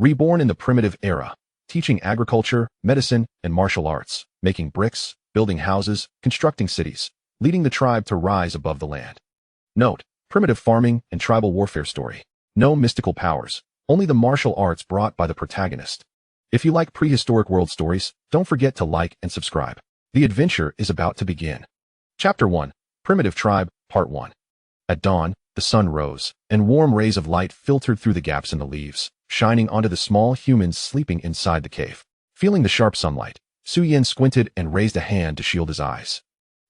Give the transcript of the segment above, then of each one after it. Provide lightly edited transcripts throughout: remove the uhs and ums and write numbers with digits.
Reborn in the primitive era, teaching agriculture, medicine, and martial arts, making bricks, building houses, constructing cities, leading the tribe to rise above the land. Note: primitive farming and tribal warfare story. No mystical powers, only the martial arts brought by the protagonist. If you like prehistoric world stories, don't forget to like and subscribe. The adventure is about to begin. Chapter 1. Primitive Tribe, Part 1. At dawn, the sun rose, and warm rays of light filtered through the gaps in the leaves, shining onto the small humans sleeping inside the cave. Feeling the sharp sunlight, Suyin squinted and raised a hand to shield his eyes.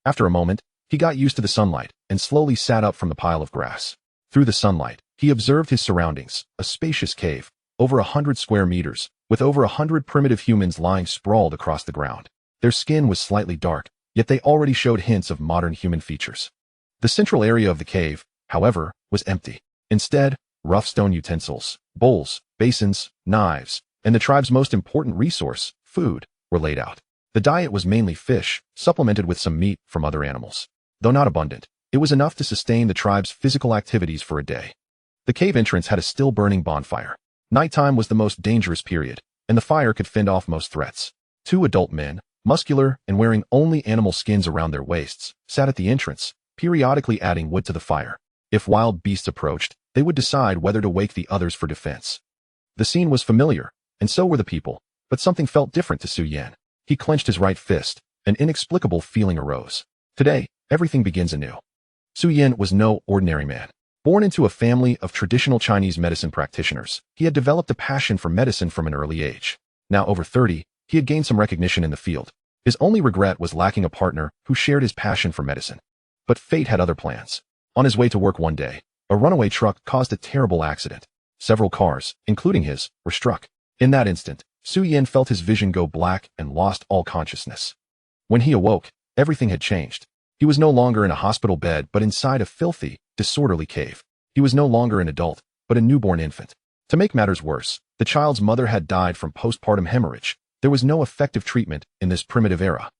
After a moment, he got used to the sunlight and slowly sat up from the pile of grass. Through the sunlight, he observed his surroundings, a spacious cave, over 100 square meters, with over 100 primitive humans lying sprawled across the ground. Their skin was slightly dark, yet they already showed hints of modern human features. The central area of the cave, however, was empty. Instead, rough stone utensils, bowls, basins, knives, and the tribe's most important resource, food, were laid out. The diet was mainly fish, supplemented with some meat from other animals. Though not abundant, it was enough to sustain the tribe's physical activities for a day. The cave entrance had a still-burning bonfire. Nighttime was the most dangerous period, and the fire could fend off most threats. Two adult men, muscular and wearing only animal skins around their waists, sat at the entrance, periodically adding wood to the fire. If wild beasts approached, they would decide whether to wake the others for defense. The scene was familiar, and so were the people, but something felt different to Suyin. He clenched his right fist. An inexplicable feeling arose. Today, everything begins anew. Suyin was no ordinary man. Born into a family of traditional Chinese medicine practitioners, he had developed a passion for medicine from an early age. Now over 30, he had gained some recognition in the field. His only regret was lacking a partner who shared his passion for medicine. But fate had other plans. On his way to work one day, a runaway truck caused a terrible accident. Several cars, including his, were struck. In that instant, Suyin felt his vision go black and lost all consciousness. When he awoke, everything had changed. He was no longer in a hospital bed but inside a filthy, disorderly cave. He was no longer an adult, but a newborn infant. To make matters worse, the child's mother had died from postpartum hemorrhage. There was no effective treatment in this primitive era.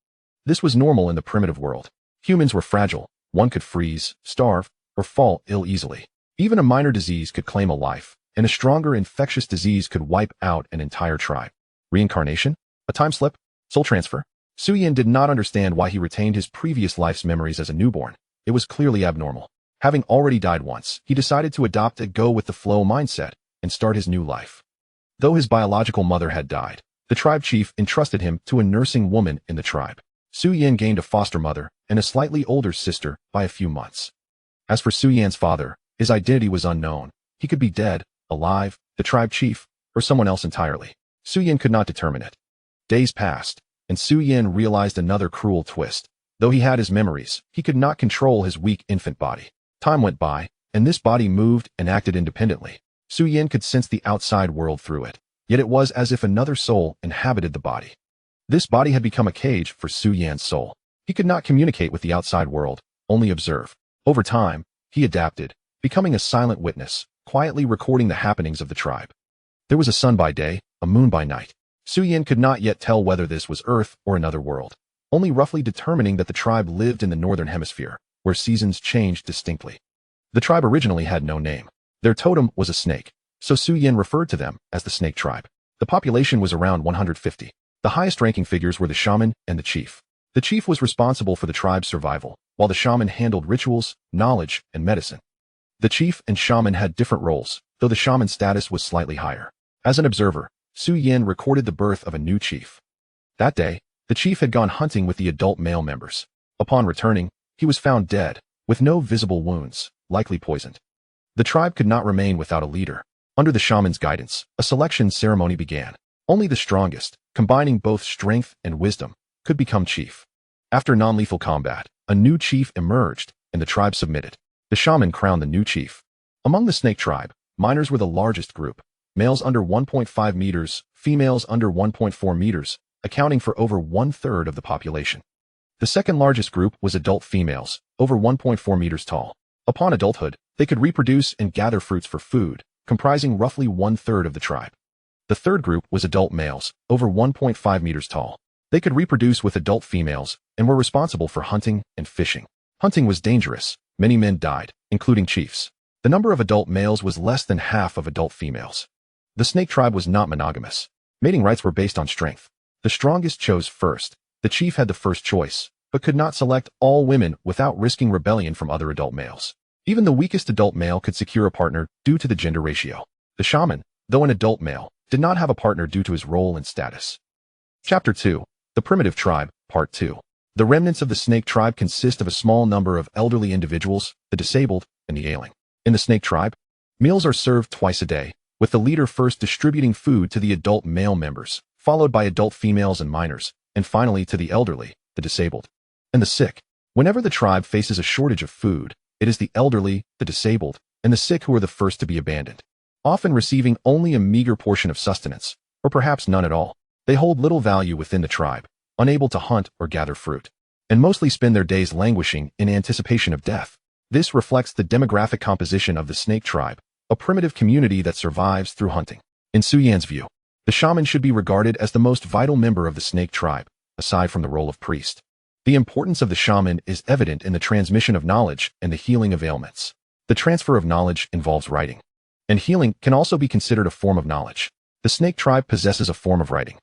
This was normal in the primitive world. Humans were fragile. One could freeze, starve, or fall ill easily. Even a minor disease could claim a life, and a stronger infectious disease could wipe out an entire tribe. Reincarnation? A time slip? Soul transfer? Suyin did not understand why he retained his previous life's memories as a newborn. It was clearly abnormal. Having already died once, he decided to adopt a go-with-the-flow mindset and start his new life. Though his biological mother had died, the tribe chief entrusted him to a nursing woman in the tribe. Suyin gained a foster mother and a slightly older sister by a few months. As for Suyin's father, his identity was unknown. He could be dead, alive, the tribe chief, or someone else entirely. Suyin could not determine it. Days passed, and Suyin realized another cruel twist. Though he had his memories, he could not control his weak infant body. Time went by, and this body moved and acted independently. Suyin could sense the outside world through it, yet it was as if another soul inhabited the body. This body had become a cage for Suyin's soul. He could not communicate with the outside world, only observe. Over time, he adapted, becoming a silent witness, quietly recording the happenings of the tribe. There was a sun by day, a moon by night. Suyin could not yet tell whether this was Earth or another world, only roughly determining that the tribe lived in the northern hemisphere, where seasons changed distinctly. The tribe originally had no name. Their totem was a snake, so Suyin referred to them as the snake tribe. The population was around 150. The highest-ranking figures were the shaman and the chief. The chief was responsible for the tribe's survival, while the shaman handled rituals, knowledge, and medicine. The chief and shaman had different roles, though the shaman's status was slightly higher. As an observer, Suyin recorded the birth of a new chief. That day, the chief had gone hunting with the adult male members. Upon returning, he was found dead, with no visible wounds, likely poisoned. The tribe could not remain without a leader. Under the shaman's guidance, a selection ceremony began. Only the strongest, combining both strength and wisdom, could become chief. After non-lethal combat, a new chief emerged, and the tribe submitted. The shaman crowned the new chief. Among the snake tribe, minors were the largest group. Males under 1.5 meters, females under 1.4 meters, accounting for over 1/3 of the population. The second largest group was adult females, over 1.4 meters tall. Upon adulthood, they could reproduce and gather fruits for food, comprising roughly 1/3 of the tribe. The third group was adult males, over 1.5 meters tall. They could reproduce with adult females and were responsible for hunting and fishing. Hunting was dangerous. Many men died, including chiefs. The number of adult males was less than half of adult females. The snake tribe was not monogamous. Mating rights were based on strength. The strongest chose first. The chief had the first choice, but could not select all women without risking rebellion from other adult males. Even the weakest adult male could secure a partner due to the gender ratio. The shaman, though an adult male, did not have a partner due to his role and status. Chapter 2. The Primitive Tribe, Part 2. The remnants of the snake tribe consist of a small number of elderly individuals, the disabled, and the ailing. In the snake tribe, meals are served twice a day, with the leader first distributing food to the adult male members, followed by adult females and minors, and finally to the elderly, the disabled, and the sick. Whenever the tribe faces a shortage of food, it is the elderly, the disabled, and the sick who are the first to be abandoned, often receiving only a meager portion of sustenance, or perhaps none at all. They hold little value within the tribe, unable to hunt or gather fruit, and mostly spend their days languishing in anticipation of death. This reflects the demographic composition of the snake tribe, a primitive community that survives through hunting. In Su Yan's view, the shaman should be regarded as the most vital member of the snake tribe, aside from the role of priest. The importance of the shaman is evident in the transmission of knowledge and the healing of ailments. The transfer of knowledge involves writing, and healing can also be considered a form of knowledge. The snake tribe possesses a form of writing,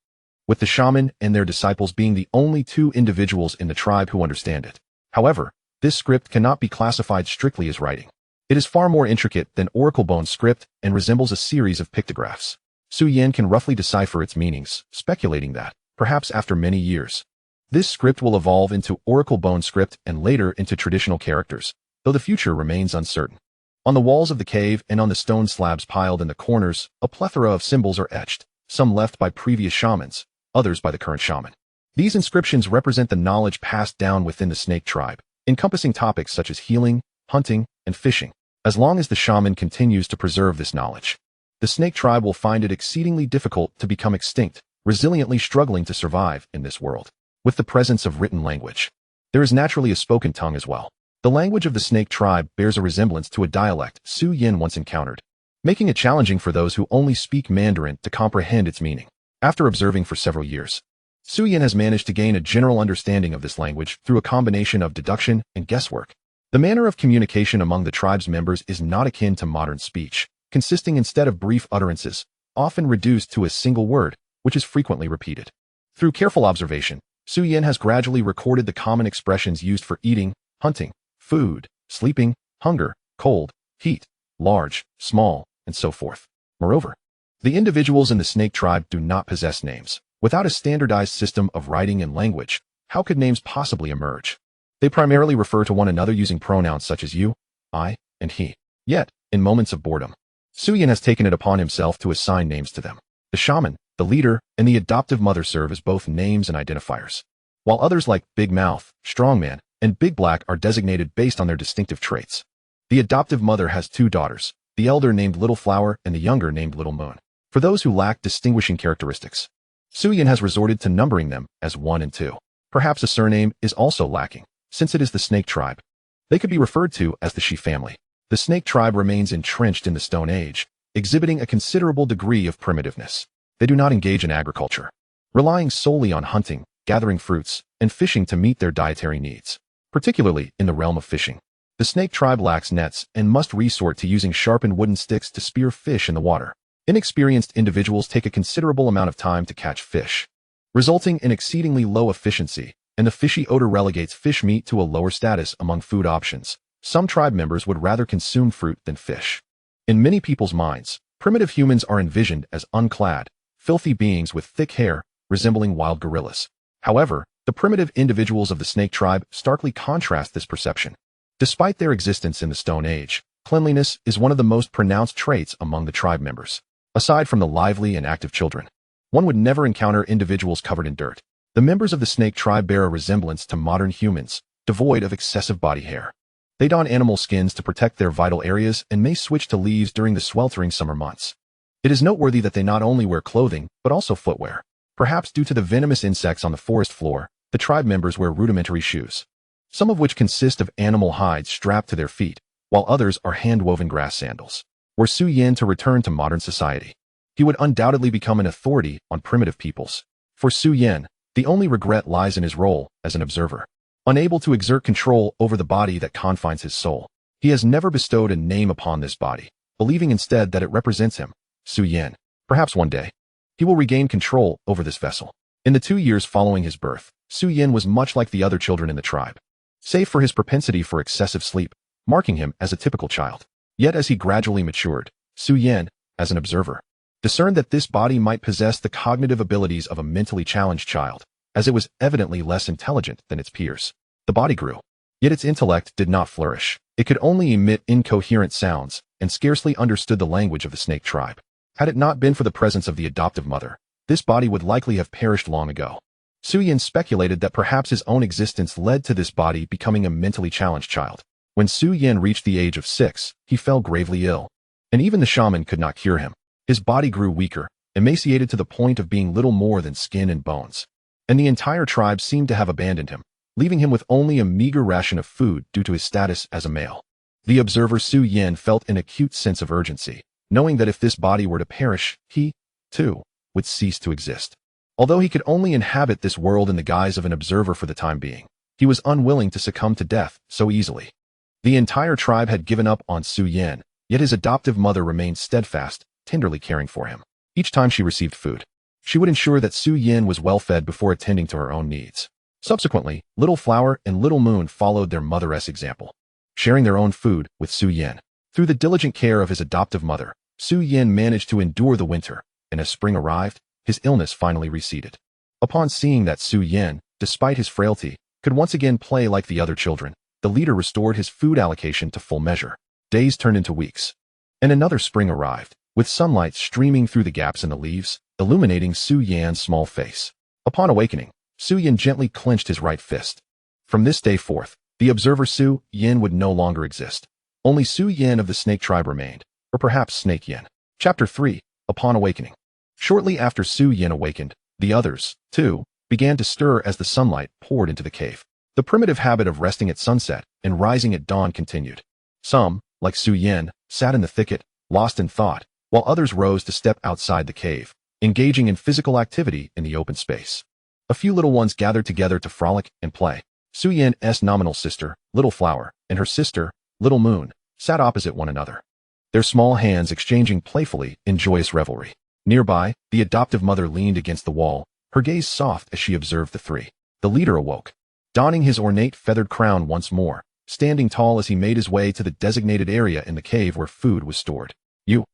with the shaman and their disciples being the only two individuals in the tribe who understand it. However, this script cannot be classified strictly as writing. It is far more intricate than oracle bone script and resembles a series of pictographs. Su Yan can roughly decipher its meanings, speculating that, perhaps after many years, this script will evolve into oracle bone script and later into traditional characters, though the future remains uncertain. On the walls of the cave and on the stone slabs piled in the corners, a plethora of symbols are etched, some left by previous shamans, others by the current shaman. These inscriptions represent the knowledge passed down within the snake tribe, encompassing topics such as healing, hunting, and fishing. As long as the shaman continues to preserve this knowledge, the snake tribe will find it exceedingly difficult to become extinct, resiliently struggling to survive in this world. With the presence of written language, there is naturally a spoken tongue as well. The language of the snake tribe bears a resemblance to a dialect Su Yan once encountered, making it challenging for those who only speak Mandarin to comprehend its meaning. After observing for several years, Su Yan has managed to gain a general understanding of this language through a combination of deduction and guesswork. The manner of communication among the tribe's members is not akin to modern speech, consisting instead of brief utterances, often reduced to a single word, which is frequently repeated. Through careful observation, Su Yan has gradually recorded the common expressions used for eating, hunting, food, sleeping, hunger, cold, heat, large, small, and so forth. Moreover, the individuals in the snake tribe do not possess names. Without a standardized system of writing and language, how could names possibly emerge? They primarily refer to one another using pronouns such as you, I, and he. Yet, in moments of boredom, Su Yan has taken it upon himself to assign names to them. The shaman, the leader, and the adoptive mother serve as both names and identifiers, while others like Big Mouth, Strongman, and Big Black are designated based on their distinctive traits. The adoptive mother has two daughters, the elder named Little Flower and the younger named Little Moon. For those who lack distinguishing characteristics, Su Yan has resorted to numbering them as 1 and 2. Perhaps a surname is also lacking, since it is the snake tribe. They could be referred to as the She family. The snake tribe remains entrenched in the Stone Age, exhibiting a considerable degree of primitiveness. They do not engage in agriculture, relying solely on hunting, gathering fruits, and fishing to meet their dietary needs. Particularly in the realm of fishing, the snake tribe lacks nets and must resort to using sharpened wooden sticks to spear fish in the water. Inexperienced individuals take a considerable amount of time to catch fish, resulting in exceedingly low efficiency, and the fishy odor relegates fish meat to a lower status among food options. Some tribe members would rather consume fruit than fish. In many people's minds, primitive humans are envisioned as unclad, filthy beings with thick hair, resembling wild gorillas. However, the primitive individuals of the snake tribe starkly contrast this perception. Despite their existence in the Stone Age, cleanliness is one of the most pronounced traits among the tribe members. Aside from the lively and active children, one would never encounter individuals covered in dirt. The members of the snake tribe bear a resemblance to modern humans, devoid of excessive body hair. They don animal skins to protect their vital areas and may switch to leaves during the sweltering summer months. It is noteworthy that they not only wear clothing, but also footwear. Perhaps due to the venomous insects on the forest floor, the tribe members wear rudimentary shoes, some of which consist of animal hides strapped to their feet, while others are hand-woven grass sandals. Were Su Yan to return to modern society, he would undoubtedly become an authority on primitive peoples. For Su Yan, the only regret lies in his role as an observer. Unable to exert control over the body that confines his soul, he has never bestowed a name upon this body, believing instead that it represents him. Su Yan, Perhaps one day, he will regain control over this vessel. In the 2 years following his birth, Su Yin was much like the other children in the tribe, save for his propensity for excessive sleep, marking him as a typical child. Yet as he gradually matured, Su Yin, as an observer, discerned that this body might possess the cognitive abilities of a mentally challenged child, as it was evidently less intelligent than its peers. The body grew, yet its intellect did not flourish. It could only emit incoherent sounds and scarcely understood the language of the snake tribe. Had it not been for the presence of the adoptive mother, this body would likely have perished long ago. Su Yin speculated that perhaps his own existence led to this body becoming a mentally challenged child. When Su Yin reached the age of 6, he fell gravely ill, and even the shaman could not cure him. His body grew weaker, emaciated to the point of being little more than skin and bones, and the entire tribe seemed to have abandoned him, leaving him with only a meager ration of food due to his status as a male. The observer Su Yin felt an acute sense of urgency, knowing that if this body were to perish, he, too, would cease to exist. Although he could only inhabit this world in the guise of an observer for the time being, he was unwilling to succumb to death so easily. The entire tribe had given up on Su Yin, yet his adoptive mother remained steadfast, tenderly caring for him. Each time she received food, she would ensure that Su Yin was well fed before attending to her own needs. Subsequently, Little Flower and Little Moon followed their mother's example, sharing their own food with Su Yin. Through the diligent care of his adoptive mother, Su Yin managed to endure the winter, and as spring arrived, his illness finally receded. Upon seeing that Su Yin, despite his frailty, could once again play like the other children, the leader restored his food allocation to full measure. Days turned into weeks, and another spring arrived, with sunlight streaming through the gaps in the leaves, illuminating Su Yin's small face. Upon awakening, Su Yin gently clenched his right fist. From this day forth, the observer Su Yin would no longer exist. Only Su Yin of the snake tribe remained, or perhaps Snake Yin. Chapter 3. Upon awakening. Shortly after Su Yin awakened, the others, too, began to stir as the sunlight poured into the cave. The primitive habit of resting at sunset and rising at dawn continued. Some, like Su Yin, sat in the thicket, lost in thought, while others rose to step outside the cave, engaging in physical activity in the open space. A few little ones gathered together to frolic and play. Su Yin's nominal sister, Little Flower, and her sister, Little Moon, sat opposite one another, their small hands exchanging playfully in joyous revelry. Nearby, the adoptive mother leaned against the wall, her gaze soft as she observed the three. The leader awoke, donning his ornate feathered crown once more, standing tall as he made his way to the designated area in the cave where food was stored. You.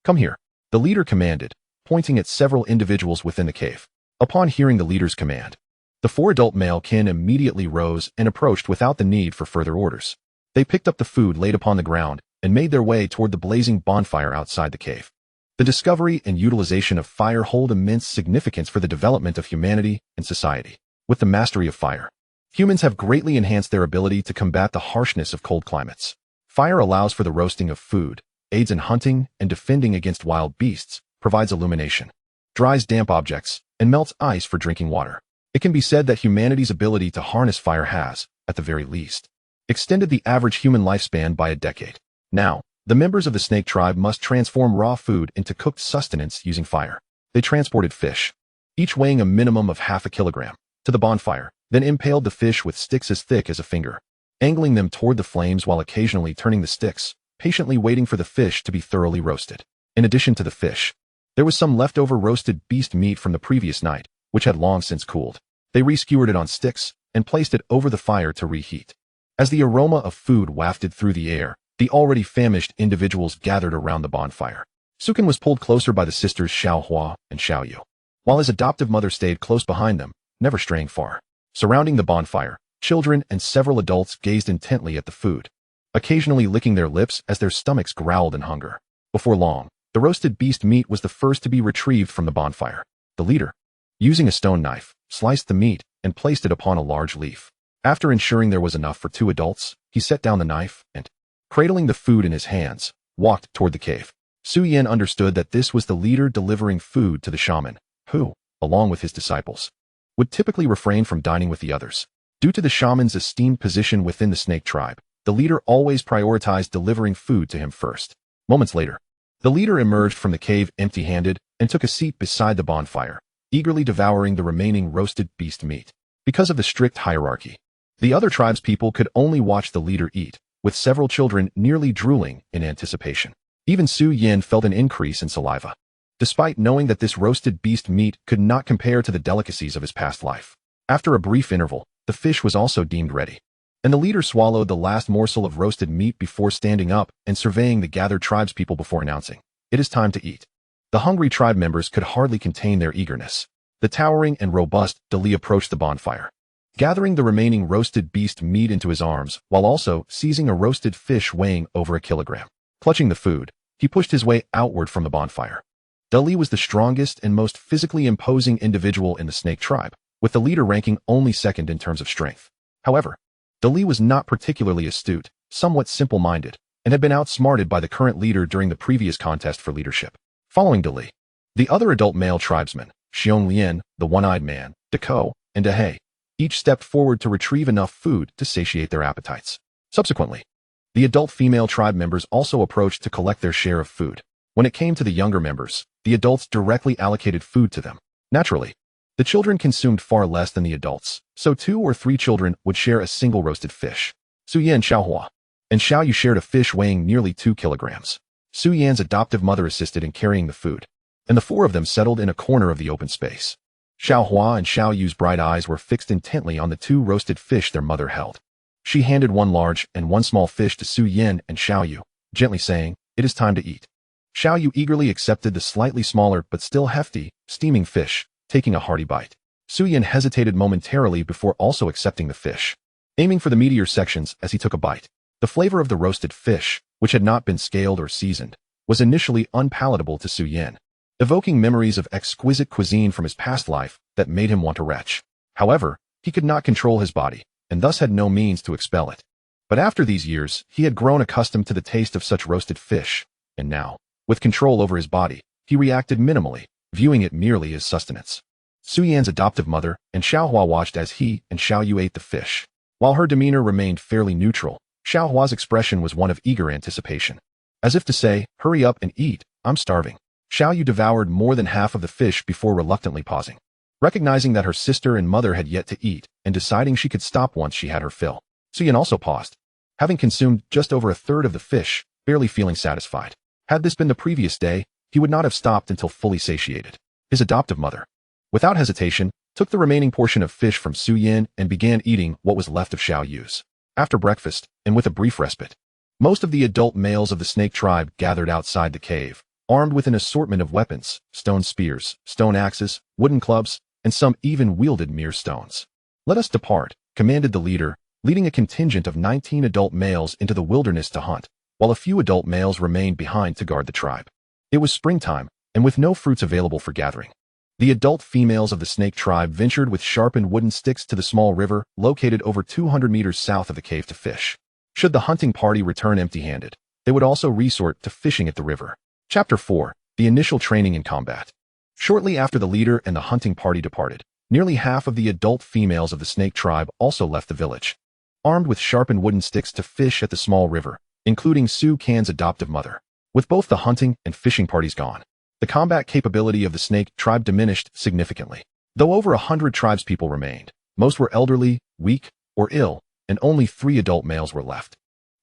Come here, the leader commanded, pointing at several individuals within the cave. Upon hearing the leader's command, the 4 adult male kin immediately rose and approached without the need for further orders. They picked up the food laid upon the ground and made their way toward the blazing bonfire outside the cave. The discovery and utilization of fire hold immense significance for the development of humanity and society. With the mastery of fire, humans have greatly enhanced their ability to combat the harshness of cold climates. Fire allows for the roasting of food, aids in hunting and defending against wild beasts, provides illumination, dries damp objects, and melts ice for drinking water. It can be said that humanity's ability to harness fire has, at the very least, extended the average human lifespan by a decade. Now, the members of the snake tribe must transform raw food into cooked sustenance using fire. They transported fish, each weighing a minimum of half a kilogram, to the bonfire, then impaled the fish with sticks as thick as a finger, angling them toward the flames while occasionally turning the sticks, patiently waiting for the fish to be thoroughly roasted. In addition to the fish, there was some leftover roasted beast meat from the previous night, which had long since cooled. They re-skewered it on sticks and placed it over the fire to reheat. As the aroma of food wafted through the air, the already famished individuals gathered around the bonfire. Sukin was pulled closer by the sisters Xiaohua and Xiaoyu, while his adoptive mother stayed close behind them, never straying far. Surrounding the bonfire, children and several adults gazed intently at the food, occasionally licking their lips as their stomachs growled in hunger. Before long, the roasted beast meat was the first to be retrieved from the bonfire. The leader, using a stone knife, sliced the meat and placed it upon a large leaf. After ensuring there was enough for 2 adults, he set down the knife and, cradling the food in his hands, walked toward the cave. Su Yin understood that this was the leader delivering food to the shaman, who, along with his disciples, would typically refrain from dining with the others. Due to the shaman's esteemed position within the snake tribe, the leader always prioritized delivering food to him first. Moments later, the leader emerged from the cave empty-handed and took a seat beside the bonfire, eagerly devouring the remaining roasted beast meat. Because of the strict hierarchy, the other tribespeople could only watch the leader eat, with several children nearly drooling in anticipation. Even Su Yin felt an increase in saliva. despite knowing that this roasted beast meat could not compare to the delicacies of his past life. After a brief interval, the fish was also deemed ready, and the leader swallowed the last morsel of roasted meat before standing up and surveying the gathered tribespeople before announcing, "It is time to eat." The hungry tribe members could hardly contain their eagerness. The towering and robust Dali approached the bonfire, gathering the remaining roasted beast meat into his arms while also seizing a roasted fish weighing over a kilogram. Clutching the food, he pushed his way outward from the bonfire. Dali was the strongest and most physically imposing individual in the snake tribe, with the leader ranking only second in terms of strength. However, Dali was not particularly astute, somewhat simple-minded, and had been outsmarted by the current leader during the previous contest for leadership. Following Dali, the other adult male tribesmen, Xiong Lian, the one-eyed man, Deko, and Dahe, each stepped forward to retrieve enough food to satiate their appetites. Subsequently, the adult female tribe members also approached to collect their share of food. When it came to the younger members, the adults directly allocated food to them. Naturally, the children consumed far less than the adults, so 2 or 3 children would share a single roasted fish. Su Yan and Xiaohua and Xiaoyu shared a fish weighing nearly 2 kilograms. Su Yan's adoptive mother assisted in carrying the food, and the 4 of them settled in a corner of the open space. Xiaohua and Xiaoyu's bright eyes were fixed intently on the 2 roasted fish their mother held. She handed 1 large and 1 small fish to Su Yan and Xiaoyu, gently saying, "It is time to eat." Xiaoyu eagerly accepted the slightly smaller but still hefty, steaming fish, taking a hearty bite. Su Yan hesitated momentarily before also accepting the fish, aiming for the meatier sections as he took a bite. The flavor of the roasted fish, which had not been scaled or seasoned, was initially unpalatable to Su Yan, evoking memories of exquisite cuisine from his past life that made him want to retch. However, he could not control his body, and thus had no means to expel it. But after these years, he had grown accustomed to the taste of such roasted fish, and now, with control over his body, he reacted minimally, viewing it merely as sustenance. Su Yan's adoptive mother and Xiaohua watched as he and Xiaoyu ate the fish. While her demeanor remained fairly neutral, Xiaohua's expression was one of eager anticipation. As if to say, "Hurry up and eat, I'm starving." Xiaoyu devoured more than half of the fish before reluctantly pausing, recognizing that her sister and mother had yet to eat, and deciding she could stop once she had her fill. Su Yan also paused, having consumed just over a third of the fish, barely feeling satisfied. Had this been the previous day, he would not have stopped until fully satiated. His adoptive mother, without hesitation, took the remaining portion of fish from Su Yan and began eating what was left of Xiaoyu's. After breakfast, and with a brief respite, most of the adult males of the snake tribe gathered outside the cave, armed with an assortment of weapons, stone spears, stone axes, wooden clubs, and some even wielded mere stones. "Let us depart," commanded the leader, leading a contingent of 19 adult males into the wilderness to hunt, while a few adult males remained behind to guard the tribe. It was springtime, and with no fruits available for gathering, the adult females of the snake tribe ventured with sharpened wooden sticks to the small river located over 200 meters south of the cave to fish. Should the hunting party return empty-handed, they would also resort to fishing at the river. Chapter 4. The Initial Training in Combat. Shortly after the leader and the hunting party departed, nearly half of the adult females of the snake tribe also left the village, armed with sharpened wooden sticks to fish at the small river, including Su Kan's adoptive mother. With both the hunting and fishing parties gone, the combat capability of the snake tribe diminished significantly. Though over 100 tribespeople remained, most were elderly, weak, or ill, and only 3 adult males were left.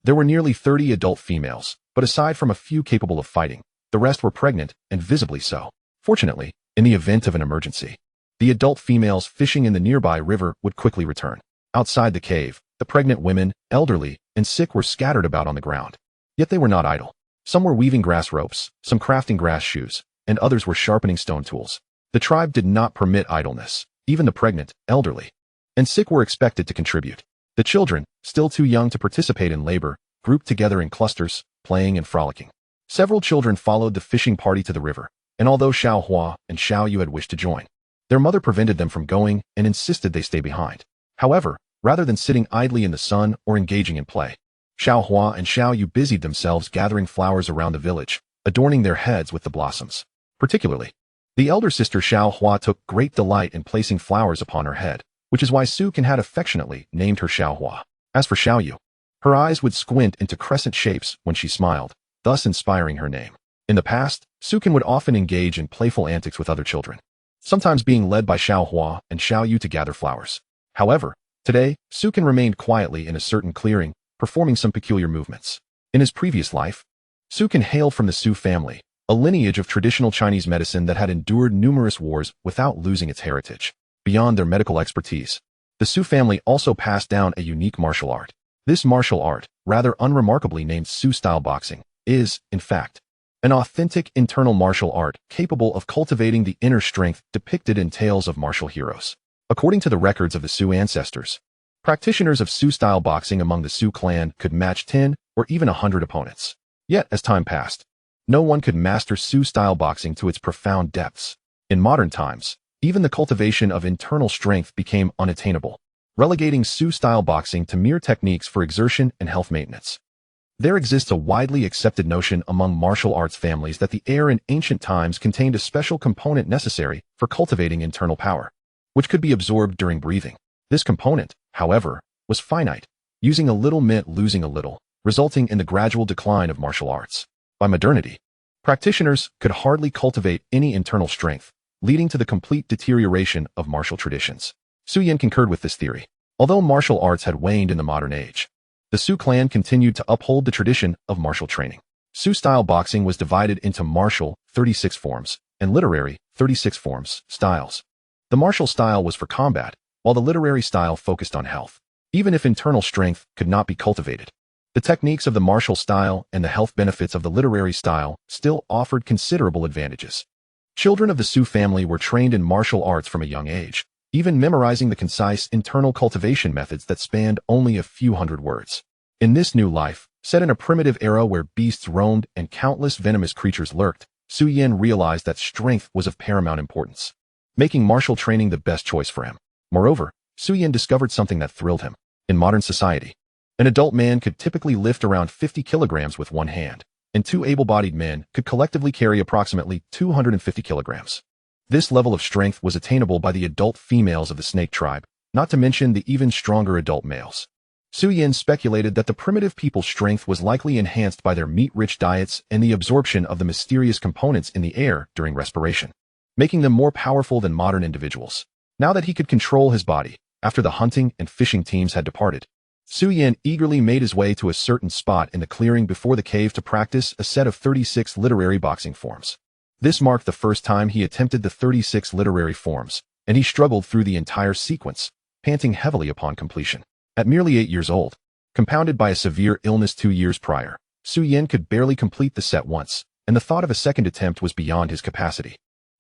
There were nearly 30 adult females, but aside from a few capable of fighting, the rest were pregnant, and visibly so. Fortunately, in the event of an emergency, the adult females fishing in the nearby river would quickly return. Outside the cave, the pregnant women, elderly, and sick were scattered about on the ground. Yet they were not idle. Some were weaving grass ropes, some crafting grass shoes, and others were sharpening stone tools. The tribe did not permit idleness. Even the pregnant, elderly, and sick were expected to contribute. The children, still too young to participate in labor, grouped together in clusters, playing and frolicking. Several children followed the fishing party to the river, and although Xiaohua and Xiaoyu had wished to join, their mother prevented them from going and insisted they stay behind. However, rather than sitting idly in the sun or engaging in play, Xiaohua and Xiaoyu busied themselves gathering flowers around the village, adorning their heads with the blossoms. Particularly, the elder sister Xiaohua took great delight in placing flowers upon her head, which is why Su Kan had affectionately named her Xiaohua. As for Xiaoyu, her eyes would squint into crescent shapes when she smiled, thus inspiring her name. In the past, Su Kan would often engage in playful antics with other children, sometimes being led by Xiaohua and Xiaoyu to gather flowers. However, today, Su Kan remained quietly in a certain clearing, performing some peculiar movements. In his previous life, Su Kan hailed from the Su family, a lineage of traditional Chinese medicine that had endured numerous wars without losing its heritage. Beyond their medical expertise, the Su family also passed down a unique martial art. This martial art, rather unremarkably named Su-style boxing, is, in fact, an authentic internal martial art capable of cultivating the inner strength depicted in tales of martial heroes. According to the records of the Su ancestors, practitioners of Su-style boxing among the Su clan could match 10 or even 100 opponents. Yet, as time passed, no one could master Su-style boxing to its profound depths. In modern times, even the cultivation of internal strength became unattainable, relegating Su-style boxing to mere techniques for exertion and health maintenance. There exists a widely accepted notion among martial arts families that the air in ancient times contained a special component necessary for cultivating internal power, which could be absorbed during breathing. This component, however, was finite, using a little meant losing a little, resulting in the gradual decline of martial arts. By modernity, practitioners could hardly cultivate any internal strength, leading to the complete deterioration of martial traditions. Su Yan concurred with this theory. Although martial arts had waned in the modern age, the Su clan continued to uphold the tradition of martial training. Su-style boxing was divided into martial, 36 forms, and literary, 36 forms, styles. The martial style was for combat, while the literary style focused on health. Even if internal strength could not be cultivated, the techniques of the martial style and the health benefits of the literary style still offered considerable advantages. Children of the Su family were trained in martial arts from a young age, even memorizing the concise internal cultivation methods that spanned only a few hundred words. In this new life, set in a primitive era where beasts roamed and countless venomous creatures lurked, Su Yan realized that strength was of paramount importance, making martial training the best choice for him. Moreover, Su Yan discovered something that thrilled him. In modern society, an adult man could typically lift around 50 kilograms with one hand, and two able-bodied men could collectively carry approximately 250 kilograms. This level of strength was attainable by the adult females of the snake tribe, not to mention the even stronger adult males. Su Yan speculated that the primitive people's strength was likely enhanced by their meat-rich diets and the absorption of the mysterious components in the air during respiration, making them more powerful than modern individuals. Now that he could control his body, after the hunting and fishing teams had departed, Su Yan eagerly made his way to a certain spot in the clearing before the cave to practice a set of 36 literary boxing forms. This marked the first time he attempted the 36 literary forms, and he struggled through the entire sequence, panting heavily upon completion. At merely 8 years old, compounded by a severe illness 2 years prior, Su Yan could barely complete the set once, and the thought of a second attempt was beyond his capacity.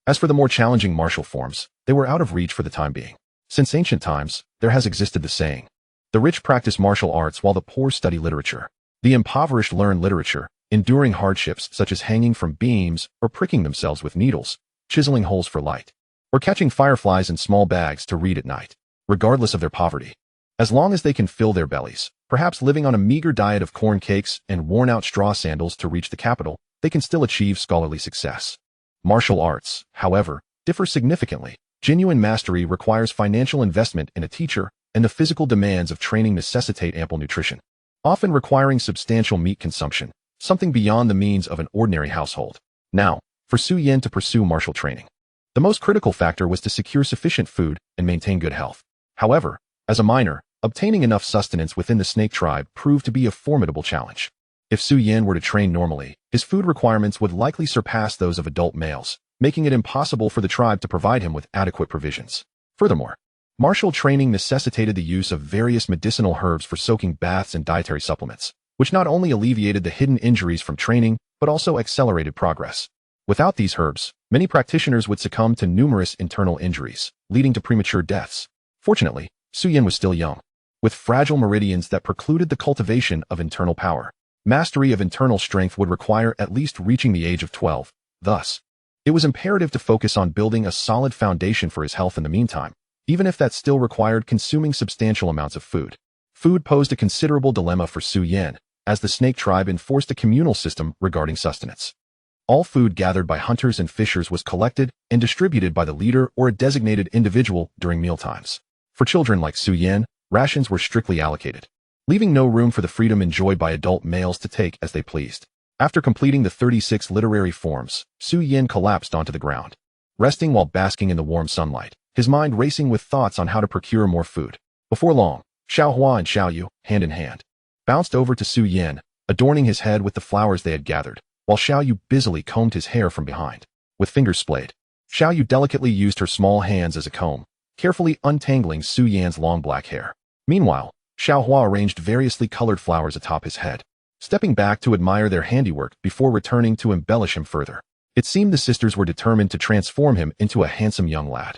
As for the more challenging martial forms, they were out of reach for the time being. Since ancient times, there has existed the saying, "The rich practice martial arts while the poor study literature. The impoverished learn literature, enduring hardships such as hanging from beams or pricking themselves with needles, chiseling holes for light, or catching fireflies in small bags to read at night, regardless of their poverty. As long as they can fill their bellies, perhaps living on a meager diet of corn cakes and worn-out straw sandals to reach the capital, they can still achieve scholarly success." Martial arts, however, differ significantly. Genuine mastery requires financial investment in a teacher, and the physical demands of training necessitate ample nutrition, often requiring substantial meat consumption, something beyond the means of an ordinary household. Now, for Su Yan to pursue martial training, the most critical factor was to secure sufficient food and maintain good health. However, as a minor, obtaining enough sustenance within the snake tribe proved to be a formidable challenge. If Su Yan were to train normally, his food requirements would likely surpass those of adult males, making it impossible for the tribe to provide him with adequate provisions. Furthermore, martial training necessitated the use of various medicinal herbs for soaking baths and dietary supplements, which not only alleviated the hidden injuries from training, but also accelerated progress. Without these herbs, many practitioners would succumb to numerous internal injuries, leading to premature deaths. Fortunately, Su Yan was still young, with fragile meridians that precluded the cultivation of internal power. Mastery of internal strength would require at least reaching the age of 12. Thus, it was imperative to focus on building a solid foundation for his health in the meantime, even if that still required consuming substantial amounts of food. Food posed a considerable dilemma for Su Yan, as the snake tribe enforced a communal system regarding sustenance. All food gathered by hunters and fishers was collected and distributed by the leader or a designated individual during mealtimes. For children like Su Yan, rations were strictly allocated, leaving no room for the freedom enjoyed by adult males to take as they pleased. After completing the 36 literary forms, Su Yan collapsed onto the ground, resting while basking in the warm sunlight, his mind racing with thoughts on how to procure more food. Before long, Xiao Hua and Xiao Yu, hand in hand, bounced over to Su Yan, adorning his head with the flowers they had gathered. while Xiaoyu busily combed his hair from behind. With fingers splayed, Xiaoyu delicately used her small hands as a comb, carefully untangling Su Yan's long black hair. Meanwhile, Xiaohua arranged variously colored flowers atop his head, stepping back to admire their handiwork before returning to embellish him further. It seemed the sisters were determined to transform him into a handsome young lad.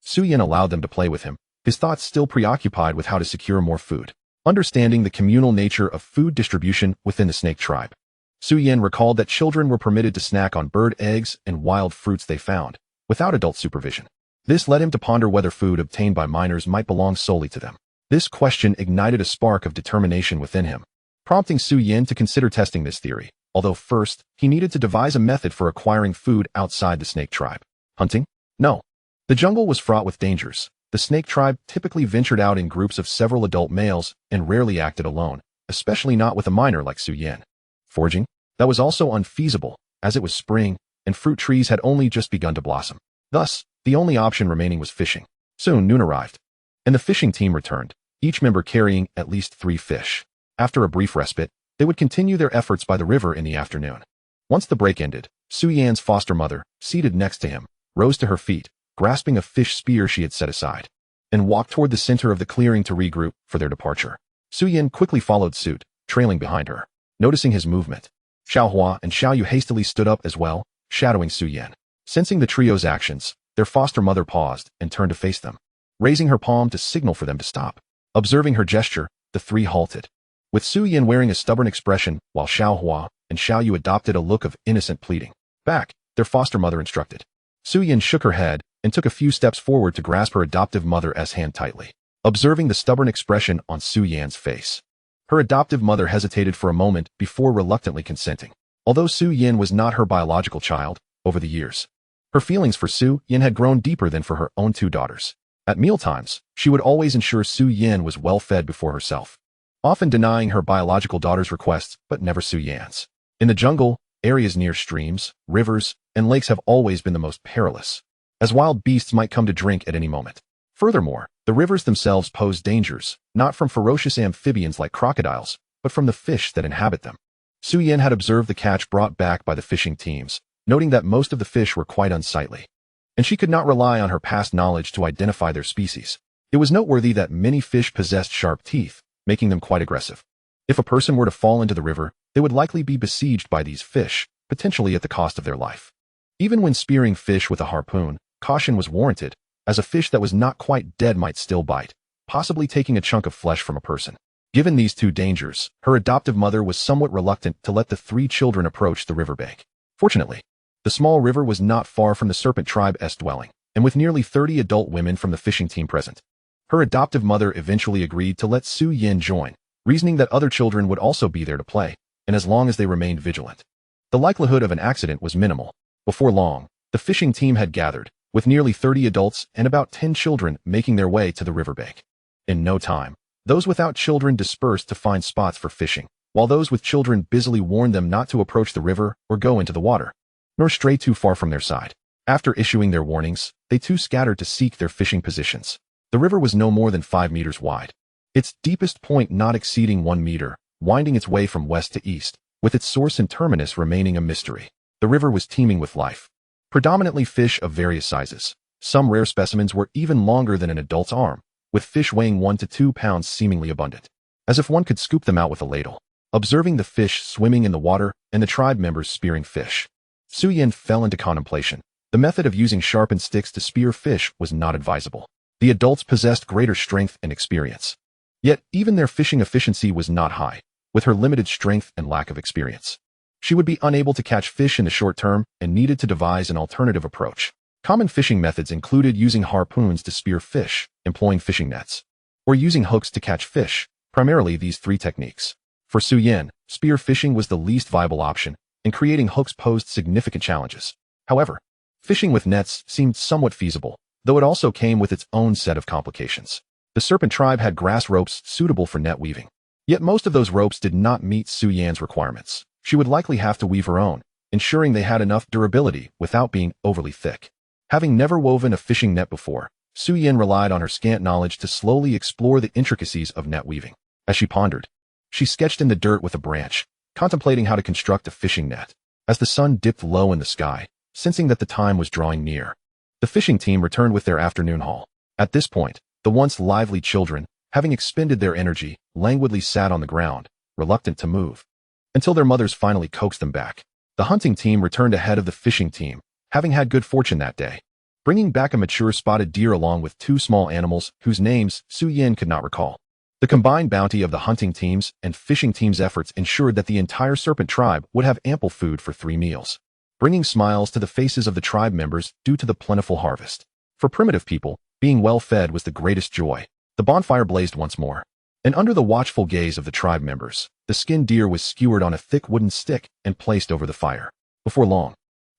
Su Yan allowed them to play with him, his thoughts still preoccupied with how to secure more food. Understanding the communal nature of food distribution within the snake tribe, Su Yan recalled that children were permitted to snack on bird eggs and wild fruits they found, without adult supervision. This led him to ponder whether food obtained by minors might belong solely to them. This question ignited a spark of determination within him, prompting Su Yan to consider testing this theory, although first, he needed to devise a method for acquiring food outside the snake tribe. Hunting? No. The jungle was fraught with dangers. The snake tribe typically ventured out in groups of several adult males and rarely acted alone, especially not with a minor like Su Yan. Foraging? That was also unfeasible, as it was spring, and fruit trees had only just begun to blossom. Thus, the only option remaining was fishing. Soon noon arrived, and the fishing team returned, each member carrying at least 3 fish. After a brief respite, they would continue their efforts by the river in the afternoon. Once the break ended, Su Yan's foster mother, seated next to him, rose to her feet, grasping a fish spear she had set aside, and walked toward the center of the clearing to regroup for their departure. Su Yan quickly followed suit, trailing behind her. Noticing his movement, Xiaohua and Xiaoyu hastily stood up as well, shadowing Su Yan. Sensing the trio's actions, their foster mother paused and turned to face them, raising her palm to signal for them to stop. Observing her gesture, the three halted, with Su Yan wearing a stubborn expression while Xiaohua and Xiaoyu adopted a look of innocent pleading. Back, their foster mother instructed. Su Yan shook her head and took a few steps forward to grasp her adoptive mother's hand tightly. Observing the stubborn expression on Su Yan's face, her adoptive mother hesitated for a moment before reluctantly consenting. Although Su Yan was not her biological child, over the years, her feelings for Su Yan had grown deeper than for her own 2 daughters. At mealtimes, she would always ensure Su Yan was well fed before herself, often denying her biological daughter's requests but never Su Yan's. In the jungle, areas near streams, rivers, and lakes have always been the most perilous, as wild beasts might come to drink at any moment. Furthermore, the rivers themselves pose dangers, not from ferocious amphibians like crocodiles, but from the fish that inhabit them. Su Yan had observed the catch brought back by the fishing teams, noting that most of the fish were quite unsightly, and she could not rely on her past knowledge to identify their species. It was noteworthy that many fish possessed sharp teeth, making them quite aggressive. If a person were to fall into the river, they would likely be besieged by these fish, potentially at the cost of their life. Even when spearing fish with a harpoon, caution was warranted, as a fish that was not quite dead might still bite, possibly taking a chunk of flesh from a person. Given these 2 dangers, her adoptive mother was somewhat reluctant to let the 3 children approach the riverbank. Fortunately, the small river was not far from the serpent tribe's dwelling, and with nearly 30 adult women from the fishing team present, her adoptive mother eventually agreed to let Su Yan join, reasoning that other children would also be there to play, and as long as they remained vigilant, the likelihood of an accident was minimal. Before long, the fishing team had gathered, with nearly 30 adults and about 10 children making their way to the riverbank. In no time, those without children dispersed to find spots for fishing, while those with children busily warned them not to approach the river or go into the water, nor stray too far from their side. After issuing their warnings, they too scattered to seek their fishing positions. The river was no more than 5 meters wide, its deepest point not exceeding 1 meter, winding its way from west to east, with its source and terminus remaining a mystery. The river was teeming with life, predominantly fish of various sizes. Some rare specimens were even longer than an adult's arm, with fish weighing 1 to 2 pounds seemingly abundant, as if one could scoop them out with a ladle. Observing the fish swimming in the water and the tribe members spearing fish, Su Yan fell into contemplation. The method of using sharpened sticks to spear fish was not advisable. The adults possessed greater strength and experience. Yet, even their fishing efficiency was not high, with her limited strength and lack of experience. She would be unable to catch fish in the short term and needed to devise an alternative approach. Common fishing methods included using harpoons to spear fish, employing fishing nets, or using hooks to catch fish, primarily these 3 techniques. For Su Yan, spear fishing was the least viable option, and creating hooks posed significant challenges. However, fishing with nets seemed somewhat feasible, though it also came with its own set of complications. The serpent tribe had grass ropes suitable for net weaving. Yet most of those ropes did not meet Su Yan's requirements. She would likely have to weave her own, ensuring they had enough durability without being overly thick. Having never woven a fishing net before, Su Yan relied on her scant knowledge to slowly explore the intricacies of net weaving. As she pondered, she sketched in the dirt with a branch, contemplating how to construct a fishing net. As the sun dipped low in the sky, sensing that the time was drawing near, the fishing team returned with their afternoon haul. At this point, the once lively children, having expended their energy, languidly sat on the ground, reluctant to move, until their mothers finally coaxed them back. The hunting team returned ahead of the fishing team, having had good fortune that day, bringing back a mature spotted deer along with 2 small animals whose names Su Yin could not recall. The combined bounty of the hunting team's and fishing team's efforts ensured that the entire serpent tribe would have ample food for 3 meals, bringing smiles to the faces of the tribe members due to the plentiful harvest. For primitive people, being well fed was the greatest joy. The bonfire blazed once more, and under the watchful gaze of the tribe members, the skinned deer was skewered on a thick wooden stick and placed over the fire. Before long,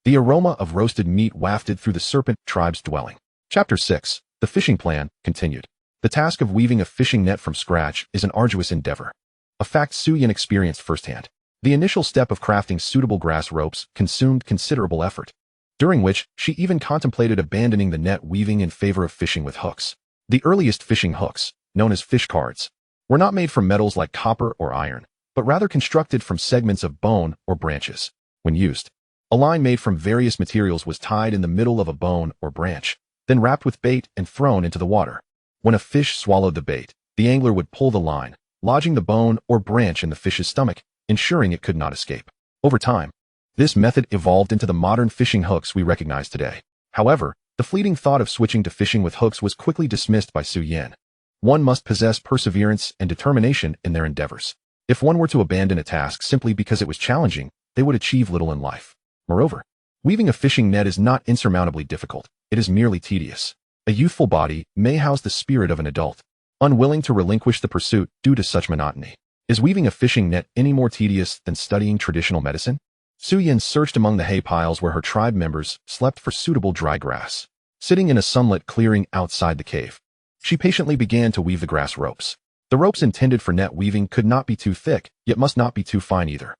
the aroma of roasted meat wafted through the serpent tribe's dwelling. Chapter 6. The fishing plan continued. The task of weaving a fishing net from scratch is an arduous endeavor, a fact Su Yin experienced firsthand. The initial step of crafting suitable grass ropes consumed considerable effort, during which she even contemplated abandoning the net weaving in favor of fishing with hooks. The earliest fishing hooks, known as fish cards, were not made from metals like copper or iron, but rather constructed from segments of bone or branches. When used, a line made from various materials was tied in the middle of a bone or branch, then wrapped with bait and thrown into the water. When a fish swallowed the bait, the angler would pull the line, lodging the bone or branch in the fish's stomach, ensuring it could not escape. Over time, this method evolved into the modern fishing hooks we recognize today. However, the fleeting thought of switching to fishing with hooks was quickly dismissed by Su Yin. One must possess perseverance and determination in their endeavors. If one were to abandon a task simply because it was challenging, they would achieve little in life. Moreover, weaving a fishing net is not insurmountably difficult, it is merely tedious. A youthful body may house the spirit of an adult, unwilling to relinquish the pursuit due to such monotony. Is weaving a fishing net any more tedious than studying traditional medicine? Su Yin searched among the hay piles where her tribe members slept for suitable dry grass. Sitting in a sunlit clearing outside the cave, she patiently began to weave the grass ropes. The ropes intended for net weaving could not be too thick, yet must not be too fine either.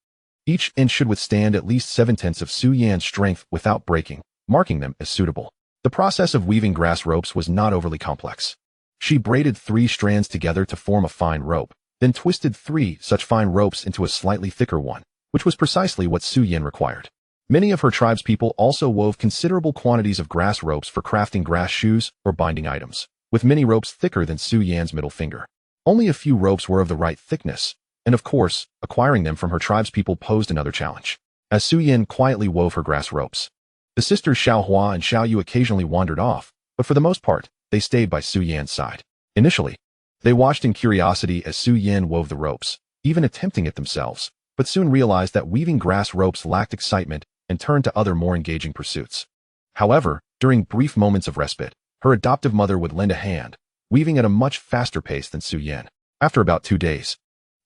Each inch should withstand at least 7/10 of Su Yin's strength without breaking, marking them as suitable. The process of weaving grass ropes was not overly complex. She braided 3 strands together to form a fine rope, then twisted 3 such fine ropes into a slightly thicker one, which was precisely what Su Yin required. Many of her tribespeople also wove considerable quantities of grass ropes for crafting grass shoes or binding items, with many ropes thicker than Su Yin's middle finger. Only a few ropes were of the right thickness, and of course, acquiring them from her tribespeople posed another challenge. As Su Yin quietly wove her grass ropes, the sisters Xiaohua and Xiaoyu occasionally wandered off, but for the most part, they stayed by Su Yin's side. Initially, they watched in curiosity as Su Yin wove the ropes, even attempting it themselves, but soon realized that weaving grass ropes lacked excitement and turned to other more engaging pursuits. However, during brief moments of respite, her adoptive mother would lend a hand, weaving at a much faster pace than Su Yin. After about 2 days,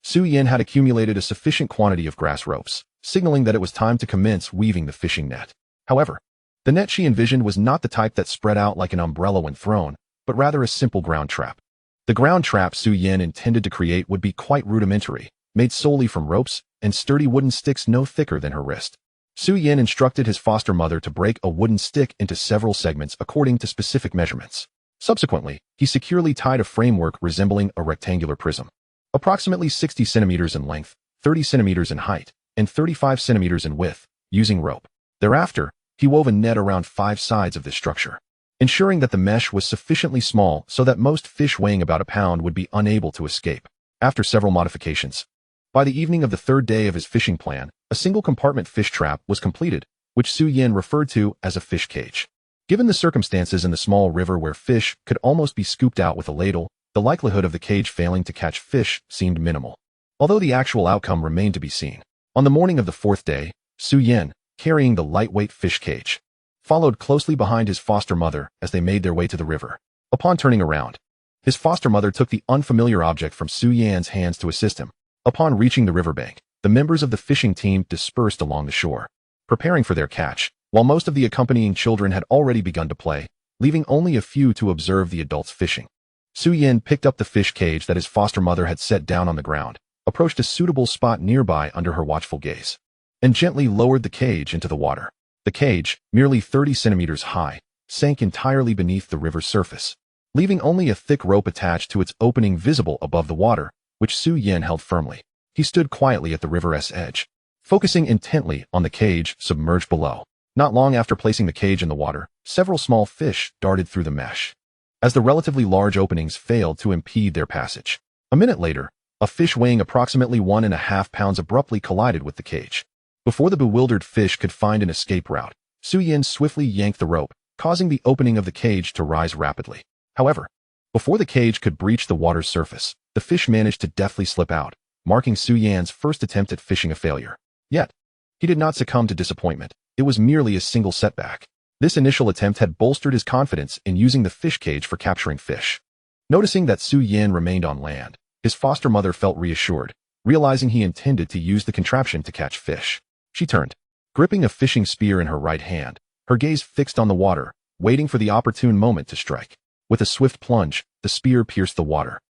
Su Yin had accumulated a sufficient quantity of grass ropes, signaling that it was time to commence weaving the fishing net. However, the net she envisioned was not the type that spread out like an umbrella when thrown, but rather a simple ground trap. The ground trap Su Yin intended to create would be quite rudimentary, made solely from ropes and sturdy wooden sticks no thicker than her wrist. Su Yin instructed his foster mother to break a wooden stick into several segments according to specific measurements. Subsequently, he securely tied a framework resembling a rectangular prism, approximately 60 centimeters in length, 30 centimeters in height, and 35 centimeters in width, using rope. Thereafter, he wove a net around 5 sides of this structure, ensuring that the mesh was sufficiently small so that most fish weighing about a pound would be unable to escape. After several modifications, by the evening of the 3rd day of his fishing plan, a single-compartment fish trap was completed, which Su Yin referred to as a fish cage. Given the circumstances in the small river where fish could almost be scooped out with a ladle, the likelihood of the cage failing to catch fish seemed minimal, although the actual outcome remained to be seen. On the morning of the 4th day, Su Yin, carrying the lightweight fish cage, followed closely behind his foster mother as they made their way to the river. Upon turning around, his foster mother took the unfamiliar object from Su Yin's hands to assist him. Upon reaching the riverbank, the members of the fishing team dispersed along the shore, preparing for their catch, while most of the accompanying children had already begun to play, leaving only a few to observe the adults fishing. Su Yin picked up the fish cage that his foster mother had set down on the ground, approached a suitable spot nearby under her watchful gaze, and gently lowered the cage into the water. The cage, merely 30 centimeters high, sank entirely beneath the river's surface, leaving only a thick rope attached to its opening visible above the water, which Su Yin held firmly. He stood quietly at the river's edge, focusing intently on the cage submerged below. Not long after placing the cage in the water, several small fish darted through the mesh, as the relatively large openings failed to impede their passage. A minute later, a fish weighing approximately 1.5 pounds abruptly collided with the cage. Before the bewildered fish could find an escape route, Su-yin swiftly yanked the rope, causing the opening of the cage to rise rapidly. However, before the cage could breach the water's surface, the fish managed to deftly slip out, marking Su-yan's first attempt at fishing a failure. Yet, he did not succumb to disappointment. It was merely a single setback. This initial attempt had bolstered his confidence in using the fish cage for capturing fish. Noticing that Su-yin remained on land, his foster mother felt reassured, realizing he intended to use the contraption to catch fish. She turned, gripping a fishing spear in her right hand, her gaze fixed on the water, waiting for the opportune moment to strike. With a swift plunge, the spear pierced the water,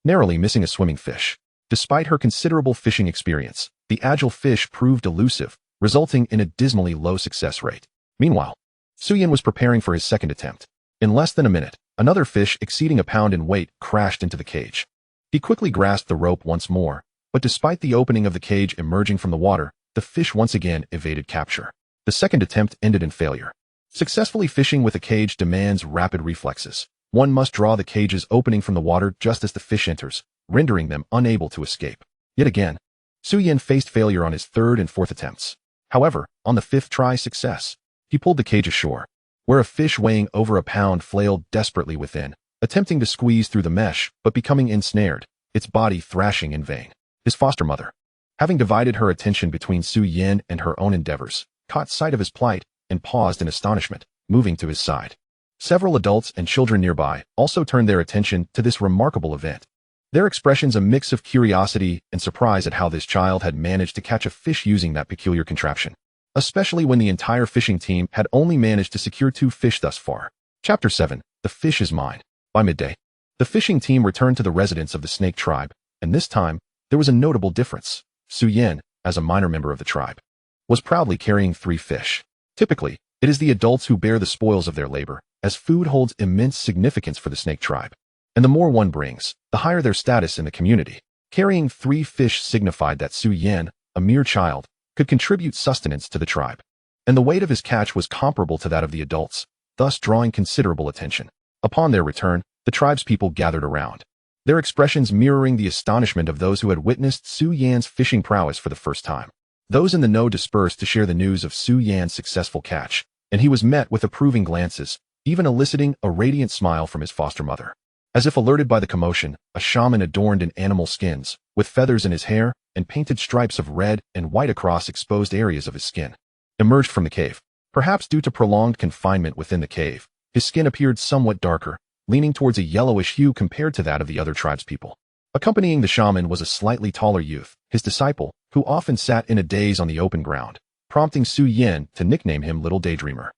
narrowly missing a swimming fish. Despite her considerable fishing experience, the agile fish proved elusive, resulting in a dismally low success rate. Meanwhile, Su-yin was preparing for his second attempt. In less than a minute, another fish exceeding a pound in weight crashed into the cage. He quickly grasped the rope once more, but despite the opening of the cage emerging from the water, the fish once again evaded capture. The second attempt ended in failure. Successfully fishing with a cage demands rapid reflexes. One must draw the cage's opening from the water just as the fish enters, rendering them unable to escape. Yet again, Su-yin faced failure on his third and fourth attempts. However, on the fifth try success, he pulled the cage ashore, where a fish weighing over a pound flailed desperately within, attempting to squeeze through the mesh but becoming ensnared, its body thrashing in vain. His foster mother, having divided her attention between Su-yin and her own endeavors, caught sight of his plight and paused in astonishment, moving to his side. Several adults and children nearby also turned their attention to this remarkable event, their expressions a mix of curiosity and surprise at how this child had managed to catch a fish using that peculiar contraption, especially when the entire fishing team had only managed to secure 2 fish thus far. Chapter 7. The Fish is Mine. By midday, the fishing team returned to the residence of the snake tribe, and this time, there was a notable difference. Su-yin, as a minor member of the tribe, was proudly carrying 3 fish. Typically, it is the adults who bear the spoils of their labor, as food holds immense significance for the snake tribe. And the more one brings, the higher their status in the community. Carrying 3 fish signified that Su-yin, a mere child, could contribute sustenance to the tribe. And the weight of his catch was comparable to that of the adults, thus drawing considerable attention. Upon their return, the tribespeople gathered around, their expressions mirroring the astonishment of those who had witnessed Su-yan's fishing prowess for the first time. Those in the know dispersed to share the news of Su-yan's successful catch, and he was met with approving glances, even eliciting a radiant smile from his foster mother. As if alerted by the commotion, a shaman adorned in animal skins, with feathers in his hair and painted stripes of red and white across exposed areas of his skin, emerged from the cave. Perhaps due to prolonged confinement within the cave, his skin appeared somewhat darker, leaning towards a yellowish hue compared to that of the other tribespeople. Accompanying the shaman was a slightly taller youth, his disciple, who often sat in a daze on the open ground, prompting Su-yin to nickname him Little Daydreamer.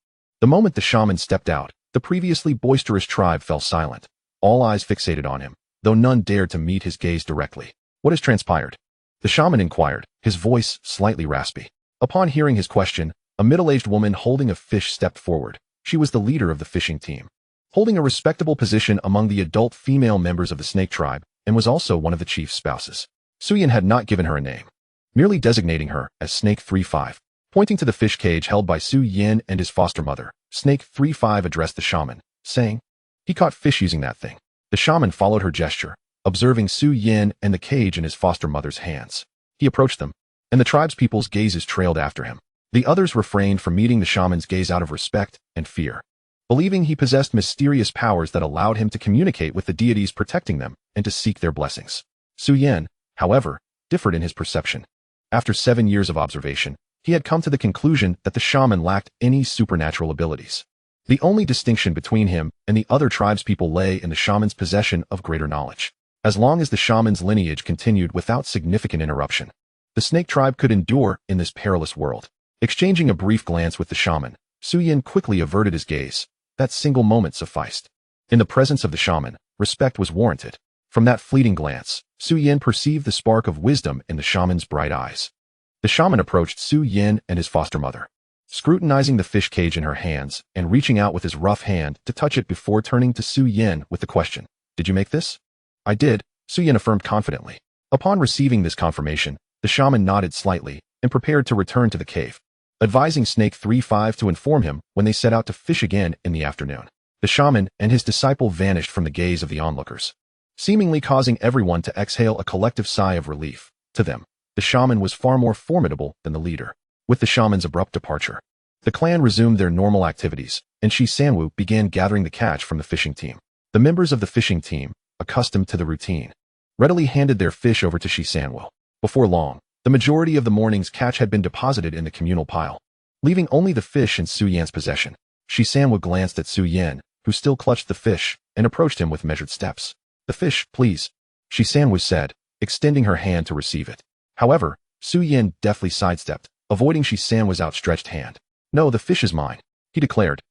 The moment the shaman stepped out, the previously boisterous tribe fell silent, all eyes fixated on him, though none dared to meet his gaze directly. What has transpired? The shaman inquired, his voice slightly raspy. Upon hearing his question, a middle-aged woman holding a fish stepped forward. She was the leader of the fishing team, holding a respectable position among the adult female members of the snake tribe, and was also one of the chief's spouses. Su-yin had not given her a name, merely designating her as Snake 35. Pointing to the fish cage held by Su-yin and his foster mother, Snake 35 addressed the shaman, saying, "He caught fish using that thing." The shaman followed her gesture, observing Su-yin and the cage in his foster mother's hands. He approached them, and the tribespeople's gazes trailed after him. The others refrained from meeting the shaman's gaze out of respect and fear, believing he possessed mysterious powers that allowed him to communicate with the deities protecting them and to seek their blessings. Su-yin, however, differed in his perception. After 7 years of observation, he had come to the conclusion that the shaman lacked any supernatural abilities. The only distinction between him and the other tribespeople lay in the shaman's possession of greater knowledge. As long as the shaman's lineage continued without significant interruption, the snake tribe could endure in this perilous world. Exchanging a brief glance with the shaman, Su-yin quickly averted his gaze. That single moment sufficed. In the presence of the shaman, respect was warranted. From that fleeting glance, Su-yin perceived the spark of wisdom in the shaman's bright eyes. The shaman approached Su-yin and his foster mother, scrutinizing the fish cage in her hands and reaching out with his rough hand to touch it before turning to Su-yin with the question, "Did you make this?" "I did," Su-yin affirmed confidently. Upon receiving this confirmation, the shaman nodded slightly and prepared to return to the cave, advising Snake 3-5 to inform him when they set out to fish again in the afternoon. The shaman and his disciple vanished from the gaze of the onlookers, seemingly causing everyone to exhale a collective sigh of relief. To them, the shaman was far more formidable than the leader. With the shaman's abrupt departure, the clan resumed their normal activities, and Shi Sanwu began gathering the catch from the fishing team. The members of the fishing team, accustomed to the routine, readily handed their fish over to Shi Sanwu. Before long, the majority of the morning's catch had been deposited in the communal pile, leaving only the fish in Su Yan's possession. Shi Sanwu glanced at Su Yan, who still clutched the fish, and approached him with measured steps. "The fish, please," Shi Sanwu said, extending her hand to receive it. However, Su Yan deftly sidestepped, avoiding Shi Sanwu's outstretched hand. "No, the fish is mine," he declared,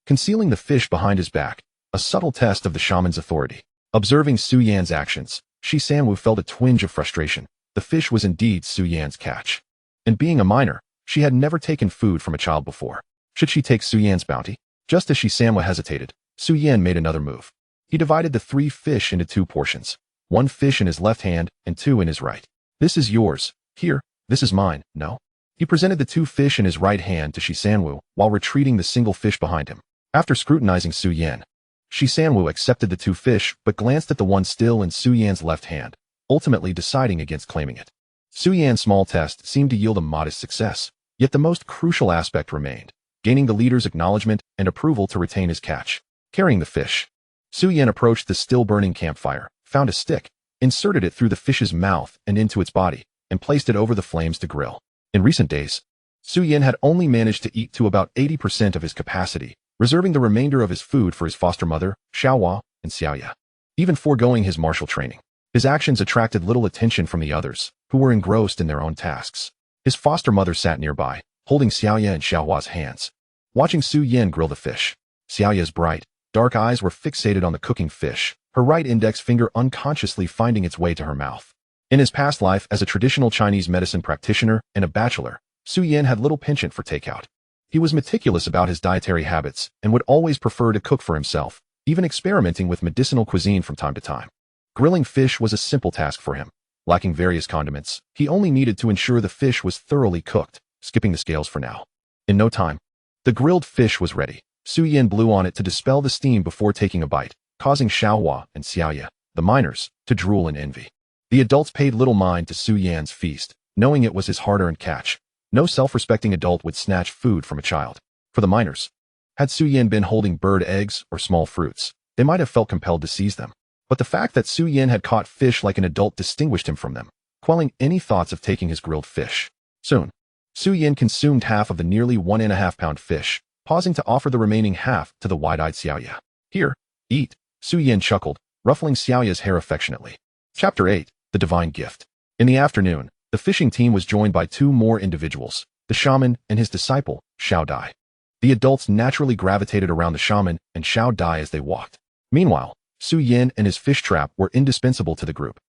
concealing the fish behind his back, a subtle test of the shaman's authority. Observing Su Yan's actions, Shi Sanwu felt a twinge of frustration. The fish was indeed Su Yan's catch. And being a minor, she had never taken food from a child before. Should she take Su Yan's bounty? Just as Shi Sanwu hesitated, Su Yan made another move. He divided the 3 fish into 2 portions, 1 fish in his left hand and 2 in his right. "This is yours. Here, this is mine, no?" He presented the 2 fish in his right hand to Shi Sanwu while retreating the single fish behind him. After scrutinizing Su Yan, Shi Sanwu accepted the 2 fish but glanced at the one still in Su Yan's left hand, ultimately deciding against claiming it. Su Yan's small test seemed to yield a modest success, yet the most crucial aspect remained, gaining the leader's acknowledgement and approval to retain his catch. Carrying the fish, Su Yan approached the still-burning campfire, found a stick, inserted it through the fish's mouth and into its body, and placed it over the flames to grill. In recent days, Su Yan had only managed to eat to about 80% of his capacity, reserving the remainder of his food for his foster mother, Xiaohua, and Xiaoya. Even foregoing his martial training, his actions attracted little attention from the others, who were engrossed in their own tasks. His foster mother sat nearby, holding Xiaoya and Xiaohua's hands, watching Su Yan grill the fish. Xiaoya's bright, dark eyes were fixated on the cooking fish, her right index finger unconsciously finding its way to her mouth. In his past life as a traditional Chinese medicine practitioner and a bachelor, Su Yan had little penchant for takeout. He was meticulous about his dietary habits and would always prefer to cook for himself, even experimenting with medicinal cuisine from time to time. Grilling fish was a simple task for him. Lacking various condiments, he only needed to ensure the fish was thoroughly cooked, skipping the scales for now. In no time, the grilled fish was ready. Su Yan blew on it to dispel the steam before taking a bite, causing Xiaohua and Xiaoya, the minors, to drool in envy. The adults paid little mind to Su Yan's feast, knowing it was his hard-earned catch. No self-respecting adult would snatch food from a child. For the minors, had Su Yan been holding bird eggs or small fruits, they might have felt compelled to seize them. But the fact that Su Yan had caught fish like an adult distinguished him from them, quelling any thoughts of taking his grilled fish. Soon, Su Yan consumed half of the nearly 1.5-pound fish, pausing to offer the remaining half to the wide-eyed Xiaoya. "Here, eat," Su Yan chuckled, ruffling Xiaoya's hair affectionately. Chapter 8. The Divine Gift. In the afternoon, the fishing team was joined by 2 more individuals, the shaman and his disciple, Xiao Dai. The adults naturally gravitated around the shaman and Xiao Dai as they walked. Meanwhile, Su Yan and his fish trap were indispensable to the group.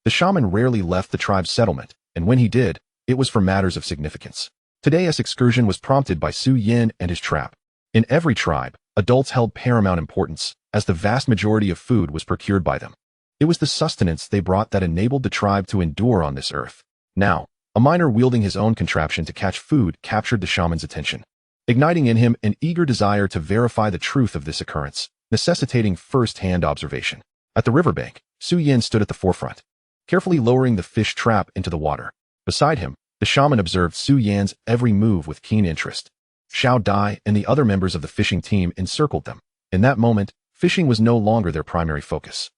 The shaman rarely left the tribe's settlement, and when he did, it was for matters of significance. Today's excursion was prompted by Su Yan and his trap. In every tribe, adults held paramount importance, as the vast majority of food was procured by them. It was the sustenance they brought that enabled the tribe to endure on this earth. Now, a miner wielding his own contraption to catch food captured the shaman's attention, igniting in him an eager desire to verify the truth of this occurrence, necessitating first-hand observation. At the riverbank, Su Yan stood at the forefront, carefully lowering the fish trap into the water. Beside him, the shaman observed Su Yan's every move with keen interest. Xiao Dai and the other members of the fishing team encircled them. In that moment, fishing was no longer their primary focus.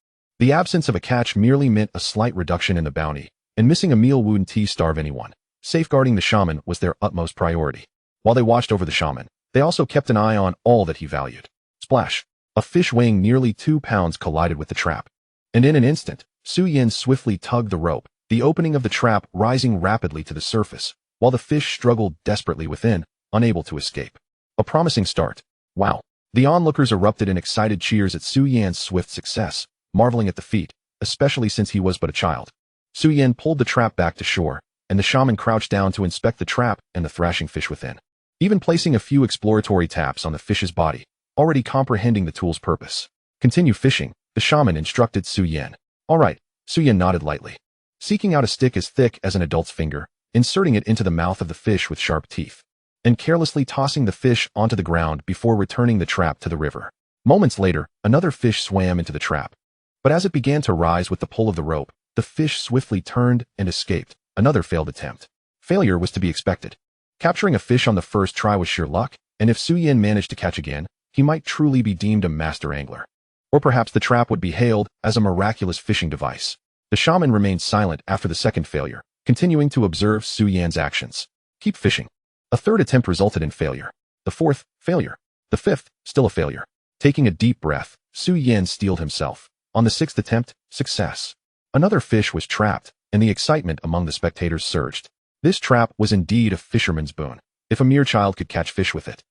The absence of a catch merely meant a slight reduction in the bounty, and missing a meal wouldn't starve anyone. Safeguarding the shaman was their utmost priority. While they watched over the shaman, they also kept an eye on all that he valued. Splash! A fish weighing nearly 2 pounds collided with the trap. And in an instant, Su Yan swiftly tugged the rope, the opening of the trap rising rapidly to the surface, while the fish struggled desperately within, unable to escape. A promising start. Wow! The onlookers erupted in excited cheers at Su Yan's swift success, marveling at the feat, especially since he was but a child. Su Yan pulled the trap back to shore, and the shaman crouched down to inspect the trap and the thrashing fish within, even placing a few exploratory taps on the fish's body, already comprehending the tool's purpose. "Continue fishing," the shaman instructed Su Yan. "All right," Su Yan nodded lightly. Seeking out a stick as thick as an adult's finger, inserting it into the mouth of the fish with sharp teeth, and carelessly tossing the fish onto the ground before returning the trap to the river. Moments later, another fish swam into the trap. But as it began to rise with the pull of the rope, the fish swiftly turned and escaped. Another failed attempt. Failure was to be expected. Capturing a fish on the first try was sheer luck, and if Su Yin managed to catch again, he might truly be deemed a master angler. Or perhaps the trap would be hailed as a miraculous fishing device. The shaman remained silent after the second failure, continuing to observe Su Yan's actions. Keep fishing. A third attempt resulted in failure. The fourth, failure. The fifth, still a failure. Taking a deep breath, Su Yan steeled himself. On the sixth attempt, success. Another fish was trapped, and the excitement among the spectators surged. This trap was indeed a fisherman's boon, if a mere child could catch fish with it.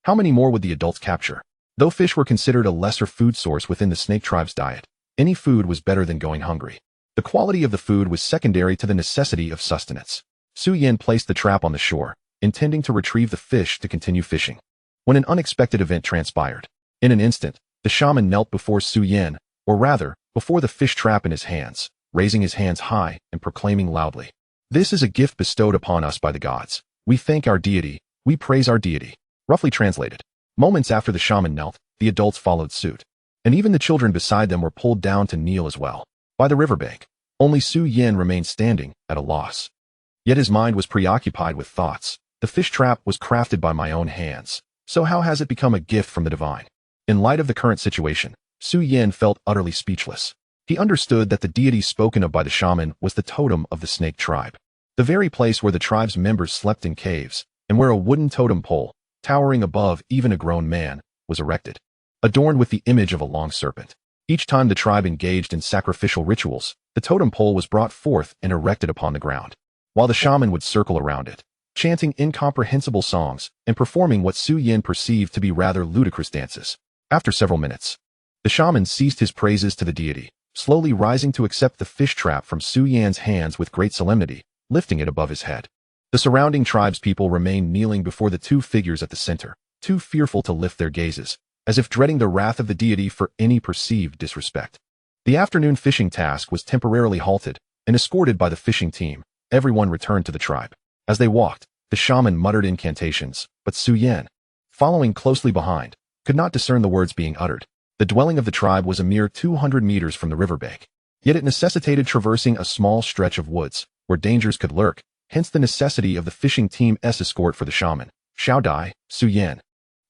How many more would the adults capture? Though fish were considered a lesser food source within the snake tribe's diet, any food was better than going hungry. The quality of the food was secondary to the necessity of sustenance. Su Yan placed the trap on the shore, intending to retrieve the fish to continue fishing, when an unexpected event transpired. In an instant, the shaman knelt before Su Yan, or rather, before the fish trap in his hands, raising his hands high and proclaiming loudly, "This is a gift bestowed upon us by the gods. We thank our deity, we praise our deity." Roughly translated. Moments after the shaman knelt, the adults followed suit, and even the children beside them were pulled down to kneel as well. By the riverbank, only Su Yin remained standing, at a loss. Yet his mind was preoccupied with thoughts. The fish trap was crafted by my own hands, so how has it become a gift from the divine? In light of the current situation, Su Yin felt utterly speechless. He understood that the deity spoken of by the shaman was the totem of the snake tribe, the very place where the tribe's members slept in caves, and where a wooden totem pole, towering above even a grown man, was erected, adorned with the image of a long serpent. Each time the tribe engaged in sacrificial rituals, the totem pole was brought forth and erected upon the ground, while the shaman would circle around it, chanting incomprehensible songs and performing what Su Yin perceived to be rather ludicrous dances. After several minutes, the shaman ceased his praises to the deity, slowly rising to accept the fish trap from Su Yan's hands with great solemnity, lifting it above his head. The surrounding tribespeople remained kneeling before the two figures at the center, too fearful to lift their gazes, as if dreading the wrath of the deity for any perceived disrespect. The afternoon fishing task was temporarily halted, and escorted by the fishing team, everyone returned to the tribe. As they walked, the shaman muttered incantations, but Su Yan, following closely behind, could not discern the words being uttered. The dwelling of the tribe was a mere 200 meters from the riverbank, yet it necessitated traversing a small stretch of woods, where dangers could lurk, hence the necessity of the fishing team's escort for the shaman, Xiao Dai, Su Yan,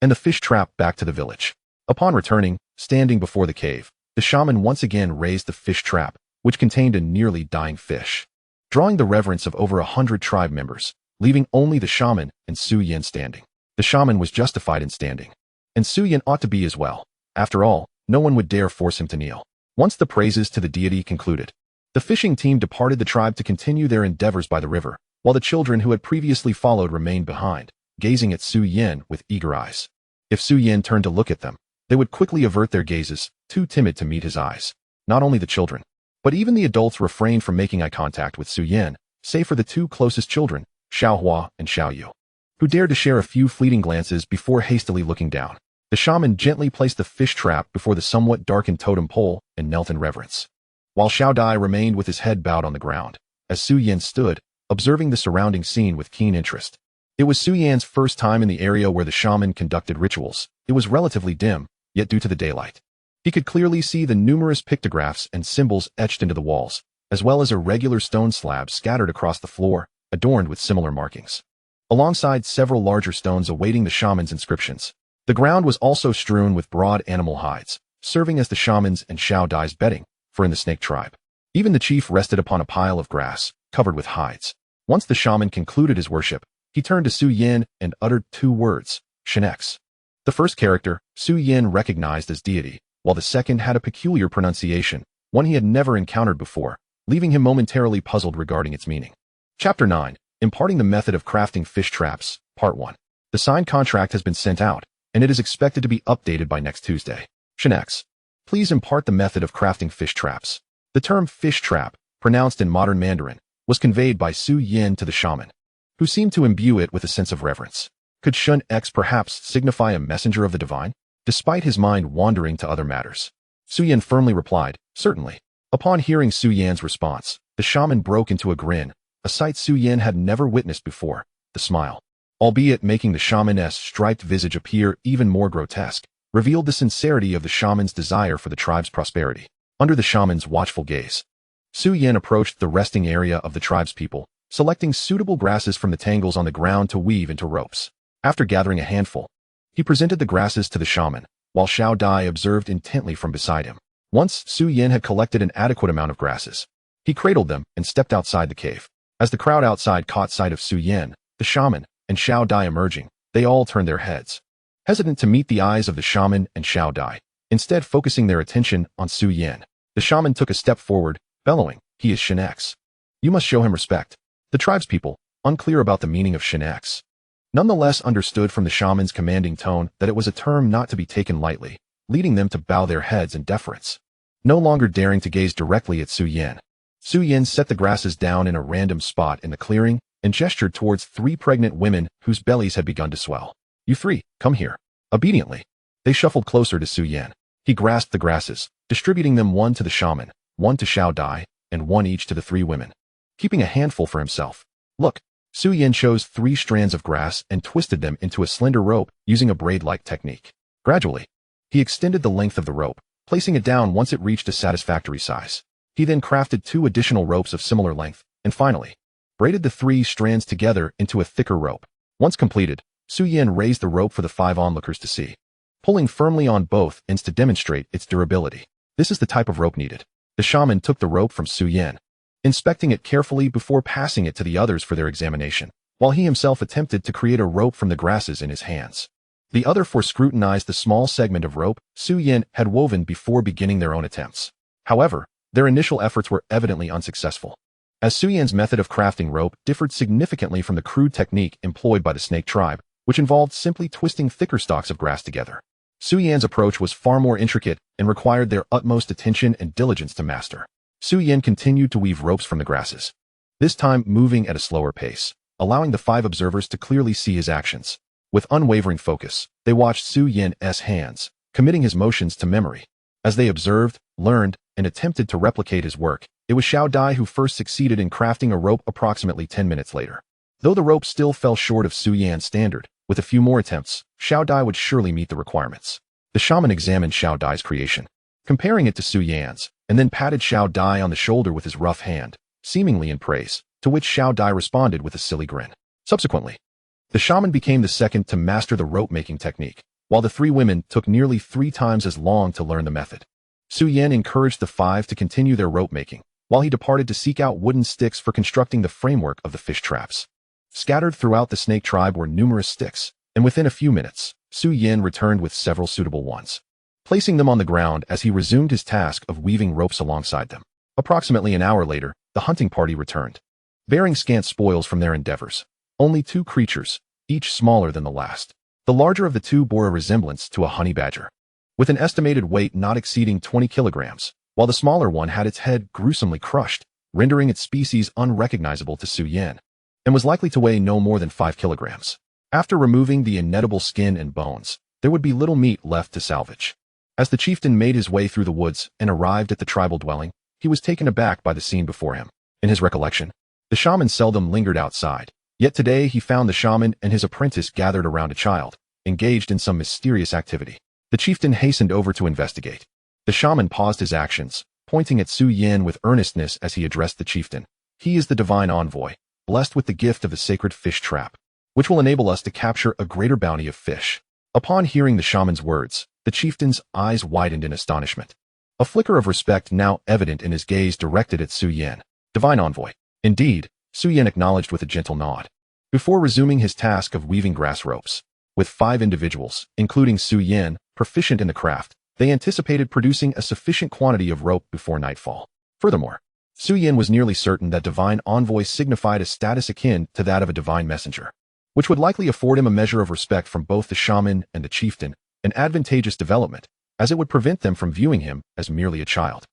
and the fish trap back to the village. Upon returning, standing before the cave, the shaman once again raised the fish trap, which contained a nearly dying fish, drawing the reverence of over 100 tribe members, leaving only the shaman and Su Yan standing. The shaman was justified in standing, and Su Yan ought to be as well. After all, no one would dare force him to kneel. Once the praises to the deity concluded, the fishing team departed the tribe to continue their endeavors by the river, while the children who had previously followed remained behind, gazing at Su Yin with eager eyes. If Su Yin turned to look at them, they would quickly avert their gazes, too timid to meet his eyes. Not only the children, but even the adults refrained from making eye contact with Su Yin, save for the two closest children, Xiao Hua and Xiao Yu, who dared to share a few fleeting glances before hastily looking down. The shaman gently placed the fish trap before the somewhat darkened totem pole and knelt in reverence, while Xiao Dai remained with his head bowed on the ground, as Su Yin stood, observing the surrounding scene with keen interest. It was Su Yan's first time in the area where the shaman conducted rituals. It was relatively dim, yet due to the daylight, he could clearly see the numerous pictographs and symbols etched into the walls, as well as irregular stone slabs scattered across the floor, adorned with similar markings, alongside several larger stones awaiting the shaman's inscriptions. The ground was also strewn with broad animal hides, serving as the shaman's and Xiao Dai's bedding, for in the snake tribe, even the chief rested upon a pile of grass, covered with hides. Once the shaman concluded his worship, he turned to Su Yin and uttered two words, Shinex. The first character, Su Yin recognized as deity, while the second had a peculiar pronunciation, one he had never encountered before, leaving him momentarily puzzled regarding its meaning. Chapter 9, Imparting the Method of Crafting Fish Traps, Part 1. The signed contract has been sent out, and it is expected to be updated by next Tuesday. Shinex, please impart the method of crafting fish traps. The term fish trap, pronounced in modern Mandarin, was conveyed by Su Yin to the shaman, who seemed to imbue it with a sense of reverence. Could Shun X perhaps signify a messenger of the divine? Despite his mind wandering to other matters, Su Yin firmly replied, certainly. Upon hearing Su Yan's response, the shaman broke into a grin, a sight Su Yin had never witnessed before, the smile, albeit making the shaman's striped visage appear even more grotesque, revealed the sincerity of the shaman's desire for the tribe's prosperity. Under the shaman's watchful gaze, Su Yin approached the resting area of the tribe's people, selecting suitable grasses from the tangles on the ground to weave into ropes. After gathering a handful, he presented the grasses to the shaman, while Xiao Dai observed intently from beside him. Once Su Yin had collected an adequate amount of grasses, he cradled them and stepped outside the cave. As the crowd outside caught sight of Su Yin, the shaman, and Xiao Dai emerging, they all turned their heads, hesitant to meet the eyes of the shaman and Xiao Dai, instead focusing their attention on Su Yin. The shaman took a step forward, bellowing, "He is Shin-X. You must show him respect." The tribespeople, unclear about the meaning of Shin-X, nonetheless understood from the shaman's commanding tone that it was a term not to be taken lightly, leading them to bow their heads in deference. No longer daring to gaze directly at Su Yin, Su Yin set the grasses down in a random spot in the clearing and gestured towards 3 pregnant women whose bellies had begun to swell. "You 3, come here." Obediently, they shuffled closer to Su Yin. He grasped the grasses, distributing them one to the shaman, one to Xiao Dai, and one each to the 3 women, keeping a handful for himself. "Look." Su Yin chose 3 strands of grass and twisted them into a slender rope using a braid-like technique. Gradually, he extended the length of the rope, placing it down once it reached a satisfactory size. He then crafted 2 additional ropes of similar length, and finally, braided the 3 strands together into a thicker rope. Once completed, Su Yin raised the rope for the 5 onlookers to see, pulling firmly on both ends to demonstrate its durability. "This is the type of rope needed." The shaman took the rope from Su Yin, inspecting it carefully before passing it to the others for their examination, while he himself attempted to create a rope from the grasses in his hands. The other 4 scrutinized the small segment of rope Su Yin had woven before beginning their own attempts. However, their initial efforts were evidently unsuccessful, as Su Yin's method of crafting rope differed significantly from the crude technique employed by the snake tribe, which involved simply twisting thicker stalks of grass together. Su Yin's approach was far more intricate and required their utmost attention and diligence to master. Su Yin continued to weave ropes from the grasses, this time moving at a slower pace, allowing the 5 observers to clearly see his actions. With unwavering focus, they watched Su Yin's hands, committing his motions to memory. As they observed, learned, and attempted to replicate his work, it was Xiao Dai who first succeeded in crafting a rope approximately 10 minutes later. Though the rope still fell short of Su Yin's standard, with a few more attempts, Xiao Dai would surely meet the requirements. The shaman examined Xiao Dai's creation, comparing it to Su Yin's, and then patted Xiao Dai on the shoulder with his rough hand, seemingly in praise, to which Xiao Dai responded with a silly grin. Subsequently, the shaman became the second to master the rope-making technique, while the 3 women took nearly 3 times as long to learn the method. Su Yin encouraged the 5 to continue their rope-making, while he departed to seek out wooden sticks for constructing the framework of the fish traps. Scattered throughout the snake tribe were numerous sticks, and within a few minutes, Su Yin returned with several suitable ones, placing them on the ground as he resumed his task of weaving ropes alongside them. Approximately an hour later, the hunting party returned, bearing scant spoils from their endeavors. Only 2 creatures, each smaller than the last. The larger of the 2 bore a resemblance to a honey badger, with an estimated weight not exceeding 20 kilograms, while the smaller one had its head gruesomely crushed, rendering its species unrecognizable to Su Yin, and was likely to weigh no more than 5 kilograms. After removing the inedible skin and bones, there would be little meat left to salvage. As the chieftain made his way through the woods and arrived at the tribal dwelling, he was taken aback by the scene before him. In his recollection, the shaman seldom lingered outside, yet today he found the shaman and his apprentice gathered around a child, engaged in some mysterious activity. The chieftain hastened over to investigate. The shaman paused his actions, pointing at Su Yin with earnestness as he addressed the chieftain. "He is the divine envoy, blessed with the gift of the sacred fish trap, which will enable us to capture a greater bounty of fish." Upon hearing the shaman's words, the chieftain's eyes widened in astonishment, a flicker of respect now evident in his gaze directed at Su Yin. "Divine envoy." "Indeed," Su Yin acknowledged with a gentle nod, before resuming his task of weaving grass ropes. With 5 individuals, including Su Yin, proficient in the craft, they anticipated producing a sufficient quantity of rope before nightfall. Furthermore, Su Yin was nearly certain that divine envoy signified a status akin to that of a divine messenger, which would likely afford him a measure of respect from both the shaman and the chieftain, an advantageous development, as it would prevent them from viewing him as merely a child.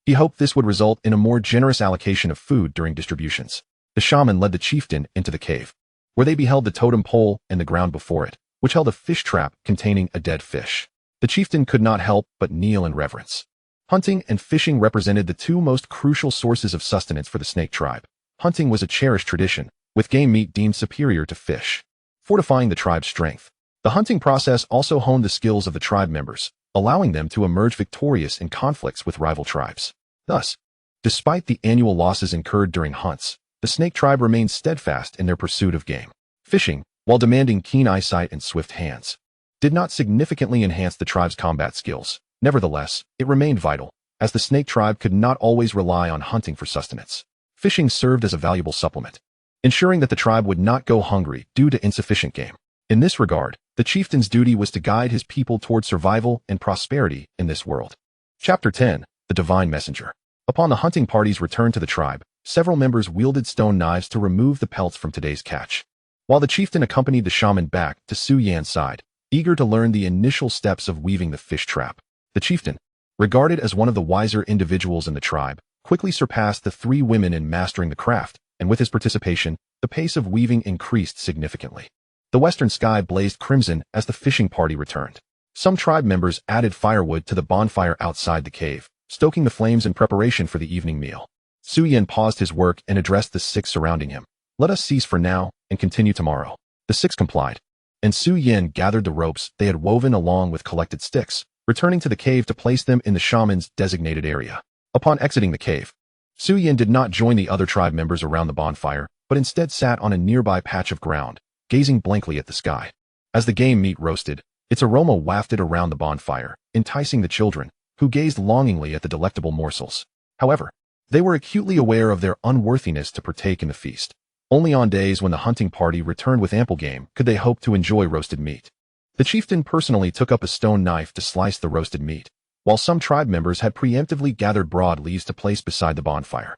He hoped this would result in a more generous allocation of food during distributions. The shaman led the chieftain into the cave, where they beheld the totem pole and the ground before it, which held a fish trap containing a dead fish. The chieftain could not help but kneel in reverence. Hunting and fishing represented the 2 most crucial sources of sustenance for the snake tribe. hunting was a cherished tradition, with game meat deemed superior to fish, fortifying the tribe's strength. The hunting process also honed the skills of the tribe members, allowing them to emerge victorious in conflicts with rival tribes. Thus, despite the annual losses incurred during hunts, the snake tribe remained steadfast in their pursuit of game. Fishing, while demanding keen eyesight and swift hands, did not significantly enhance the tribe's combat skills. Nevertheless, it remained vital, as the snake tribe could not always rely on hunting for sustenance. Fishing served as a valuable supplement, ensuring that the tribe would not go hungry due to insufficient game. In this regard, the chieftain's duty was to guide his people toward survival and prosperity in this world. Chapter 10. The Divine Messenger. Upon the hunting party's return to the tribe, several members wielded stone knives to remove the pelts from today's catch. While the chieftain accompanied the shaman back to Su Yan's side, eager to learn the initial steps of weaving the fish trap, the chieftain, regarded as one of the wiser individuals in the tribe, quickly surpassed the three women in mastering the craft, and with his participation, the pace of weaving increased significantly. The western sky blazed crimson as the fishing party returned. Some tribe members added firewood to the bonfire outside the cave, stoking the flames in preparation for the evening meal. Su Yan paused his work and addressed the six surrounding him. "Let us cease for now and continue tomorrow." The six complied, and Su Yan gathered the ropes they had woven along with collected sticks, returning to the cave to place them in the shaman's designated area. Upon exiting the cave, Su Yan did not join the other tribe members around the bonfire, but instead sat on a nearby patch of ground, gazing blankly at the sky. As the game meat roasted, its aroma wafted around the bonfire, enticing the children, who gazed longingly at the delectable morsels. However, they were acutely aware of their unworthiness to partake in the feast. Only on days when the hunting party returned with ample game could they hope to enjoy roasted meat. The chieftain personally took up a stone knife to slice the roasted meat, while some tribe members had preemptively gathered broad leaves to place beside the bonfire,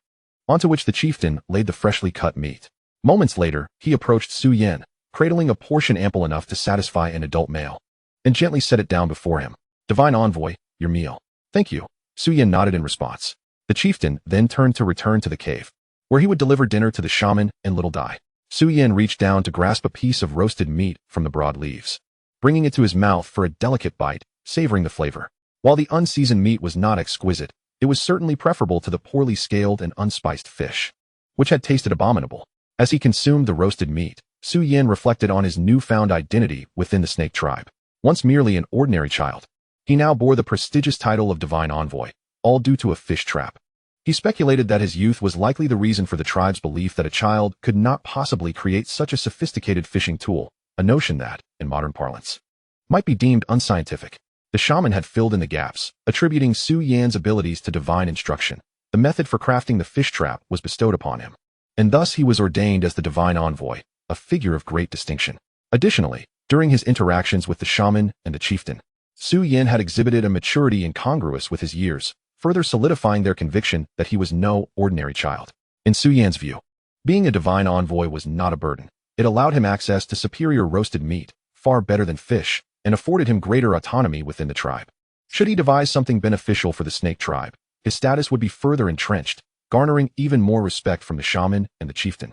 onto which the chieftain laid the freshly cut meat. Moments later, he approached Su Yan, cradling a portion ample enough to satisfy an adult male, and gently set it down before him. "Divine envoy, your meal." "Thank you." Su Yan nodded in response. The chieftain then turned to return to the cave, where he would deliver dinner to the shaman and little Dai. Su Yan reached down to grasp a piece of roasted meat from the broad leaves, bringing it to his mouth for a delicate bite, savoring the flavor. While the unseasoned meat was not exquisite, it was certainly preferable to the poorly scaled and unspiced fish, which had tasted abominable. As he consumed the roasted meat, Su Yan reflected on his newfound identity within the snake tribe. Once merely an ordinary child, he now bore the prestigious title of Divine Envoy, all due to a fish trap. He speculated that his youth was likely the reason for the tribe's belief that a child could not possibly create such a sophisticated fishing tool, a notion that, in modern parlance, might be deemed unscientific. The shaman had filled in the gaps, attributing Su Yan's abilities to divine instruction. The method for crafting the fish trap was bestowed upon him, and thus he was ordained as the Divine Envoy, a figure of great distinction. Additionally, during his interactions with the shaman and the chieftain, Su Yan had exhibited a maturity incongruous with his years, further solidifying their conviction that he was no ordinary child. In Su Yan's view, being a Divine Envoy was not a burden. It allowed him access to superior roasted meat, far better than fish, and afforded him greater autonomy within the tribe. Should he devise something beneficial for the snake tribe, his status would be further entrenched, garnering even more respect from the shaman and the chieftain,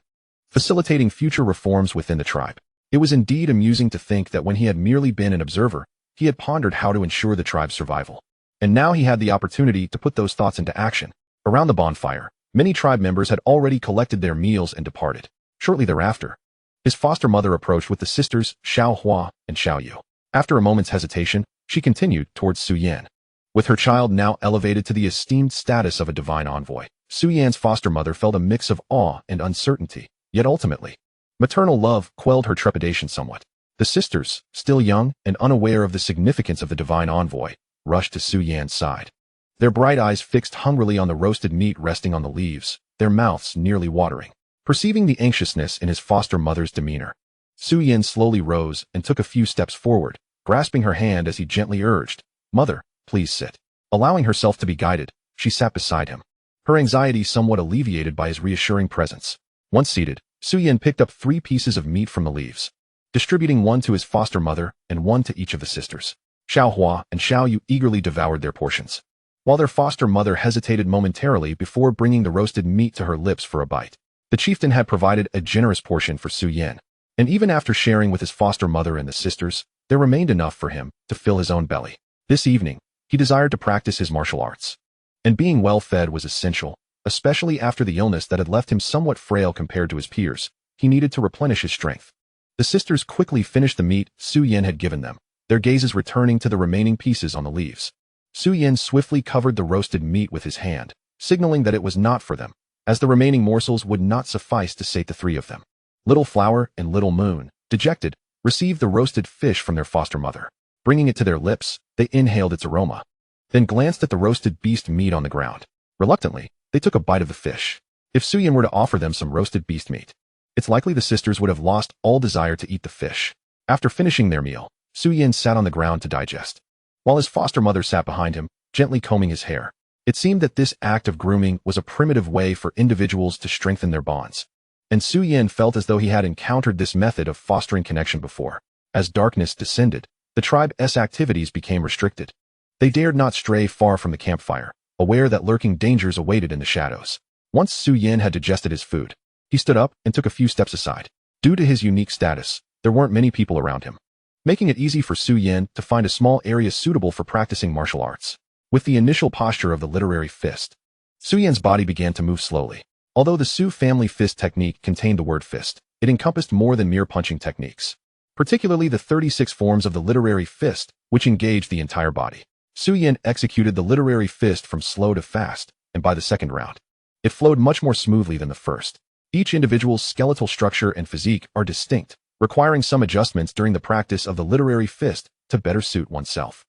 facilitating future reforms within the tribe. It was indeed amusing to think that when he had merely been an observer, he had pondered how to ensure the tribe's survival. And now he had the opportunity to put those thoughts into action. Around the bonfire, many tribe members had already collected their meals and departed. Shortly thereafter, his foster mother approached with the sisters Xiao Hua and Xiao Yu. After a moment's hesitation, she continued towards Su Yan. With her child now elevated to the esteemed status of a divine envoy, Su Yan's foster mother felt a mix of awe and uncertainty, yet ultimately, maternal love quelled her trepidation somewhat. The sisters, still young and unaware of the significance of the divine envoy, rushed to Su Yan's side, their bright eyes fixed hungrily on the roasted meat resting on the leaves, their mouths nearly watering. Perceiving the anxiousness in his foster mother's demeanor, Su Yan slowly rose and took a few steps forward, grasping her hand as he gently urged, "Mother, please sit." Allowing herself to be guided, she sat beside him, her anxiety somewhat alleviated by his reassuring presence. Once seated, Su Yan picked up 3 pieces of meat from the leaves, distributing one to his foster mother and one to each of the sisters. Xiao Hua and Xiao Yu eagerly devoured their portions, while their foster mother hesitated momentarily before bringing the roasted meat to her lips for a bite. The chieftain had provided a generous portion for Su Yan, and even after sharing with his foster mother and the sisters, there remained enough for him to fill his own belly. This evening, he desired to practice his martial arts, and being well fed was essential, especially after the illness that had left him somewhat frail compared to his peers. He needed to replenish his strength. The sisters quickly finished the meat Su Yin had given them, their gazes returning to the remaining pieces on the leaves. Su Yin swiftly covered the roasted meat with his hand, signaling that it was not for them, as the remaining morsels would not suffice to sate the three of them. Little Flower and Little Moon, dejected, received the roasted fish from their foster mother. Bringing it to their lips, they inhaled its aroma, then glanced at the roasted beast meat on the ground. Reluctantly, they took a bite of the fish. If Su Yin were to offer them some roasted beast meat, it's likely the sisters would have lost all desire to eat the fish. After finishing their meal, Su Yin sat on the ground to digest, while his foster mother sat behind him, gently combing his hair. It seemed that this act of grooming was a primitive way for individuals to strengthen their bonds, and Su Yin felt as though he had encountered this method of fostering connection before. As darkness descended, the tribe's activities became restricted. They dared not stray far from the campfire, aware that lurking dangers awaited in the shadows. Once Su Yin had digested his food, he stood up and took a few steps aside. Due to his unique status, there weren't many people around him, making it easy for Su Yin to find a small area suitable for practicing martial arts. With the initial posture of the literary fist, Su Yin's body began to move slowly. Although the Su family fist technique contained the word fist, it encompassed more than mere punching techniques, particularly the 36 forms of the literary fist, which engaged the entire body. Su Yin executed the literary fist from slow to fast, and by the second round, it flowed much more smoothly than the first. Each individual's skeletal structure and physique are distinct, requiring some adjustments during the practice of the literary fist to better suit oneself.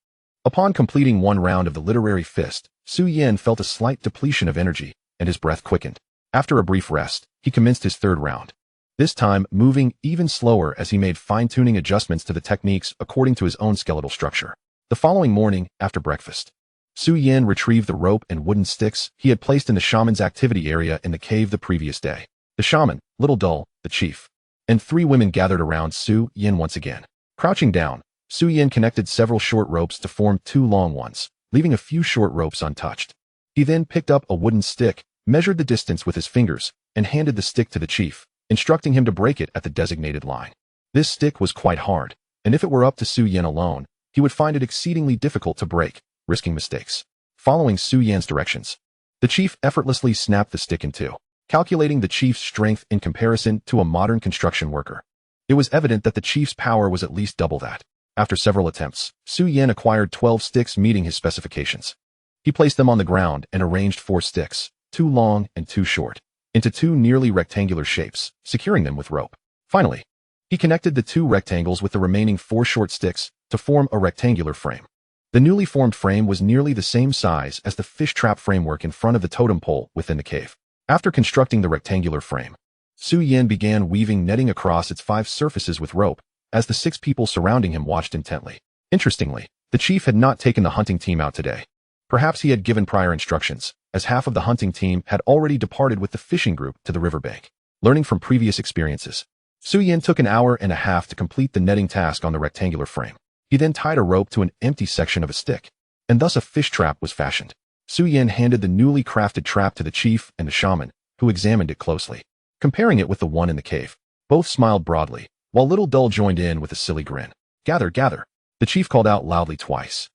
Upon completing one round of the literary fist, Su Yin felt a slight depletion of energy, and his breath quickened. After a brief rest, he commenced his third round, this time moving even slower as he made fine-tuning adjustments to the techniques according to his own skeletal structure. The following morning, after breakfast, Su Yin retrieved the rope and wooden sticks he had placed in the shaman's activity area in the cave the previous day. The shaman, Little Dull, the chief, and three women gathered around Su Yin once again. Crouching down, Su Yin connected several short ropes to form two long ones, leaving a few short ropes untouched. He then picked up a wooden stick, measured the distance with his fingers, and handed the stick to the chief, instructing him to break it at the designated line. This stick was quite hard, and if it were up to Su Yin alone, he would find it exceedingly difficult to break, risking mistakes. Following Su Yin's directions, the chief effortlessly snapped the stick in two, calculating the chief's strength in comparison to a modern construction worker. It was evident that the chief's power was at least double that. After several attempts, Su Yin acquired 12 sticks meeting his specifications. He placed them on the ground and arranged 4 sticks, 2 long and 2 short, into 2 nearly rectangular shapes, securing them with rope. Finally, he connected the 2 rectangles with the remaining 4 short sticks to form a rectangular frame. The newly formed frame was nearly the same size as the fish trap framework in front of the totem pole within the cave. After constructing the rectangular frame, Su Yin began weaving netting across its 5 surfaces with rope, as the 6 people surrounding him watched intently. Interestingly, the chief had not taken the hunting team out today. Perhaps he had given prior instructions, as half of the hunting team had already departed with the fishing group to the riverbank. Learning from previous experiences, Su Yin took an hour and a half to complete the netting task on the rectangular frame. He then tied a rope to an empty section of a stick, and thus a fish trap was fashioned. Su Yin handed the newly crafted trap to the chief and the shaman, who examined it closely. Comparing it with the one in the cave, both smiled broadly, while Little Dull joined in with a silly grin. "Gather, gather," the chief called out loudly twice.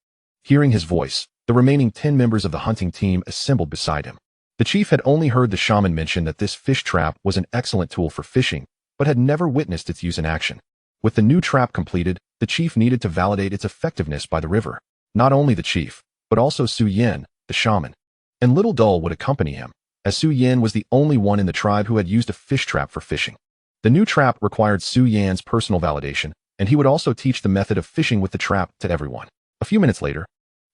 Hearing his voice, the remaining 10 members of the hunting team assembled beside him. The chief had only heard the shaman mention that this fish trap was an excellent tool for fishing, but had never witnessed its use in action. With the new trap completed, the chief needed to validate its effectiveness by the river. Not only the chief, but also Su Yin, the shaman, and Little Dull would accompany him, as Su Yin was the only one in the tribe who had used a fish trap for fishing. The new trap required Su Yin's personal validation, and he would also teach the method of fishing with the trap to everyone. A few minutes later,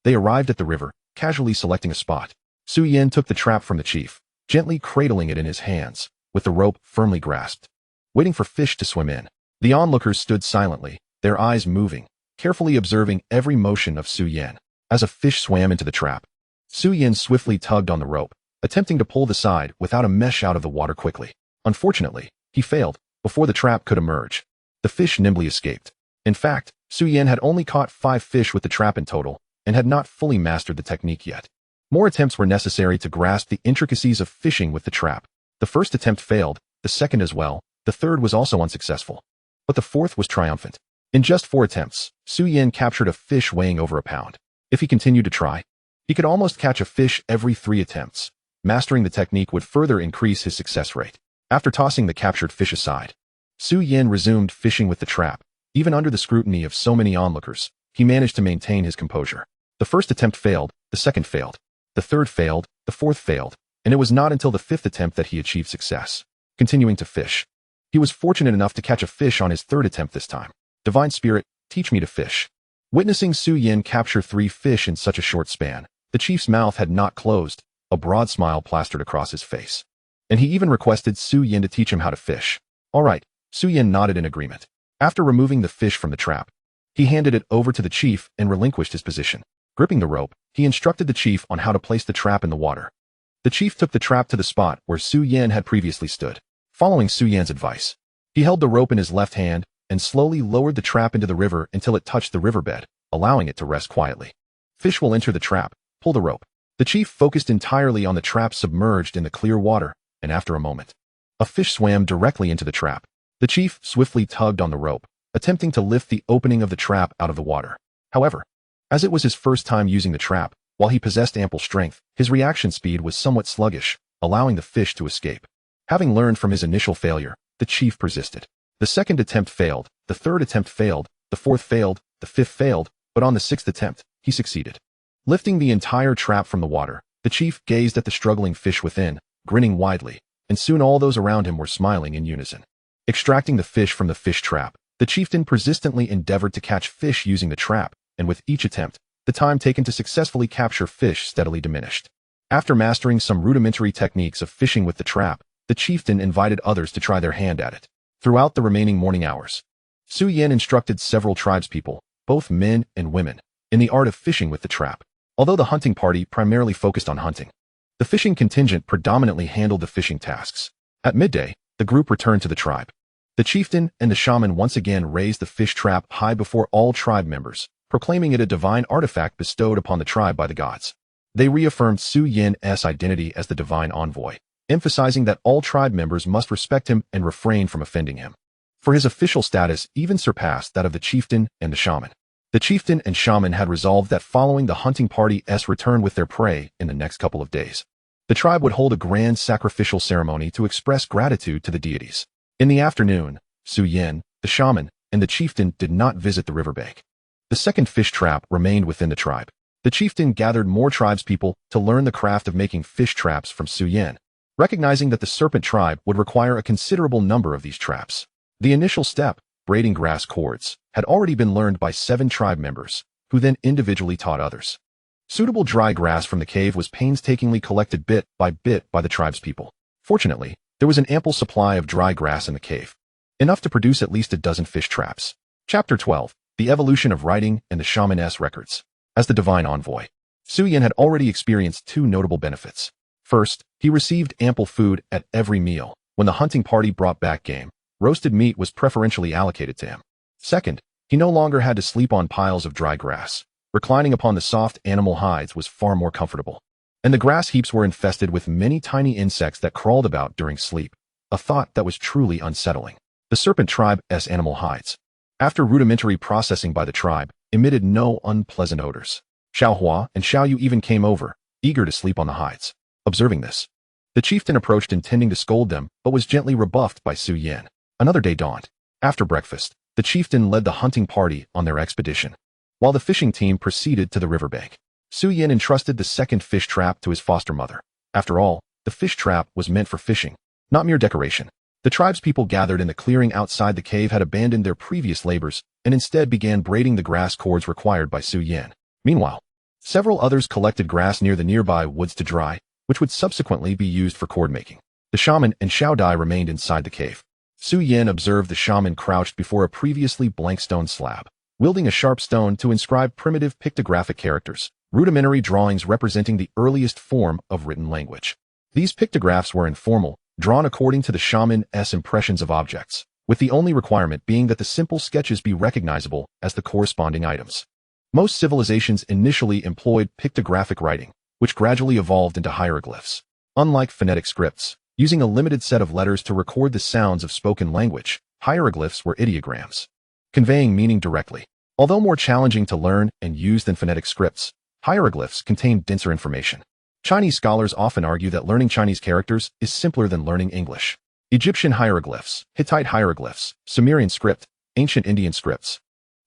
they arrived at the river, casually selecting a spot. Su Yin took the trap from the chief, gently cradling it in his hands, with the rope firmly grasped, waiting for fish to swim in. The onlookers stood silently, their eyes moving, carefully observing every motion of Su Yin. As a fish swam into the trap, Su Yin swiftly tugged on the rope, attempting to pull the side without a mesh out of the water quickly. Unfortunately, he failed before the trap could emerge. The fish nimbly escaped. In fact, Su Yin had only caught 5 fish with the trap in total, and had not fully mastered the technique yet. More attempts were necessary to grasp the intricacies of fishing with the trap. The first attempt failed, the second as well, the third was also unsuccessful. But the fourth was triumphant. In just 4 attempts, Su Yin captured a fish weighing over a pound. If he continued to try, he could almost catch a fish every 3 attempts. Mastering the technique would further increase his success rate. After tossing the captured fish aside, Su Yin resumed fishing with the trap. Even under the scrutiny of so many onlookers, he managed to maintain his composure. The first attempt failed, the second failed, the third failed, the fourth failed, and it was not until the fifth attempt that he achieved success. Continuing to fish. He was fortunate enough to catch a fish on his third attempt this time. Divine Spirit, teach me to fish. Witnessing Su Yin capture 3 fish in such a short span, the chief's mouth had not closed, a broad smile plastered across his face. And he even requested Su Yin to teach him how to fish. All right, Su Yin nodded in agreement. After removing the fish from the trap, he handed it over to the chief and relinquished his position. Gripping the rope, he instructed the chief on how to place the trap in the water. The chief took the trap to the spot where Su Yin had previously stood. Following Su Yin's advice, he held the rope in his left hand and slowly lowered the trap into the river until it touched the riverbed, allowing it to rest quietly. Fish will enter the trap. Pull the rope. The chief focused entirely on the trap submerged in the clear water, and after a moment, a fish swam directly into the trap. The chief swiftly tugged on the rope, attempting to lift the opening of the trap out of the water. However, as it was his first time using the trap, while he possessed ample strength, his reaction speed was somewhat sluggish, allowing the fish to escape. Having learned from his initial failure, the chief persisted. The second attempt failed, the third attempt failed, the fourth failed, the fifth failed, but on the sixth attempt, he succeeded. Lifting the entire trap from the water, the chief gazed at the struggling fish within, grinning widely, and soon all those around him were smiling in unison. Extracting the fish from the fish trap, the chieftain persistently endeavored to catch fish using the trap, and with each attempt, the time taken to successfully capture fish steadily diminished. After mastering some rudimentary techniques of fishing with the trap, the chieftain invited others to try their hand at it. Throughout the remaining morning hours, Su Yin instructed several tribespeople, both men and women, in the art of fishing with the trap. Although the hunting party primarily focused on hunting, the fishing contingent predominantly handled the fishing tasks. At midday, the group returned to the tribe. The chieftain and the shaman once again raised the fish trap high before all tribe members, proclaiming it a divine artifact bestowed upon the tribe by the gods. They reaffirmed Su Yin's identity as the divine envoy, emphasizing that all tribe members must respect him and refrain from offending him. For his official status even surpassed that of the chieftain and the shaman. The chieftain and shaman had resolved that following the hunting party's return with their prey in the next couple of days, the tribe would hold a grand sacrificial ceremony to express gratitude to the deities. In the afternoon, Su Yin, the shaman, and the chieftain did not visit the riverbank. The second fish trap remained within the tribe. The chieftain gathered more tribespeople to learn the craft of making fish traps from Su Yin, recognizing that the serpent tribe would require a considerable number of these traps. The initial step, braiding grass cords, had already been learned by 7 tribe members, who then individually taught others. Suitable dry grass from the cave was painstakingly collected bit by the tribespeople. Fortunately, there was an ample supply of dry grass in the cave, enough to produce at least a dozen fish traps. Chapter 12. The Evolution of Writing and the Shaman's Records. As the divine envoy, Su Yin had already experienced 2 notable benefits. First, he received ample food at every meal. When the hunting party brought back game, roasted meat was preferentially allocated to him. Second, he no longer had to sleep on piles of dry grass. Reclining upon the soft animal hides was far more comfortable. And the grass heaps were infested with many tiny insects that crawled about during sleep, a thought that was truly unsettling. The serpent tribe's animal hides, after rudimentary processing by the tribe, emitted no unpleasant odors. Xiaohua and Xiaoyu even came over, eager to sleep on the hides. Observing this, the chieftain approached intending to scold them, but was gently rebuffed by Su Yin. Another day dawned. After breakfast, the chieftain led the hunting party on their expedition, while the fishing team proceeded to the riverbank. Su Yin entrusted the second fish trap to his foster mother. After all, the fish trap was meant for fishing, not mere decoration. The tribespeople gathered in the clearing outside the cave had abandoned their previous labors and instead began braiding the grass cords required by Su Yin. Meanwhile, several others collected grass near the nearby woods to dry, which would subsequently be used for cord making. The shaman and Xiao Dai remained inside the cave. Su Yin observed the shaman crouched before a previously blank stone slab, wielding a sharp stone to inscribe primitive pictographic characters, rudimentary drawings representing the earliest form of written language. These pictographs were informal, drawn according to the shaman's impressions of objects, with the only requirement being that the simple sketches be recognizable as the corresponding items. Most civilizations initially employed pictographic writing, which gradually evolved into hieroglyphs. Unlike phonetic scripts, using a limited set of letters to record the sounds of spoken language, hieroglyphs were ideograms, conveying meaning directly. Although more challenging to learn and use than phonetic scripts, hieroglyphs contain denser information. Chinese scholars often argue that learning Chinese characters is simpler than learning English. Egyptian hieroglyphs, Hittite hieroglyphs, Sumerian script, ancient Indian scripts,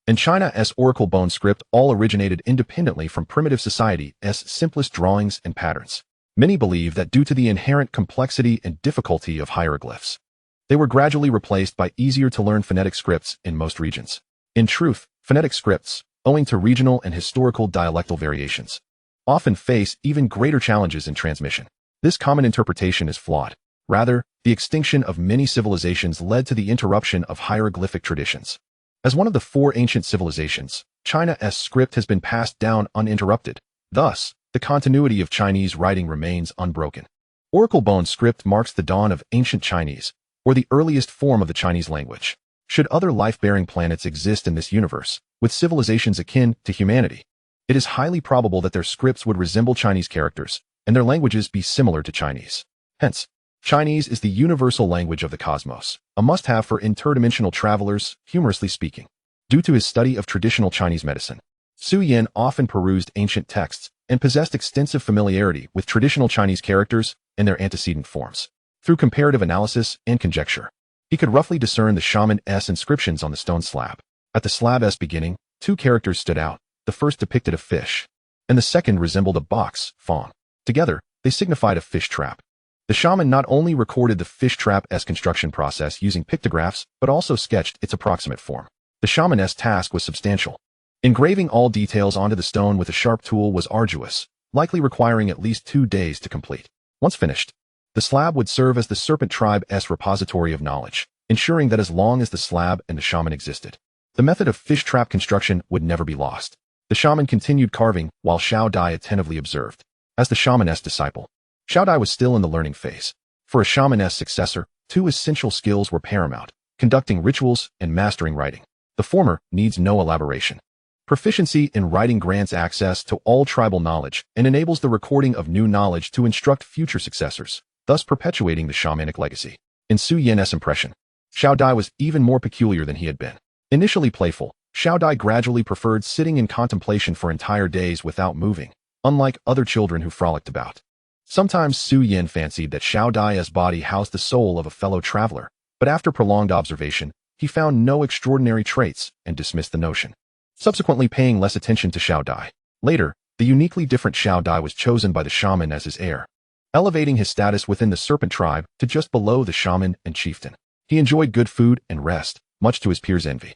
and China's oracle bone script all originated independently from primitive society's simplest drawings and patterns. Many believe that due to the inherent complexity and difficulty of hieroglyphs, they were gradually replaced by easier-to-learn phonetic scripts in most regions. In truth, phonetic scripts, owing to regional and historical dialectal variations, often face even greater challenges in transmission. This common interpretation is flawed. Rather, the extinction of many civilizations led to the interruption of hieroglyphic traditions. As one of the four ancient civilizations, China's script has been passed down uninterrupted. Thus, the continuity of Chinese writing remains unbroken. Oracle bone script marks the dawn of ancient Chinese, or the earliest form of the Chinese language. Should other life-bearing planets exist in this universe, with civilizations akin to humanity, it is highly probable that their scripts would resemble Chinese characters, and their languages be similar to Chinese. Hence, Chinese is the universal language of the cosmos, a must-have for interdimensional travelers, humorously speaking. Due to his study of traditional Chinese medicine, Su Yan often perused ancient texts and possessed extensive familiarity with traditional Chinese characters and their antecedent forms. Through comparative analysis and conjecture, he could roughly discern the shaman's inscriptions on the stone slab. At the slab's beginning, two characters stood out. The first depicted a fish, and the second resembled a box, fong. Together, they signified a fish trap. The shaman not only recorded the fish trap's construction process using pictographs, but also sketched its approximate form. The shaman's task was substantial. Engraving all details onto the stone with a sharp tool was arduous, likely requiring at least 2 days to complete. Once finished, the slab would serve as the serpent tribe's repository of knowledge, ensuring that as long as the slab and the shaman existed, the method of fish trap construction would never be lost. The shaman continued carving while Xiao Dai attentively observed. As the shaman's disciple, Xiao Dai was still in the learning phase. For a shaman's successor, 2 essential skills were paramount: conducting rituals and mastering writing. The former needs no elaboration. Proficiency in writing grants access to all tribal knowledge and enables the recording of new knowledge to instruct future successors, thus perpetuating the shamanic legacy. In Su Yan's impression, Xiao Dai was even more peculiar than he had been. Initially playful, Xiao Dai gradually preferred sitting in contemplation for entire days without moving, unlike other children who frolicked about. Sometimes Su Yan fancied that Xiao Dai's body housed the soul of a fellow traveler, but after prolonged observation, he found no extraordinary traits and dismissed the notion, subsequently paying less attention to Xiao Dai. Later, the uniquely different Xiao Dai was chosen by the shaman as his heir, elevating his status within the serpent tribe to just below the shaman and chieftain. He enjoyed good food and rest, much to his peers' envy.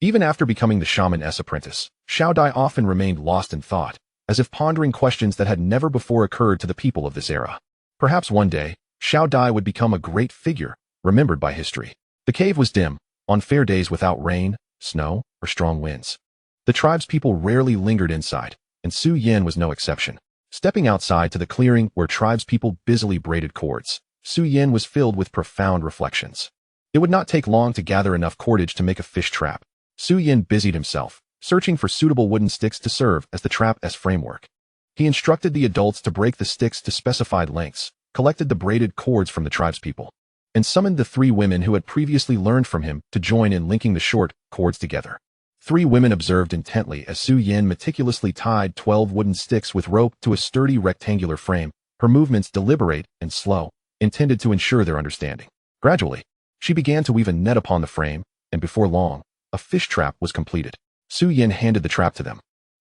Even after becoming the shaman's apprentice, Xiao Dai often remained lost in thought, as if pondering questions that had never before occurred to the people of this era. Perhaps one day, Xiao Dai would become a great figure, remembered by history. The cave was dim, on fair days without rain, snow, or strong winds. The tribespeople rarely lingered inside, and Su Yan was no exception. Stepping outside to the clearing where tribespeople busily braided cords, Su Yan was filled with profound reflections. It would not take long to gather enough cordage to make a fish trap. Su Yan busied himself, searching for suitable wooden sticks to serve as the trap's framework. He instructed the adults to break the sticks to specified lengths, collected the braided cords from the tribespeople, and summoned the 3 women who had previously learned from him to join in linking the short cords together. 3 women observed intently as Su Yan meticulously tied 12 wooden sticks with rope to a sturdy rectangular frame, her movements deliberate and slow, intended to ensure their understanding. Gradually, she began to weave a net upon the frame, and before long, a fish trap was completed. Su Yan handed the trap to them,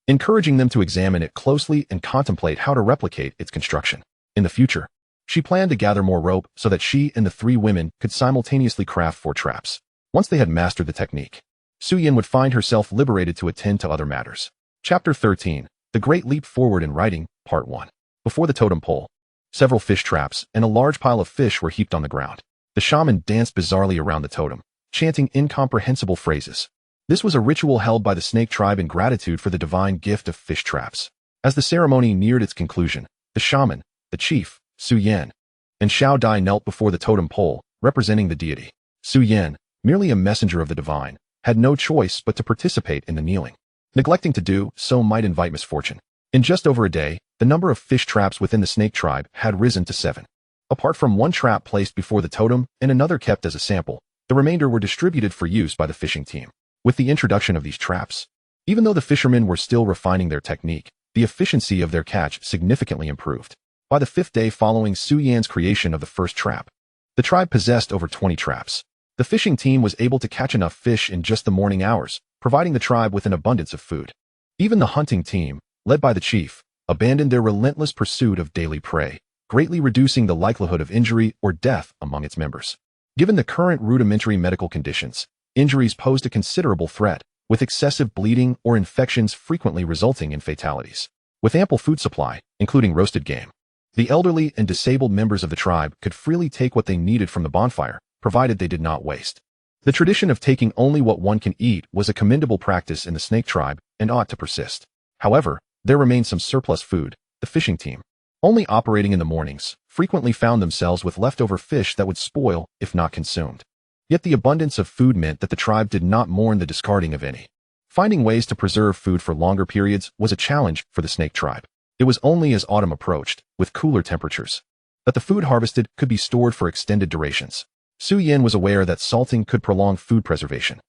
encouraging them to examine it closely and contemplate how to replicate its construction. In the future, she planned to gather more rope so that she and the 3 women could simultaneously craft 4 traps. Once they had mastered the technique, Su Yan would find herself liberated to attend to other matters. Chapter 13, The Great Leap Forward in Writing, Part 1. Before the totem pole, several fish traps and a large pile of fish were heaped on the ground. The shaman danced bizarrely around the totem, chanting incomprehensible phrases. This was a ritual held by the snake tribe in gratitude for the divine gift of fish traps. As the ceremony neared its conclusion, the shaman, the chief, Su Yan, and Xiao Dai knelt before the totem pole, representing the deity. Su Yan, merely a messenger of the divine, had no choice but to participate in the kneeling. Neglecting to do so might invite misfortune. In just over a day, the number of fish traps within the snake tribe had risen to 7. Apart from 1 trap placed before the totem and another kept as a sample, the remainder were distributed for use by the fishing team. With the introduction of these traps, even though the fishermen were still refining their technique, the efficiency of their catch significantly improved. By the 5th day following Su Yan's creation of the first trap, the tribe possessed over 20 traps. The fishing team was able to catch enough fish in just the morning hours, providing the tribe with an abundance of food. Even the hunting team, led by the chief, abandoned their relentless pursuit of daily prey, greatly reducing the likelihood of injury or death among its members. Given the current rudimentary medical conditions, injuries posed a considerable threat, with excessive bleeding or infections frequently resulting in fatalities. With ample food supply, including roasted game, the elderly and disabled members of the tribe could freely take what they needed from the bonfire, provided they did not waste. The tradition of taking only what one can eat was a commendable practice in the snake tribe and ought to persist. However, there remained some surplus food. The fishing team, only operating in the mornings, frequently found themselves with leftover fish that would spoil if not consumed. Yet the abundance of food meant that the tribe did not mourn the discarding of any. Finding ways to preserve food for longer periods was a challenge for the snake tribe. It was only as autumn approached, with cooler temperatures, that the food harvested could be stored for extended durations. Su Yan was aware that salting could prolong food preservation.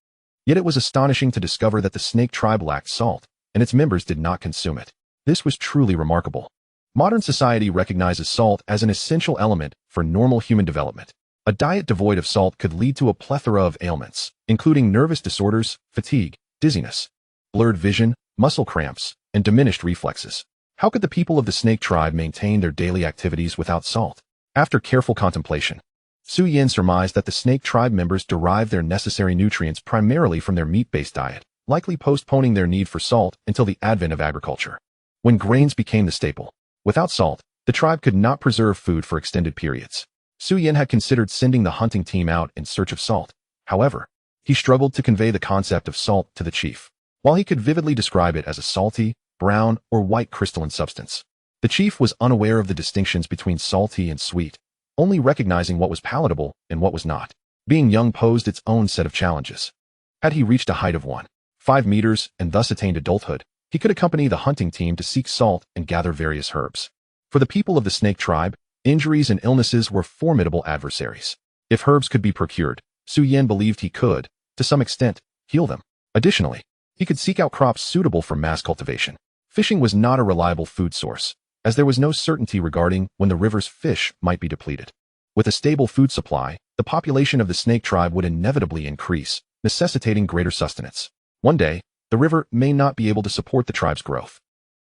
Yet it was astonishing to discover that the snake tribe lacked salt, and its members did not consume it. This was truly remarkable. Modern society recognizes salt as an essential element for normal human development. A diet devoid of salt could lead to a plethora of ailments, including nervous disorders, fatigue, dizziness, blurred vision, muscle cramps, and diminished reflexes. How could the people of the snake tribe maintain their daily activities without salt? After careful contemplation, Su Yan surmised that the snake tribe members derived their necessary nutrients primarily from their meat-based diet, likely postponing their need for salt until the advent of agriculture, when grains became the staple. Without salt, the tribe could not preserve food for extended periods. Su Yan had considered sending the hunting team out in search of salt. However, he struggled to convey the concept of salt to the chief. While he could vividly describe it as a salty, brown, or white crystalline substance, the chief was unaware of the distinctions between salty and sweet, only recognizing what was palatable and what was not. Being young posed its own set of challenges. Had he reached a height of 1.5 meters and thus attained adulthood, he could accompany the hunting team to seek salt and gather various herbs. For the people of the snake tribe, injuries and illnesses were formidable adversaries. If herbs could be procured, Su Yan believed he could, to some extent, heal them. Additionally, he could seek out crops suitable for mass cultivation. Fishing was not a reliable food source, as there was no certainty regarding when the river's fish might be depleted. With a stable food supply, the population of the snake tribe would inevitably increase, necessitating greater sustenance. One day, the river may not be able to support the tribe's growth.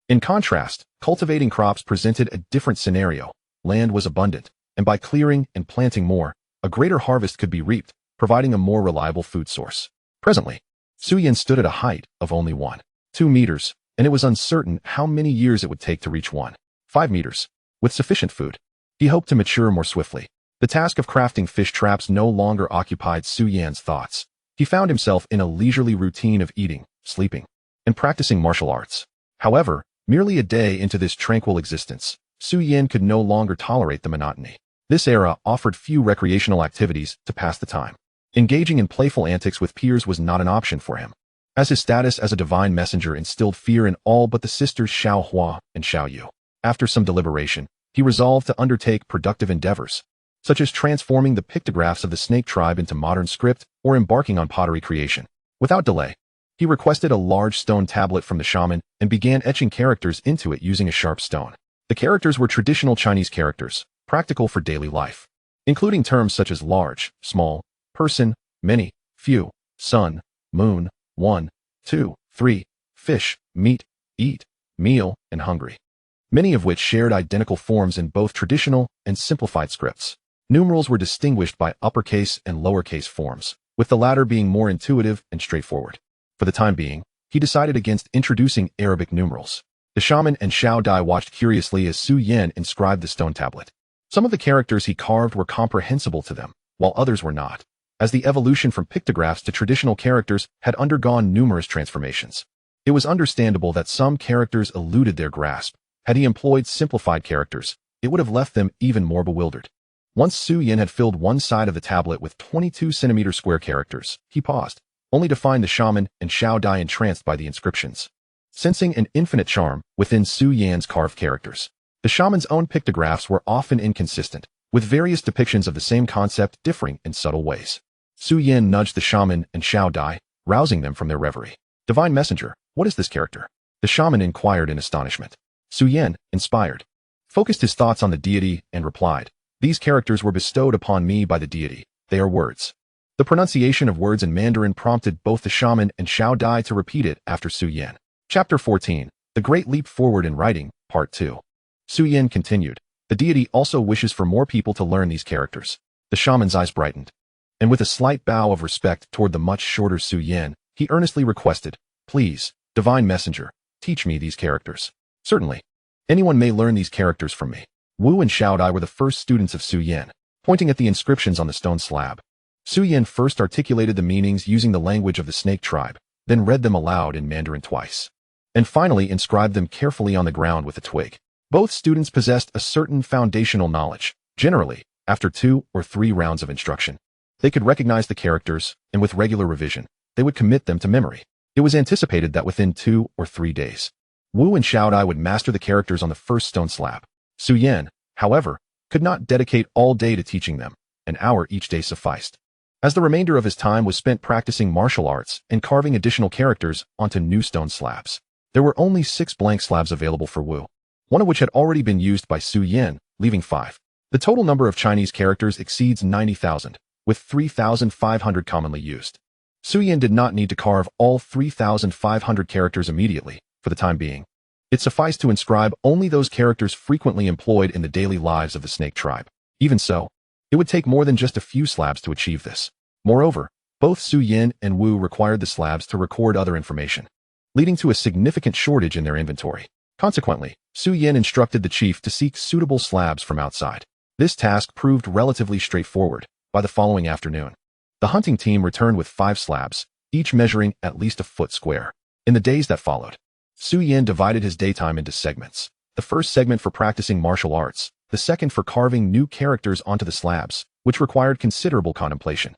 In contrast, cultivating crops presented a different scenario. Land was abundant, and by clearing and planting more, a greater harvest could be reaped, providing a more reliable food source. Presently, Su Yan stood at a height of only 1.2 meters, and it was uncertain how many years it would take to reach 1.5 meters. With sufficient food, he hoped to mature more swiftly. The task of crafting fish traps no longer occupied Su Yan's thoughts. He found himself in a leisurely routine of eating, sleeping, and practicing martial arts. However, merely a day into this tranquil existence, Su Yan could no longer tolerate the monotony. This era offered few recreational activities to pass the time. Engaging in playful antics with peers was not an option for him, as his status as a divine messenger instilled fear in all but the sisters Xiao Hua and Xiao Yu. After some deliberation, he resolved to undertake productive endeavors, such as transforming the pictographs of the snake tribe into modern script or embarking on pottery creation. Without delay, he requested a large stone tablet from the shaman and began etching characters into it using a sharp stone. The characters were traditional Chinese characters, practical for daily life, including terms such as large, small, person, many, few, sun, moon, 1, 2, 3, fish, meat, eat, meal, and hungry, many of which shared identical forms in both traditional and simplified scripts. Numerals were distinguished by uppercase and lowercase forms, with the latter being more intuitive and straightforward. For the time being, he decided against introducing Arabic numerals. The shaman and Xiao Dai watched curiously as Su Yan inscribed the stone tablet. Some of the characters he carved were comprehensible to them, while others were not, as the evolution from pictographs to traditional characters had undergone numerous transformations. It was understandable that some characters eluded their grasp. Had he employed simplified characters, it would have left them even more bewildered. Once Su Yan had filled one side of the tablet with 22-centimeter square characters, he paused, only to find the shaman and Xiao Dai entranced by the inscriptions. Sensing an infinite charm within Su Yan's carved characters, the shaman's own pictographs were often inconsistent, with various depictions of the same concept differing in subtle ways. Su Yan nudged the shaman and Xiao Dai, rousing them from their reverie. "Divine messenger, what is this character?" The shaman inquired in astonishment. Su Yan, inspired. focused his thoughts on the deity, and replied, "These characters were bestowed upon me by the deity. They are words." The pronunciation of words in Mandarin prompted both the shaman and Xiao Dai to repeat it after Su Yan. Chapter 14. The Great Leap Forward in Writing, Part 2. Su Yan continued, "The deity also wishes for more people to learn these characters." The shaman's eyes brightened, and with a slight bow of respect toward the much shorter Su Yan, he earnestly requested, "Please, divine messenger, teach me these characters." "Certainly. Anyone may learn these characters from me." Wu and Xiao Dai were the first students of Su Yan, pointing at the inscriptions on the stone slab. Su Yan first articulated the meanings using the language of the snake tribe, then read them aloud in Mandarin twice, and finally inscribed them carefully on the ground with a twig. Both students possessed a certain foundational knowledge. Generally, after 2 or 3 rounds of instruction, they could recognize the characters, and with regular revision, they would commit them to memory. It was anticipated that within 2 or 3 days, Wu and Xiao Dai would master the characters on the first stone slab. Su Yan, however, could not dedicate all day to teaching them. An hour each day sufficed, as the remainder of his time was spent practicing martial arts and carving additional characters onto new stone slabs. There were only 6 blank slabs available for Wu, one of which had already been used by Su Yan, leaving 5. The total number of Chinese characters exceeds 90,000, with 3,500 commonly used. Su Yan did not need to carve all 3,500 characters immediately, for the time being. It sufficed to inscribe only those characters frequently employed in the daily lives of the snake tribe. Even so, it would take more than just a few slabs to achieve this. Moreover, both Su Yan and Wu required the slabs to record other information, leading to a significant shortage in their inventory. Consequently, Su Yan instructed the chief to seek suitable slabs from outside. This task proved relatively straightforward. By the following afternoon, the hunting team returned with 5 slabs, each measuring at least a foot square. In the days that followed, Su Yan divided his daytime into segments. The first segment for practicing martial arts, the second for carving new characters onto the slabs, which required considerable contemplation,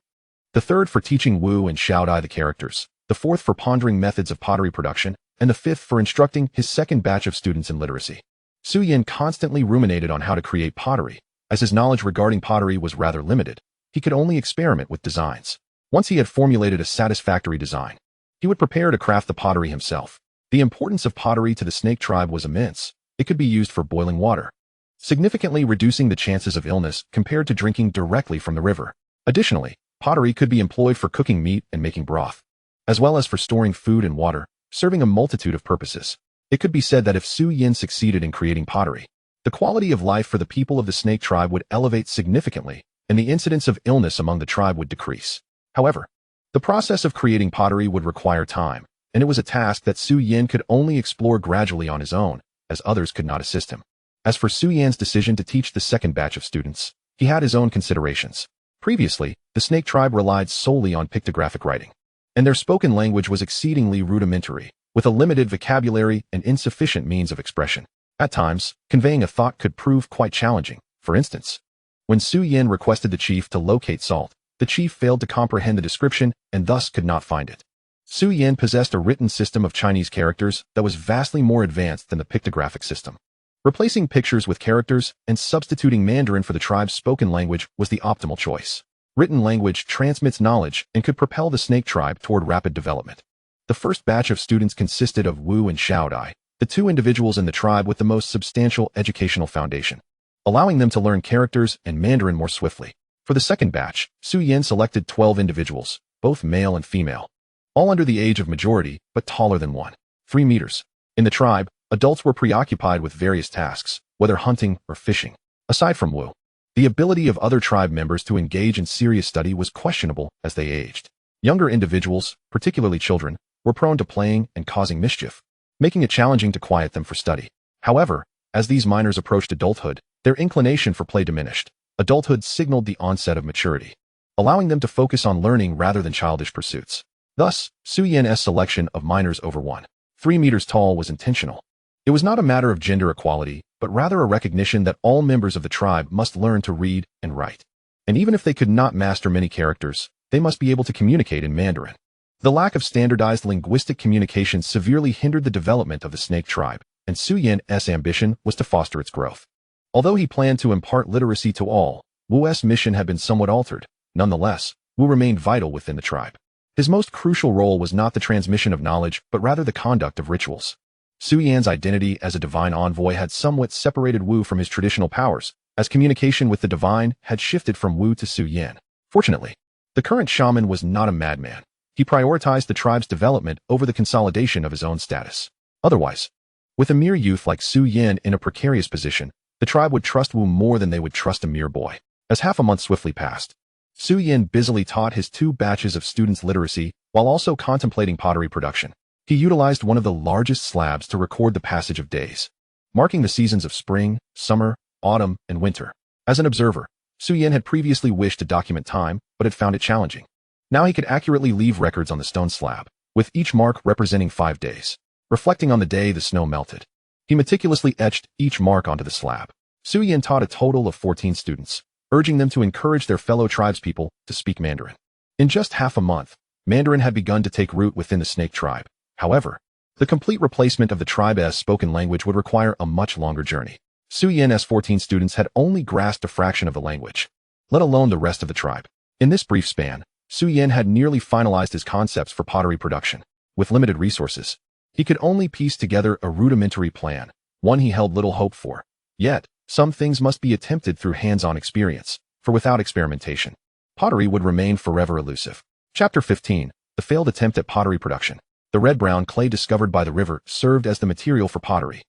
the third for teaching Wu and Xiao Dai the characters, the fourth for pondering methods of pottery production, and the fifth for instructing his second batch of students in literacy. Su Yan constantly ruminated on how to create pottery. As his knowledge regarding pottery was rather limited, he could only experiment with designs. Once he had formulated a satisfactory design, he would prepare to craft the pottery himself. The importance of pottery to the snake tribe was immense. It could be used for boiling water, significantly reducing the chances of illness compared to drinking directly from the river. Additionally, pottery could be employed for cooking meat and making broth, as well as for storing food and water, serving a multitude of purposes. It could be said that if Su Yan succeeded in creating pottery, the quality of life for the people of the snake tribe would elevate significantly, and the incidence of illness among the tribe would decrease. However, the process of creating pottery would require time, and it was a task that Su Yan could only explore gradually on his own, as others could not assist him. As for Su Yan's decision to teach the second batch of students, he had his own considerations. Previously, the snake tribe relied solely on pictographic writing, and their spoken language was exceedingly rudimentary, with a limited vocabulary and insufficient means of expression. At times, conveying a thought could prove quite challenging. For instance, when Su Yan requested the chief to locate salt, the chief failed to comprehend the description and thus could not find it. Su Yan possessed a written system of Chinese characters that was vastly more advanced than the pictographic system. Replacing pictures with characters and substituting Mandarin for the tribe's spoken language was the optimal choice. Written language transmits knowledge and could propel the snake tribe toward rapid development. The first batch of students consisted of Wu and Xiao Dai, the 2 individuals in the tribe with the most substantial educational foundation, allowing them to learn characters and Mandarin more swiftly. For the second batch, Su Yan selected 12 individuals, both male and female, all under the age of majority, but taller than 1.3 meters. In the tribe, adults were preoccupied with various tasks, whether hunting or fishing. Aside from Wu, the ability of other tribe members to engage in serious study was questionable as they aged. Younger individuals, particularly children, were prone to playing and causing mischief, making it challenging to quiet them for study. However, as these minors approached adulthood, their inclination for play diminished. Adulthood signaled the onset of maturity, allowing them to focus on learning rather than childish pursuits. Thus, Su Yan's selection of minors over 1.3 meters tall was intentional. It was not a matter of gender equality, but rather a recognition that all members of the tribe must learn to read and write. And even if they could not master many characters, they must be able to communicate in Mandarin. The lack of standardized linguistic communication severely hindered the development of the snake tribe, and Su Yan's ambition was to foster its growth. Although he planned to impart literacy to all, Wu's mission had been somewhat altered. Nonetheless, Wu remained vital within the tribe. His most crucial role was not the transmission of knowledge, but rather the conduct of rituals. Su Yan's identity as a divine envoy had somewhat separated Wu from his traditional powers, as communication with the divine had shifted from Wu to Su Yan. Fortunately, the current shaman was not a madman. He prioritized the tribe's development over the consolidation of his own status. Otherwise, with a mere youth like Su Yan in a precarious position, the tribe would trust Wu more than they would trust a mere boy. As half a month swiftly passed, Su Yan busily taught his 2 batches of students literacy while also contemplating pottery production. He utilized one of the largest slabs to record the passage of days, marking the seasons of spring, summer, autumn, and winter. As an observer, Su Yan had previously wished to document time, but had found it challenging. Now he could accurately leave records on the stone slab, with each mark representing 5 days. Reflecting on the day the snow melted, he meticulously etched each mark onto the slab. Su Yan taught a total of 14 students, urging them to encourage their fellow tribespeople to speak Mandarin. In just half a month, Mandarin had begun to take root within the snake tribe. However, the complete replacement of the tribe's spoken language would require a much longer journey. Su Yan's 14 students had only grasped a fraction of the language, let alone the rest of the tribe. In this brief span, Su Yan had nearly finalized his concepts for pottery production. With limited resources, he could only piece together a rudimentary plan, one he held little hope for. Yet, some things must be attempted through hands-on experience, for without experimentation, pottery would remain forever elusive. Chapter 15. The failed attempt at pottery production. The red-brown clay discovered by the river served as the material for pottery,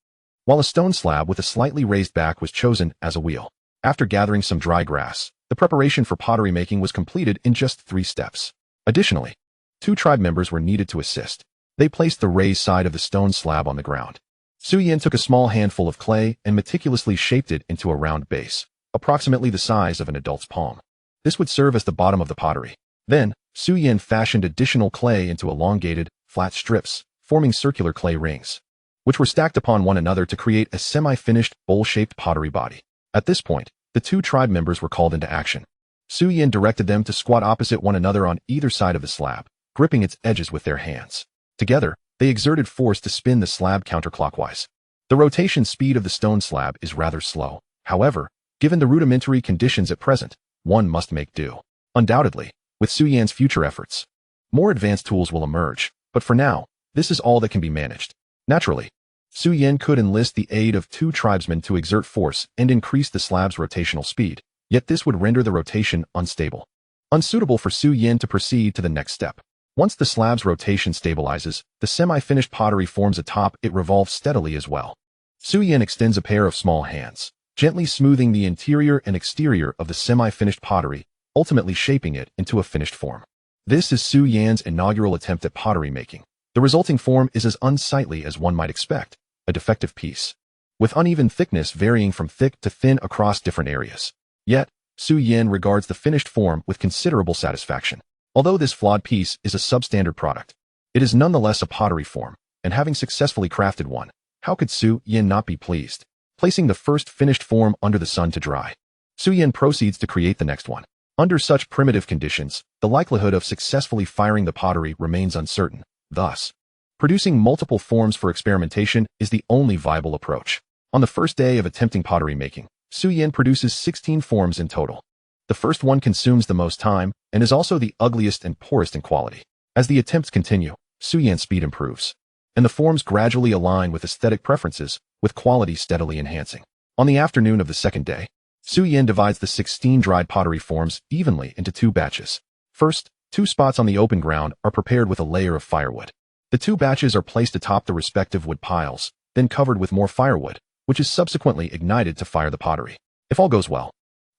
while a stone slab with a slightly raised back was chosen as a wheel. After gathering some dry grass, the preparation for pottery making was completed in just 3 steps. Additionally, 2 tribe members were needed to assist. They placed the raised side of the stone slab on the ground. Su Yan took a small handful of clay and meticulously shaped it into a round base, approximately the size of an adult's palm. This would serve as the bottom of the pottery. Then, Su Yan fashioned additional clay into elongated, flat strips, forming circular clay rings, which were stacked upon one another to create a semi-finished, bowl-shaped pottery body. At this point, the 2 tribe members were called into action. Su Yan directed them to squat opposite one another on either side of the slab, gripping its edges with their hands. Together, they exerted force to spin the slab counterclockwise. The rotation speed of the stone slab is rather slow. However, given the rudimentary conditions at present, one must make do. Undoubtedly, with Su Yan's future efforts, more advanced tools will emerge, but for now, this is all that can be managed. Naturally, Su Yan could enlist the aid of 2 tribesmen to exert force and increase the slab's rotational speed, yet this would render the rotation unstable, unsuitable for Su Yan to proceed to the next step. Once the slab's rotation stabilizes, the semi-finished pottery forms atop it revolves steadily as well. Su Yan extends a pair of small hands, gently smoothing the interior and exterior of the semi-finished pottery, ultimately shaping it into a finished form. This is Su Yan's inaugural attempt at pottery making. The resulting form is as unsightly as one might expect, a defective piece, with uneven thickness varying from thick to thin across different areas. Yet, Su Yan regards the finished form with considerable satisfaction. Although this flawed piece is a substandard product, it is nonetheless a pottery form, and having successfully crafted one, how could Su Yan not be pleased? Placing the first finished form under the sun to dry, Su Yan proceeds to create the next one. Under such primitive conditions, the likelihood of successfully firing the pottery remains uncertain. Thus, producing multiple forms for experimentation is the only viable approach. On the first day of attempting pottery making, Su Yan produces 16 forms in total. The first one consumes the most time and is also the ugliest and poorest in quality. As the attempts continue, Su Yan's speed improves, and the forms gradually align with aesthetic preferences, with quality steadily enhancing. On the afternoon of the second day, Su Yan divides the 16 dried pottery forms evenly into 2 batches. First, 2 spots on the open ground are prepared with a layer of firewood. The 2 batches are placed atop the respective wood piles, then covered with more firewood, which is subsequently ignited to fire the pottery. If all goes well,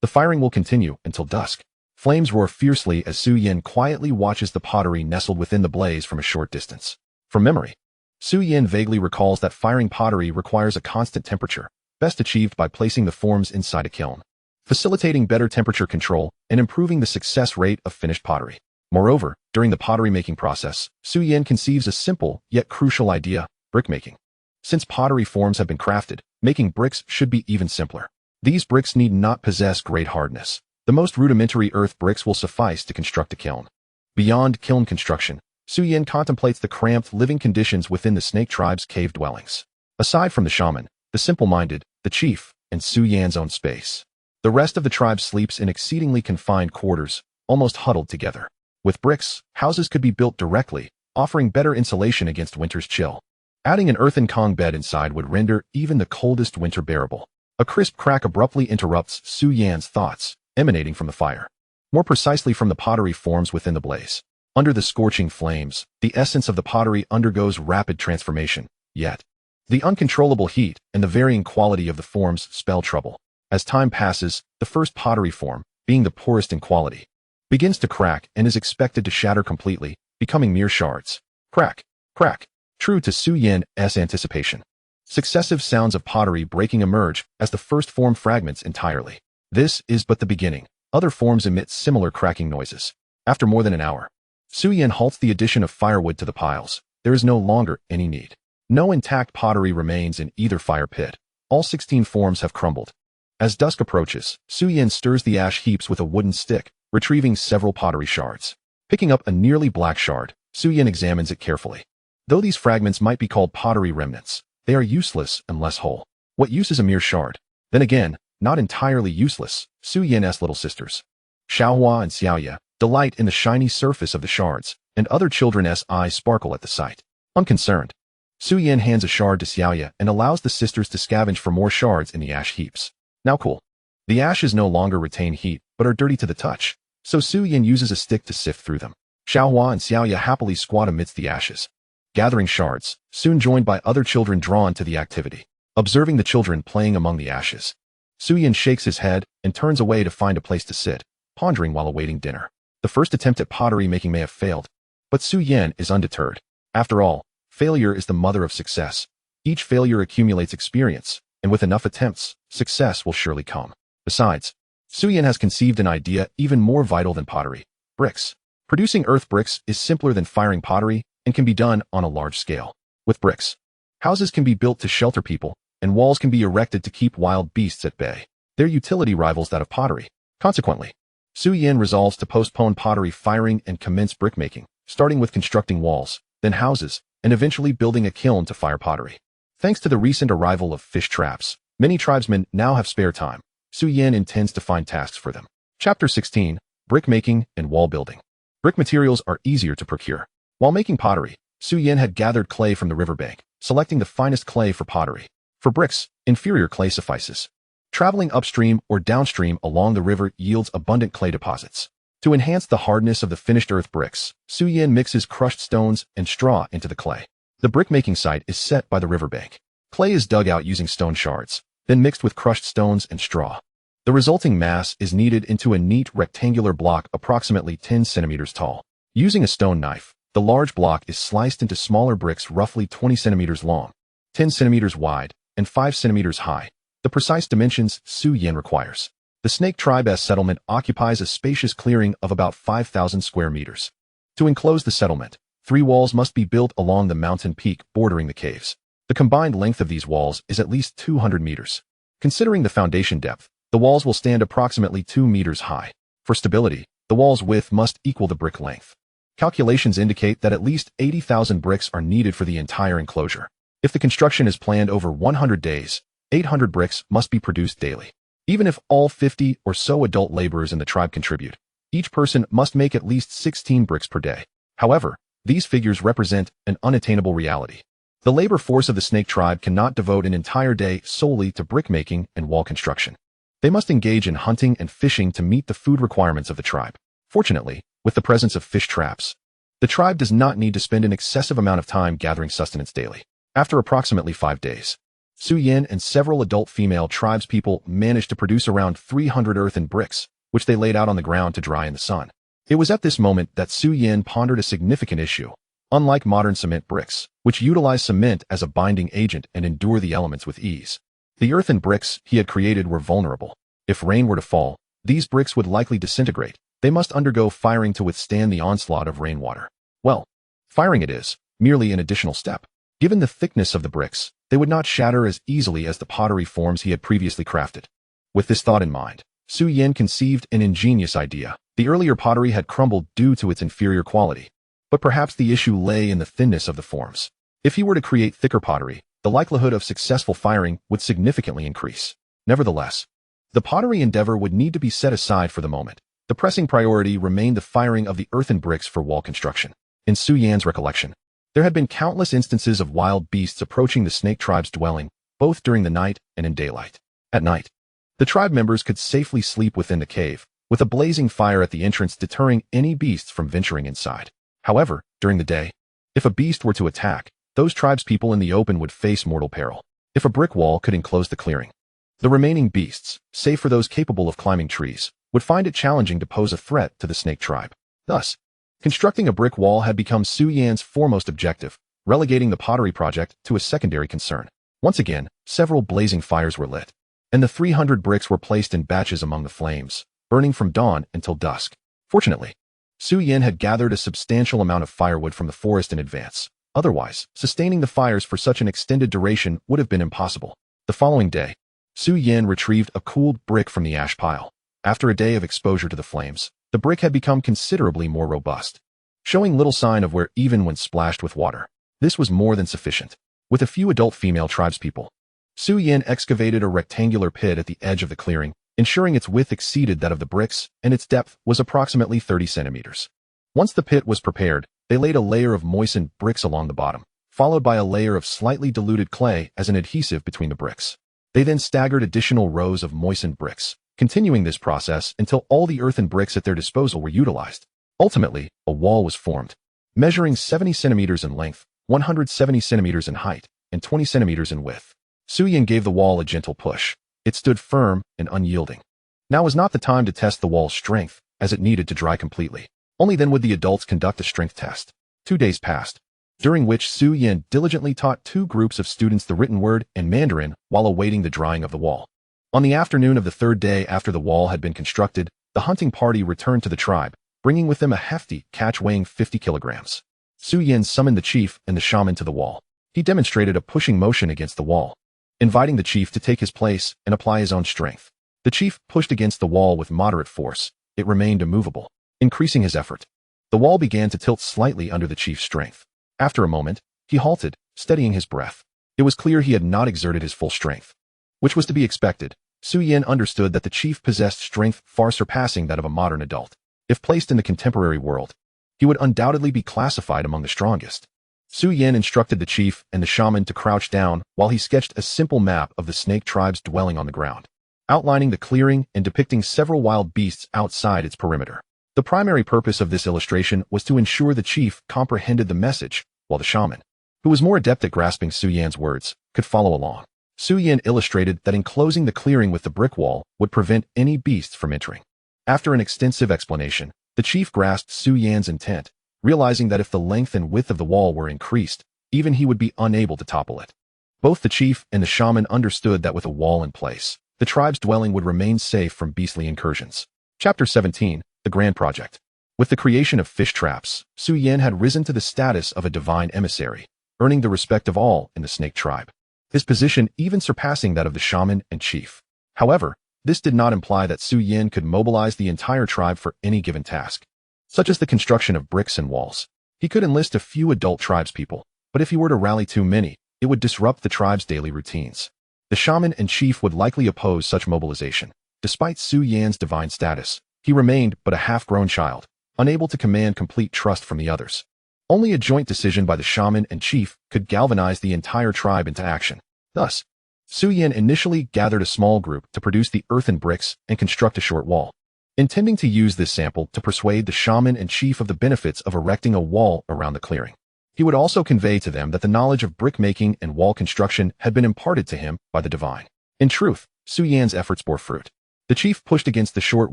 the firing will continue until dusk. Flames roar fiercely as Su Yan quietly watches the pottery nestled within the blaze from a short distance. From memory, Su Yan vaguely recalls that firing pottery requires a constant temperature, best achieved by placing the forms inside a kiln, facilitating better temperature control and improving the success rate of finished pottery. Moreover, during the pottery making process, Su Yan conceives a simple yet crucial idea: brickmaking. Since pottery forms have been crafted, making bricks should be even simpler. These bricks need not possess great hardness. The most rudimentary earth bricks will suffice to construct a kiln. Beyond kiln construction, Su Yan contemplates the cramped living conditions within the snake tribe's cave dwellings. Aside from the shaman, the simple-minded, the chief, and Su Yan's own space, the rest of the tribe sleeps in exceedingly confined quarters, almost huddled together. With bricks, houses could be built directly, offering better insulation against winter's chill. Adding an earthen Kong bed inside would render even the coldest winter bearable. A crisp crack abruptly interrupts Su Yan's thoughts, emanating from the fire. More precisely from the pottery forms within the blaze. Under the scorching flames, the essence of the pottery undergoes rapid transformation, yet the uncontrollable heat and the varying quality of the forms spell trouble. As time passes, the first pottery form, being the poorest in quality, begins to crack and is expected to shatter completely, becoming mere shards. Crack, crack. True to Su Yan's anticipation. Successive sounds of pottery breaking emerge as the first form fragments entirely. This is but the beginning. Other forms emit similar cracking noises. After more than an hour, Su Yan halts the addition of firewood to the piles. There is no longer any need. No intact pottery remains in either fire pit. All 16 forms have crumbled. As dusk approaches, Su Yan stirs the ash heaps with a wooden stick, retrieving several pottery shards. Picking up a nearly black shard, Su Yan examines it carefully. Though these fragments might be called pottery remnants, they are useless unless whole. What use is a mere shard? Then again, not entirely useless. Su Yan's little sisters, Xiaohua and Xiaoya, delight in the shiny surface of the shards, and other children's eyes sparkle at the sight. Unconcerned, Su Yan hands a shard to Xiaoya and allows the sisters to scavenge for more shards in the ash heaps. Now cool. The ashes no longer retain heat, but are dirty to the touch, so Su Yan uses a stick to sift through them. Xiaohua and Xiaoya happily squat amidst the ashes, gathering shards, soon joined by other children drawn to the activity. Observing the children playing among the ashes, Su Yan shakes his head and turns away to find a place to sit, pondering while awaiting dinner. The first attempt at pottery making may have failed, but Su Yan is undeterred. After all, failure is the mother of success. Each failure accumulates experience, and with enough attempts, success will surely come. Besides, Su Yan has conceived an idea even more vital than pottery: bricks. Producing earth bricks is simpler than firing pottery and can be done on a large scale. With bricks, houses can be built to shelter people, and walls can be erected to keep wild beasts at bay. Their utility rivals that of pottery. Consequently, Su Yan resolves to postpone pottery firing and commence brickmaking, starting with constructing walls, then houses, and eventually building a kiln to fire pottery. Thanks to the recent arrival of fish traps, many tribesmen now have spare time. Su Yan intends to find tasks for them. Chapter 16, Brickmaking and Wall Building. Brick materials are easier to procure. While making pottery, Su Yan had gathered clay from the riverbank, selecting the finest clay for pottery. For bricks, inferior clay suffices. Traveling upstream or downstream along the river yields abundant clay deposits. To enhance the hardness of the finished earth bricks, Su Yan mixes crushed stones and straw into the clay. The brickmaking site is set by the riverbank. Clay is dug out using stone shards, then mixed with crushed stones and straw. The resulting mass is kneaded into a neat rectangular block approximately 10 centimeters tall. Using a stone knife, the large block is sliced into smaller bricks roughly 20 centimeters long, 10 centimeters wide, and 5 centimeters high, the precise dimensions Su Yan requires. The Snake Tribe's settlement occupies a spacious clearing of about 5,000 square meters. To enclose the settlement, 3 walls must be built along the mountain peak bordering the caves. The combined length of these walls is at least 200 meters. Considering the foundation depth, the walls will stand approximately 2 meters high. For stability, the wall's width must equal the brick length. Calculations indicate that at least 80,000 bricks are needed for the entire enclosure. If the construction is planned over 100 days, 800 bricks must be produced daily. Even if all 50 or so adult laborers in the tribe contribute, each person must make at least 16 bricks per day. However, these figures represent an unattainable reality. The labor force of the Snake Tribe cannot devote an entire day solely to brickmaking and wall construction. They must engage in hunting and fishing to meet the food requirements of the tribe. Fortunately, with the presence of fish traps, the tribe does not need to spend an excessive amount of time gathering sustenance daily. After approximately 5 days, Su Yan and several adult female tribespeople managed to produce around 300 earthen bricks, which they laid out on the ground to dry in the sun. It was at this moment that Su Yan pondered a significant issue. Unlike modern cement bricks, which utilize cement as a binding agent and endure the elements with ease, the earthen bricks he had created were vulnerable. If rain were to fall, these bricks would likely disintegrate. They must undergo firing to withstand the onslaught of rainwater. Well, firing it is merely an additional step. Given the thickness of the bricks, they would not shatter as easily as the pottery forms he had previously crafted. With this thought in mind, Su Yan conceived an ingenious idea. The earlier pottery had crumbled due to its inferior quality, but perhaps the issue lay in the thinness of the forms. If he were to create thicker pottery, the likelihood of successful firing would significantly increase. Nevertheless, the pottery endeavor would need to be set aside for the moment. The pressing priority remained the firing of the earthen bricks for wall construction. In Su Yan's recollection, There had been countless instances of wild beasts approaching the snake tribe's dwelling, both during the night and in daylight. At night, the tribe members could safely sleep within the cave, with a blazing fire at the entrance deterring any beasts from venturing inside. However, during the day, if a beast were to attack, those tribespeople in the open would face mortal peril. If a brick wall could enclose the clearing, the remaining beasts, save for those capable of climbing trees, would find it challenging to pose a threat to the snake tribe. Thus, constructing a brick wall had become Su Yan's foremost objective, relegating the pottery project to a secondary concern. Once again, several blazing fires were lit, and the 300 bricks were placed in batches among the flames, burning from dawn until dusk. Fortunately, Su Yan had gathered a substantial amount of firewood from the forest in advance. Otherwise, sustaining the fires for such an extended duration would have been impossible. The following day, Su Yan retrieved a cooled brick from the ash pile. After a day of exposure to the flames, the brick had become considerably more robust, showing little sign of wear even when splashed with water. This was more than sufficient. With a few adult female tribespeople, Su Yan excavated a rectangular pit at the edge of the clearing, ensuring its width exceeded that of the bricks and its depth was approximately 30 centimeters. Once the pit was prepared, they laid a layer of moistened bricks along the bottom, followed by a layer of slightly diluted clay as an adhesive between the bricks. They then staggered additional rows of moistened bricks, continuing this process until all the earthen bricks at their disposal were utilized. Ultimately, a wall was formed, measuring 70 centimeters in length, 170 centimeters in height, and 20 centimeters in width. Su Yan gave the wall a gentle push. It stood firm and unyielding. Now was not the time to test the wall's strength, as it needed to dry completely. Only then would the adults conduct a strength test. 2 days passed, during which Su Yan diligently taught 2 groups of students the written word and Mandarin while awaiting the drying of the wall. On the afternoon of the 3rd day after the wall had been constructed, the hunting party returned to the tribe, bringing with them a hefty catch weighing 50 kilograms. Su Yan summoned the chief and the shaman to the wall. He demonstrated a pushing motion against the wall, inviting the chief to take his place and apply his own strength. The chief pushed against the wall with moderate force. It remained immovable, increasing his effort. The wall began to tilt slightly under the chief's strength. After a moment, he halted, steadying his breath. It was clear he had not exerted his full strength, which was to be expected. Su Yan understood that the chief possessed strength far surpassing that of a modern adult. If placed in the contemporary world, he would undoubtedly be classified among the strongest. Su Yan instructed the chief and the shaman to crouch down while he sketched a simple map of the snake tribe's dwelling on the ground, outlining the clearing and depicting several wild beasts outside its perimeter. The primary purpose of this illustration was to ensure the chief comprehended the message, while the shaman, who was more adept at grasping Su Yan's words, could follow along. Su Yan illustrated that enclosing the clearing with the brick wall would prevent any beasts from entering. After an extensive explanation, the chief grasped Su Yan's intent, realizing that if the length and width of the wall were increased, even he would be unable to topple it. Both the chief and the shaman understood that with a wall in place, the tribe's dwelling would remain safe from beastly incursions. Chapter 17, The Grand Project. With the creation of fish traps, Su Yan had risen to the status of a divine emissary, earning the respect of all in the snake tribe, his position even surpassing that of the shaman and chief. However, this did not imply that Su Yan could mobilize the entire tribe for any given task, such as the construction of bricks and walls. He could enlist a few adult tribespeople, but if he were to rally too many, it would disrupt the tribe's daily routines. The shaman and chief would likely oppose such mobilization. Despite Su Yan's divine status, he remained but a half-grown child, unable to command complete trust from the others. Only a joint decision by the shaman and chief could galvanize the entire tribe into action. Thus, Su Yan initially gathered a small group to produce the earthen bricks and construct a short wall, intending to use this sample to persuade the shaman and chief of the benefits of erecting a wall around the clearing. He would also convey to them that the knowledge of brick making and wall construction had been imparted to him by the divine. In truth, Su Yan's efforts bore fruit. The chief pushed against the short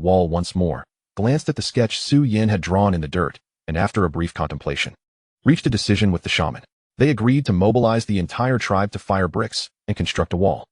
wall once more, glanced at the sketch Su Yan had drawn in the dirt, and after a brief contemplation, reached a decision with the shaman. They agreed to mobilize the entire tribe to fire bricks and construct a wall,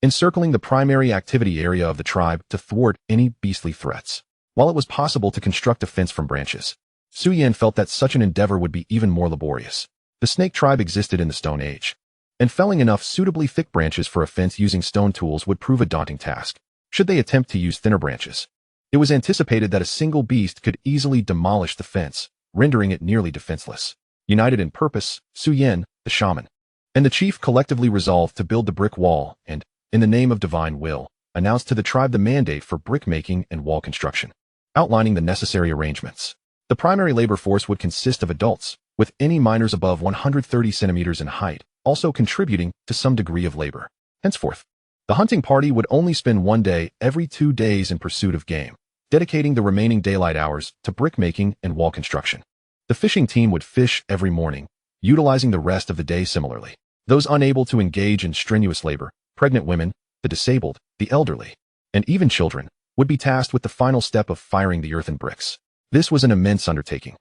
encircling the primary activity area of the tribe to thwart any beastly threats. While it was possible to construct a fence from branches, Su Yan felt that such an endeavor would be even more laborious. The snake tribe existed in the Stone Age, and felling enough suitably thick branches for a fence using stone tools would prove a daunting task. Should they attempt to use thinner branches, it was anticipated that a single beast could easily demolish the fence, rendering it nearly defenseless. United in purpose, Su Yan, the shaman, and the chief collectively resolved to build the brick wall and, in the name of divine will, announced to the tribe the mandate for brick making and wall construction, outlining the necessary arrangements. The primary labor force would consist of adults, with any miners above 130 centimeters in height also contributing to some degree of labor. Henceforth, the hunting party would only spend one day every 2 days in pursuit of game, dedicating the remaining daylight hours to brickmaking and wall construction. The fishing team would fish every morning, utilizing the rest of the day similarly. Those unable to engage in strenuous labor, pregnant women, the disabled, the elderly, and even children, would be tasked with the final step of firing the earthen bricks. This was an immense undertaking.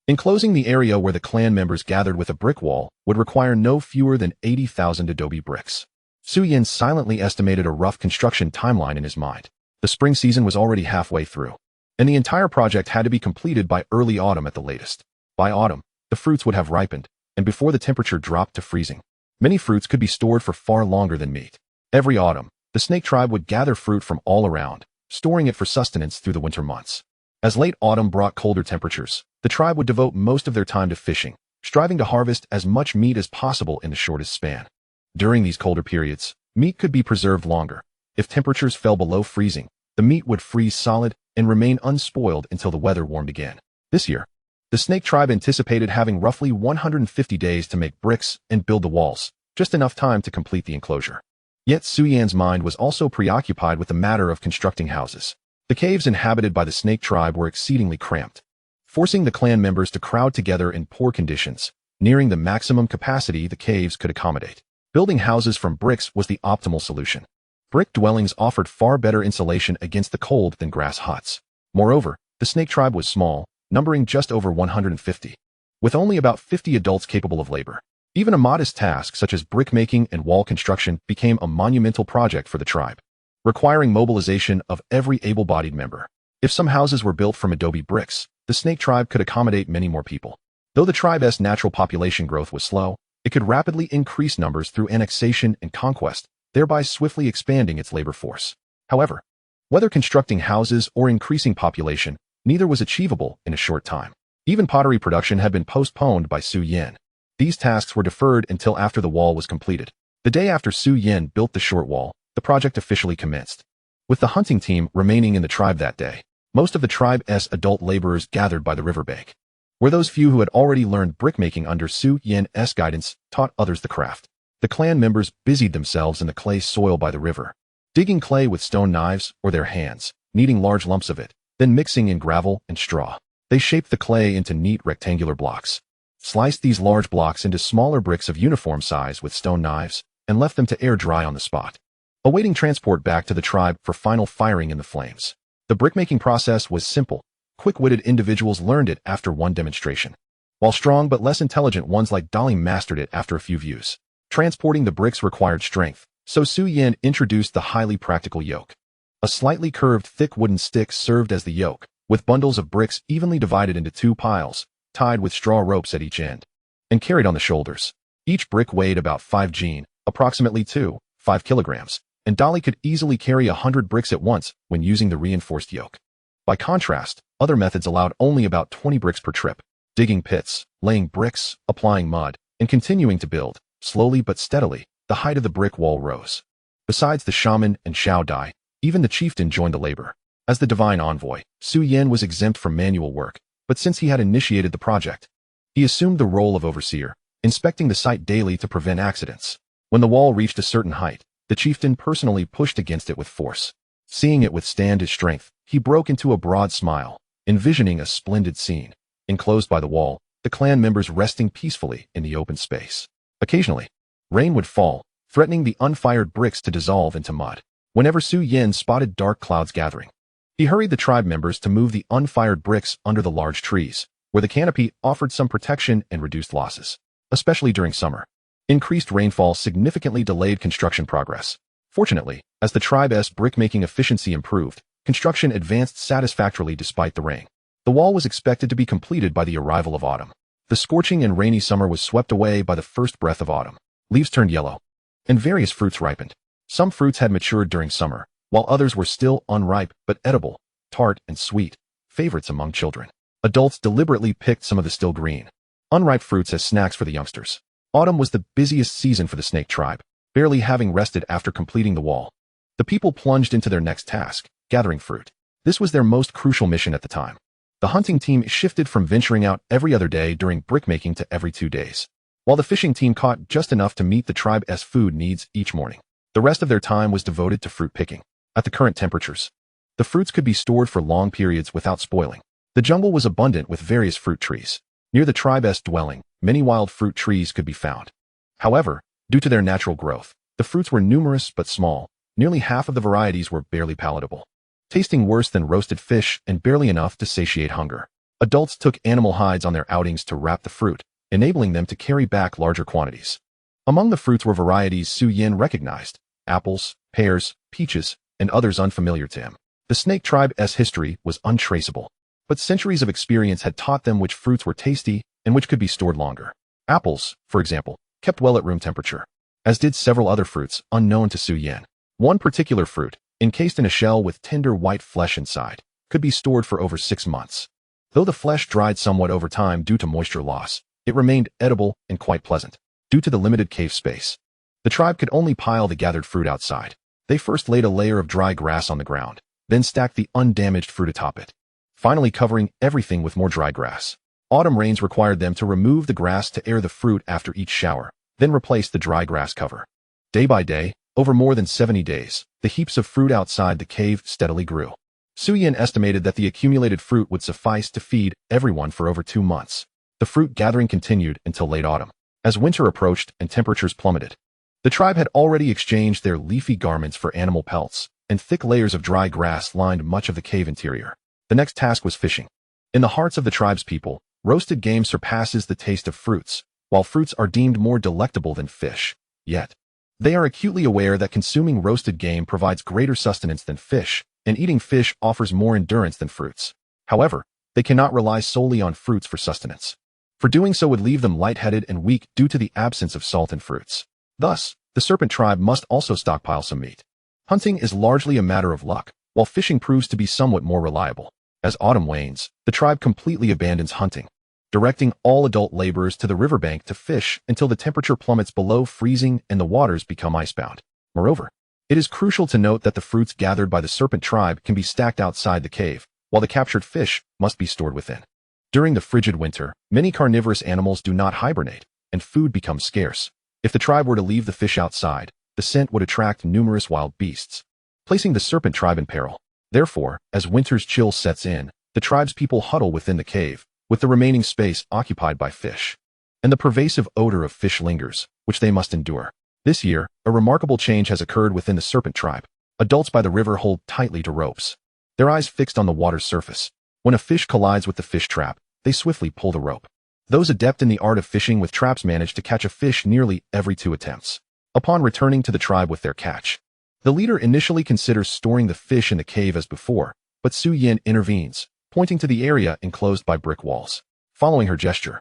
Enclosing the area where the clan members gathered with a brick wall would require no fewer than 80,000 adobe bricks. Su Yin silently estimated a rough construction timeline in his mind. The spring season was already halfway through, and the entire project had to be completed by early autumn at the latest. By autumn, the fruits would have ripened, and before the temperature dropped to freezing, many fruits could be stored for far longer than meat. Every autumn, the snake tribe would gather fruit from all around, storing it for sustenance through the winter months. As late autumn brought colder temperatures, the tribe would devote most of their time to fishing, striving to harvest as much meat as possible in the shortest span. During these colder periods, meat could be preserved longer. If temperatures fell below freezing, the meat would freeze solid and remain unspoiled until the weather warmed again. This year, the snake tribe anticipated having roughly 150 days to make bricks and build the walls, just enough time to complete the enclosure. Yet Su Yan's mind was also preoccupied with the matter of constructing houses. The caves inhabited by the snake tribe were exceedingly cramped, forcing the clan members to crowd together in poor conditions, nearing the maximum capacity the caves could accommodate. Building houses from bricks was the optimal solution. Brick dwellings offered far better insulation against the cold than grass huts. Moreover, the snake tribe was small, numbering just over 150, with only about 50 adults capable of labor. Even a modest task such as brickmaking and wall construction became a monumental project for the tribe, requiring mobilization of every able-bodied member. If some houses were built from adobe bricks, the snake tribe could accommodate many more people. Though the tribe's natural population growth was slow, it could rapidly increase numbers through annexation and conquest, thereby swiftly expanding its labor force. However, whether constructing houses or increasing population, neither was achievable in a short time. Even pottery production had been postponed by Su Yin. These tasks were deferred until after the wall was completed. The day after Su Yin built the short wall, the project officially commenced. With the hunting team remaining in the tribe that day, most of the tribe's adult laborers gathered by the riverbank, where those few who had already learned brickmaking under Su Yin's guidance taught others the craft. The clan members busied themselves in the clay soil by the river, digging clay with stone knives or their hands, kneading large lumps of it, then mixing in gravel and straw. They shaped the clay into neat rectangular blocks, sliced these large blocks into smaller bricks of uniform size with stone knives, and left them to air dry on the spot, awaiting transport back to the tribe for final firing in the flames. The brickmaking process was simple. Quick-witted individuals learned it after one demonstration, while strong but less intelligent ones like Dolly mastered it after a few views. Transporting the bricks required strength, so Su Yin introduced the highly practical yoke. A slightly curved thick wooden stick served as the yoke, with bundles of bricks evenly divided into 2 piles, tied with straw ropes at each end, and carried on the shoulders. Each brick weighed about 5 jin, approximately 5 kilograms, and Dolly could easily carry 100 bricks at once when using the reinforced yoke. By contrast, other methods allowed only about 20 bricks per trip. Digging pits, laying bricks, applying mud, and continuing to build, slowly but steadily, the height of the brick wall rose. Besides the shaman and Xiao Dai, even the chieftain joined the labor. As the divine envoy, Su Yin was exempt from manual work, but since he had initiated the project, he assumed the role of overseer, inspecting the site daily to prevent accidents. When the wall reached a certain height, the chieftain personally pushed against it with force. Seeing it withstand his strength, he broke into a broad smile, envisioning a splendid scene. Enclosed by the wall, the clan members resting peacefully in the open space. Occasionally, rain would fall, threatening the unfired bricks to dissolve into mud. Whenever Su Yin spotted dark clouds gathering, he hurried the tribe members to move the unfired bricks under the large trees, where the canopy offered some protection and reduced losses, especially during summer. Increased rainfall significantly delayed construction progress. Fortunately, as the tribe's brickmaking efficiency improved, construction advanced satisfactorily despite the rain. The wall was expected to be completed by the arrival of autumn. The scorching and rainy summer was swept away by the first breath of autumn. Leaves turned yellow, and various fruits ripened. Some fruits had matured during summer, while others were still unripe but edible, tart and sweet, favorites among children. Adults deliberately picked some of the still green, unripe fruits as snacks for the youngsters. Autumn was the busiest season for the snake tribe, barely having rested after completing the wall. The people plunged into their next task, gathering fruit. This was their most crucial mission at the time. The hunting team shifted from venturing out every other day during brickmaking to every 2 days, while the fishing team caught just enough to meet the tribe's food needs each morning. The rest of their time was devoted to fruit picking. At the current temperatures, the fruits could be stored for long periods without spoiling. The jungle was abundant with various fruit trees. Near the tribe's dwelling, many wild fruit trees could be found. However, due to their natural growth, the fruits were numerous but small. Nearly half of the varieties were barely palatable, tasting worse than roasted fish and barely enough to satiate hunger. Adults took animal hides on their outings to wrap the fruit, enabling them to carry back larger quantities. Among the fruits were varieties Su Yin recognized: apples, pears, peaches, and others unfamiliar to him. The snake tribe's history was untraceable, but centuries of experience had taught them which fruits were tasty and which could be stored longer. Apples, for example, kept well at room temperature, as did several other fruits unknown to Su Yin. One particular fruit, encased in a shell with tender white flesh inside, could be stored for over 6 months. Though the flesh dried somewhat over time due to moisture loss, it remained edible and quite pleasant. Due to the limited cave space, the tribe could only pile the gathered fruit outside. They first laid a layer of dry grass on the ground, then stacked the undamaged fruit atop it, finally covering everything with more dry grass. Autumn rains required them to remove the grass to air the fruit after each shower, then replace the dry grass cover. Day by day, over more than 70 days, the heaps of fruit outside the cave steadily grew. Su Yin estimated that the accumulated fruit would suffice to feed everyone for over 2 months. The fruit gathering continued until late autumn. As winter approached and temperatures plummeted, the tribe had already exchanged their leafy garments for animal pelts, and thick layers of dry grass lined much of the cave interior. The next task was fishing. In the hearts of the tribe's people, roasted game surpasses the taste of fruits, while fruits are deemed more delectable than fish. Yet, they are acutely aware that consuming roasted game provides greater sustenance than fish, and eating fish offers more endurance than fruits. However, they cannot rely solely on fruits for sustenance, for doing so would leave them lightheaded and weak due to the absence of salt in fruits. Thus, the serpent tribe must also stockpile some meat. Hunting is largely a matter of luck, while fishing proves to be somewhat more reliable. As autumn wanes, the tribe completely abandons hunting, directing all adult laborers to the riverbank to fish until the temperature plummets below freezing and the waters become icebound. Moreover, it is crucial to note that the fruits gathered by the serpent tribe can be stacked outside the cave, while the captured fish must be stored within. During the frigid winter, many carnivorous animals do not hibernate, and food becomes scarce. If the tribe were to leave the fish outside, the scent would attract numerous wild beasts, placing the serpent tribe in peril. Therefore, as winter's chill sets in, the tribe's people huddle within the cave, with the remaining space occupied by fish. And the pervasive odor of fish lingers, which they must endure. This year, a remarkable change has occurred within the serpent tribe. Adults by the river hold tightly to ropes, their eyes fixed on the water's surface. When a fish collides with the fish trap, they swiftly pull the rope. Those adept in the art of fishing with traps manage to catch a fish nearly every 2 attempts. Upon returning to the tribe with their catch, the leader initially considers storing the fish in the cave as before, but Su Yin intervenes, pointing to the area enclosed by brick walls. Following her gesture,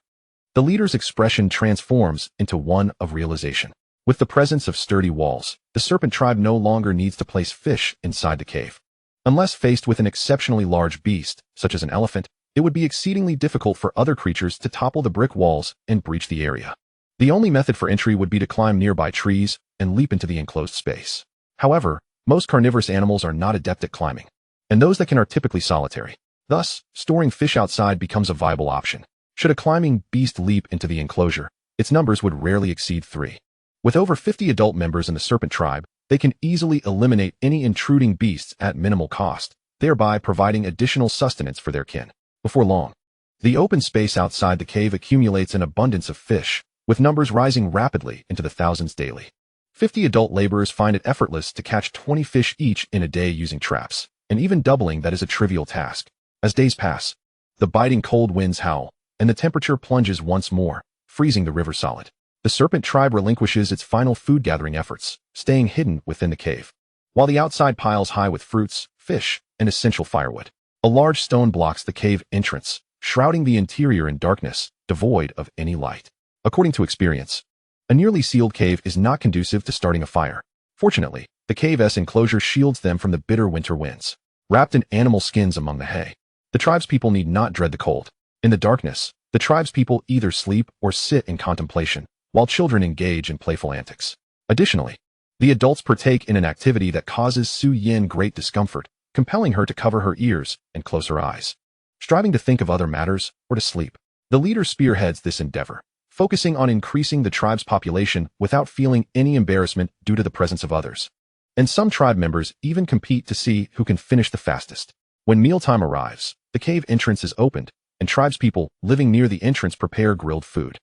the leader's expression transforms into one of realization. With the presence of sturdy walls, the serpent tribe no longer needs to place fish inside the cave. Unless faced with an exceptionally large beast, such as an elephant, it would be exceedingly difficult for other creatures to topple the brick walls and breach the area. The only method for entry would be to climb nearby trees and leap into the enclosed space. However, most carnivorous animals are not adept at climbing, and those that can are typically solitary. Thus, storing fish outside becomes a viable option. Should a climbing beast leap into the enclosure, its numbers would rarely exceed 3. With over 50 adult members in the serpent tribe, they can easily eliminate any intruding beasts at minimal cost, thereby providing additional sustenance for their kin. Before long, the open space outside the cave accumulates an abundance of fish, with numbers rising rapidly into the thousands daily. 50 adult laborers find it effortless to catch 20 fish each in a day using traps, and even doubling that is a trivial task. As days pass, the biting cold winds howl, and the temperature plunges once more, freezing the river solid. The serpent tribe relinquishes its final food-gathering efforts, staying hidden within the cave, while the outside piles high with fruits, fish, and essential firewood. A large stone blocks the cave entrance, shrouding the interior in darkness, devoid of any light. According to experience, a nearly sealed cave is not conducive to starting a fire. Fortunately, the cave's enclosure shields them from the bitter winter winds. Wrapped in animal skins among the hay, the tribespeople need not dread the cold. In the darkness, the tribespeople either sleep or sit in contemplation, while children engage in playful antics. Additionally, the adults partake in an activity that causes Su Yin great discomfort, compelling her to cover her ears and close her eyes. striving to think of other matters or to sleep. The leader spearheads this endeavor, focusing on increasing the tribe's population without feeling any embarrassment due to the presence of others. And some tribe members even compete to see who can finish the fastest. When mealtime arrives, the cave entrance is opened, and tribespeople living near the entrance prepare grilled food,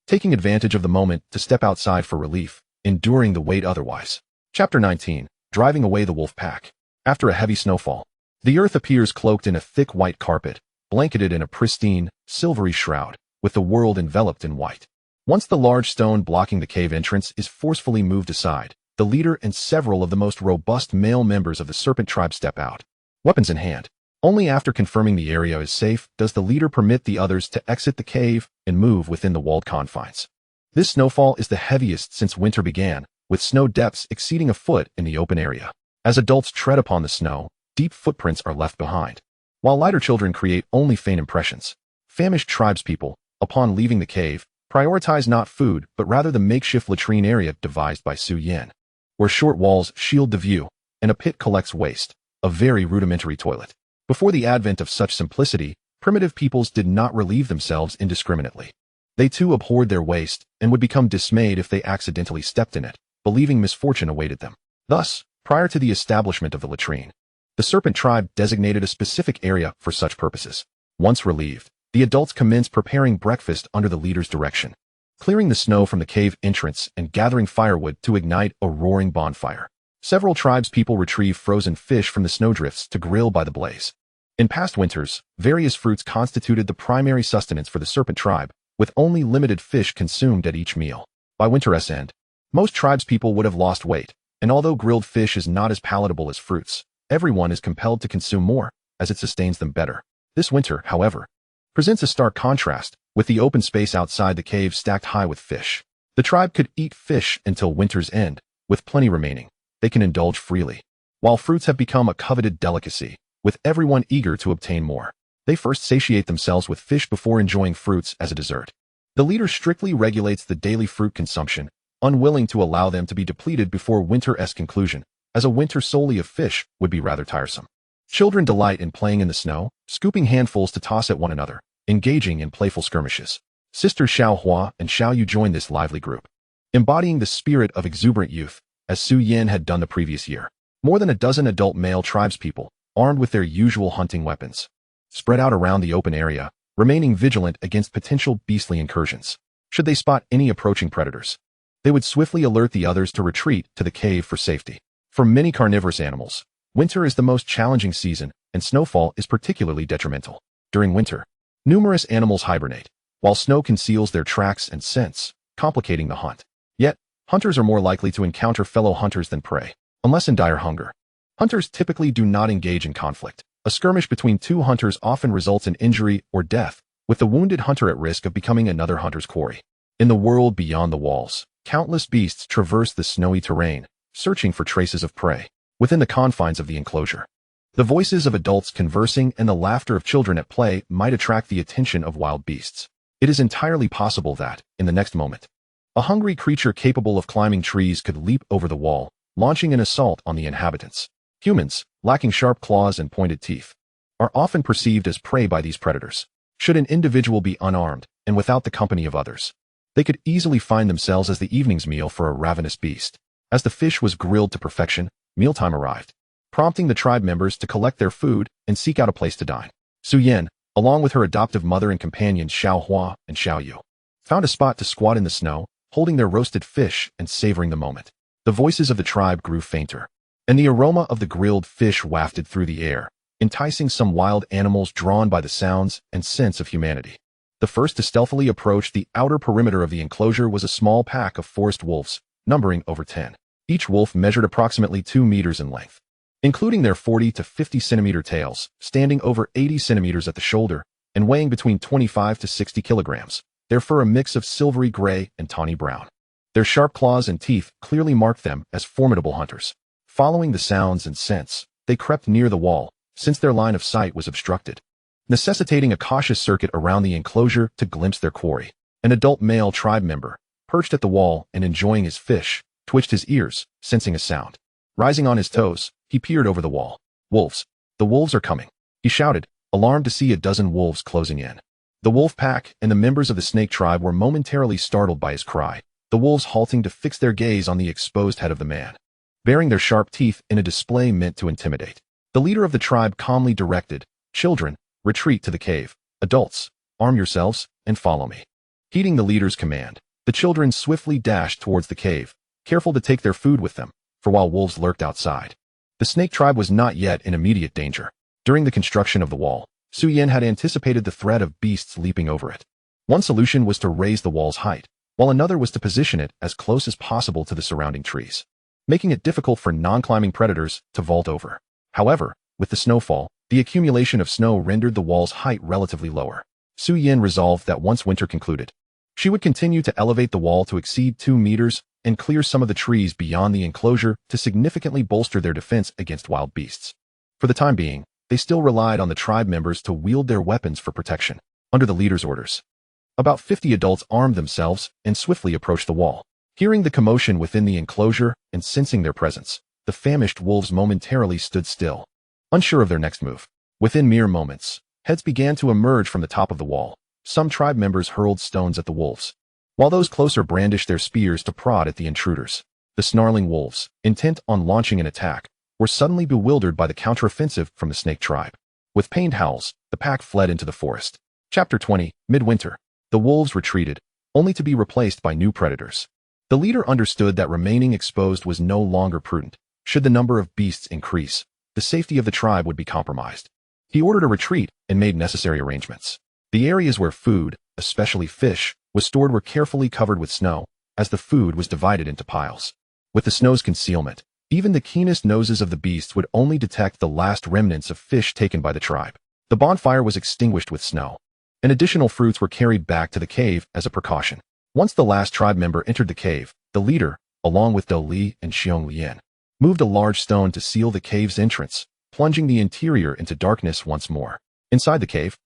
taking advantage of the moment to step outside for relief, enduring the wait otherwise. Chapter 19. Driving away the wolf pack. After a heavy snowfall, the earth appears cloaked in a thick white carpet, blanketed in a pristine, silvery shroud, with the world enveloped in white. Once the large stone blocking the cave entrance is forcefully moved aside, the leader and several of the most robust male members of the serpent tribe step out, weapons in hand. Only after confirming the area is safe does the leader permit the others to exit the cave and move within the walled confines. This snowfall is the heaviest since winter began, with snow depths exceeding a foot in the open area. As adults tread upon the snow, deep footprints are left behind, while lighter children create only faint impressions. Famished tribespeople, upon leaving the cave, prioritize not food but rather the makeshift latrine area devised by Su Yin, where short walls shield the view, and a pit collects waste, a very rudimentary toilet. Before the advent of such simplicity, primitive peoples did not relieve themselves indiscriminately. They too abhorred their waste and would become dismayed if they accidentally stepped in it, believing misfortune awaited them. Thus, prior to the establishment of the latrine, the serpent tribe designated a specific area for such purposes. Once relieved, the adults commence preparing breakfast under the leader's direction, clearing the snow from the cave entrance and gathering firewood to ignite a roaring bonfire. Several tribespeople retrieve frozen fish from the snowdrifts to grill by the blaze. In past winters, various fruits constituted the primary sustenance for the serpent tribe, with only limited fish consumed at each meal. By winter's end, most tribespeople would have lost weight, and although grilled fish is not as palatable as fruits, everyone is compelled to consume more, as it sustains them better. This winter, however, presents a stark contrast, with the open space outside the cave stacked high with fish. The tribe could eat fish until winter's end, with plenty remaining. They can indulge freely. While fruits have become a coveted delicacy, with everyone eager to obtain more, they first satiate themselves with fish before enjoying fruits as a dessert. The leader strictly regulates the daily fruit consumption, unwilling to allow them to be depleted before winter's conclusion, as a winter solely of fish would be rather tiresome. Children delight in playing in the snow, scooping handfuls to toss at one another, engaging in playful skirmishes. Sisters Xiao Hua and Xiao Yu join this lively group, embodying the spirit of exuberant youth, as Su Yin had done the previous year. More than a dozen adult male tribespeople, armed with their usual hunting weapons, spread out around the open area, remaining vigilant against potential beastly incursions. Should they spot any approaching predators, they would swiftly alert the others to retreat to the cave for safety. For many carnivorous animals, winter is the most challenging season, and snowfall is particularly detrimental. During winter, numerous animals hibernate, while snow conceals their tracks and scents, complicating the hunt. Yet, hunters are more likely to encounter fellow hunters than prey, unless in dire hunger. Hunters typically do not engage in conflict. A skirmish between two hunters often results in injury or death, with the wounded hunter at risk of becoming another hunter's quarry. In the world beyond the walls, countless beasts traverse the snowy terrain, searching for traces of prey. Within the confines of the enclosure, the voices of adults conversing and the laughter of children at play might attract the attention of wild beasts. It is entirely possible that, in the next moment, a hungry creature capable of climbing trees could leap over the wall, launching an assault on the inhabitants. Humans, lacking sharp claws and pointed teeth, are often perceived as prey by these predators. Should an individual be unarmed and without the company of others, they could easily find themselves as the evening's meal for a ravenous beast. As the fish was grilled to perfection, mealtime arrived, prompting the tribe members to collect their food and seek out a place to dine. Su Yin, along with her adoptive mother and companions Xiao Hua and Xiao Yu, found a spot to squat in the snow, holding their roasted fish and savoring the moment. The voices of the tribe grew fainter, and the aroma of the grilled fish wafted through the air, enticing some wild animals drawn by the sounds and sense of humanity. The first to stealthily approach the outer perimeter of the enclosure was a small pack of forest wolves, numbering over 10. Each wolf measured approximately 2 meters in length, including their 40 to 50 centimeter tails, standing over 80 centimeters at the shoulder, and weighing between 25 to 60 kilograms, their fur a mix of silvery gray and tawny brown. Their sharp claws and teeth clearly marked them as formidable hunters. Following the sounds and scents, they crept near the wall, since their line of sight was obstructed, necessitating a cautious circuit around the enclosure to glimpse their quarry. An adult male tribe member, perched at the wall and enjoying his fish, twitched his ears, sensing a sound. Rising on his toes, he peered over the wall. Wolves. The wolves are coming, he shouted, alarmed to see a dozen wolves closing in. The wolf pack and the members of the snake tribe were momentarily startled by his cry, the wolves halting to fix their gaze on the exposed head of the man, baring their sharp teeth in a display meant to intimidate. The leader of the tribe calmly directed, "Children, retreat to the cave. Adults, arm yourselves and follow me." Heeding the leader's command, the children swiftly dashed towards the cave, careful to take their food with them, for while wolves lurked outside, the snake tribe was not yet in immediate danger. During the construction of the wall, Su Yin had anticipated the threat of beasts leaping over it. One solution was to raise the wall's height, while another was to position it as close as possible to the surrounding trees, making it difficult for non-climbing predators to vault over. However, with the snowfall, the accumulation of snow rendered the wall's height relatively lower. Su Yin resolved that once winter concluded, she would continue to elevate the wall to exceed 2 meters and clear some of the trees beyond the enclosure to significantly bolster their defense against wild beasts. For the time being, they still relied on the tribe members to wield their weapons for protection. Under the leader's orders, about 50 adults armed themselves and swiftly approached the wall. Hearing the commotion within the enclosure and sensing their presence, the famished wolves momentarily stood still, unsure of their next move. Within mere moments, heads began to emerge from the top of the wall. Some tribe members hurled stones at the wolves, while those closer brandished their spears to prod at the intruders. The snarling wolves, intent on launching an attack, were suddenly bewildered by the counteroffensive from the snake tribe. With pained howls, the pack fled into the forest. Chapter 20, Midwinter. The wolves retreated, only to be replaced by new predators. The leader understood that remaining exposed was no longer prudent. Should the number of beasts increase, the safety of the tribe would be compromised. He ordered a retreat and made necessary arrangements. The areas where food, especially fish, was stored were carefully covered with snow, as the food was divided into piles. With the snow's concealment, even the keenest noses of the beasts would only detect the last remnants of fish taken by the tribe. The bonfire was extinguished with snow, and additional fruits were carried back to the cave as a precaution. Once the last tribe member entered the cave, the leader, along with Do Li and Xiong Lian, moved a large stone to seal the cave's entrance, plunging the interior into darkness once more. Inside the cave,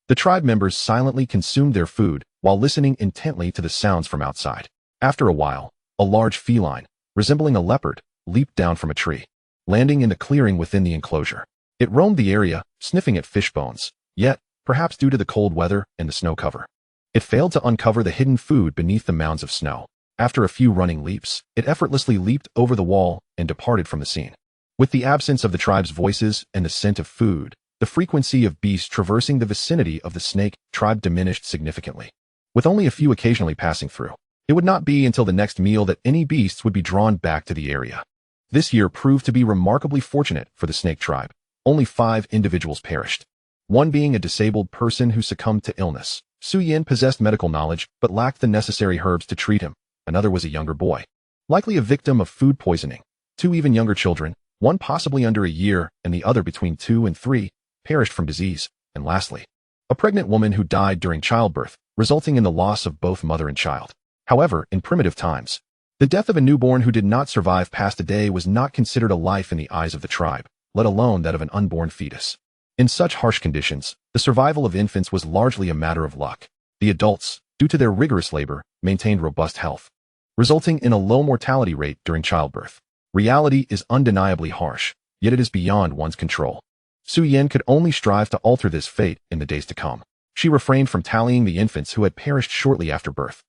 the tribe members silently consumed their food while listening intently to the sounds from outside. After a while, a large feline, resembling a leopard, leaped down from a tree, landing in the clearing within the enclosure. It roamed the area, sniffing at fish bones, yet, perhaps due to the cold weather and the snow cover, it failed to uncover the hidden food beneath the mounds of snow. After a few running leaps, it effortlessly leaped over the wall and departed from the scene. With the absence of the tribe's voices and the scent of food, the frequency of beasts traversing the vicinity of the snake tribe diminished significantly. With only a few occasionally passing through, it would not be until the next meal that any beasts would be drawn back to the area. This year proved to be remarkably fortunate for the snake tribe. Only 5 individuals perished, one being a disabled person who succumbed to illness. Su Yin possessed medical knowledge but lacked the necessary herbs to treat him. Another was a younger boy, likely a victim of food poisoning. 2 even younger children, one possibly under a year and the other between 2 and 3, perished from disease. And lastly, a pregnant woman who died during childbirth, resulting in the loss of both mother and child. However, in primitive times, the death of a newborn who did not survive past a day was not considered a life in the eyes of the tribe, let alone that of an unborn fetus. In such harsh conditions, the survival of infants was largely a matter of luck. The adults, due to their rigorous labor, maintained robust health, resulting in a low mortality rate during childbirth. Reality is undeniably harsh, yet it is beyond one's control. Su Yin could only strive to alter this fate in the days to come. She refrained from tallying the infants who had perished shortly after birth,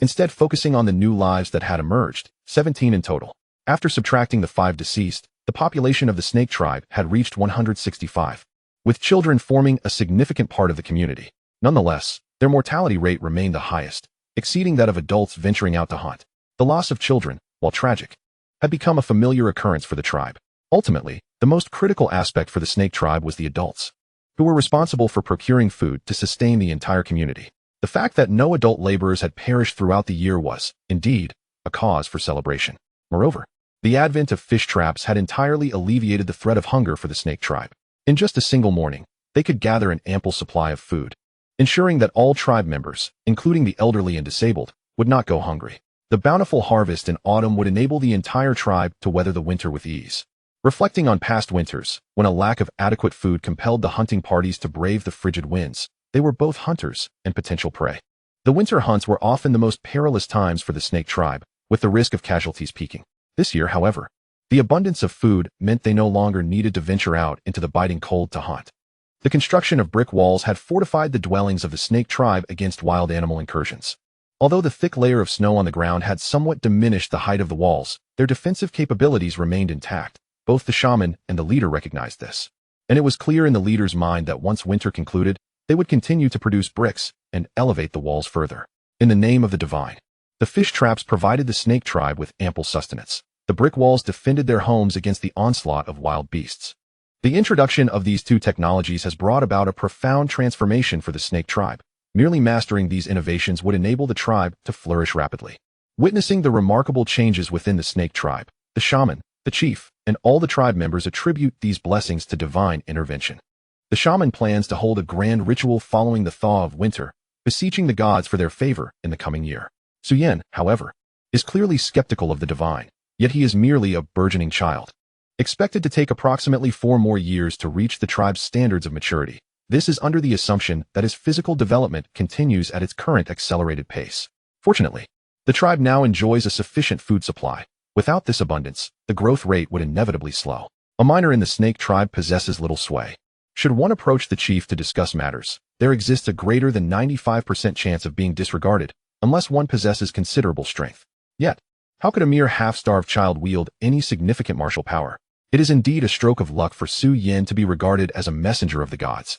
instead focusing on the new lives that had emerged, 17 in total. After subtracting the 5 deceased, the population of the snake tribe had reached 165, with children forming a significant part of the community. Nonetheless, their mortality rate remained the highest, exceeding that of adults venturing out to hunt. The loss of children, while tragic, had become a familiar occurrence for the tribe. Ultimately, the most critical aspect for the snake tribe was the adults, who were responsible for procuring food to sustain the entire community. The fact that no adult laborers had perished throughout the year was, indeed, a cause for celebration. Moreover, the advent of fish traps had entirely alleviated the threat of hunger for the snake tribe. In just a single morning, they could gather an ample supply of food, ensuring that all tribe members, including the elderly and disabled, would not go hungry. The bountiful harvest in autumn would enable the entire tribe to weather the winter with ease. Reflecting on past winters, when a lack of adequate food compelled the hunting parties to brave the frigid winds, they were both hunters and potential prey. The winter hunts were often the most perilous times for the snake tribe, with the risk of casualties peaking. This year, however, the abundance of food meant they no longer needed to venture out into the biting cold to hunt. The construction of brick walls had fortified the dwellings of the snake tribe against wild animal incursions. Although the thick layer of snow on the ground had somewhat diminished the height of the walls, their defensive capabilities remained intact. Both the shaman and the leader recognized this. And it was clear in the leader's mind that once winter concluded, they would continue to produce bricks and elevate the walls further. In the name of the divine, the fish traps provided the snake tribe with ample sustenance. The brick walls defended their homes against the onslaught of wild beasts. The introduction of these two technologies has brought about a profound transformation for the snake tribe. Merely mastering these innovations would enable the tribe to flourish rapidly. Witnessing the remarkable changes within the snake tribe, the shaman, the chief, and all the tribe members attribute these blessings to divine intervention. The shaman plans to hold a grand ritual following the thaw of winter, beseeching the gods for their favor in the coming year. Suyen, however, is clearly skeptical of the divine, yet he is merely a burgeoning child, expected to take approximately 4 more years to reach the tribe's standards of maturity. This is under the assumption that his physical development continues at its current accelerated pace. Fortunately, the tribe now enjoys a sufficient food supply. Without this abundance, the growth rate would inevitably slow. A minor in the snake tribe possesses little sway. Should one approach the chief to discuss matters, there exists a greater than 95% chance of being disregarded, unless one possesses considerable strength. Yet, how could a mere half-starved child wield any significant martial power? It is indeed a stroke of luck for Su Yin to be regarded as a messenger of the gods.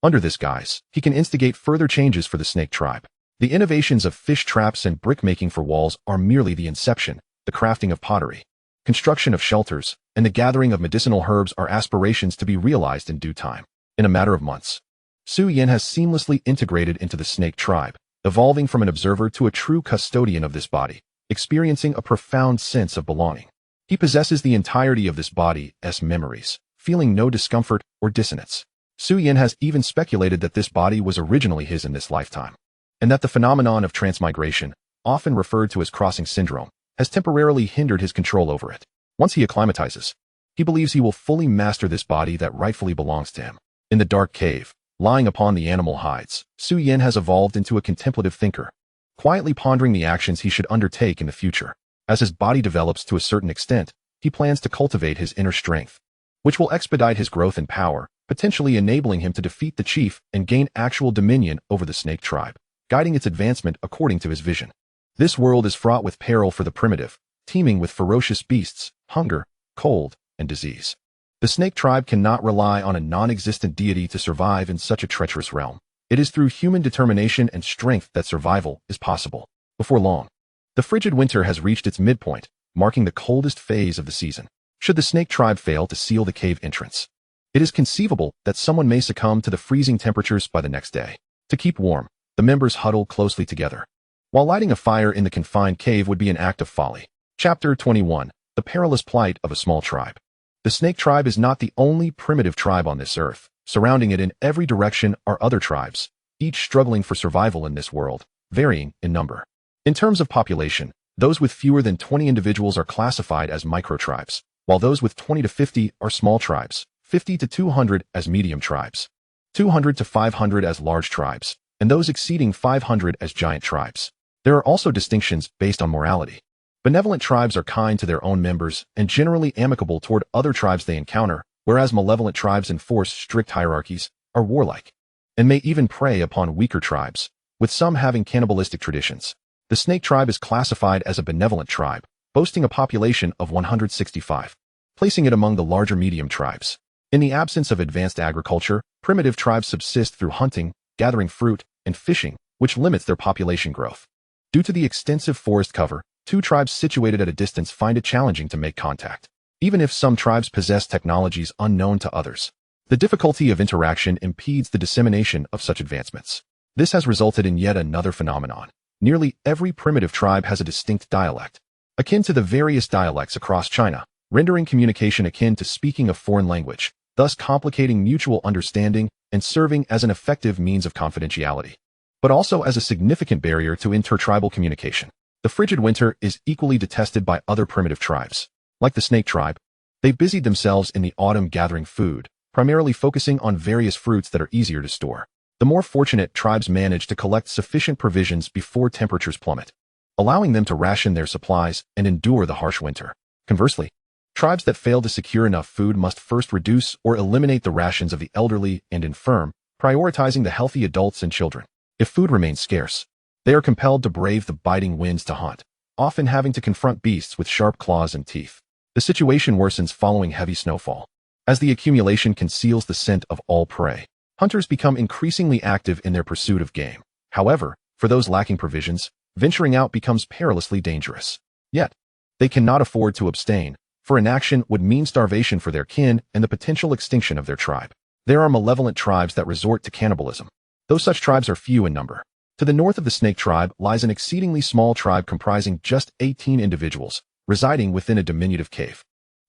Under this guise, he can instigate further changes for the snake tribe. The innovations of fish traps and brick-making for walls are merely the inception. The crafting of pottery, construction of shelters, and the gathering of medicinal herbs are aspirations to be realized in due time. In a matter of months, Su Yin has seamlessly integrated into the snake tribe, evolving from an observer to a true custodian of this body, experiencing a profound sense of belonging. He possesses the entirety of this body's memories, feeling no discomfort or dissonance. Su Yin has even speculated that this body was originally his in this lifetime, and that the phenomenon of transmigration, often referred to as crossing syndrome, has temporarily hindered his control over it. Once he acclimatizes, he believes he will fully master this body that rightfully belongs to him. In the dark cave, lying upon the animal hides, Su Yin has evolved into a contemplative thinker, quietly pondering the actions he should undertake in the future. As his body develops to a certain extent, he plans to cultivate his inner strength, which will expedite his growth and power, potentially enabling him to defeat the chief and gain actual dominion over the snake tribe, guiding its advancement according to his vision. This world is fraught with peril for the primitive, teeming with ferocious beasts, hunger, cold, and disease. The snake tribe cannot rely on a non-existent deity to survive in such a treacherous realm. It is through human determination and strength that survival is possible. Before long, the frigid winter has reached its midpoint, marking the coldest phase of the season. Should the snake tribe fail to seal the cave entrance, it is conceivable that someone may succumb to the freezing temperatures by the next day. To keep warm, the members huddle closely together, while lighting a fire in the confined cave would be an act of folly. Chapter 21. The Perilous Plight of a Small Tribe. The snake tribe is not the only primitive tribe on this earth. Surrounding it in every direction are other tribes, each struggling for survival in this world, varying in number. In terms of population, those with fewer than 20 individuals are classified as microtribes, while those with 20 to 50 are small tribes, 50 to 200 as medium tribes, 200 to 500 as large tribes, and those exceeding 500 as giant tribes. There are also distinctions based on morality. Benevolent tribes are kind to their own members and generally amicable toward other tribes they encounter, whereas malevolent tribes enforce strict hierarchies, are warlike, and may even prey upon weaker tribes, with some having cannibalistic traditions. The snake tribe is classified as a benevolent tribe, boasting a population of 165, placing it among the larger medium tribes. In the absence of advanced agriculture, primitive tribes subsist through hunting, gathering fruit, and fishing, which limits their population growth. Due to the extensive forest cover, two tribes situated at a distance find it challenging to make contact. Even if some tribes possess technologies unknown to others, the difficulty of interaction impedes the dissemination of such advancements. This has resulted in yet another phenomenon. Nearly every primitive tribe has a distinct dialect, akin to the various dialects across China, rendering communication akin to speaking a foreign language, thus complicating mutual understanding and serving as an effective means of confidentiality, but also as a significant barrier to intertribal communication. The frigid winter is equally detested by other primitive tribes. Like the snake tribe, they busied themselves in the autumn gathering food, primarily focusing on various fruits that are easier to store. The more fortunate tribes manage to collect sufficient provisions before temperatures plummet, allowing them to ration their supplies and endure the harsh winter. Conversely, Tribes that fail to secure enough food must first reduce or eliminate the rations of the elderly and infirm, prioritizing the healthy adults and children. If food remains scarce, they are compelled to brave the biting winds to hunt, often having to confront beasts with sharp claws and teeth. The situation worsens following heavy snowfall. As the accumulation conceals the scent of all prey, hunters become increasingly active in their pursuit of game. However, for those lacking provisions, venturing out becomes perilously dangerous. Yet, they cannot afford to abstain, for inaction would mean starvation for their kin and the potential extinction of their tribe. There are malevolent tribes that resort to cannibalism, though such tribes are few in number. To the north of the snake tribe lies an exceedingly small tribe comprising just 18 individuals, residing within a diminutive cave.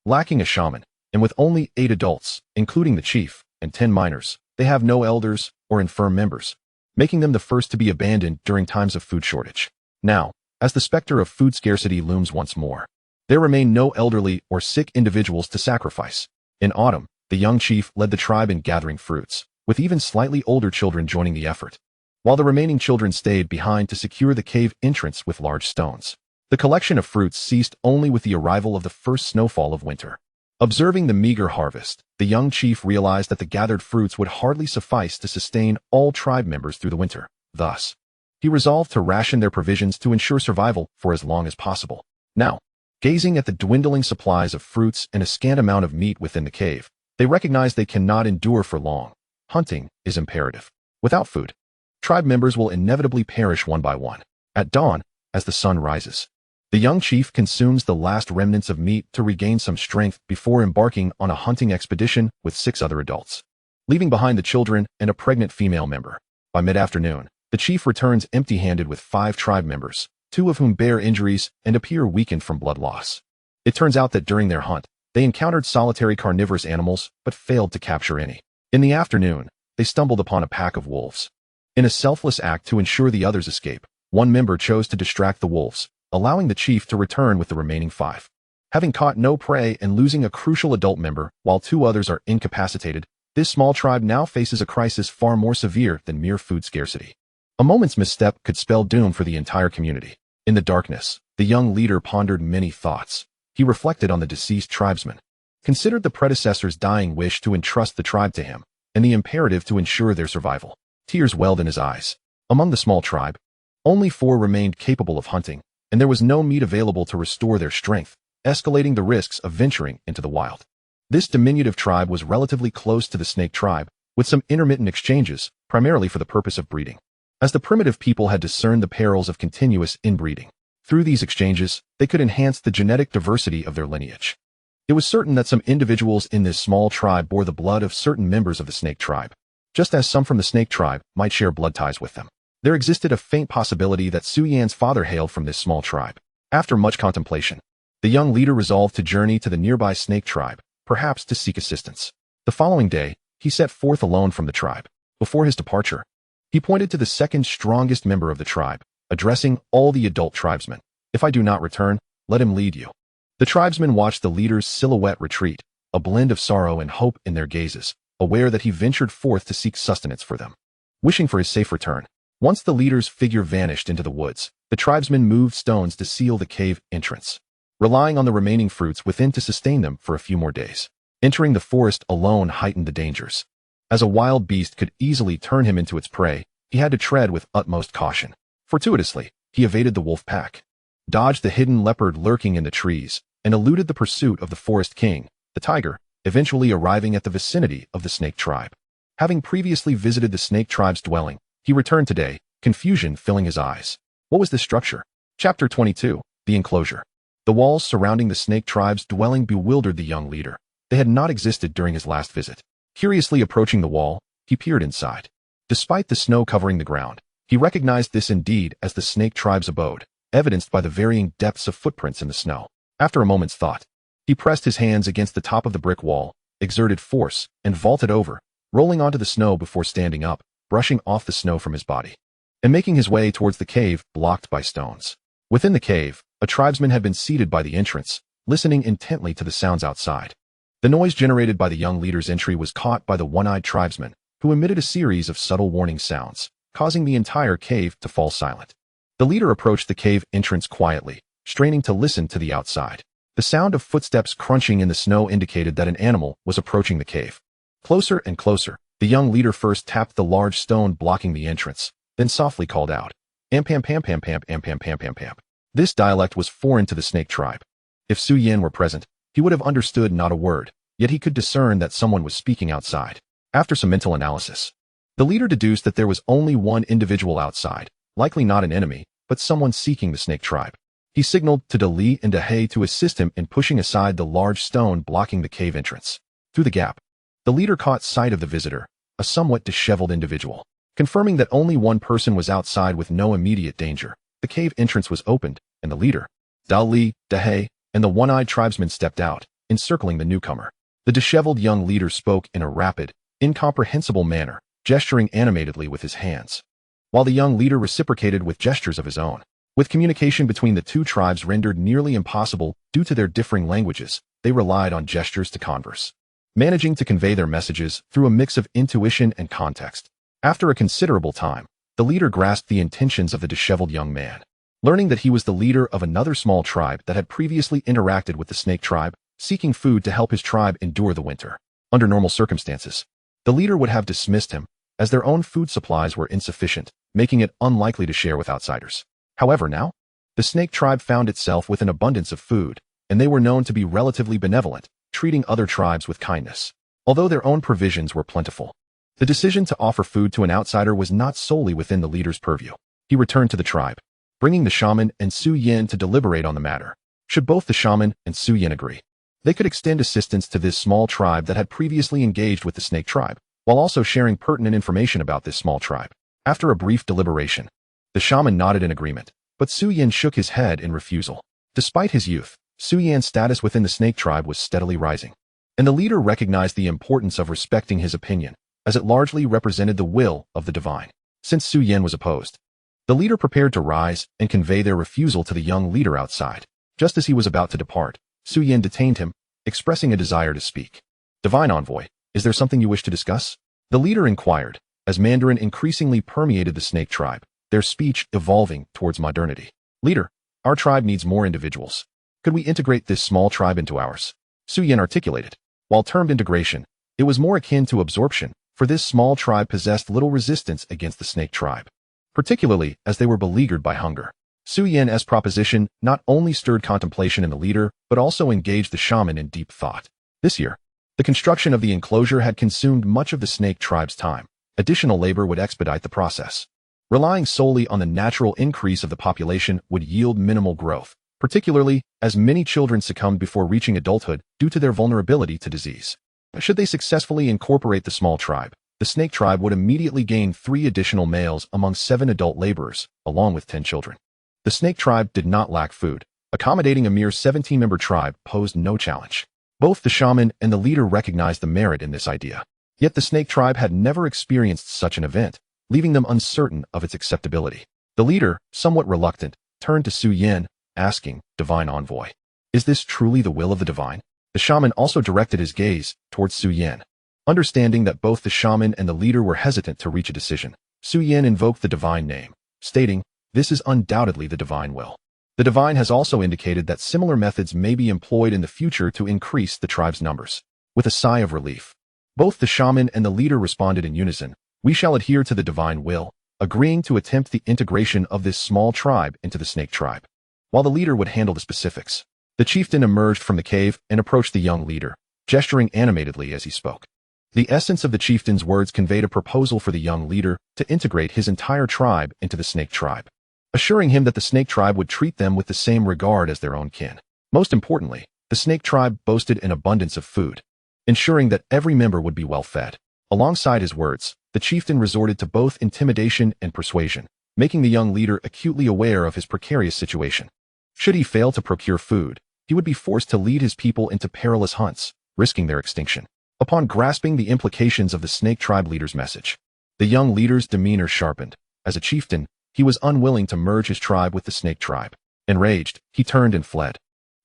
Lacking a shaman, and with only 8 adults, including the chief, and 10 minors, they have no elders or infirm members, making them the first to be abandoned during times of food shortage. Now, as the specter of food scarcity looms once more, there remain no elderly or sick individuals to sacrifice. In autumn, the young chief led the tribe in gathering fruits, with even slightly older children joining the effort, while the remaining children stayed behind to secure the cave entrance with large stones. The collection of fruits ceased only with the arrival of the first snowfall of winter. Observing the meager harvest, the young chief realized that the gathered fruits would hardly suffice to sustain all tribe members through the winter. Thus, he resolved to ration their provisions to ensure survival for as long as possible. Now, gazing at the dwindling supplies of fruits and a scant amount of meat within the cave, they recognize they cannot endure for long. Hunting is imperative. Without food, tribe members will inevitably perish one by one. At dawn, as the sun rises, the young chief consumes the last remnants of meat to regain some strength before embarking on a hunting expedition with 6 other adults, leaving behind the children and a pregnant female member. By mid-afternoon, the chief returns empty-handed with 5 tribe members, 2 of whom bear injuries and appear weakened from blood loss. It turns out that during their hunt, they encountered solitary carnivorous animals but failed to capture any. In the afternoon, they stumbled upon a pack of wolves. In a selfless act to ensure the others escape, one member chose to distract the wolves, allowing the chief to return with the remaining 5. Having caught no prey and losing a crucial adult member while 2 others are incapacitated, this small tribe now faces a crisis far more severe than mere food scarcity. A moment's misstep could spell doom for the entire community. In the darkness, the young leader pondered many thoughts. He reflected on the deceased tribesmen, considered the predecessor's dying wish to entrust the tribe to him, and the imperative to ensure their survival. Tears welled in his eyes. Among the small tribe, only 4 remained capable of hunting, and there was no meat available to restore their strength, escalating the risks of venturing into the wild. This diminutive tribe was relatively close to the snake tribe, with some intermittent exchanges, primarily for the purpose of breeding. As the primitive people had discerned the perils of continuous inbreeding, through these exchanges, they could enhance the genetic diversity of their lineage. It was certain that some individuals in this small tribe bore the blood of certain members of the snake tribe, just as some from the snake tribe might share blood ties with them. There existed a faint possibility that Su Yan's father hailed from this small tribe. After much contemplation, the young leader resolved to journey to the nearby snake tribe, perhaps to seek assistance. The following day, he set forth alone from the tribe. Before his departure, he pointed to the second strongest member of the tribe, addressing all the adult tribesmen. "If I do not return, let him lead you." The tribesmen watched the leader's silhouette retreat, a blend of sorrow and hope in their gazes, aware that he ventured forth to seek sustenance for them. Wishing for his safe return, once the leader's figure vanished into the woods, the tribesmen moved stones to seal the cave entrance, relying on the remaining fruits within to sustain them for a few more days. Entering the forest alone heightened the dangers. As a wild beast could easily turn him into its prey, he had to tread with utmost caution. Fortuitously, he evaded the wolf pack, dodged the hidden leopard lurking in the trees, and eluded the pursuit of the forest king, the tiger, eventually arriving at the vicinity of the snake tribe. Having previously visited the snake tribe's dwelling, he returned today, confusion filling his eyes. What was this structure? Chapter 22, The Enclosure. The walls surrounding the snake tribe's dwelling bewildered the young leader. They had not existed during his last visit. Curiously approaching the wall, he peered inside. Despite the snow covering the ground, he recognized this indeed as the snake tribe's abode, evidenced by the varying depths of footprints in the snow. After a moment's thought, he pressed his hands against the top of the brick wall, exerted force, and vaulted over, rolling onto the snow before standing up, brushing off the snow from his body, and making his way towards the cave blocked by stones. Within the cave, a tribesman had been seated by the entrance, listening intently to the sounds outside. The noise generated by the young leader's entry was caught by the one-eyed tribesman, who emitted a series of subtle warning sounds, causing the entire cave to fall silent. The leader approached the cave entrance quietly, straining to listen to the outside. The sound of footsteps crunching in the snow indicated that an animal was approaching the cave. Closer and closer, the young leader first tapped the large stone blocking the entrance, then softly called out, "Am pam pam pam pam pam pam pam pam pam." This dialect was foreign to the snake tribe. If Su Yin were present, he would have understood not a word, yet he could discern that someone was speaking outside. After some mental analysis, the leader deduced that there was only one individual outside, likely not an enemy, but someone seeking the snake tribe. He signaled to Li and He to assist him in pushing aside the large stone blocking the cave entrance. Through the gap, the leader caught sight of the visitor, a somewhat disheveled individual. Confirming that only one person was outside with no immediate danger, the cave entrance was opened, and the leader, Li, He, and the one-eyed tribesman stepped out, encircling the newcomer. The disheveled young leader spoke in a rapid, incomprehensible manner, gesturing animatedly with his hands, while the young leader reciprocated with gestures of his own. With communication between the two tribes rendered nearly impossible due to their differing languages, they relied on gestures to converse, managing to convey their messages through a mix of intuition and context. After a considerable time, the leader grasped the intentions of the disheveled young man. Learning that he was the leader of another small tribe that had previously interacted with the snake tribe, seeking food to help his tribe endure the winter. Under normal circumstances, the leader would have dismissed him, as their own food supplies were insufficient, making it unlikely to share with outsiders. However, now, the snake tribe found itself with an abundance of food, and they were known to be relatively benevolent, treating other tribes with kindness. Although their own provisions were plentiful, the decision to offer food to an outsider was not solely within the leader's purview. He returned to the tribe, bringing the shaman and Su Yin to deliberate on the matter. Should both the shaman and Su Yin agree, they could extend assistance to this small tribe that had previously engaged with the snake tribe, while also sharing pertinent information about this small tribe. After a brief deliberation, the shaman nodded in agreement, but Su Yin shook his head in refusal. Despite his youth, Su Yin's status within the snake tribe was steadily rising, and the leader recognized the importance of respecting his opinion, as it largely represented the will of the divine. Since Su Yin was opposed, the leader prepared to rise and convey their refusal to the young leader outside. Just as he was about to depart, Su Yin detained him, expressing a desire to speak. "Divine Envoy, is there something you wish to discuss?" The leader inquired, as Mandarin increasingly permeated the snake tribe, their speech evolving towards modernity. "Leader, our tribe needs more individuals. Could we integrate this small tribe into ours?" Su Yin articulated. While termed integration, it was more akin to absorption, for this small tribe possessed little resistance against the snake tribe, particularly as they were beleaguered by hunger. Su Yin's proposition not only stirred contemplation in the leader, but also engaged the shaman in deep thought. This year, the construction of the enclosure had consumed much of the snake tribe's time. Additional labor would expedite the process. Relying solely on the natural increase of the population would yield minimal growth, particularly as many children succumbed before reaching adulthood due to their vulnerability to disease. Should they successfully incorporate the small tribe, the snake tribe would immediately gain 3 additional males among 7 adult laborers, along with 10 children. The snake tribe did not lack food. Accommodating a mere 17-member tribe posed no challenge. Both the shaman and the leader recognized the merit in this idea. Yet the snake tribe had never experienced such an event, leaving them uncertain of its acceptability. The leader, somewhat reluctant, turned to Su Yin, asking, "Divine Envoy, is this truly the will of the divine?" The shaman also directed his gaze towards Su Yin. Understanding that both the shaman and the leader were hesitant to reach a decision, Su Yin invoked the divine name, stating, "This is undoubtedly the divine will." The divine has also indicated that similar methods may be employed in the future to increase the tribe's numbers. With a sigh of relief, both the shaman and the leader responded in unison, "We shall adhere to the divine will," agreeing to attempt the integration of this small tribe into the snake tribe, while the leader would handle the specifics. The chieftain emerged from the cave and approached the young leader, gesturing animatedly as he spoke. The essence of the chieftain's words conveyed a proposal for the young leader to integrate his entire tribe into the snake tribe, assuring him that the snake tribe would treat them with the same regard as their own kin. Most importantly, the snake tribe boasted an abundance of food, ensuring that every member would be well fed. Alongside his words, the chieftain resorted to both intimidation and persuasion, making the young leader acutely aware of his precarious situation. Should he fail to procure food, he would be forced to lead his people into perilous hunts, risking their extinction. Upon grasping the implications of the snake tribe leader's message, the young leader's demeanor sharpened. As a chieftain, he was unwilling to merge his tribe with the snake tribe. Enraged, he turned and fled,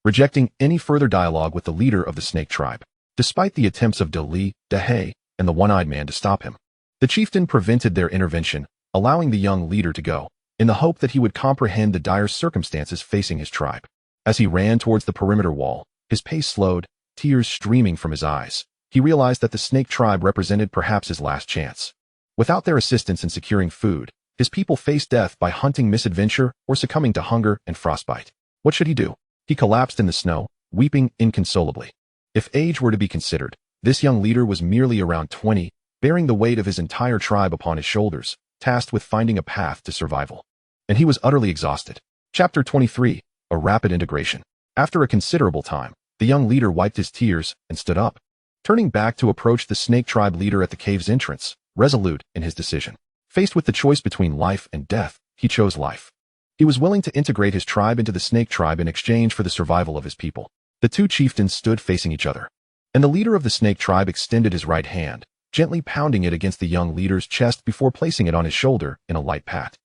rejecting any further dialogue with the leader of the snake tribe. Despite the attempts of Li, He, and the one-eyed man to stop him, the chieftain prevented their intervention, allowing the young leader to go, in the hope that he would comprehend the dire circumstances facing his tribe. As he ran towards the perimeter wall, his pace slowed, tears streaming from his eyes. He realized that the snake tribe represented perhaps his last chance. Without their assistance in securing food, his people faced death by hunting misadventure or succumbing to hunger and frostbite. What should he do? He collapsed in the snow, weeping inconsolably. If age were to be considered, this young leader was merely around 20, bearing the weight of his entire tribe upon his shoulders, tasked with finding a path to survival. And he was utterly exhausted. Chapter 23. A Rapid Integration. After a considerable time, the young leader wiped his tears and stood up, turning back to approach the snake tribe leader at the cave's entrance, resolute in his decision. Faced with the choice between life and death, he chose life. He was willing to integrate his tribe into the snake tribe in exchange for the survival of his people. The two chieftains stood facing each other, and the leader of the snake tribe extended his right hand, gently pounding it against the young leader's chest before placing it on his shoulder in a light pat.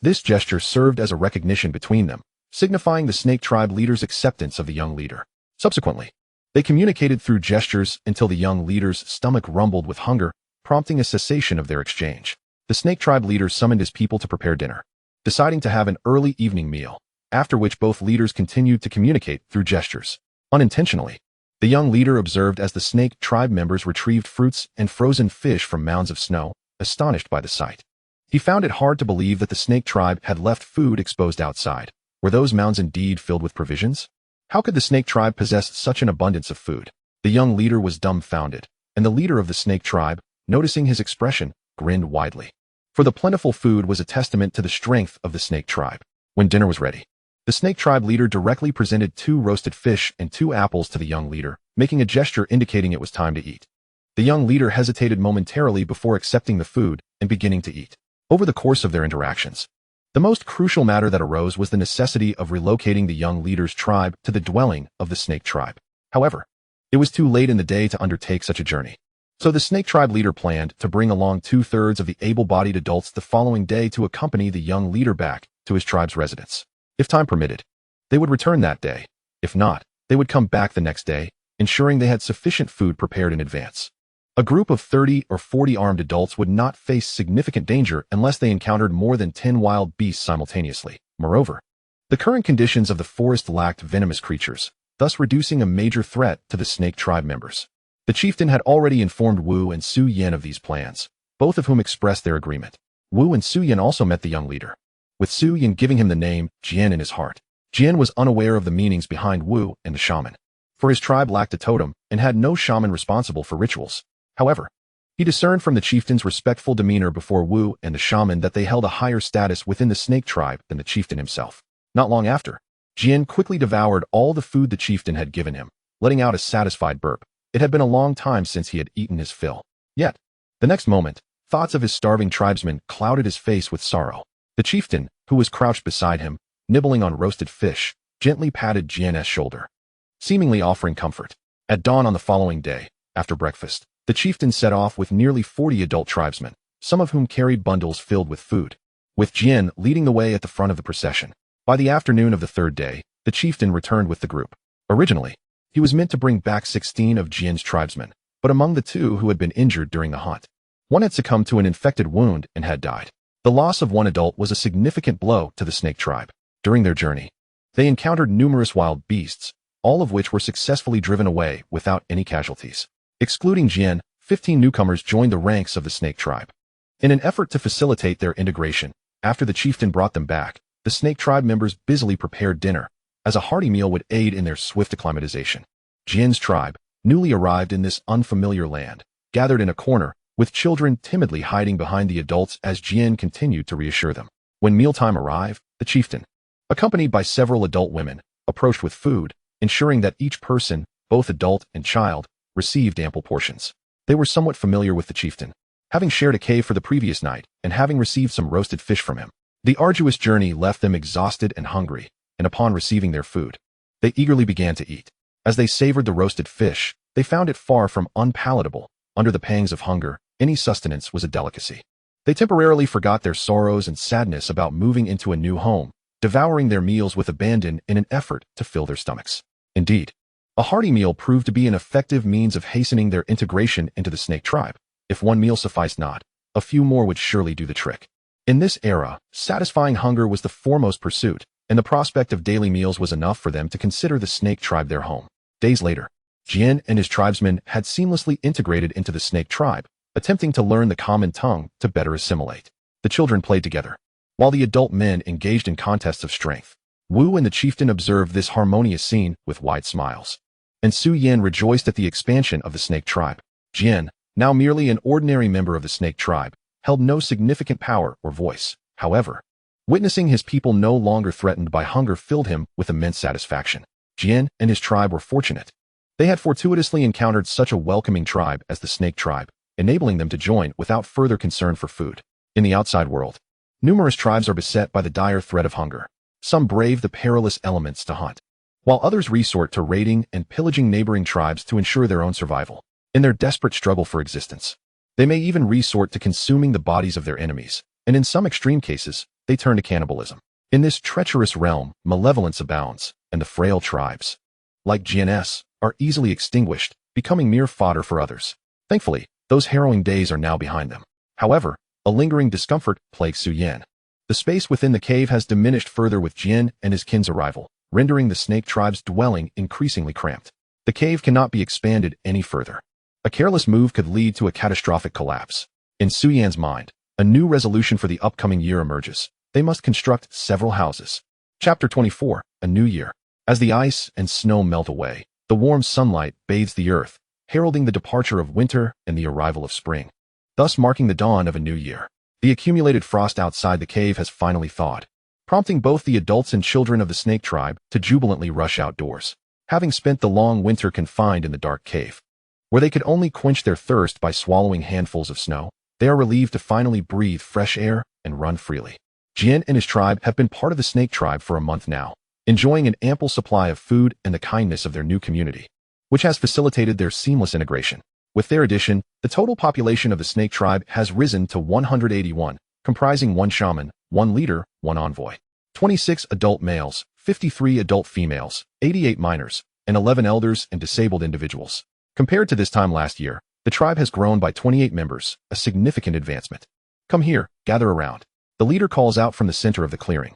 This gesture served as a recognition between them, signifying the snake tribe leader's acceptance of the young leader. Subsequently, they communicated through gestures until the young leader's stomach rumbled with hunger, prompting a cessation of their exchange. The snake tribe leader summoned his people to prepare dinner, deciding to have an early evening meal, after which both leaders continued to communicate through gestures. Unintentionally, the young leader observed as the snake tribe members retrieved fruits and frozen fish from mounds of snow, astonished by the sight. He found it hard to believe that the snake tribe had left food exposed outside. Were those mounds indeed filled with provisions? How could the snake tribe possess such an abundance of food? The young leader was dumbfounded, and the leader of the snake tribe, noticing his expression, grinned widely. For the plentiful food was a testament to the strength of the snake tribe. When dinner was ready, the snake tribe leader directly presented 2 roasted fish and 2 apples to the young leader, making a gesture indicating it was time to eat. The young leader hesitated momentarily before accepting the food and beginning to eat. Over the course of their interactions, the most crucial matter that arose was the necessity of relocating the young leader's tribe to the dwelling of the snake tribe. However, it was too late in the day to undertake such a journey. So the snake tribe leader planned to bring along 2/3 of the able-bodied adults the following day to accompany the young leader back to his tribe's residence. If time permitted, they would return that day. If not, they would come back the next day, ensuring they had sufficient food prepared in advance. A group of 30 or 40 armed adults would not face significant danger unless they encountered more than 10 wild beasts simultaneously. Moreover, the current conditions of the forest lacked venomous creatures, thus reducing a major threat to the snake tribe members. The chieftain had already informed Wu and Su Yin of these plans, both of whom expressed their agreement. Wu and Su Yin also met the young leader, with Su Yin giving him the name Jian in his heart. Jian was unaware of the meanings behind Wu and the shaman, for his tribe lacked a totem and had no shaman responsible for rituals. However, he discerned from the chieftain's respectful demeanor before Wu and the shaman that they held a higher status within the snake tribe than the chieftain himself. Not long after, Jian quickly devoured all the food the chieftain had given him, letting out a satisfied burp. It had been a long time since he had eaten his fill. Yet, the next moment, thoughts of his starving tribesmen clouded his face with sorrow. The chieftain, who was crouched beside him, nibbling on roasted fish, gently patted Jian's shoulder, seemingly offering comfort. At dawn on the following day, after breakfast, the chieftain set off with nearly 40 adult tribesmen, some of whom carried bundles filled with food, with Jian leading the way at the front of the procession. By the afternoon of the 3rd day, the chieftain returned with the group. Originally, he was meant to bring back 16 of Jian's tribesmen, but among the 2 who had been injured during the hunt, one had succumbed to an infected wound and had died. The loss of one adult was a significant blow to the snake tribe. During their journey, they encountered numerous wild beasts, all of which were successfully driven away without any casualties. Excluding Jian, 15 newcomers joined the ranks of the snake tribe. In an effort to facilitate their integration, after the chieftain brought them back, the snake tribe members busily prepared dinner, as a hearty meal would aid in their swift acclimatization. Jian's tribe, newly arrived in this unfamiliar land, gathered in a corner, with children timidly hiding behind the adults as Jian continued to reassure them. When mealtime arrived, the chieftain, accompanied by several adult women, approached with food, ensuring that each person, both adult and child, received ample portions. They were somewhat familiar with the chieftain, having shared a cave for the previous night and having received some roasted fish from him. The arduous journey left them exhausted and hungry, and upon receiving their food, they eagerly began to eat. As they savored the roasted fish, they found it far from unpalatable. Under the pangs of hunger, any sustenance was a delicacy. They temporarily forgot their sorrows and sadness about moving into a new home, devouring their meals with abandon in an effort to fill their stomachs. Indeed, a hearty meal proved to be an effective means of hastening their integration into the snake tribe. If one meal sufficed not, a few more would surely do the trick. In this era, satisfying hunger was the foremost pursuit, and the prospect of daily meals was enough for them to consider the snake tribe their home. Days later, Jian and his tribesmen had seamlessly integrated into the snake tribe, attempting to learn the common tongue to better assimilate. The children played together, while the adult men engaged in contests of strength. Wu and the chieftain observed this harmonious scene with wide smiles. And Su Yan rejoiced at the expansion of the snake tribe. Jian, now merely an ordinary member of the snake tribe, held no significant power or voice. However, witnessing his people no longer threatened by hunger filled him with immense satisfaction. Jian and his tribe were fortunate. They had fortuitously encountered such a welcoming tribe as the snake tribe, enabling them to join without further concern for food. In the outside world, numerous tribes are beset by the dire threat of hunger. Some brave the perilous elements to hunt, while others resort to raiding and pillaging neighboring tribes to ensure their own survival. In their desperate struggle for existence, they may even resort to consuming the bodies of their enemies, and in some extreme cases, they turn to cannibalism. In this treacherous realm, malevolence abounds, and the frail tribes, like GNS, are easily extinguished, becoming mere fodder for others. Thankfully, those harrowing days are now behind them. However, a lingering discomfort plagues Su Yan. The space within the cave has diminished further with Jian and his kin's arrival, rendering the snake tribe's dwelling increasingly cramped. The cave cannot be expanded any further. A careless move could lead to a catastrophic collapse. In Su Yan's mind, a new resolution for the upcoming year emerges. They must construct several houses. Chapter 24, A New Year. As the ice and snow melt away, the warm sunlight bathes the earth, heralding the departure of winter and the arrival of spring, thus marking the dawn of a new year. The accumulated frost outside the cave has finally thawed, prompting both the adults and children of the snake tribe to jubilantly rush outdoors. Having spent the long winter confined in the dark cave, where they could only quench their thirst by swallowing handfuls of snow, they are relieved to finally breathe fresh air and run freely. Jian and his tribe have been part of the snake tribe for a month now, enjoying an ample supply of food and the kindness of their new community, which has facilitated their seamless integration. With their addition, the total population of the snake tribe has risen to 181, comprising 1 shaman, 1 leader, 1 envoy, 26 adult males, 53 adult females, 88 minors, and 11 elders and disabled individuals. Compared to this time last year, the tribe has grown by 28 members, a significant advancement. Come here, gather around. The leader calls out from the center of the clearing,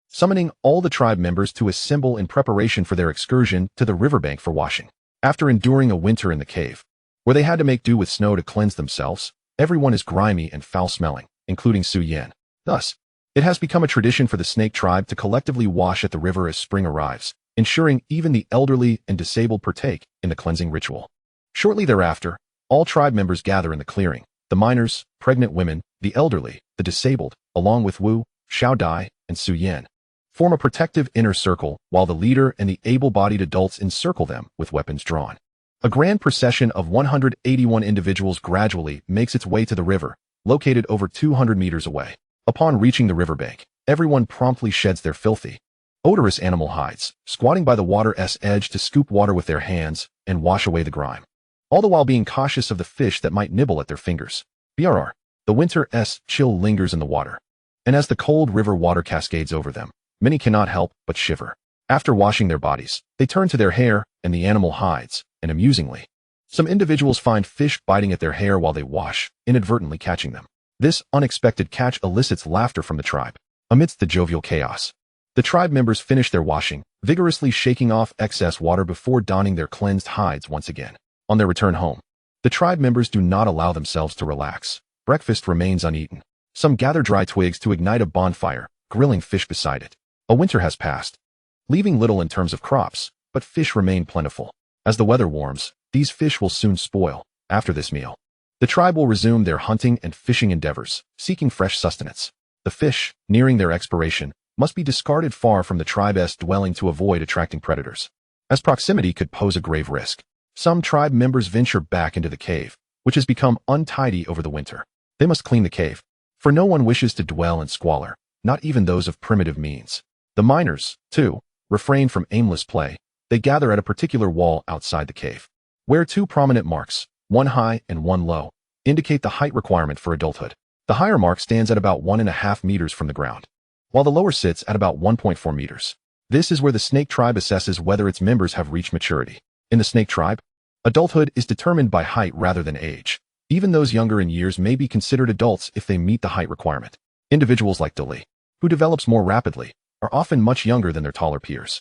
summoning all the tribe members to assemble in preparation for their excursion to the riverbank for washing. After enduring a winter in the cave, where they had to make do with snow to cleanse themselves, everyone is grimy and foul-smelling, including Su Yan. Thus, it has become a tradition for the snake tribe to collectively wash at the river as spring arrives, ensuring even the elderly and disabled partake in the cleansing ritual. Shortly thereafter, all tribe members gather in the clearing. The minors, pregnant women, the elderly, the disabled, along with Wu, Xiao Dai, and Su Yan, form a protective inner circle while the leader and the able-bodied adults encircle them with weapons drawn. A grand procession of 181 individuals gradually makes its way to the river, located over 200 meters away. Upon reaching the riverbank, everyone promptly sheds their filthy, odorous animal hides, squatting by the water's edge to scoop water with their hands and wash away the grime, all the while being cautious of the fish that might nibble at their fingers. BRR. The winter's chill lingers in the water, and as the cold river water cascades over them, many cannot help but shiver. After washing their bodies, they turn to their hair and the animal hides, and amusingly, some individuals find fish biting at their hair while they wash, inadvertently catching them. This unexpected catch elicits laughter from the tribe. Amidst the jovial chaos, the tribe members finish their washing, vigorously shaking off excess water before donning their cleansed hides once again. On their return home, the tribe members do not allow themselves to relax. Breakfast remains uneaten. Some gather dry twigs to ignite a bonfire, grilling fish beside it. A winter has passed, leaving little in terms of crops, but fish remain plentiful. As the weather warms, these fish will soon spoil. After this meal, the tribe will resume their hunting and fishing endeavors, seeking fresh sustenance. The fish, nearing their expiration, must be discarded far from the tribe's dwelling to avoid attracting predators, as proximity could pose a grave risk. Some tribe members venture back into the cave, which has become untidy over the winter. They must clean the cave, for no one wishes to dwell in squalor, not even those of primitive means. The miners, too, refrain from aimless play. They gather at a particular wall outside the cave, where 2 prominent marks, 1 high and 1 low, indicate the height requirement for adulthood. The higher mark stands at about 1.5 meters from the ground, while the lower sits at about 1.4 meters. This is where the snake tribe assesses whether its members have reached maturity. In the snake tribe, adulthood is determined by height rather than age. Even those younger in years may be considered adults if they meet the height requirement. Individuals like Dali, who develops more rapidly, are often much younger than their taller peers.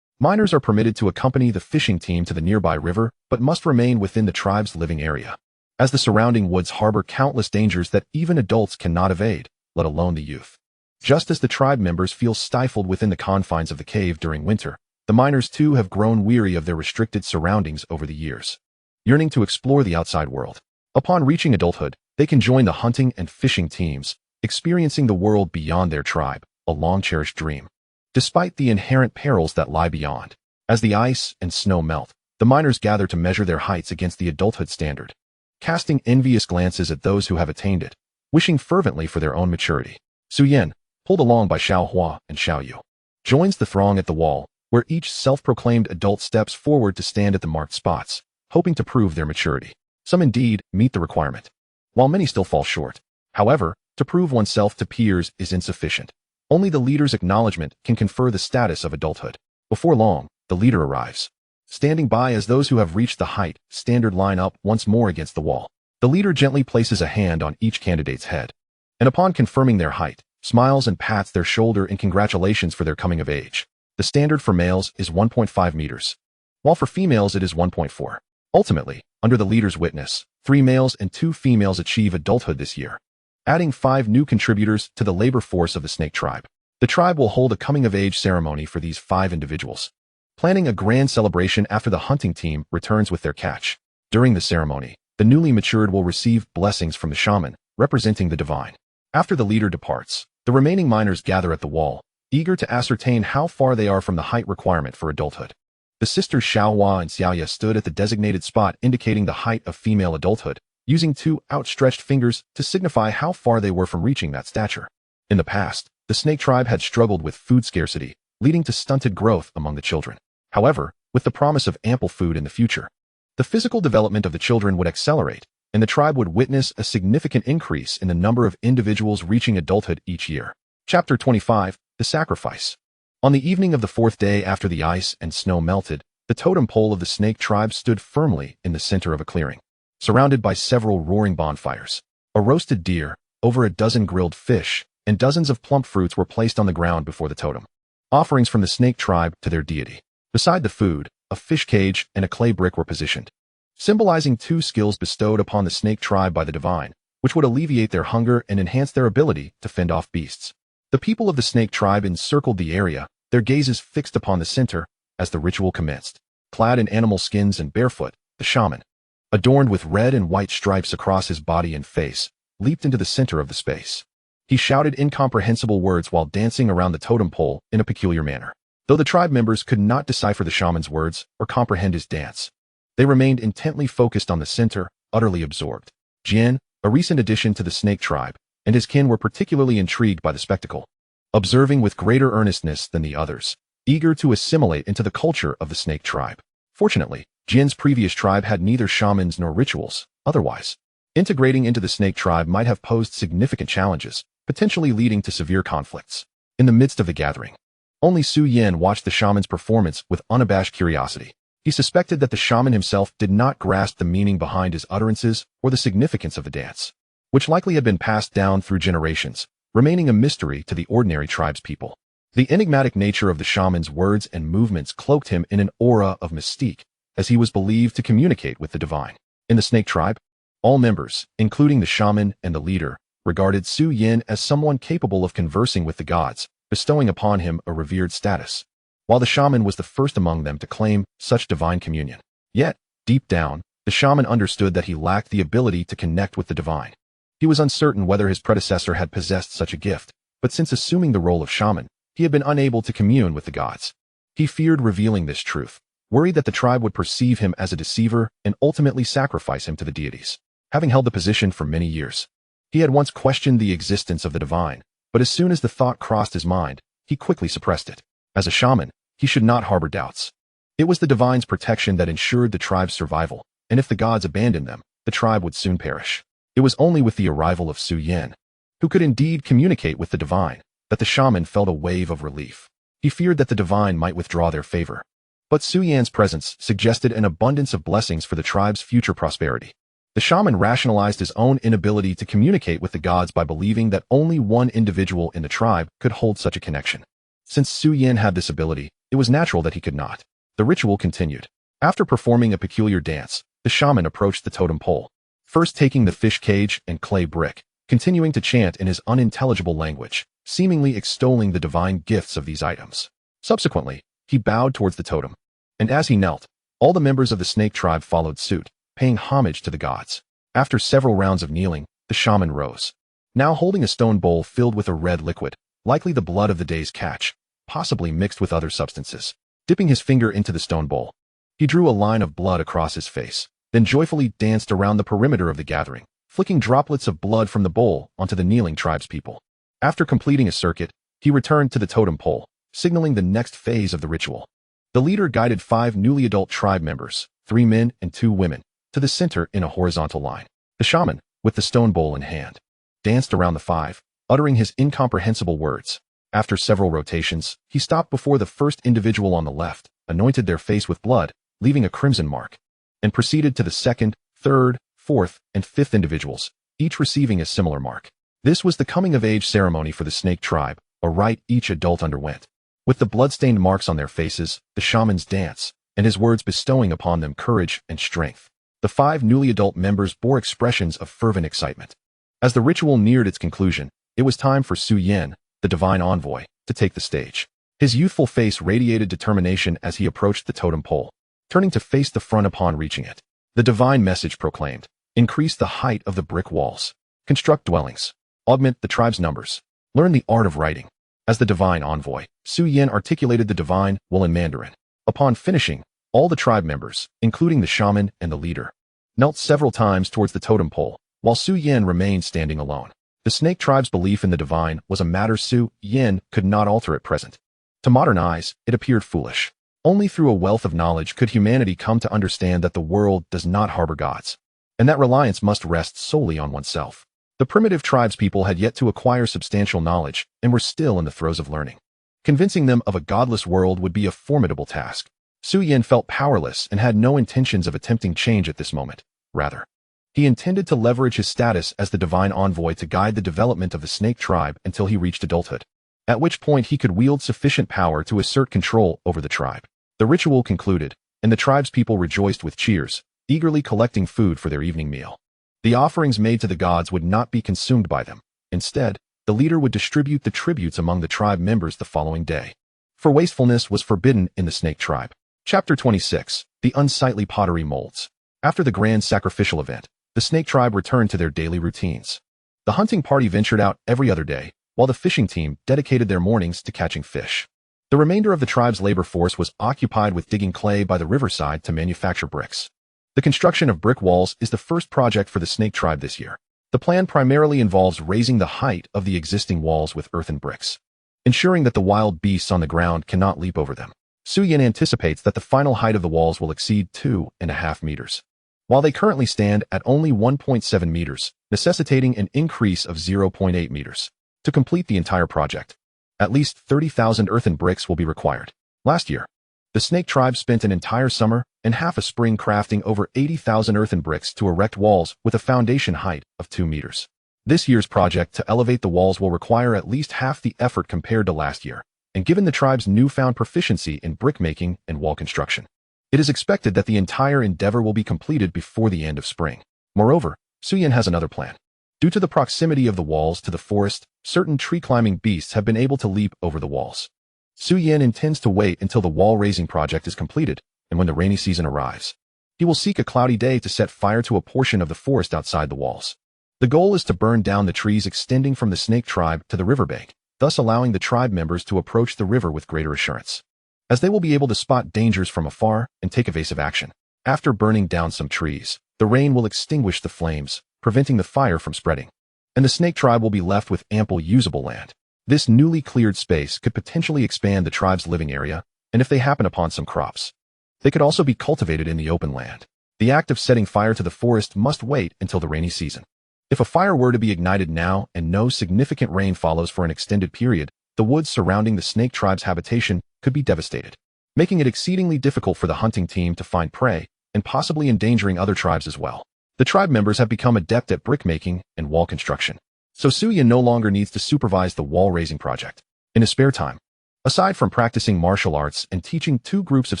Minors are permitted to accompany the fishing team to the nearby river, but must remain within the tribe's living area, as the surrounding woods harbor countless dangers that even adults cannot evade, let alone the youth. Just as the tribe members feel stifled within the confines of the cave during winter, the minors too have grown weary of their restricted surroundings over the years, yearning to explore the outside world. Upon reaching adulthood, they can join the hunting and fishing teams, experiencing the world beyond their tribe, a long-cherished dream. Despite the inherent perils that lie beyond, as the ice and snow melt, the minors gather to measure their heights against the adulthood standard, casting envious glances at those who have attained it, wishing fervently for their own maturity. Su Yan, pulled along by Xiao Hua and Xiao Yu, joins the throng at the wall, where each self-proclaimed adult steps forward to stand at the marked spots, hoping to prove their maturity. Some indeed meet the requirement, while many still fall short. However, to prove oneself to peers is insufficient. Only the leader's acknowledgement can confer the status of adulthood. Before long, the leader arrives, standing by as those who have reached the height standard line up once more against the wall. The leader gently places a hand on each candidate's head, and upon confirming their height, smiles and pats their shoulder in congratulations for their coming of age. The standard for males is 1.5 meters, while for females it is 1.4. Ultimately, under the leader's witness, 3 males and 2 females achieve adulthood this year, adding 5 new contributors to the labor force of the snake tribe. The tribe will hold a coming-of-age ceremony for these 5 individuals, planning a grand celebration after the hunting team returns with their catch. During the ceremony, the newly matured will receive blessings from the shaman, representing the divine. After the leader departs, the remaining minors gather at the wall, eager to ascertain how far they are from the height requirement for adulthood. The sisters Xiaohua and Xiaoya stood at the designated spot indicating the height of female adulthood, using 2 outstretched fingers to signify how far they were from reaching that stature. In the past, the snake tribe had struggled with food scarcity, leading to stunted growth among the children. However, with the promise of ample food in the future, the physical development of the children would accelerate, and the tribe would witness a significant increase in the number of individuals reaching adulthood each year. Chapter 25, The Sacrifice. On the evening of the 4th day after the ice and snow melted, the totem pole of the snake tribe stood firmly in the center of a clearing, surrounded by several roaring bonfires. A roasted deer, over a dozen grilled fish, and dozens of plump fruits were placed on the ground before the totem, offerings from the snake tribe to their deity. Beside the food, a fish cage and a clay brick were positioned, symbolizing 2 skills bestowed upon the snake tribe by the divine, which would alleviate their hunger and enhance their ability to fend off beasts. The people of the snake tribe encircled the area, their gazes fixed upon the center, as the ritual commenced. Clad in animal skins and barefoot, the shaman, adorned with red and white stripes across his body and face, leaped into the center of the space. He shouted incomprehensible words while dancing around the totem pole in a peculiar manner. Though the tribe members could not decipher the shaman's words or comprehend his dance, they remained intently focused on the center, utterly absorbed. Jian, a recent addition to the snake tribe, and his kin were particularly intrigued by the spectacle, observing with greater earnestness than the others, eager to assimilate into the culture of the snake tribe. Fortunately, Jian's previous tribe had neither shamans nor rituals. Otherwise, integrating into the snake tribe might have posed significant challenges, potentially leading to severe conflicts. In the midst of the gathering, only Su Yan watched the shaman's performance with unabashed curiosity. He suspected that the shaman himself did not grasp the meaning behind his utterances or the significance of the dance, which likely had been passed down through generations, remaining a mystery to the ordinary tribespeople. The enigmatic nature of the shaman's words and movements cloaked him in an aura of mystique, as he was believed to communicate with the divine. In the snake tribe, all members, including the shaman and the leader, regarded Su Yan as someone capable of conversing with the gods, bestowing upon him a revered status, while the shaman was the first among them to claim such divine communion. Yet, deep down, the shaman understood that he lacked the ability to connect with the divine. He was uncertain whether his predecessor had possessed such a gift, but since assuming the role of shaman, he had been unable to commune with the gods. He feared revealing this truth, worried that the tribe would perceive him as a deceiver and ultimately sacrifice him to the deities. Having held the position for many years, he had once questioned the existence of the divine, but as soon as the thought crossed his mind, he quickly suppressed it. As a shaman, he should not harbor doubts. It was the divine's protection that ensured the tribe's survival, and if the gods abandoned them, the tribe would soon perish. It was only with the arrival of Su Yan, who could indeed communicate with the divine, that the shaman felt a wave of relief. He feared that the divine might withdraw their favor, but Su Yan's presence suggested an abundance of blessings for the tribe's future prosperity. The shaman rationalized his own inability to communicate with the gods by believing that only one individual in the tribe could hold such a connection. Since Su Yin had this ability, it was natural that he could not. The ritual continued. After performing a peculiar dance, the shaman approached the totem pole, first taking the fish cage and clay brick, continuing to chant in his unintelligible language, seemingly extolling the divine gifts of these items. Subsequently, he bowed towards the totem, and as he knelt, all the members of the snake tribe followed suit, paying homage to the gods. After several rounds of kneeling, the shaman rose, now holding a stone bowl filled with a red liquid, likely the blood of the day's catch, possibly mixed with other substances. Dipping his finger into the stone bowl, he drew a line of blood across his face, then joyfully danced around the perimeter of the gathering, flicking droplets of blood from the bowl onto the kneeling tribespeople. After completing a circuit, he returned to the totem pole, signaling the next phase of the ritual. The leader guided 5 newly adult tribe members, 3 men and 2 women, to the center in a horizontal line. The shaman, with the stone bowl in hand, danced around the 5, uttering his incomprehensible words. After several rotations, he stopped before the first individual on the left, anointed their face with blood, leaving a crimson mark, and proceeded to the second, third, fourth, and fifth individuals, each receiving a similar mark. This was the coming-of-age ceremony for the snake tribe, a rite each adult underwent. With the blood-stained marks on their faces, the shamans dance, and his words bestowing upon them courage and strength. The 5 newly adult members bore expressions of fervent excitement. As the ritual neared its conclusion, it was time for Su Yin, the divine envoy, to take the stage. His youthful face radiated determination as he approached the totem pole, turning to face the front upon reaching it. The divine message proclaimed, increase the height of the brick walls, construct dwellings, augment the tribe's numbers, learn the art of writing. As the divine envoy, Su Yin articulated the divine will in Mandarin. Upon finishing, all the tribe members, including the shaman and the leader, knelt several times towards the totem pole, while Su Yin remained standing alone. The snake tribe's belief in the divine was a matter Su Yin could not alter at present. To modern eyes, it appeared foolish. Only through a wealth of knowledge could humanity come to understand that the world does not harbor gods, and that reliance must rest solely on oneself. The primitive tribespeople had yet to acquire substantial knowledge and were still in the throes of learning. Convincing them of a godless world would be a formidable task. Su Yin felt powerless and had no intentions of attempting change at this moment. Rather, he intended to leverage his status as the divine envoy to guide the development of the snake tribe until he reached adulthood, at which point he could wield sufficient power to assert control over the tribe. The ritual concluded, and the tribespeople rejoiced with cheers, eagerly collecting food for their evening meal. The offerings made to the gods would not be consumed by them. Instead, the leader would distribute the tributes among the tribe members the following day. For wastefulness was forbidden in the snake tribe. Chapter 26. The Unsightly Pottery Molds. After the grand sacrificial event, the snake tribe returned to their daily routines. The hunting party ventured out every other day, while the fishing team dedicated their mornings to catching fish. The remainder of the tribe's labor force was occupied with digging clay by the riverside to manufacture bricks. The construction of brick walls is the first project for the snake tribe this year. The plan primarily involves raising the height of the existing walls with earthen bricks, ensuring that the wild beasts on the ground cannot leap over them. Su Yin anticipates that the final height of the walls will exceed 2.5 meters, while they currently stand at only 1.7 meters, necessitating an increase of 0.8 meters. To complete the entire project, at least 30,000 earthen bricks will be required. Last year, the snake tribe spent an entire summer and half a spring crafting over 80,000 earthen bricks to erect walls with a foundation height of 2 meters. This year's project to elevate the walls will require at least half the effort compared to last year, and given the tribe's newfound proficiency in brickmaking and wall construction, it is expected that the entire endeavor will be completed before the end of spring. Moreover, Su Yin has another plan. Due to the proximity of the walls to the forest, certain tree-climbing beasts have been able to leap over the walls. Su Yin intends to wait until the wall-raising project is completed, and when the rainy season arrives, he will seek a cloudy day to set fire to a portion of the forest outside the walls. The goal is to burn down the trees extending from the snake tribe to the riverbank, thus allowing the tribe members to approach the river with greater assurance, as they will be able to spot dangers from afar and take evasive action. After burning down some trees, the rain will extinguish the flames, preventing the fire from spreading, and the snake tribe will be left with ample usable land. This newly cleared space could potentially expand the tribe's living area, and if they happen upon some crops, they could also be cultivated in the open land. The act of setting fire to the forest must wait until the rainy season. If a fire were to be ignited now and no significant rain follows for an extended period, the woods surrounding the snake tribe's habitation could be devastated, making it exceedingly difficult for the hunting team to find prey and possibly endangering other tribes as well. The tribe members have become adept at brickmaking and wall construction, so Su Yin no longer needs to supervise the wall-raising project. In his spare time, Aside from practicing martial arts and teaching 2 groups of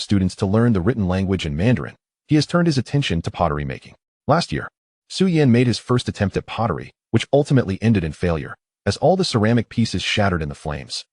students to learn the written language in Mandarin, he has turned his attention to pottery making. Last year, Su Yan made his first attempt at pottery, which ultimately ended in failure, as all the ceramic pieces shattered in the flames,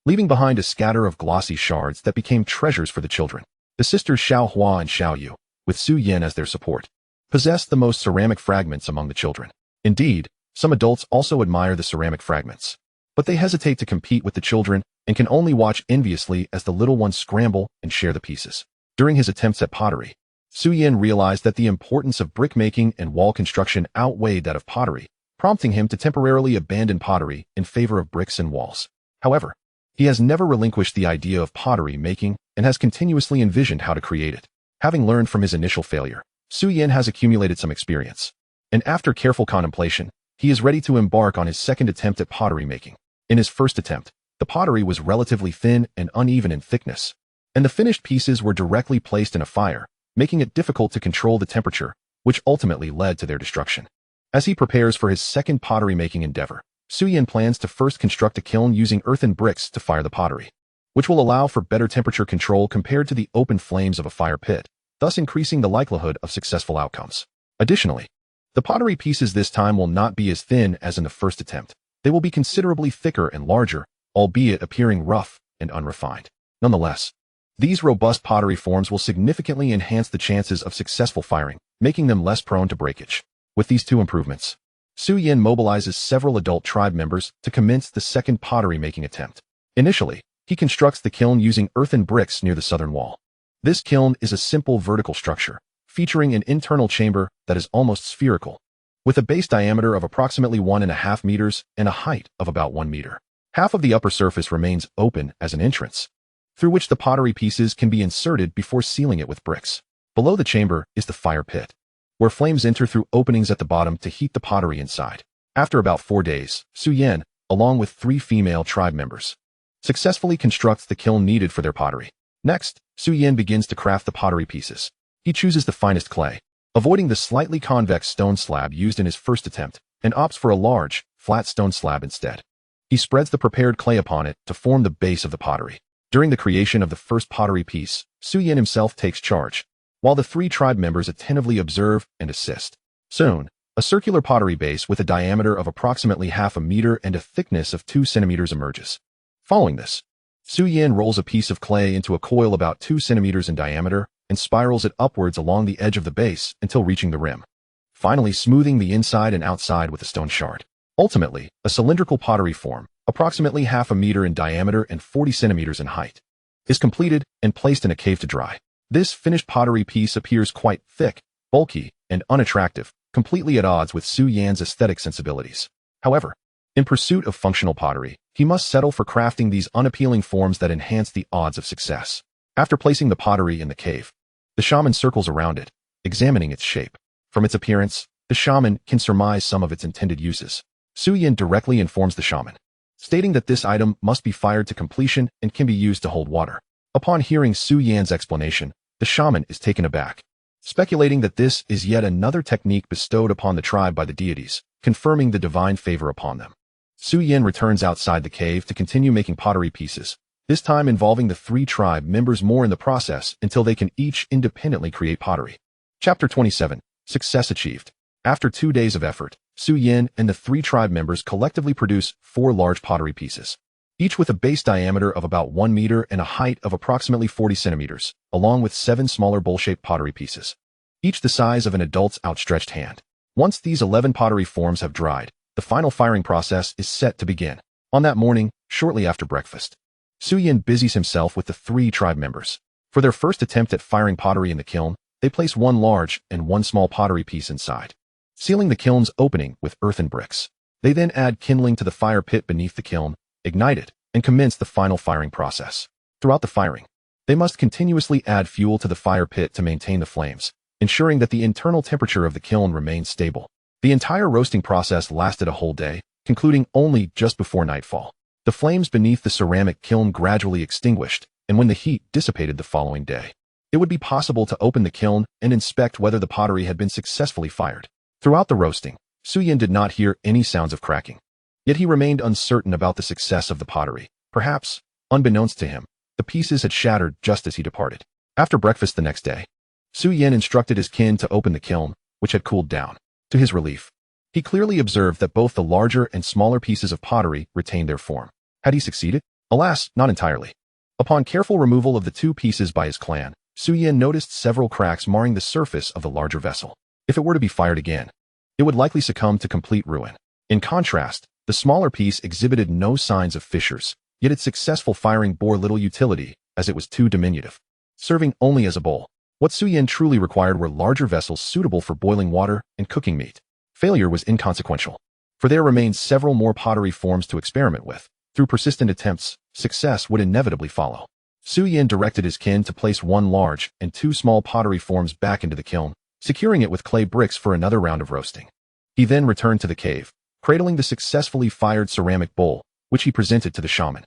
leaving behind a scatter of glossy shards that became treasures for the children. The sisters Xiao Hua and Xiao Yu, with Su Yan as their support, possessed the most ceramic fragments among the children. Indeed, some adults also admire the ceramic fragments, but they hesitate to compete with the children and can only watch enviously as the little ones scramble and share the pieces. During his attempts at pottery, Su Yan realized that the importance of brick making and wall construction outweighed that of pottery, prompting him to temporarily abandon pottery in favor of bricks and walls. However, he has never relinquished the idea of pottery making and has continuously envisioned how to create it. Having learned from his initial failure, Su Yan has accumulated some experience, and after careful contemplation, he is ready to embark on his second attempt at pottery making. In his first attempt, the pottery was relatively thin and uneven in thickness, and the finished pieces were directly placed in a fire, making it difficult to control the temperature, which ultimately led to their destruction. As he prepares for his second pottery making endeavor, Su Yan plans to first construct a kiln using earthen bricks to fire the pottery, which will allow for better temperature control compared to the open flames of a fire pit, thus increasing the likelihood of successful outcomes. Additionally, the pottery pieces this time will not be as thin as in the first attempt. They will be considerably thicker and larger, albeit appearing rough and unrefined. Nonetheless, these robust pottery forms will significantly enhance the chances of successful firing, making them less prone to breakage. With these 2 improvements, Su Yan mobilizes several adult tribe members to commence the second pottery making attempt. Initially, he constructs the kiln using earthen bricks near the southern wall. This kiln is a simple vertical structure, featuring an internal chamber that is almost spherical, with a base diameter of approximately 1.5 meters and a height of about 1 meter. Half of the upper surface remains open as an entrance, through which the pottery pieces can be inserted before sealing it with bricks. Below the chamber is the fire pit, where flames enter through openings at the bottom to heat the pottery inside. After about 4 days, Su Yan, along with 3 female tribe members, successfully constructs the kiln needed for their pottery. Next, Su Yan begins to craft the pottery pieces. He chooses the finest clay, avoiding the slightly convex stone slab used in his first attempt, and opts for a large, flat stone slab instead. He spreads the prepared clay upon it to form the base of the pottery. During the creation of the first pottery piece, Su Yan himself takes charge, while the 3 tribe members attentively observe and assist. Soon, a circular pottery base with a diameter of approximately 0.5 meter and a thickness of 2 centimeters emerges. Following this, Su Yan rolls a piece of clay into a coil about 2 centimeters in diameter and spirals it upwards along the edge of the base until reaching the rim, finally smoothing the inside and outside with a stone shard. Ultimately, a cylindrical pottery form, approximately 0.5 meter in diameter and 40 centimeters in height, is completed and placed in a cave to dry. This finished pottery piece appears quite thick, bulky, and unattractive, completely at odds with Su Yan's aesthetic sensibilities. However, in pursuit of functional pottery, he must settle for crafting these unappealing forms that enhance the odds of success. After placing the pottery in the cave, the shaman circles around it, examining its shape. From its appearance, the shaman can surmise some of its intended uses. Su Yan directly informs the shaman, stating that this item must be fired to completion and can be used to hold water. Upon hearing Su Yan's explanation, the shaman is taken aback, speculating that this is yet another technique bestowed upon the tribe by the deities, confirming the divine favor upon them. Su Yan returns outside the cave to continue making pottery pieces, this time involving the 3 tribe members more in the process until they can each independently create pottery. Chapter 27. Success achieved. After 2 days of effort, Su Yan and the 3 tribe members collectively produce 4 large pottery pieces, each with a base diameter of about 1 meter and a height of approximately 40 centimeters, along with 7 smaller bowl-shaped pottery pieces, each the size of an adult's outstretched hand. Once these 11 pottery forms have dried, the final firing process is set to begin. On that morning, shortly after breakfast, Su Yan busies himself with the 3 tribe members. For their first attempt at firing pottery in the kiln, they place 1 large and 1 small pottery piece inside, sealing the kiln's opening with earthen bricks. They then add kindling to the fire pit beneath the kiln, ignite it, and commence the final firing process. Throughout the firing, they must continuously add fuel to the fire pit to maintain the flames, ensuring that the internal temperature of the kiln remains stable. The entire roasting process lasted a whole day, concluding only just before nightfall. The flames beneath the ceramic kiln gradually extinguished, and when the heat dissipated the following day, it would be possible to open the kiln and inspect whether the pottery had been successfully fired. Throughout the roasting, Su Yan did not hear any sounds of cracking. Yet he remained uncertain about the success of the pottery. Perhaps, Unbeknownst to him, the pieces had shattered just as he departed. After breakfast the next day, Su Yin instructed his kin to open the kiln, which had cooled down. To his relief, he clearly observed that both the larger and smaller pieces of pottery retained their form. Had he succeeded? Alas, not entirely. Upon careful removal of the two pieces by his clan, Su Yin noticed several cracks marring the surface of the larger vessel. If it were to be fired again, it would likely succumb to complete ruin. In contrast, the smaller piece exhibited no signs of fissures, yet its successful firing bore little utility, as it was too diminutive, serving only as a bowl. What Su Yin truly required were larger vessels suitable for boiling water and cooking meat. Failure was inconsequential, for there remained several more pottery forms to experiment with. Through persistent attempts, success would inevitably follow. Su Yin directed his kin to place one large and two small pottery forms back into the kiln, securing it with clay bricks for another round of roasting. He then returned to the cave, cradling the successfully fired ceramic bowl, which he presented to the shaman.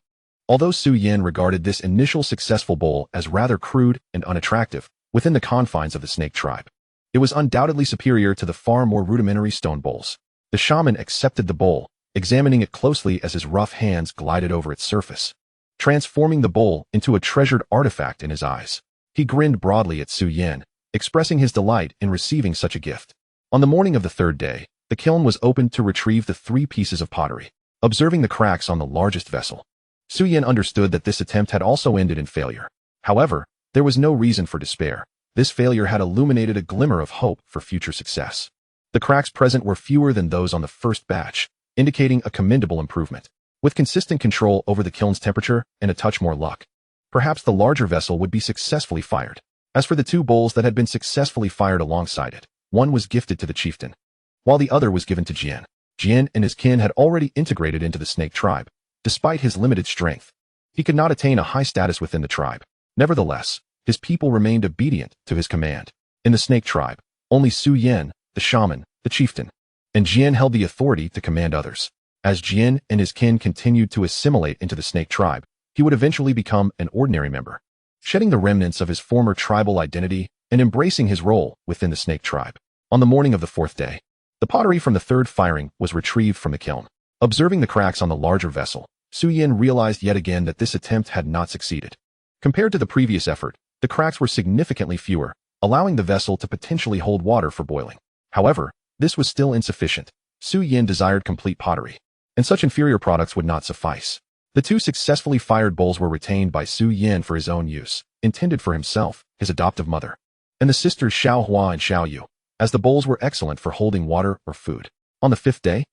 Although Su Yin regarded this initial successful bowl as rather crude and unattractive, within the confines of the snake tribe, it was undoubtedly superior to the far more rudimentary stone bowls. The shaman accepted the bowl, examining it closely as his rough hands glided over its surface, transforming the bowl into a treasured artifact in his eyes. He grinned broadly at Su Yin, expressing his delight in receiving such a gift. On the morning of the third day, the kiln was opened to retrieve the three pieces of pottery. Observing the cracks on the largest vessel, Su Yin understood that this attempt had also ended in failure. However, there was no reason for despair. This failure had illuminated a glimmer of hope for future success. The cracks present were fewer than those on the first batch, indicating a commendable improvement. With consistent control over the kiln's temperature and a touch more luck, perhaps the larger vessel would be successfully fired. As for the two bowls that had been successfully fired alongside it, one was gifted to the chieftain, while the other was given to Jian. Jian and his kin had already integrated into the snake tribe. Despite his limited strength, he could not attain a high status within the tribe. Nevertheless, his people remained obedient to his command. In the snake tribe, only Su Yin, the shaman, the chieftain, and Jian held the authority to command others. As Jian and his kin continued to assimilate into the snake tribe, he would eventually become an ordinary member, shedding the remnants of his former tribal identity and embracing his role within the snake tribe. On the morning of the fourth day, the pottery from the third firing was retrieved from the kiln. Observing the cracks on the larger vessel, Su Yin realized yet again that this attempt had not succeeded. Compared to the previous effort, the cracks were significantly fewer, allowing the vessel to potentially hold water for boiling. However, this was still insufficient. Su Yin desired complete pottery, and such inferior products would not suffice. The two successfully fired bowls were retained by Su Yin for his own use, intended for himself, his adoptive mother, and the sisters Xiao Hua and Xiao Yu, as the bowls were excellent for holding water or food. On the fifth day,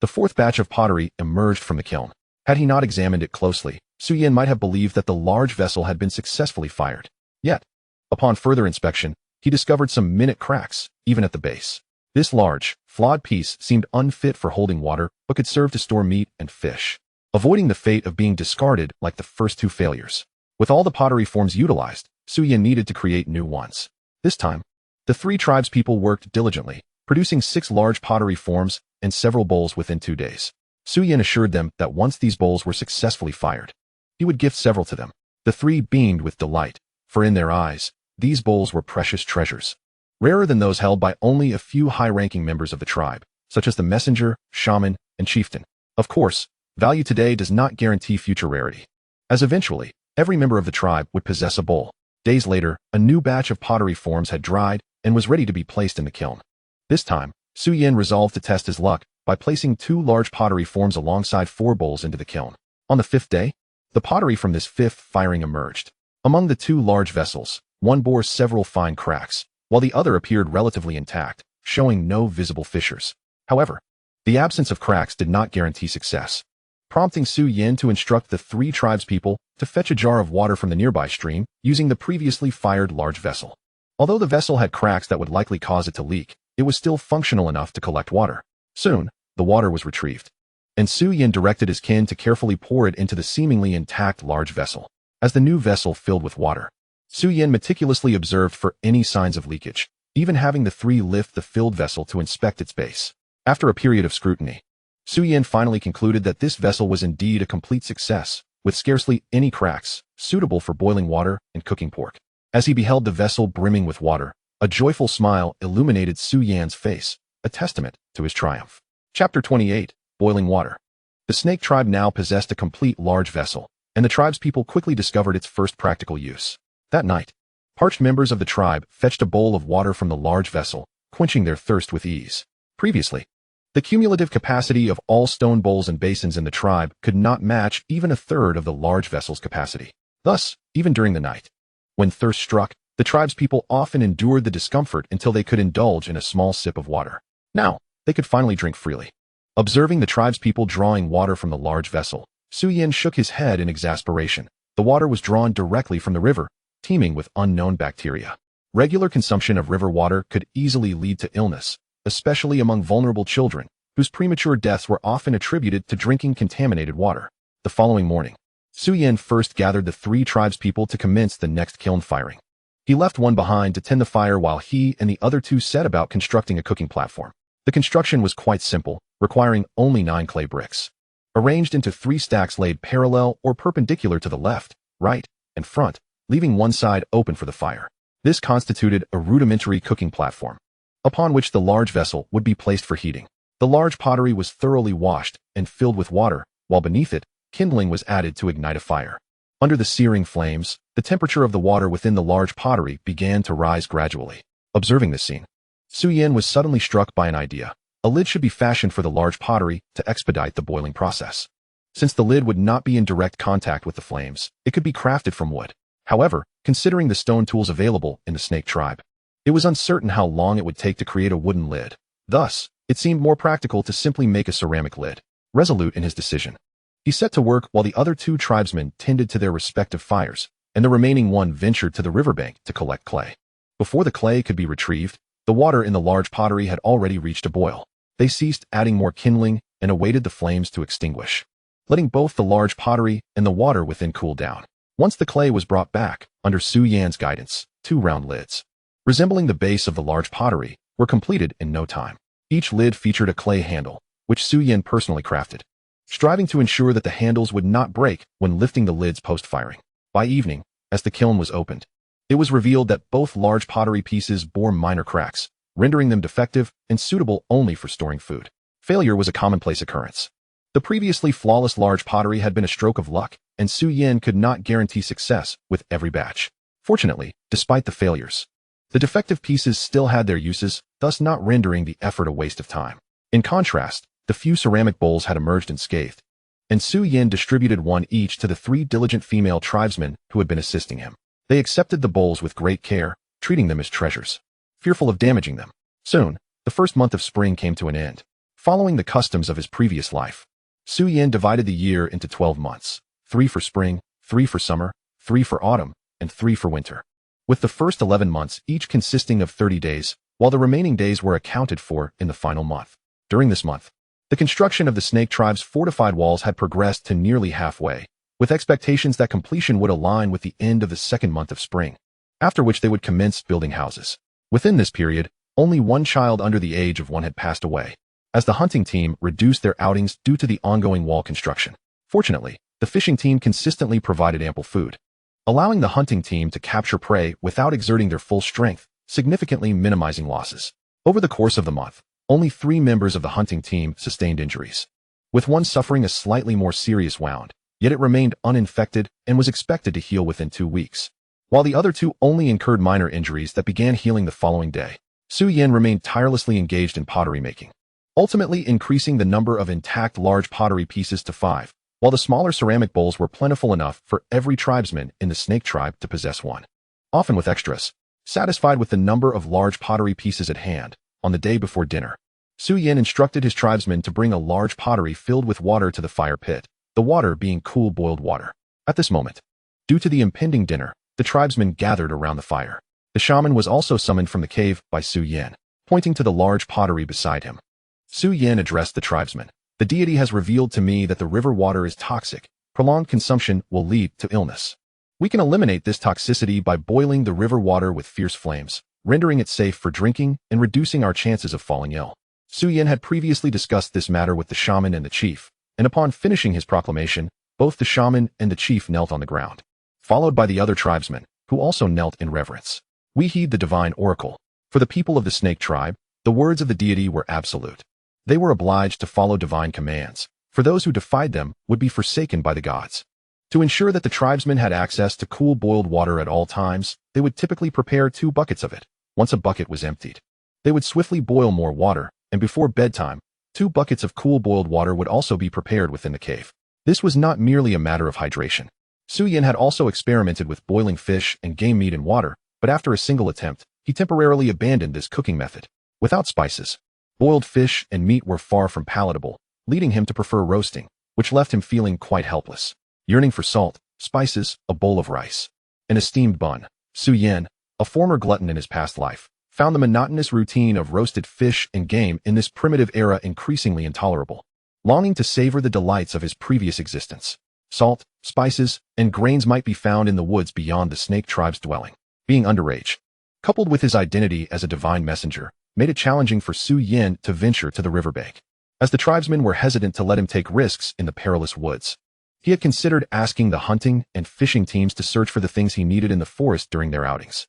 the fourth batch of pottery emerged from the kiln. Had he not examined it closely, Su Yin might have believed that the large vessel had been successfully fired. Yet, upon further inspection, he discovered some minute cracks, even at the base. This large, flawed piece seemed unfit for holding water, but could serve to store meat and fish, avoiding the fate of being discarded like the first two failures. With all the pottery forms utilized, Su Yin needed to create new ones. This time, the three tribespeople worked diligently, producing 6 large pottery forms and several bowls within 2 days. Su Yin assured them that once these bowls were successfully fired, he would gift several to them. The three beamed with delight, for in their eyes, these bowls were precious treasures, rarer than those held by only a few high-ranking members of the tribe, such as the messenger, shaman, and chieftain. Of course, value today does not guarantee future rarity, as eventually, every member of the tribe would possess a bowl. Days later, a new batch of pottery forms had dried and was ready to be placed in the kiln. This time, Su Yin resolved to test his luck by placing 2 large pottery forms alongside 4 bowls into the kiln. On the 5th day, the pottery from this 5th firing emerged. Among the 2 large vessels, one bore several fine cracks, while the other appeared relatively intact, showing no visible fissures. However, the absence of cracks did not guarantee success, prompting Su Yin to instruct the 3 tribespeople to fetch a jar of water from the nearby stream using the previously fired large vessel. Although the vessel had cracks that would likely cause it to leak, it was still functional enough to collect water. Soon, the water was retrieved, and Su Yin directed his kin to carefully pour it into the seemingly intact large vessel. As the new vessel filled with water, Su Yin meticulously observed for any signs of leakage, even having the 3 lift the filled vessel to inspect its base. After a period of scrutiny, Su Yin finally concluded that this vessel was indeed a complete success, with scarcely any cracks, suitable for boiling water and cooking pork. As he beheld the vessel brimming with water, a joyful smile illuminated Su Yin's face, a testament to his triumph. Chapter 28, Boiling Water. The snake tribe now possessed a complete large vessel, and the tribespeople quickly discovered its first practical use. That night, parched members of the tribe fetched a bowl of water from the large vessel, quenching their thirst with ease. Previously, the cumulative capacity of all stone bowls and basins in the tribe could not match even a third of the large vessel's capacity. Thus, even during the night, when thirst struck, the tribespeople often endured the discomfort until they could indulge in a small sip of water. Now, they could finally drink freely. Observing the tribespeople drawing water from the large vessel, Su Yin shook his head in exasperation. The water was drawn directly from the river, teeming with unknown bacteria. Regular consumption of river water could easily lead to illness, especially among vulnerable children, whose premature deaths were often attributed to drinking contaminated water. The following morning, Su Yin first gathered the 3 tribespeople to commence the next kiln firing. He left one behind to tend the fire while he and the other 2 set about constructing a cooking platform. The construction was quite simple, requiring only 9 clay bricks, arranged into 3 stacks laid parallel or perpendicular to the left, right, and front, leaving one side open for the fire. This constituted a rudimentary cooking platform, upon which the large vessel would be placed for heating. The large pottery was thoroughly washed and filled with water, while beneath it, kindling was added to ignite a fire. Under the searing flames, the temperature of the water within the large pottery began to rise gradually. Observing this scene, Su Yin was suddenly struck by an idea. A lid should be fashioned for the large pottery to expedite the boiling process. Since the lid would not be in direct contact with the flames, it could be crafted from wood. However, considering the stone tools available in the snake tribe, it was uncertain how long it would take to create a wooden lid. Thus, it seemed more practical to simply make a ceramic lid. Resolute in his decision, he set to work while the other 2 tribesmen tended to their respective fires, and the remaining one ventured to the riverbank to collect clay. Before the clay could be retrieved, the water in the large pottery had already reached a boil. They ceased adding more kindling and awaited the flames to extinguish, letting both the large pottery and the water within cool down. Once the clay was brought back, under Su Yan's guidance, 2 round lids, resembling the base of the large pottery, were completed in no time. Each lid featured a clay handle, which Su Yin personally crafted, striving to ensure that the handles would not break when lifting the lids post-firing. By evening, as the kiln was opened, it was revealed that both large pottery pieces bore minor cracks, rendering them defective and suitable only for storing food. Failure was a commonplace occurrence. The previously flawless large pottery had been a stroke of luck, and Su Yin could not guarantee success with every batch. Fortunately, despite the failures, the defective pieces still had their uses, thus not rendering the effort a waste of time. In contrast, the few ceramic bowls had emerged unscathed, and Su Yin distributed one each to the 3 diligent female tribesmen who had been assisting him. They accepted the bowls with great care, treating them as treasures, fearful of damaging them. Soon, the first month of spring came to an end. Following the customs of his previous life, Su Yin divided the year into 12 months, 3 for spring, 3 for summer, 3 for autumn, and 3 for winter, with the first 11 months each consisting of 30 days, while the remaining days were accounted for in the final month. During this month, the construction of the snake tribe's fortified walls had progressed to nearly halfway, with expectations that completion would align with the end of the second month of spring, after which they would commence building houses. Within this period, only one child under the age of 1 had passed away, as the hunting team reduced their outings due to the ongoing wall construction. Fortunately, the fishing team consistently provided ample food, allowing the hunting team to capture prey without exerting their full strength, significantly minimizing losses. Over the course of the month, only 3 members of the hunting team sustained injuries, with one suffering a slightly more serious wound, yet it remained uninfected and was expected to heal within 2 weeks, while the other 2 only incurred minor injuries that began healing the following day. Su Yin remained tirelessly engaged in pottery making, ultimately increasing the number of intact large pottery pieces to 5, while the smaller ceramic bowls were plentiful enough for every tribesman in the snake tribe to possess one, often with extras. Satisfied with the number of large pottery pieces at hand, on the day before dinner, Su Yin instructed his tribesmen to bring a large pottery filled with water to the fire pit, the water being cool boiled water. At this moment, due to the impending dinner, the tribesmen gathered around the fire. The shaman was also summoned from the cave by Su Yin, pointing to the large pottery beside him. Su Yin addressed the tribesmen. The deity has revealed to me that the river water is toxic. Prolonged consumption will lead to illness. We can eliminate this toxicity by boiling the river water with fierce flames, rendering it safe for drinking and reducing our chances of falling ill. Su Yin had previously discussed this matter with the shaman and the chief, and upon finishing his proclamation, both the shaman and the chief knelt on the ground, followed by the other tribesmen, who also knelt in reverence. We heed the divine oracle. For the people of the snake tribe, the words of the deity were absolute. They were obliged to follow divine commands, for those who defied them would be forsaken by the gods. To ensure that the tribesmen had access to cool boiled water at all times, they would typically prepare 2 buckets of it. Once a bucket was emptied, they would swiftly boil more water, and before bedtime, 2 buckets of cool boiled water would also be prepared within the cave. This was not merely a matter of hydration. Su-yin had also experimented with boiling fish and game meat in water, but after a single attempt, he temporarily abandoned this cooking method. Without spices, boiled fish and meat were far from palatable, leading him to prefer roasting, which left him feeling quite helpless. Yearning for salt, spices, a bowl of rice, and a steamed bun, Su-yin, a former glutton in his past life, found the monotonous routine of roasted fish and game in this primitive era increasingly intolerable. Longing to savor the delights of his previous existence, salt, spices, and grains might be found in the woods beyond the snake tribe's dwelling. Being underage, coupled with his identity as a divine messenger, made it challenging for Su-yin to venture to the riverbank, as the tribesmen were hesitant to let him take risks in the perilous woods. He had considered asking the hunting and fishing teams to search for the things he needed in the forest during their outings,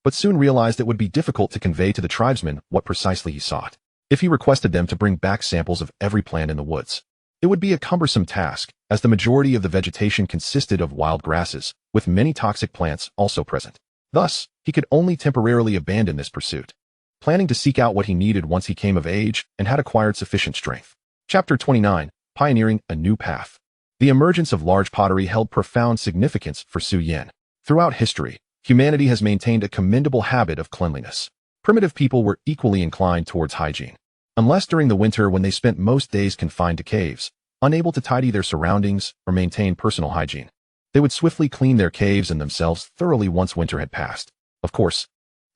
but soon realized it would be difficult to convey to the tribesmen what precisely he sought. If he requested them to bring back samples of every plant in the woods, it would be a cumbersome task, as the majority of the vegetation consisted of wild grasses, with many toxic plants also present. Thus, he could only temporarily abandon this pursuit, planning to seek out what he needed once he came of age and had acquired sufficient strength. Chapter 29, Pioneering a New Path. The emergence of large pottery held profound significance for Su-yin. Throughout history, humanity has maintained a commendable habit of cleanliness. Primitive people were equally inclined towards hygiene, unless during the winter when they spent most days confined to caves, unable to tidy their surroundings or maintain personal hygiene. They would swiftly clean their caves and themselves thoroughly once winter had passed. Of course,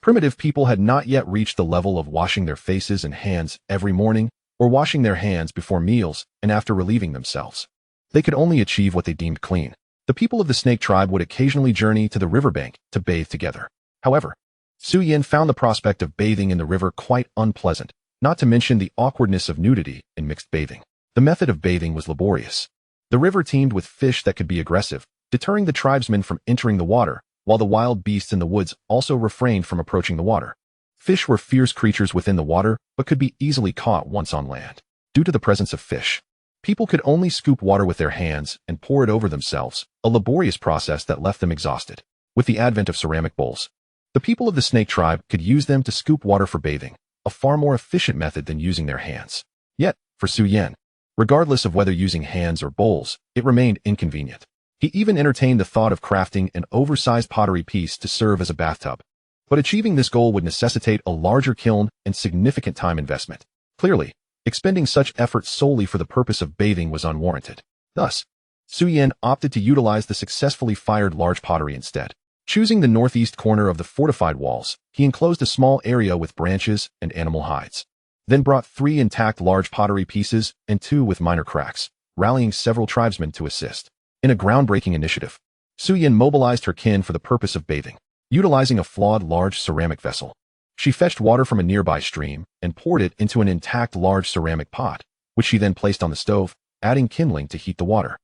primitive people had not yet reached the level of washing their faces and hands every morning or washing their hands before meals and after relieving themselves. They could only achieve what they deemed clean. The people of the snake tribe would occasionally journey to the riverbank to bathe together. However, Su-yin found the prospect of bathing in the river quite unpleasant, not to mention the awkwardness of nudity in mixed bathing. The method of bathing was laborious. The river teemed with fish that could be aggressive, deterring the tribesmen from entering the water, while the wild beasts in the woods also refrained from approaching the water. Fish were fierce creatures within the water, but could be easily caught once on land. Due to the presence of fish, people could only scoop water with their hands and pour it over themselves, a laborious process that left them exhausted. With the advent of ceramic bowls, the people of the snake tribe could use them to scoop water for bathing, a far more efficient method than using their hands. Yet, for Su-yin, regardless of whether using hands or bowls, it remained inconvenient. He even entertained the thought of crafting an oversized pottery piece to serve as a bathtub. But achieving this goal would necessitate a larger kiln and significant time investment. Clearly, expending such effort solely for the purpose of bathing was unwarranted. Thus, Su-yin opted to utilize the successfully fired large pottery instead. Choosing the northeast corner of the fortified walls, he enclosed a small area with branches and animal hides. Then brought 3 intact large pottery pieces and 2 with minor cracks, rallying several tribesmen to assist. In a groundbreaking initiative, Su-yin mobilized her kin for the purpose of bathing. Utilizing a flawed large ceramic vessel, she fetched water from a nearby stream and poured it into an intact large ceramic pot, which she then placed on the stove, adding kindling to heat the water.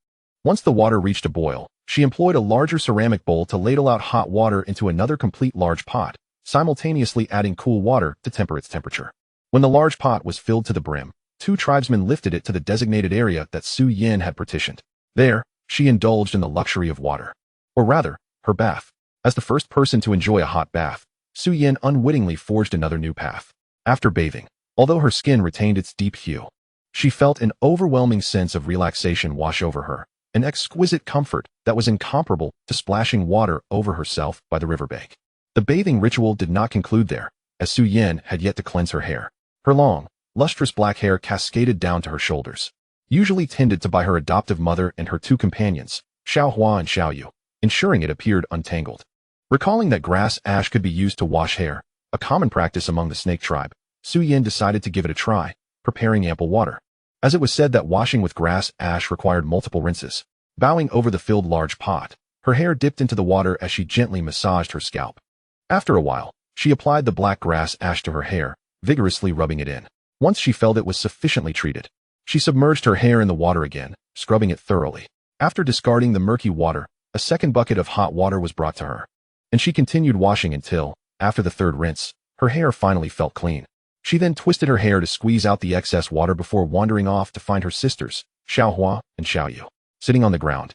Once the water reached a boil, she employed a larger ceramic bowl to ladle out hot water into another complete large pot, simultaneously adding cool water to temper its temperature. When the large pot was filled to the brim, 2 tribesmen lifted it to the designated area that Su-yin had partitioned. There, she indulged in the luxury of water. Or rather, her bath. As the first person to enjoy a hot bath, Su-yin unwittingly forged another new path. After bathing, although her skin retained its deep hue, she felt an overwhelming sense of relaxation wash over her, an exquisite comfort that was incomparable to splashing water over herself by the riverbank. The bathing ritual did not conclude there, as Su-yin had yet to cleanse her hair. Her long, lustrous black hair cascaded down to her shoulders, usually tended to by her adoptive mother and her 2 companions, Xiaohua and Xiaoyu, ensuring it appeared untangled. Recalling that grass ash could be used to wash hair, a common practice among the snake tribe, Su-yin decided to give it a try, preparing ample water. As it was said that washing with grass ash required multiple rinses, bowing over the filled large pot, her hair dipped into the water as she gently massaged her scalp. After a while, she applied the black grass ash to her hair, vigorously rubbing it in. Once she felt it was sufficiently treated, she submerged her hair in the water again, scrubbing it thoroughly. After discarding the murky water, a second bucket of hot water was brought to her, and she continued washing until, after the 3rd rinse, her hair finally felt clean. She then twisted her hair to squeeze out the excess water before wandering off to find her sisters, Xiaohua and Xiaoyu, sitting on the ground.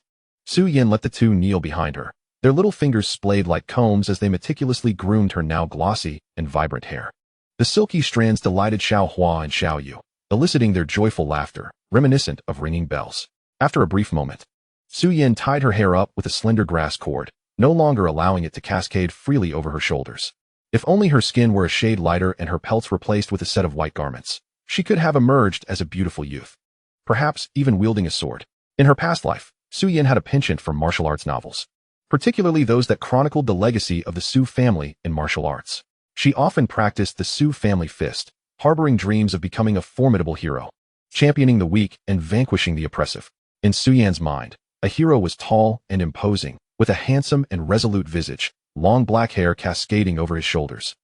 Su Yin let the two kneel behind her, their little fingers splayed like combs as they meticulously groomed her now glossy and vibrant hair. The silky strands delighted Xiao Hua and Xiao Yu, eliciting their joyful laughter, reminiscent of ringing bells. After a brief moment, Su Yin tied her hair up with a slender grass cord, no longer allowing it to cascade freely over her shoulders. If only her skin were a shade lighter and her pelts replaced with a set of white garments, she could have emerged as a beautiful youth, perhaps even wielding a sword. In her past life, Su Yin had a penchant for martial arts novels, particularly those that chronicled the legacy of the Su family in martial arts. She often practiced the Su family fist, harboring dreams of becoming a formidable hero, championing the weak and vanquishing the oppressive. In Su Yan's mind, a hero was tall and imposing, with a handsome and resolute visage, long black hair cascading over his shoulders,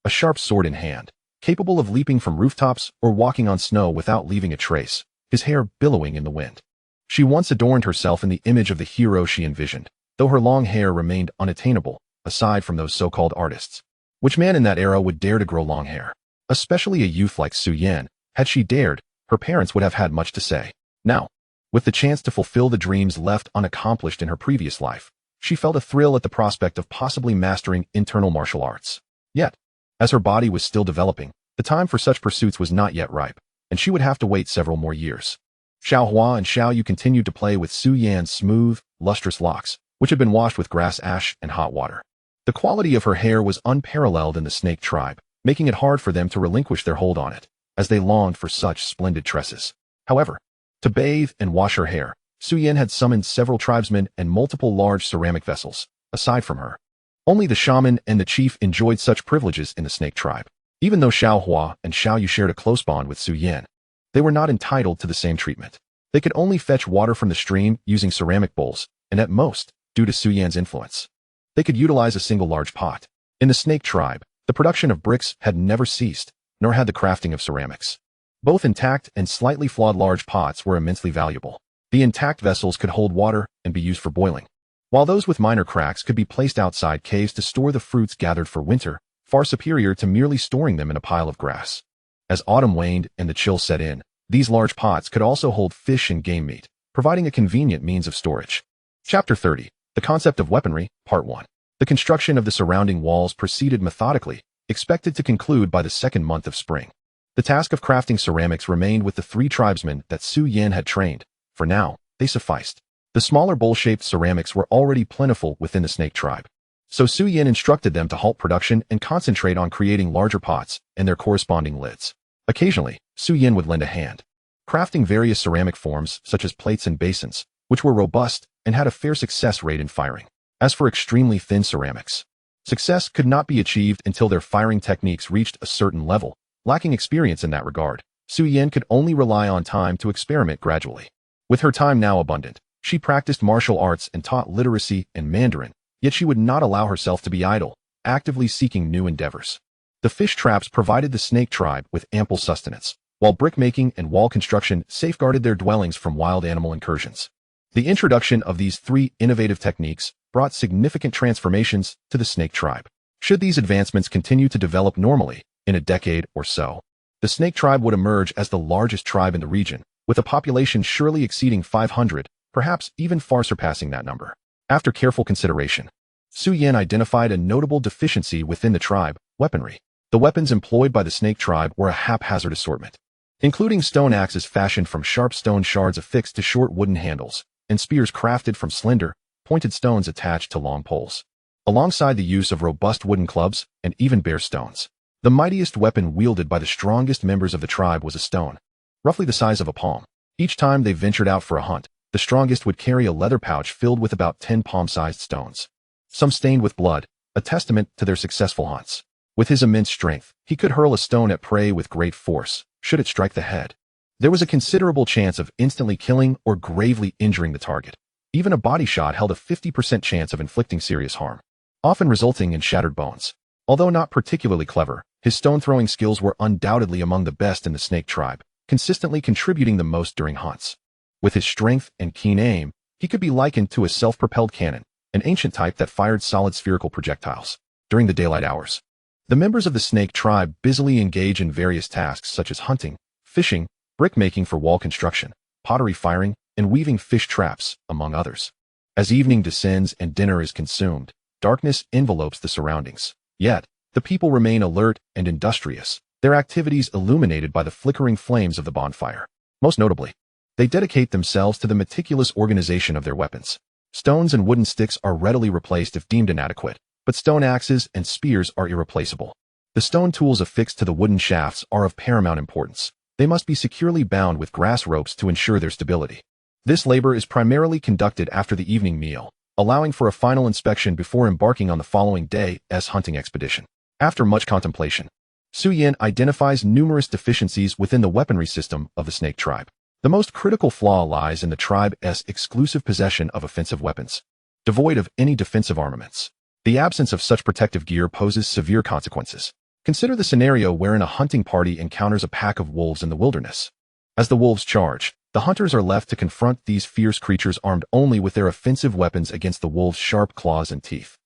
a sharp sword in hand, capable of leaping from rooftops or walking on snow without leaving a trace, his hair billowing in the wind. She once adorned herself in the image of the hero she envisioned, though her long hair remained unattainable, aside from those so-called artists. Which man in that era would dare to grow long hair? Especially a youth like Su Yan. Had she dared, her parents would have had much to say. Now, with the chance to fulfill the dreams left unaccomplished in her previous life, she felt a thrill at the prospect of possibly mastering internal martial arts. Yet, as her body was still developing, the time for such pursuits was not yet ripe, and she would have to wait several more years. Xiao Hua and Xiao Yu continued to play with Su Yan's smooth, lustrous locks, which had been washed with grass ash and hot water. The quality of her hair was unparalleled in the snake tribe, making it hard for them to relinquish their hold on it, as they longed for such splendid tresses. However, to bathe and wash her hair, Su Yin had summoned several tribesmen and multiple large ceramic vessels. Aside from her, only the shaman and the chief enjoyed such privileges in the snake tribe. Even though Xiao Hua and Xiao Yu shared a close bond with Su Yin, they were not entitled to the same treatment. They could only fetch water from the stream using ceramic bowls, and at most, due to Su Yan's influence, they could utilize a single large pot. In the snake tribe, the production of bricks had never ceased, nor had the crafting of ceramics. Both intact and slightly flawed large pots were immensely valuable. The intact vessels could hold water and be used for boiling, while those with minor cracks could be placed outside caves to store the fruits gathered for winter, far superior to merely storing them in a pile of grass. As autumn waned and the chill set in, these large pots could also hold fish and game meat, providing a convenient means of storage. Chapter 30. The Concept of Weaponry, Part 1. The construction of the surrounding walls proceeded methodically, expected to conclude by the second month of spring. The task of crafting ceramics remained with the 3 tribesmen that Su Yin had trained. For now, they sufficed. The smaller bowl-shaped ceramics were already plentiful within the snake tribe, so Su Yin instructed them to halt production and concentrate on creating larger pots and their corresponding lids. Occasionally, Su Yin would lend a hand, crafting various ceramic forms such as plates and basins, which were robust and had a fair success rate in firing. As for extremely thin ceramics, success could not be achieved until their firing techniques reached a certain level. Lacking experience in that regard, Su Yin could only rely on time to experiment gradually. With her time now abundant, she practiced martial arts and taught literacy and Mandarin, yet she would not allow herself to be idle, actively seeking new endeavors. The fish traps provided the snake tribe with ample sustenance, while brickmaking and wall construction safeguarded their dwellings from wild animal incursions. The introduction of these 3 innovative techniques brought significant transformations to the snake tribe. Should these advancements continue to develop normally, in a decade or so, the snake tribe would emerge as the largest tribe in the region, with a population surely exceeding 500, perhaps even far surpassing that number. After careful consideration, Su Yin identified a notable deficiency within the tribe: weaponry. The weapons employed by the snake tribe were a haphazard assortment, including stone axes fashioned from sharp stone shards affixed to short wooden handles, and spears crafted from slender, pointed stones attached to long poles, alongside the use of robust wooden clubs and even bare stones. The mightiest weapon wielded by the strongest members of the tribe was a stone, roughly the size of a palm. Each time they ventured out for a hunt, the strongest would carry a leather pouch filled with about 10 palm-sized stones, some stained with blood, a testament to their successful hunts. With his immense strength, he could hurl a stone at prey with great force, should it strike the head. There was a considerable chance of instantly killing or gravely injuring the target. Even a body shot held a 50% chance of inflicting serious harm, often resulting in shattered bones. Although not particularly clever, his stone-throwing skills were undoubtedly among the best in the snake tribe, consistently contributing the most during hunts. With his strength and keen aim, he could be likened to a self-propelled cannon, an ancient type that fired solid spherical projectiles. During the daylight hours, the members of the snake tribe busily engage in various tasks such as hunting, fishing, brickmaking for wall construction, pottery firing, and weaving fish traps, among others. As evening descends and dinner is consumed, darkness envelopes the surroundings. Yet, the people remain alert and industrious, their activities illuminated by the flickering flames of the bonfire. Most notably, they dedicate themselves to the meticulous organization of their weapons. Stones and wooden sticks are readily replaced if deemed inadequate, but stone axes and spears are irreplaceable. The stone tools affixed to the wooden shafts are of paramount importance. They must be securely bound with grass ropes to ensure their stability. This labor is primarily conducted after the evening meal, allowing for a final inspection before embarking on the following day's hunting expedition. After much contemplation, Su Yin identifies numerous deficiencies within the weaponry system of the snake tribe. The most critical flaw lies in the tribe's exclusive possession of offensive weapons, devoid of any defensive armaments. The absence of such protective gear poses severe consequences. Consider the scenario wherein a hunting party encounters a pack of wolves in the wilderness. As the wolves charge, the hunters are left to confront these fierce creatures armed only with their offensive weapons against the wolves' sharp claws and teeth.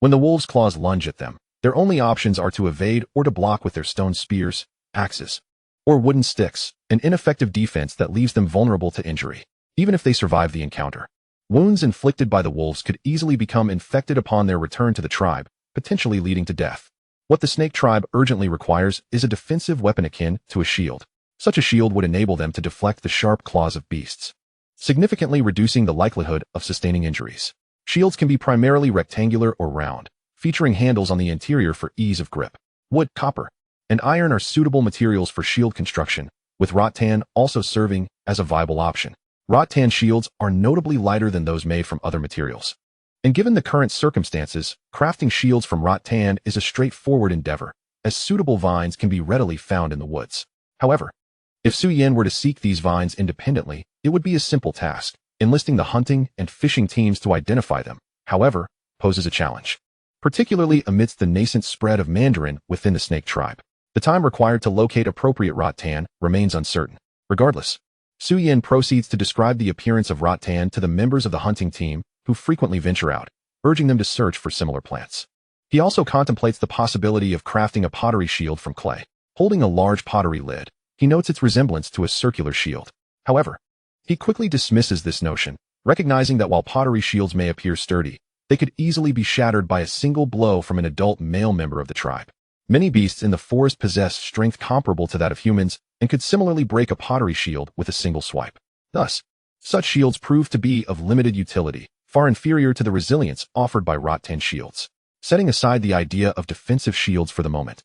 When the wolves' claws lunge at them, their only options are to evade or to block with their stone spears, axes, or wooden sticks, an ineffective defense that leaves them vulnerable to injury, even if they survive the encounter. Wounds inflicted by the wolves could easily become infected upon their return to the tribe, potentially leading to death. What the snake tribe urgently requires is a defensive weapon akin to a shield. Such a shield would enable them to deflect the sharp claws of beasts, significantly reducing the likelihood of sustaining injuries. Shields can be primarily rectangular or round, featuring handles on the interior for ease of grip. Wood, copper, and iron are suitable materials for shield construction, with rattan also serving as a viable option. Rattan shields are notably lighter than those made from other materials. And given the current circumstances, crafting shields from rattan is a straightforward endeavor, as suitable vines can be readily found in the woods. However, if Su Yin were to seek these vines independently, it would be a simple task. Enlisting the hunting and fishing teams to identify them, however, poses a challenge, particularly amidst the nascent spread of Mandarin within the snake tribe. The time required to locate appropriate rattan remains uncertain. Regardless, Su Yin proceeds to describe the appearance of rattan to the members of the hunting team who frequently venture out, urging them to search for similar plants. He also contemplates the possibility of crafting a pottery shield from clay. Holding a large pottery lid, he notes its resemblance to a circular shield. However, he quickly dismisses this notion, recognizing that while pottery shields may appear sturdy, they could easily be shattered by a single blow from an adult male member of the tribe. Many beasts in the forest possess strength comparable to that of humans and could similarly break a pottery shield with a single swipe. Thus, such shields prove to be of limited utility, far inferior to the resilience offered by rattan shields. Setting aside the idea of defensive shields for the moment,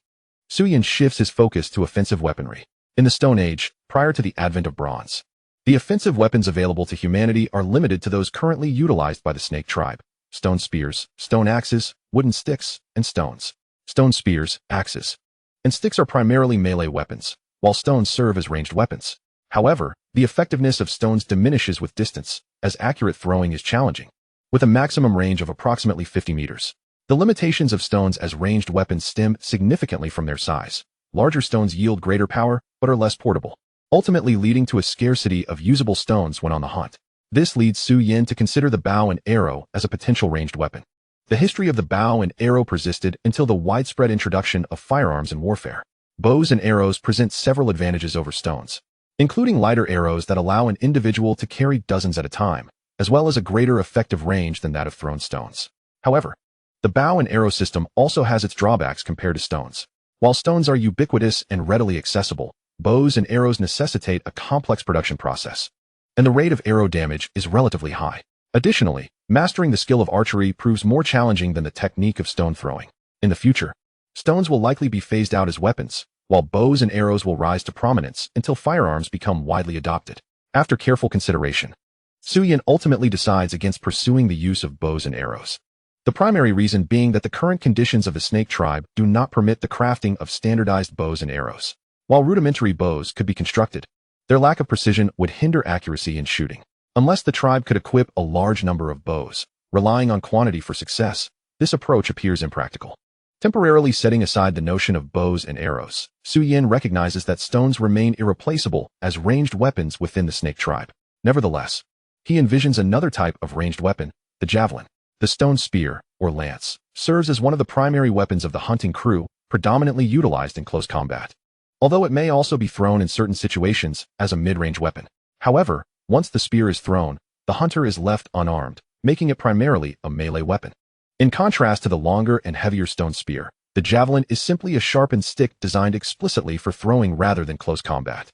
Su Yin shifts his focus to offensive weaponry. In the Stone Age, prior to the advent of bronze, the offensive weapons available to humanity are limited to those currently utilized by the snake tribe: stone spears, stone axes, wooden sticks, and stones. Stone spears, axes, and sticks are primarily melee weapons, while stones serve as ranged weapons. However, the effectiveness of stones diminishes with distance, as accurate throwing is challenging, with a maximum range of approximately 50 meters. The limitations of stones as ranged weapons stem significantly from their size. Larger stones yield greater power, but are less portable, ultimately leading to a scarcity of usable stones when on the hunt. This leads Su Yin to consider the bow and arrow as a potential ranged weapon. The history of the bow and arrow persisted until the widespread introduction of firearms in warfare. Bows and arrows present several advantages over stones, including lighter arrows that allow an individual to carry dozens at a time, as well as a greater effective range than that of thrown stones. However, the bow and arrow system also has its drawbacks compared to stones. While stones are ubiquitous and readily accessible, bows and arrows necessitate a complex production process, and the rate of arrow damage is relatively high. Additionally, mastering the skill of archery proves more challenging than the technique of stone throwing. In the future, stones will likely be phased out as weapons, while bows and arrows will rise to prominence until firearms become widely adopted. After careful consideration, Su Yin ultimately decides against pursuing the use of bows and arrows. The primary reason being that the current conditions of the snake tribe do not permit the crafting of standardized bows and arrows. While rudimentary bows could be constructed, their lack of precision would hinder accuracy in shooting. Unless the tribe could equip a large number of bows, relying on quantity for success, this approach appears impractical. Temporarily setting aside the notion of bows and arrows, Su Yin recognizes that stones remain irreplaceable as ranged weapons within the snake tribe. Nevertheless, he envisions another type of ranged weapon, the javelin. The stone spear, or lance, serves as one of the primary weapons of the hunting crew, predominantly utilized in close combat, although it may also be thrown in certain situations as a mid-range weapon. However, once the spear is thrown, the hunter is left unarmed, making it primarily a melee weapon. In contrast to the longer and heavier stone spear, the javelin is simply a sharpened stick designed explicitly for throwing rather than close combat.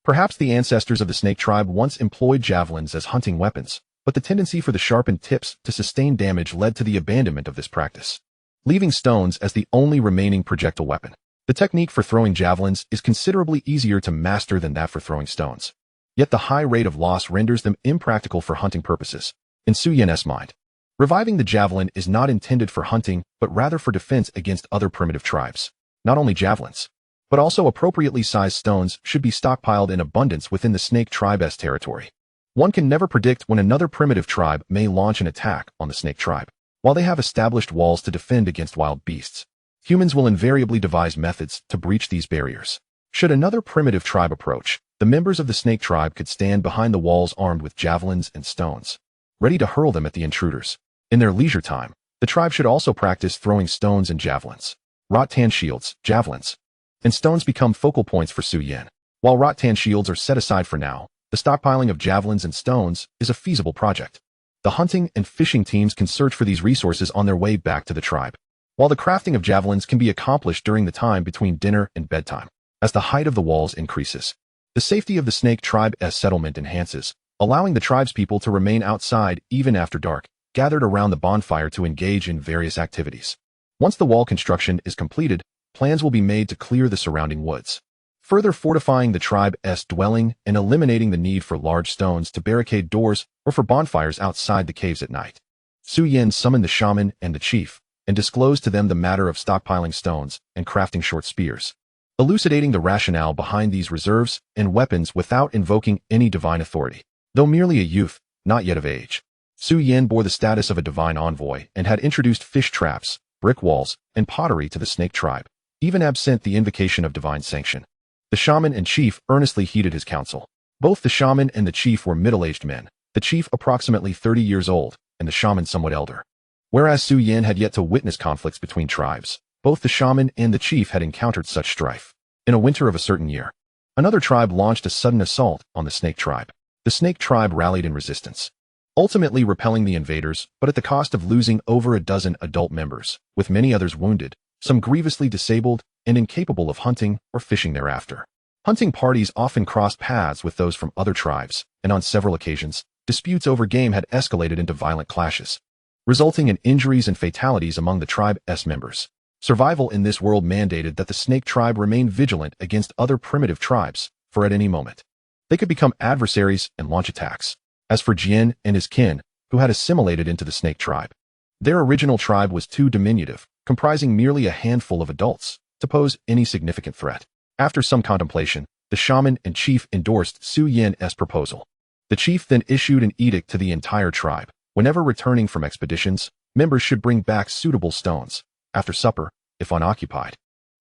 Perhaps the ancestors of the snake tribe once employed javelins as hunting weapons, but the tendency for the sharpened tips to sustain damage led to the abandonment of this practice, leaving stones as the only remaining projectile weapon. The technique for throwing javelins is considerably easier to master than that for throwing stones. Yet the high rate of loss renders them impractical for hunting purposes. In Su Yan's mind, reviving the javelin is not intended for hunting, but rather for defense against other primitive tribes. Not only javelins, but also appropriately sized stones should be stockpiled in abundance within the snake tribe's territory. One can never predict when another primitive tribe may launch an attack on the snake tribe. While they have established walls to defend against wild beasts, humans will invariably devise methods to breach these barriers. Should another primitive tribe approach, the members of the snake tribe could stand behind the walls armed with javelins and stones, ready to hurl them at the intruders. In their leisure time, the tribe should also practice throwing stones and javelins. Rattan shields, javelins, and stones become focal points for Su Yan. While rattan shields are set aside for now, the stockpiling of javelins and stones is a feasible project. The hunting and fishing teams can search for these resources on their way back to the tribe, while the crafting of javelins can be accomplished during the time between dinner and bedtime. As the height of the walls increases, the safety of the snake tribe's settlement enhances, allowing the tribespeople to remain outside even after dark, gathered around the bonfire to engage in various activities. Once the wall construction is completed, plans will be made to clear the surrounding woods, further fortifying the tribe's dwelling and eliminating the need for large stones to barricade doors or for bonfires outside the caves at night. Su Yan summoned the shaman and the chief and disclosed to them the matter of stockpiling stones and crafting short spears, elucidating the rationale behind these reserves and weapons without invoking any divine authority. Though merely a youth, not yet of age, Su Yan bore the status of a divine envoy and had introduced fish traps, brick walls, and pottery to the snake tribe, even absent the invocation of divine sanction. The shaman and chief earnestly heeded his counsel. Both the shaman and the chief were middle-aged men, the chief approximately 30 years old, and the shaman somewhat elder. Whereas Su Yan had yet to witness conflicts between tribes, both the shaman and the chief had encountered such strife. In a winter of a certain year, another tribe launched a sudden assault on the snake tribe. The snake tribe rallied in resistance, ultimately repelling the invaders, but at the cost of losing over a dozen adult members, with many others wounded, some grievously disabled, and incapable of hunting or fishing thereafter. Hunting parties often crossed paths with those from other tribes, and on several occasions, disputes over game had escalated into violent clashes, resulting in injuries and fatalities among the tribe's members. Survival in this world mandated that the snake tribe remain vigilant against other primitive tribes, for at any moment, they could become adversaries and launch attacks. As for Jian and his kin, who had assimilated into the snake tribe, their original tribe was too diminutive, comprising merely a handful of adults, to pose any significant threat. After some contemplation, the shaman and chief endorsed Su Yan's proposal. The chief then issued an edict to the entire tribe. Whenever returning from expeditions, members should bring back suitable stones. After supper, if unoccupied,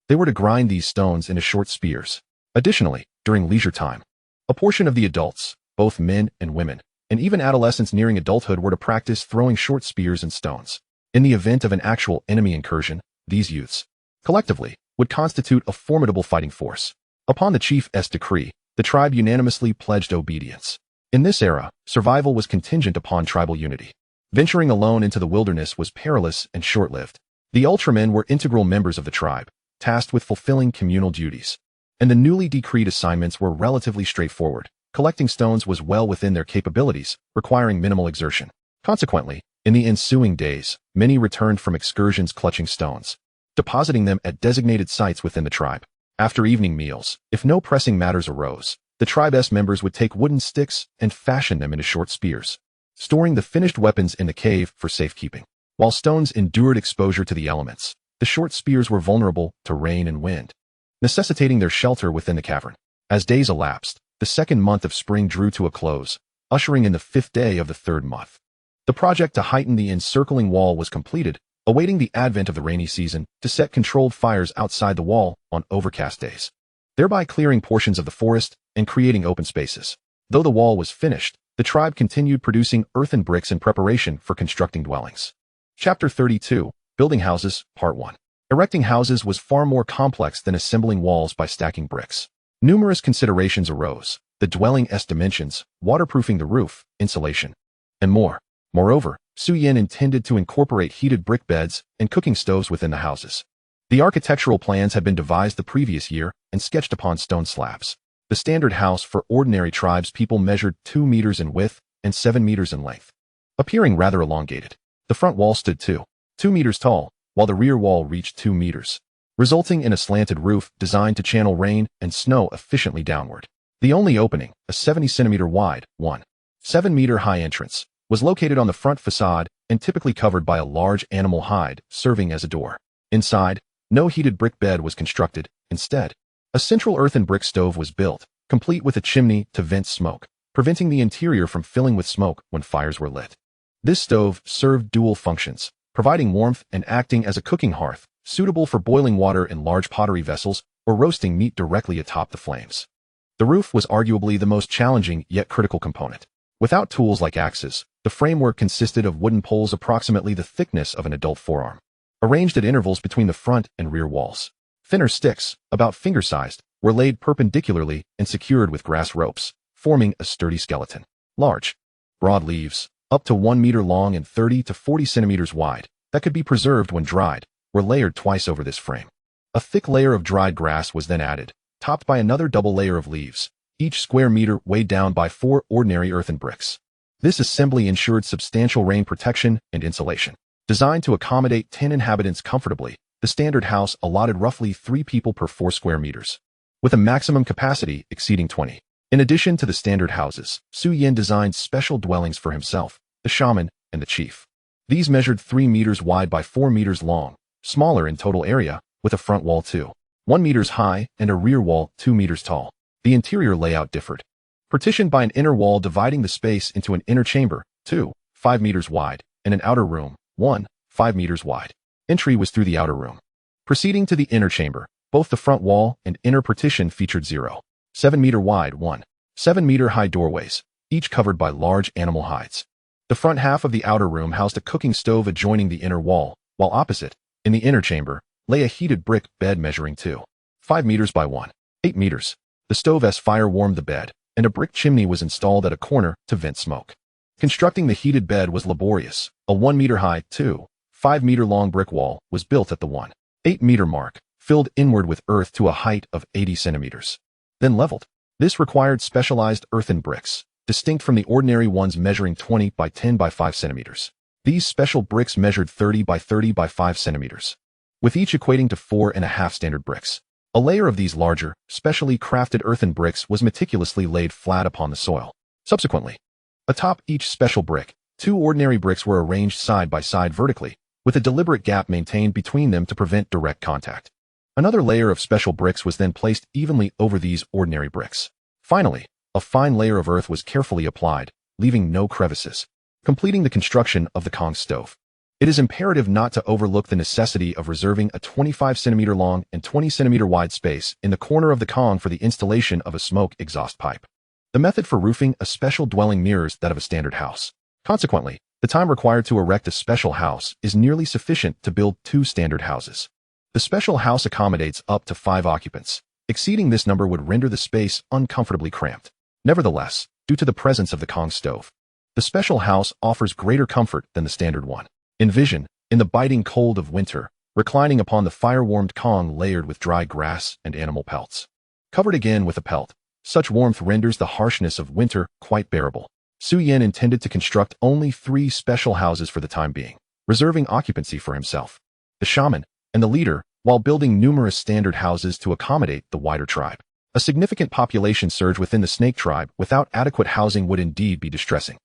they were to grind these stones into short spears. Additionally, during leisure time, a portion of the adults, both men and women, and even adolescents nearing adulthood were to practice throwing short spears and stones. In the event of an actual enemy incursion, these youths, collectively, would constitute a formidable fighting force. Upon the chief's decree, the tribe unanimously pledged obedience. In this era, survival was contingent upon tribal unity. Venturing alone into the wilderness was perilous and short-lived. The Ultramen were integral members of the tribe, tasked with fulfilling communal duties, and the newly decreed assignments were relatively straightforward. Collecting stones was well within their capabilities, requiring minimal exertion. Consequently, in the ensuing days, many returned from excursions clutching stones, depositing them at designated sites within the tribe. After evening meals, if no pressing matters arose, the tribe's members would take wooden sticks and fashion them into short spears, storing the finished weapons in the cave for safekeeping. While stones endured exposure to the elements, the short spears were vulnerable to rain and wind, necessitating their shelter within the cavern. As days elapsed, the second month of spring drew to a close, ushering in the 5th day of the 3rd month. The project to heighten the encircling wall was completed, awaiting the advent of the rainy season to set controlled fires outside the wall on overcast days, thereby clearing portions of the forest and creating open spaces. Though the wall was finished, the tribe continued producing earthen bricks in preparation for constructing dwellings. Chapter 32, Building Houses, Part 1. Erecting houses was far more complex than assembling walls by stacking bricks. Numerous considerations arose: the dwelling's dimensions, waterproofing the roof, insulation, and more. Moreover, Su Yin intended to incorporate heated brick beds and cooking stoves within the houses. The architectural plans had been devised the previous year and sketched upon stone slabs. The standard house for ordinary tribes people measured 2 meters in width and 7 meters in length, appearing rather elongated. The front wall stood 2 meters tall, while the rear wall reached 2 meters, resulting in a slanted roof designed to channel rain and snow efficiently downward. The only opening, a 70-centimeter wide, 7-meter-high entrance, was located on the front facade and typically covered by a large animal hide, serving as a door. Inside, no heated brick bed was constructed. Instead, a central earthen brick stove was built, complete with a chimney to vent smoke, preventing the interior from filling with smoke when fires were lit. This stove served dual functions, providing warmth and acting as a cooking hearth, suitable for boiling water in large pottery vessels or roasting meat directly atop the flames. The roof was arguably the most challenging yet critical component. Without tools like axes, the framework consisted of wooden poles approximately the thickness of an adult forearm, arranged at intervals between the front and rear walls. Thinner sticks, about finger-sized, were laid perpendicularly and secured with grass ropes, forming a sturdy skeleton. Large, broad leaves, up to 1 meter long and 30 to 40 centimeters wide, that could be preserved when dried, were layered twice over this frame. A thick layer of dried grass was then added, topped by another double layer of leaves, each square meter weighed down by 4 ordinary earthen bricks. This assembly ensured substantial rain protection and insulation. Designed to accommodate 10 inhabitants comfortably, the standard house allotted roughly 3 people per 4 square meters, with a maximum capacity exceeding 20. In addition to the standard houses, Su Yin designed special dwellings for himself, the shaman, and the chief. These measured 3 meters wide by 4 meters long, smaller in total area, with a front wall 1 meters high and a rear wall 2 meters tall. The interior layout differed, partitioned by an inner wall dividing the space into an inner chamber, 5 meters wide, and an outer room, 5 meters wide. Entry was through the outer room. Proceeding to the inner chamber, both the front wall and inner partition featured 7-meter wide, 7-meter high doorways, each covered by large animal hides. The front half of the outer room housed a cooking stove adjoining the inner wall, while opposite, in the inner chamber, lay a heated brick bed measuring 5 meters by 8 meters. The stove's fire warmed the bed, and a brick chimney was installed at a corner to vent smoke. Constructing the heated bed was laborious. A 1-meter-high, 5-meter-long brick wall was built at the 8-meter mark, filled inward with earth to a height of 80 centimeters. Then leveled. This required specialized earthen bricks, distinct from the ordinary ones measuring 20 by 10 by 5 centimeters. These special bricks measured 30 by 30 by 5 centimeters, with each equating to 4.5 standard bricks. A layer of these larger, specially crafted earthen bricks was meticulously laid flat upon the soil. Subsequently, atop each special brick, 2 ordinary bricks were arranged side by side vertically, with a deliberate gap maintained between them to prevent direct contact. Another layer of special bricks was then placed evenly over these ordinary bricks. Finally, a fine layer of earth was carefully applied, leaving no crevices, completing the construction of the Kong stove. It is imperative not to overlook the necessity of reserving a 25-centimeter long and 20-centimeter wide space in the corner of the Kong for the installation of a smoke exhaust pipe. The method for roofing a special dwelling mirrors that of a standard house. Consequently, the time required to erect a special house is nearly sufficient to build 2 standard houses. The special house accommodates up to 5 occupants. Exceeding this number would render the space uncomfortably cramped. Nevertheless, due to the presence of the Kong stove, the special house offers greater comfort than the standard one. Envision, in the biting cold of winter, reclining upon the fire-warmed Kong layered with dry grass and animal pelts. Covered again with a pelt, such warmth renders the harshness of winter quite bearable. Su Yin intended to construct only 3 special houses for the time being, reserving occupancy for himself, the shaman, and the leader, while building numerous standard houses to accommodate the wider tribe. A significant population surge within the snake tribe without adequate housing would indeed be distressing.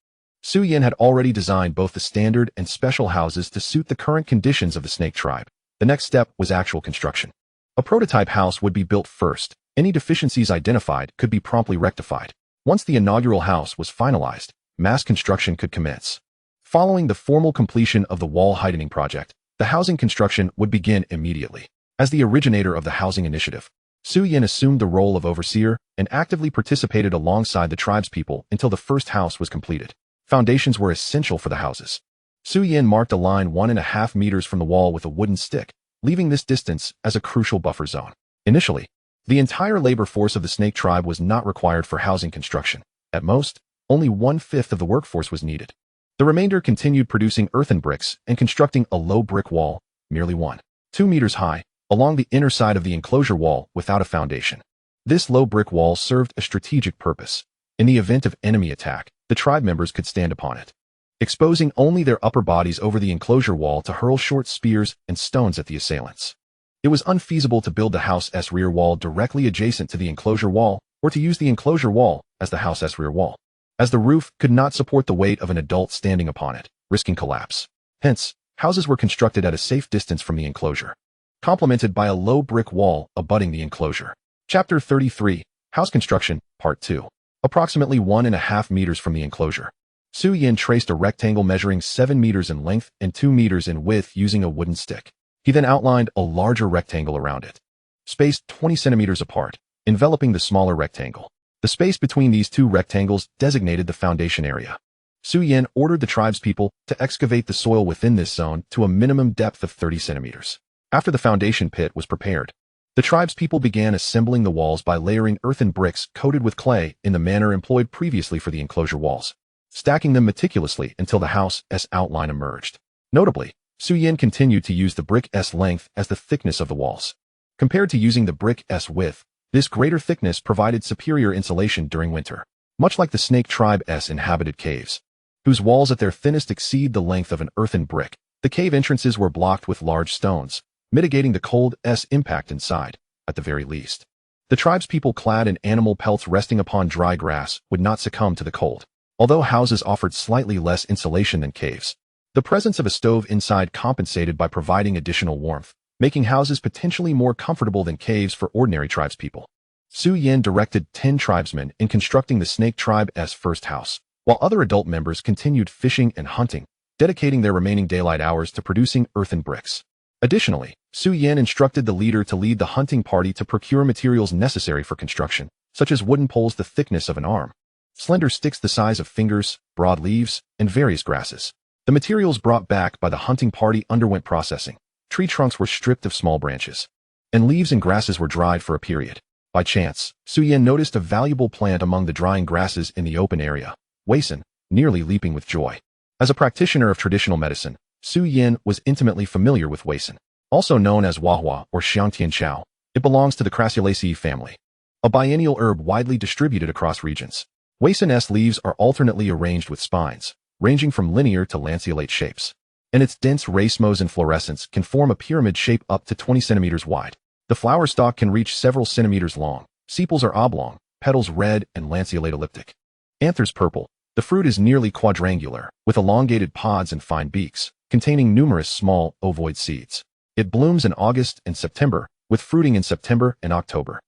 Su Yin had already designed both the standard and special houses to suit the current conditions of the snake tribe. The next step was actual construction. A prototype house would be built first. Any deficiencies identified could be promptly rectified. Once the inaugural house was finalized, mass construction could commence. Following the formal completion of the wall heightening project, the housing construction would begin immediately. As the originator of the housing initiative, Su Yin assumed the role of overseer and actively participated alongside the tribespeople until the first house was completed. Foundations were essential for the houses. Su Yin marked a line 1.5 meters from the wall with a wooden stick, leaving this distance as a crucial buffer zone. Initially, the entire labor force of the snake tribe was not required for housing construction. At most, only 1/5 of the workforce was needed. The remainder continued producing earthen bricks and constructing a low brick wall, merely 1-2 meters high, along the inner side of the enclosure wall without a foundation. This low brick wall served a strategic purpose. In the event of enemy attack, the tribe members could stand upon it, exposing only their upper bodies over the enclosure wall to hurl short spears and stones at the assailants. It was unfeasible to build the house's rear wall directly adjacent to the enclosure wall, or to use the enclosure wall as the house's rear wall, as the roof could not support the weight of an adult standing upon it, risking collapse. Hence, houses were constructed at a safe distance from the enclosure, complemented by a low brick wall abutting the enclosure. Chapter 33, House Construction, Part 2. Approximately 1.5 meters from the enclosure, Su Yin traced a rectangle measuring 7 meters in length and 2 meters in width using a wooden stick. He then outlined a larger rectangle around it, spaced 20 centimeters apart, enveloping the smaller rectangle. The space between these two rectangles designated the foundation area. Su Yin ordered the tribespeople to excavate the soil within this zone to a minimum depth of 30 centimeters. After the foundation pit was prepared, the tribespeople began assembling the walls by layering earthen bricks coated with clay in the manner employed previously for the enclosure walls, stacking them meticulously until the house's outline emerged. Notably, Su Yin continued to use the brick's length as the thickness of the walls. Compared to using the brick's width, this greater thickness provided superior insulation during winter, much like the Snake Tribe's inhabited caves, whose walls at their thinnest exceed the length of an earthen brick. The cave entrances were blocked with large stones, mitigating the cold's impact inside, at the very least. The tribespeople clad in animal pelts resting upon dry grass would not succumb to the cold. Although houses offered slightly less insulation than caves, the presence of a stove inside compensated by providing additional warmth, making houses potentially more comfortable than caves for ordinary tribespeople. Su Yin directed 10 tribesmen in constructing the Snake Tribe's first house, while other adult members continued fishing and hunting, dedicating their remaining daylight hours to producing earthen bricks. Additionally, Su Yin instructed the leader to lead the hunting party to procure materials necessary for construction, such as wooden poles the thickness of an arm, slender sticks the size of fingers, broad leaves, and various grasses. The materials brought back by the hunting party underwent processing. Tree trunks were stripped of small branches, and leaves and grasses were dried for a period. By chance, Su Yin noticed a valuable plant among the drying grasses in the open area, Weissen, nearly leaping with joy. As a practitioner of traditional medicine, Su Yin was intimately familiar with Weissen, also known as Wahua or Xiangtianchao. It belongs to the Crassulaceae family, a biennial herb widely distributed across regions. Weissen's leaves are alternately arranged with spines, ranging from linear to lanceolate shapes, and its dense racemose inflorescence can form a pyramid shape up to 20 centimeters wide. The flower stalk can reach several centimeters long. Sepals are oblong, petals red and lanceolate elliptic. Anthers purple. The fruit is nearly quadrangular, with elongated pods and fine beaks, containing numerous small, ovoid seeds. It blooms in August and September, with fruiting in September and October.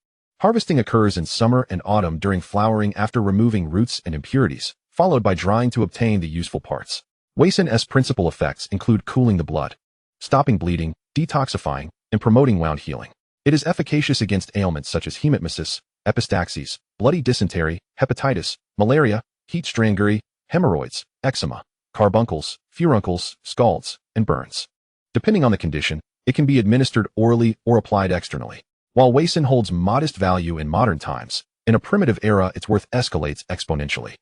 Harvesting occurs in summer and autumn during flowering after removing roots and impurities, followed by drying to obtain the useful parts. Weissen's principal effects include cooling the blood, stopping bleeding, detoxifying, and promoting wound healing. It is efficacious against ailments such as hematmesis, epistaxis, bloody dysentery, hepatitis, malaria, heat strangury, hemorrhoids, eczema, carbuncles, furuncles, scalds, and burns. Depending on the condition, it can be administered orally or applied externally. While Weissen holds modest value in modern times, in a primitive era its worth escalates exponentially,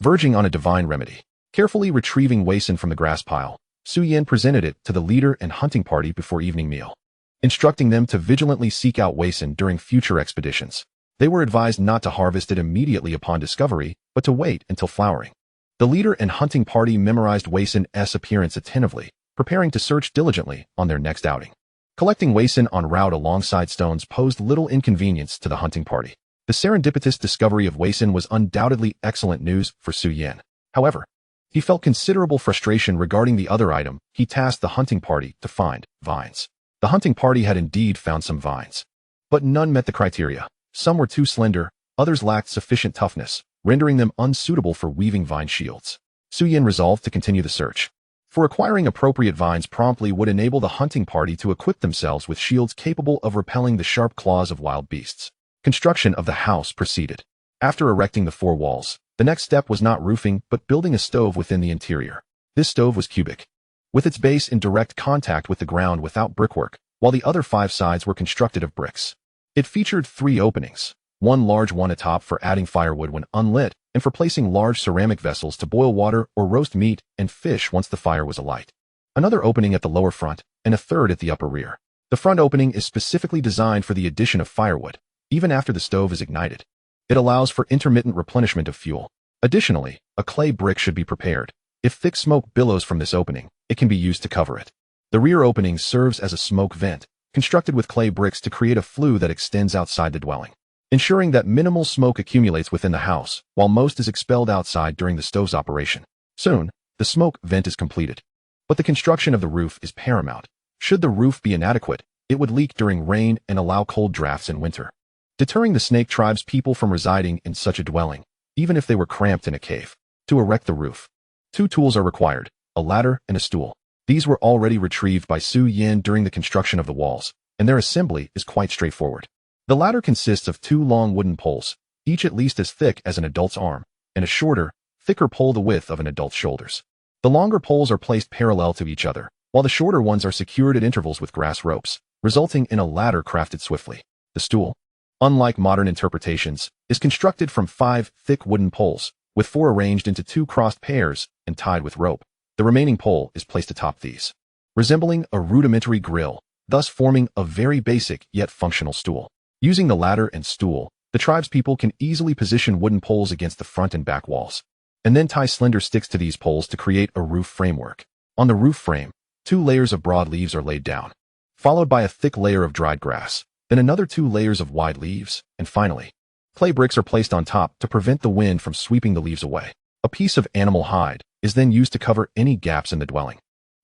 verging on a divine remedy. Carefully retrieving Weissen from the grass pile, Su Yin presented it to the leader and hunting party before evening meal, instructing them to vigilantly seek out Weissen during future expeditions. They were advised not to harvest it immediately upon discovery, but to wait until flowering. The leader and hunting party memorized Weissen's appearance attentively, preparing to search diligently on their next outing. Collecting Weissen en route alongside stones posed little inconvenience to the hunting party. The serendipitous discovery of Weissen was undoubtedly excellent news for Su Yin. However, he felt considerable frustration regarding the other item. He tasked the hunting party to find vines. The hunting party had indeed found some vines, but none met the criteria. Some were too slender, others lacked sufficient toughness, rendering them unsuitable for weaving vine shields. Su Yin resolved to continue the search, for acquiring appropriate vines promptly would enable the hunting party to equip themselves with shields capable of repelling the sharp claws of wild beasts. Construction of the house proceeded. After erecting the 4 walls, the next step was not roofing but building a stove within the interior. This stove was cubic, with its base in direct contact with the ground without brickwork, while the other 5 sides were constructed of bricks. It featured 3 openings, one large one atop for adding firewood when unlit, and for placing large ceramic vessels to boil water or roast meat and fish once the fire was alight. Another opening at the lower front, and a third at the upper rear. The front opening is specifically designed for the addition of firewood, even after the stove is ignited. It allows for intermittent replenishment of fuel. Additionally, a clay brick should be prepared. If thick smoke billows from this opening, it can be used to cover it. The rear opening serves as a smoke vent, constructed with clay bricks to create a flue that extends outside the dwelling, ensuring that minimal smoke accumulates within the house, while most is expelled outside during the stove's operation. Soon, the smoke vent is completed. But the construction of the roof is paramount. Should the roof be inadequate, it would leak during rain and allow cold drafts in winter, deterring the snake tribe's people from residing in such a dwelling, even if they were cramped in a cave. To erect the roof, 2 tools are required, a ladder and a stool. These were already retrieved by Su Yin during the construction of the walls, and their assembly is quite straightforward. The ladder consists of 2 long wooden poles, each at least as thick as an adult's arm, and a shorter, thicker pole the width of an adult's shoulders. The longer poles are placed parallel to each other, while the shorter ones are secured at intervals with grass ropes, resulting in a ladder crafted swiftly. The stool, unlike modern interpretations, is constructed from 5 thick wooden poles, with 4 arranged into 2 crossed pairs and tied with rope. The remaining pole is placed atop these, resembling a rudimentary grill, thus forming a very basic yet functional stool. Using the ladder and stool, the tribe's people can easily position wooden poles against the front and back walls, and then tie slender sticks to these poles to create a roof framework. On the roof frame, 2 layers of broad leaves are laid down, followed by a thick layer of dried grass, then another 2 layers of wide leaves, and finally, clay bricks are placed on top to prevent the wind from sweeping the leaves away. A piece of animal hide is then used to cover any gaps in the dwelling,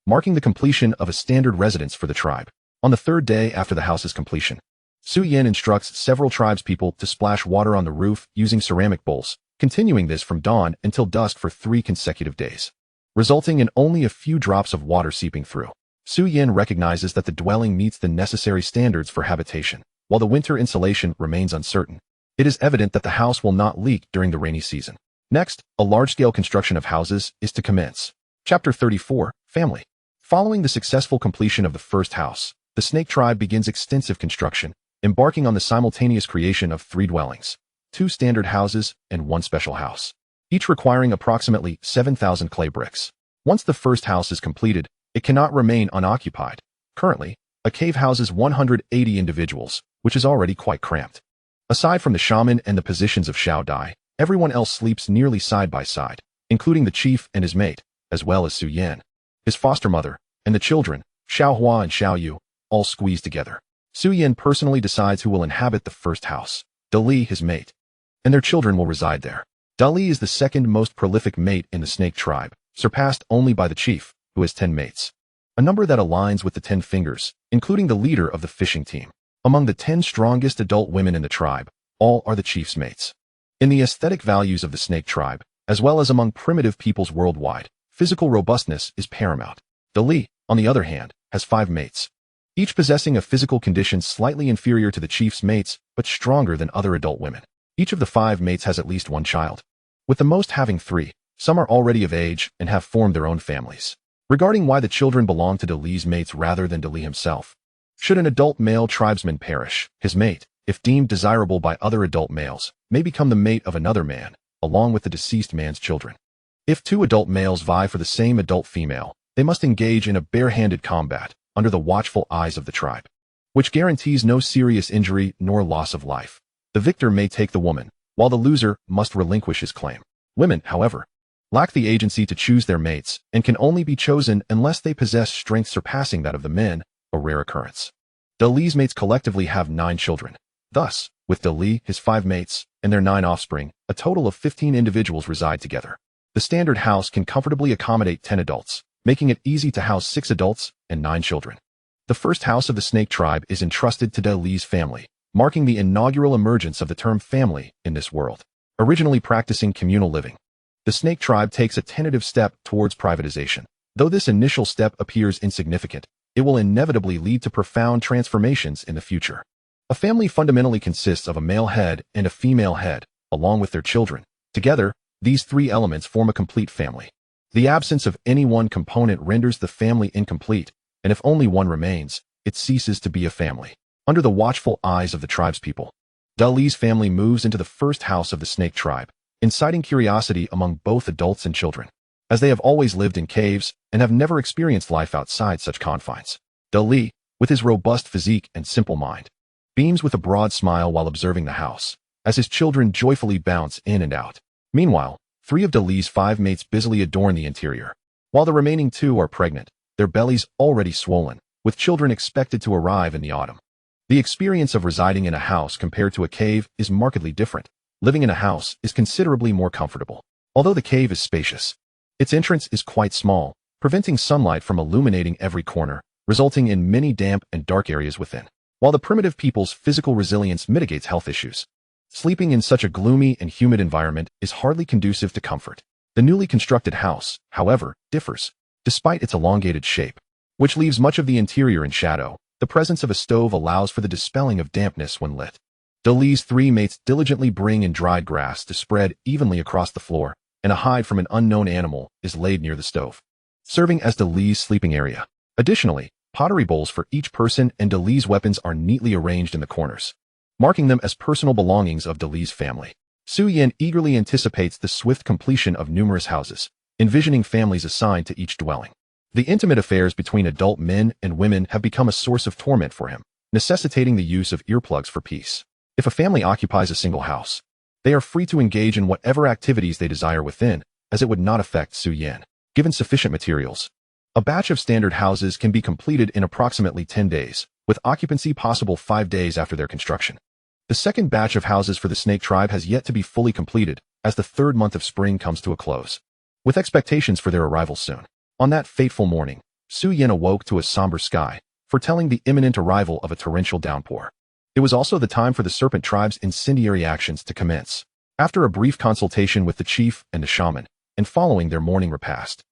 marking the completion of a standard residence for the tribe. On the 3rd day after the house's completion, Su Yin instructs several tribespeople to splash water on the roof using ceramic bowls, continuing this from dawn until dusk for 3 consecutive days, resulting in only a few drops of water seeping through. Su Yin recognizes that the dwelling meets the necessary standards for habitation. While the winter insulation remains uncertain, it is evident that the house will not leak during the rainy season. Next, a large-scale construction of houses is to commence. Chapter 34, Family. Following the successful completion of the first house, the snake tribe begins extensive construction, embarking on the simultaneous creation of 3 dwellings, 2 standard houses, and 1 special house, each requiring approximately 7,000 clay bricks. Once the first house is completed, it cannot remain unoccupied. Currently, a cave houses 180 individuals, which is already quite cramped. Aside from the shaman and the positions of Xiao Dai, everyone else sleeps nearly side by side, including the chief and his mate, as well as Su Yan, his foster mother, and the children, Xiao Hua and Xiao Yu, all squeezed together. Su Yan personally decides who will inhabit the first house. Dali, his mate, and their children will reside there. Dali is the 2nd most prolific mate in the snake tribe, surpassed only by the chief, who has 10 mates, a number that aligns with the 10 fingers, including the leader of the fishing team. Among the 10 strongest adult women in the tribe, all are the chief's mates. In the aesthetic values of the snake tribe, as well as among primitive peoples worldwide, physical robustness is paramount. Dali, on the other hand, has 5 mates, each possessing a physical condition slightly inferior to the chief's mates, but stronger than other adult women. Each of the 5 mates has at least 1 child, with the most having 3. Some are already of age and have formed their own families. Regarding why the children belong to Dali's mates rather than Dali himself, should an adult male tribesman perish, his mate, if deemed desirable by other adult males, may become the mate of another man, along with the deceased man's children. If 2 adult males vie for the same adult female, they must engage in a bare-handed combat under the watchful eyes of the tribe, which guarantees no serious injury nor loss of life. The victor may take the woman, while the loser must relinquish his claim. Women, however, lack the agency to choose their mates and can only be chosen unless they possess strength surpassing that of the men, a rare occurrence. Dali's mates collectively have 9 children. Thus, with Dali, his 5 mates, and their 9 offspring, a total of 15 individuals reside together. The standard house can comfortably accommodate 10 adults, making it easy to house 6 adults and 9 children. The first house of the snake tribe is entrusted to Dali's family, marking the inaugural emergence of the term family in this world. Originally practicing communal living, the snake tribe takes a tentative step towards privatization. Though this initial step appears insignificant, it will inevitably lead to profound transformations in the future. A family fundamentally consists of a male head and a female head, along with their children. Together, these 3 elements form a complete family. The absence of any one component renders the family incomplete, and if only one remains, it ceases to be a family. Under the watchful eyes of the tribespeople, Dali's family moves into the first house of the snake tribe, inciting curiosity among both adults and children, as they have always lived in caves and have never experienced life outside such confines. Dali, with his robust physique and simple mind, beams with a broad smile while observing the house, as his children joyfully bounce in and out. Meanwhile, 3 of Dali's 5 mates busily adorn the interior, while the remaining 2 are pregnant, their bellies already swollen, with children expected to arrive in the autumn. The experience of residing in a house compared to a cave is markedly different. Living in a house is considerably more comfortable. Although the cave is spacious, its entrance is quite small, preventing sunlight from illuminating every corner, resulting in many damp and dark areas within. While the primitive people's physical resilience mitigates health issues, sleeping in such a gloomy and humid environment is hardly conducive to comfort. The newly constructed house, however, differs, despite its elongated shape, which leaves much of the interior in shadow. The presence of a stove allows for the dispelling of dampness when lit. Dali's 3 mates diligently bring in dried grass to spread evenly across the floor, and a hide from an unknown animal is laid near the stove, serving as Dali's sleeping area. Additionally, pottery bowls for each person and Dali's weapons are neatly arranged in the corners, marking them as personal belongings of Dali's family. Su Yan eagerly anticipates the swift completion of numerous houses, envisioning families assigned to each dwelling. The intimate affairs between adult men and women have become a source of torment for him, necessitating the use of earplugs for peace. If a family occupies a single house, they are free to engage in whatever activities they desire within, as it would not affect Su Yan. Given sufficient materials, a batch of standard houses can be completed in approximately 10 days, with occupancy possible 5 days after their construction. The second batch of houses for the snake tribe has yet to be fully completed, as the 3rd month of spring comes to a close, with expectations for their arrival soon. On that fateful morning, Su Yan awoke to a somber sky, foretelling the imminent arrival of a torrential downpour. It was also the time for the serpent tribe's incendiary actions to commence. After a brief consultation with the chief and the shaman, and following their morning repast,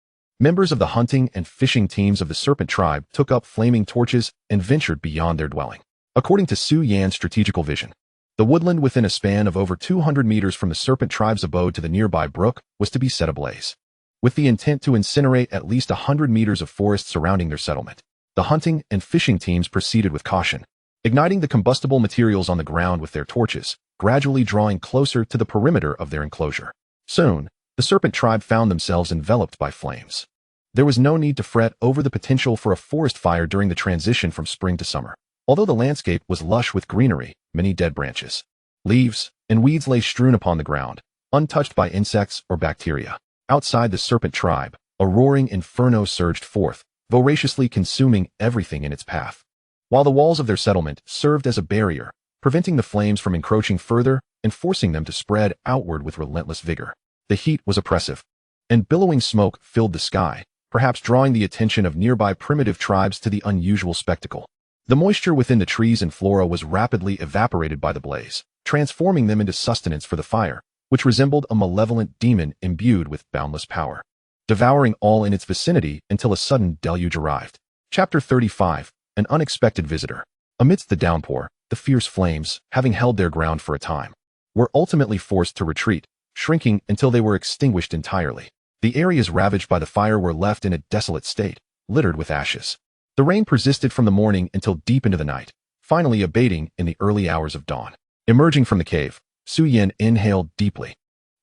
members of the hunting and fishing teams of the serpent tribe took up flaming torches and ventured beyond their dwelling. According to Su Yan's strategical vision, the woodland within a span of over 200 meters from the serpent tribe's abode to the nearby brook was to be set ablaze, with the intent to incinerate at least 100 meters of forest surrounding their settlement. The hunting and fishing teams proceeded with caution, igniting the combustible materials on the ground with their torches, gradually drawing closer to the perimeter of their enclosure. Soon, the serpent tribe found themselves enveloped by flames. There was no need to fret over the potential for a forest fire during the transition from spring to summer. Although the landscape was lush with greenery, many dead branches, leaves, and weeds lay strewn upon the ground, untouched by insects or bacteria. Outside the serpent tribe, a roaring inferno surged forth, voraciously consuming everything in its path, while the walls of their settlement served as a barrier, preventing the flames from encroaching further and forcing them to spread outward with relentless vigor. The heat was oppressive, and billowing smoke filled the sky, perhaps drawing the attention of nearby primitive tribes to the unusual spectacle. The moisture within the trees and flora was rapidly evaporated by the blaze, transforming them into sustenance for the fire, which resembled a malevolent demon imbued with boundless power, devouring all in its vicinity until a sudden deluge arrived. Chapter 35. An unexpected visitor. Amidst the downpour, the fierce flames, having held their ground for a time, were ultimately forced to retreat, shrinking until they were extinguished entirely. The areas ravaged by the fire were left in a desolate state, littered with ashes. The rain persisted from the morning until deep into the night, finally abating in the early hours of dawn. Emerging from the cave, Su Yan inhaled deeply,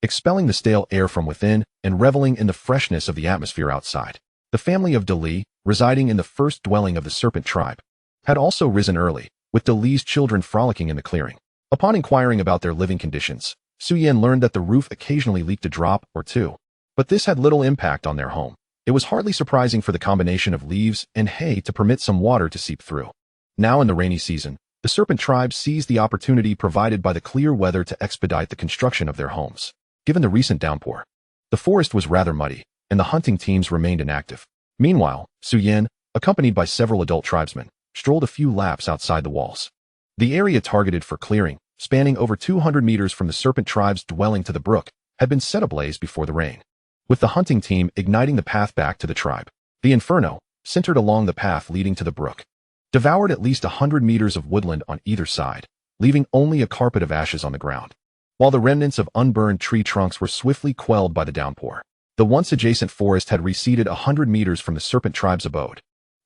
expelling the stale air from within and reveling in the freshness of the atmosphere outside. The family of Dali, residing in the first dwelling of the serpent tribe, had also risen early, with Dali's children frolicking in the clearing. Upon inquiring about their living conditions, Su Yan learned that the roof occasionally leaked a drop or two, but this had little impact on their home. It was hardly surprising for the combination of leaves and hay to permit some water to seep through. Now in the rainy season, the serpent tribe seized the opportunity provided by the clear weather to expedite the construction of their homes. Given the recent downpour, the forest was rather muddy, and the hunting teams remained inactive. Meanwhile, Su Yan, accompanied by several adult tribesmen, strolled a few laps outside the walls. The area targeted for clearing, spanning over 200 meters from the serpent tribe's dwelling to the brook, had been set ablaze before the rain, with the hunting team igniting the path back to the tribe. The inferno, centered along the path leading to the brook, devoured at least 100 meters of woodland on either side, leaving only a carpet of ashes on the ground, while the remnants of unburned tree trunks were swiftly quelled by the downpour. The once adjacent forest had receded 100 meters from the serpent tribe's abode,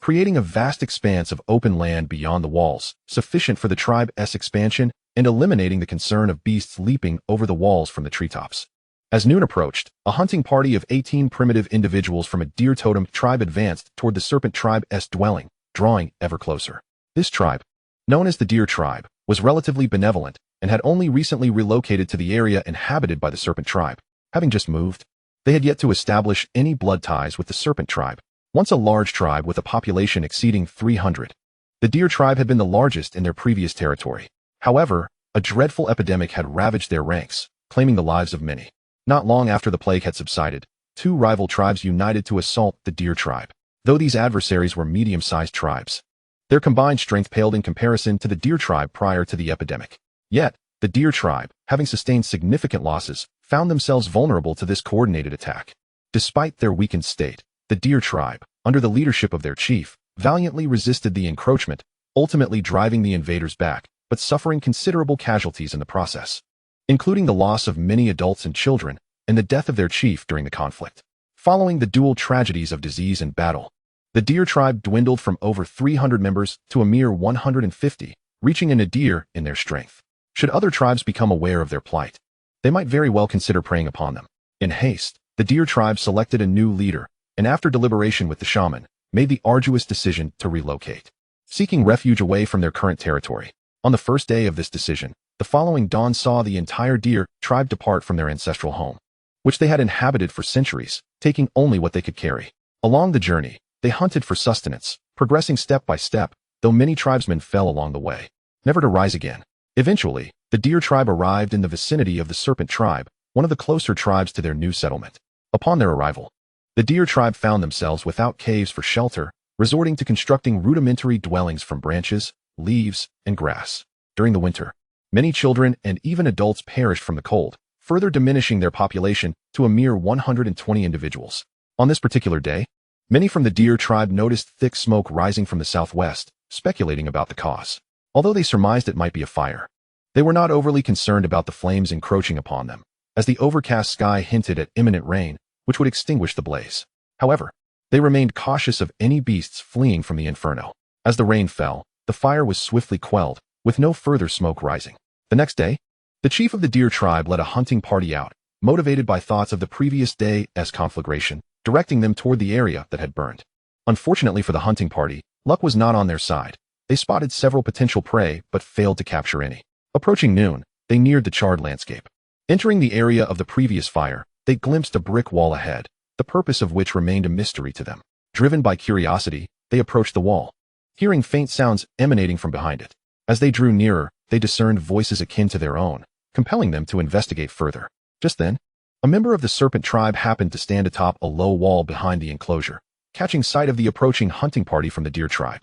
creating a vast expanse of open land beyond the walls, sufficient for the tribe's expansion and eliminating the concern of beasts leaping over the walls from the treetops. As noon approached, a hunting party of 18 primitive individuals from a deer totem tribe advanced toward the serpent tribe's dwelling, drawing ever closer. This tribe, known as the Deer Tribe, was relatively benevolent and had only recently relocated to the area inhabited by the Serpent Tribe. Having just moved, they had yet to establish any blood ties with the Serpent Tribe, once a large tribe with a population exceeding 300. The Deer Tribe had been the largest in their previous territory. However, a dreadful epidemic had ravaged their ranks, claiming the lives of many. Not long after the plague had subsided, two rival tribes united to assault the Deer Tribe. Though these adversaries were medium-sized tribes, their combined strength paled in comparison to the Deer Tribe prior to the epidemic. Yet, the Deer Tribe, having sustained significant losses, found themselves vulnerable to this coordinated attack. Despite their weakened state, the Deer Tribe, under the leadership of their chief, valiantly resisted the encroachment, ultimately driving the invaders back, but suffering considerable casualties in the process, including the loss of many adults and children, and the death of their chief during the conflict. Following the dual tragedies of disease and battle, the Deer Tribe dwindled from over 300 members to a mere 150, reaching a nadir in their strength. Should other tribes become aware of their plight, they might very well consider preying upon them. In haste, the Deer Tribe selected a new leader, and after deliberation with the shaman, made the arduous decision to relocate, seeking refuge away from their current territory. On the first day of this decision, the following dawn saw the entire Deer Tribe depart from their ancestral home, which they had inhabited for centuries, taking only what they could carry. Along the journey, they hunted for sustenance, progressing step by step, though many tribesmen fell along the way, never to rise again. Eventually, the Deer Tribe arrived in the vicinity of the Serpent Tribe, one of the closer tribes to their new settlement. Upon their arrival, the Deer Tribe found themselves without caves for shelter, resorting to constructing rudimentary dwellings from branches, leaves, and grass. During the winter, many children and even adults perished from the cold, further diminishing their population to a mere 120 individuals. On this particular day, many from the Deer Tribe noticed thick smoke rising from the southwest, speculating about the cause. Although they surmised it might be a fire, they were not overly concerned about the flames encroaching upon them, as the overcast sky hinted at imminent rain, which would extinguish the blaze. However, they remained cautious of any beasts fleeing from the inferno. As the rain fell, the fire was swiftly quelled, with no further smoke rising. The next day, the chief of the Deer Tribe led a hunting party out, motivated by thoughts of the previous day's conflagration, directing them toward the area that had burned. Unfortunately for the hunting party, luck was not on their side. They spotted several potential prey but failed to capture any. Approaching noon, they neared the charred landscape. Entering the area of the previous fire, they glimpsed a brick wall ahead, the purpose of which remained a mystery to them. Driven by curiosity, they approached the wall, hearing faint sounds emanating from behind it. As they drew nearer, they discerned voices akin to their own, compelling them to investigate further. Just then, a member of the Serpent Tribe happened to stand atop a low wall behind the enclosure, catching sight of the approaching hunting party from the Deer Tribe.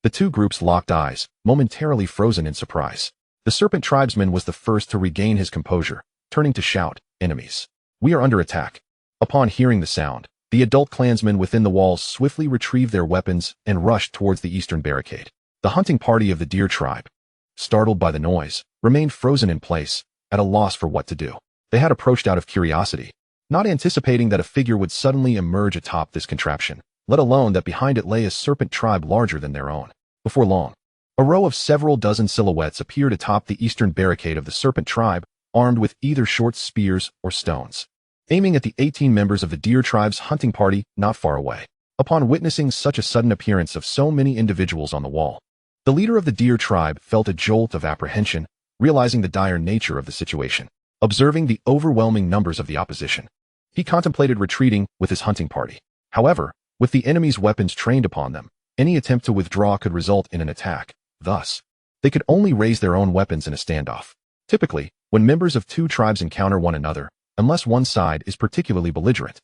The two groups locked eyes, momentarily frozen in surprise. The Serpent Tribesman was the first to regain his composure, turning to shout, "Enemies! We are under attack." Upon hearing the sound, the adult clansmen within the walls swiftly retrieved their weapons and rushed towards the eastern barricade. The hunting party of the Deer Tribe, startled by the noise, remained frozen in place, at a loss for what to do. They had approached out of curiosity, not anticipating that a figure would suddenly emerge atop this contraption, let alone that behind it lay a serpent tribe larger than their own. Before long, a row of several dozen silhouettes appeared atop the eastern barricade of the Serpent Tribe, armed with either short spears or stones, aiming at the 18 members of the Deer Tribe's hunting party not far away. Upon witnessing such a sudden appearance of so many individuals on the wall, the leader of the Deer Tribe felt a jolt of apprehension, realizing the dire nature of the situation. Observing the overwhelming numbers of the opposition, he contemplated retreating with his hunting party. However, with the enemy's weapons trained upon them, any attempt to withdraw could result in an attack. Thus, they could only raise their own weapons in a standoff. Typically, when members of two tribes encounter one another, unless one side is particularly belligerent,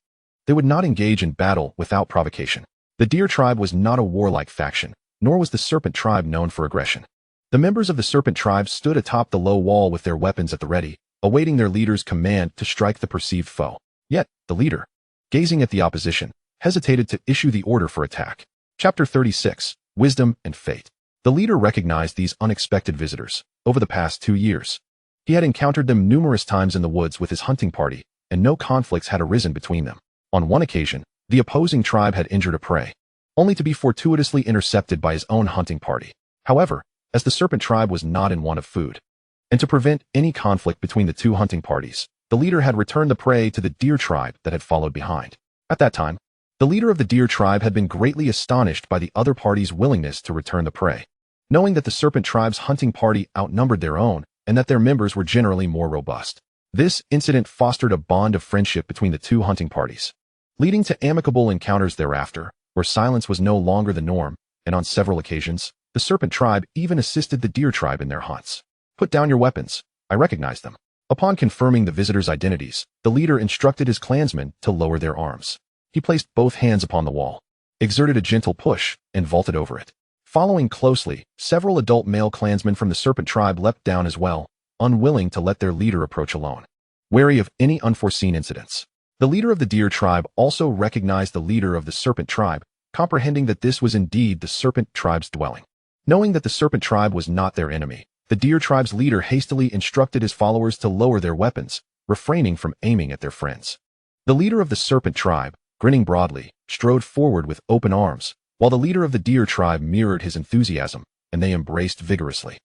they would not engage in battle without provocation. The Deer Tribe was not a warlike faction, nor was the Serpent Tribe known for aggression. The members of the Serpent Tribe stood atop the low wall with their weapons at the ready, awaiting their leader's command to strike the perceived foe. Yet, the leader, gazing at the opposition, hesitated to issue the order for attack. Chapter 36, Wisdom and Fate. The leader recognized these unexpected visitors. Over the past 2 years, he had encountered them numerous times in the woods with his hunting party, and no conflicts had arisen between them. On one occasion, the opposing tribe had injured a prey, only to be fortuitously intercepted by his own hunting party. However, as the serpent tribe was not in want of food, and to prevent any conflict between the two hunting parties, the leader had returned the prey to the deer tribe that had followed behind. At that time, the leader of the deer tribe had been greatly astonished by the other party's willingness to return the prey, knowing that the serpent tribe's hunting party outnumbered their own and that their members were generally more robust. This incident fostered a bond of friendship between the two hunting parties, leading to amicable encounters thereafter, where silence was no longer the norm, and on several occasions, the serpent tribe even assisted the deer tribe in their hunts. "Put down your weapons. I recognize them." Upon confirming the visitors' identities, the leader instructed his clansmen to lower their arms. He placed both hands upon the wall, exerted a gentle push, and vaulted over it. Following closely, several adult male clansmen from the serpent tribe leapt down as well, unwilling to let their leader approach alone, wary of any unforeseen incidents. The leader of the deer tribe also recognized the leader of the serpent tribe, comprehending that this was indeed the serpent tribe's dwelling. Knowing that the serpent tribe was not their enemy, the deer tribe's leader hastily instructed his followers to lower their weapons, refraining from aiming at their friends. The leader of the serpent tribe, grinning broadly, strode forward with open arms, while the leader of the deer tribe mirrored his enthusiasm, and they embraced vigorously,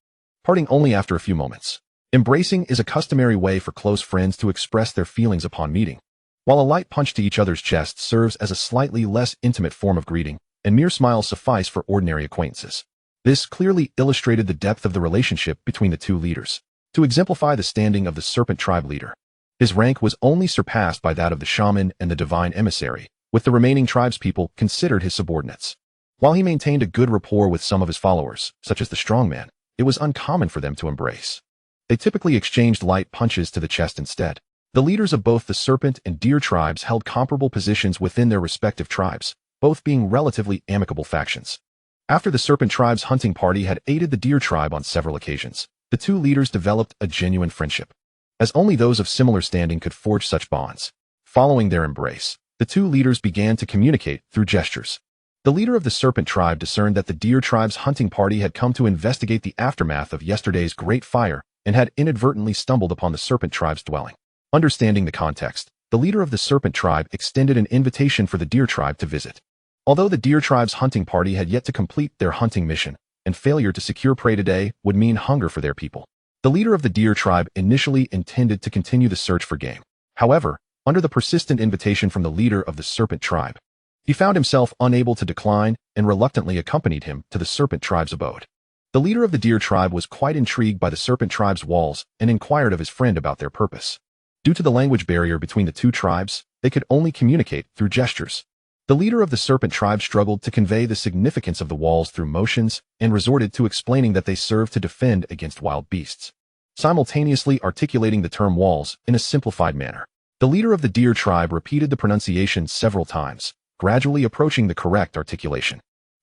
parting only after a few moments. Embracing is a customary way for close friends to express their feelings upon meeting, while a light punch to each other's chest serves as a slightly less intimate form of greeting, and mere smiles suffice for ordinary acquaintances. This clearly illustrated the depth of the relationship between the two leaders. To exemplify the standing of the serpent tribe leader, his rank was only surpassed by that of the shaman and the divine emissary, with the remaining tribespeople considered his subordinates. While he maintained a good rapport with some of his followers, such as the strongman, it was uncommon for them to embrace. They typically exchanged light punches to the chest instead. The leaders of both the serpent and deer tribes held comparable positions within their respective tribes, both being relatively amicable factions. After the serpent tribe's hunting party had aided the deer tribe on several occasions, the two leaders developed a genuine friendship, as only those of similar standing could forge such bonds. Following their embrace, the two leaders began to communicate through gestures. The leader of the serpent tribe discerned that the deer tribe's hunting party had come to investigate the aftermath of yesterday's great fire and had inadvertently stumbled upon the serpent tribe's dwelling. Understanding the context, the leader of the serpent tribe extended an invitation for the deer tribe to visit. Although the deer tribe's hunting party had yet to complete their hunting mission, and failure to secure prey today would mean hunger for their people, the leader of the deer tribe initially intended to continue the search for game. However, under the persistent invitation from the leader of the serpent tribe, he found himself unable to decline and reluctantly accompanied him to the serpent tribe's abode. The leader of the deer tribe was quite intrigued by the serpent tribe's walls and inquired of his friend about their purpose. Due to the language barrier between the two tribes, they could only communicate through gestures. The leader of the serpent tribe struggled to convey the significance of the walls through motions and resorted to explaining that they served to defend against wild beasts, simultaneously articulating the term walls in a simplified manner. The leader of the deer tribe repeated the pronunciation several times, gradually approaching the correct articulation.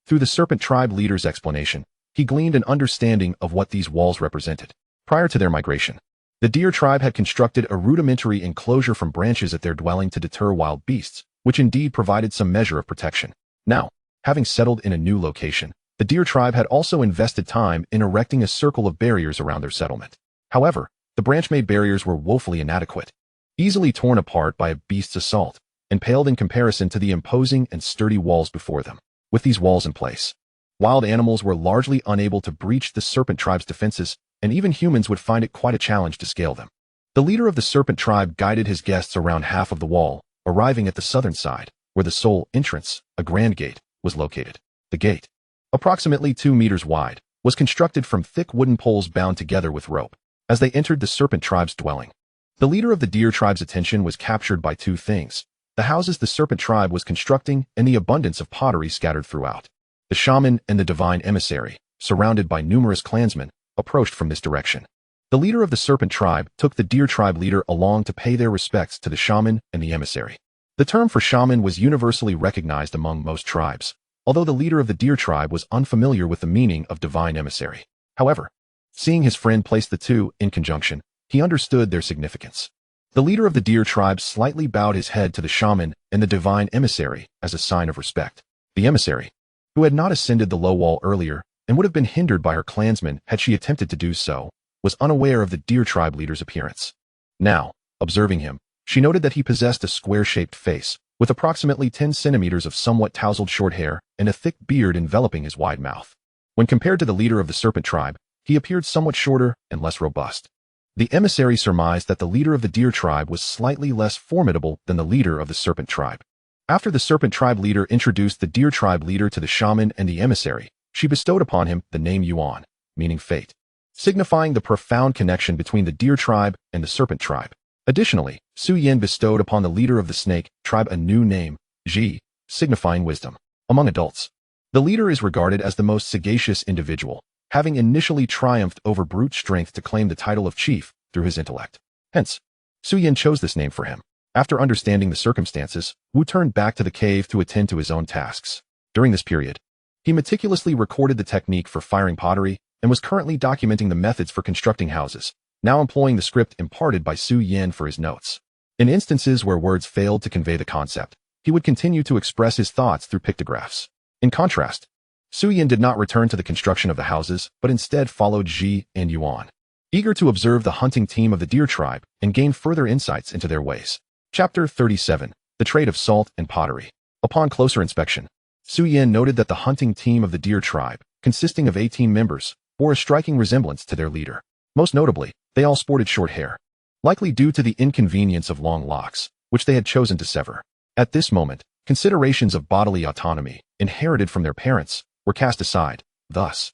Through the serpent tribe leader's explanation, he gleaned an understanding of what these walls represented. Prior to their migration, the deer tribe had constructed a rudimentary enclosure from branches at their dwelling to deter wild beasts, which indeed provided some measure of protection. Now, having settled in a new location, the deer tribe had also invested time in erecting a circle of barriers around their settlement. However, the branch-made barriers were woefully inadequate, easily torn apart by a beast's assault, and paled in comparison to the imposing and sturdy walls before them. With these walls in place, wild animals were largely unable to breach the serpent tribe's defenses, and even humans would find it quite a challenge to scale them. The leader of the serpent tribe guided his guests around half of the wall, arriving at the southern side, where the sole entrance, a grand gate, was located. The gate, approximately 2 meters wide, was constructed from thick wooden poles bound together with rope. As they entered the serpent tribe's dwelling, the leader of the deer tribe's attention was captured by two things: the houses the serpent tribe was constructing and the abundance of pottery scattered throughout. The shaman and the divine emissary, surrounded by numerous clansmen, approached from this direction. The leader of the serpent tribe took the deer tribe leader along to pay their respects to the shaman and the emissary. The term for shaman was universally recognized among most tribes, although the leader of the deer tribe was unfamiliar with the meaning of divine emissary. However, seeing his friend place the two in conjunction, he understood their significance. The leader of the deer tribe slightly bowed his head to the shaman and the divine emissary as a sign of respect. The emissary, who had not ascended the low wall earlier and would have been hindered by her clansmen had she attempted to do so, was unaware of the deer tribe leader's appearance. Now, observing him, she noted that he possessed a square-shaped face, with approximately 10 centimeters of somewhat tousled short hair and a thick beard enveloping his wide mouth. When compared to the leader of the serpent tribe, he appeared somewhat shorter and less robust. The emissary surmised that the leader of the deer tribe was slightly less formidable than the leader of the serpent tribe. After the serpent tribe leader introduced the deer tribe leader to the shaman and the emissary, she bestowed upon him the name Yuan, meaning fate, signifying the profound connection between the deer tribe and the serpent tribe. Additionally, Su Yin bestowed upon the leader of the snake tribe a new name, Ji, signifying wisdom. Among adults, the leader is regarded as the most sagacious individual, having initially triumphed over brute strength to claim the title of chief through his intellect. Hence, Su Yin chose this name for him. After understanding the circumstances, Wu turned back to the cave to attend to his own tasks. During this period, he meticulously recorded the technique for firing pottery and was currently documenting the methods for constructing houses, now employing the script imparted by Su Yin for his notes. In instances where words failed to convey the concept, he would continue to express his thoughts through pictographs. In contrast, Su Yin did not return to the construction of the houses, but instead followed Ji and Yuan, eager to observe the hunting team of the deer tribe and gain further insights into their ways. Chapter 37. The Trade of Salt and Pottery. Upon closer inspection, Su Yin noted that the hunting team of the deer tribe, consisting of 18 members, bore a striking resemblance to their leader. Most notably, they all sported short hair, likely due to the inconvenience of long locks, which they had chosen to sever. At this moment, considerations of bodily autonomy, inherited from their parents, were cast aside. Thus,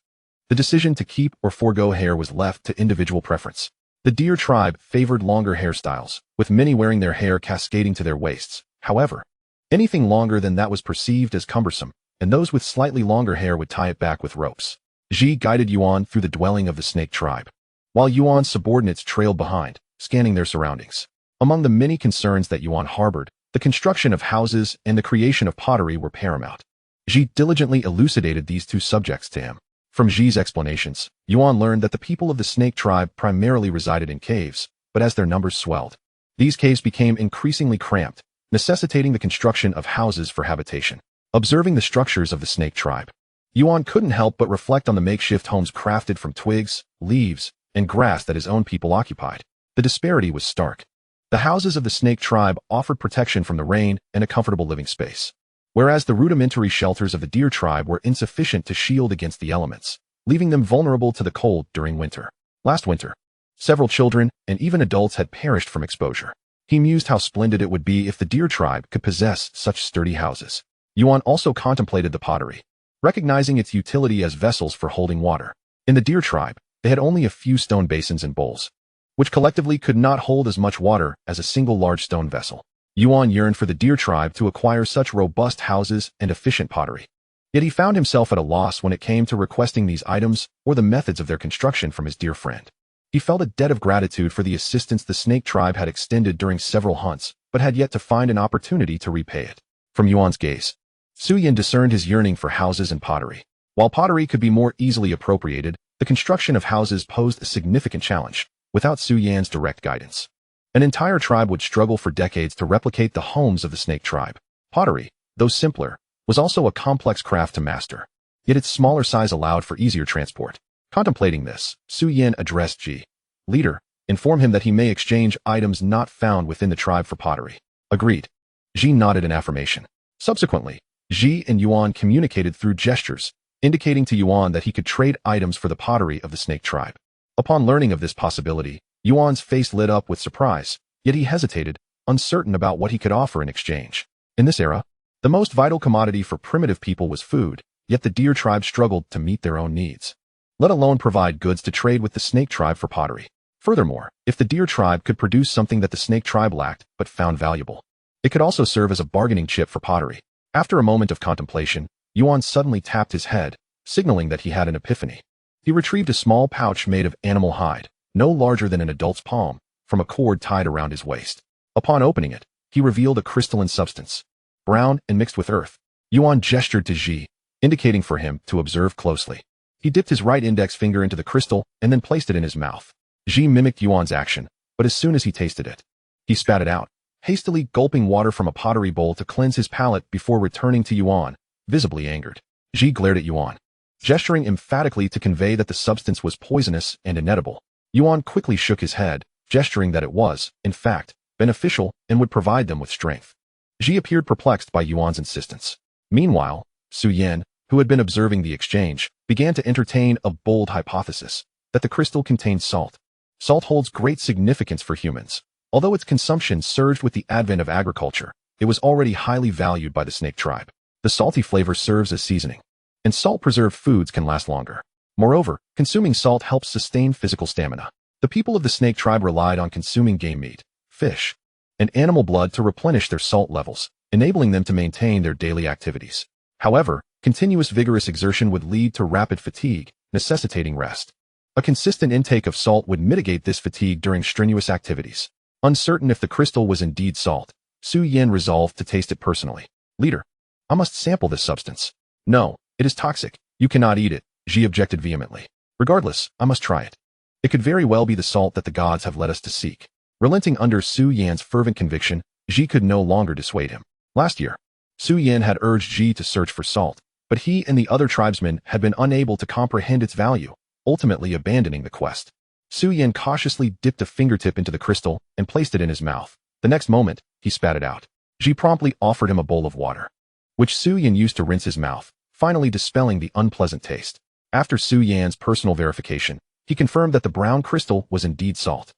the decision to keep or forego hair was left to individual preference. The deer tribe favored longer hairstyles, with many wearing their hair cascading to their waists. However, anything longer than that was perceived as cumbersome, and those with slightly longer hair would tie it back with ropes. Ji guided Yuan through the dwelling of the snake tribe, while Yuan's subordinates trailed behind, scanning their surroundings. Among the many concerns that Yuan harbored, the construction of houses and the creation of pottery were paramount. Ji diligently elucidated these two subjects to him. From Ji's explanations, Yuan learned that the people of the snake tribe primarily resided in caves, but as their numbers swelled, these caves became increasingly cramped, necessitating the construction of houses for habitation. Observing the structures of the snake tribe, Yuan couldn't help but reflect on the makeshift homes crafted from twigs, leaves, and grass that his own people occupied. The disparity was stark. The houses of the snake tribe offered protection from the rain and a comfortable living space, whereas the rudimentary shelters of the deer tribe were insufficient to shield against the elements, leaving them vulnerable to the cold during winter. Last winter, several children and even adults had perished from exposure. He mused how splendid it would be if the deer tribe could possess such sturdy houses. Yuan also contemplated the pottery, recognizing its utility as vessels for holding water. In the deer tribe, they had only a few stone basins and bowls, which collectively could not hold as much water as a single large stone vessel. Yuan yearned for the deer tribe to acquire such robust houses and efficient pottery. Yet he found himself at a loss when it came to requesting these items or the methods of their construction from his dear friend. He felt a debt of gratitude for the assistance the snake tribe had extended during several hunts, but had yet to find an opportunity to repay it. From Yuan's gaze, Su Yin discerned his yearning for houses and pottery. While pottery could be more easily appropriated, the construction of houses posed a significant challenge. Without Su Yan's direct guidance, an entire tribe would struggle for decades to replicate the homes of the snake tribe. Pottery, though simpler, was also a complex craft to master, yet its smaller size allowed for easier transport. Contemplating this, Su Yin addressed Ji. Leader, inform him that he may exchange items not found within the tribe for pottery. Agreed. Ji nodded in affirmation. Subsequently, Ji and Yuan communicated through gestures, indicating to Yuan that he could trade items for the pottery of the snake tribe. Upon learning of this possibility, Yuan's face lit up with surprise, yet he hesitated, uncertain about what he could offer in exchange. In this era, the most vital commodity for primitive people was food, yet the deer tribe struggled to meet their own needs, let alone provide goods to trade with the snake tribe for pottery. Furthermore, if the deer tribe could produce something that the snake tribe lacked but found valuable, it could also serve as a bargaining chip for pottery. After a moment of contemplation, Yuan suddenly tapped his head, signaling that he had an epiphany. He retrieved a small pouch made of animal hide, no larger than an adult's palm, from a cord tied around his waist. Upon opening it, he revealed a crystalline substance, brown and mixed with earth. Yuan gestured to Ji, indicating for him to observe closely. He dipped his right index finger into the crystal and then placed it in his mouth. Ji mimicked Yuan's action, but as soon as he tasted it, he spat it out, hastily gulping water from a pottery bowl to cleanse his palate before returning to Yuan, visibly angered. Ji glared at Yuan, gesturing emphatically to convey that the substance was poisonous and inedible. Yuan quickly shook his head, gesturing that it was, in fact, beneficial and would provide them with strength. Ji appeared perplexed by Yuan's insistence. Meanwhile, Su Yan, who had been observing the exchange, began to entertain a bold hypothesis that the crystal contained salt. Salt holds great significance for humans. Although its consumption surged with the advent of agriculture, it was already highly valued by the snake tribe. The salty flavor serves as seasoning, and salt-preserved foods can last longer. Moreover, consuming salt helps sustain physical stamina. The people of the snake tribe relied on consuming game meat, fish, and animal blood to replenish their salt levels, enabling them to maintain their daily activities. However, continuous vigorous exertion would lead to rapid fatigue, necessitating rest. A consistent intake of salt would mitigate this fatigue during strenuous activities. Uncertain if the crystal was indeed salt, Su Yan resolved to taste it personally. Leader, I must sample this substance. No, it is toxic. You cannot eat it, Ji objected vehemently. Regardless, I must try it. It could very well be the salt that the gods have led us to seek. Relenting under Su Yan's fervent conviction, Ji could no longer dissuade him. Last year, Su Yan had urged Ji to search for salt, but he and the other tribesmen had been unable to comprehend its value, ultimately abandoning the quest. Su Yan cautiously dipped a fingertip into the crystal and placed it in his mouth. The next moment, he spat it out. Ji promptly offered him a bowl of water, which Su Yan used to rinse his mouth, finally dispelling the unpleasant taste. After Su Yan's personal verification, he confirmed that the brown crystal was indeed salt,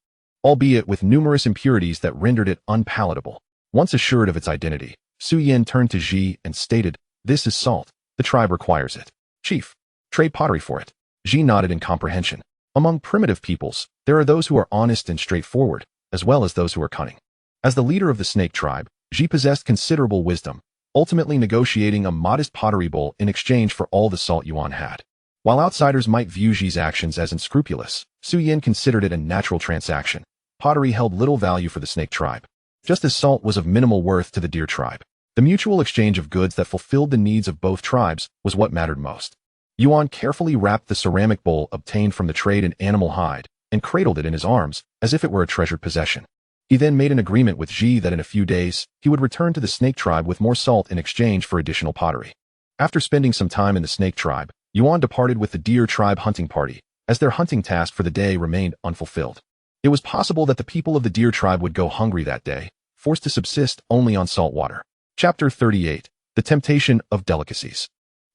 albeit with numerous impurities that rendered it unpalatable. Once assured of its identity, Su Yan turned to Ji and stated, "This is salt. The tribe requires it. Chief, trade pottery for it." Ji nodded in comprehension. Among primitive peoples, there are those who are honest and straightforward, as well as those who are cunning. As the leader of the snake tribe, Ji possessed considerable wisdom, ultimately negotiating a modest pottery bowl in exchange for all the salt Yuan had. While outsiders might view Ji's actions as unscrupulous, Su Yan considered it a natural transaction. Pottery held little value for the snake tribe, just as salt was of minimal worth to the deer tribe. The mutual exchange of goods that fulfilled the needs of both tribes was what mattered most. Yuan carefully wrapped the ceramic bowl obtained from the trade in animal hide and cradled it in his arms as if it were a treasured possession. He then made an agreement with Ji that in a few days, he would return to the snake tribe with more salt in exchange for additional pottery. After spending some time in the snake tribe, Yuan departed with the deer tribe hunting party, as their hunting task for the day remained unfulfilled. It was possible that the people of the deer tribe would go hungry that day, forced to subsist only on salt water. Chapter 38. The Temptation of Delicacies.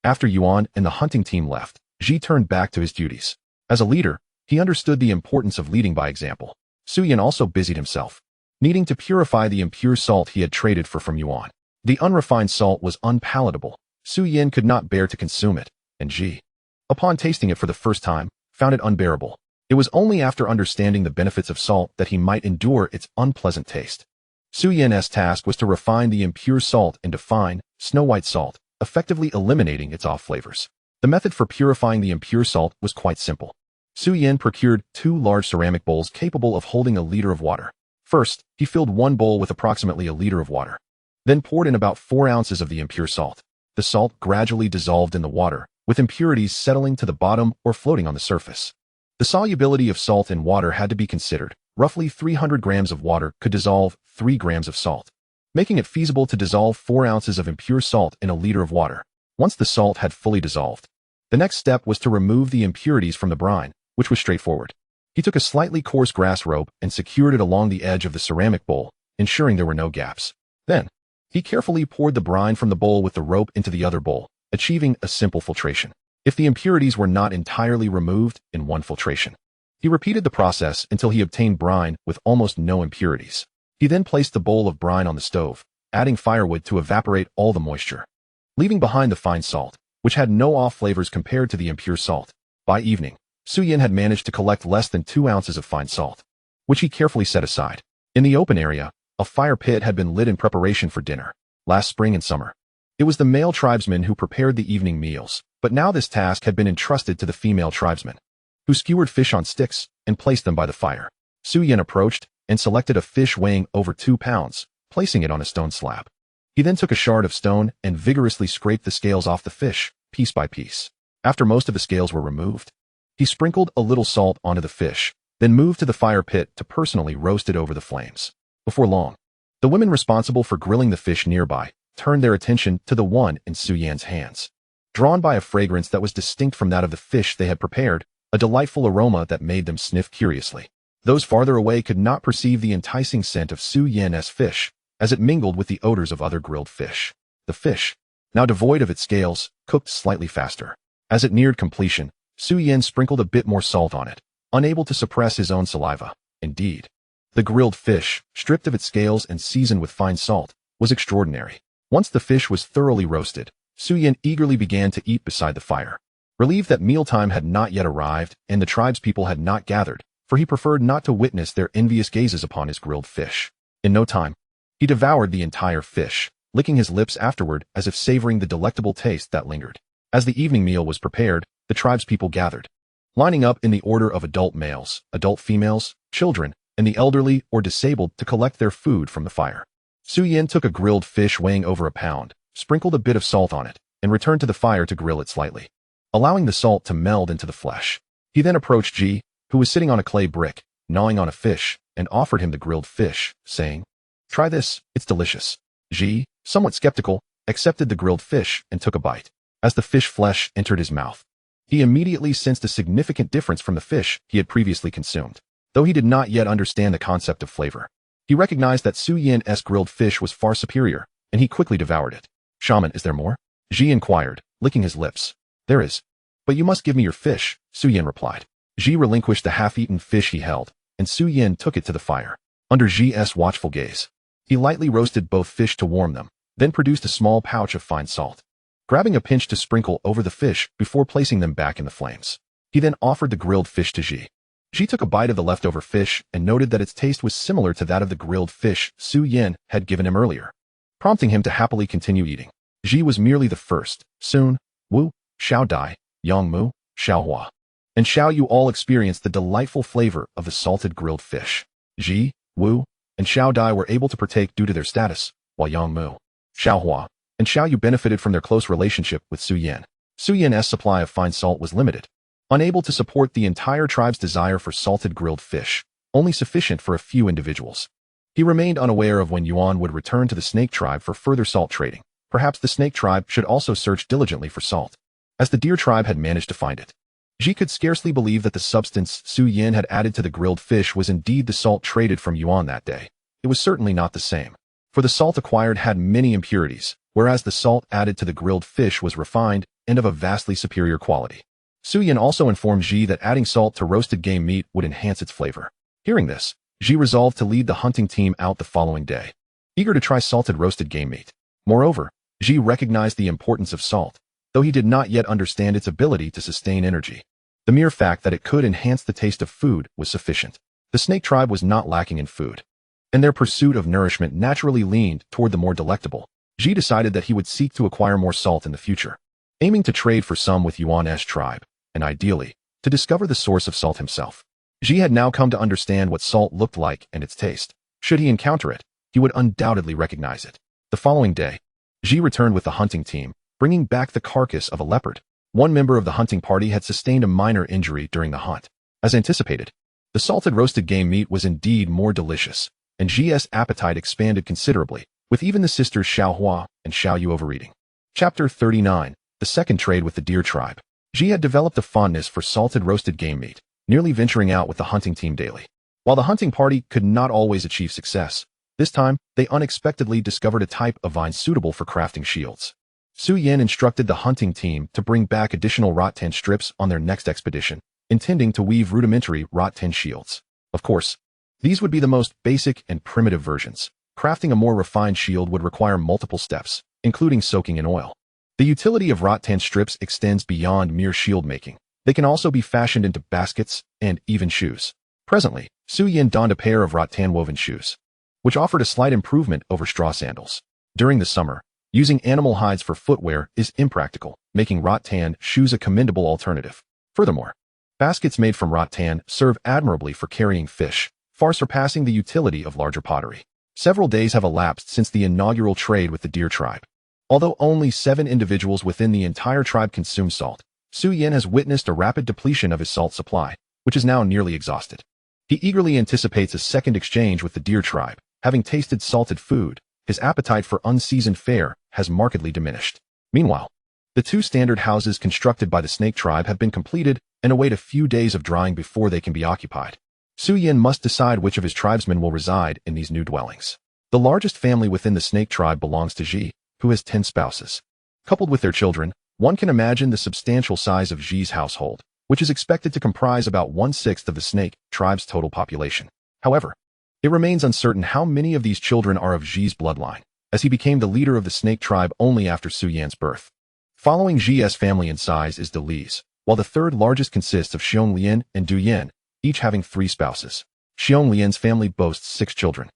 After Yuan and the hunting team left, Ji turned back to his duties. As a leader, he understood the importance of leading by example. Su Yan also busied himself, needing to purify the impure salt he had traded for from Yuan. The unrefined salt was unpalatable. Su Yan could not bear to consume it, and Ji, upon tasting it for the first time, found it unbearable. It was only after understanding the benefits of salt that he might endure its unpleasant taste. Su Yan's task was to refine the impure salt into fine, snow-white salt, effectively eliminating its off flavors. The method for purifying the impure salt was quite simple. Su Yan procured 2 large ceramic bowls capable of holding a liter of water. First, he filled one bowl with approximately a liter of water, then poured in about 4 ounces of the impure salt. The salt gradually dissolved in the water, with impurities settling to the bottom or floating on the surface. The solubility of salt in water had to be considered. Roughly 300 grams of water could dissolve 3 grams of salt, making it feasible to dissolve 4 ounces of impure salt in a liter of water. Once the salt had fully dissolved, the next step was to remove the impurities from the brine, which was straightforward. He took a slightly coarse grass rope and secured it along the edge of the ceramic bowl, ensuring there were no gaps. Then, he carefully poured the brine from the bowl with the rope into the other bowl, achieving a simple filtration. If the impurities were not entirely removed in one filtration, he repeated the process until he obtained brine with almost no impurities. He then placed the bowl of brine on the stove, adding firewood to evaporate all the moisture, leaving behind the fine salt, which had no off flavors compared to the impure salt. By evening, Su Yan had managed to collect less than 2 ounces of fine salt, which he carefully set aside. In the open area, a fire pit had been lit in preparation for dinner. Last spring and summer, it was the male tribesmen who prepared the evening meals, but now this task had been entrusted to the female tribesmen, who skewered fish on sticks and placed them by the fire. Su Yan approached and selected a fish weighing over 2 pounds, placing it on a stone slab. He then took a shard of stone and vigorously scraped the scales off the fish, piece by piece. After most of the scales were removed, he sprinkled a little salt onto the fish, then moved to the fire pit to personally roast it over the flames. Before long, the women responsible for grilling the fish nearby turned their attention to the one in Su Yan's hands. Drawn by a fragrance that was distinct from that of the fish they had prepared, a delightful aroma that made them sniff curiously. Those farther away could not perceive the enticing scent of Su Yan's fish, as it mingled with the odors of other grilled fish. The fish, now devoid of its scales, cooked slightly faster. As it neared completion, Su Yin sprinkled a bit more salt on it, unable to suppress his own saliva. Indeed, the grilled fish, stripped of its scales and seasoned with fine salt, was extraordinary. Once the fish was thoroughly roasted, Su Yin eagerly began to eat beside the fire. Relieved that mealtime had not yet arrived and the tribespeople had not gathered, for he preferred not to witness their envious gazes upon his grilled fish. In no time, he devoured the entire fish, licking his lips afterward as if savoring the delectable taste that lingered. As the evening meal was prepared, the tribespeople gathered, lining up in the order of adult males, adult females, children, and the elderly or disabled to collect their food from the fire. Su Yin took a grilled fish weighing over a pound, sprinkled a bit of salt on it, and returned to the fire to grill it slightly, allowing the salt to meld into the flesh. He then approached Ji, who was sitting on a clay brick, gnawing on a fish, and offered him the grilled fish, saying, "Try this, it's delicious." Ji, somewhat skeptical, accepted the grilled fish and took a bite. As the fish flesh entered his mouth, he immediately sensed a significant difference from the fish he had previously consumed. Though he did not yet understand the concept of flavor, he recognized that Su Yin's grilled fish was far superior, and he quickly devoured it. "Shaman, is there more?" Ji inquired, licking his lips. "There is. But you must give me your fish," Su Yin replied. Ji relinquished the half-eaten fish he held, and Su Yin took it to the fire. Under Ji's watchful gaze, he lightly roasted both fish to warm them, then produced a small pouch of fine salt, grabbing a pinch to sprinkle over the fish before placing them back in the flames. He then offered the grilled fish to Ji. Ji took a bite of the leftover fish and noted that its taste was similar to that of the grilled fish Su Yin had given him earlier, prompting him to happily continue eating. Ji was merely the first. Soon, Wu, Xiao Dai, Yang Mu, Xiao Hua, and Xiao Yu all experienced the delightful flavor of the salted grilled fish. Ji, Wu, and Xiao Dai were able to partake due to their status, while Yang Mu, Xiao Hua, and Xiao Yu benefited from their close relationship with Su Yin. Su Yin's supply of fine salt was limited, unable to support the entire tribe's desire for salted grilled fish, only sufficient for a few individuals. He remained unaware of when Yuan would return to the snake tribe for further salt trading. Perhaps the snake tribe should also search diligently for salt, as the deer tribe had managed to find it. Ji could scarcely believe that the substance Su Yin had added to the grilled fish was indeed the salt traded from Yuan that day. It was certainly not the same, for the salt acquired had many impurities, whereas the salt added to the grilled fish was refined and of a vastly superior quality. Su Yin also informed Ji that adding salt to roasted game meat would enhance its flavor. Hearing this, Ji resolved to lead the hunting team out the following day, eager to try salted roasted game meat. Moreover, Ji recognized the importance of salt, though he did not yet understand its ability to sustain energy. The mere fact that it could enhance the taste of food was sufficient. The snake tribe was not lacking in food, and their pursuit of nourishment naturally leaned toward the more delectable. Ji decided that he would seek to acquire more salt in the future, aiming to trade for some with Yuan's tribe, and ideally, to discover the source of salt himself. Ji had now come to understand what salt looked like and its taste. Should he encounter it, he would undoubtedly recognize it. The following day, Ji returned with the hunting team, bringing back the carcass of a leopard. One member of the hunting party had sustained a minor injury during the hunt. As anticipated, the salted roasted game meat was indeed more delicious, and Ji's appetite expanded considerably, with even the sisters Xiao Hua and Xiao Yu overeating. Chapter 39. The second trade with the deer tribe. Ji had developed a fondness for salted roasted game meat, nearly venturing out with the hunting team daily. While the hunting party could not always achieve success, this time they unexpectedly discovered a type of vine suitable for crafting shields. Su Yin instructed the hunting team to bring back additional rattan strips on their next expedition, intending to weave rudimentary rattan shields. Of course, these would be the most basic and primitive versions. Crafting a more refined shield would require multiple steps, including soaking in oil. The utility of rattan strips extends beyond mere shield making. They can also be fashioned into baskets and even shoes. Presently, Su Yin donned a pair of rattan woven shoes, which offered a slight improvement over straw sandals. During the summer, using animal hides for footwear is impractical, making rattan shoes a commendable alternative. Furthermore, baskets made from rattan serve admirably for carrying fish, far surpassing the utility of larger pottery. Several days have elapsed since the inaugural trade with the deer tribe. Although only 7 individuals within the entire tribe consume salt, Su Yin has witnessed a rapid depletion of his salt supply, which is now nearly exhausted. He eagerly anticipates a second exchange with the deer tribe. Having tasted salted food, his appetite for unseasoned fare has markedly diminished. Meanwhile, the 2 standard houses constructed by the snake tribe have been completed and await a few days of drying before they can be occupied. Su Yin must decide which of his tribesmen will reside in these new dwellings. The largest family within the snake tribe belongs to Ji, who has 10 spouses. Coupled with their children, one can imagine the substantial size of Ji's household, which is expected to comprise about 1/6 of the snake tribe's total population. However, it remains uncertain how many of these children are of Ji's bloodline, as he became the leader of the snake tribe only after Su Yan's birth. Following Ji's family in size is De Li's, while the third largest consists of Xiong Lian and Du Yan, each having 3 spouses. Xiong Lian's family boasts 6 children,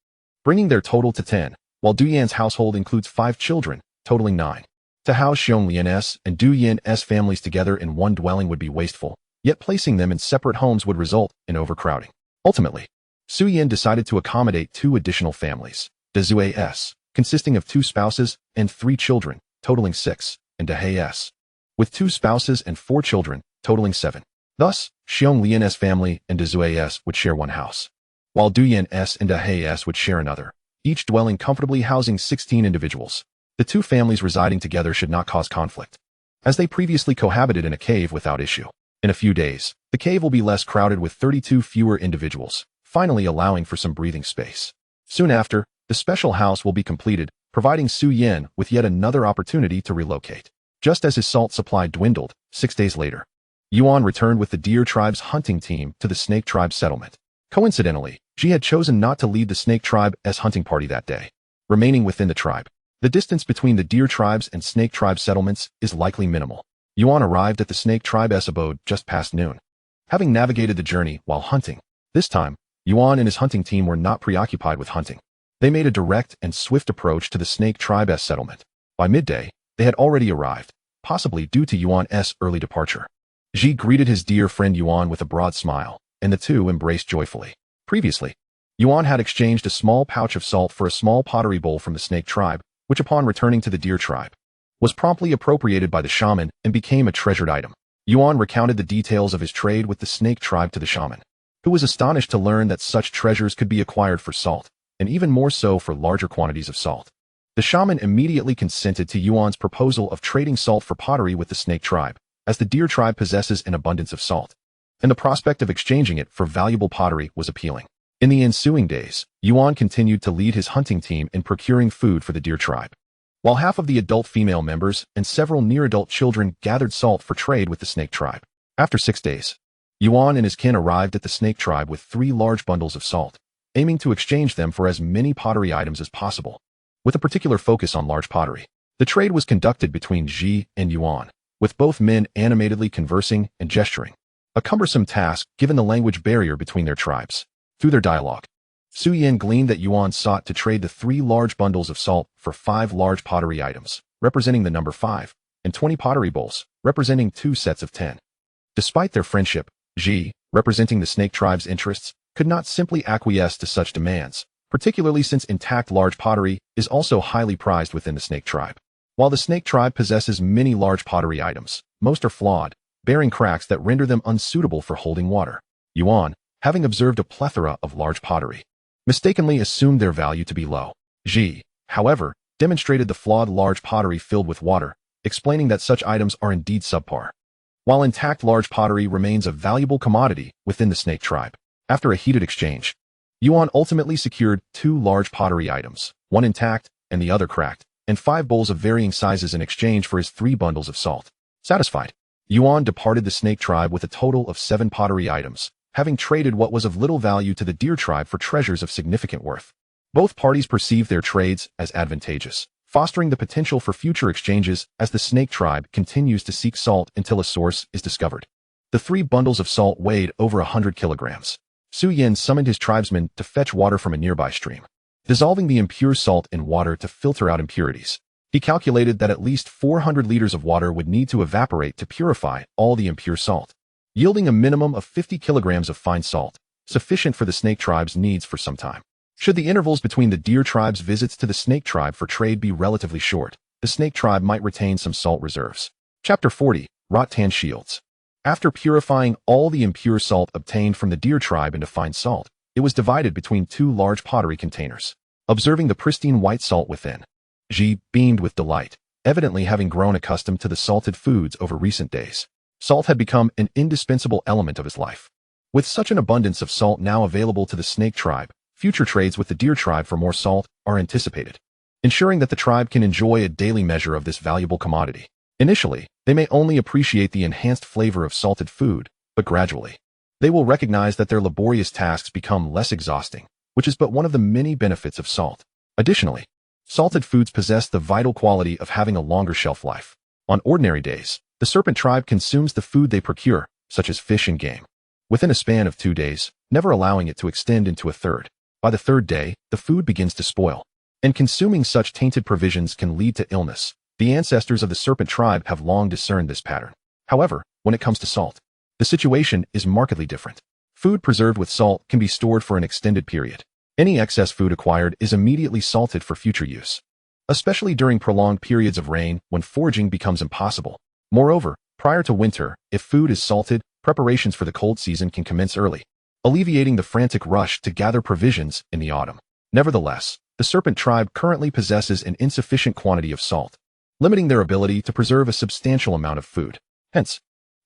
bringing their total to 10, while Du Yan's household includes 5 children, totaling 9. To house Xiong Lian's and Du Yan's families together in one dwelling would be wasteful, yet placing them in separate homes would result in overcrowding. Ultimately, Su Yan decided to accommodate 2 additional families, De Zui's, consisting of 2 spouses and 3 children, totaling 6, and De Hei's, with 2 spouses and 4 children, totaling 7. Thus, Xiong Lian's family and De Zui's would share one house, while Du Yan's and De Hei's would share another, each dwelling comfortably housing 16 individuals. The 2 families residing together should not cause conflict, as they previously cohabited in a cave without issue. In a few days, the cave will be less crowded with 32 fewer individuals, finally allowing for some breathing space. Soon after, the special house will be completed, providing Su Yan with yet another opportunity to relocate. Just as his salt supply dwindled, 6 days later, Yuan returned with the deer tribe's hunting team to the snake tribe settlement. Coincidentally, Ji had chosen not to lead the snake tribe's hunting party that day, remaining within the tribe. The distance between the deer tribes and snake tribe settlements is likely minimal. Yuan arrived at the snake tribe's abode just past noon, having navigated the journey while hunting. This time, Yuan and his hunting team were not preoccupied with hunting. They made a direct and swift approach to the snake tribe's settlement. By midday, they had already arrived, possibly due to Yuan's early departure. Ji greeted his dear friend Yuan with a broad smile, and the two embraced joyfully. Previously, Yuan had exchanged a small pouch of salt for a small pottery bowl from the snake tribe, which upon returning to the deer tribe, was promptly appropriated by the shaman and became a treasured item. Yuan recounted the details of his trade with the snake tribe to the shaman, who was astonished to learn that such treasures could be acquired for salt, and even more so for larger quantities of salt. The shaman immediately consented to Yuan's proposal of trading salt for pottery with the snake tribe, as the deer tribe possesses an abundance of salt, and the prospect of exchanging it for valuable pottery was appealing. In the ensuing days, Yuan continued to lead his hunting team in procuring food for the deer tribe, while half of the adult female members and several near-adult children gathered salt for trade with the snake tribe. After 6 days, Yuan and his kin arrived at the snake tribe with 3 large bundles of salt, aiming to exchange them for as many pottery items as possible, with a particular focus on large pottery. The trade was conducted between Ji and Yuan, with both men animatedly conversing and gesturing, a cumbersome task given the language barrier between their tribes. Through their dialogue, Su Yan gleaned that Yuan sought to trade the 3 large bundles of salt for 5 large pottery items, representing the number 5, and 20 pottery bowls, representing 2 sets of 10. Despite their friendship, Ji, representing the snake tribe's interests, could not simply acquiesce to such demands, particularly since intact large pottery is also highly prized within the snake tribe. While the snake tribe possesses many large pottery items, most are flawed, bearing cracks that render them unsuitable for holding water. Yuan, having observed a plethora of large pottery, mistakenly assumed their value to be low. Ji, however, demonstrated the flawed large pottery filled with water, explaining that such items are indeed subpar, while intact large pottery remains a valuable commodity within the snake tribe. After a heated exchange, Yuan ultimately secured 2 large pottery items, one intact and the other cracked, and 5 bowls of varying sizes in exchange for his 3 bundles of salt. Satisfied, Yuan departed the snake tribe with a total of 7 pottery items, having traded what was of little value to the deer tribe for treasures of significant worth. Both parties perceived their trades as advantageous, fostering the potential for future exchanges as the snake tribe continues to seek salt until a source is discovered. The 3 bundles of salt weighed over 100 kilograms. Su Yan summoned his tribesmen to fetch water from a nearby stream, dissolving the impure salt in water to filter out impurities. He calculated that at least 400 liters of water would need to evaporate to purify all the impure salt, yielding a minimum of 50 kilograms of fine salt, sufficient for the snake tribe's needs for some time. Should the intervals between the deer tribe's visits to the snake tribe for trade be relatively short, the snake tribe might retain some salt reserves. Chapter 40, Wrought Tan Shields. After purifying all the impure salt obtained from the deer tribe into fine salt, it was divided between 2 large pottery containers. Observing the pristine white salt within, Ji beamed with delight, evidently having grown accustomed to the salted foods over recent days. Salt had become an indispensable element of his life. With such an abundance of salt now available to the snake tribe, Future trades with the deer tribe for more salt are anticipated, ensuring that the tribe can enjoy a daily measure of this valuable commodity. Initially, they may only appreciate the enhanced flavor of salted food, but gradually, they will recognize that their laborious tasks become less exhausting, which is but one of the many benefits of salt. Additionally, salted foods possess the vital quality of having a longer shelf life. On ordinary days, the serpent tribe consumes the food they procure, such as fish and game, within a span of 2 days, never allowing it to extend into a third. By the third day, the food begins to spoil, and consuming such tainted provisions can lead to illness. The ancestors of the serpent tribe have long discerned this pattern. However, when it comes to salt, the situation is markedly different. Food preserved with salt can be stored for an extended period. Any excess food acquired is immediately salted for future use, especially during prolonged periods of rain when foraging becomes impossible. Moreover, prior to winter, if food is salted, preparations for the cold season can commence early, alleviating the frantic rush to gather provisions in the autumn. Nevertheless, the serpent tribe currently possesses an insufficient quantity of salt, limiting their ability to preserve a substantial amount of food. Hence,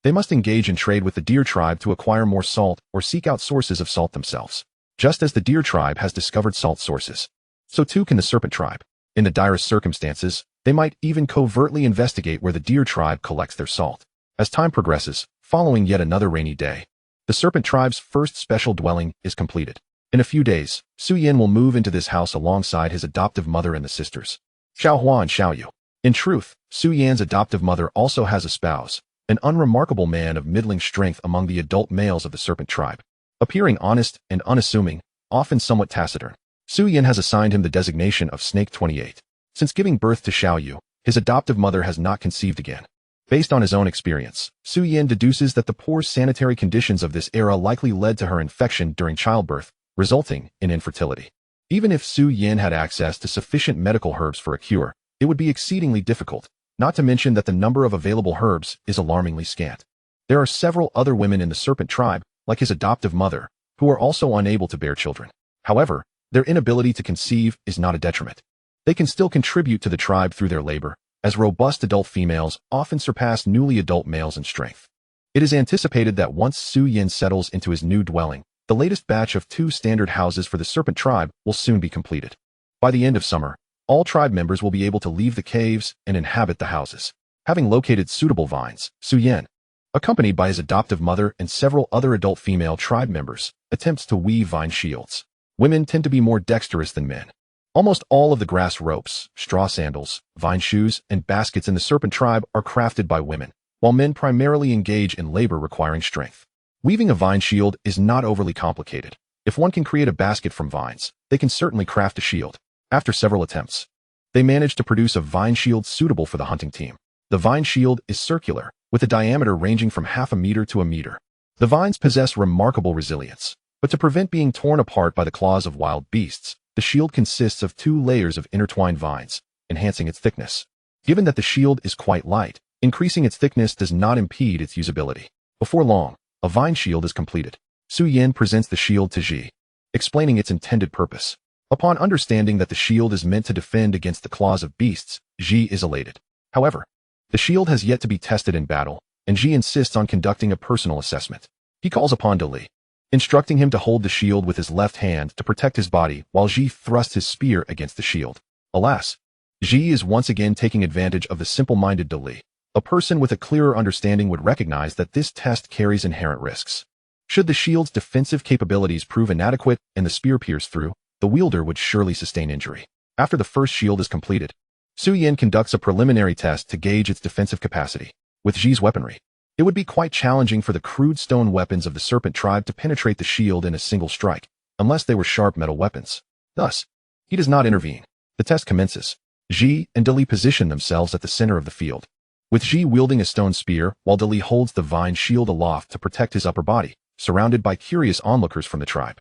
they must engage in trade with the deer tribe to acquire more salt or seek out sources of salt themselves. Just as the deer tribe has discovered salt sources, so too can the serpent tribe. In the direst circumstances, they might even covertly investigate where the deer tribe collects their salt. As time progresses, following yet another rainy day, the serpent tribe's first special dwelling is completed. In a few days, Su Yin will move into this house alongside his adoptive mother and the sisters, Xiao Hua and Xiao Yu. In truth, Su Yan's adoptive mother also has a spouse, an unremarkable man of middling strength among the adult males of the serpent tribe. Appearing honest and unassuming, often somewhat taciturn, Su Yin has assigned him the designation of Snake 28. Since giving birth to Xiao Yu, his adoptive mother has not conceived again. Based on his own experience, Su Yin deduces that the poor sanitary conditions of this era likely led to her infection during childbirth, resulting in infertility. Even if Su Yin had access to sufficient medical herbs for a cure, it would be exceedingly difficult, not to mention that the number of available herbs is alarmingly scant. There are several other women in the serpent tribe, like his adoptive mother, who are also unable to bear children. However, their inability to conceive is not a detriment. They can still contribute to the tribe through their labor, as robust adult females often surpass newly adult males in strength. It is anticipated that once Su Yin settles into his new dwelling, the latest batch of 2 standard houses for the serpent tribe will soon be completed. By the end of summer, all tribe members will be able to leave the caves and inhabit the houses. Having located suitable vines, Su Yin, accompanied by his adoptive mother and several other adult female tribe members, attempts to weave vine shields. Women tend to be more dexterous than men. Almost all of the grass ropes, straw sandals, vine shoes, and baskets in the serpent tribe are crafted by women, while men primarily engage in labor requiring strength. Weaving a vine shield is not overly complicated. If one can create a basket from vines, they can certainly craft a shield. After several attempts, they manage to produce a vine shield suitable for the hunting team. The vine shield is circular, with a diameter ranging from half a meter to a meter. The vines possess remarkable resilience, but to prevent being torn apart by the claws of wild beasts, the shield consists of 2 layers of intertwined vines, enhancing its thickness. Given that the shield is quite light, increasing its thickness does not impede its usability. Before long, a vine shield is completed. Su Yin presents the shield to Ji, explaining its intended purpose. Upon understanding that the shield is meant to defend against the claws of beasts, Ji is elated. However, the shield has yet to be tested in battle, and Ji insists on conducting a personal assessment. He calls upon Li, instructing him to hold the shield with his left hand to protect his body while Ji thrusts his spear against the shield. Alas, Ji is once again taking advantage of the simple-minded Li. A person with a clearer understanding would recognize that this test carries inherent risks. Should the shield's defensive capabilities prove inadequate and the spear pierce through, the wielder would surely sustain injury. After the first shield is completed, Su Yin conducts a preliminary test to gauge its defensive capacity. With Ji's weaponry, it would be quite challenging for the crude stone weapons of the serpent tribe to penetrate the shield in a single strike, unless they were sharp metal weapons. Thus, he does not intervene. The test commences. Ji and Li position themselves at the center of the field, with Ji wielding a stone spear while Li holds the vine shield aloft to protect his upper body, surrounded by curious onlookers from the tribe.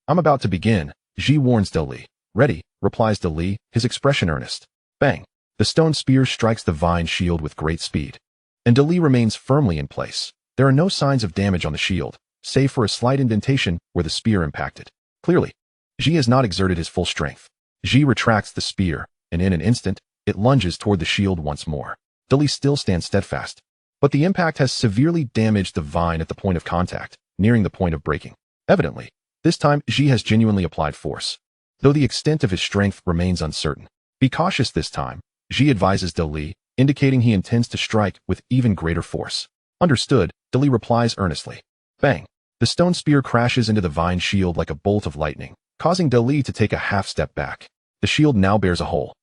"I'm about to begin," Ji warns Li. "Ready," replies Li, his expression earnest. Bang! The stone spear strikes the vine shield with great speed, and Li remains firmly in place. There are no signs of damage on the shield, save for a slight indentation where the spear impacted. Clearly, Ji has not exerted his full strength. Ji retracts the spear, and in an instant, it lunges toward the shield once more. Li still stands steadfast, but the impact has severely damaged the vine at the point of contact, nearing the point of breaking. Evidently, This time, Ji has genuinely applied force, though the extent of his strength remains uncertain. Be cautious this time, Ji advises De Li, indicating he intends to strike with even greater force. Understood, De Li replies earnestly. Bang! The stone spear crashes into the vine shield like a bolt of lightning, causing De Li to take a half step back. The shield now bears a hole,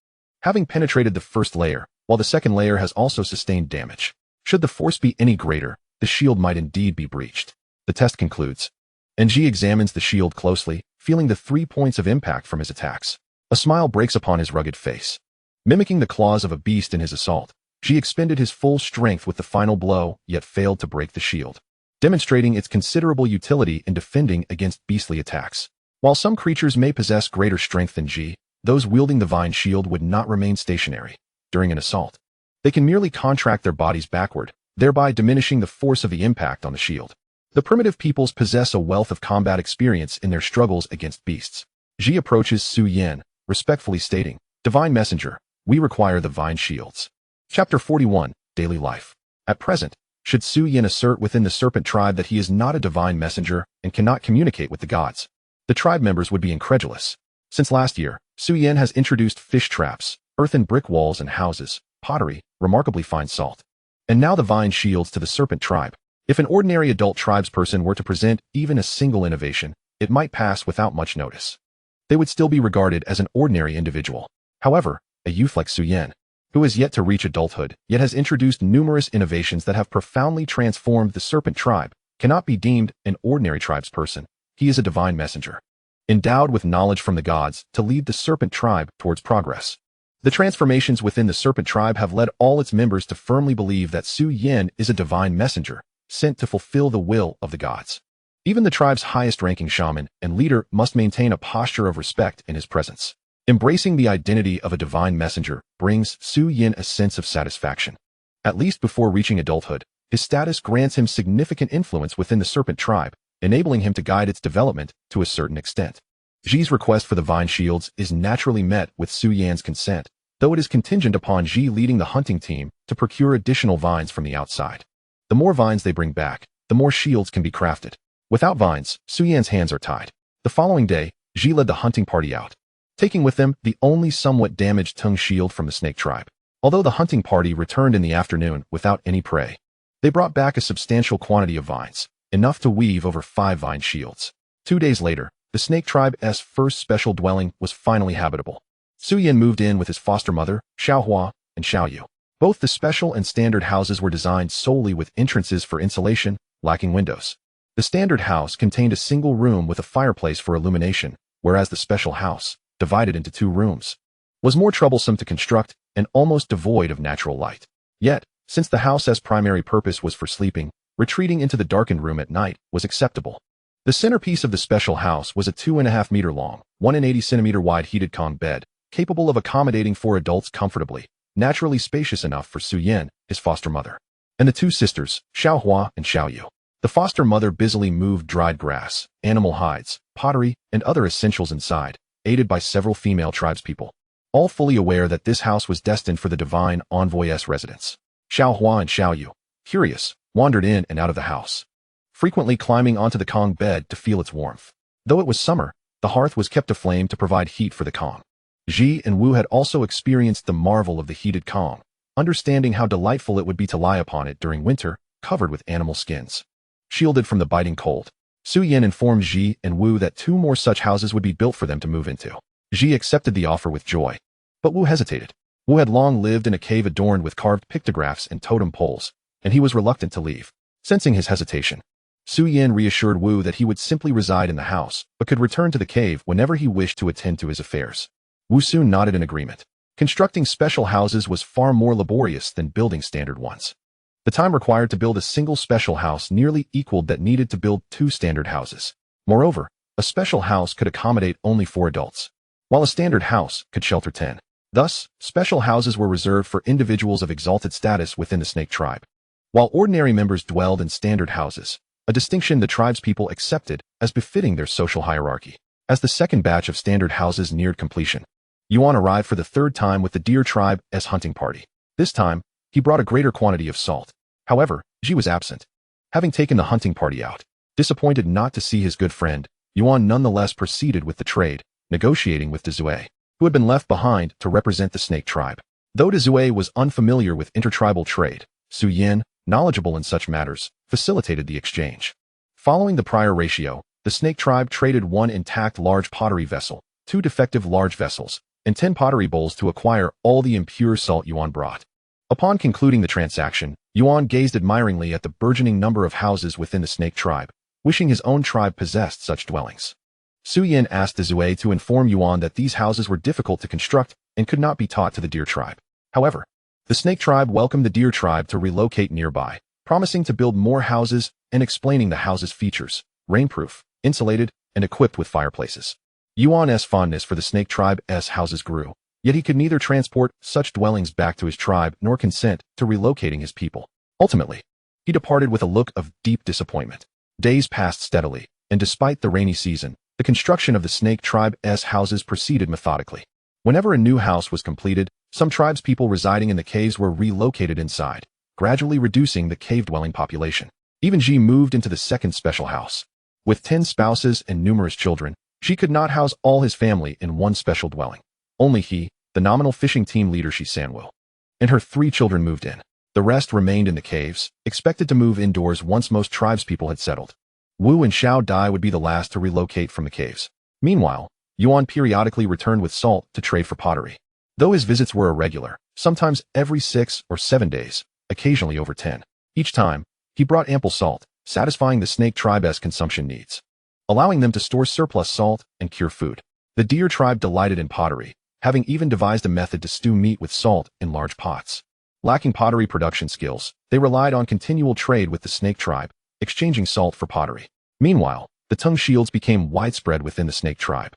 having penetrated the first layer, while the second layer has also sustained damage. Should the force be any greater, the shield might indeed be breached. The test concludes, and Ji examines the shield closely, feeling the 3 points of impact from his attacks. A smile breaks upon his rugged face. Mimicking the claws of a beast in his assault, Ji expended his full strength with the final blow, yet failed to break the shield, demonstrating its considerable utility in defending against beastly attacks. While some creatures may possess greater strength than Ji, those wielding the vine shield would not remain stationary during an assault. They can merely contract their bodies backward, thereby diminishing the force of the impact on the shield. The primitive peoples possess a wealth of combat experience in their struggles against beasts. Ji approaches Su Yan, respectfully stating, Divine Messenger, we require the vine shields. Chapter 41, Daily Life. At present, should Su Yan assert within the serpent tribe that he is not a divine messenger and cannot communicate with the gods, the tribe members would be incredulous. Since last year, Su Yan has introduced fish traps, earthen brick walls and houses, pottery, remarkably fine salt, and now the vine shields to the serpent tribe. If an ordinary adult tribesperson were to present even a single innovation, it might pass without much notice. They would still be regarded as an ordinary individual. However, a youth like Su Yan, who has yet to reach adulthood, yet has introduced numerous innovations that have profoundly transformed the serpent tribe, cannot be deemed an ordinary tribesperson. He is a divine messenger, endowed with knowledge from the gods to lead the serpent tribe towards progress. The transformations within the serpent tribe have led all its members to firmly believe that Su Yan is a divine messenger, sent to fulfill the will of the gods. Even the tribe's highest-ranking shaman and leader must maintain a posture of respect in his presence. Embracing the identity of a divine messenger brings Su Yan a sense of satisfaction. At least before reaching adulthood, his status grants him significant influence within the serpent tribe, enabling him to guide its development to a certain extent. Ji's request for the vine shields is naturally met with Su Yan's consent, though it is contingent upon Ji leading the hunting team to procure additional vines from the outside. The more vines they bring back, the more shields can be crafted. Without vines, Su Yan's hands are tied. The following day, Ji led the hunting party out, taking with them the only somewhat damaged tongue shield from the snake tribe. Although the hunting party returned in the afternoon without any prey, they brought back a substantial quantity of vines, enough to weave over 5 vine shields. 2 days later, the snake tribe's first special dwelling was finally habitable. Su Yan moved in with his foster mother, Xiaohua, and Xiaoyu. Both the special and standard houses were designed solely with entrances for insulation, lacking windows. The standard house contained a single room with a fireplace for illumination, whereas the special house, divided into 2 rooms, was more troublesome to construct and almost devoid of natural light. Yet, since the house's primary purpose was for sleeping, retreating into the darkened room at night was acceptable. The centerpiece of the special house was a 2.5 meter long, 180 centimeter wide heated Kong bed, capable of accommodating 4 adults comfortably, naturally spacious enough for Su Yan, his foster mother, and the 2 sisters, Xiaohua and Xiaoyu. The foster mother busily moved dried grass, animal hides, pottery, and other essentials inside, aided by several female tribespeople, all fully aware that this house was destined for the divine envoy's residence. Xiaohua and Xiaoyu, curious, wandered in and out of the house, frequently climbing onto the Kong bed to feel its warmth. Though it was summer, the hearth was kept aflame to provide heat for the Kong. Ji and Wu had also experienced the marvel of the heated Kong, understanding how delightful it would be to lie upon it during winter, covered with animal skins, shielded from the biting cold. Su Yan informed Ji and Wu that 2 more such houses would be built for them to move into. Ji accepted the offer with joy, but Wu hesitated. Wu had long lived in a cave adorned with carved pictographs and totem poles, and he was reluctant to leave. Sensing his hesitation, Su Yan reassured Wu that he would simply reside in the house, but could return to the cave whenever he wished to attend to his affairs. Wu soon nodded in agreement. Constructing special houses was far more laborious than building standard ones. The time required to build a single special house nearly equaled that needed to build 2 standard houses. Moreover, a special house could accommodate only 4 adults, while a standard house could shelter 10. Thus, special houses were reserved for individuals of exalted status within the snake tribe, while ordinary members dwelled in standard houses, a distinction the tribespeople accepted as befitting their social hierarchy. As the second batch of standard houses neared completion, Yuan arrived for the 3rd time with the deer tribe's hunting party. This time, he brought a greater quantity of salt. However, Ji was absent, having taken the hunting party out. Disappointed not to see his good friend, Yuan nonetheless proceeded with the trade, negotiating with Dezue, who had been left behind to represent the snake tribe. Though Dezue was unfamiliar with intertribal trade, Su Yin, knowledgeable in such matters, facilitated the exchange. Following the prior ratio, the snake tribe traded 1 intact large pottery vessel, 2 defective large vessels, and 10 pottery bowls to acquire all the impure salt Yuan brought. Upon concluding the transaction, Yuan gazed admiringly at the burgeoning number of houses within the snake tribe, wishing his own tribe possessed such dwellings. Su Yin asked Dezue to inform Yuan that these houses were difficult to construct and could not be taught to the deer tribe. However, the snake tribe welcomed the deer tribe to relocate nearby, promising to build more houses and explaining the houses' features: rainproof, insulated, and equipped with fireplaces. Yuan's fondness for the snake tribe's houses grew, yet he could neither transport such dwellings back to his tribe nor consent to relocating his people. Ultimately, he departed with a look of deep disappointment. Days passed steadily, and despite the rainy season, the construction of the snake tribe's houses proceeded methodically. Whenever a new house was completed, some tribespeople residing in the caves were relocated inside, gradually reducing the cave-dwelling population. Even Ji moved into the second special house. With 10 spouses and numerous children, Ji could not house all his family in one special dwelling. Only he, the nominal fishing team leader Shi Sanwo, and her 3 children moved in. The rest remained in the caves, expected to move indoors once most tribespeople had settled. Wu and Xiao Dai would be the last to relocate from the caves. Meanwhile, Yuan periodically returned with salt to trade for pottery. Though his visits were irregular, sometimes every 6 or 7 days, occasionally over 10. Each time, he brought ample salt, satisfying the snake tribe's consumption needs, allowing them to store surplus salt and cure food. The deer tribe delighted in pottery, having even devised a method to stew meat with salt in large pots. Lacking pottery production skills, they relied on continual trade with the snake tribe, exchanging salt for pottery. Meanwhile, the tongue shields became widespread within the snake tribe.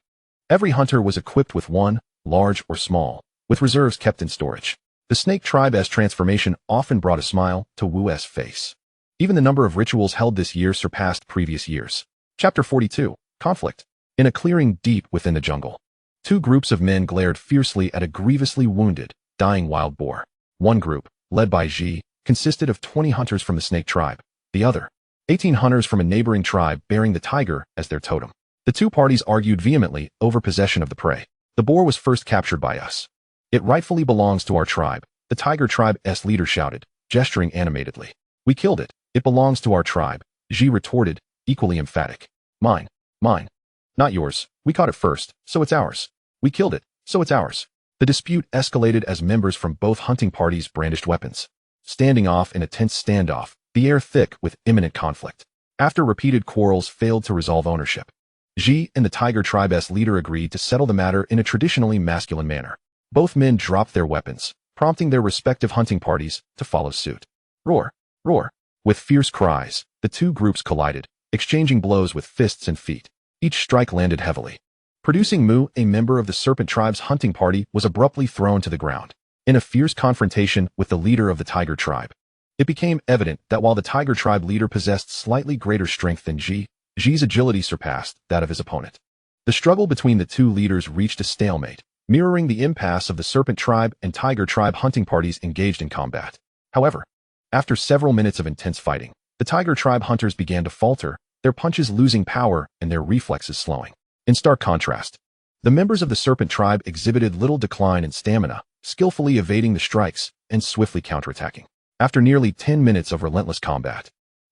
Every hunter was equipped with one, large or small, with reserves kept in storage. The snake tribe's transformation often brought a smile to Wu's face. Even the number of rituals held this year surpassed previous years. Chapter 42. Conflict. In a clearing deep within the jungle, 2 groups of men glared fiercely at a grievously wounded, dying wild boar. One group, led by Ji, consisted of 20 hunters from the snake tribe. The other, 18 hunters from a neighboring tribe bearing the tiger as their totem. The 2 parties argued vehemently over possession of the prey. The boar was first captured by us. It rightfully belongs to our tribe, the tiger tribe's leader shouted, gesturing animatedly. We killed it. It belongs to our tribe, Ji retorted, equally emphatic. Mine. Mine. Not yours. We caught it first, so it's ours. We killed it, so it's ours. The dispute escalated as members from both hunting parties brandished weapons, standing off in a tense standoff, the air thick with imminent conflict. After repeated quarrels failed to resolve ownership, Ji and the tiger tribe's leader agreed to settle the matter in a traditionally masculine manner. Both men dropped their weapons, prompting their respective hunting parties to follow suit. Roar! Roar! With fierce cries, the 2 groups collided, exchanging blows with fists and feet. Each strike landed heavily. Producing Mu, a member of the serpent tribe's hunting party, was abruptly thrown to the ground. In a fierce confrontation with the leader of the tiger tribe, it became evident that while the tiger tribe leader possessed slightly greater strength than Ji's agility surpassed that of his opponent. The struggle between the 2 leaders reached a stalemate, mirroring the impasse of the serpent tribe and tiger tribe hunting parties engaged in combat. However, after several minutes of intense fighting, the tiger tribe hunters began to falter, their punches losing power and their reflexes slowing. In stark contrast, the members of the serpent tribe exhibited little decline in stamina, skillfully evading the strikes and swiftly counterattacking. After nearly 10 minutes of relentless combat,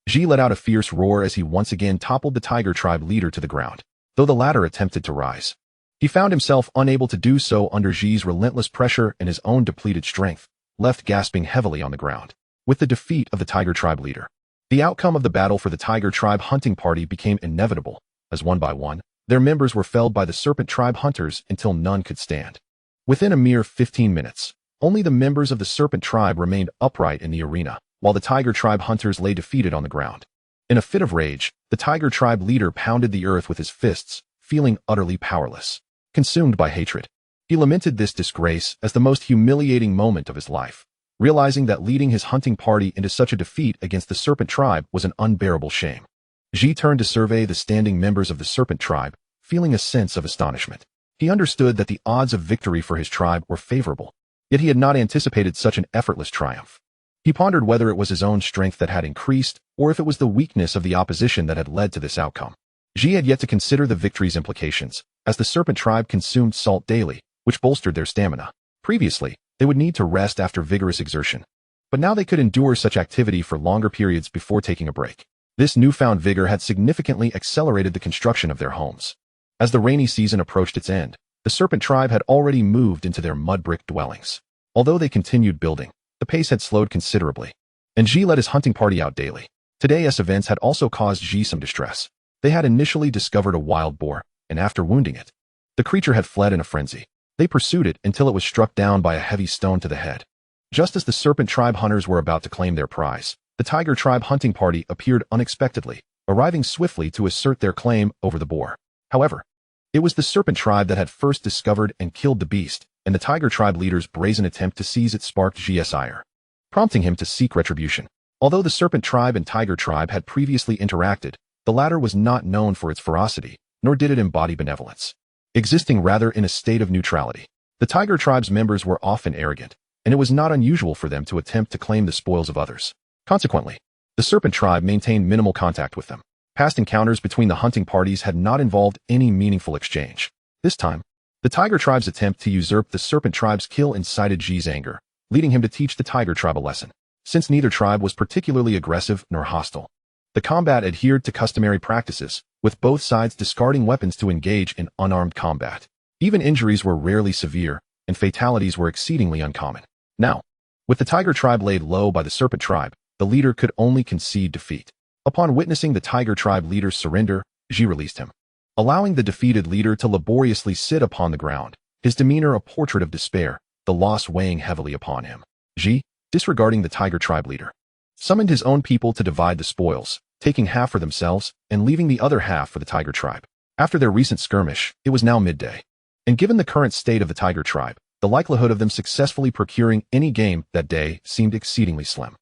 Ji let out a fierce roar as he once again toppled the tiger tribe leader to the ground. Though the latter attempted to rise, he found himself unable to do so under Ji's relentless pressure and his own depleted strength, left gasping heavily on the ground. With the defeat of the tiger tribe leader, the outcome of the battle for the tiger tribe hunting party became inevitable, as one by one, their members were felled by the serpent tribe hunters until none could stand. Within a mere 15 minutes, only the members of the serpent tribe remained upright in the arena, while the tiger tribe hunters lay defeated on the ground. In a fit of rage, the tiger tribe leader pounded the earth with his fists, feeling utterly powerless. Consumed by hatred, he lamented this disgrace as the most humiliating moment of his life, realizing that leading his hunting party into such a defeat against the serpent tribe was an unbearable shame. Ji turned to survey the standing members of the serpent tribe, feeling a sense of astonishment. He understood that the odds of victory for his tribe were favorable, yet he had not anticipated such an effortless triumph. He pondered whether it was his own strength that had increased, or if it was the weakness of the opposition that had led to this outcome. Ji had yet to consider the victory's implications, as the serpent tribe consumed salt daily, which bolstered their stamina. Previously, they would need to rest after vigorous exertion, but now they could endure such activity for longer periods before taking a break. This newfound vigor had significantly accelerated the construction of their homes. As the rainy season approached its end, the serpent tribe had already moved into their mud brick dwellings. Although they continued building, the pace had slowed considerably, and Ji led his hunting party out daily. Today's events had also caused Ji some distress. They had initially discovered a wild boar, and after wounding it, the creature had fled in a frenzy. They pursued it until it was struck down by a heavy stone to the head. Just as the serpent tribe hunters were about to claim their prize, the tiger tribe hunting party appeared unexpectedly, arriving swiftly to assert their claim over the boar. However, it was the serpent tribe that had first discovered and killed the beast, and the tiger tribe leader's brazen attempt to seize it sparked Ji's ire, prompting him to seek retribution. Although the serpent tribe and tiger tribe had previously interacted, the latter was not known for its ferocity, nor did it embody benevolence, existing rather in a state of neutrality. The tiger tribe's members were often arrogant, and it was not unusual for them to attempt to claim the spoils of others. Consequently, the serpent tribe maintained minimal contact with them. Past encounters between the hunting parties had not involved any meaningful exchange. This time, the tiger tribe's attempt to usurp the serpent tribe's kill incited Ji's anger, leading him to teach the tiger tribe a lesson. Since neither tribe was particularly aggressive nor hostile, the combat adhered to customary practices, with both sides discarding weapons to engage in unarmed combat. Even injuries were rarely severe, and fatalities were exceedingly uncommon. Now, with the tiger tribe laid low by the serpent tribe, the leader could only concede defeat. Upon witnessing the tiger tribe leader's surrender, Ji released him, allowing the defeated leader to laboriously sit upon the ground, his demeanor a portrait of despair, the loss weighing heavily upon him. Ji, disregarding the tiger tribe leader, summoned his own people to divide the spoils, taking half for themselves and leaving the other half for the tiger tribe. After their recent skirmish, it was now midday, and given the current state of the tiger tribe, the likelihood of them successfully procuring any game that day seemed exceedingly slim.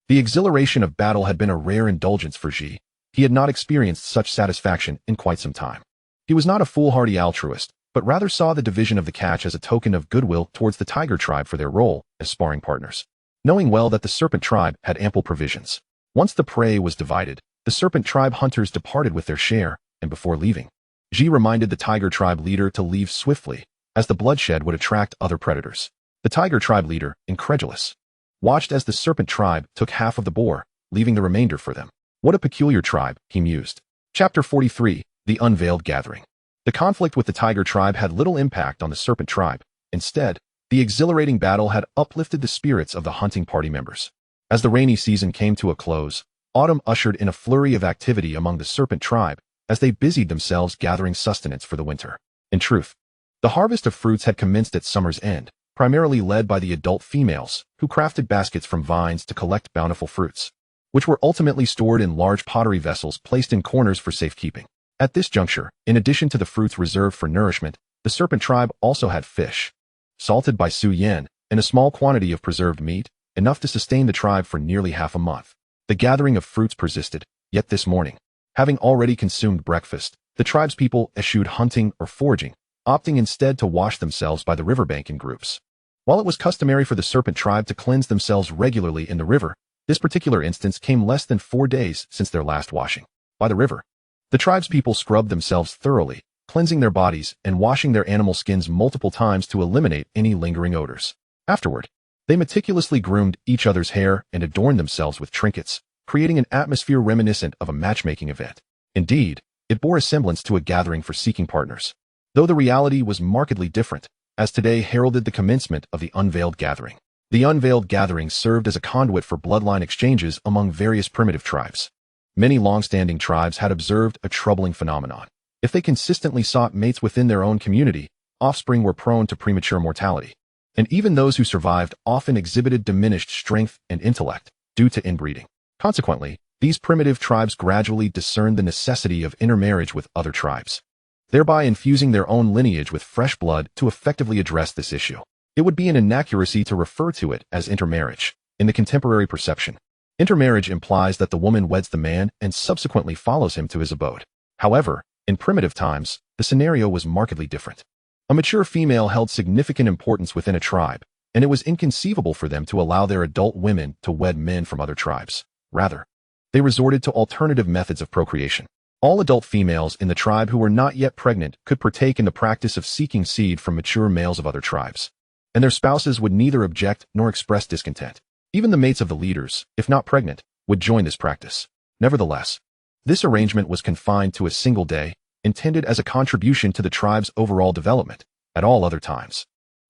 The exhilaration of battle had been a rare indulgence for Ji. He had not experienced such satisfaction in quite some time. He was not a foolhardy altruist, but rather saw the division of the catch as a token of goodwill towards the tiger tribe for their role as sparring partners, knowing well that the serpent tribe had ample provisions. Once the prey was divided, the serpent tribe hunters departed with their share, and before leaving, Ji reminded the tiger tribe leader to leave swiftly, as the bloodshed would attract other predators. The tiger tribe leader, incredulous, watched as the serpent tribe took half of the boar, leaving the remainder for them. What a peculiar tribe, he mused. Chapter 43, The Unveiled Gathering. The conflict with the tiger tribe had little impact on the serpent tribe. Instead, the exhilarating battle had uplifted the spirits of the hunting party members. As the rainy season came to a close, autumn ushered in a flurry of activity among the serpent tribe as they busied themselves gathering sustenance for the winter. In truth, the harvest of fruits had commenced at summer's end, primarily led by the adult females, who crafted baskets from vines to collect bountiful fruits, which were ultimately stored in large pottery vessels placed in corners for safekeeping. At this juncture, in addition to the fruits reserved for nourishment, the serpent tribe also had fish, salted by Su Yen, and a small quantity of preserved meat, enough to sustain the tribe for nearly half a month. The gathering of fruits persisted, yet this morning, having already consumed breakfast, the tribe's people eschewed hunting or foraging, opting instead to wash themselves by the riverbank in groups. While it was customary for the serpent tribe to cleanse themselves regularly in the river, this particular instance came less than 4 days since their last washing. By the river, the tribe's people scrubbed themselves thoroughly, cleansing their bodies and washing their animal skins multiple times to eliminate any lingering odors. Afterward, they meticulously groomed each other's hair and adorned themselves with trinkets, creating an atmosphere reminiscent of a matchmaking event. Indeed, it bore a semblance to a gathering for seeking partners, though the reality was markedly different, as today heralded the commencement of the Unveiled Gathering. The Unveiled Gathering served as a conduit for bloodline exchanges among various primitive tribes. Many long-standing tribes had observed a troubling phenomenon. If they consistently sought mates within their own community, offspring were prone to premature mortality, and even those who survived often exhibited diminished strength and intellect due to inbreeding. Consequently, these primitive tribes gradually discerned the necessity of intermarriage with other tribes, thereby infusing their own lineage with fresh blood to effectively address this issue. It would be an inaccuracy to refer to it as intermarriage. In the contemporary perception, intermarriage implies that the woman weds the man and subsequently follows him to his abode. However, in primitive times, the scenario was markedly different. A mature female held significant importance within a tribe, and it was inconceivable for them to allow their adult women to wed men from other tribes. Rather, they resorted to alternative methods of procreation. All adult females in the tribe who were not yet pregnant could partake in the practice of seeking seed from mature males of other tribes, and their spouses would neither object nor express discontent. Even the mates of the leaders, if not pregnant, would join this practice. Nevertheless, this arrangement was confined to a single day, intended as a contribution to the tribe's overall development. At all other times,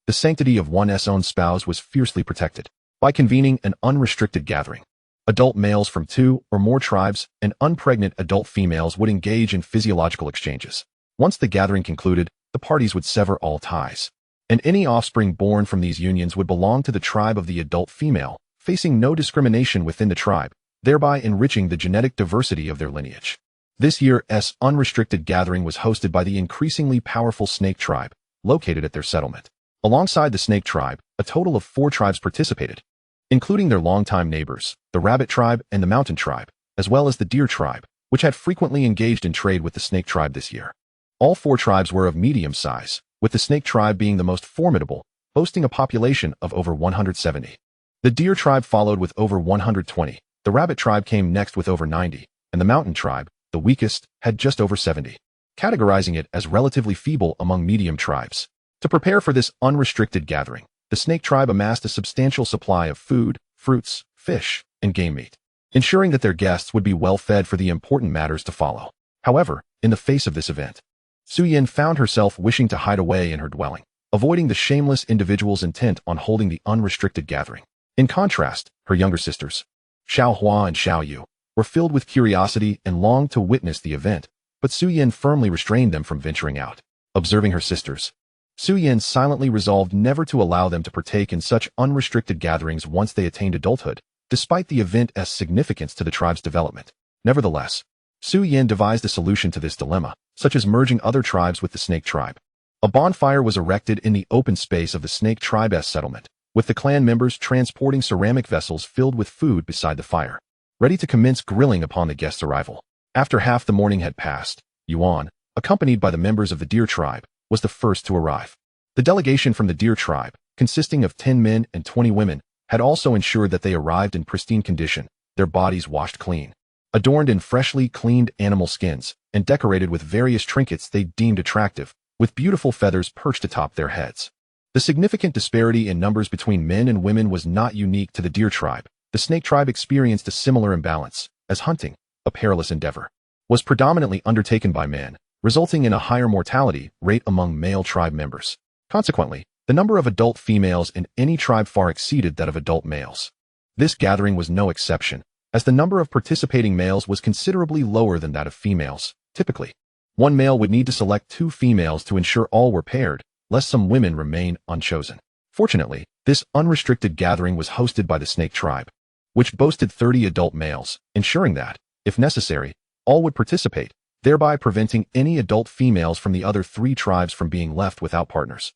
the sanctity of one's own spouse was fiercely protected. By convening an unrestricted gathering, adult males from 2 or more tribes and unpregnant adult females would engage in physiological exchanges. Once the gathering concluded, the parties would sever all ties, and any offspring born from these unions would belong to the tribe of the adult female, facing no discrimination within the tribe, thereby enriching the genetic diversity of their lineage. This year's unrestricted gathering was hosted by the increasingly powerful Snake Tribe, located at their settlement. Alongside the Snake Tribe, a total of 4 tribes participated, including their longtime neighbors, the Rabbit Tribe and the Mountain Tribe, as well as the Deer Tribe, which had frequently engaged in trade with the Snake Tribe this year. All 4 tribes were of medium size, with the Snake Tribe being the most formidable, boasting a population of over 170. The Deer Tribe followed with over 120, the Rabbit Tribe came next with over 90, and the Mountain Tribe, the weakest, had just over 70, categorizing it as relatively feeble among medium tribes. To prepare for this unrestricted gathering, the Snake Tribe amassed a substantial supply of food, fruits, fish, and game meat, ensuring that their guests would be well fed for the important matters to follow. However, in the face of this event, Suyin found herself wishing to hide away in her dwelling, avoiding the shameless individuals intent on holding the unrestricted gathering. In contrast, her younger sisters, Xiao Hua and Xiao Yu, were filled with curiosity and longed to witness the event, but Suyin firmly restrained them from venturing out. Observing her sisters, Suyin silently resolved never to allow them to partake in such unrestricted gatherings once they attained adulthood, despite the event's significance to the tribe's development. Nevertheless, Suyin devised a solution to this dilemma, such as merging other tribes with the Snake Tribe. A bonfire was erected in the open space of the Snake Tribe's settlement, with the clan members transporting ceramic vessels filled with food beside the fire, ready to commence grilling upon the guest's arrival. After half the morning had passed, Yuan, accompanied by the members of the Deer Tribe, was the first to arrive. The delegation from the Deer Tribe, consisting of 10 men and 20 women, had also ensured that they arrived in pristine condition, their bodies washed clean, adorned in freshly cleaned animal skins, and decorated with various trinkets they deemed attractive, with beautiful feathers perched atop their heads. The significant disparity in numbers between men and women was not unique to the Deer Tribe. The Snake Tribe experienced a similar imbalance, as hunting, a perilous endeavor, was predominantly undertaken by men, resulting in a higher mortality rate among male tribe members. Consequently, the number of adult females in any tribe far exceeded that of adult males. This gathering was no exception, as the number of participating males was considerably lower than that of females. Typically, one male would need to select 2 females to ensure all were paired, lest some women remain unchosen. Fortunately, this unrestricted gathering was hosted by the Snake Tribe, which boasted 30 adult males, ensuring that, if necessary, all would participate, thereby preventing any adult females from the other 3 tribes from being left without partners,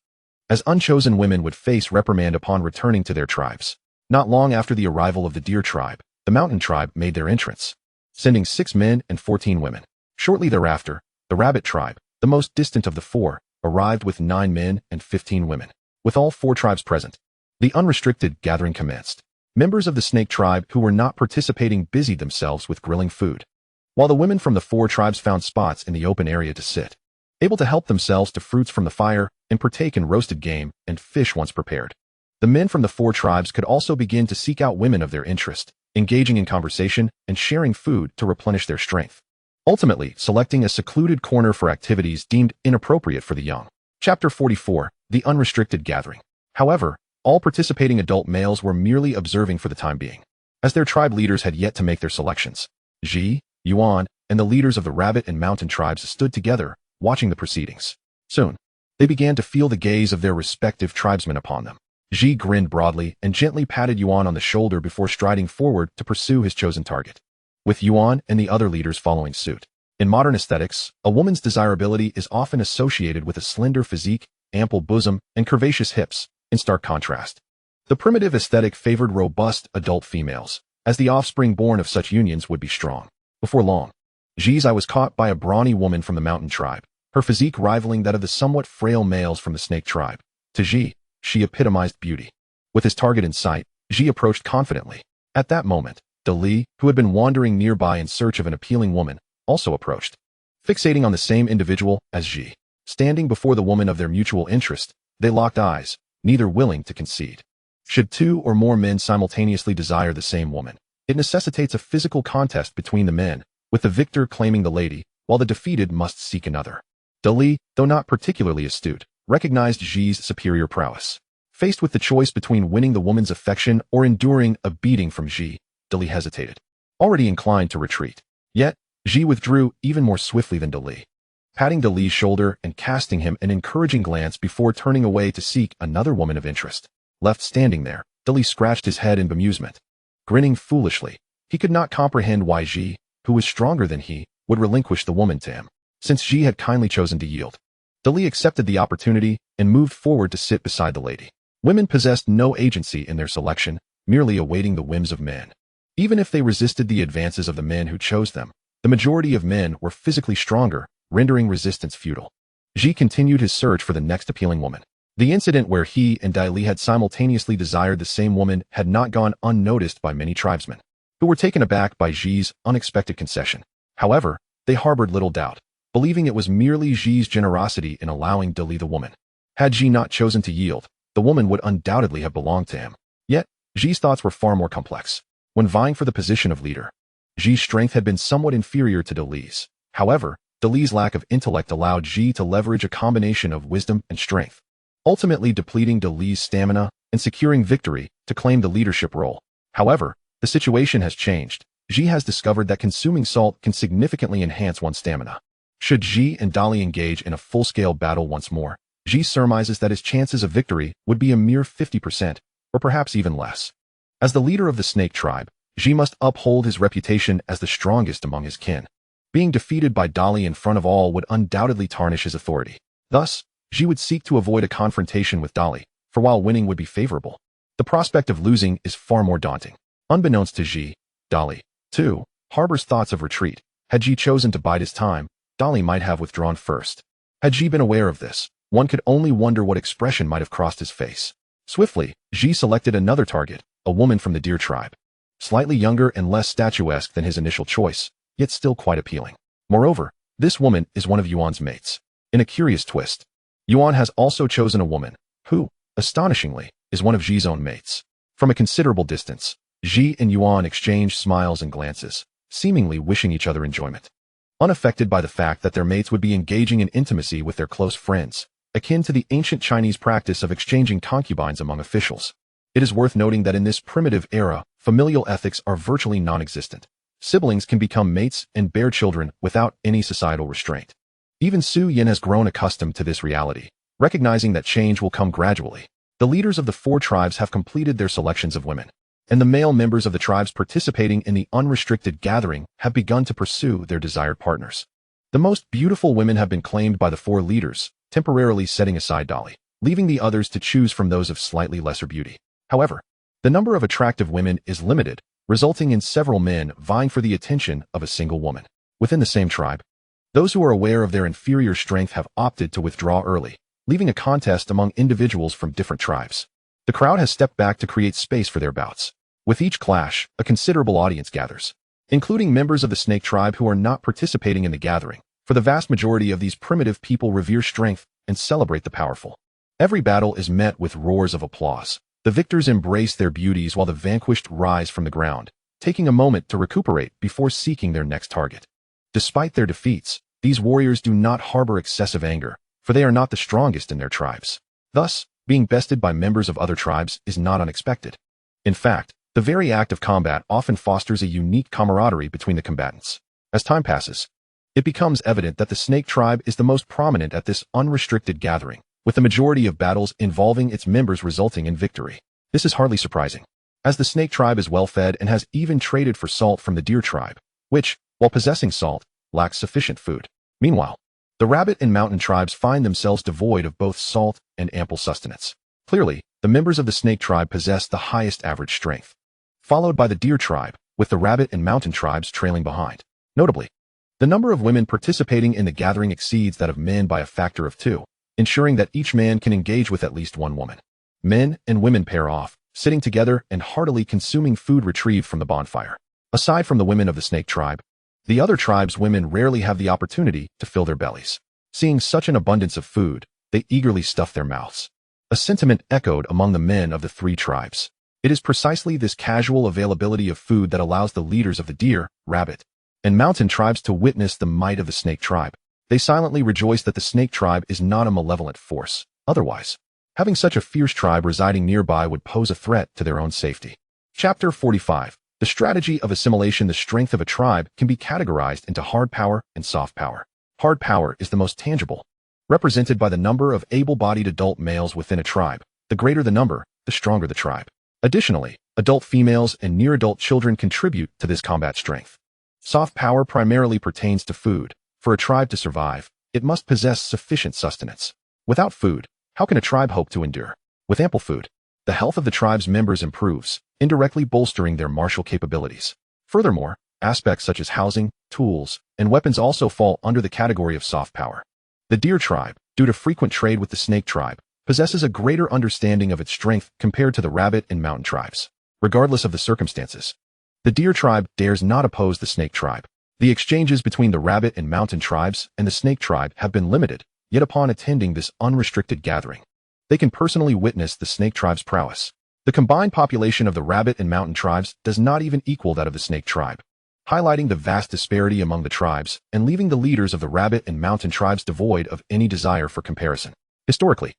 as unchosen women would face reprimand upon returning to their tribes. Not long after the arrival of the Deer Tribe, the Mountain Tribe made their entrance, sending 6 men and 14 women. Shortly thereafter, the Rabbit Tribe, the most distant of the 4, arrived with 9 men and 15 women. With all 4 tribes present, the unrestricted gathering commenced. Members of the Snake Tribe who were not participating busied themselves with grilling food, while the women from the 4 tribes found spots in the open area to sit, able to help themselves to fruits from the fire and partake in roasted game and fish once prepared. The men from the 4 tribes could also begin to seek out women of their interest, engaging in conversation and sharing food to replenish their strength, ultimately selecting a secluded corner for activities deemed inappropriate for the young. Chapter 44, The Unrestricted Gathering. However, all participating adult males were merely observing for the time being, as their tribe leaders had yet to make their selections. Ji, Yuan, and the leaders of the Rabbit and Mountain tribes stood together, watching the proceedings. Soon, they began to feel the gaze of their respective tribesmen upon them. Ji grinned broadly and gently patted Yuan on the shoulder before striding forward to pursue his chosen target, with Yuan and the other leaders following suit. In modern aesthetics, a woman's desirability is often associated with a slender physique, ample bosom, and curvaceous hips. In stark contrast, the primitive aesthetic favored robust adult females, as the offspring born of such unions would be strong. Before long, Ji's eye was caught by a brawny woman from the Mountain Tribe, her physique rivaling that of the somewhat frail males from the Snake Tribe. To Ji, she epitomized beauty. With his target in sight, Ji approached confidently. At that moment, De Li, who had been wandering nearby in search of an appealing woman, also approached, fixating on the same individual as Ji. Standing before the woman of their mutual interest, they locked eyes, neither willing to concede. Should two or more men simultaneously desire the same woman, it necessitates a physical contest between the men, with the victor claiming the lady, while the defeated must seek another. Dali, though not particularly astute, recognized Ji's superior prowess. Faced with the choice between winning the woman's affection or enduring a beating from Ji, Dali hesitated, already inclined to retreat. Yet, Ji withdrew even more swiftly than Dali, patting Dali's shoulder and casting him an encouraging glance before turning away to seek another woman of interest. Left standing there, Dali scratched his head in bemusement. Grinning foolishly, he could not comprehend why Ji, who was stronger than he, would relinquish the woman to him, since Ji had kindly chosen to yield. Dali accepted the opportunity and moved forward to sit beside the lady. Women possessed no agency in their selection, merely awaiting the whims of men. Even if they resisted the advances of the men who chose them, the majority of men were physically stronger, rendering resistance futile. Ji continued his search for the next appealing woman. The incident where he and Dai Li had simultaneously desired the same woman had not gone unnoticed by many tribesmen, who were taken aback by Ji's unexpected concession. However, they harbored little doubt, believing it was merely Ji's generosity in allowing Dali the woman. Had Ji not chosen to yield, the woman would undoubtedly have belonged to him. Yet, Ji's thoughts were far more complex. When vying for the position of leader, Ji's strength had been somewhat inferior to Dali's. However, Dali's lack of intellect allowed Ji to leverage a combination of wisdom and strength, ultimately depleting Dali's stamina and securing victory to claim the leadership role. However, the situation has changed. Ji has discovered that consuming salt can significantly enhance one's stamina. Should Ji and Dali engage in a full-scale battle once more, Ji surmises that his chances of victory would be a mere 50%, or perhaps even less. As the leader of the snake tribe, Ji must uphold his reputation as the strongest among his kin. Being defeated by Dali in front of all would undoubtedly tarnish his authority. Thus, Ji would seek to avoid a confrontation with Dali, for while winning would be favorable, the prospect of losing is far more daunting. Unbeknownst to Ji, Dali, too, harbors thoughts of retreat. Had Ji chosen to bide his time, Dali might have withdrawn first. Had Ji been aware of this, one could only wonder what expression might have crossed his face. Swiftly, Ji selected another target, a woman from the deer tribe. Slightly younger and less statuesque than his initial choice, yet still quite appealing. Moreover, this woman is one of Yuan's mates. In a curious twist, Yuan has also chosen a woman, who, astonishingly, is one of Ji's own mates. From a considerable distance, Ji and Yuan exchange smiles and glances, seemingly wishing each other enjoyment. Unaffected by the fact that their mates would be engaging in intimacy with their close friends, akin to the ancient Chinese practice of exchanging concubines among officials. It is worth noting that in this primitive era, familial ethics are virtually non-existent. Siblings can become mates and bear children without any societal restraint. Even Su Yin has grown accustomed to this reality, recognizing that change will come gradually. The leaders of the four tribes have completed their selections of women, and the male members of the tribes participating in the unrestricted gathering have begun to pursue their desired partners. The most beautiful women have been claimed by the four leaders, temporarily setting aside Dali, leaving the others to choose from those of slightly lesser beauty. However, the number of attractive women is limited, resulting in several men vying for the attention of a single woman. Within the same tribe, those who are aware of their inferior strength have opted to withdraw early, leaving a contest among individuals from different tribes. The crowd has stepped back to create space for their bouts. With each clash, a considerable audience gathers, including members of the snake tribe who are not participating in the gathering, for the vast majority of these primitive people revere strength and celebrate the powerful. Every battle is met with roars of applause. The victors embrace their beauties while the vanquished rise from the ground, taking a moment to recuperate before seeking their next target. Despite their defeats, these warriors do not harbor excessive anger, for they are not the strongest in their tribes. Thus, being bested by members of other tribes is not unexpected. In fact, the very act of combat often fosters a unique camaraderie between the combatants. As time passes, it becomes evident that the snake tribe is the most prominent at this unrestricted gathering, with the majority of battles involving its members resulting in victory. This is hardly surprising, as the snake tribe is well-fed and has even traded for salt from the deer tribe, which, while possessing salt, lacks sufficient food. Meanwhile, the rabbit and mountain tribes find themselves devoid of both salt and ample sustenance. Clearly, the members of the snake tribe possess the highest average strength, followed by the deer tribe, with the rabbit and mountain tribes trailing behind. Notably, the number of women participating in the gathering exceeds that of men by a factor of 2, ensuring that each man can engage with at least one woman. Men and women pair off, sitting together and heartily consuming food retrieved from the bonfire. Aside from the women of the snake tribe, The other tribe's women rarely have the opportunity to fill their bellies. Seeing such an abundance of food, they eagerly stuff their mouths. A sentiment echoed among the men of the three tribes. It is precisely this casual availability of food that allows the leaders of the deer, rabbit, and mountain tribes to witness the might of the snake tribe. They silently rejoice that the snake tribe is not a malevolent force. Otherwise, having such a fierce tribe residing nearby would pose a threat to their own safety. Chapter 45. The strategy of assimilation. The strength of a tribe can be categorized into hard power and soft power. Hard power is the most tangible, represented by the number of able-bodied adult males within a tribe. The greater the number, the stronger the tribe. Additionally, adult females and near-adult children contribute to this combat strength. Soft power primarily pertains to food. For a tribe to survive, it must possess sufficient sustenance. Without food, how can a tribe hope to endure? With ample food, the health of the tribe's members improves, indirectly bolstering their martial capabilities. Furthermore, aspects such as housing, tools, and weapons also fall under the category of soft power. The deer tribe, due to frequent trade with the snake tribe, possesses a greater understanding of its strength compared to the rabbit and mountain tribes. Regardless of the circumstances, the deer tribe dares not oppose the snake tribe. The exchanges between the rabbit and mountain tribes and the snake tribe have been limited, yet upon attending this unrestricted gathering, they can personally witness the snake tribe's prowess. The combined population of the rabbit and mountain tribes does not even equal that of the snake tribe, highlighting the vast disparity among the tribes and leaving the leaders of the rabbit and mountain tribes devoid of any desire for comparison. Historically,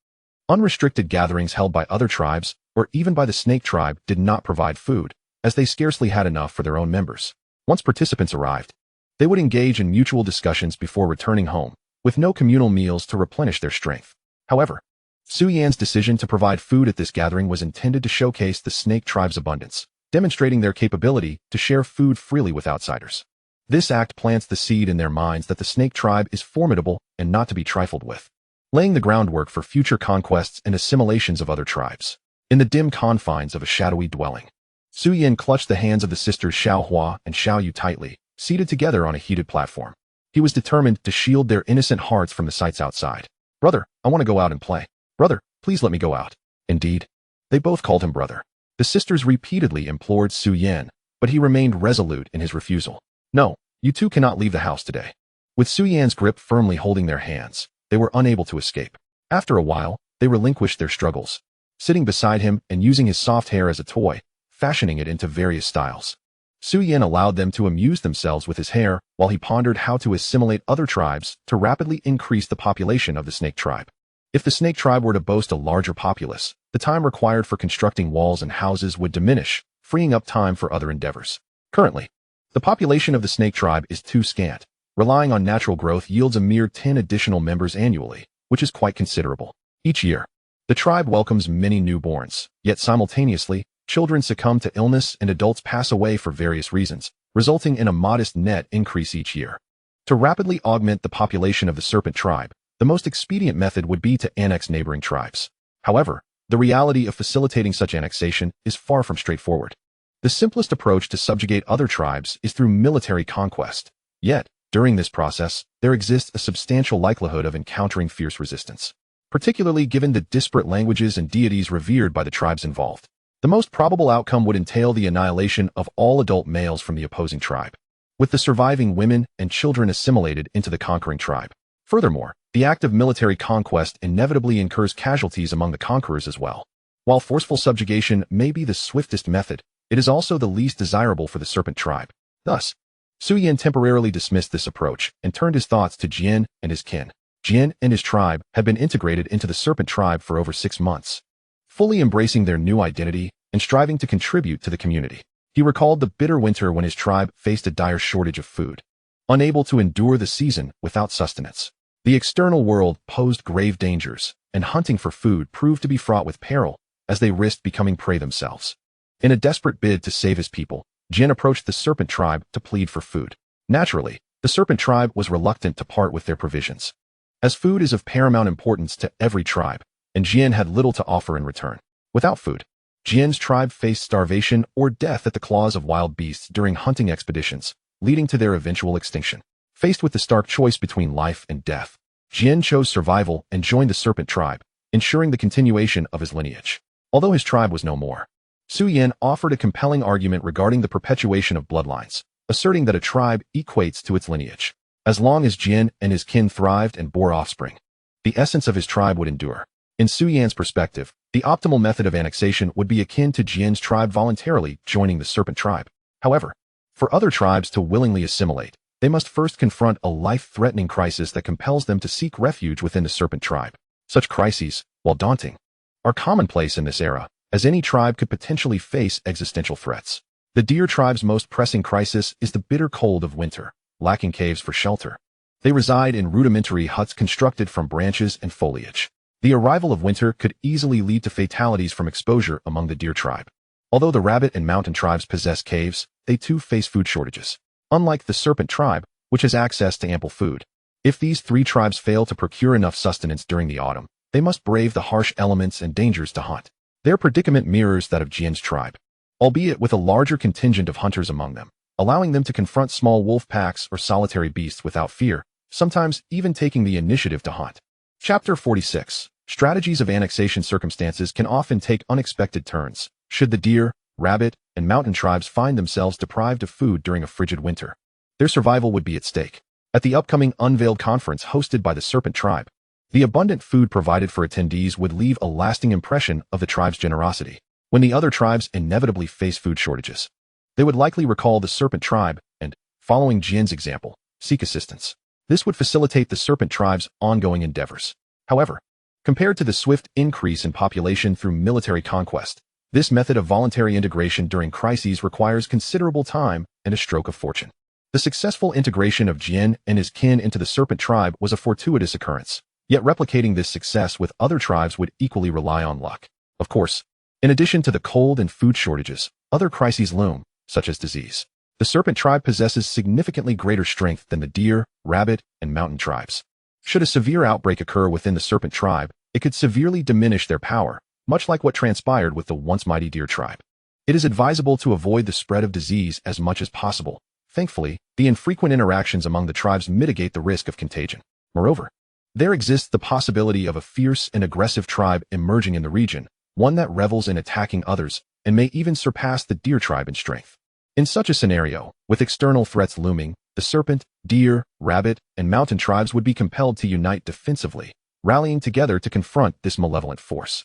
unrestricted gatherings held by other tribes, or even by the snake tribe, did not provide food, as they scarcely had enough for their own members. Once participants arrived, they would engage in mutual discussions before returning home, with no communal meals to replenish their strength. However, Su Yan's decision to provide food at this gathering was intended to showcase the snake tribe's abundance, demonstrating their capability to share food freely with outsiders. This act plants the seed in their minds that the snake tribe is formidable and not to be trifled with, laying the groundwork for future conquests and assimilations of other tribes. In the dim confines of a shadowy dwelling, Su Yan clutched the hands of the sisters Xiao Hua and Xiao Yu tightly, seated together on a heated platform. He was determined to shield their innocent hearts from the sights outside. "Brother, I want to go out and play. Brother, please let me go out." Indeed, they both called him brother. The sisters repeatedly implored Su Yan, but he remained resolute in his refusal. "No, you two cannot leave the house today." With Su Yan's grip firmly holding their hands, they were unable to escape. After a while, they relinquished their struggles, sitting beside him and using his soft hair as a toy, fashioning it into various styles. Su Yan allowed them to amuse themselves with his hair while he pondered how to assimilate other tribes to rapidly increase the population of the snake tribe. If the snake tribe were to boast a larger populace, the time required for constructing walls and houses would diminish, freeing up time for other endeavors. Currently, the population of the snake tribe is too scant. Relying on natural growth yields a mere 10 additional members annually, which is quite considerable. Each year, the tribe welcomes many newborns, yet simultaneously, children succumb to illness and adults pass away for various reasons, resulting in a modest net increase each year. To rapidly augment the population of the serpent tribe, the most expedient method would be to annex neighboring tribes. However, the reality of facilitating such annexation is far from straightforward. The simplest approach to subjugate other tribes is through military conquest. Yet, during this process, there exists a substantial likelihood of encountering fierce resistance, particularly given the disparate languages and deities revered by the tribes involved. The most probable outcome would entail the annihilation of all adult males from the opposing tribe, with the surviving women and children assimilated into the conquering tribe. Furthermore, the act of military conquest inevitably incurs casualties among the conquerors as well. While forceful subjugation may be the swiftest method, it is also the least desirable for the serpent tribe. Thus, Su Yan temporarily dismissed this approach and turned his thoughts to Jian and his kin. Jian and his tribe had been integrated into the serpent tribe for over 6 months, fully embracing their new identity and striving to contribute to the community. He recalled the bitter winter when his tribe faced a dire shortage of food, unable to endure the season without sustenance. The external world posed grave dangers, and hunting for food proved to be fraught with peril, as they risked becoming prey themselves. In a desperate bid to save his people, Jin approached the serpent tribe to plead for food. Naturally, the serpent tribe was reluctant to part with their provisions, as food is of paramount importance to every tribe, and Jian had little to offer in return. Without food, Jian's tribe faced starvation or death at the claws of wild beasts during hunting expeditions, leading to their eventual extinction. Faced with the stark choice between life and death, Jian chose survival and joined the serpent tribe, ensuring the continuation of his lineage. Although his tribe was no more, Su Yan offered a compelling argument regarding the perpetuation of bloodlines. asserting that a tribe equates to its lineage. As long as Jian and his kin thrived and bore offspring, the essence of his tribe would endure. In Su Yan's perspective, the optimal method of annexation would be akin to Jian's tribe voluntarily joining the serpent tribe. However, for other tribes to willingly assimilate, they must first confront a life-threatening crisis that compels them to seek refuge within the serpent tribe. Such crises, while daunting, are commonplace in this era, as any tribe could potentially face existential threats. The deer tribe's most pressing crisis is the bitter cold of winter, lacking caves for shelter. They reside in rudimentary huts constructed from branches and foliage. The arrival of winter could easily lead to fatalities from exposure among the deer tribe. Although the rabbit and mountain tribes possess caves, they too face food shortages. Unlike the serpent tribe, which has access to ample food. If these three tribes fail to procure enough sustenance during the autumn, they must brave the harsh elements and dangers to hunt. Their predicament mirrors that of Jian's tribe, albeit with a larger contingent of hunters among them, allowing them to confront small wolf packs or solitary beasts without fear, sometimes even taking the initiative to hunt. Chapter 46. Strategies of annexation. Circumstances can often take unexpected turns, should the deer, rabbit, and mountain tribes find themselves deprived of food during a frigid winter. Their survival would be at stake. At the upcoming Unveiled conference hosted by the serpent tribe, the abundant food provided for attendees would leave a lasting impression of the tribe's generosity. When the other tribes inevitably face food shortages, they would likely recall the serpent tribe and, following Jian's example, seek assistance. This would facilitate the serpent tribe's ongoing endeavors. However, compared to the swift increase in population through military conquest, this method of voluntary integration during crises requires considerable time and a stroke of fortune. The successful integration of Jian and his kin into the serpent tribe was a fortuitous occurrence, yet replicating this success with other tribes would equally rely on luck. Of course, in addition to the cold and food shortages, other crises loom, such as disease. The serpent tribe possesses significantly greater strength than the deer, rabbit, and mountain tribes. Should a severe outbreak occur within the serpent tribe, it could severely diminish their power, much like what transpired with the once mighty deer tribe. It is advisable to avoid the spread of disease as much as possible. Thankfully, the infrequent interactions among the tribes mitigate the risk of contagion. Moreover, there exists the possibility of a fierce and aggressive tribe emerging in the region, one that revels in attacking others and may even surpass the deer tribe in strength. In such a scenario, with external threats looming, the serpent, deer, rabbit, and mountain tribes would be compelled to unite defensively, rallying together to confront this malevolent force.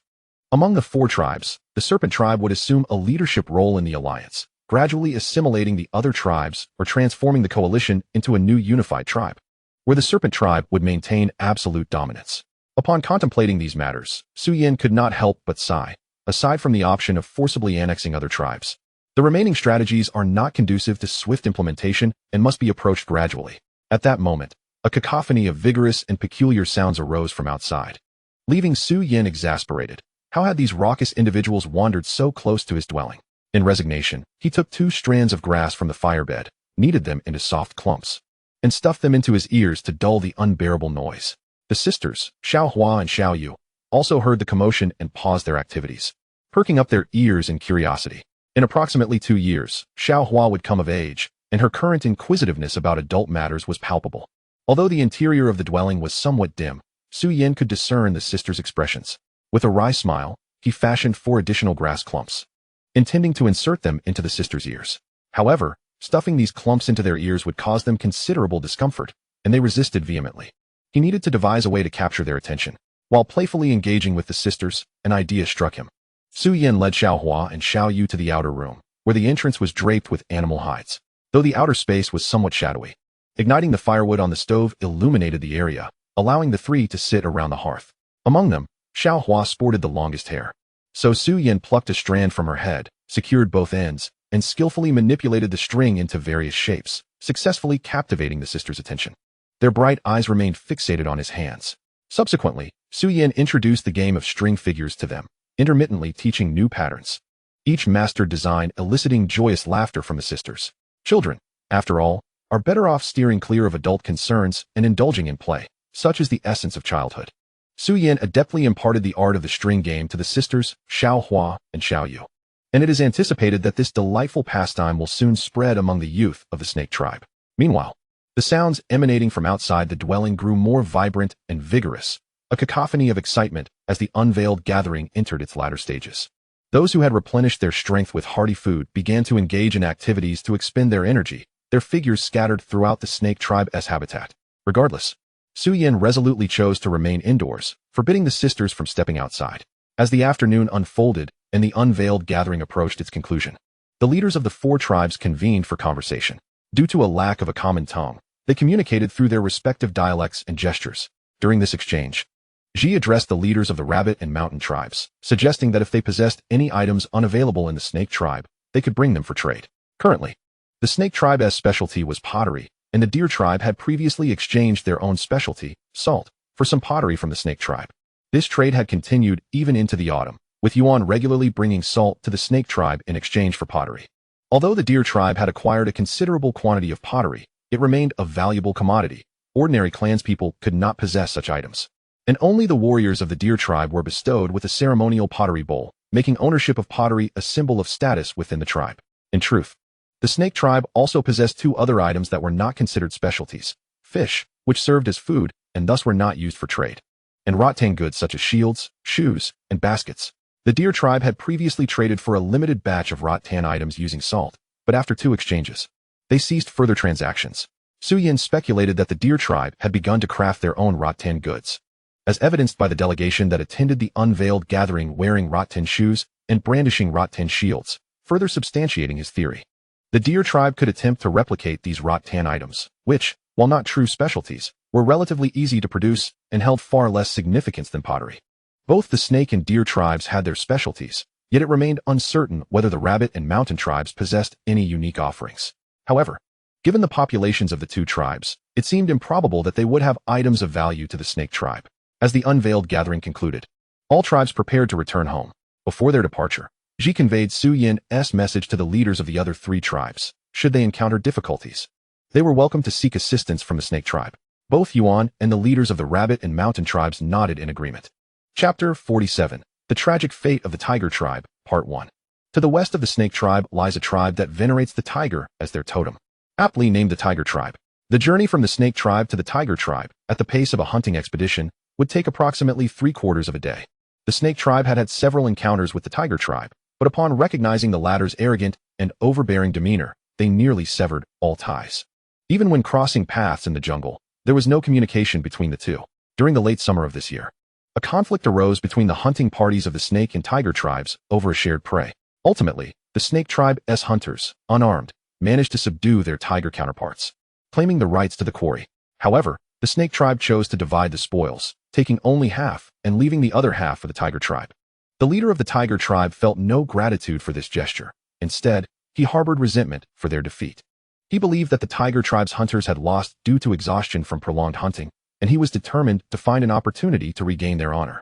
Among the four tribes, the serpent tribe would assume a leadership role in the alliance, gradually assimilating the other tribes or transforming the coalition into a new unified tribe, where the serpent tribe would maintain absolute dominance. Upon contemplating these matters, Su Yan could not help but sigh. Aside from the option of forcibly annexing other tribes, the remaining strategies are not conducive to swift implementation and must be approached gradually. At that moment, a cacophony of vigorous and peculiar sounds arose from outside, leaving Su Yan exasperated. How had these raucous individuals wandered so close to his dwelling? In resignation, he took 2 strands of grass from the firebed, kneaded them into soft clumps, and stuffed them into his ears to dull the unbearable noise. The sisters, Xiao Hua and Xiao Yu, also heard the commotion and paused their activities, perking up their ears in curiosity. In approximately 2 years, Xiao Hua would come of age, and her current inquisitiveness about adult matters was palpable. Although the interior of the dwelling was somewhat dim, Su Yan could discern the sisters' expressions. With a wry smile, he fashioned 4 additional grass clumps, intending to insert them into the sisters' ears. However, stuffing these clumps into their ears would cause them considerable discomfort, and they resisted vehemently. He needed to devise a way to capture their attention. While playfully engaging with the sisters, an idea struck him. Su Yan led Xiao Hua and Xiao Yu to the outer room, where the entrance was draped with animal hides, though the outer space was somewhat shadowy. Igniting the firewood on the stove illuminated the area, allowing the 3 to sit around the hearth. Among them, Xiao Hua sported the longest hair. So Su Yan plucked a strand from her head, secured both ends, and skillfully manipulated the string into various shapes, successfully captivating the sisters' attention. Their bright eyes remained fixated on his hands. Subsequently, Su Yan introduced the game of string figures to them, intermittently teaching new patterns, each mastered design eliciting joyous laughter from the sisters. Children, after all, are better off steering clear of adult concerns and indulging in play. Such is the essence of childhood. Su Yan adeptly imparted the art of the string game to the sisters, Xiao Hua and Xiao Yu, and it is anticipated that this delightful pastime will soon spread among the youth of the snake tribe. Meanwhile, the sounds emanating from outside the dwelling grew more vibrant and vigorous, a cacophony of excitement as the unveiled gathering entered its latter stages. Those who had replenished their strength with hearty food began to engage in activities to expend their energy, their figures scattered throughout the snake tribe's habitat. Regardless, Su Yin resolutely chose to remain indoors, forbidding the sisters from stepping outside. As the afternoon unfolded and the unveiled gathering approached its conclusion, the leaders of the four tribes convened for conversation. Due to a lack of a common tongue, they communicated through their respective dialects and gestures. During this exchange, Ji addressed the leaders of the rabbit and mountain tribes, suggesting that if they possessed any items unavailable in the snake tribe, they could bring them for trade. Currently, the snake tribe's specialty was pottery, and the deer tribe had previously exchanged their own specialty, salt, for some pottery from the snake tribe. This trade had continued even into the autumn, with Yuan regularly bringing salt to the snake tribe in exchange for pottery. Although the deer tribe had acquired a considerable quantity of pottery, it remained a valuable commodity. Ordinary clanspeople could not possess such items, and only the warriors of the deer tribe were bestowed with a ceremonial pottery bowl, making ownership of pottery a symbol of status within the tribe. In truth, the snake tribe also possessed two other items that were not considered specialties: fish, which served as food and thus were not used for trade, and rattan goods such as shields, shoes, and baskets. The deer tribe had previously traded for a limited batch of rattan items using salt, but after two exchanges, they ceased further transactions. Su Yin speculated that the deer tribe had begun to craft their own rattan goods, as evidenced by the delegation that attended the unveiled gathering wearing rattan shoes and brandishing rattan shields, further substantiating his theory. The deer tribe could attempt to replicate these rattan items, which, while not true specialties, were relatively easy to produce and held far less significance than pottery. Both the snake and deer tribes had their specialties, yet it remained uncertain whether the rabbit and mountain tribes possessed any unique offerings. However, given the populations of the two tribes, it seemed improbable that they would have items of value to the snake tribe. As the unveiled gathering concluded, all tribes prepared to return home. Before their departure, Ji conveyed Su Yin's message to the leaders of the other three tribes. Should they encounter difficulties, they were welcome to seek assistance from the snake tribe. Both Yuan and the leaders of the rabbit and mountain tribes nodded in agreement. Chapter 47. The Tragic Fate of the Tiger Tribe, Part 1. To the west of the snake tribe lies a tribe that venerates the tiger as their totem, aptly named the Tiger Tribe. The journey from the snake tribe to the tiger tribe, at the pace of a hunting expedition, would take approximately 3/4 of a day. The snake tribe had had several encounters with the tiger tribe, but upon recognizing the latter's arrogant and overbearing demeanor, they nearly severed all ties. Even when crossing paths in the jungle, there was no communication between the two. During the late summer of this year, a conflict arose between the hunting parties of the snake and tiger tribes over a shared prey. Ultimately, the snake tribe's hunters, unarmed, managed to subdue their tiger counterparts, claiming the rights to the quarry. However, the snake tribe chose to divide the spoils, taking only half and leaving the other half for the tiger tribe. The leader of the tiger tribe felt no gratitude for this gesture. Instead, he harbored resentment for their defeat. He believed that the tiger tribe's hunters had lost due to exhaustion from prolonged hunting, and he was determined to find an opportunity to regain their honor.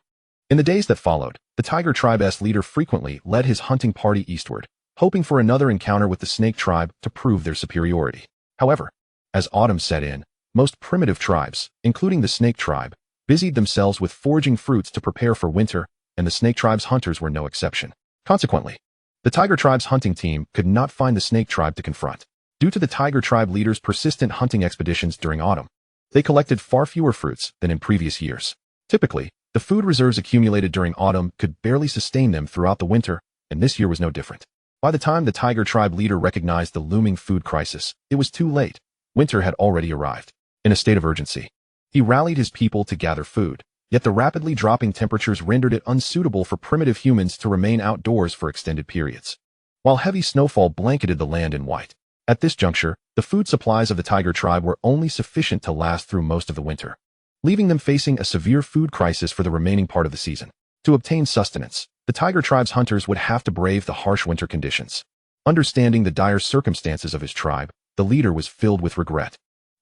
In the days that followed, the tiger tribe's leader frequently led his hunting party eastward, hoping for another encounter with the snake tribe to prove their superiority. However, as autumn set in, most primitive tribes, including the snake tribe, busied themselves with foraging fruits to prepare for winter, and the snake tribe's hunters were no exception. Consequently, the tiger tribe's hunting team could not find the snake tribe to confront. Due to the tiger tribe leader's persistent hunting expeditions during autumn, they collected far fewer fruits than in previous years. Typically, the food reserves accumulated during autumn could barely sustain them throughout the winter, and this year was no different. By the time the tiger tribe leader recognized the looming food crisis, it was too late. Winter had already arrived. In a state of urgency, he rallied his people to gather food, yet the rapidly dropping temperatures rendered it unsuitable for primitive humans to remain outdoors for extended periods. While heavy snowfall blanketed the land in white, at this juncture, the food supplies of the tiger tribe were only sufficient to last through most of the winter, leaving them facing a severe food crisis for the remaining part of the season. To obtain sustenance, the tiger tribe's hunters would have to brave the harsh winter conditions. Understanding the dire circumstances of his tribe, the leader was filled with regret.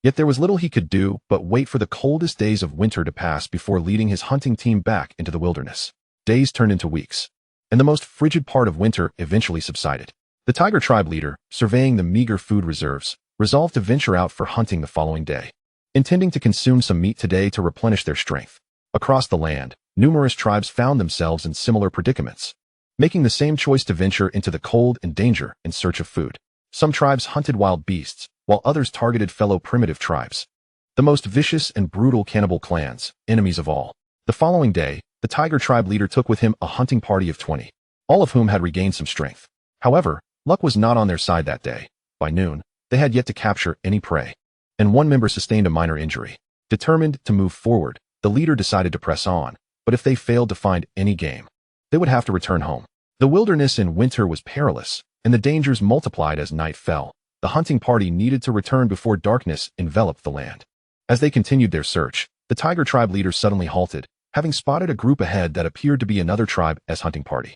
Yet there was little he could do but wait for the coldest days of winter to pass before leading his hunting team back into the wilderness. Days turned into weeks, and the most frigid part of winter eventually subsided. The tiger tribe leader, surveying the meager food reserves, resolved to venture out for hunting the following day, intending to consume some meat today to replenish their strength. Across the land, numerous tribes found themselves in similar predicaments, making the same choice to venture into the cold and danger in search of food. Some tribes hunted wild beasts, while others targeted fellow primitive tribes, the most vicious and brutal cannibal clans, enemies of all. The following day, the tiger tribe leader took with him a hunting party of 20, all of whom had regained some strength. However, luck was not on their side that day. By noon, They had yet to capture any prey, and one member sustained a minor injury. Determined to move forward, the leader decided to press on, but if they failed to find any game, they would have to return home. The wilderness in winter was perilous, and the dangers multiplied as night fell. The hunting party needed to return before darkness enveloped the land. As they continued their search, the tiger tribe leader suddenly halted, having spotted a group ahead that appeared to be another tribe's hunting party.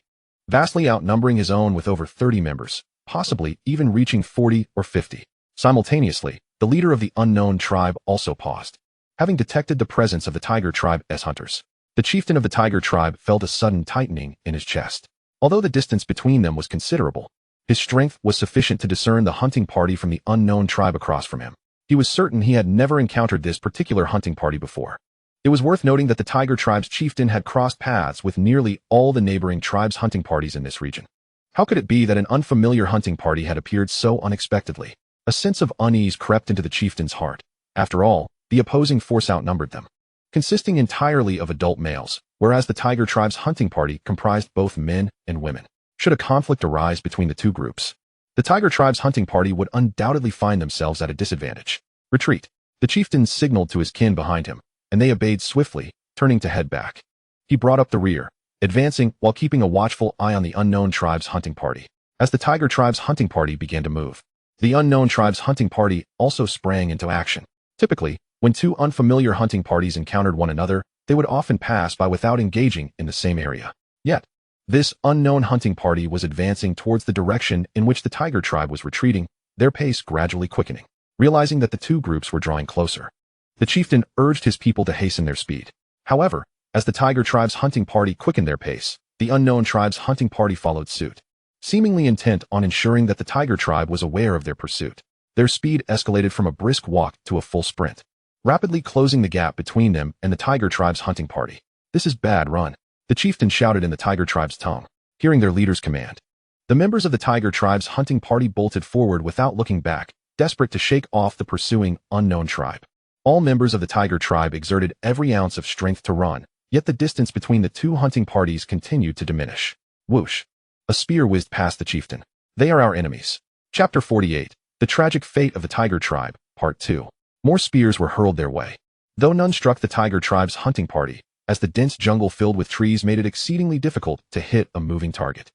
Vastly outnumbering his own with over 30 members, possibly even reaching 40 or 50. Simultaneously, the leader of the unknown tribe also paused. Having detected the presence of the tiger tribe's hunters, the chieftain of the tiger tribe felt a sudden tightening in his chest. Although the distance between them was considerable, his strength was sufficient to discern the hunting party from the unknown tribe across from him. He was certain he had never encountered this particular hunting party before. It was worth noting that the tiger tribe's chieftain had crossed paths with nearly all the neighboring tribes' hunting parties in this region. How could it be that an unfamiliar hunting party had appeared so unexpectedly? A sense of unease crept into the chieftain's heart. After all, the opposing force outnumbered them, consisting entirely of adult males, whereas the tiger tribe's hunting party comprised both men and women. Should a conflict arise between the two groups, the tiger tribe's hunting party would undoubtedly find themselves at a disadvantage. Retreat. The chieftain signaled to his kin behind him, and they obeyed swiftly, turning to head back. He brought up the rear, advancing while keeping a watchful eye on the unknown tribe's hunting party. As the tiger tribe's hunting party began to move, the unknown tribe's hunting party also sprang into action. Typically, when two unfamiliar hunting parties encountered one another, they would often pass by without engaging in the same area. Yet, this unknown hunting party was advancing towards the direction in which the tiger tribe was retreating, their pace gradually quickening. Realizing that the two groups were drawing closer, the chieftain urged his people to hasten their speed. However, as the tiger tribe's hunting party quickened their pace, the unknown tribe's hunting party followed suit, seemingly intent on ensuring that the tiger tribe was aware of their pursuit. Their speed escalated from a brisk walk to a full sprint, rapidly closing the gap between them and the tiger tribe's hunting party. "This is bad, run," the chieftain shouted in the tiger tribe's tongue. Hearing their leader's command, the members of the tiger tribe's hunting party bolted forward without looking back, desperate to shake off the pursuing unknown tribe. All members of the tiger tribe exerted every ounce of strength to run, yet the distance between the two hunting parties continued to diminish. Whoosh! A spear whizzed past the chieftain. "They are our enemies." Chapter 48. The Tragic Fate of the Tiger Tribe, Part 2. More spears were hurled their way, though none struck the tiger tribe's hunting party, as the dense jungle filled with trees made it exceedingly difficult to hit a moving target.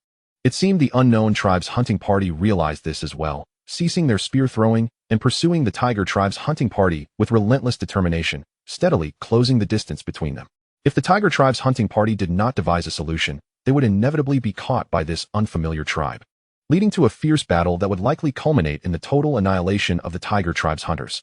It seemed the unknown tribe's hunting party realized this as well, ceasing their spear throwing and pursuing the tiger tribe's hunting party with relentless determination, steadily closing the distance between them. If the tiger tribe's hunting party did not devise a solution, they would inevitably be caught by this unfamiliar tribe, leading to a fierce battle that would likely culminate in the total annihilation of the tiger tribe's hunters.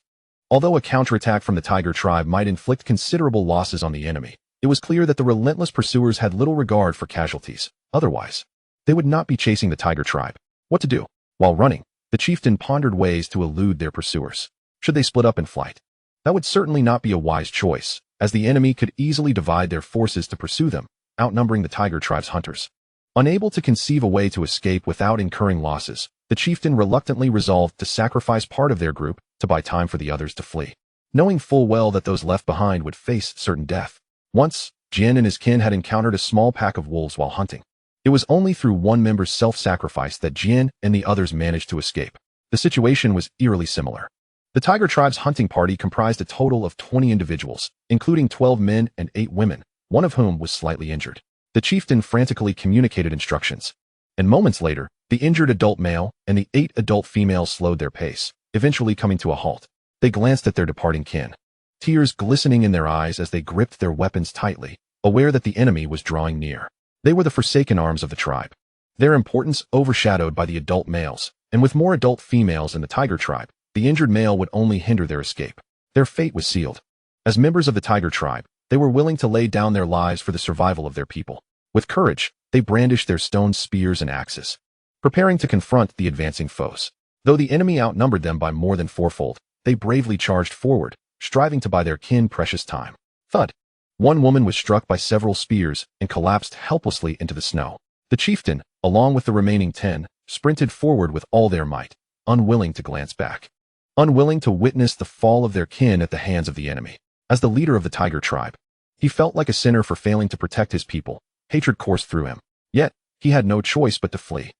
Although a counterattack from the tiger tribe might inflict considerable losses on the enemy, it was clear that the relentless pursuers had little regard for casualties. Otherwise, they would not be chasing the tiger tribe. What to do? While running, the chieftain pondered ways to elude their pursuers. Should they split up in flight? That would certainly not be a wise choice, as the enemy could easily divide their forces to pursue them, outnumbering the tiger tribe's hunters. Unable to conceive a way to escape without incurring losses, the chieftain reluctantly resolved to sacrifice part of their group to buy time for the others to flee, knowing full well that those left behind would face certain death. Once, Jin and his kin had encountered a small pack of wolves while hunting. It was only through one member's self-sacrifice that Jin and the others managed to escape. The situation was eerily similar. The tiger tribe's hunting party comprised a total of 20 individuals, including 12 men and 8 women, one of whom was slightly injured. The chieftain frantically communicated instructions, and moments later, the injured adult male and the 8 adult females slowed their pace, eventually coming to a halt. They glanced at their departing kin, tears glistening in their eyes as they gripped their weapons tightly, aware that the enemy was drawing near. They were the forsaken arms of the tribe, their importance overshadowed by the adult males, and with more adult females in the tiger tribe, the injured male would only hinder their escape. Their fate was sealed. As members of the tiger tribe, they were willing to lay down their lives for the survival of their people. With courage, they brandished their stone spears and axes, preparing to confront the advancing foes. Though the enemy outnumbered them by more than fourfold, they bravely charged forward, striving to buy their kin precious time. Thud! One woman was struck by several spears and collapsed helplessly into the snow. The chieftain, along with the remaining 10, sprinted forward with all their might, unwilling to glance back, unwilling to witness the fall of their kin at the hands of the enemy. As the leader of the tiger tribe, he felt like a sinner for failing to protect his people. Hatred coursed through him. Yet, he had no choice but to flee.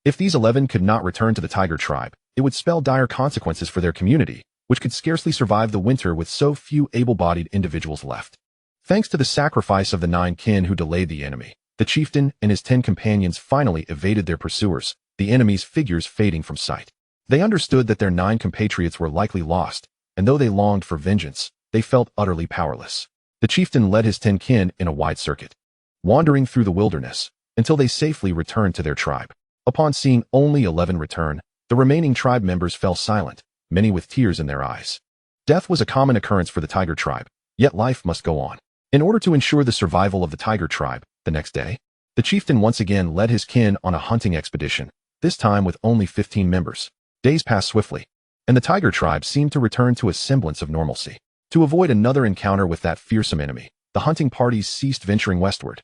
If these 11 could not return to the tiger tribe, it would spell dire consequences for their community, which could scarcely survive the winter with so few able-bodied individuals left. Thanks to the sacrifice of the 9 kin who delayed the enemy, the chieftain and his 10 companions finally evaded their pursuers, the enemy's figures fading from sight. They understood that their 9 compatriots were likely lost, and though they longed for vengeance, they felt utterly powerless. The chieftain led his 10 kin in a wide circuit, wandering through the wilderness, until they safely returned to their tribe. Upon seeing only 11 return, the remaining tribe members fell silent, many with tears in their eyes. Death was a common occurrence for the tiger tribe, yet life must go on. In order to ensure the survival of the tiger tribe, the next day, the chieftain once again led his kin on a hunting expedition, this time with only 15 members. Days passed swiftly, and the tiger tribe seemed to return to a semblance of normalcy. To avoid another encounter with that fearsome enemy, the hunting parties ceased venturing westward,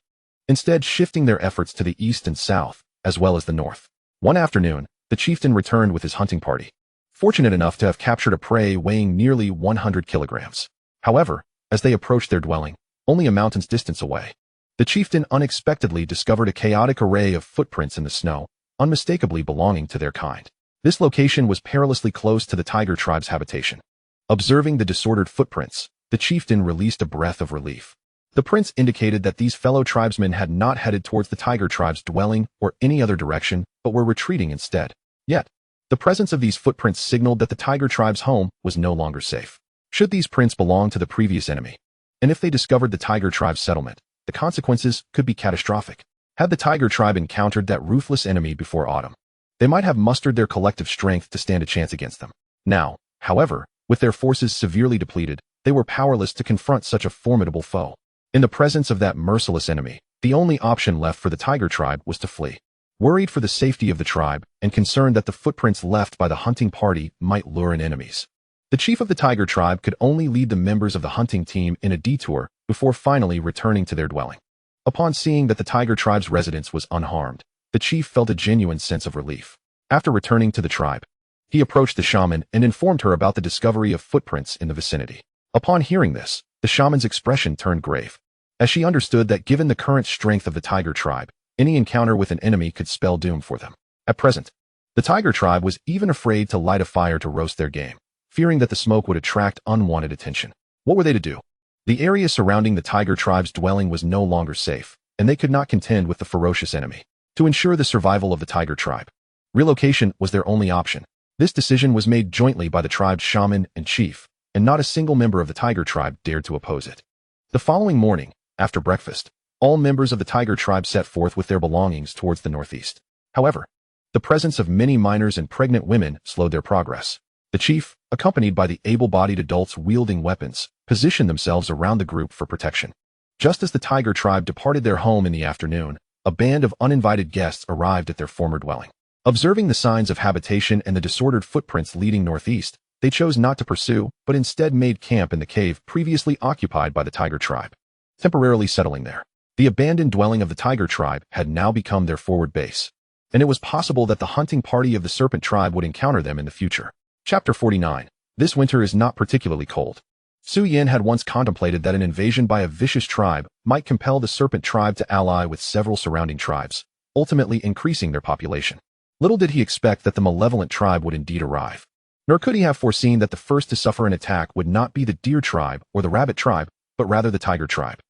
instead shifting their efforts to the east and south, as well as the north. One afternoon, the chieftain returned with his hunting party, fortunate enough to have captured a prey weighing nearly 100 kilograms. However, as they approached their dwelling, only a mountain's distance away, the chieftain unexpectedly discovered a chaotic array of footprints in the snow, unmistakably belonging to their kind. This location was perilously close to the tiger tribe's habitation. Observing the disordered footprints, the chieftain released a breath of relief. The prints indicated that these fellow tribesmen had not headed towards the tiger tribe's dwelling or any other direction, but were retreating instead. Yet, the presence of these footprints signaled that the tiger tribe's home was no longer safe. Should these prints belong to the previous enemy, and if they discovered the tiger tribe's settlement, the consequences could be catastrophic. Had the tiger tribe encountered that ruthless enemy before autumn, they might have mustered their collective strength to stand a chance against them. Now, however, with their forces severely depleted, they were powerless to confront such a formidable foe. In the presence of that merciless enemy, the only option left for the tiger tribe was to flee. Worried for the safety of the tribe and concerned that the footprints left by the hunting party might lure in enemies, the chief of the tiger tribe could only lead the members of the hunting team in a detour before finally returning to their dwelling. Upon seeing that the tiger tribe's residence was unharmed, the chief felt a genuine sense of relief. After returning to the tribe, he approached the shaman and informed her about the discovery of footprints in the vicinity. Upon hearing this, the shaman's expression turned grave, as she understood that given the current strength of the tiger tribe, any encounter with an enemy could spell doom for them. At present, the tiger tribe was even afraid to light a fire to roast their game, fearing that the smoke would attract unwanted attention. What were they to do? The area surrounding the tiger tribe's dwelling was no longer safe, and they could not contend with the ferocious enemy. To ensure the survival of the tiger tribe, relocation was their only option. This decision was made jointly by the tribe's shaman and chief, and not a single member of the tiger tribe dared to oppose it. The following morning, after breakfast, all members of the tiger tribe set forth with their belongings towards the northeast. However, the presence of many minors and pregnant women slowed their progress. The chief, accompanied by the able-bodied adults wielding weapons, positioned themselves around the group for protection. Just as the tiger tribe departed their home in the afternoon, a band of uninvited guests arrived at their former dwelling. Observing the signs of habitation and the disordered footprints leading northeast, they chose not to pursue, but instead made camp in the cave previously occupied by the tiger tribe. Temporarily settling there, the abandoned dwelling of the tiger tribe had now become their forward base, and it was possible that the hunting party of the serpent tribe would encounter them in the future. Chapter 49. This winter is not particularly cold. Su Yin had once contemplated that an invasion by a vicious tribe might compel the serpent tribe to ally with several surrounding tribes, ultimately increasing their population. Little did he expect that the malevolent tribe would indeed arrive. Nor could he have foreseen that the first to suffer an attack would not be the deer tribe or the rabbit tribe, but rather the tiger tribe,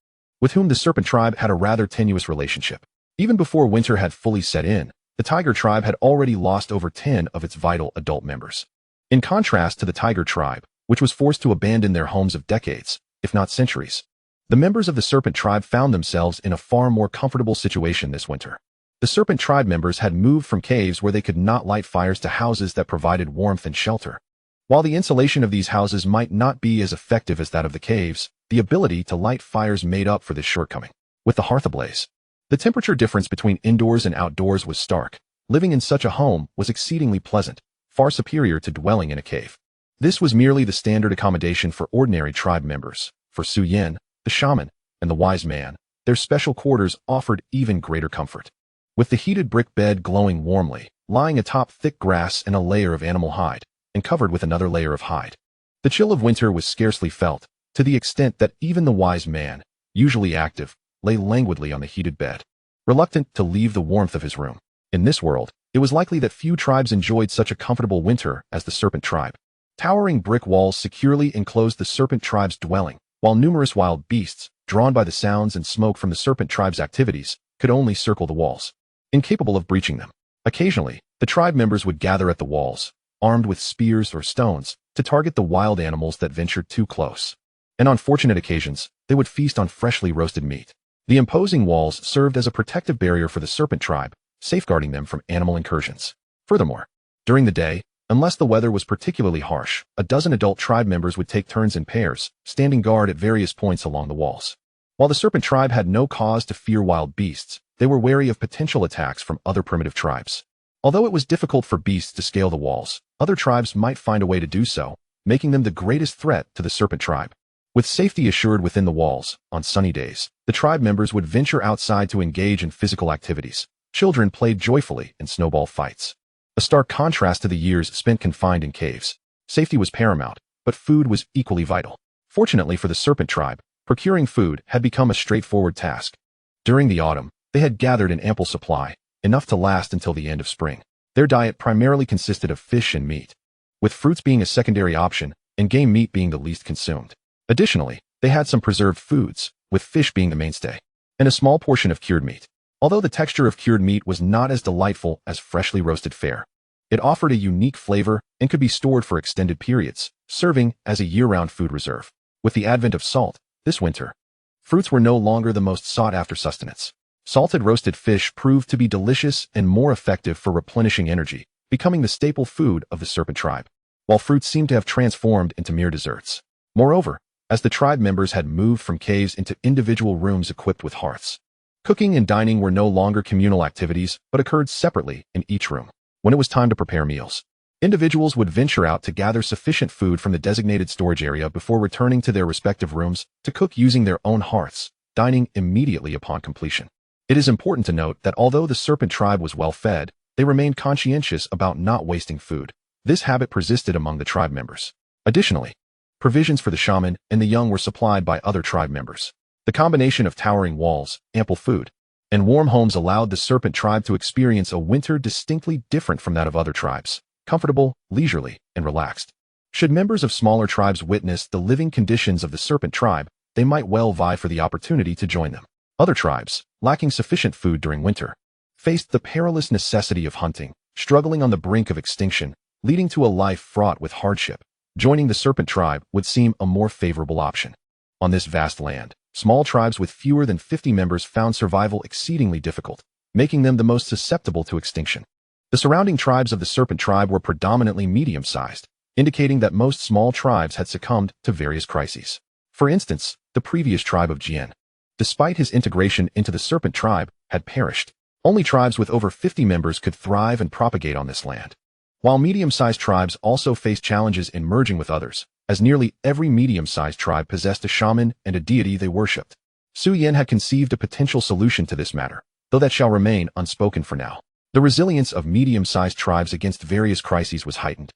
with whom the serpent tribe had a rather tenuous relationship. Even before winter had fully set in, the tiger tribe had already lost over 10 of its vital adult members. In contrast to the tiger tribe, which was forced to abandon their homes of decades, if not centuries, the members of the serpent tribe found themselves in a far more comfortable situation this winter. The serpent tribe members had moved from caves where they could not light fires to houses that provided warmth and shelter. While the insulation of these houses might not be as effective as that of the caves, the ability to light fires made up for this shortcoming. With the hearth ablaze, the temperature difference between indoors and outdoors was stark. Living in such a home was exceedingly pleasant, far superior to dwelling in a cave. This was merely the standard accommodation for ordinary tribe members. For Su Yin, the shaman, and the wise man, their special quarters offered even greater comfort. With the heated brick bed glowing warmly, lying atop thick grass and a layer of animal hide, and covered with another layer of hide, the chill of winter was scarcely felt, to the extent that even the wise man, usually active, lay languidly on the heated bed, reluctant to leave the warmth of his room. In this world, it was likely that few tribes enjoyed such a comfortable winter as the Serpent Tribe. Towering brick walls securely enclosed the Serpent Tribe's dwelling, while numerous wild beasts, drawn by the sounds and smoke from the Serpent Tribe's activities, could only circle the walls, incapable of breaching them. Occasionally, the tribe members would gather at the walls, armed with spears or stones, to target the wild animals that ventured too close. And on fortunate occasions, they would feast on freshly roasted meat. The imposing walls served as a protective barrier for the Serpent Tribe, safeguarding them from animal incursions. Furthermore, during the day, unless the weather was particularly harsh, a dozen adult tribe members would take turns in pairs, standing guard at various points along the walls. While the Serpent Tribe had no cause to fear wild beasts, they were wary of potential attacks from other primitive tribes. Although it was difficult for beasts to scale the walls, other tribes might find a way to do so, making them the greatest threat to the Serpent Tribe. With safety assured within the walls, on sunny days, the tribe members would venture outside to engage in physical activities. Children played joyfully in snowball fights. A stark contrast to the years spent confined in caves. Safety was paramount, but food was equally vital. Fortunately for the Serpent Tribe, procuring food had become a straightforward task. During the autumn, they had gathered in ample supply, enough to last until the end of spring. Their diet primarily consisted of fish and meat, with fruits being a secondary option and game meat being the least consumed. Additionally, they had some preserved foods, with fish being the mainstay, and a small portion of cured meat. Although the texture of cured meat was not as delightful as freshly roasted fare, it offered a unique flavor and could be stored for extended periods, serving as a year-round food reserve. With the advent of salt, this winter, fruits were no longer the most sought-after sustenance. Salted roasted fish proved to be delicious and more effective for replenishing energy, becoming the staple food of the Serpent Tribe, while fruits seemed to have transformed into mere desserts. Moreover, as the tribe members had moved from caves into individual rooms equipped with hearths, cooking and dining were no longer communal activities, but occurred separately in each room. When it was time to prepare meals, individuals would venture out to gather sufficient food from the designated storage area before returning to their respective rooms to cook using their own hearths, dining immediately upon completion. It is important to note that although the Serpent Tribe was well fed, they remained conscientious about not wasting food. This habit persisted among the tribe members. Additionally, provisions for the shaman and the young were supplied by other tribe members. The combination of towering walls, ample food, and warm homes allowed the Serpent Tribe to experience a winter distinctly different from that of other tribes, comfortable, leisurely, and relaxed. Should members of smaller tribes witness the living conditions of the Serpent Tribe, they might well vie for the opportunity to join them. Other tribes, lacking sufficient food during winter, faced the perilous necessity of hunting, struggling on the brink of extinction, leading to a life fraught with hardship. Joining the Serpent Tribe would seem a more favorable option. On this vast land, small tribes with fewer than 50 members found survival exceedingly difficult, making them the most susceptible to extinction. The surrounding tribes of the Serpent Tribe were predominantly medium-sized, indicating that most small tribes had succumbed to various crises. For instance, the previous tribe of Jian, despite his integration into the Serpent Tribe, had perished. Only tribes with over 50 members could thrive and propagate on this land. While medium-sized tribes also faced challenges in merging with others, as nearly every medium-sized tribe possessed a shaman and a deity they worshipped. Su Yan had conceived a potential solution to this matter, though that shall remain unspoken for now. The resilience of medium-sized tribes against various crises was heightened.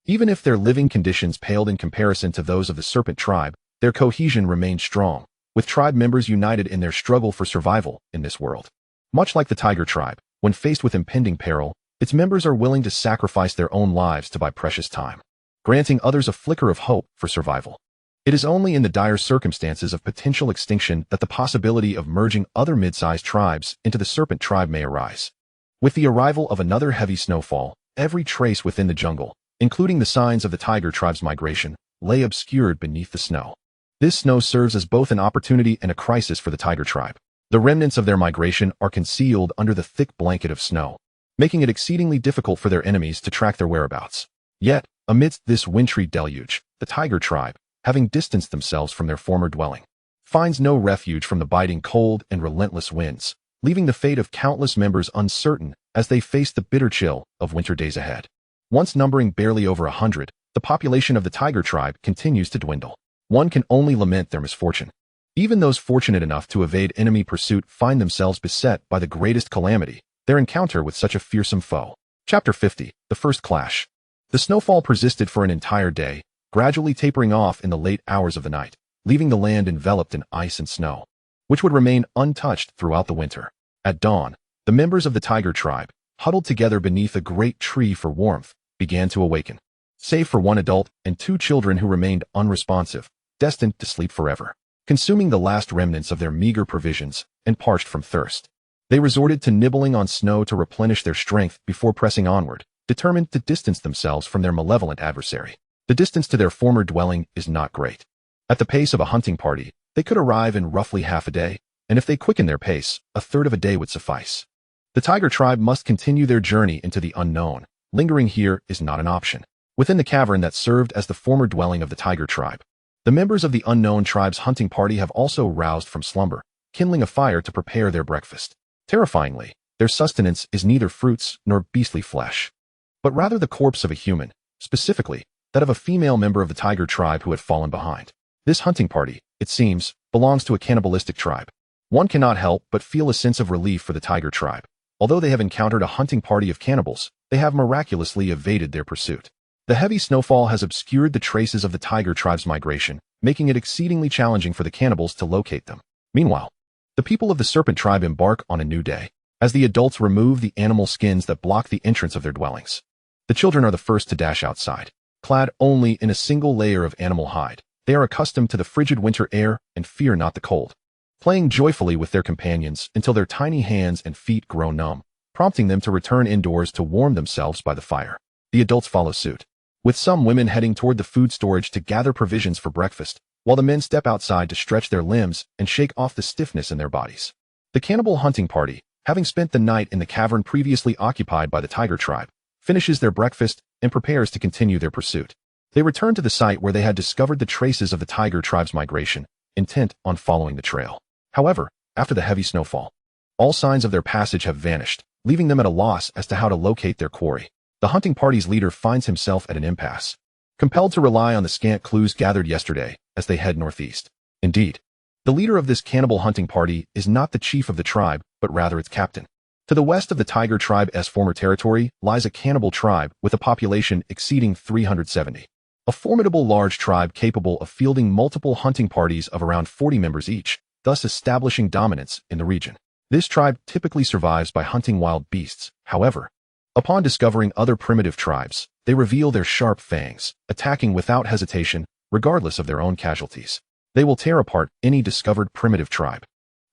Even if their living conditions paled in comparison to those of the Serpent Tribe, their cohesion remained strong, with tribe members united in their struggle for survival in this world. Much like the Tiger Tribe, when faced with impending peril, its members are willing to sacrifice their own lives to buy precious time, granting others a flicker of hope for survival. It is only in the dire circumstances of potential extinction that the possibility of merging other mid-sized tribes into the Serpent Tribe may arise. With the arrival of another heavy snowfall, every trace within the jungle, including the signs of the Tiger Tribe's migration, lay obscured beneath the snow. This snow serves as both an opportunity and a crisis for the Tiger Tribe. The remnants of their migration are concealed under the thick blanket of snow, making it exceedingly difficult for their enemies to track their whereabouts. Yet, amidst this wintry deluge, the Tiger Tribe, having distanced themselves from their former dwelling, finds no refuge from the biting cold and relentless winds, leaving the fate of countless members uncertain as they face the bitter chill of winter days ahead. Once numbering barely over 100, the population of the Tiger Tribe continues to dwindle. One can only lament their misfortune. Even those fortunate enough to evade enemy pursuit find themselves beset by the greatest calamity, their encounter with such a fearsome foe. Chapter 50, The First Clash. The snowfall persisted for an entire day, gradually tapering off in the late hours of the night, leaving the land enveloped in ice and snow, which would remain untouched throughout the winter. At dawn, the members of the Tiger Tribe, huddled together beneath a great tree for warmth, began to awaken. Save for one adult and 2 children who remained unresponsive, destined to sleep forever, consuming the last remnants of their meager provisions and parched from thirst. They resorted to nibbling on snow to replenish their strength before pressing onward, determined to distance themselves from their malevolent adversary. The distance to their former dwelling is not great. At the pace of a hunting party, they could arrive in roughly half a day, and if they quicken their pace, a third of a day would suffice. The tiger tribe must continue their journey into the unknown. Lingering here is not an option. Within the cavern that served as the former dwelling of the tiger tribe, the members of the unknown tribe's hunting party have also roused from slumber, kindling a fire to prepare their breakfast. Terrifyingly, their sustenance is neither fruits nor beastly flesh, but rather the corpse of a human, specifically, that of a female member of the tiger tribe who had fallen behind. This hunting party, it seems, belongs to a cannibalistic tribe. One cannot help but feel a sense of relief for the tiger tribe. Although they have encountered a hunting party of cannibals, they have miraculously evaded their pursuit. The heavy snowfall has obscured the traces of the tiger tribe's migration, making it exceedingly challenging for the cannibals to locate them. Meanwhile, the people of the serpent tribe embark on a new day, as the adults remove the animal skins that block the entrance of their dwellings. The children are the first to dash outside. Clad only in a single layer of animal hide, they are accustomed to the frigid winter air and fear not the cold, playing joyfully with their companions until their tiny hands and feet grow numb, prompting them to return indoors to warm themselves by the fire. The adults follow suit, with some women heading toward the food storage to gather provisions for breakfast, while the men step outside to stretch their limbs and shake off the stiffness in their bodies. The cannibal hunting party, having spent the night in the cavern previously occupied by the tiger tribe, finishes their breakfast and prepares to continue their pursuit. They return to the site where they had discovered the traces of the tiger tribe's migration, intent on following the trail. However, after the heavy snowfall, all signs of their passage have vanished, leaving them at a loss as to how to locate their quarry. The hunting party's leader finds himself at an impasse, compelled to rely on the scant clues gathered yesterday as they head northeast. Indeed, the leader of this cannibal hunting party is not the chief of the tribe, but rather its captain. To the west of the tiger tribe's former territory lies a cannibal tribe with a population exceeding 370. A formidable large tribe capable of fielding multiple hunting parties of around 40 members each, thus establishing dominance in the region. This tribe typically survives by hunting wild beasts. However, upon discovering other primitive tribes, they reveal their sharp fangs, attacking without hesitation, regardless of their own casualties. They will tear apart any discovered primitive tribe,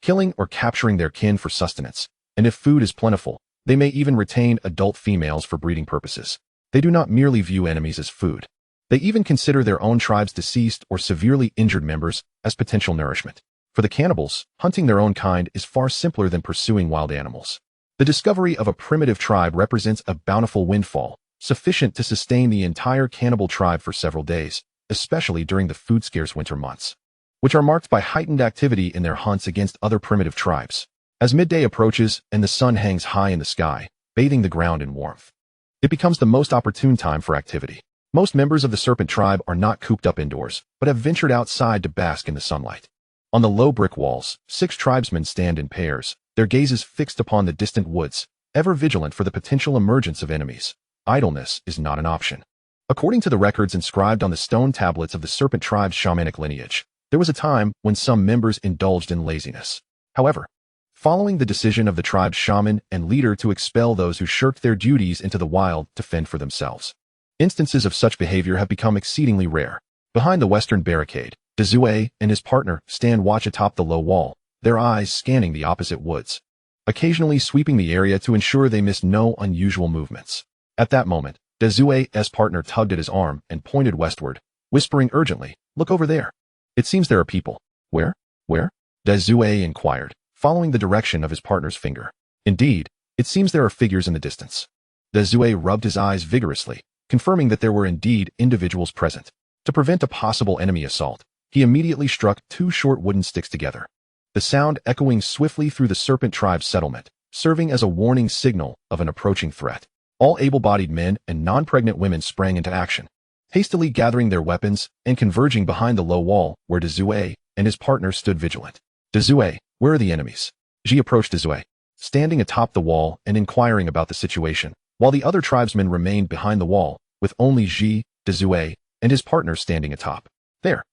killing or capturing their kin for sustenance, and if food is plentiful, they may even retain adult females for breeding purposes. They do not merely view enemies as food. They even consider their own tribe's deceased or severely injured members as potential nourishment. For the cannibals, hunting their own kind is far simpler than pursuing wild animals. The discovery of a primitive tribe represents a bountiful windfall, sufficient to sustain the entire cannibal tribe for several days, especially during the food-scarce winter months, which are marked by heightened activity in their hunts against other primitive tribes. As midday approaches and the sun hangs high in the sky, bathing the ground in warmth, it becomes the most opportune time for activity. Most members of the serpent tribe are not cooped up indoors, but have ventured outside to bask in the sunlight. On the low brick walls, 6 tribesmen stand in pairs, their gazes fixed upon the distant woods, ever vigilant for the potential emergence of enemies. Idleness is not an option. According to the records inscribed on the stone tablets of the serpent tribe's shamanic lineage, there was a time when some members indulged in laziness. However, following the decision of the tribe's shaman and leader to expel those who shirked their duties into the wild to fend for themselves, instances of such behavior have become exceedingly rare. Behind the western barricade, Dezue and his partner stand watch atop the low wall, their eyes scanning the opposite woods, occasionally sweeping the area to ensure they miss no unusual movements. At that moment, Dezue's partner tugged at his arm and pointed westward, whispering urgently, "Look over there. It seems there are people." "Where? Where?" Dezue inquired, following the direction of his partner's finger. "Indeed, it seems there are figures in the distance." Dezue rubbed his eyes vigorously, confirming that there were indeed individuals present. To prevent a possible enemy assault, he immediately struck 2 short wooden sticks together, the sound echoing swiftly through the serpent tribe's settlement, serving as a warning signal of an approaching threat. All able-bodied men and non-pregnant women sprang into action, hastily gathering their weapons and converging behind the low wall where Dezue and his partner stood vigilant. "Dezue, where are the enemies?" Ji approached Dezue, standing atop the wall and inquiring about the situation, while the other tribesmen remained behind the wall, with only Ji, Dezue, and his partner standing atop. There.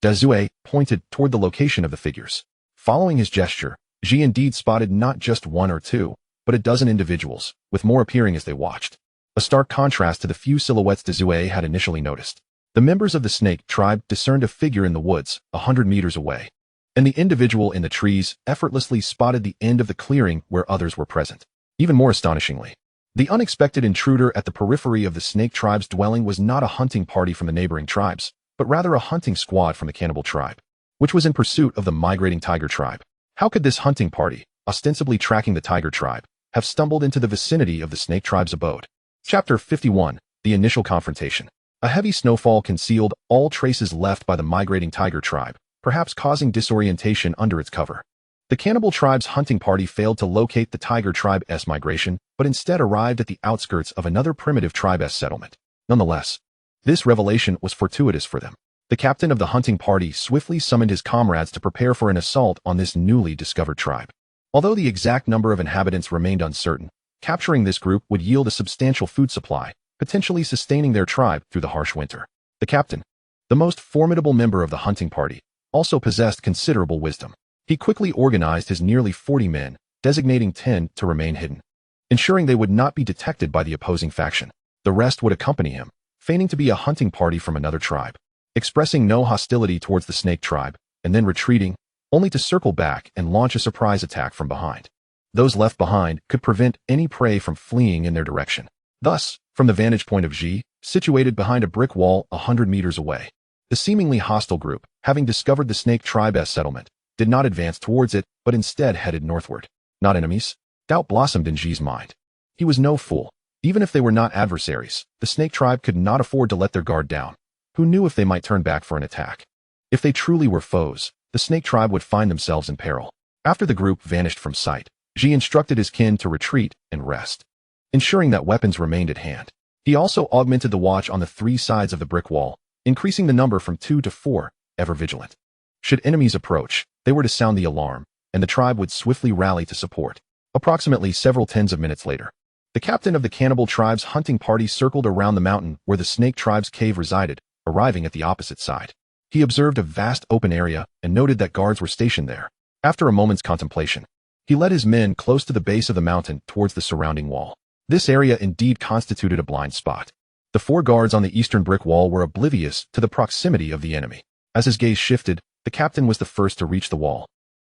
Dezue pointed toward the location of the figures. Following his gesture, Ji indeed spotted not just 1 or 2, but a dozen individuals, with more appearing as they watched. A stark contrast to the few silhouettes Dezue had initially noticed. The members of the snake tribe discerned a figure in the woods, 100 meters away, and the individual in the trees effortlessly spotted the end of the clearing where others were present. Even more astonishingly, the unexpected intruder at the periphery of the snake tribe's dwelling was not a hunting party from the neighboring tribes, but rather a hunting squad from the cannibal tribe, which was in pursuit of the migrating tiger tribe. How could this hunting party, ostensibly tracking the tiger tribe, have stumbled into the vicinity of the snake tribe's abode? Chapter 51. The Initial Confrontation. A heavy snowfall concealed all traces left by the migrating tiger tribe, perhaps causing disorientation under its cover. The cannibal tribe's hunting party failed to locate the tiger tribe's migration, but instead arrived at the outskirts of another primitive tribe's settlement. Nonetheless, this revelation was fortuitous for them. The captain of the hunting party swiftly summoned his comrades to prepare for an assault on this newly discovered tribe. Although the exact number of inhabitants remained uncertain, capturing this group would yield a substantial food supply, potentially sustaining their tribe through the harsh winter. The captain, the most formidable member of the hunting party, also possessed considerable wisdom. He quickly organized his nearly 40 men, designating 10 to remain hidden, ensuring they would not be detected by the opposing faction. The rest would accompany him, feigning to be a hunting party from another tribe, expressing no hostility towards the snake tribe, and then retreating, only to circle back and launch a surprise attack from behind. Those left behind could prevent any prey from fleeing in their direction. Thus, from the vantage point of Ji, situated behind a brick wall 100 meters away, the seemingly hostile group, having discovered the snake tribe's settlement, did not advance towards it, but instead headed northward. Not enemies? Doubt blossomed in Ji's mind. He was no fool. Even if they were not adversaries, the snake tribe could not afford to let their guard down. Who knew if they might turn back for an attack? If they truly were foes, the snake tribe would find themselves in peril. After the group vanished from sight, Ji instructed his kin to retreat and rest, ensuring that weapons remained at hand. He also augmented the watch on the three sides of the brick wall, increasing the number from 2 to 4, ever vigilant. Should enemies approach, they were to sound the alarm, and the tribe would swiftly rally to support. Approximately several tens of minutes later, the captain of the cannibal tribe's hunting party circled around the mountain where the snake tribe's cave resided, arriving at the opposite side. He observed a vast open area and noted that guards were stationed there. After a moment's contemplation, he led his men close to the base of the mountain towards the surrounding wall. This area indeed constituted a blind spot. The 4 guards on the eastern brick wall were oblivious to the proximity of the enemy. As his gaze shifted, the captain was the first to reach the wall,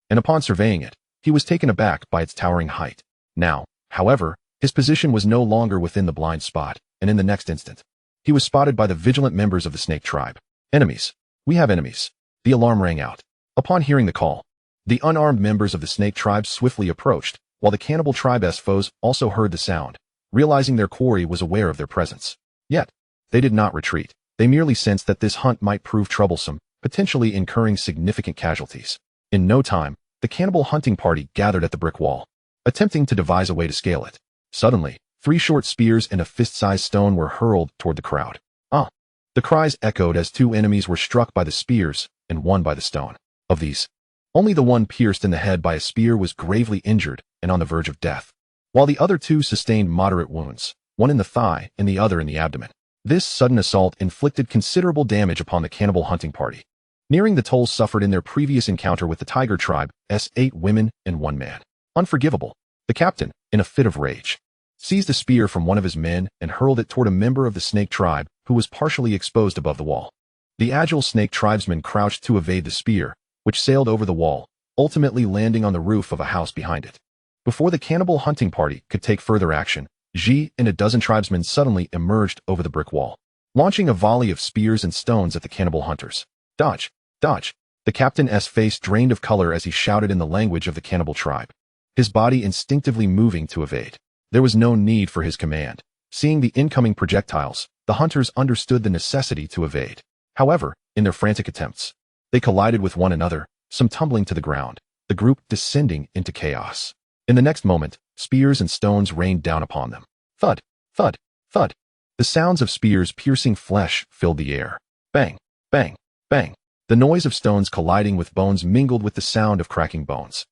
and upon surveying it, he was taken aback by its towering height. Now, however, his position was no longer within the blind spot, and in the next instant, he was spotted by the vigilant members of the snake tribe. Enemies. We have enemies. The alarm rang out. Upon hearing the call, the unarmed members of the snake tribe swiftly approached, while the cannibal tribe's foes also heard the sound, realizing their quarry was aware of their presence. Yet, they did not retreat. They merely sensed that this hunt might prove troublesome, potentially incurring significant casualties. In no time, the cannibal hunting party gathered at the brick wall, attempting to devise a way to scale it. Suddenly, 3 short spears and a fist-sized stone were hurled toward the crowd. Ah! The cries echoed as 2 enemies were struck by the spears and 1 by the stone. Of these, only the one pierced in the head by a spear was gravely injured and on the verge of death, while the other 2 sustained moderate wounds, one in the thigh and the other in the abdomen. This sudden assault inflicted considerable damage upon the cannibal hunting party, nearing the toll suffered in their previous encounter with the tiger tribe, 8 women and 1 man. Unforgivable. The captain, in a fit of rage, seized a spear from one of his men and hurled it toward a member of the snake tribe who was partially exposed above the wall. The agile snake tribesman crouched to evade the spear, which sailed over the wall, ultimately landing on the roof of a house behind it. Before the cannibal hunting party could take further action, Ji and a dozen tribesmen suddenly emerged over the brick wall, launching a volley of spears and stones at the cannibal hunters. Dodge! Dodge! The captain's face drained of color as he shouted in the language of the cannibal tribe, his body instinctively moving to evade. There was no need for his command. Seeing the incoming projectiles, the hunters understood the necessity to evade. However, in their frantic attempts, they collided with one another, some tumbling to the ground, the group descending into chaos. In the next moment, spears and stones rained down upon them. Thud! Thud! Thud! The sounds of spears piercing flesh filled the air. Bang! Bang! Bang! The noise of stones colliding with bones mingled with the sound of cracking bones.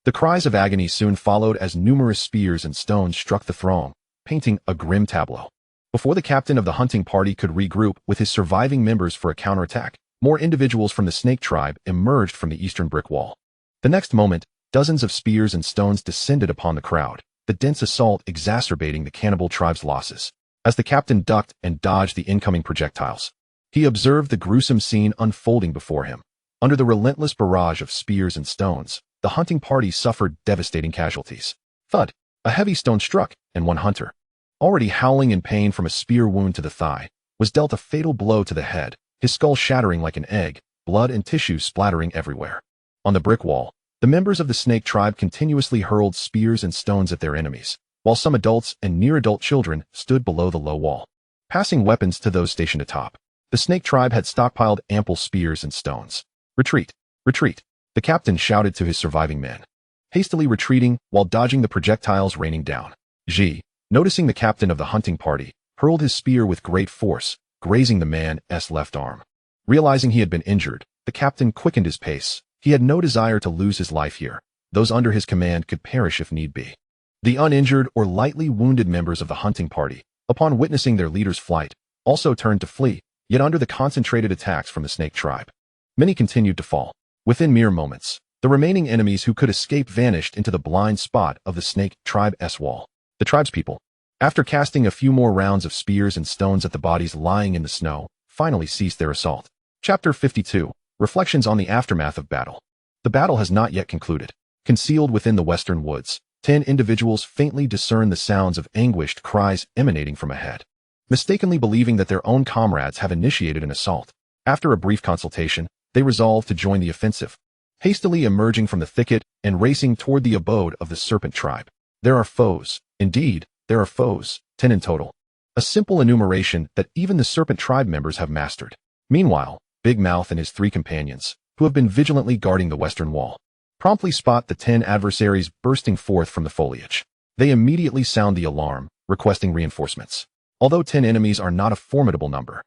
The cries of agony soon followed as numerous spears and stones struck the throng, painting a grim tableau. Before the captain of the hunting party could regroup with his surviving members for a counterattack, more individuals from the snake tribe emerged from the eastern brick wall. The next moment, dozens of spears and stones descended upon the crowd, the dense assault exacerbating the cannibal tribe's losses. As the captain ducked and dodged the incoming projectiles, he observed the gruesome scene unfolding before him. Under the relentless barrage of spears and stones, the hunting party suffered devastating casualties. Thud! A heavy stone struck, and one hunter, already howling in pain from a spear wound to the thigh, was dealt a fatal blow to the head, his skull shattering like an egg, blood and tissue splattering everywhere. On the brick wall, the members of the snake tribe continuously hurled spears and stones at their enemies, while some adults and near-adult children stood below the low wall, passing weapons to those stationed atop. The snake tribe had stockpiled ample spears and stones. Retreat! Retreat! The captain shouted to his surviving men, hastily retreating while dodging the projectiles raining down. Ji, noticing the captain of the hunting party, hurled his spear with great force, grazing the man's left arm. Realizing he had been injured, the captain quickened his pace. He had no desire to lose his life here. Those under his command could perish if need be. The uninjured or lightly wounded members of the hunting party, upon witnessing their leader's flight, also turned to flee, yet under the concentrated attacks from the snake tribe, many continued to fall. Within mere moments, the remaining enemies who could escape vanished into the blind spot of the snake tribe's wall. The tribespeople, after casting a few more rounds of spears and stones at the bodies lying in the snow, finally ceased their assault. Chapter 52. Reflections on the aftermath of battle. The battle has not yet concluded. Concealed within the western woods, 10 individuals faintly discern the sounds of anguished cries emanating from ahead, mistakenly believing that their own comrades have initiated an assault. After a brief consultation, they resolve to join the offensive, hastily emerging from the thicket and racing toward the abode of the serpent tribe. There are foes. Indeed, there are foes, 10 in total. A simple enumeration that even the serpent tribe members have mastered. Meanwhile, Big Mouth and his 3 companions, who have been vigilantly guarding the western wall, promptly spot the 10 adversaries bursting forth from the foliage. They immediately sound the alarm, requesting reinforcements. Although 10 enemies are not a formidable number,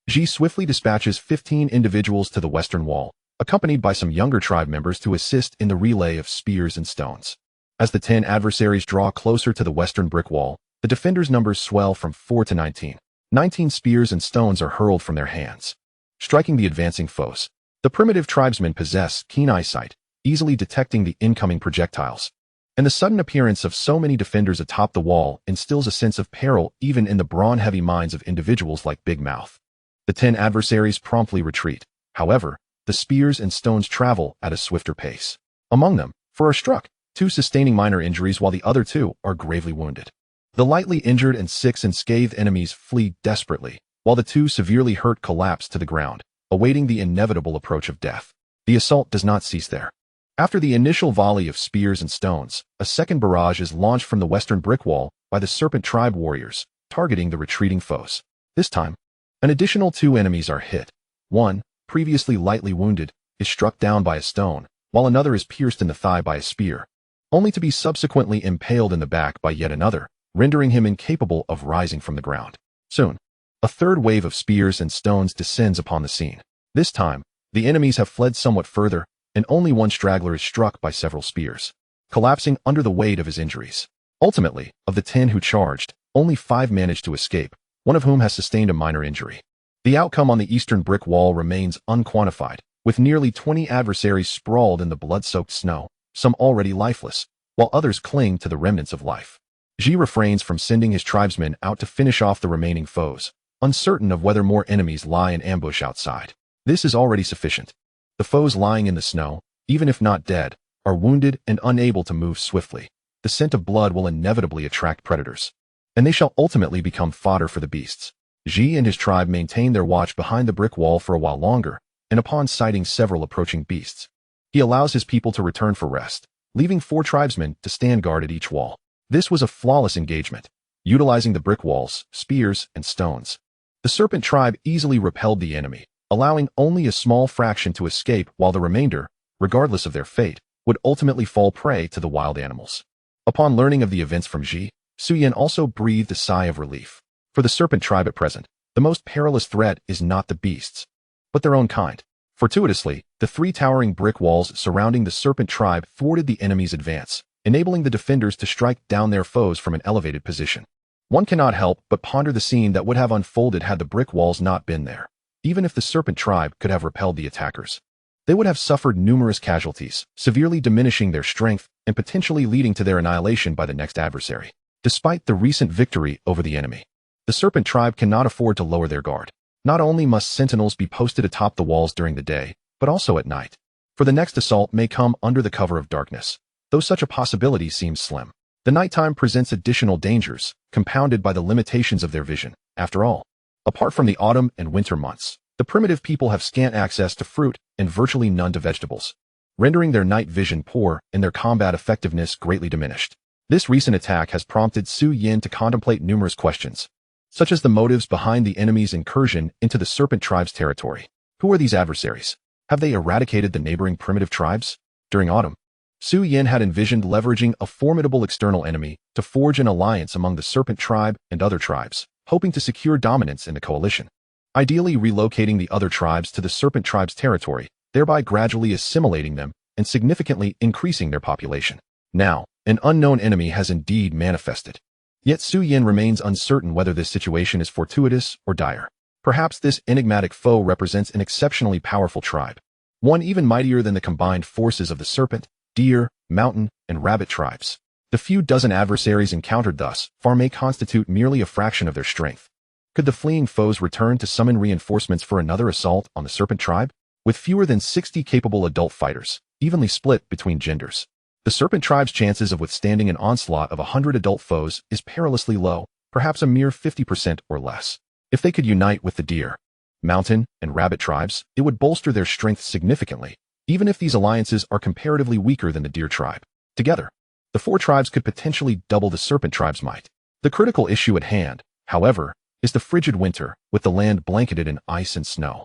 Ji swiftly dispatches 15 individuals to the western wall, accompanied by some younger tribe members to assist in the relay of spears and stones. As the 10 adversaries draw closer to the western brick wall, the defenders' numbers swell from 4 to 19. 19 spears and stones are hurled from their hands, striking the advancing foes. The primitive tribesmen possess keen eyesight, easily detecting the incoming projectiles, and the sudden appearance of so many defenders atop the wall instills a sense of peril even in the brawn-heavy minds of individuals like Big Mouth. The 10 adversaries promptly retreat. However, the spears and stones travel at a swifter pace. Among them, 4 are struck, 2 sustaining minor injuries while the other 2 are gravely wounded. The lightly injured and 6 unscathed enemies flee desperately, while the 2 severely hurt collapse to the ground, awaiting the inevitable approach of death. The assault does not cease there. After the initial volley of spears and stones, a second barrage is launched from the western brick wall by the serpent tribe warriors, targeting the retreating foes. This time, an additional 2 enemies are hit. One, previously lightly wounded, is struck down by a stone, while another is pierced in the thigh by a spear, only to be subsequently impaled in the back by yet another, rendering him incapable of rising from the ground. Soon, a third wave of spears and stones descends upon the scene. This time, the enemies have fled somewhat further, and only one straggler is struck by several spears, collapsing under the weight of his injuries. Ultimately, of the 10 who charged, only 5 managed to escape, one of whom has sustained a minor injury. The outcome on the eastern brick wall remains unquantified, with nearly 20 adversaries sprawled in the blood-soaked snow, some already lifeless, while others cling to the remnants of life. Ji refrains from sending his tribesmen out to finish off the remaining foes, uncertain of whether more enemies lie in ambush outside. This is already sufficient. The foes lying in the snow, even if not dead, are wounded and unable to move swiftly. The scent of blood will inevitably attract predators, and they shall ultimately become fodder for the beasts. Ji and his tribe maintain their watch behind the brick wall for a while longer, and upon sighting several approaching beasts, he allows his people to return for rest, leaving 4 tribesmen to stand guard at each wall. This was a flawless engagement, utilizing the brick walls, spears, and stones. The serpent tribe easily repelled the enemy, allowing only a small fraction to escape while the remainder, regardless of their fate, would ultimately fall prey to the wild animals. Upon learning of the events from Ji, Suyin also breathed a sigh of relief. For the serpent tribe at present, the most perilous threat is not the beasts, but their own kind. Fortuitously, the 3 towering brick walls surrounding the serpent tribe thwarted the enemy's advance, enabling the defenders to strike down their foes from an elevated position. One cannot help but ponder the scene that would have unfolded had the brick walls not been there. Even if the serpent tribe could have repelled the attackers, They would have suffered numerous casualties, severely diminishing their strength and potentially leading to their annihilation by the next adversary. Despite the recent victory over the enemy, the serpent tribe cannot afford to lower their guard. Not only must sentinels be posted atop the walls during the day, but also at night. For the next assault may come under the cover of darkness, though such a possibility seems slim. The nighttime presents additional dangers, compounded by the limitations of their vision. After all, apart from the autumn and winter months, the primitive people have scant access to fruit and virtually none to vegetables, rendering their night vision poor and their combat effectiveness greatly diminished. This recent attack has prompted Su Yin to contemplate numerous questions, such as the motives behind the enemy's incursion into the serpent tribe's territory. Who are these adversaries? Have they eradicated the neighboring primitive tribes? During autumn, Su Yin had envisioned leveraging a formidable external enemy to forge an alliance among the serpent tribe and other tribes, hoping to secure dominance in the coalition. Ideally relocating the other tribes to the serpent tribe's territory, thereby gradually assimilating them and significantly increasing their population. Now, an unknown enemy has indeed manifested. Yet Su Yin remains uncertain whether this situation is fortuitous or dire. Perhaps this enigmatic foe represents an exceptionally powerful tribe, one even mightier than the combined forces of the serpent, deer, mountain, and rabbit tribes. The few dozen adversaries encountered thus far may constitute merely a fraction of their strength. Could the fleeing foes return to summon reinforcements for another assault on the serpent tribe? With fewer than 60 capable adult fighters, evenly split between genders, the serpent tribe's chances of withstanding an onslaught of 100 adult foes is perilously low, perhaps a mere 50% or less. If they could unite with the deer, mountain, and rabbit tribes, it would bolster their strength significantly, even if these alliances are comparatively weaker than the deer tribe. Together, the four tribes could potentially double the serpent tribe's might. The critical issue at hand, however, is the frigid winter, with the land blanketed in ice and snow.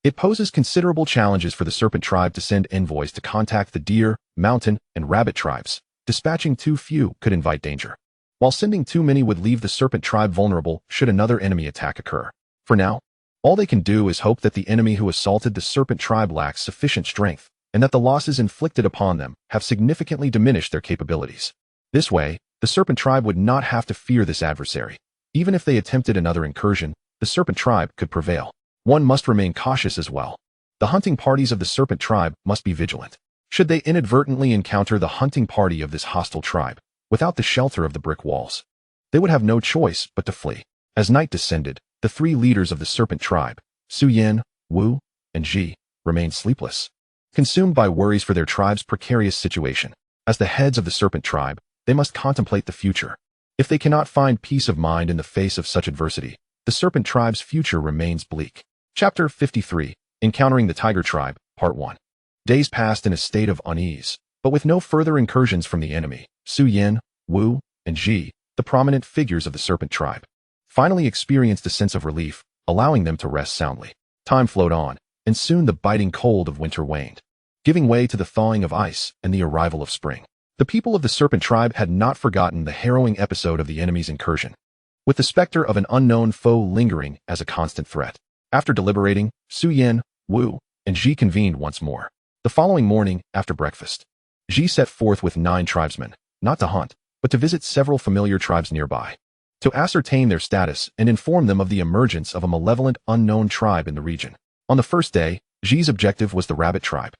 It poses considerable challenges for the serpent tribe to send envoys to contact the deer, mountain, and rabbit tribes. Dispatching too few could invite danger, while sending too many would leave the serpent tribe vulnerable should another enemy attack occur. For now, all they can do is hope that the enemy who assaulted the serpent tribe lacks sufficient strength, and that the losses inflicted upon them have significantly diminished their capabilities. This way, the serpent tribe would not have to fear this adversary. Even if they attempted another incursion, the serpent tribe could prevail. One must remain cautious as well. The hunting parties of the serpent tribe must be vigilant. Should they inadvertently encounter the hunting party of this hostile tribe, without the shelter of the brick walls, they would have no choice but to flee. As night descended, the three leaders of the serpent tribe, Su Yin, Wu, and Ji, remained sleepless, consumed by worries for their tribe's precarious situation. As the heads of the serpent tribe, they must contemplate the future. If they cannot find peace of mind in the face of such adversity, the serpent tribe's future remains bleak. Chapter 53, Encountering the Tiger Tribe, Part 1. Days passed in a state of unease, but with no further incursions from the enemy. Su Yin, Wu, and Ji, the prominent figures of the serpent tribe, finally experienced a sense of relief, allowing them to rest soundly. Time flowed on, and soon the biting cold of winter waned, giving way to the thawing of ice and the arrival of spring. The people of the serpent tribe had not forgotten the harrowing episode of the enemy's incursion, with the specter of an unknown foe lingering as a constant threat. After deliberating, Su Yin, Wu, and Ji convened once more. The following morning, after breakfast, Ji set forth with 9 tribesmen, not to hunt, but to visit several familiar tribes nearby, to ascertain their status and inform them of the emergence of a malevolent unknown tribe in the region. On the first day, Ji's objective was the rabbit tribe,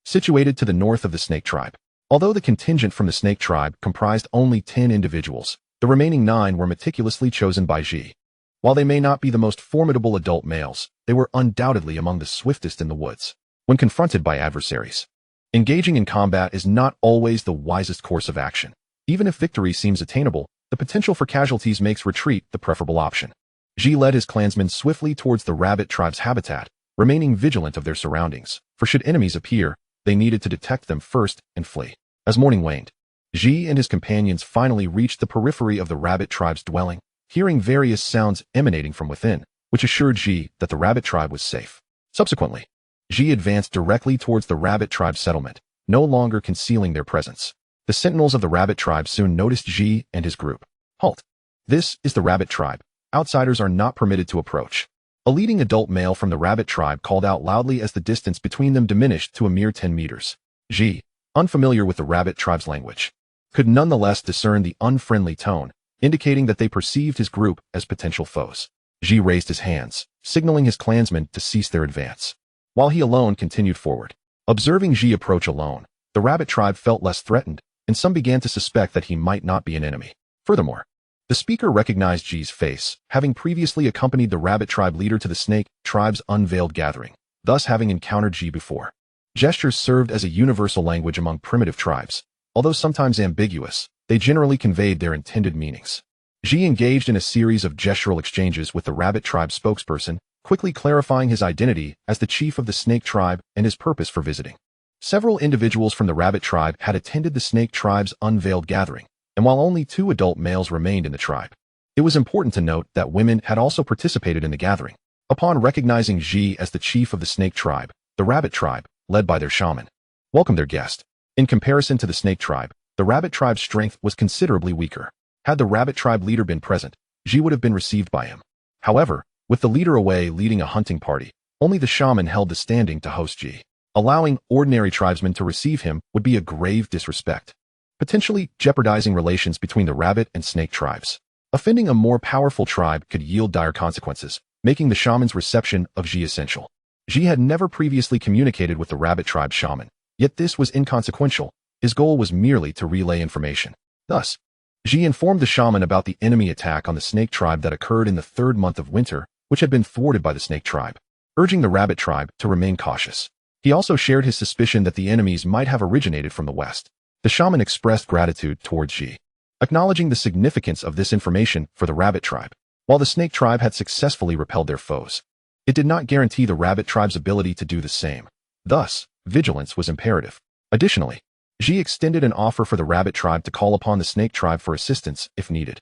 situated to the north of the snake tribe. Although the contingent from the snake tribe comprised only 10 individuals, the remaining 9 were meticulously chosen by Ji. While they may not be the most formidable adult males, they were undoubtedly among the swiftest in the woods. When confronted by adversaries, engaging in combat is not always the wisest course of action. Even if victory seems attainable, the potential for casualties makes retreat the preferable option. Ji led his clansmen swiftly towards the rabbit tribe's habitat, remaining vigilant of their surroundings, for should enemies appear, they needed to detect them first and flee. As morning waned, Ji and his companions finally reached the periphery of the rabbit tribe's dwelling, hearing various sounds emanating from within, which assured Ji that the rabbit tribe was safe. Subsequently, Ji advanced directly towards the rabbit tribe's settlement, no longer concealing their presence. The sentinels of the rabbit tribe soon noticed Ji and his group. Halt! This is the rabbit tribe. Outsiders are not permitted to approach. A leading adult male from the rabbit tribe called out loudly as the distance between them diminished to a mere 10 meters. Ji, unfamiliar with the rabbit tribe's language, could nonetheless discern the unfriendly tone, indicating that they perceived his group as potential foes. Ji raised his hands, signaling his clansmen to cease their advance, while he alone continued forward. Observing Ji approach alone, the rabbit tribe felt less threatened, and some began to suspect that he might not be an enemy. Furthermore, the speaker recognized Ji's face, having previously accompanied the rabbit tribe leader to the snake tribe's unveiled gathering, thus having encountered Ji before. Gestures served as a universal language among primitive tribes. Although sometimes ambiguous, they generally conveyed their intended meanings. Ji engaged in a series of gestural exchanges with the rabbit tribe spokesperson, quickly clarifying his identity as the chief of the snake tribe and his purpose for visiting. Several individuals from the rabbit tribe had attended the snake tribe's unveiled gathering, and while only 2 adult males remained in the tribe, it was important to note that women had also participated in the gathering. Upon recognizing Ji as the chief of the snake tribe, the rabbit tribe, led by their shaman, welcomed their guest. In comparison to the snake tribe, the rabbit tribe's strength was considerably weaker. Had the rabbit tribe leader been present, Ji would have been received by him. However, with the leader away leading a hunting party, only the shaman held the standing to host Ji. Allowing ordinary tribesmen to receive him would be a grave disrespect, potentially jeopardizing relations between the rabbit and snake tribes. Offending a more powerful tribe could yield dire consequences, making the shaman's reception of Ji essential. Ji had never previously communicated with the rabbit tribe shaman, yet this was inconsequential. His goal was merely to relay information. Thus, Ji informed the shaman about the enemy attack on the snake tribe that occurred in the 3rd month of winter, which had been thwarted by the snake tribe, urging the rabbit tribe to remain cautious. He also shared his suspicion that the enemies might have originated from the west. The shaman expressed gratitude towards Ji, acknowledging the significance of this information for the rabbit tribe. While the snake tribe had successfully repelled their foes, it did not guarantee the rabbit tribe's ability to do the same. Thus, vigilance was imperative. Additionally, Ji extended an offer for the rabbit tribe to call upon the snake tribe for assistance if needed,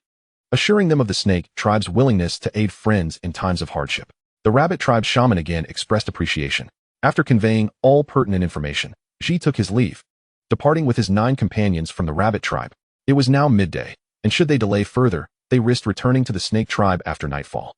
assuring them of the snake tribe's willingness to aid friends in times of hardship. The rabbit tribe shaman again expressed appreciation. After conveying all pertinent information, Ji took his leave, departing with his 9 companions from the rabbit tribe. It was now midday, and should they delay further, they risked returning to the snake tribe after nightfall.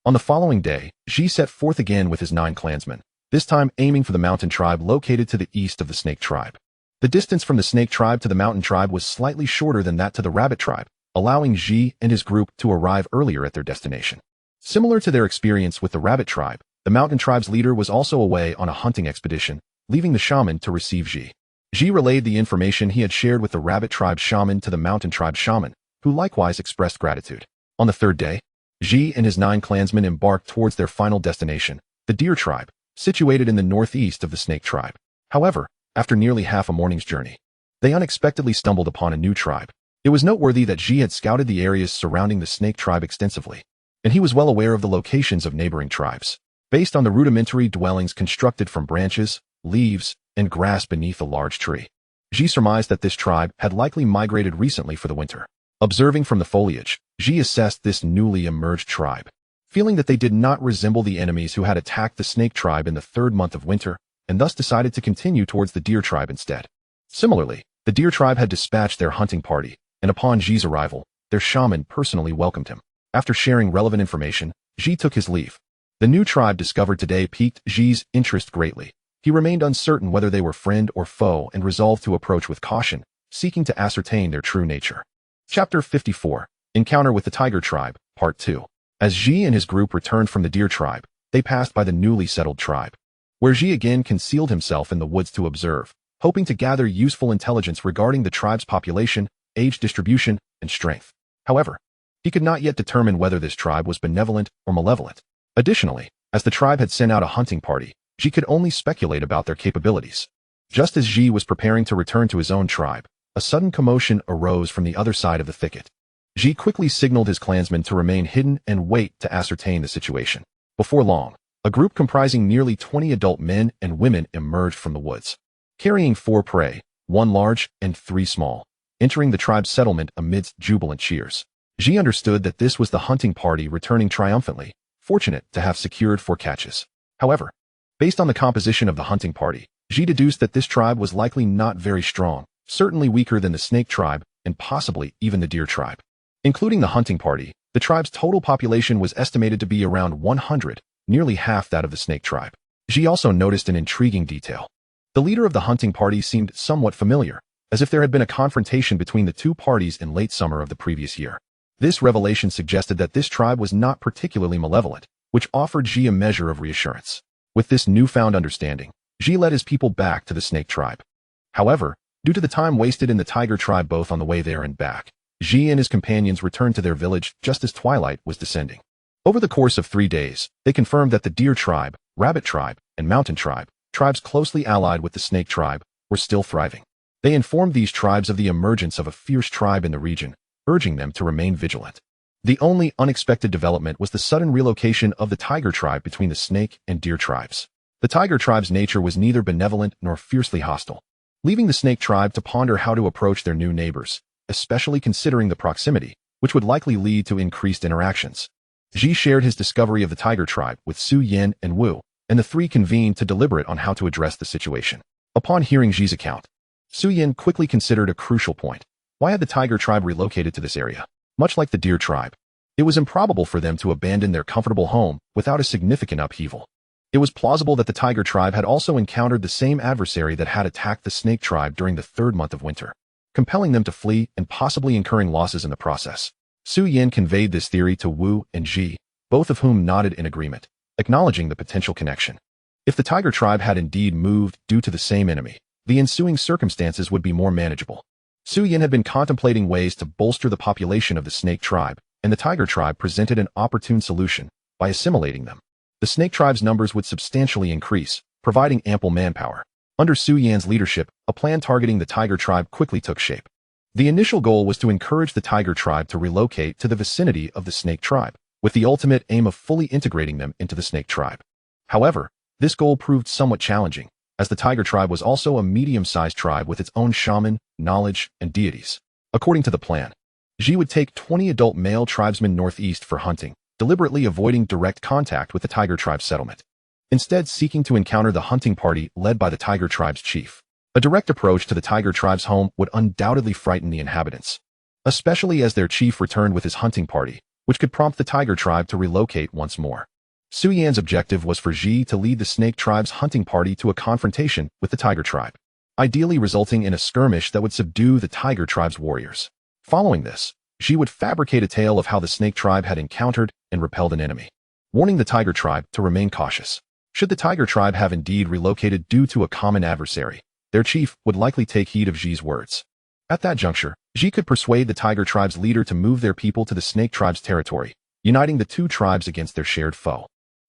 On the following day, Ji set forth again with his 9 clansmen, this time aiming for the mountain tribe located to the east of the snake tribe. The distance from the snake tribe to the mountain tribe was slightly shorter than that to the rabbit tribe, allowing Ji and his group to arrive earlier at their destination. Similar to their experience with the rabbit tribe, the mountain tribe's leader was also away on a hunting expedition, leaving the shaman to receive Ji. Ji relayed the information he had shared with the rabbit tribe shaman to the mountain tribe shaman, who likewise expressed gratitude. On the 3rd day, Ji and his 9 clansmen embarked towards their final destination, the deer tribe, situated in the northeast of the snake tribe. However, after nearly half a morning's journey, they unexpectedly stumbled upon a new tribe. It was noteworthy that Ji had scouted the areas surrounding the snake tribe extensively, and he was well aware of the locations of neighboring tribes. Based on the rudimentary dwellings constructed from branches, leaves, and grass beneath a large tree, Ji surmised that this tribe had likely migrated recently for the winter. Observing from the foliage, Ji assessed this newly emerged tribe, feeling that they did not resemble the enemies who had attacked the snake tribe in the 3rd month of winter, and thus decided to continue towards the deer tribe instead. Similarly, the deer tribe had dispatched their hunting party, and upon Ji's arrival, their shaman personally welcomed him. After sharing relevant information, Ji took his leave. The new tribe discovered today piqued Ji's interest greatly. He remained uncertain whether they were friend or foe and resolved to approach with caution, seeking to ascertain their true nature. Chapter 54. Encounter with the Tiger Tribe, Part 2. As Ji and his group returned from the deer tribe, they passed by the newly settled tribe, where Ji again concealed himself in the woods to observe, hoping to gather useful intelligence regarding the tribe's population, age distribution, and strength. However, he could not yet determine whether this tribe was benevolent or malevolent. Additionally, as the tribe had sent out a hunting party, Ji could only speculate about their capabilities. Just as Ji was preparing to return to his own tribe, a sudden commotion arose from the other side of the thicket. Ji quickly signaled his clansmen to remain hidden and wait to ascertain the situation. Before long, a group comprising nearly 20 adult men and women emerged from the woods, carrying 4 prey, 1 large and 3 small, entering the tribe's settlement amidst jubilant cheers. Ji understood that this was the hunting party returning triumphantly, fortunate to have secured 4 catches. However, based on the composition of the hunting party, Ji deduced that this tribe was likely not very strong, certainly weaker than the snake tribe and possibly even the deer tribe. Including the hunting party, the tribe's total population was estimated to be around 100, nearly half that of the snake tribe. Ji also noticed an intriguing detail. The leader of the hunting party seemed somewhat familiar, as if there had been a confrontation between the 2 parties in late summer of the previous year. This revelation suggested that this tribe was not particularly malevolent, which offered Ji a measure of reassurance. With this newfound understanding, Ji led his people back to the snake tribe. However, due to the time wasted in the tiger tribe both on the way there and back, Ji and his companions returned to their village just as twilight was descending. Over the course of 3 days, they confirmed that the deer tribe, rabbit tribe, and mountain tribe, tribes closely allied with the snake tribe, were still thriving. They informed these tribes of the emergence of a fierce tribe in the region, urging them to remain vigilant. The only unexpected development was the sudden relocation of the tiger tribe between the snake and deer tribes. The tiger tribe's nature was neither benevolent nor fiercely hostile, leaving the snake tribe to ponder how to approach their new neighbors, especially considering the proximity, which would likely lead to increased interactions. Ji shared his discovery of the tiger tribe with Su Yin and Wu, and the three convened to deliberate on how to address the situation. Upon hearing Ji's account, Su Yin quickly considered a crucial point. Why had the tiger tribe relocated to this area? Much like the deer tribe, it was improbable for them to abandon their comfortable home without a significant upheaval. It was plausible that the tiger tribe had also encountered the same adversary that had attacked the snake tribe during the 3rd month of winter, compelling them to flee and possibly incurring losses in the process. Su Yin conveyed this theory to Wu and Ji, both of whom nodded in agreement, acknowledging the potential connection. If the tiger tribe had indeed moved due to the same enemy, the ensuing circumstances would be more manageable. Su Yin had been contemplating ways to bolster the population of the snake tribe, and the tiger tribe presented an opportune solution by assimilating them. The snake tribe's numbers would substantially increase, providing ample manpower. Under Su Yan's leadership, a plan targeting the tiger tribe quickly took shape. The initial goal was to encourage the tiger tribe to relocate to the vicinity of the snake tribe, with the ultimate aim of fully integrating them into the snake tribe. However, this goal proved somewhat challenging, as the tiger tribe was also a medium-sized tribe with its own shaman, knowledge, and deities. According to the plan, Ji would take 20 adult male tribesmen northeast for hunting, deliberately avoiding direct contact with the tiger tribe settlement, instead seeking to encounter the hunting party led by the tiger tribe's chief. A direct approach to the tiger tribe's home would undoubtedly frighten the inhabitants, especially as their chief returned with his hunting party, which could prompt the tiger tribe to relocate once more. Su Yan's objective was for Ji to lead the snake tribe's hunting party to a confrontation with the tiger tribe, ideally resulting in a skirmish that would subdue the tiger tribe's warriors. Following this, Ji would fabricate a tale of how the snake tribe had encountered and repelled an enemy, warning the tiger tribe to remain cautious. Should the tiger tribe have indeed relocated due to a common adversary, their chief would likely take heed of Ji's words. At that juncture, Ji could persuade the tiger tribe's leader to move their people to the snake tribe's territory, uniting the two tribes against their shared foe.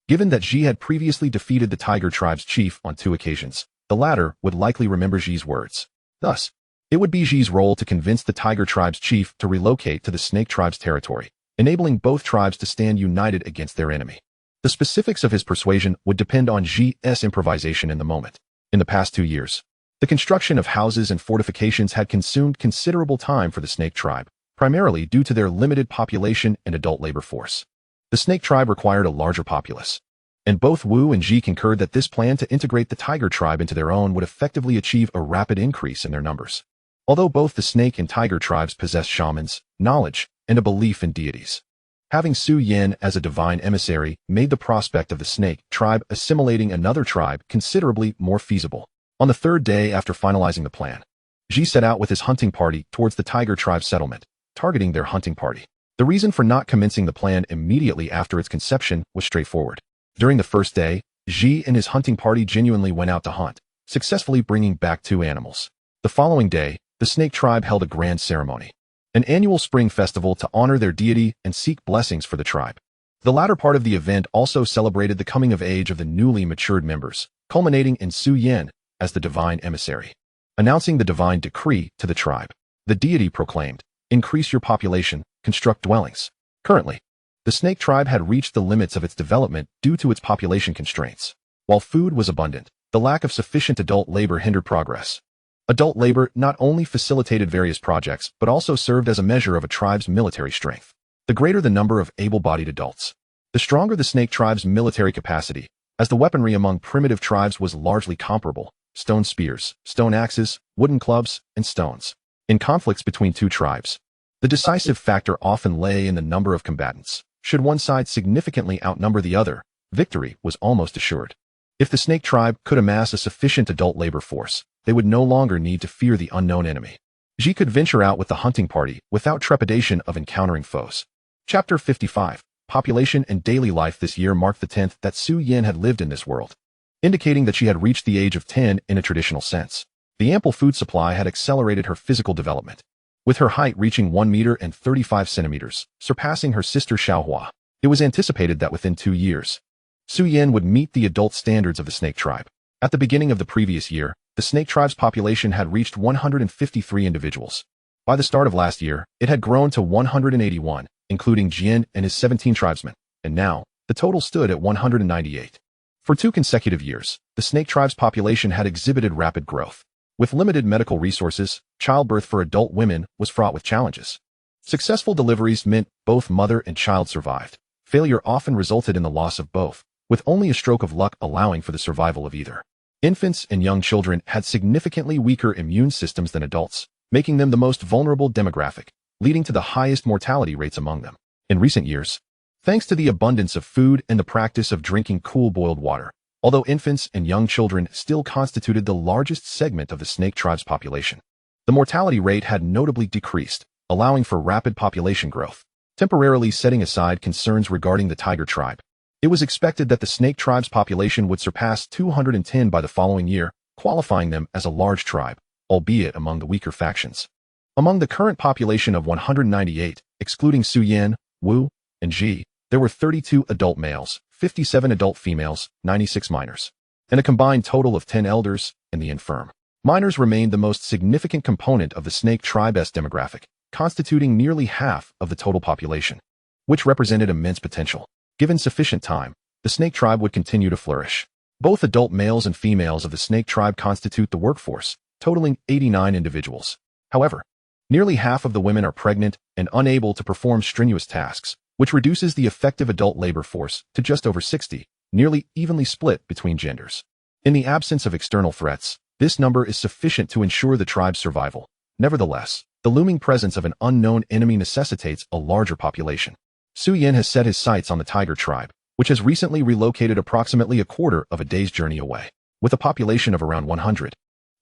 Given that Ji had previously defeated the tiger tribe's chief on 2 occasions, the latter would likely remember Ji's words. Thus, it would be Ji's role to convince the tiger tribe's chief to relocate to the snake tribe's territory, enabling both tribes to stand united against their enemy. The specifics of his persuasion would depend on Ji's improvisation in the moment. In the past 2 years, the construction of houses and fortifications had consumed considerable time for the snake tribe, primarily due to their limited population and adult labor force. The snake tribe required a larger populace, and both Wu and Ji concurred that this plan to integrate the tiger tribe into their own would effectively achieve a rapid increase in their numbers. Although both the snake and tiger tribes possess shamans, knowledge, and a belief in deities, having Su Yin as a divine emissary made the prospect of the snake tribe assimilating another tribe considerably more feasible. On the 3rd day after finalizing the plan, Ji set out with his hunting party towards the tiger tribe settlement, targeting their hunting party. The reason for not commencing the plan immediately after its conception was straightforward. During the 1st day, Ji and his hunting party genuinely went out to hunt, successfully bringing back 2 animals. The following day, the snake tribe held a grand ceremony, an annual spring festival to honor their deity and seek blessings for the tribe. The latter part of the event also celebrated the coming of age of the newly matured members, culminating in Su Yin as the divine emissary, announcing the divine decree to the tribe. The deity proclaimed, "Increase your population, construct dwellings." Currently, the snake tribe had reached the limits of its development due to its population constraints. While food was abundant, the lack of sufficient adult labor hindered progress. Adult labor not only facilitated various projects, but also served as a measure of a tribe's military strength. The greater the number of able-bodied adults, the stronger the snake tribe's military capacity, as the weaponry among primitive tribes was largely comparable: stone spears, stone axes, wooden clubs, and stones. In conflicts between 2 tribes, the decisive factor often lay in the number of combatants. Should one side significantly outnumber the other, victory was almost assured. If the snake tribe could amass a sufficient adult labor force, they would no longer need to fear the unknown enemy. Ji could venture out with the hunting party without trepidation of encountering foes. Chapter 55. Population and daily life. This year marked the 10th that Su Yin had lived in this world. indicating that she had reached the age of 10 in a traditional sense. The ample food supply had accelerated her physical development, with her height reaching 1 meter and 35 centimeters, surpassing her sister Xiaohua. It was anticipated that within 2 years, Su Yan would meet the adult standards of the snake tribe. At the beginning of the previous year, the snake tribe's population had reached 153 individuals. By the start of last year, it had grown to 181, including Jian and his 17 tribesmen, and now, the total stood at 198. For 2 consecutive years, the snake tribe's population had exhibited rapid growth. With limited medical resources, childbirth for adult women was fraught with challenges. Successful deliveries meant both mother and child survived. Failure often resulted in the loss of both, with only a stroke of luck allowing for the survival of either. Infants and young children had significantly weaker immune systems than adults, making them the most vulnerable demographic, leading to the highest mortality rates among them. In recent years, thanks to the abundance of food and the practice of drinking cool boiled water, although infants and young children still constituted the largest segment of the snake tribe's population, the mortality rate had notably decreased, allowing for rapid population growth, temporarily setting aside concerns regarding the tiger tribe. It was expected that the snake tribe's population would surpass 210 by the following year, qualifying them as a large tribe, albeit among the weaker factions. Among the current population of 198, excluding Su Yan, Wu, and Ji, there were 32 adult males, 57 adult females, 96 minors, and a combined total of 10 elders and the infirm. Minors remained the most significant component of the snake tribe's demographic, constituting nearly half of the total population, which represented immense potential. Given sufficient time, the snake tribe would continue to flourish. Both adult males and females of the snake tribe constitute the workforce, totaling 89 individuals. However, nearly half of the women are pregnant and unable to perform strenuous tasks, which reduces the effective adult labor force to just over 60, nearly evenly split between genders. In the absence of external threats, this number is sufficient to ensure the tribe's survival. Nevertheless, the looming presence of an unknown enemy necessitates a larger population. Su Yan has set his sights on the tiger tribe, which has recently relocated approximately a quarter of a day's journey away. With a population of around 100,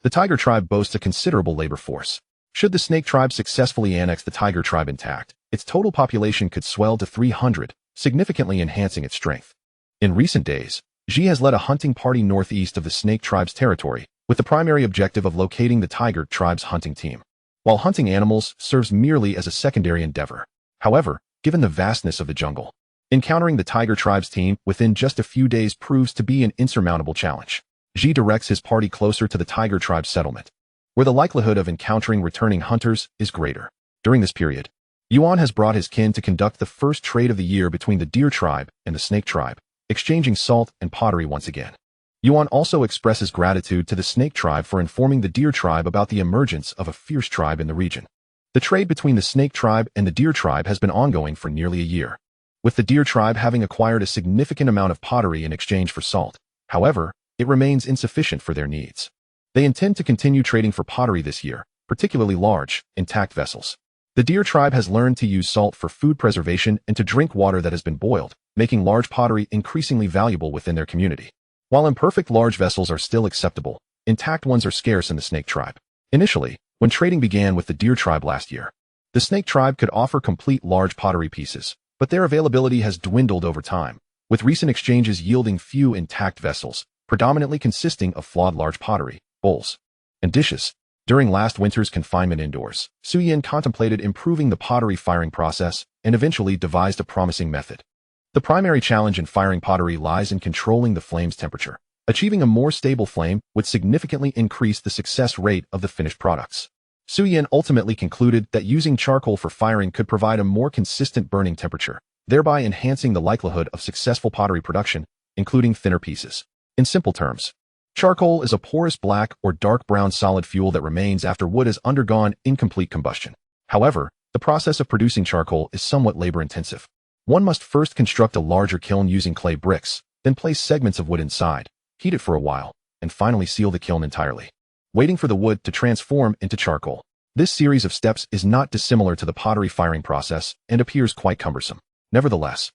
the tiger tribe boasts a considerable labor force. Should the snake tribe successfully annex the tiger tribe intact, its total population could swell to 300, significantly enhancing its strength. In recent days, Ji has led a hunting party northeast of the snake tribe's territory, with the primary objective of locating the tiger tribe's hunting team, while hunting animals serves merely as a secondary endeavor. However, given the vastness of the jungle, encountering the tiger tribe's team within just a few days proves to be an insurmountable challenge. Ji directs his party closer to the tiger tribe's settlement, where the likelihood of encountering returning hunters is greater. During this period, Yuan has brought his kin to conduct the first trade of the year between the deer tribe and the snake tribe, exchanging salt and pottery once again. Yuan also expresses gratitude to the snake tribe for informing the deer tribe about the emergence of a fierce tribe in the region. The trade between the snake tribe and the deer tribe has been ongoing for nearly a year, with the deer tribe having acquired a significant amount of pottery in exchange for salt. However, it remains insufficient for their needs. They intend to continue trading for pottery this year, particularly large, intact vessels. The deer tribe has learned to use salt for food preservation and to drink water that has been boiled, making large pottery increasingly valuable within their community. While imperfect large vessels are still acceptable, intact ones are scarce in the snake tribe. Initially, when trading began with the deer tribe last year, the snake tribe could offer complete large pottery pieces, but their availability has dwindled over time, with recent exchanges yielding few intact vessels, predominantly consisting of flawed large pottery, bowls, and dishes. During last winter's confinement indoors, Su Yan contemplated improving the pottery firing process and eventually devised a promising method. The primary challenge in firing pottery lies in controlling the flame's temperature. Achieving a more stable flame would significantly increase the success rate of the finished products. Su Yan ultimately concluded that using charcoal for firing could provide a more consistent burning temperature, thereby enhancing the likelihood of successful pottery production, including thinner pieces. In simple terms, charcoal is a porous black or dark brown solid fuel that remains after wood has undergone incomplete combustion. However, the process of producing charcoal is somewhat labor-intensive. One must first construct a larger kiln using clay bricks, then place segments of wood inside, heat it for a while, and finally seal the kiln entirely, waiting for the wood to transform into charcoal. This series of steps is not dissimilar to the pottery firing process and appears quite cumbersome. Nevertheless,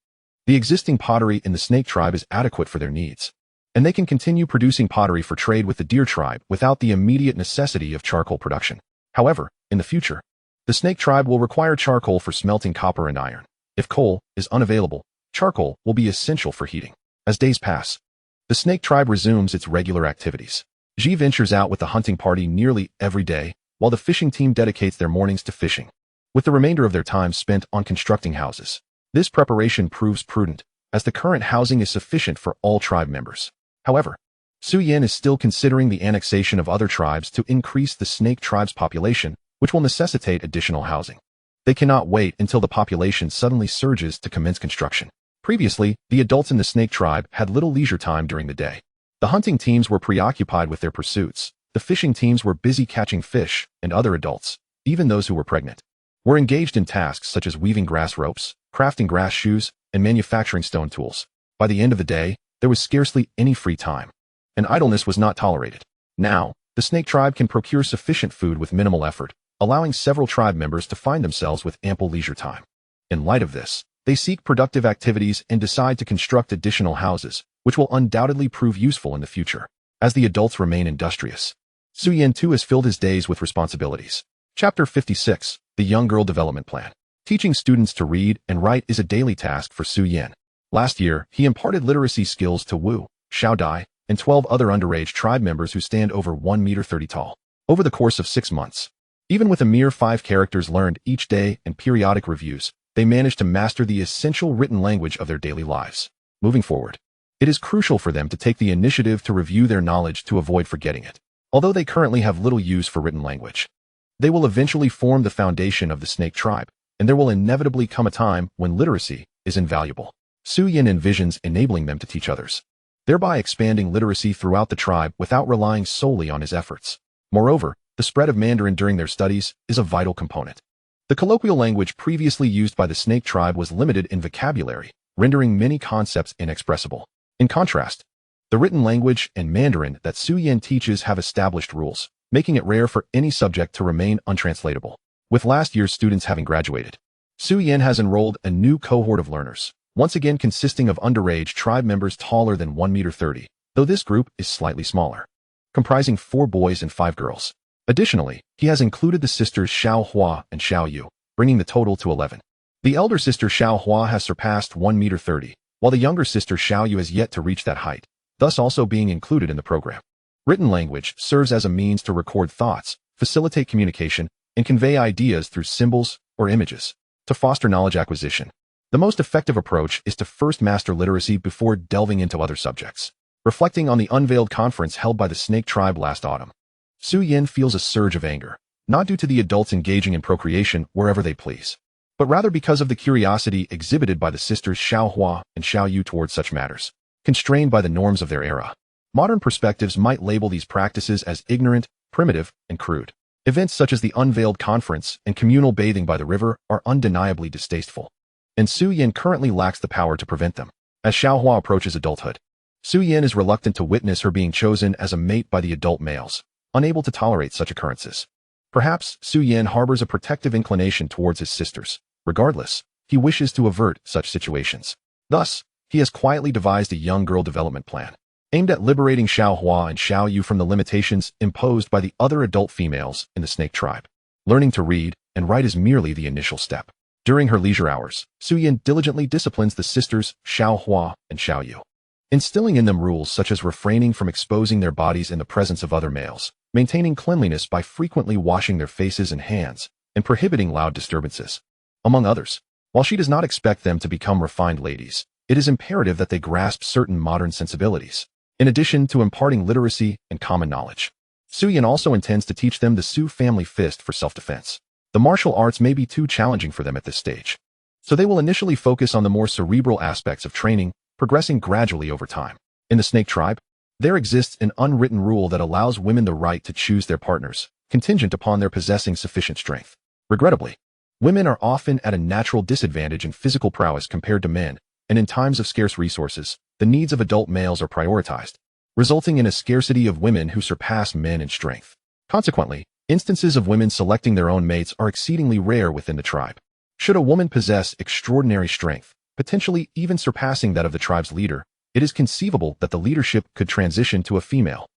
the existing pottery in the snake tribe is adequate for their needs, and they can continue producing pottery for trade with the deer tribe without the immediate necessity of charcoal production. However, in the future, the snake tribe will require charcoal for smelting copper and iron. If coal is unavailable, charcoal will be essential for heating. As days pass, The snake tribe resumes its regular activities. Ji ventures out with the hunting party nearly every day, while the fishing team dedicates their mornings to fishing, with the remainder of their time spent on constructing houses. This preparation proves prudent, as the current housing is sufficient for all tribe members. However, Su Yin is still considering the annexation of other tribes to increase the snake tribe's population, which will necessitate additional housing. They cannot wait until the population suddenly surges to commence construction. Previously, the adults in the snake tribe had little leisure time during the day. The hunting teams were preoccupied with their pursuits, the fishing teams were busy catching fish, and other adults, even those who were pregnant, were engaged in tasks such as weaving grass ropes, crafting grass shoes, and manufacturing stone tools. By the end of the day, there was scarcely any free time, and idleness was not tolerated. Now, the snake tribe can procure sufficient food with minimal effort, allowing several tribe members to find themselves with ample leisure time. In light of this, they seek productive activities and decide to construct additional houses, which will undoubtedly prove useful in the future. As the adults remain industrious, Su Yin too has filled his days with responsibilities. Chapter 56, The Young Girl Development Plan. Teaching students to read and write is a daily task for Su Yin. Last year, he imparted literacy skills to Wu, Xiao Dai, and 12 other underage tribe members who stand over 1.30 meters tall. Over the course of 6 months, even with a mere 5 characters learned each day and periodic reviews, they managed to master the essential written language of their daily lives. Moving forward, it is crucial for them to take the initiative to review their knowledge to avoid forgetting it. Although they currently have little use for written language, they will eventually form the foundation of the snake tribe, and there will inevitably come a time when literacy is invaluable. Su Yin envisions enabling them to teach others, thereby expanding literacy throughout the tribe without relying solely on his efforts. Moreover, the spread of Mandarin during their studies is a vital component. The colloquial language previously used by the snake tribe was limited in vocabulary, rendering many concepts inexpressible. In contrast, the written language and Mandarin that Su Yin teaches have established rules, making it rare for any subject to remain untranslatable. With last year's students having graduated, Su Yin has enrolled a new cohort of learners, once again consisting of underage tribe members taller than 1.30 meters, though this group is slightly smaller, comprising 4 boys and 5 girls. Additionally, he has included the sisters Xiao Hua and Xiao Yu, bringing the total to 11. The elder sister Xiao Hua has surpassed 1.30 meters, while the younger sister Xiao Yu has yet to reach that height, thus also being included in the program. Written language serves as a means to record thoughts, facilitate communication, and convey ideas through symbols or images. To foster knowledge acquisition, the most effective approach is to first master literacy before delving into other subjects. Reflecting on the unveiled conference held by the snake tribe last autumn, Su Yin feels a surge of anger, not due to the adults engaging in procreation wherever they please, but rather because of the curiosity exhibited by the sisters Xiao Hua and Xiao Yu towards such matters, constrained by the norms of their era. Modern perspectives might label these practices as ignorant, primitive, and crude. Events such as the unveiled conference and communal bathing by the river are undeniably distasteful, and Su Yin currently lacks the power to prevent them. As Xiao Hua approaches adulthood, Su Yin is reluctant to witness her being chosen as a mate by the adult males, unable to tolerate such occurrences. Perhaps Su Yin harbors a protective inclination towards his sisters. Regardless, he wishes to avert such situations. Thus, he has quietly devised a young girl development plan, aimed at liberating Xiao Hua and Xiao Yu from the limitations imposed by the other adult females in the snake tribe. Learning to read and write is merely the initial step. During her leisure hours, Su Yin diligently disciplines the sisters Xiao Hua and Xiao Yu, instilling in them rules such as refraining from exposing their bodies in the presence of other males, maintaining cleanliness by frequently washing their faces and hands, and prohibiting loud disturbances, among others. While she does not expect them to become refined ladies, it is imperative that they grasp certain modern sensibilities, in addition to imparting literacy and common knowledge. Su Yin also intends to teach them the Su family fist for self-defense. The martial arts may be too challenging for them at this stage, so they will initially focus on the more cerebral aspects of training, progressing gradually over time. In the snake tribe, there exists an unwritten rule that allows women the right to choose their partners, contingent upon their possessing sufficient strength. Regrettably, women are often at a natural disadvantage in physical prowess compared to men, and in times of scarce resources, the needs of adult males are prioritized, resulting in a scarcity of women who surpass men in strength. Consequently, instances of women selecting their own mates are exceedingly rare within the tribe. Should a woman possess extraordinary strength, potentially even surpassing that of the tribe's leader, it is conceivable that the leadership could transition to a female,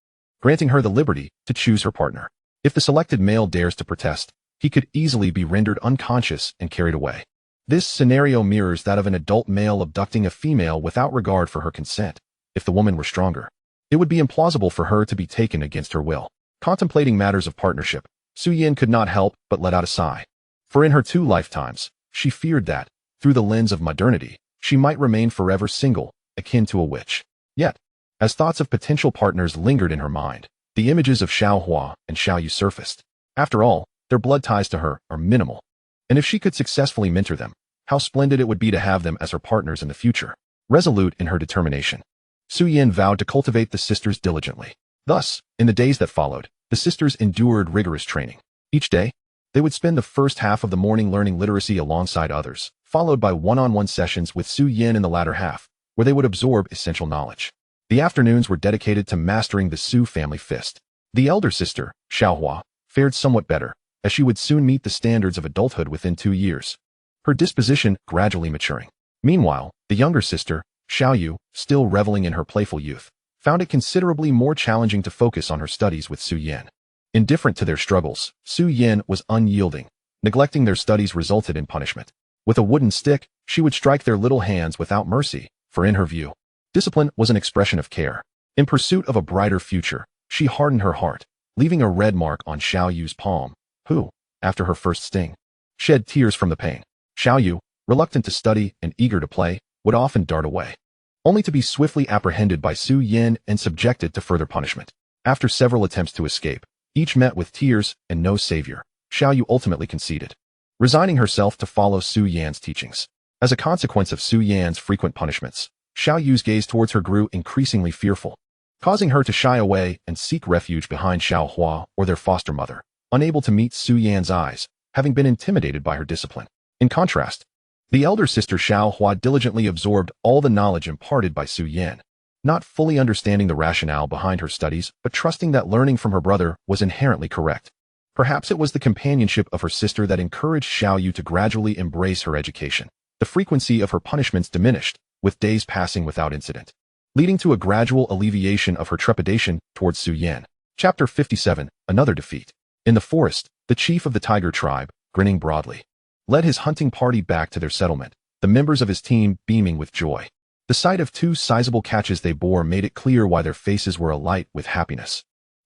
granting her the liberty to choose her partner. If the selected male dares to protest, he could easily be rendered unconscious and carried away. This scenario mirrors that of an adult male abducting a female without regard for her consent, if the woman were stronger. It would be implausible for her to be taken against her will. Contemplating matters of partnership, Su-yin could not help but let out a sigh. For in her 2 lifetimes, she feared that, through the lens of modernity, she might remain forever single, akin to a witch. Yet, as thoughts of potential partners lingered in her mind, the images of Xiao Hua and Xiao Yu surfaced. After all, their blood ties to her are minimal. And if she could successfully mentor them, how splendid it would be to have them as her partners in the future. Resolute in her determination, Su-yin vowed to cultivate the sisters diligently. Thus, in the days that followed, the sisters endured rigorous training. Each day, they would spend the first half of the morning learning literacy alongside others, followed by one-on-one sessions with Su-yin in the latter half, where they would absorb essential knowledge. The afternoons were dedicated to mastering the Su family fist. The elder sister, Xiaohua, fared somewhat better, as she would soon meet the standards of adulthood within 2 years, her disposition gradually maturing. Meanwhile, the younger sister, Xiaoyu, still reveling in her playful youth, found it considerably more challenging to focus on her studies with Su-yin. Indifferent to their struggles, Su-yin was unyielding. Neglecting their studies resulted in punishment. With a wooden stick, she would strike their little hands without mercy, for in her view, discipline was an expression of care. In pursuit of a brighter future, she hardened her heart, leaving a red mark on Xiaoyu's palm, who, after her first sting, shed tears from the pain. Xiaoyu, reluctant to study and eager to play, would often dart away, only to be swiftly apprehended by Su-yin and subjected to further punishment. After several attempts to escape, each met with tears and no savior, Xiaoyu ultimately conceded, resigning herself to follow Su-yan's teachings. As a consequence of Su-yan's frequent punishments, Xiaoyu's gaze towards her grew increasingly fearful, causing her to shy away and seek refuge behind Xiaohua or their foster mother, unable to meet Su-yan's eyes, having been intimidated by her discipline. In contrast, the elder sister Xiaohua diligently absorbed all the knowledge imparted by Su-yin, not fully understanding the rationale behind her studies but trusting that learning from her brother was inherently correct. Perhaps it was the companionship of her sister that encouraged Xiaoyu to gradually embrace her education. The frequency of her punishments diminished, with days passing without incident, leading to a gradual alleviation of her trepidation towards Su-yin. Chapter 57, Another Defeat. In the forest, the chief of the tiger tribe, grinning broadly, led his hunting party back to their settlement, the members of his team beaming with joy. The sight of 2 sizable catches they bore made it clear why their faces were alight with happiness.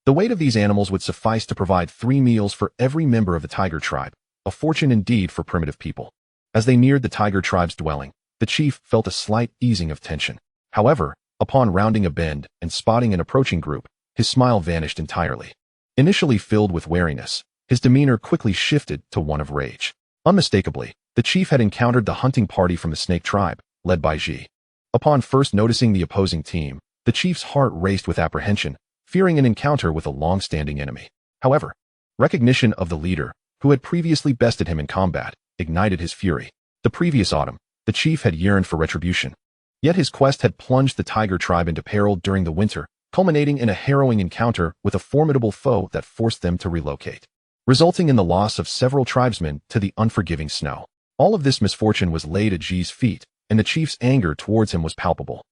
The weight of these animals would suffice to provide 3 meals for every member of the tiger tribe, a fortune indeed for primitive people. As they neared the tiger tribe's dwelling, the chief felt a slight easing of tension. However, upon rounding a bend and spotting an approaching group, his smile vanished entirely. Initially filled with wariness, his demeanor quickly shifted to one of rage. Unmistakably, the chief had encountered the hunting party from the snake tribe, led by Ji. Upon first noticing the opposing team, the chief's heart raced with apprehension, fearing an encounter with a long-standing enemy. However, recognition of the leader, who had previously bested him in combat, ignited his fury. The previous autumn, the chief had yearned for retribution. Yet his quest had plunged the tiger tribe into peril during the winter, culminating in a harrowing encounter with a formidable foe that forced them to relocate, resulting in the loss of several tribesmen to the unforgiving snow. All of this misfortune was laid at Ji's feet, and the chief's anger towards him was palpable.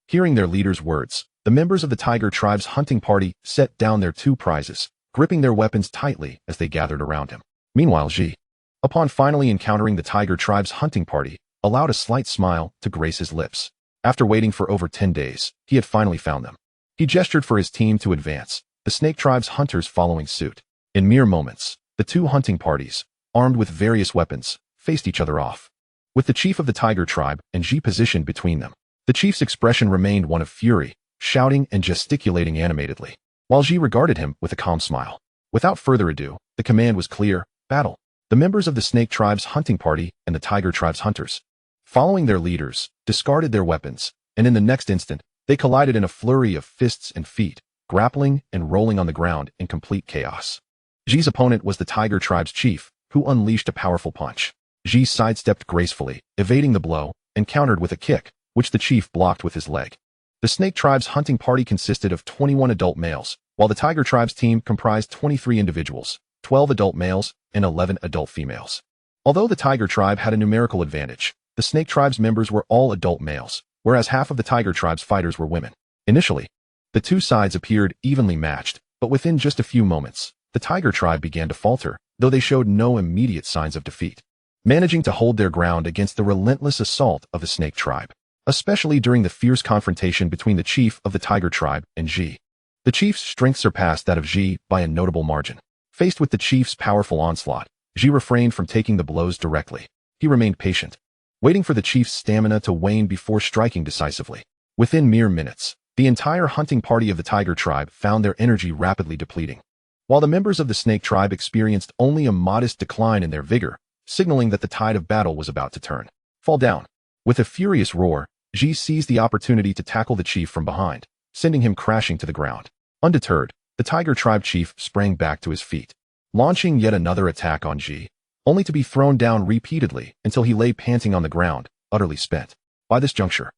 Hearing their leader's words, the members of the tiger tribe's hunting party set down their 2 prizes, gripping their weapons tightly as they gathered around him. Meanwhile, Ji, upon finally encountering the tiger tribe's hunting party, allowed a slight smile to grace his lips. After waiting for over 10 days, he had finally found them. He gestured for his team to advance, the snake tribe's hunters following suit. In mere moments, the 2 hunting parties, armed with various weapons, faced each other off, with the chief of the tiger tribe and Ji positioned between them. The chief's expression remained one of fury, shouting and gesticulating animatedly, while Ji regarded him with a calm smile. Without further ado, the command was clear: battle. The members of the snake tribe's hunting party and the tiger tribe's hunters, following their leaders, discarded their weapons, and in the next instant, they collided in a flurry of fists and feet, grappling and rolling on the ground in complete chaos. Ji's opponent was the tiger tribe's chief, who unleashed a powerful punch. Ji sidestepped gracefully, evading the blow, and countered with a kick, which the chief blocked with his leg. The snake tribe's hunting party consisted of 21 adult males, while the tiger tribe's team comprised 23 individuals, 12 adult males, and 11 adult females. Although the tiger tribe had a numerical advantage, the snake tribe's members were all adult males, whereas half of the tiger tribe's fighters were women. Initially, the 2 sides appeared evenly matched, but within just a few moments, the tiger tribe began to falter, though they showed no immediate signs of defeat, managing to hold their ground against the relentless assault of the snake tribe. especially during the fierce confrontation between the chief of the tiger tribe and Ji. The chief's strength surpassed that of Ji by a notable margin. Faced with the chief's powerful onslaught, Ji refrained from taking the blows directly. He remained patient, waiting for the chief's stamina to wane before striking decisively. Within mere minutes, the entire hunting party of the tiger tribe found their energy rapidly depleting, while the members of the snake tribe experienced only a modest decline in their vigor, signaling that the tide of battle was about to turn. Fall down. With a furious roar, Ji seized the opportunity to tackle the chief from behind, sending him crashing to the ground. Undeterred, the tiger tribe chief sprang back to his feet, launching yet another attack on Ji, only to be thrown down repeatedly until he lay panting on the ground, utterly spent. By this juncture,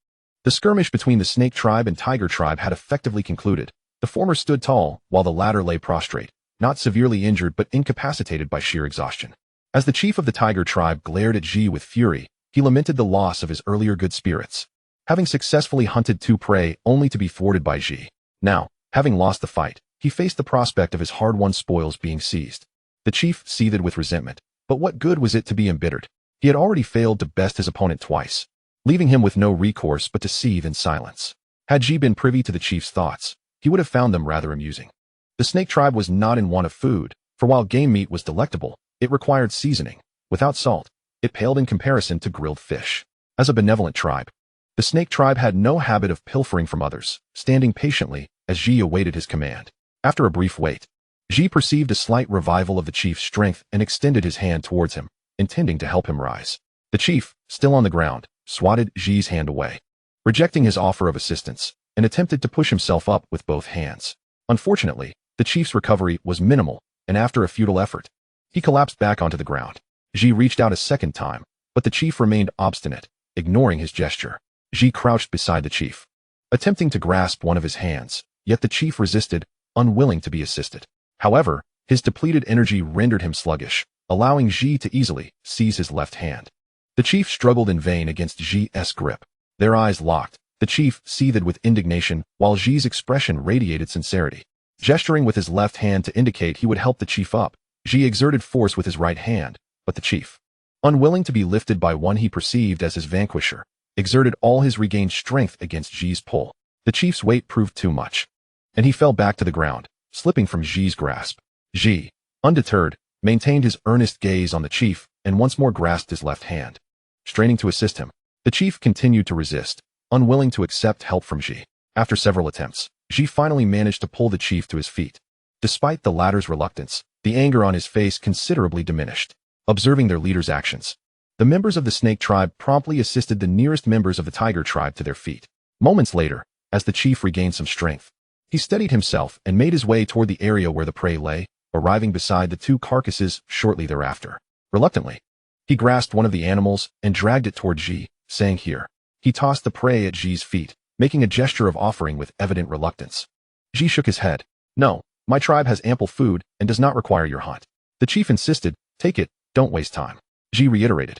the skirmish between the snake tribe and tiger tribe had effectively concluded. The former stood tall, while the latter lay prostrate, not severely injured but incapacitated by sheer exhaustion. As the chief of the tiger tribe glared at Ji with fury, he lamented the loss of his earlier good spirits, having successfully hunted two prey only to be thwarted by Ji. Now, having lost the fight, he faced the prospect of his hard-won spoils being seized. The chief seethed with resentment, but what good was it to be embittered? He had already failed to best his opponent twice, leaving him with no recourse but to seethe in silence. Had Ji been privy to the chief's thoughts, he would have found them rather amusing. The snake tribe was not in want of food, for while game meat was delectable, it required seasoning. Without salt, it paled in comparison to grilled fish. As a benevolent tribe, the snake tribe had no habit of pilfering from others, standing patiently as Ji awaited his command. After a brief wait, Ji perceived a slight revival of the chief's strength and extended his hand towards him, intending to help him rise. The chief, still on the ground, swatted Ji's hand away, rejecting his offer of assistance, and attempted to push himself up with both hands. Unfortunately, the chief's recovery was minimal, and after a futile effort, he collapsed back onto the ground. Ji reached out a second time, but the chief remained obstinate, ignoring his gesture. Ji crouched beside the chief, attempting to grasp one of his hands, yet the chief resisted, unwilling to be assisted. However, his depleted energy rendered him sluggish, allowing Ji to easily seize his left hand. The chief struggled in vain against Ji's grip. Their eyes locked. The chief seethed with indignation, while Ji's expression radiated sincerity. Gesturing with his left hand to indicate he would help the chief up, Ji exerted force with his right hand, but the chief, unwilling to be lifted by one he perceived as his vanquisher, exerted all his regained strength against Ji's pull. The chief's weight proved too much, and he fell back to the ground, slipping from Ji's grasp. Ji, undeterred, maintained his earnest gaze on the chief and once more grasped his left hand. Straining to assist him, the chief continued to resist, unwilling to accept help from Ji. After several attempts, Ji finally managed to pull the chief to his feet. Despite the latter's reluctance, the anger on his face considerably diminished. Observing their leader's actions, the members of the snake tribe promptly assisted the nearest members of the tiger tribe to their feet. Moments later, as the chief regained some strength, he steadied himself and made his way toward the area where the prey lay, arriving beside the two carcasses shortly thereafter. Reluctantly, he grasped one of the animals and dragged it toward Ji, saying here. He tossed the prey at Ji's feet, making a gesture of offering with evident reluctance. Ji shook his head. No, my tribe has ample food and does not require your hunt. The chief insisted. Take it, don't waste time. Ji reiterated.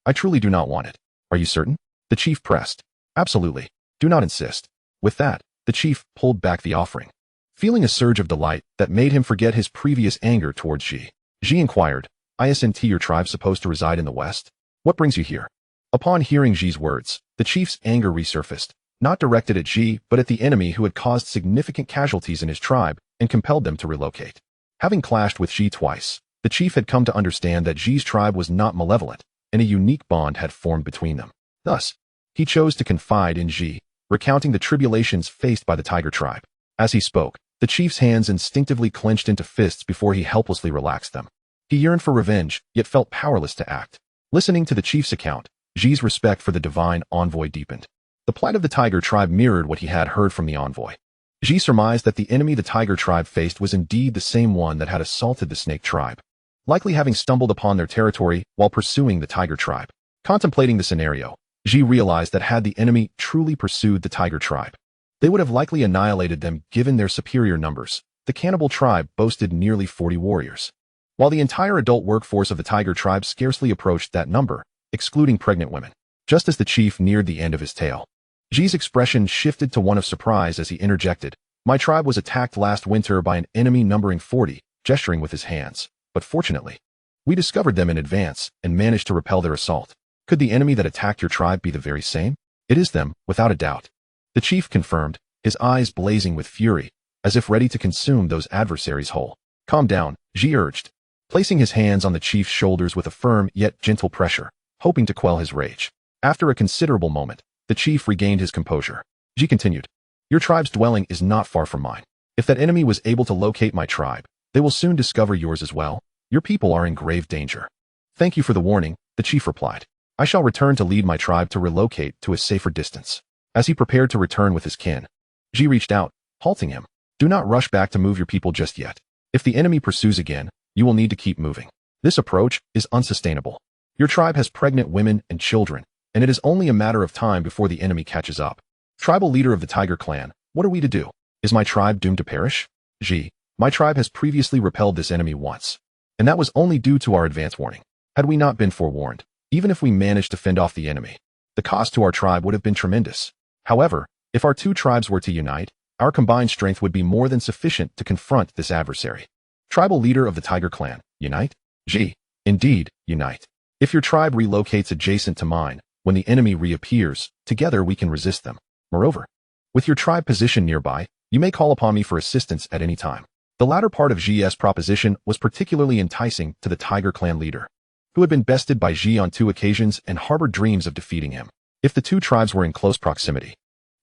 I truly do not want it. Are you certain? The chief pressed. Absolutely. Do not insist. With that, the chief pulled back the offering, feeling a surge of delight that made him forget his previous anger towards Ji. Ji inquired, Isn't your tribe supposed to reside in the west? What brings you here? Upon hearing Ji's words, the chief's anger resurfaced, not directed at Ji but at the enemy who had caused significant casualties in his tribe and compelled them to relocate. Having clashed with Ji twice, the chief had come to understand that Ji's tribe was not malevolent, and a unique bond had formed between them. Thus, he chose to confide in Ji, recounting the tribulations faced by the tiger tribe. As he spoke, the chief's hands instinctively clenched into fists before he helplessly relaxed them. He yearned for revenge, yet felt powerless to act. Listening to the chief's account, Ji's respect for the divine envoy deepened. The plight of the tiger tribe mirrored what he had heard from the envoy. Ji surmised that the enemy the tiger tribe faced was indeed the same one that had assaulted the snake tribe, likely having stumbled upon their territory while pursuing the tiger tribe. Contemplating the scenario, Ji realized that had the enemy truly pursued the tiger tribe, they would have likely annihilated them given their superior numbers. The cannibal tribe boasted nearly 40 warriors, while the entire adult workforce of the tiger tribe scarcely approached that number, excluding pregnant women. Just as the chief neared the end of his tale, Ji's expression shifted to one of surprise as he interjected, My tribe was attacked last winter by an enemy numbering 40, gesturing with his hands, but fortunately, we discovered them in advance and managed to repel their assault. Could the enemy that attacked your tribe be the very same? It is them, without a doubt. The chief confirmed, his eyes blazing with fury, as if ready to consume those adversaries whole. Calm down, Ji urged, placing his hands on the chief's shoulders with a firm yet gentle pressure, hoping to quell his rage. After a considerable moment, the chief regained his composure. Ji continued, your tribe's dwelling is not far from mine. If that enemy was able to locate my tribe, they will soon discover yours as well. Your people are in grave danger. Thank you for the warning, the chief replied. I shall return to lead my tribe to relocate to a safer distance. As he prepared to return with his kin, Ji reached out, halting him. Do not rush back to move your people just yet. If the enemy pursues again, you will need to keep moving. This approach is unsustainable. Your tribe has pregnant women and children, and it is only a matter of time before the enemy catches up. Tribal leader of the Tiger Clan, what are we to do? Is my tribe doomed to perish? Ji, my tribe has previously repelled this enemy once, and that was only due to our advance warning. Had we not been forewarned, even if we managed to fend off the enemy, the cost to our tribe would have been tremendous. However, if our two tribes were to unite, our combined strength would be more than sufficient to confront this adversary. Tribal leader of the Tiger Clan, unite? Ji, indeed, unite. If your tribe relocates adjacent to mine, when the enemy reappears, together we can resist them. Moreover, with your tribe positioned nearby, you may call upon me for assistance at any time. The latter part of Ji's proposition was particularly enticing to the Tiger Clan leader, who had been bested by Ji on 2 occasions and harbored dreams of defeating him. If the two tribes were in close proximity,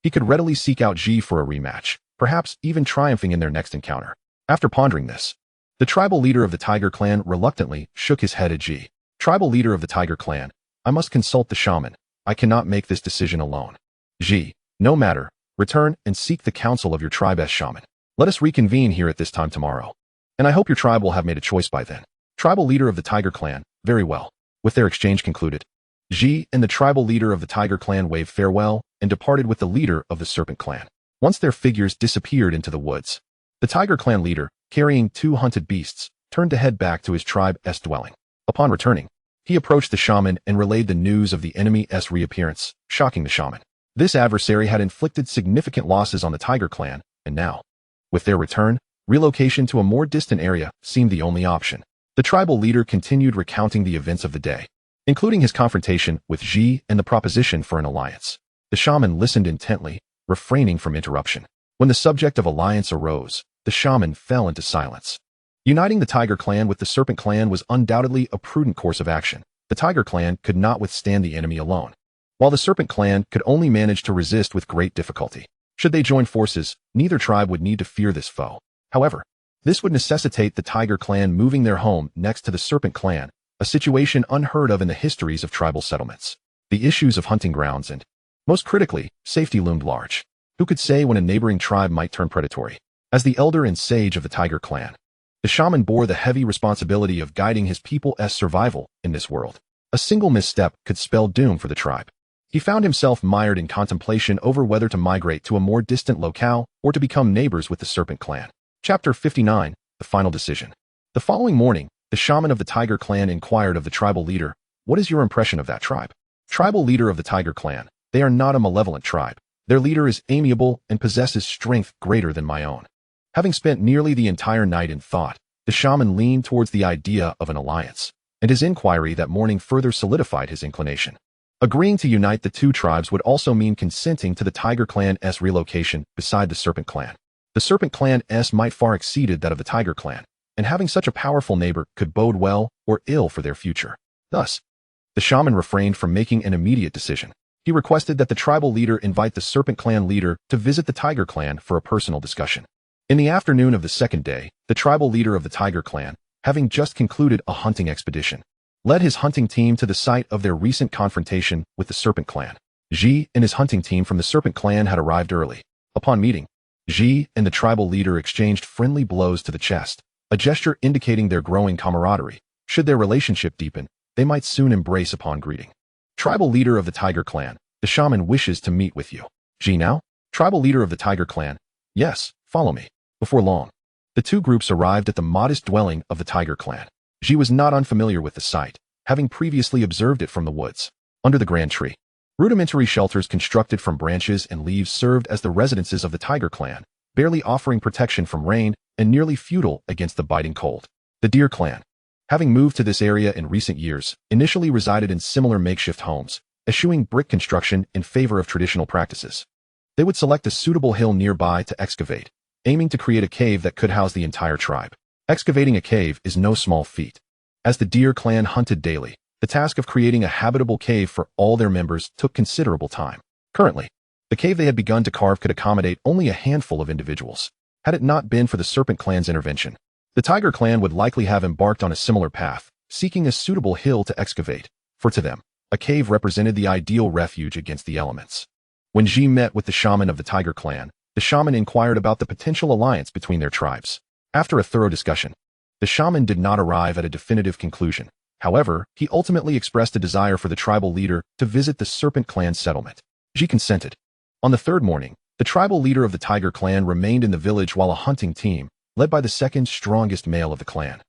he could readily seek out Ji for a rematch, perhaps even triumphing in their next encounter. After pondering this, the tribal leader of the Tiger Clan reluctantly shook his head at Ji. Tribal leader of the Tiger Clan, I must consult the shaman. I cannot make this decision alone. Ji, no matter, return and seek the counsel of your tribe's shaman. Let us reconvene here at this time tomorrow. And I hope your tribe will have made a choice by then. Tribal leader of the Tiger Clan, very well. With their exchange concluded, Ji and the tribal leader of the Tiger Clan waved farewell and departed with the leader of the Serpent Clan. Once their figures disappeared into the woods, the Tiger Clan leader, carrying 2 hunted beasts, turned to head back to his tribe's dwelling. Upon returning, he approached the shaman and relayed the news of the enemy's reappearance, shocking the shaman. This adversary had inflicted significant losses on the Tiger Clan, and now, with their return, relocation to a more distant area seemed the only option. The tribal leader continued recounting the events of the day, including his confrontation with Ji and the proposition for an alliance. The shaman listened intently, refraining from interruption. When the subject of alliance arose, the shaman fell into silence. Uniting the Tiger Clan with the Serpent Clan was undoubtedly a prudent course of action. The Tiger Clan could not withstand the enemy alone, while the Serpent Clan could only manage to resist with great difficulty. Should they join forces, neither tribe would need to fear this foe. However, this would necessitate the Tiger Clan moving their home next to the Serpent Clan, a situation unheard of in the histories of tribal settlements. The issues of hunting grounds and, most critically, safety loomed large. Who could say when a neighboring tribe might turn predatory? As the elder and sage of the Tiger Clan, the shaman bore the heavy responsibility of guiding his people's survival in this world. A single misstep could spell doom for the tribe. He found himself mired in contemplation over whether to migrate to a more distant locale or to become neighbors with the Serpent Clan. Chapter 59, The Final Decision. The following morning, the shaman of the Tiger Clan inquired of the tribal leader, "What is your impression of that tribe?" Tribal leader of the Tiger Clan, they are not a malevolent tribe. Their leader is amiable and possesses strength greater than my own. Having spent nearly the entire night in thought, the shaman leaned towards the idea of an alliance, and his inquiry that morning further solidified his inclination. Agreeing to unite the two tribes would also mean consenting to the Tiger Clan's relocation beside the Serpent Clan. The Serpent Clan's might far exceeded that of the Tiger Clan, and having such a powerful neighbor could bode well or ill for their future. Thus, the shaman refrained from making an immediate decision. He requested that the tribal leader invite the Serpent Clan leader to visit the Tiger Clan for a personal discussion. In the afternoon of the second day, the tribal leader of the Tiger Clan, having just concluded a hunting expedition, led his hunting team to the site of their recent confrontation with the Serpent Clan. Ji and his hunting team from the Serpent Clan had arrived early. Upon meeting, Ji and the tribal leader exchanged friendly blows to the chest, a gesture indicating their growing camaraderie. Should their relationship deepen, they might soon embrace upon greeting. Tribal leader of the Tiger Clan, the shaman wishes to meet with you. Ji now? Tribal leader of the Tiger Clan, yes, follow me. Before long, the two groups arrived at the modest dwelling of the Tiger Clan. Ji was not unfamiliar with the site, having previously observed it from the woods. Under the grand tree, rudimentary shelters constructed from branches and leaves served as the residences of the Tiger Clan, barely offering protection from rain and nearly futile against the biting cold. The Deer Clan, having moved to this area in recent years, initially resided in similar makeshift homes, eschewing brick construction in favor of traditional practices. They would select a suitable hill nearby to excavate, aiming to create a cave that could house the entire tribe. Excavating a cave is no small feat. As the Deer clan hunted daily, the task of creating a habitable cave for all their members took considerable time. Currently, the cave they had begun to carve could accommodate only a handful of individuals. Had it not been for the Serpent clan's intervention, the Tiger clan would likely have embarked on a similar path, seeking a suitable hill to excavate, for to them, a cave represented the ideal refuge against the elements. When Ji met with the shaman of the Tiger clan, the shaman inquired about the potential alliance between their tribes. After a thorough discussion, the shaman did not arrive at a definitive conclusion. However, he ultimately expressed a desire for the tribal leader to visit the Serpent clan settlement. Ji consented. On the third morning, the tribal leader of the Tiger clan remained in the village while a hunting team, led by the second strongest male of the clan,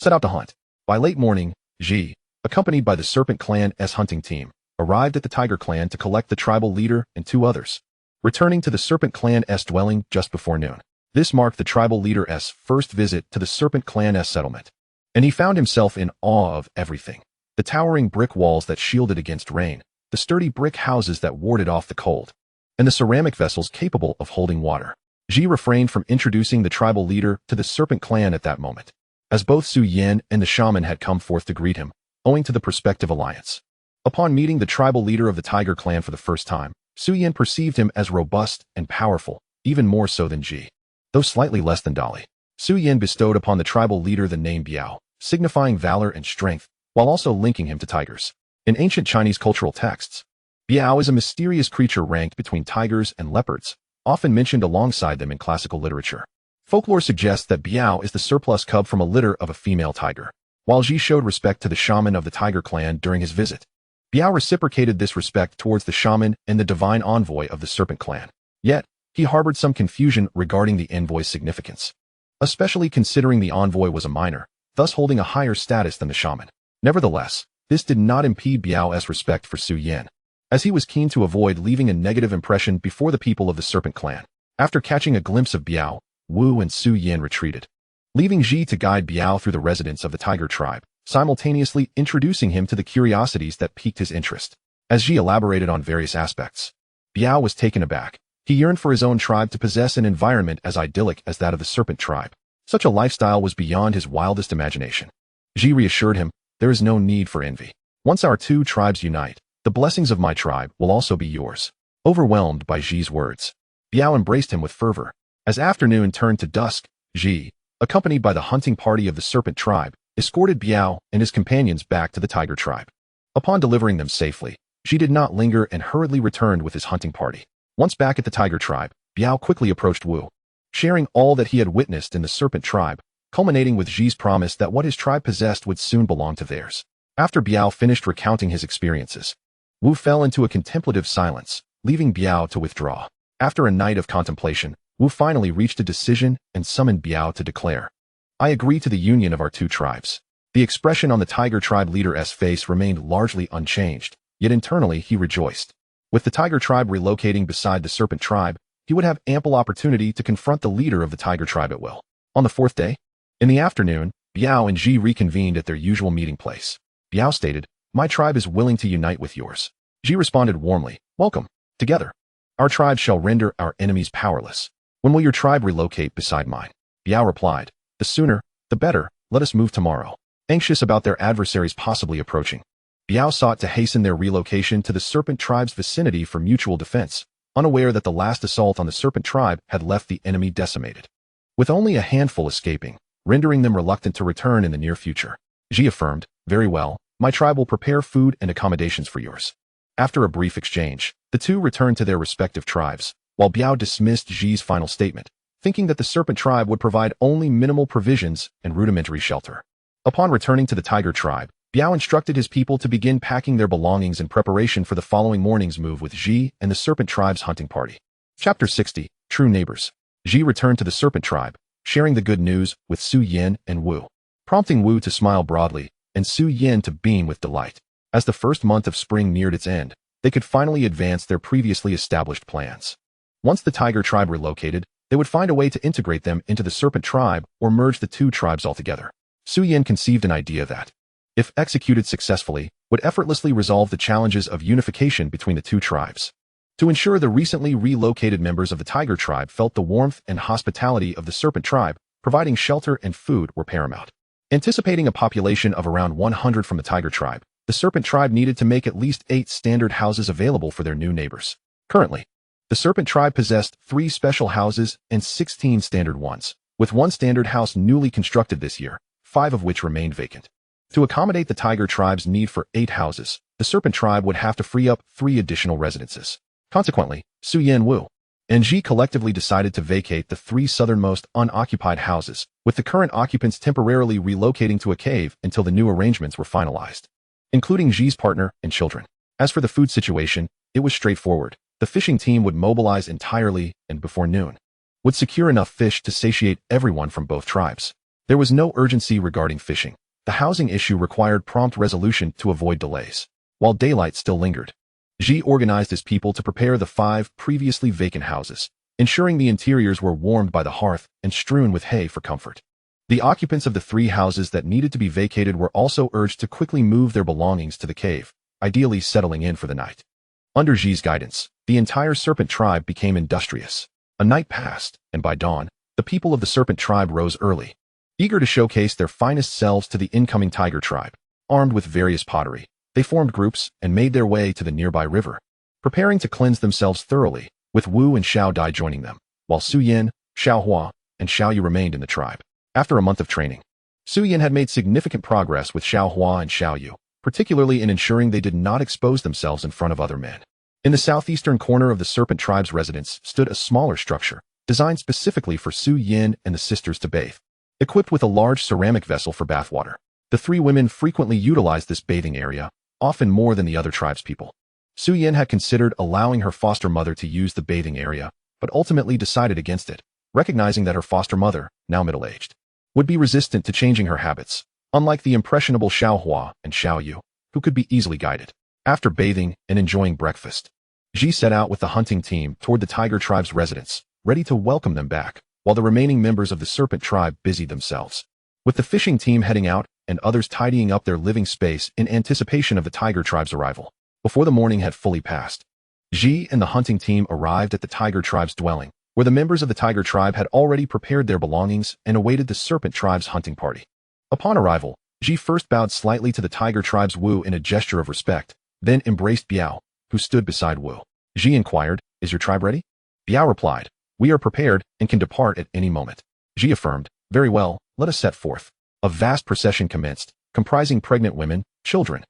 set out to hunt. By late morning, Ji, accompanied by the Serpent clan's hunting team, arrived at the Tiger clan to collect the tribal leader and 2 others, returning to the Serpent clan's dwelling just before noon. This marked the tribal leader's first visit to the Serpent clan's settlement, and he found himself in awe of everything. The towering brick walls that shielded against rain, the sturdy brick houses that warded off the cold, and the ceramic vessels capable of holding water. Ji refrained from introducing the tribal leader to the Serpent clan at that moment, as both Su Yan and the shaman had come forth to greet him, owing to the prospective alliance. Upon meeting the tribal leader of the Tiger clan for the first time, Su Yan perceived him as robust and powerful, even more so than Ji. Though slightly less than Dali, Su Yan bestowed upon the tribal leader the name Biao, signifying valor and strength, while also linking him to tigers. In ancient Chinese cultural texts, Biao is a mysterious creature ranked between tigers and leopards, often mentioned alongside them in classical literature. Folklore suggests that Biao is the surplus cub from a litter of a female tiger. While Ji showed respect to the shaman of the Tiger clan during his visit, Biao reciprocated this respect towards the shaman and the divine envoy of the Serpent clan. Yet, he harbored some confusion regarding the envoy's significance, especially considering the envoy was a minor, thus holding a higher status than the shaman. Nevertheless, this did not impede Biao's respect for Su Yan, as he was keen to avoid leaving a negative impression before the people of the Serpent clan. After catching a glimpse of Biao, Wu and Su Yan retreated, leaving Ji to guide Biao through the residence of the Tiger tribe, simultaneously introducing him to the curiosities that piqued his interest. As Ji elaborated on various aspects, Biao was taken aback. He yearned for his own tribe to possess an environment as idyllic as that of the Serpent tribe. Such a lifestyle was beyond his wildest imagination. Ji reassured him, "There is no need for envy. Once our 2 tribes unite, the blessings of my tribe will also be yours." Overwhelmed by Ji's words, Biao embraced him with fervor. As afternoon turned to dusk, Ji, accompanied by the hunting party of the Serpent tribe, escorted Biao and his companions back to the Tiger tribe. Upon delivering them safely, Ji did not linger and hurriedly returned with his hunting party. Once back at the Tiger tribe, Biao quickly approached Wu, sharing all that he had witnessed in the Serpent tribe, culminating with Ji's promise that what his tribe possessed would soon belong to theirs. After Biao finished recounting his experiences, Wu fell into a contemplative silence, leaving Biao to withdraw. After a night of contemplation, Wu finally reached a decision and summoned Biao to declare, "I agree to the union of our 2 tribes." The expression on the Tiger tribe leader's face remained largely unchanged, yet internally he rejoiced. With the Tiger tribe relocating beside the Serpent tribe, he would have ample opportunity to confront the leader of the Tiger tribe at will. On the 4th day, in the afternoon, Biao and Ji reconvened at their usual meeting place. Biao stated, "My tribe is willing to unite with yours." Ji responded warmly, "Welcome. Together, our tribe shall render our enemies powerless. When will your tribe relocate beside mine?" Biao replied, "The sooner, the better. Let us move tomorrow." Anxious about their adversaries possibly approaching, Biao sought to hasten their relocation to the Serpent tribe's vicinity for mutual defense, unaware that the last assault on the Serpent tribe had left the enemy decimated, with only a handful escaping, rendering them reluctant to return in the near future. Ji affirmed, "Very well, my tribe will prepare food and accommodations for yours." After a brief exchange, the 2 returned to their respective tribes, while Biao dismissed Ji's final statement, thinking that the Serpent tribe would provide only minimal provisions and rudimentary shelter. Upon returning to the Tiger tribe, Biao instructed his people to begin packing their belongings in preparation for the following morning's move with Ji and the Serpent tribe's hunting party. Chapter 60, True Neighbors. Ji returned to the Serpent tribe, sharing the good news with Su Yan and Wu, prompting Wu to smile broadly and Su Yan to beam with delight. As the first month of spring neared its end, they could finally advance their previously established plans. Once the Tiger tribe relocated, they would find a way to integrate them into the Serpent tribe or merge the 2 tribes altogether. Su Yan conceived an idea that, if executed successfully, would effortlessly resolve the challenges of unification between the two tribes. To ensure the recently relocated members of the Tiger Tribe felt the warmth and hospitality of the Serpent Tribe, providing shelter and food were paramount. Anticipating a population of around 100 from the Tiger Tribe, the Serpent Tribe needed to make at least 8 standard houses available for their new neighbors. Currently, the Serpent Tribe possessed 3 special houses and 16 standard ones, with 1 standard house newly constructed this year, 5 of which remained vacant. To accommodate the Tiger Tribe's need for 8 houses, the Serpent Tribe would have to free up 3 additional residences. Consequently, Su Yin, Wu, and Ji collectively decided to vacate the 3 southernmost unoccupied houses, with the current occupants temporarily relocating to a cave until the new arrangements were finalized, including Ji's partner and children. As for the food situation, it was straightforward. The fishing team would mobilize entirely and before noon would secure enough fish to satiate everyone from both tribes. There was no urgency regarding fishing. The housing issue required prompt resolution to avoid delays. While daylight still lingered, Ji organized his people to prepare the 5 previously vacant houses, ensuring the interiors were warmed by the hearth and strewn with hay for comfort. The occupants of the 3 houses that needed to be vacated were also urged to quickly move their belongings to the cave, ideally settling in for the night. Under Ji's guidance, the entire Serpent Tribe became industrious. A night passed, and by dawn, the people of the Serpent Tribe rose early, eager to showcase their finest selves to the incoming Tiger Tribe. Armed with various pottery, they formed groups and made their way to the nearby river, preparing to cleanse themselves thoroughly, with Wu and Xiao Dai joining them, while Su Yin, Xiao Hua, and Xiao Yu remained in the tribe. After a month of training, Su Yin had made significant progress with Xiao Hua and Xiao Yu, particularly in ensuring they did not expose themselves in front of other men. In the southeastern corner of the Serpent Tribe's residence stood a smaller structure, designed specifically for Su Yin and the sisters to bathe. Equipped with a large ceramic vessel for bathwater, the 3 women frequently utilized this bathing area, often more than the other tribespeople. Su Yin had considered allowing her foster mother to use the bathing area, but ultimately decided against it, recognizing that her foster mother, now middle-aged, would be resistant to changing her habits, unlike the impressionable Xiao Hua and Xiao Yu, who could be easily guided. After bathing and enjoying breakfast, Ji set out with the hunting team toward the Tiger Tribe's residence, ready to welcome them back, while the remaining members of the Serpent Tribe busied themselves, with the fishing team heading out and others tidying up their living space in anticipation of the Tiger Tribe's arrival. Before the morning had fully passed, Ji and the hunting team arrived at the Tiger Tribe's dwelling, where the members of the Tiger Tribe had already prepared their belongings and awaited the Serpent Tribe's hunting party. Upon arrival, Ji first bowed slightly to the Tiger Tribe's Wu in a gesture of respect, then embraced Biao, who stood beside Wu. Ji inquired, "Is your tribe ready?" Biao replied, "We are prepared and can depart at any moment." Ji affirmed, "Very well, let us set forth." A vast procession commenced, comprising pregnant women, children,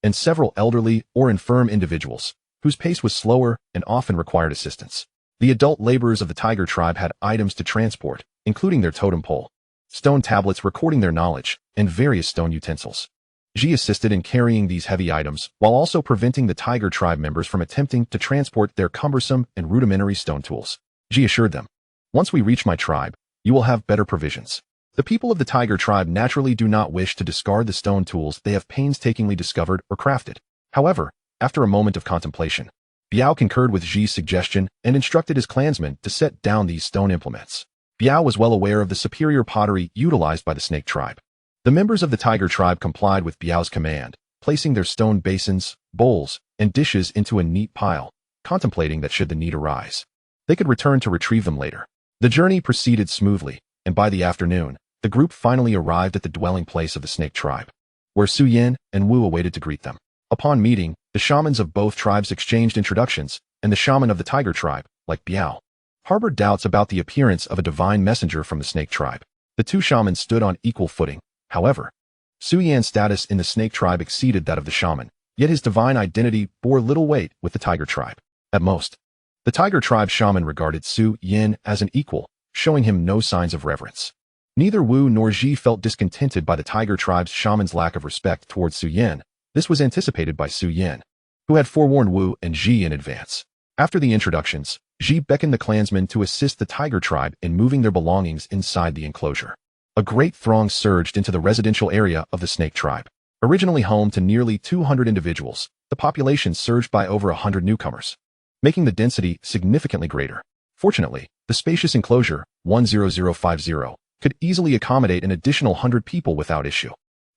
and several elderly or infirm individuals, whose pace was slower and often required assistance. The adult laborers of the Tiger Tribe had items to transport, including their totem pole, stone tablets recording their knowledge, and various stone utensils. Ji assisted in carrying these heavy items, while also preventing the Tiger Tribe members from attempting to transport their cumbersome and rudimentary stone tools. Ji assured them, "Once we reach my tribe, you will have better provisions." The people of the Tiger Tribe naturally do not wish to discard the stone tools they have painstakingly discovered or crafted. However, after a moment of contemplation, Biao concurred with Ji's suggestion and instructed his clansmen to set down these stone implements. Biao was well aware of the superior pottery utilized by the Snake Tribe. The members of the Tiger Tribe complied with Biao's command, placing their stone basins, bowls, and dishes into a neat pile, contemplating that should the need arise, they could return to retrieve them later. The journey proceeded smoothly, and by the afternoon, the group finally arrived at the dwelling place of the Snake Tribe, where Su Yin and Wu awaited to greet them. Upon meeting, the shamans of both tribes exchanged introductions, and the shaman of the Tiger Tribe, like Biao, harbored doubts about the appearance of a divine messenger from the Snake Tribe. The 2 shamans stood on equal footing. However, Su Yan's status in the Snake Tribe exceeded that of the shaman, yet his divine identity bore little weight with the Tiger Tribe. At most, the Tiger Tribe shaman regarded Su Yin as an equal, showing him no signs of reverence. Neither Wu nor Ji felt discontented by the Tiger Tribe's shaman's lack of respect towards Su Yin. This was anticipated by Su Yin, who had forewarned Wu and Ji in advance. After the introductions, Ji beckoned the clansmen to assist the Tiger Tribe in moving their belongings inside the enclosure. A great throng surged into the residential area of the Snake Tribe. Originally home to nearly 200 individuals, the population surged by over 100 newcomers, making the density significantly greater. Fortunately, the spacious enclosure, 10050, could easily accommodate an additional 100 people without issue.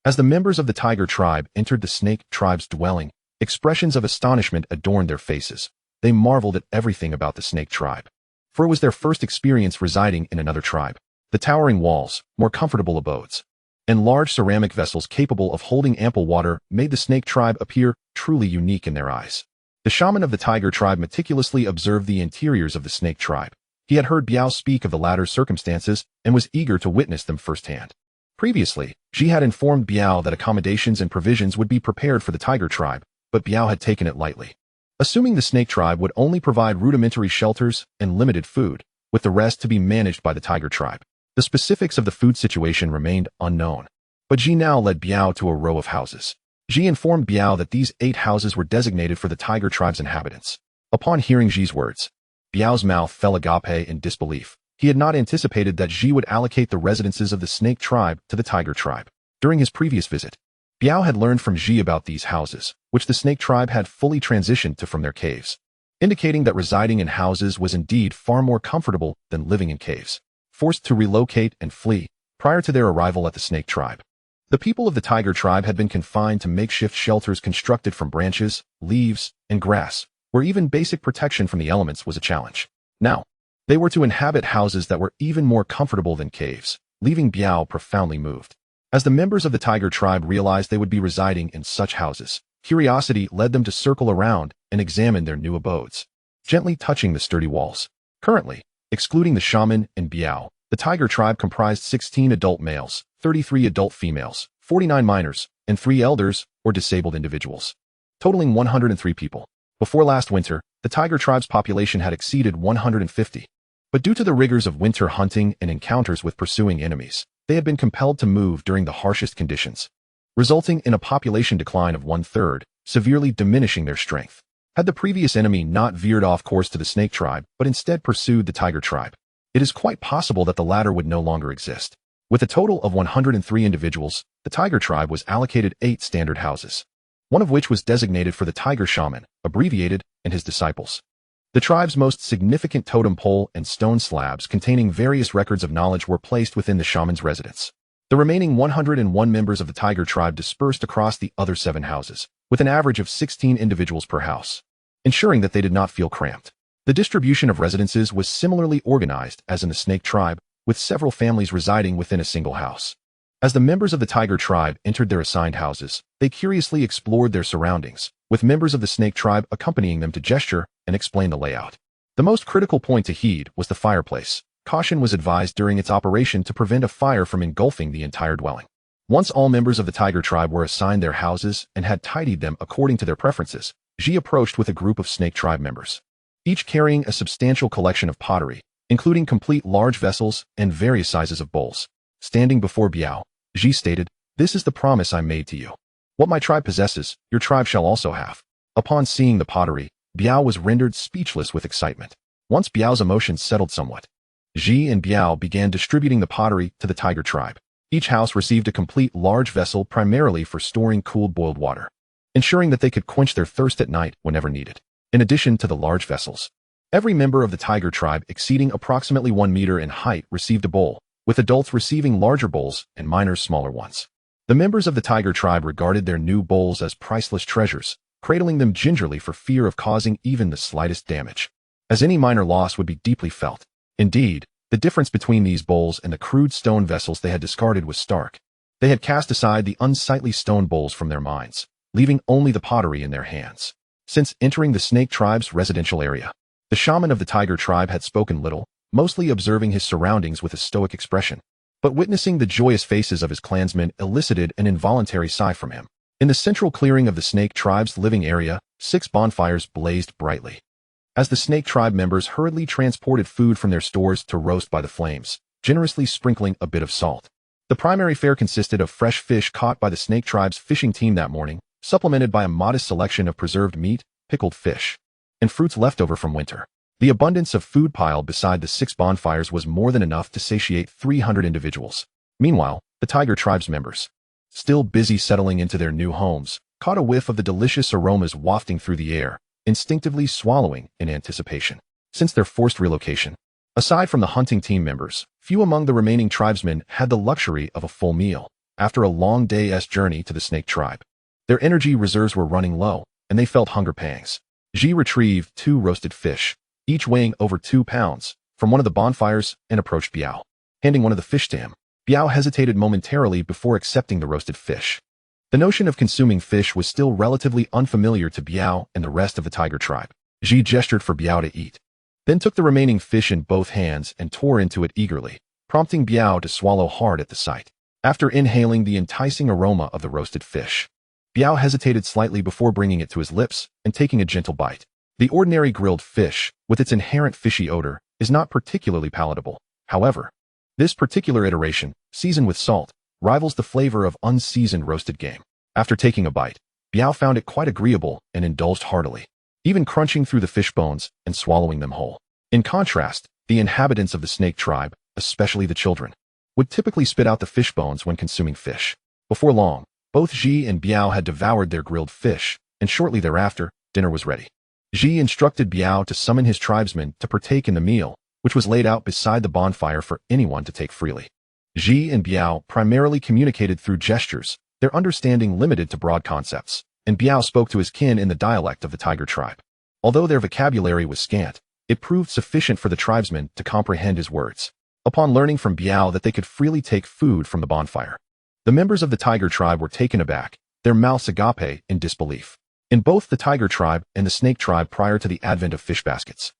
As the members of the tiger tribe entered the snake tribe's dwelling, expressions of astonishment adorned their faces. They marveled at everything about the snake tribe. For it was their first experience residing in another tribe. The towering walls, more comfortable abodes, and large ceramic vessels capable of holding ample water made the snake tribe appear truly unique in their eyes. The shaman of the tiger tribe meticulously observed the interiors of the snake tribe. He had heard Biao speak of the latter's circumstances and was eager to witness them firsthand. Previously, Ji had informed Biao that accommodations and provisions would be prepared for the tiger tribe, but Biao had taken it lightly. Assuming the snake tribe would only provide rudimentary shelters and limited food, with the rest to be managed by the tiger tribe. The specifics of the food situation remained unknown. But Ji now led Biao to a row of houses. Ji informed Biao that these 8 houses were designated for the tiger tribe's inhabitants. Upon hearing Ji's words, Biao's mouth fell agape in disbelief. He had not anticipated that Ji would allocate the residences of the snake tribe to the tiger tribe. During his previous visit, Biao had learned from Ji about these houses, which the snake tribe had fully transitioned to from their caves, indicating that residing in houses was indeed far more comfortable than living in caves. Forced to relocate and flee prior to their arrival at the snake tribe, the people of the tiger tribe had been confined to makeshift shelters constructed from branches, leaves, and grass, where even basic protection from the elements was a challenge. Now, they were to inhabit houses that were even more comfortable than caves, leaving Biao profoundly moved. As the members of the tiger tribe realized they would be residing in such houses, curiosity led them to circle around and examine their new abodes, gently touching the sturdy walls. Currently, excluding the shaman and Biao, the tiger tribe comprised 16 adult males, 33 adult females, 49 minors, and 3 elders or disabled individuals, totaling 103 people. Before last winter, the tiger tribe's population had exceeded 150. But due to the rigors of winter hunting and encounters with pursuing enemies, they had been compelled to move during the harshest conditions, resulting in a population decline of 1/3, severely diminishing their strength. Had the previous enemy not veered off course to the snake tribe, but instead pursued the tiger tribe, it is quite possible that the latter would no longer exist. With a total of 103 individuals, the tiger tribe was allocated 8 standard houses, one of which was designated for the tiger shaman, abbreviated, and his disciples. The tribe's most significant totem pole and stone slabs containing various records of knowledge were placed within the shaman's residence. The remaining 101 members of the tiger tribe dispersed across the other 7 houses, with an average of 16 individuals per house, ensuring that they did not feel cramped. The distribution of residences was similarly organized as in the snake tribe, with several families residing within a single house. As the members of the tiger tribe entered their assigned houses, they curiously explored their surroundings, with members of the snake tribe accompanying them to gesture and explain the layout. The most critical point to heed was the fireplace. Caution was advised during its operation to prevent a fire from engulfing the entire dwelling. Once all members of the tiger tribe were assigned their houses and had tidied them according to their preferences, Ji approached with a group of snake tribe members, each carrying a substantial collection of pottery, including complete large vessels and various sizes of bowls. Standing before Biao, Ji stated, "This is the promise I made to you. What my tribe possesses, your tribe shall also have." Upon seeing the pottery, Biao was rendered speechless with excitement. Once Biao's emotions settled somewhat, Ji and Biao began distributing the pottery to the tiger tribe. Each house received a complete large vessel primarily for storing cooled boiled water, ensuring that they could quench their thirst at night whenever needed. In addition to the large vessels, every member of the tiger tribe exceeding approximately 1 meter in height received a bowl, with adults receiving larger bowls and minors smaller ones. The members of the tiger tribe regarded their new bowls as priceless treasures, cradling them gingerly for fear of causing even the slightest damage, as any minor loss would be deeply felt. Indeed, the difference between these bowls and the crude stone vessels they had discarded was stark. They had cast aside the unsightly stone bowls from their minds, leaving only the pottery in their hands. Since entering the snake tribe's residential area, the shaman of the tiger tribe had spoken little, mostly observing his surroundings with a stoic expression. But witnessing the joyous faces of his clansmen elicited an involuntary sigh from him. In the central clearing of the snake tribe's living area, 6 bonfires blazed brightly, as the snake tribe members hurriedly transported food from their stores to roast by the flames, generously sprinkling a bit of salt. The primary fare consisted of fresh fish caught by the snake tribe's fishing team that morning, supplemented by a modest selection of preserved meat, pickled fish, and fruits left over from winter. The abundance of food piled beside the 6 bonfires was more than enough to satiate 300 individuals. Meanwhile, the tiger tribe's members, still busy settling into their new homes, caught a whiff of the delicious aromas wafting through the air, instinctively swallowing in anticipation. Since their forced relocation, aside from the hunting team members, few among the remaining tribesmen had the luxury of a full meal. after a long day's journey to the snake tribe. Their energy reserves were running low, and they felt hunger pangs. Ji retrieved 2 roasted fish, each weighing over 2 pounds, from one of the bonfires and approached Biao. Handing one of the fish to him, Biao hesitated momentarily before accepting the roasted fish. The notion of consuming fish was still relatively unfamiliar to Biao and the rest of the tiger tribe. Ji gestured for Biao to eat, then took the remaining fish in both hands and tore into it eagerly, prompting Biao to swallow hard at the sight. After inhaling the enticing aroma of the roasted fish, Biao hesitated slightly before bringing it to his lips and taking a gentle bite. The ordinary grilled fish, with its inherent fishy odor, is not particularly palatable. However, this particular iteration, seasoned with salt, rivals the flavor of unseasoned roasted game. After taking a bite, Biao found it quite agreeable and indulged heartily, even crunching through the fish bones and swallowing them whole. In contrast, the inhabitants of the snake tribe, especially the children, would typically spit out the fish bones when consuming fish. Before long, both Ji and Biao had devoured their grilled fish, and shortly thereafter, dinner was ready. Ji instructed Biao to summon his tribesmen to partake in the meal, which was laid out beside the bonfire for anyone to take freely. Ji and Biao primarily communicated through gestures, their understanding limited to broad concepts, and Biao spoke to his kin in the dialect of the tiger tribe. Although their vocabulary was scant, it proved sufficient for the tribesmen to comprehend his words. Upon learning from Biao that they could freely take food from the bonfire, the members of the tiger tribe were taken aback, their mouths agape in disbelief. In both the tiger tribe and the snake tribe prior to the advent of fish baskets,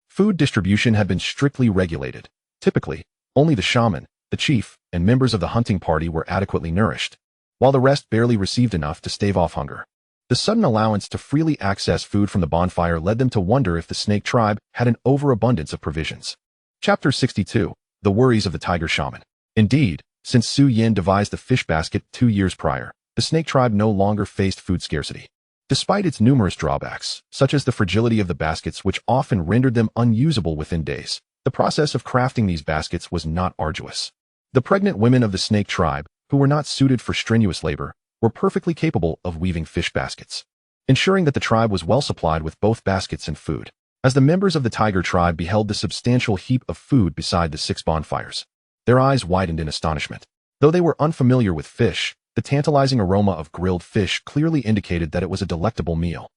food distribution had been strictly regulated. Typically, only the shaman, the chief, and members of the hunting party were adequately nourished, while the rest barely received enough to stave off hunger. The sudden allowance to freely access food from the bonfire led them to wonder if the snake tribe had an overabundance of provisions. Chapter 62. The Worries of the Tiger Shaman. Indeed, since Su Yin devised the fish basket 2 years prior, the snake tribe no longer faced food scarcity. Despite its numerous drawbacks, such as the fragility of the baskets which often rendered them unusable within days, the process of crafting these baskets was not arduous. The pregnant women of the snake tribe, who were not suited for strenuous labor, were perfectly capable of weaving fish baskets, ensuring that the tribe was well supplied with both baskets and food. As the members of the tiger tribe beheld the substantial heap of food beside the 6 bonfires, their eyes widened in astonishment. Though they were unfamiliar with fish, the tantalizing aroma of grilled fish clearly indicated that it was a delectable meal.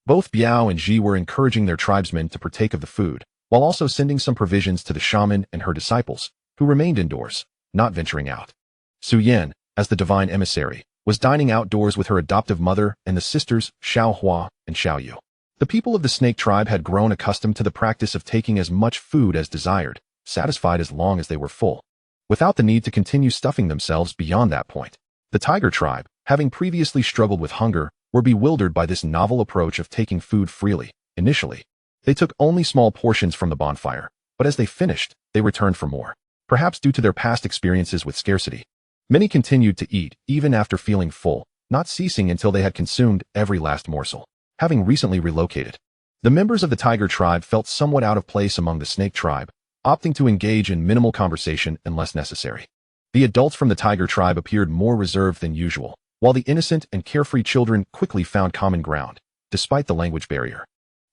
Both Biao and Ji were encouraging their tribesmen to partake of the food, while also sending some provisions to the shaman and her disciples, who remained indoors, not venturing out. Su Yin, as the divine emissary, was dining outdoors with her adoptive mother and the sisters Xiao Hua and Xiao Yu. The people of the snake tribe had grown accustomed to the practice of taking as much food as desired, satisfied as long as they were full, without the need to continue stuffing themselves beyond that point. The tiger tribe, having previously struggled with hunger, were bewildered by this novel approach of taking food freely. Initially, they took only small portions from the bonfire, but as they finished, they returned for more. Perhaps due to their past experiences with scarcity, many continued to eat even after feeling full, not ceasing until they had consumed every last morsel. Having recently relocated, the members of the tiger tribe felt somewhat out of place among the snake tribe, opting to engage in minimal conversation unless necessary. The adults from the tiger tribe appeared more reserved than usual, while the innocent and carefree children quickly found common ground, despite the language barrier.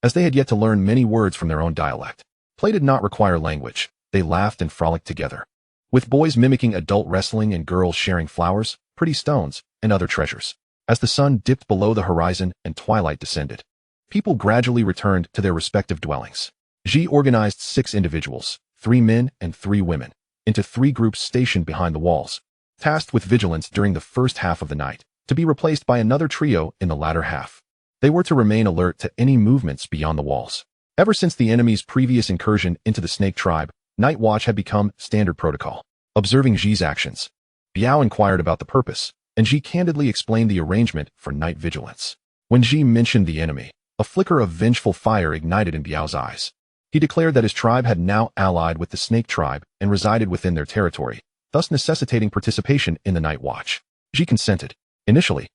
As they had yet to learn many words from their own dialect, play did not require language. They laughed and frolicked together, with boys mimicking adult wrestling and girls sharing flowers, pretty stones, and other treasures. As the sun dipped below the horizon and twilight descended, people gradually returned to their respective dwellings. Ji organized 6 individuals, 3 men and 3 women, into 3 groups stationed behind the walls, tasked with vigilance during the first half of the night, to be replaced by another trio in the latter half. They were to remain alert to any movements beyond the walls. Ever since the enemy's previous incursion into the snake tribe, night watch had become standard protocol. Observing Ji's actions, Biao inquired about the purpose, and Ji candidly explained the arrangement for night vigilance. When Ji mentioned the enemy, a flicker of vengeful fire ignited in Biao's eyes. He declared that his tribe had now allied with the snake tribe and resided within their territory, thus necessitating participation in the night watch. Ji consented. Initially,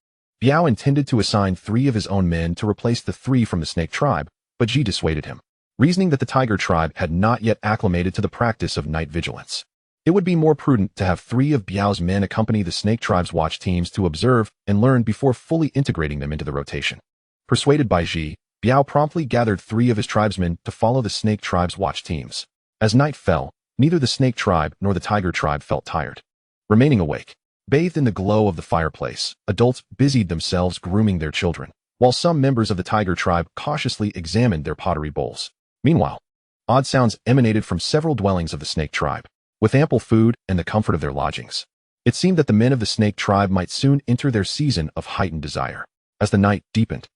Biao intended to assign 3 of his own men to replace the 3 from the snake tribe, but Ji dissuaded him, reasoning that the tiger tribe had not yet acclimated to the practice of night vigilance. It would be more prudent to have 3 of Biao's men accompany the snake tribe's watch teams to observe and learn before fully integrating them into the rotation. Persuaded by Ji, Biao promptly gathered 3 of his tribesmen to follow the snake tribe's watch teams. As night fell, neither the snake tribe nor the tiger tribe felt tired. Remaining awake, Bathed in the glow of the fireplace, adults busied themselves grooming their children, while some members of the tiger tribe cautiously examined their pottery bowls. Meanwhile, odd sounds emanated from several dwellings of the snake tribe. With ample food and the comfort of their lodgings, it seemed that the men of the snake tribe might soon enter their season of heightened desire. As the night deepened,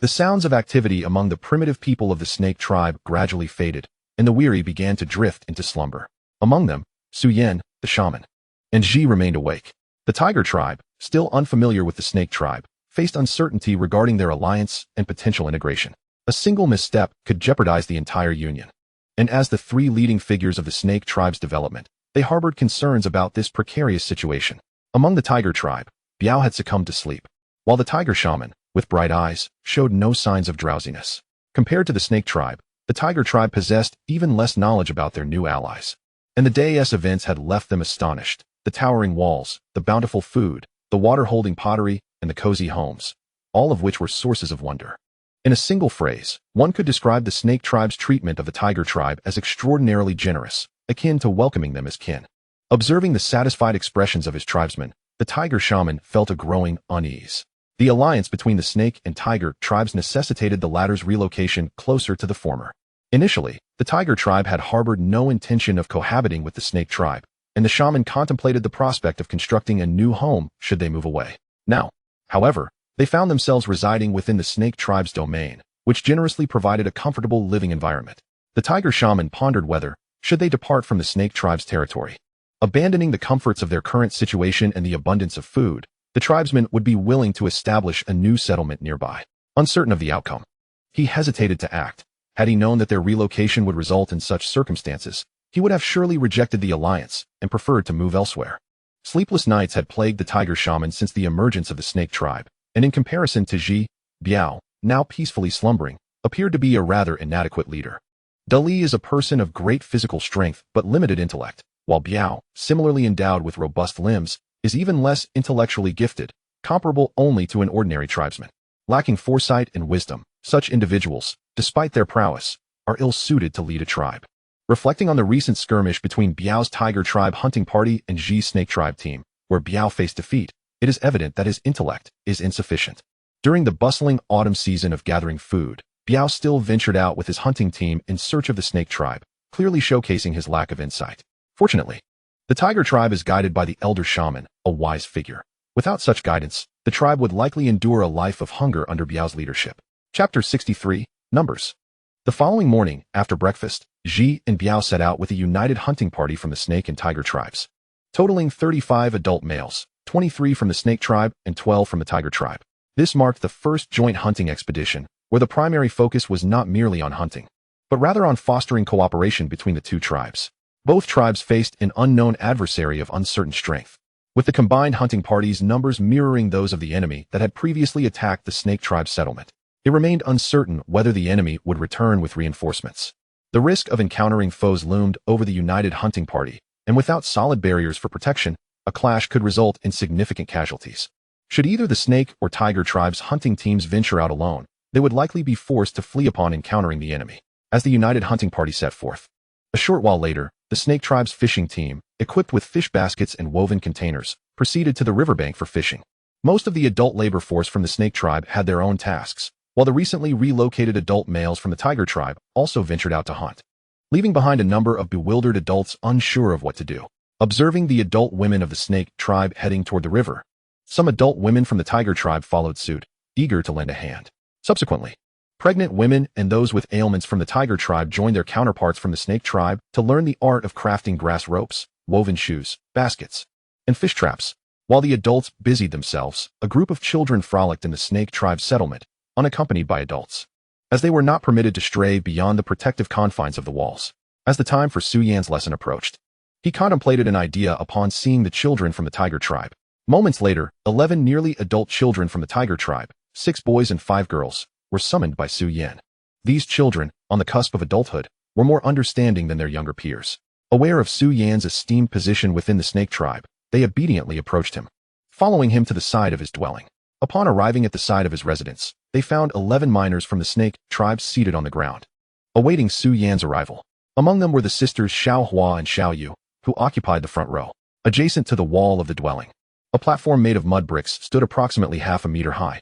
the sounds of activity among the primitive people of the snake tribe gradually faded, and the weary began to drift into slumber. Among them, Su Yan, the shaman, and Ji remained awake. The tiger tribe, still unfamiliar with the snake tribe, faced uncertainty regarding their alliance and potential integration. A single misstep could jeopardize the entire union. And as the three leading figures of the snake tribe's development, they harbored concerns about this precarious situation. Among the tiger tribe, Biao had succumbed to sleep, while the tiger shaman, with bright eyes, showed no signs of drowsiness. Compared to the snake tribe, the tiger tribe possessed even less knowledge about their new allies. And the day's events had left them astonished. The towering walls, the bountiful food, the water-holding pottery, and the cozy homes, all of which were sources of wonder. In a single phrase, one could describe the snake tribe's treatment of the tiger tribe as extraordinarily generous, akin to welcoming them as kin. Observing the satisfied expressions of his tribesmen, the tiger shaman felt a growing unease. The alliance between the snake and tiger tribes necessitated the latter's relocation closer to the former. Initially, the tiger tribe had harbored no intention of cohabiting with the snake tribe, and the shaman contemplated the prospect of constructing a new home should they move away. Now, however, they found themselves residing within the snake tribe's domain, which generously provided a comfortable living environment. The tiger shaman pondered whether, should they depart from the snake tribe's territory, abandoning the comforts of their current situation and the abundance of food, the tribesmen would be willing to establish a new settlement nearby. Uncertain of the outcome, he hesitated to act. Had he known that their relocation would result in such circumstances, he would have surely rejected the alliance and preferred to move elsewhere. Sleepless nights had plagued the tiger shaman since the emergence of the snake tribe, and in comparison to Ji, Biao, now peacefully slumbering, appeared to be a rather inadequate leader. Dali is a person of great physical strength but limited intellect, while Biao, similarly endowed with robust limbs, is even less intellectually gifted, comparable only to an ordinary tribesman. Lacking foresight and wisdom, such individuals, despite their prowess, are ill-suited to lead a tribe. Reflecting on the recent skirmish between Biao's tiger tribe hunting party and Ji's snake tribe team, where Biao faced defeat, it is evident that his intellect is insufficient. During the bustling autumn season of gathering food, Biao still ventured out with his hunting team in search of the snake tribe, clearly showcasing his lack of insight. Fortunately, the tiger tribe is guided by the elder shaman, a wise figure. Without such guidance, the tribe would likely endure a life of hunger under Biao's leadership. Chapter 63, Numbers. The following morning, after breakfast, Ji and Biao set out with a united hunting party from the snake and tiger tribes, totaling 35 adult males, 23 from the snake tribe and 12 from the tiger tribe. This marked the first joint hunting expedition, where the primary focus was not merely on hunting, but rather on fostering cooperation between the two tribes. Both tribes faced an unknown adversary of uncertain strength, with the combined hunting parties' numbers mirroring those of the enemy that had previously attacked the snake tribe settlement. It remained uncertain whether the enemy would return with reinforcements. The risk of encountering foes loomed over the united hunting party, and without solid barriers for protection, a clash could result in significant casualties. Should either the snake or tiger tribes' hunting teams venture out alone, they would likely be forced to flee upon encountering the enemy, as the united hunting party set forth. A short while later, the snake tribe's fishing team, equipped with fish baskets and woven containers, proceeded to the riverbank for fishing. Most of the adult labor force from the snake tribe had their own tasks, while the recently relocated adult males from the tiger tribe also ventured out to hunt, leaving behind a number of bewildered adults unsure of what to do. Observing the adult women of the snake tribe heading toward the river, some adult women from the tiger tribe followed suit, eager to lend a hand. Subsequently, pregnant women and those with ailments from the tiger tribe joined their counterparts from the snake tribe to learn the art of crafting grass ropes, woven shoes, baskets, and fish traps. While the adults busied themselves, a group of children frolicked in the snake tribe settlement, unaccompanied by adults, as they were not permitted to stray beyond the protective confines of the walls. As the time for Su Yan's lesson approached, he contemplated an idea upon seeing the children from the tiger tribe. Moments later, 11 nearly adult children from the tiger tribe, 6 boys and 5 girls, were summoned by Su Yan. These children, on the cusp of adulthood, were more understanding than their younger peers. Aware of Su Yan's esteemed position within the snake tribe, they obediently approached him, following him to the side of his dwelling. Upon arriving at the side of his residence, they found 11 miners from the snake tribe seated on the ground, awaiting Su Yan's arrival. Among them were the sisters Xiao Hua and Xiao Yu, who occupied the front row, adjacent to the wall of the dwelling. A platform made of mud bricks stood approximately half a meter high,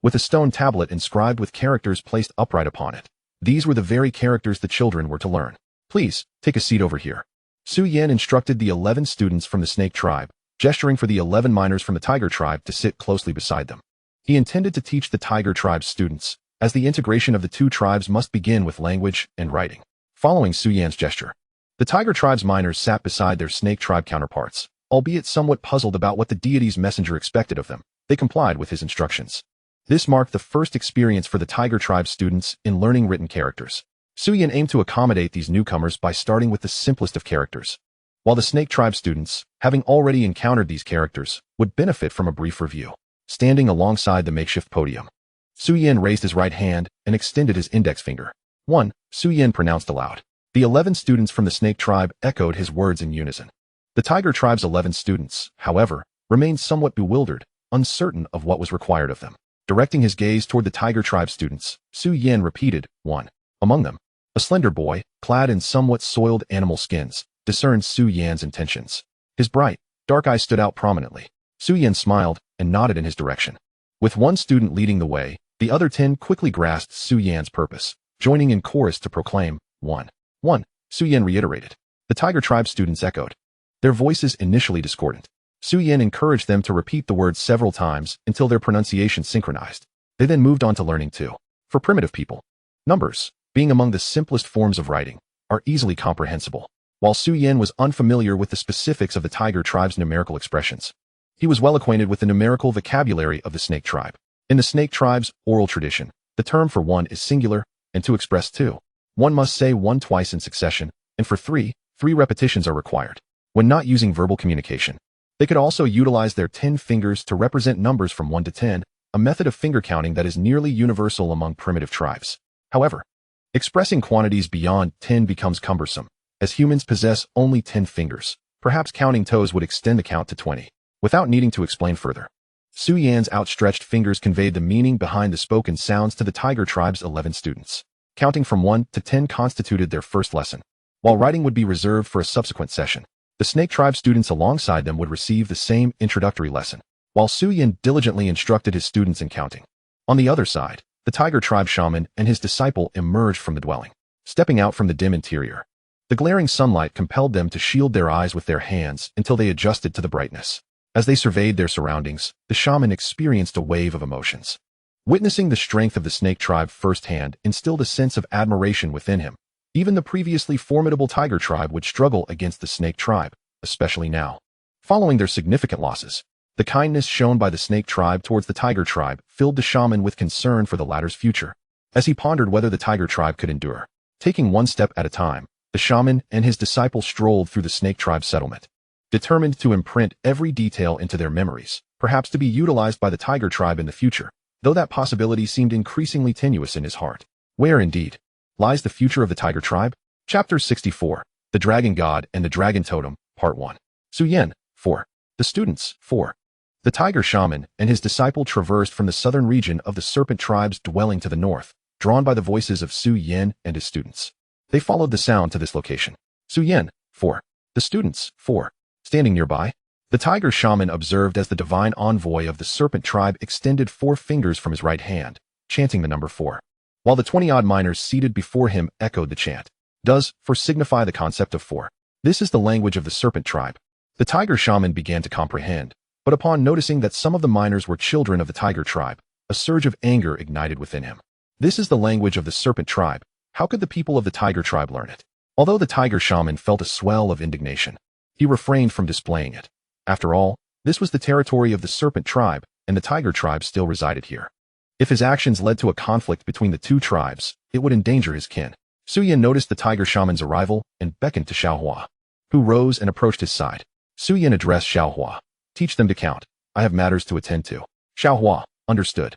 with a stone tablet inscribed with characters placed upright upon it. These were the very characters the children were to learn. Please, take a seat over here. Su Yan instructed the 11 students from the Snake Tribe, gesturing for the 11 miners from the Tiger Tribe to sit closely beside them. He intended to teach the Tiger Tribe's students, as the integration of the two tribes must begin with language and writing. Following Su Yan's gesture, the Tiger Tribe's miners sat beside their Snake Tribe counterparts. Albeit somewhat puzzled about what the deity's messenger expected of them, they complied with his instructions. This marked the first experience for the Tiger Tribe students in learning written characters. Su Yan aimed to accommodate these newcomers by starting with the simplest of characters, while the Snake Tribe students, having already encountered these characters, would benefit from a brief review. Standing alongside the makeshift podium, Su Yan raised his right hand and extended his index finger. 1. Su Yan pronounced aloud. The 11 students from the Snake Tribe echoed his words in unison. The Tiger Tribe's 11 students, however, remained somewhat bewildered, uncertain of what was required of them. Directing his gaze toward the Tiger Tribe students, Su Yan repeated, 1. Among them, a slender boy, clad in somewhat soiled animal skins, discerned Su Yan's intentions. His bright, dark eyes stood out prominently. Su Yan smiled and nodded in his direction. With one student leading the way, the other 10 quickly grasped Su Yan's purpose, joining in chorus to proclaim, 1. 1. Su Yan reiterated. The Tiger Tribe students echoed, their voices initially discordant. Su Yan encouraged them to repeat the words several times until their pronunciation synchronized. They then moved on to learning 2. For primitive people, numbers, being among the simplest forms of writing, are easily comprehensible. While Su Yan was unfamiliar with the specifics of the Tiger Tribe's numerical expressions, he was well acquainted with the numerical vocabulary of the Snake Tribe. In the Snake Tribe's oral tradition, the term for 1 is singular, and to express 2, one must say 1 twice in succession, and for 3 repetitions are required. When not using verbal communication, they could also utilize their 10 fingers to represent numbers from 1 to 10, a method of finger counting that is nearly universal among primitive tribes. However, expressing quantities beyond 10 becomes cumbersome, as humans possess only 10 fingers. Perhaps counting toes would extend the count to 20. Without needing to explain further, Su Yan's outstretched fingers conveyed the meaning behind the spoken sounds to the Tiger Tribe's 11 students. Counting from 1 to 10 constituted their first lesson, while writing would be reserved for a subsequent session. The Snake Tribe students alongside them would receive the same introductory lesson, while Su Yan diligently instructed his students in counting. On the other side, the Tiger Tribe shaman and his disciple emerged from the dwelling. Stepping out from the dim interior, the glaring sunlight compelled them to shield their eyes with their hands until they adjusted to the brightness. As they surveyed their surroundings, the shaman experienced a wave of emotions. Witnessing the strength of the Snake Tribe firsthand instilled a sense of admiration within him. Even the previously formidable Tiger Tribe would struggle against the Snake Tribe, especially now. Following their significant losses, the kindness shown by the Snake Tribe towards the Tiger Tribe filled the shaman with concern for the latter's future. As he pondered whether the Tiger Tribe could endure, taking one step at a time, the shaman and his disciple strolled through the Snake Tribe settlement, determined to imprint every detail into their memories, perhaps to be utilized by the Tiger Tribe in the future, though that possibility seemed increasingly tenuous in his heart. Where, indeed, lies the future of the Tiger Tribe? Chapter 64, The Dragon God and the Dragon Totem, Part 1. Su Yan, 4. The students, 4. The Tiger Shaman and his disciple traversed from the southern region of the Serpent Tribe's dwelling to the north, drawn by the voices of Su Yan and his students. They followed the sound to this location. Su Yan, 4. The students, 4. Standing nearby, the Tiger Shaman observed as the divine envoy of the Serpent Tribe extended 4 fingers from his right hand, chanting the number 4. While the 20-odd miners seated before him echoed the chant. Does 4 signify the concept of 4? This is the language of the Serpent Tribe. The Tiger Shaman began to comprehend, but upon noticing that some of the miners were children of the Tiger Tribe, a surge of anger ignited within him. This is the language of the Serpent Tribe. How could the people of the Tiger Tribe learn it? Although the Tiger Shaman felt a swell of indignation, he refrained from displaying it. After all, this was the territory of the Serpent Tribe, and the Tiger Tribe still resided here. If his actions led to a conflict between the two tribes, it would endanger his kin. Su Yan noticed the Tiger Shaman's arrival and beckoned to Xiaohua, who rose and approached his side. Su Yan addressed Xiaohua. Teach them to count. I have matters to attend to. Xiaohua, understood.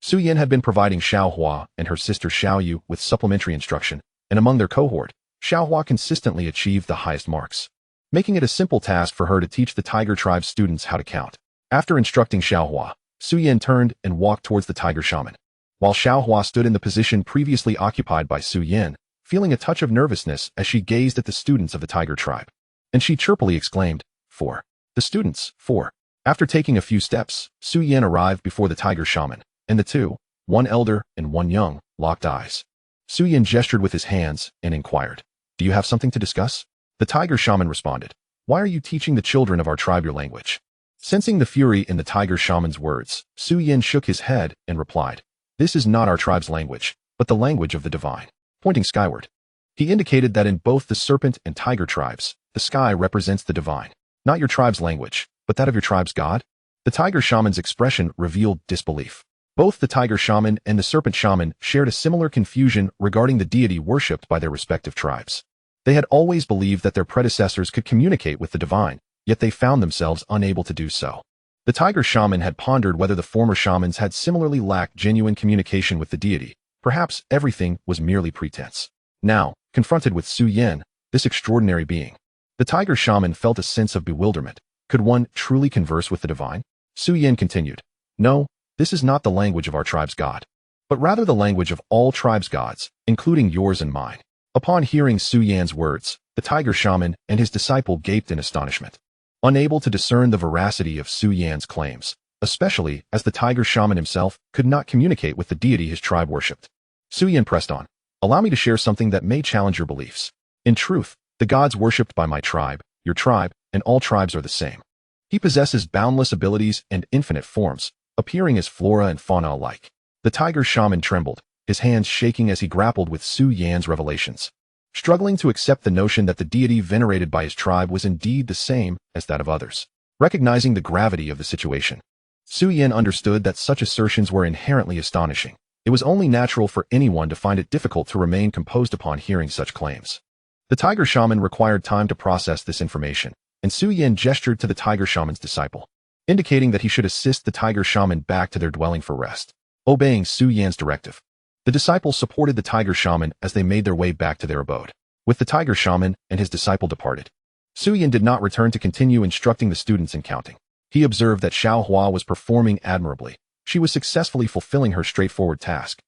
Su Yan had been providing Xiaohua and her sister Xiaoyu with supplementary instruction, and among their cohort, Xiaohua consistently achieved the highest marks, making it a simple task for her to teach the Tiger Tribe students how to count. After instructing Xiaohua, Su Yan turned and walked towards the Tiger Shaman, while Xiaohua stood in the position previously occupied by Su Yan, feeling a touch of nervousness as she gazed at the students of the Tiger Tribe. And she chirpily exclaimed, 4. The students, 4. After taking a few steps, Su Yan arrived before the tiger shaman, and the two, one elder and one young, locked eyes. Su Yan gestured with his hands and inquired, "Do you have something to discuss?" The tiger shaman responded, "Why are you teaching the children of our tribe your language?" Sensing the fury in the tiger shaman's words, Su Yan shook his head and replied, "This is not our tribe's language, but the language of the divine." Pointing skyward, he indicated that in both the serpent and tiger tribes, the sky represents the divine, not your tribe's language, but that of your tribe's god. The tiger shaman's expression revealed disbelief. Both the tiger shaman and the serpent shaman shared a similar confusion regarding the deity worshipped by their respective tribes. They had always believed that their predecessors could communicate with the divine, yet they found themselves unable to do so. The tiger shaman had pondered whether the former shamans had similarly lacked genuine communication with the deity. Perhaps everything was merely pretense. Now, confronted with Su Yan, this extraordinary being, the tiger shaman felt a sense of bewilderment. Could one truly converse with the divine? Su Yan continued, "No, this is not the language of our tribe's god, but rather the language of all tribes' gods, including yours and mine." Upon hearing Su Yan's words, the tiger shaman and his disciple gaped in astonishment, unable to discern the veracity of Su Yan's claims, especially as the tiger shaman himself could not communicate with the deity his tribe worshipped. Su Yan pressed on, "Allow me to share something that may challenge your beliefs. In truth, the gods worshipped by my tribe, your tribe, and all tribes are the same. He possesses boundless abilities and infinite forms, appearing as flora and fauna alike." The tiger shaman trembled, his hands shaking as he grappled with Su Yan's revelations, struggling to accept the notion that the deity venerated by his tribe was indeed the same as that of others. Recognizing the gravity of the situation, Su Yan understood that such assertions were inherently astonishing. It was only natural for anyone to find it difficult to remain composed upon hearing such claims. The tiger shaman required time to process this information, and Su Yan gestured to the tiger shaman's disciple, indicating that he should assist the tiger shaman back to their dwelling for rest. Obeying Su Yan's directive, the disciple supported the tiger shaman as they made their way back to their abode. With the tiger shaman and his disciple departed, Su Yan did not return to continue instructing the students in counting. He observed that Xiao Hua was performing admirably. She was successfully fulfilling her straightforward task.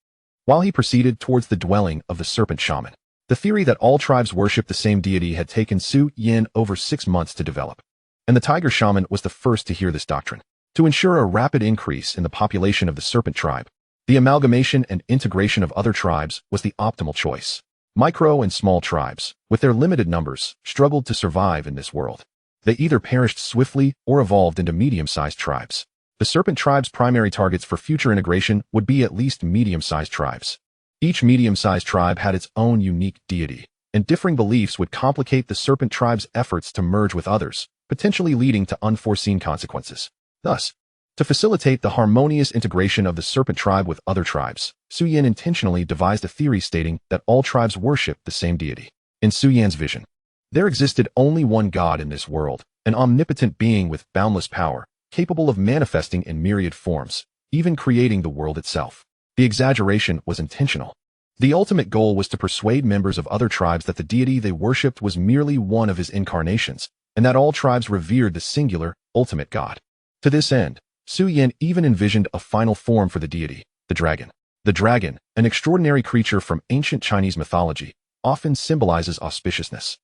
While he proceeded towards the dwelling of the serpent shaman, the theory that all tribes worship the same deity had taken Su Yan over 6 months to develop, and the tiger shaman was the first to hear this doctrine. To ensure a rapid increase in the population of the serpent tribe, the amalgamation and integration of other tribes was the optimal choice. Micro and small tribes, with their limited numbers, struggled to survive in this world. They either perished swiftly or evolved into medium-sized tribes. The serpent tribe's primary targets for future integration would be at least medium-sized tribes. Each medium-sized tribe had its own unique deity, and differing beliefs would complicate the serpent tribe's efforts to merge with others, potentially leading to unforeseen consequences. Thus, to facilitate the harmonious integration of the serpent tribe with other tribes, Su Yan intentionally devised a theory stating that all tribes worship the same deity. In Su Yan's vision, there existed only one god in this world, an omnipotent being with boundless power, capable of manifesting in myriad forms, even creating the world itself. The exaggeration was intentional. The ultimate goal was to persuade members of other tribes that the deity they worshipped was merely one of his incarnations, and that all tribes revered the singular, ultimate god. To this end, Su Yan even envisioned a final form for the deity, the dragon. The dragon, an extraordinary creature from ancient Chinese mythology, often symbolizes auspiciousness.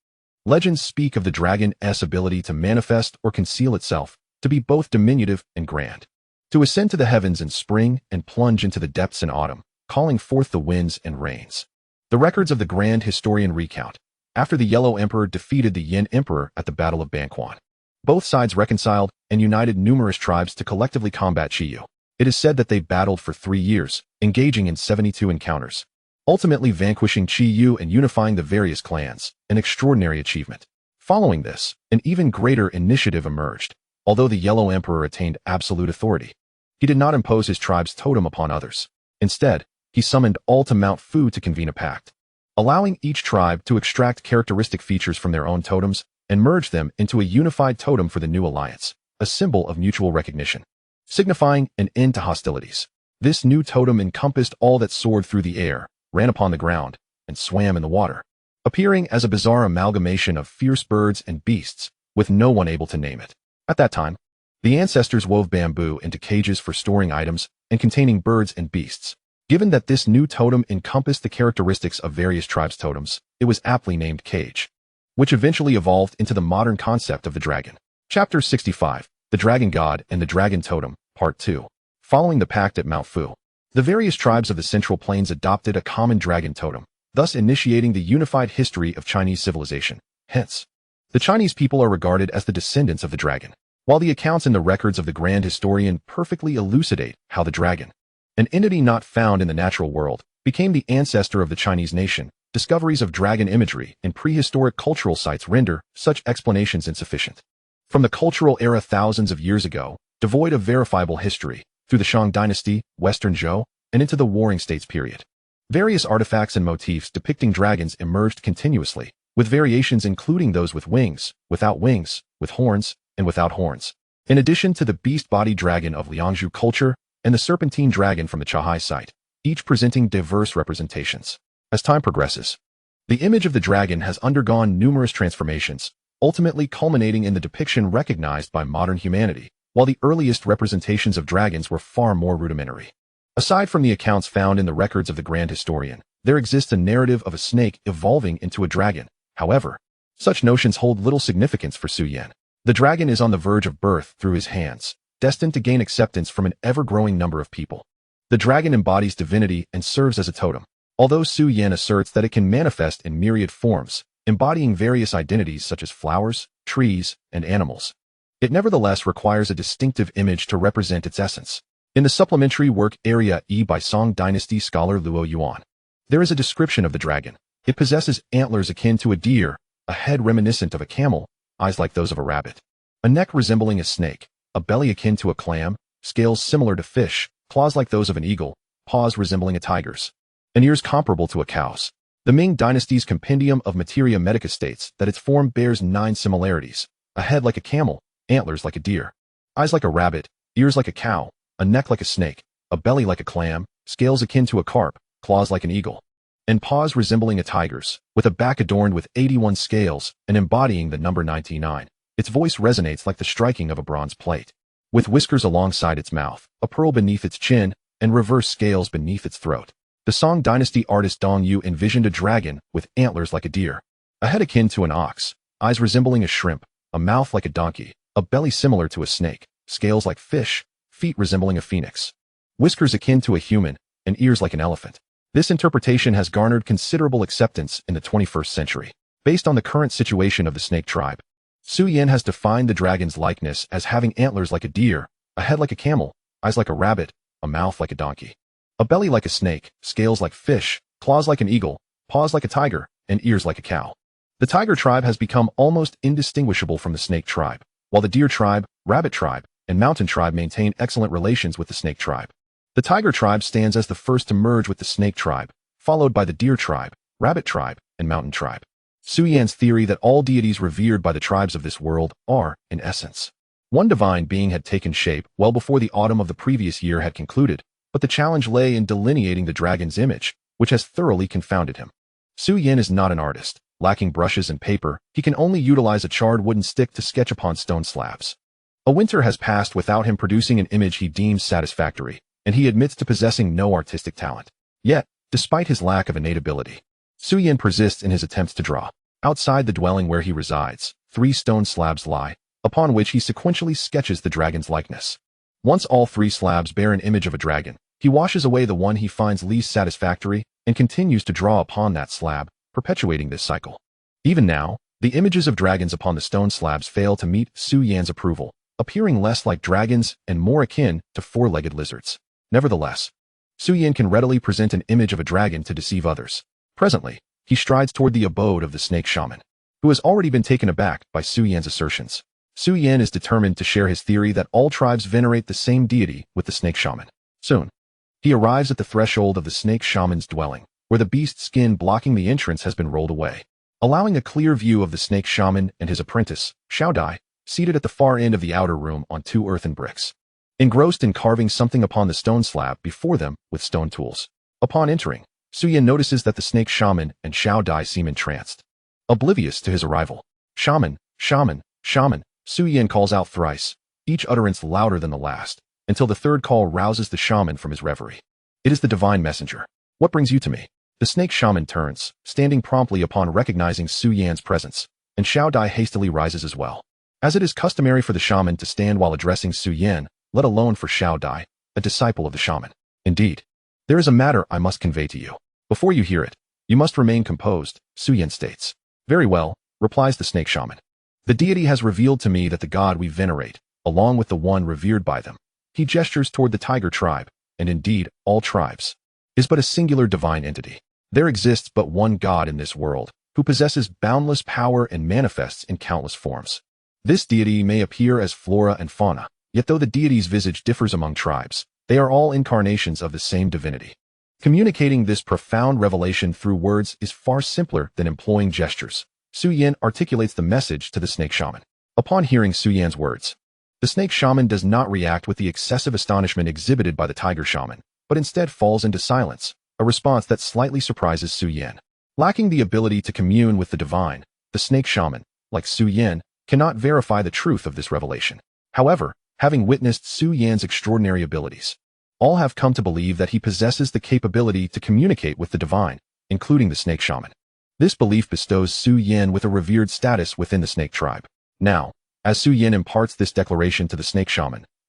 Legends speak of the dragon's ability to manifest or conceal itself, to be both diminutive and grand, to ascend to the heavens in spring and plunge into the depths in autumn, calling forth the winds and rains. The records of the grand historian recount, after the Yellow Emperor defeated the Yin Emperor at the Battle of Banquan, both sides reconciled and united numerous tribes to collectively combat Qiyu. It is said that they battled for 3 years, engaging in 72 encounters, ultimately vanquishing Qiyu and unifying the various clans, an extraordinary achievement. Following this, an even greater initiative emerged. Although the Yellow Emperor attained absolute authority, he did not impose his tribe's totem upon others. Instead, he summoned all to Mount Fu to convene a pact, allowing each tribe to extract characteristic features from their own totems and merge them into a unified totem for the new alliance, a symbol of mutual recognition, signifying an end to hostilities. This new totem encompassed all that soared through the air, ran upon the ground, and swam in the water, appearing as a bizarre amalgamation of fierce birds and beasts, with no one able to name it. At that time, the ancestors wove bamboo into cages for storing items and containing birds and beasts. Given that this new totem encompassed the characteristics of various tribes' totems, it was aptly named cage, which eventually evolved into the modern concept of the dragon. Chapter 65. The Dragon God and the Dragon Totem, Part 2. Following the pact at Mount Fu, the various tribes of the Central Plains adopted a common dragon totem, thus initiating the unified history of Chinese civilization. Hence, the Chinese people are regarded as the descendants of the dragon, while the accounts in the records of the grand historian perfectly elucidate how the dragon, an entity not found in the natural world, became the ancestor of the Chinese nation. Discoveries of dragon imagery in prehistoric cultural sites render such explanations insufficient. From the cultural era thousands of years ago, devoid of verifiable history, through the Shang dynasty, Western Zhou, and into the Warring States period, various artifacts and motifs depicting dragons emerged continuously, with variations including those with wings, with horns, and without horns. In addition to the beast-bodied dragon of Liangzhu culture and the serpentine dragon from the Chahai site, each presenting diverse representations. As time progresses, the image of the dragon has undergone numerous transformations, ultimately culminating in the depiction recognized by modern humanity, while the earliest representations of dragons were far more rudimentary. Aside from the accounts found in the records of the grand historian, there exists a narrative of a snake evolving into a dragon. However, such notions hold little significance for Su Yan. The dragon is on the verge of birth through his hands, destined to gain acceptance from an ever-growing number of people. The dragon embodies divinity and serves as a totem. Although Su Yan asserts that it can manifest in myriad forms, embodying various identities such as flowers, trees, and animals, it nevertheless requires a distinctive image to represent its essence. In the supplementary work Area E by Song Dynasty scholar Luo Yuan, there is a description of the dragon. It possesses antlers akin to a deer, a head reminiscent of a camel, eyes like those of a rabbit, a neck resembling a snake, a belly akin to a clam, scales similar to fish, claws like those of an eagle, paws resembling a tiger's, and ears comparable to a cow's. The Ming Dynasty's Compendium of Materia Medica states that its form bears 9 similarities: a head like a camel, antlers like a deer, eyes like a rabbit, ears like a cow, a neck like a snake, a belly like a clam, scales akin to a carp, claws like an eagle, and paws resembling a tiger's, with a back adorned with 81 scales and embodying the number 99. Its voice resonates like the striking of a bronze plate, with whiskers alongside its mouth, a pearl beneath its chin, and reverse scales beneath its throat. The Song Dynasty artist Dong Yu envisioned a dragon with antlers like a deer, a head akin to an ox, eyes resembling a shrimp, a mouth like a donkey, a belly similar to a snake, scales like fish, feet resembling a phoenix, whiskers akin to a human, and ears like an elephant. This interpretation has garnered considerable acceptance in the 21st century. Based on the current situation of the snake tribe, Su Yan has defined the dragon's likeness as having antlers like a deer, a head like a camel, eyes like a rabbit, a mouth like a donkey, a belly like a snake, scales like fish, claws like an eagle, paws like a tiger, and ears like a cow. The tiger tribe has become almost indistinguishable from the snake tribe, while the deer tribe, rabbit tribe, and mountain tribe maintain excellent relations with the snake tribe. The tiger tribe stands as the first to merge with the snake tribe, followed by the deer tribe, rabbit tribe, and mountain tribe. Su Yan's theory that all deities revered by the tribes of this world are, in essence, one divine being had taken shape well before the autumn of the previous year had concluded, but the challenge lay in delineating the dragon's image, which has thoroughly confounded him. Su Yan is not an artist. Lacking brushes and paper, he can only utilize a charred wooden stick to sketch upon stone slabs. A winter has passed without him producing an image he deems satisfactory, and he admits to possessing no artistic talent. Yet, despite his lack of innate ability, Su Yan persists in his attempts to draw. Outside the dwelling where he resides, 3 stone slabs lie, upon which he sequentially sketches the dragon's likeness. Once all 3 slabs bear an image of a dragon, he washes away the one he finds least satisfactory and continues to draw upon that slab, perpetuating this cycle. Even now, the images of dragons upon the stone slabs fail to meet Su Yan's approval, appearing less like dragons and more akin to 4-legged lizards. Nevertheless, Su Yan can readily present an image of a dragon to deceive others. Presently, he strides toward the abode of the snake shaman, who has already been taken aback by Su Yan's assertions. Su Yan is determined to share his theory that all tribes venerate the same deity with the snake shaman. Soon, he arrives at the threshold of the snake shaman's dwelling, where the beast's skin blocking the entrance has been rolled away, allowing a clear view of the snake shaman and his apprentice, Xiao Dai, seated at the far end of the outer room on 2 earthen bricks, engrossed in carving something upon the stone slab before them with stone tools. Upon entering, Su Yan notices that the snake shaman and Xiao Dai seem entranced, oblivious to his arrival. Shaman, shaman, shaman, Su Yan calls out thrice, each utterance louder than the last, until the third call rouses the shaman from his reverie. It is the divine messenger. What brings you to me? The snake shaman turns, standing promptly upon recognizing Su Yan's presence, and Xiao Dai hastily rises as well. as it is customary for the shaman to stand while addressing Su Yan, let alone for Xiao Dai, a disciple of the shaman. Indeed, there is a matter I must convey to you. Before you hear it, you must remain composed, Su Yan states. Very well, replies the snake shaman. The deity has revealed to me that the god we venerate, along with the one revered by them, he gestures toward the tiger tribe, and indeed all tribes, is but a singular divine entity. There exists but one god in this world, who possesses boundless power and manifests in countless forms. This deity may appear as flora and fauna, yet though the deity's visage differs among tribes, they are all incarnations of the same divinity. Communicating this profound revelation through words is far simpler than employing gestures. Su Yan articulates the message to the snake shaman. Upon hearing Su Yan's words, the snake shaman does not react with the excessive astonishment exhibited by the tiger shaman, but instead falls into silence, a response that slightly surprises Su Yan. Lacking the ability to commune with the divine, the snake shaman, like Su Yan, cannot verify the truth of this revelation. However, having witnessed Su Yan's extraordinary abilities, all have come to believe that he possesses the capability to communicate with the divine, including the snake shaman. This belief bestows Su Yan with a revered status within the snake tribe. Now, as Su Yan imparts this declaration to the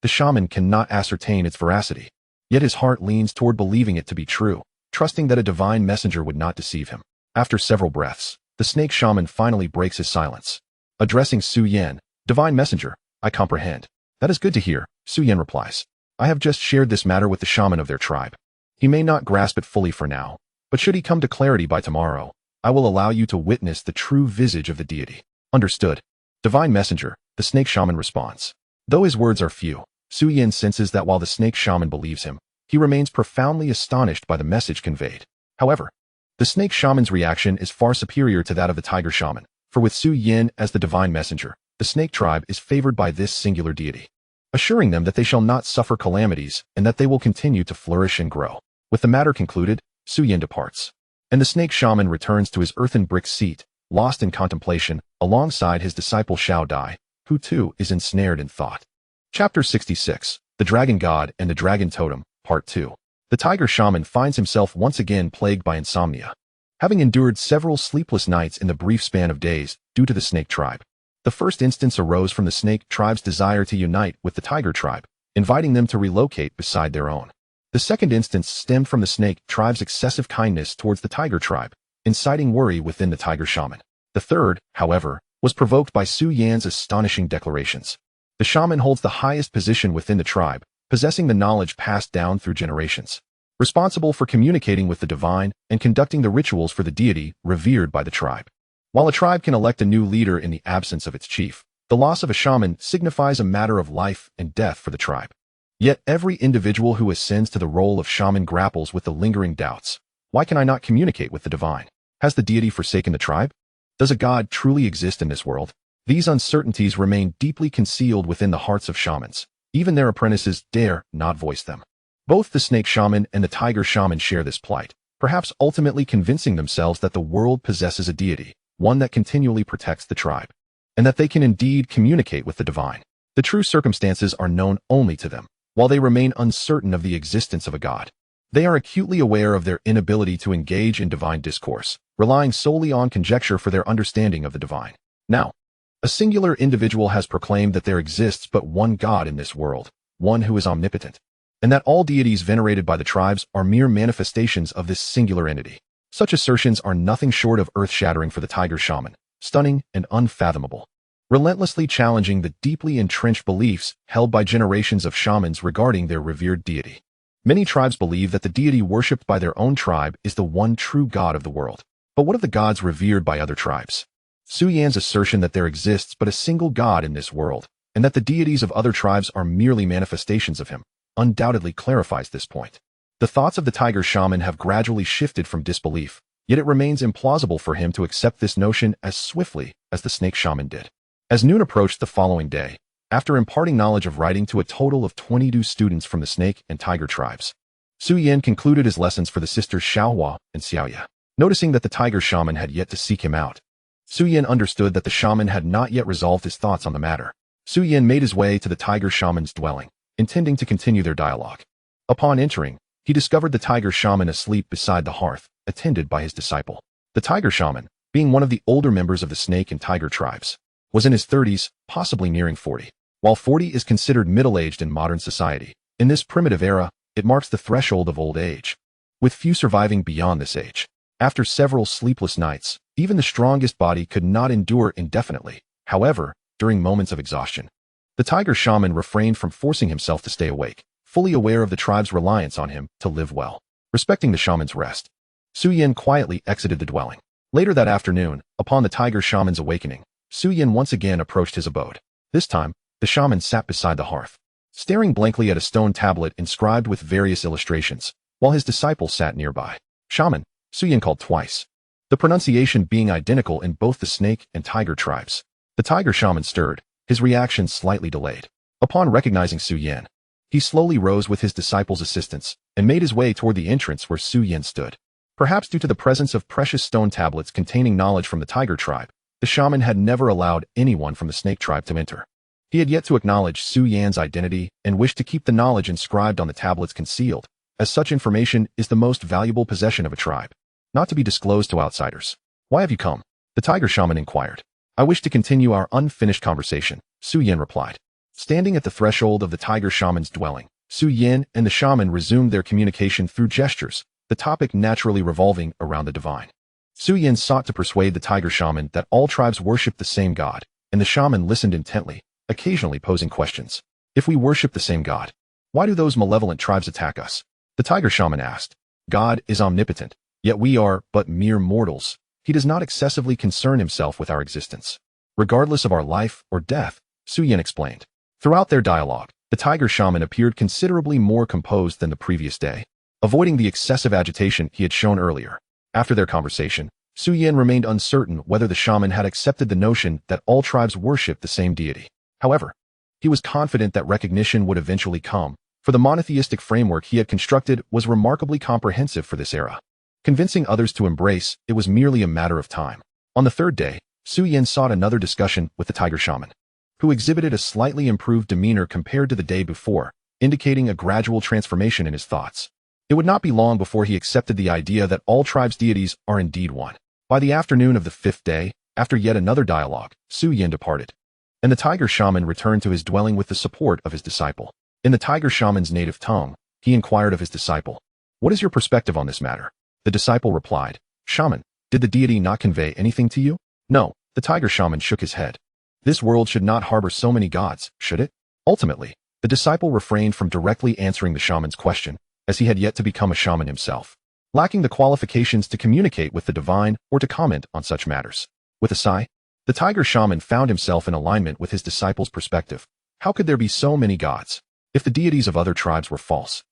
shaman cannot ascertain its veracity. Yet his heart leans toward believing it to be true, trusting that a divine messenger would not deceive him. After several breaths, the snake shaman finally breaks his silence. Addressing Su Yan, "Divine messenger, I comprehend." "That is good to hear," Su Yan replies. "I have just shared this matter with the shaman of their tribe. He may not grasp it fully for now, but should he come to clarity by tomorrow, I will allow you to witness the true visage of the deity." "Understood, divine messenger," the snake shaman responds. Though his words are few, Su Yan senses that while the snake shaman believes him, he remains profoundly astonished by the message conveyed. However, the snake shaman's reaction is far superior to that of the tiger shaman, for with Su Yan as the divine messenger, the snake tribe is favored by this singular deity, assuring them that they shall not suffer calamities and that they will continue to flourish and grow. With the matter concluded, Su Yan departs, and the snake shaman returns to his earthen brick seat, lost in contemplation, alongside his disciple Xiao Dai, who too is ensnared in thought. Chapter 66, The Dragon God and the Dragon Totem, Part 2. The tiger shaman finds himself once again plagued by insomnia, having endured several sleepless nights in the brief span of days due to the snake tribe. The first instance arose from the snake tribe's desire to unite with the tiger tribe, inviting them to relocate beside their own. The second instance stemmed from the snake tribe's excessive kindness towards the tiger tribe, inciting worry within the tiger shaman. The third, however, was provoked by Su Yan's astonishing declarations. The shaman holds the highest position within the tribe, possessing the knowledge passed down through generations, responsible for communicating with the divine and conducting the rituals for the deity revered by the tribe. While a tribe can elect a new leader in the absence of its chief, the loss of a shaman signifies a matter of life and death for the tribe. Yet every individual who ascends to the role of shaman grapples with the lingering doubts. Why can I not communicate with the divine? Has the deity forsaken the tribe? Does a god truly exist in this world? These uncertainties remain deeply concealed within the hearts of shamans. Even their apprentices dare not voice them. Both the snake shaman and the tiger shaman share this plight, perhaps ultimately convincing themselves that the world possesses a deity, one that continually protects the tribe, and that they can indeed communicate with the divine. The true circumstances are known only to them, while they remain uncertain of the existence of a god. They are acutely aware of their inability to engage in divine discourse, relying solely on conjecture for their understanding of the divine. Now, a singular individual has proclaimed that there exists but one god in this world, one who is omnipotent, and that all deities venerated by the tribes are mere manifestations of this singular entity. Such assertions are nothing short of earth-shattering for the tiger shaman, stunning and unfathomable, relentlessly challenging the deeply entrenched beliefs held by generations of shamans regarding their revered deity. Many tribes believe that the deity worshipped by their own tribe is the one true god of the world. But what of the gods revered by other tribes? Su Yan's assertion that there exists but a single god in this world, and that the deities of other tribes are merely manifestations of him, undoubtedly clarifies this point. The thoughts of the tiger shaman have gradually shifted from disbelief, yet it remains implausible for him to accept this notion as swiftly as the snake shaman did. As noon approached the following day, after imparting knowledge of writing to a total of 22 students from the snake and tiger tribes, Su Yan concluded his lessons for the sisters Xiaohua and Xiaoya. Noticing that the tiger shaman had yet to seek him out, Su Yan understood that the shaman had not yet resolved his thoughts on the matter. Su Yan made his way to the tiger shaman's dwelling, intending to continue their dialogue. Upon entering, he discovered the tiger shaman asleep beside the hearth, attended by his disciple. The tiger shaman, being one of the older members of the snake and tiger tribes, was in his 30s, possibly nearing 40. While 40 is considered middle-aged in modern society, in this primitive era, it marks the threshold of old age, with few surviving beyond this age. After several sleepless nights, even the strongest body could not endure indefinitely. However, during moments of exhaustion, the tiger shaman refrained from forcing himself to stay awake, fully aware of the tribe's reliance on him to live well. Respecting the shaman's rest, Su Yin quietly exited the dwelling. Later that afternoon, upon the tiger shaman's awakening, Su Yin once again approached his abode. This time, the shaman sat beside the hearth, staring blankly at a stone tablet inscribed with various illustrations, while his disciple sat nearby. Shaman, Su Yin called twice, the pronunciation being identical in both the snake and tiger tribes. The tiger shaman stirred, his reaction slightly delayed. Upon recognizing Su Yin, he slowly rose with his disciple's assistance and made his way toward the entrance where Su Yin stood. Perhaps due to the presence of precious stone tablets containing knowledge from the tiger tribe, the shaman had never allowed anyone from the snake tribe to enter. He had yet to acknowledge Su Yin's identity and wished to keep the knowledge inscribed on the tablets concealed, as such information is the most valuable possession of a tribe, not to be disclosed to outsiders. Why have you come? The tiger shaman inquired. I wish to continue our unfinished conversation, Su Yin replied. Standing at the threshold of the tiger shaman's dwelling, Su Yin and the shaman resumed their communication through gestures, the topic naturally revolving around the divine. Su Yin sought to persuade the tiger shaman that all tribes worship the same god, and the shaman listened intently, occasionally posing questions. If we worship the same god, why do those malevolent tribes attack us? The tiger shaman asked. God is omnipotent, yet we are but mere mortals. He does not excessively concern himself with our existence, regardless of our life or death, Su Yin explained. Throughout their dialogue, the tiger shaman appeared considerably more composed than the previous day, avoiding the excessive agitation he had shown earlier. After their conversation, Su Yin remained uncertain whether the shaman had accepted the notion that all tribes worship the same deity. However, he was confident that recognition would eventually come, for the monotheistic framework he had constructed was remarkably comprehensive for this era. Convincing others to embrace it was merely a matter of time. On the third day, Su Yin sought another discussion with the tiger shaman, who exhibited a slightly improved demeanor compared to the day before, indicating a gradual transformation in his thoughts. It would not be long before he accepted the idea that all tribes' deities are indeed one. By the afternoon of the fifth day, after yet another dialogue, Su Yin departed, and the tiger shaman returned to his dwelling with the support of his disciple. In the tiger shaman's native tongue, he inquired of his disciple, "What is your perspective on this matter?" The disciple replied, "Shaman, did the deity not convey anything to you?" "No." The tiger shaman shook his head. "This world should not harbor so many gods, should it?" Ultimately, the disciple refrained from directly answering the shaman's question, as he had yet to become a shaman himself, lacking the qualifications to communicate with the divine or to comment on such matters. With a sigh, the tiger shaman found himself in alignment with his disciple's perspective. How could there be so many gods? If the deities of other tribes were false,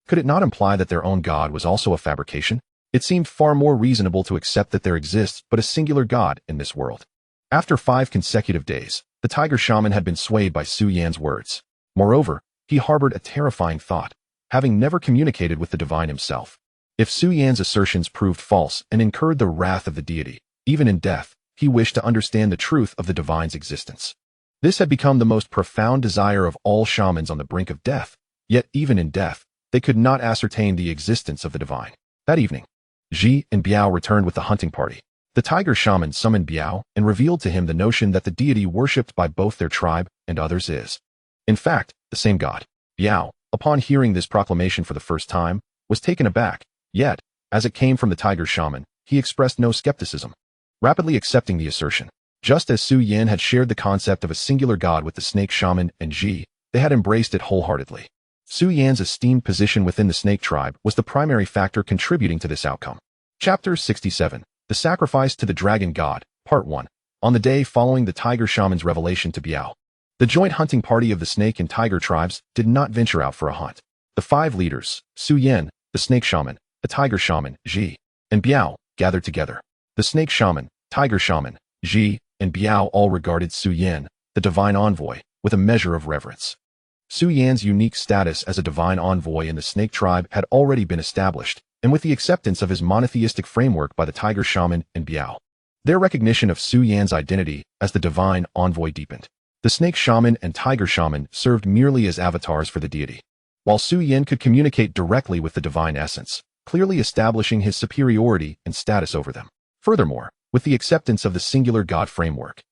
could it not imply that their own god was also a fabrication? It seemed far more reasonable to accept that there exists but a singular god in this world. After 5 consecutive days, the tiger shaman had been swayed by Su Yin's words. Moreover, he harbored a terrifying thought, having never communicated with the divine himself. If Su Yin's assertions proved false and incurred the wrath of the deity, even in death, he wished to understand the truth of the divine's existence. This had become the most profound desire of all shamans on the brink of death, yet even in death, they could not ascertain the existence of the divine. That evening, Ji and Biao returned with the hunting party. The tiger shaman summoned Biao and revealed to him the notion that the deity worshipped by both their tribe and others is, in fact, the same god. Biao, upon hearing this proclamation for the first time, was taken aback, yet, as it came from the tiger shaman, he expressed no skepticism, rapidly accepting the assertion. Just as Su Yin had shared the concept of a singular god with the snake shaman and Ji, they had embraced it wholeheartedly. Su Yin's esteemed position within the snake tribe was the primary factor contributing to this outcome. Chapter 67. The Sacrifice to the Dragon God, Part 1. On the day following the tiger shaman's revelation to Biao, the joint hunting party of the snake and tiger tribes did not venture out for a hunt. The 5 leaders, Su Yin, the snake shaman, the tiger shaman, Ji, and Biao, gathered together. The snake shaman, tiger shaman, Ji, and Biao all regarded Su Yin, the divine envoy, with a measure of reverence. Su Yin's unique status as a divine envoy in the snake tribe had already been established, and with the acceptance of his monotheistic framework by the tiger shaman and Biao, their recognition of Su Yin's identity as the divine envoy deepened. The snake shaman and tiger shaman served merely as avatars for the deity, while Su Yin could communicate directly with the divine essence, clearly establishing his superiority and status over them. Furthermore, with the acceptance of the singular God framework,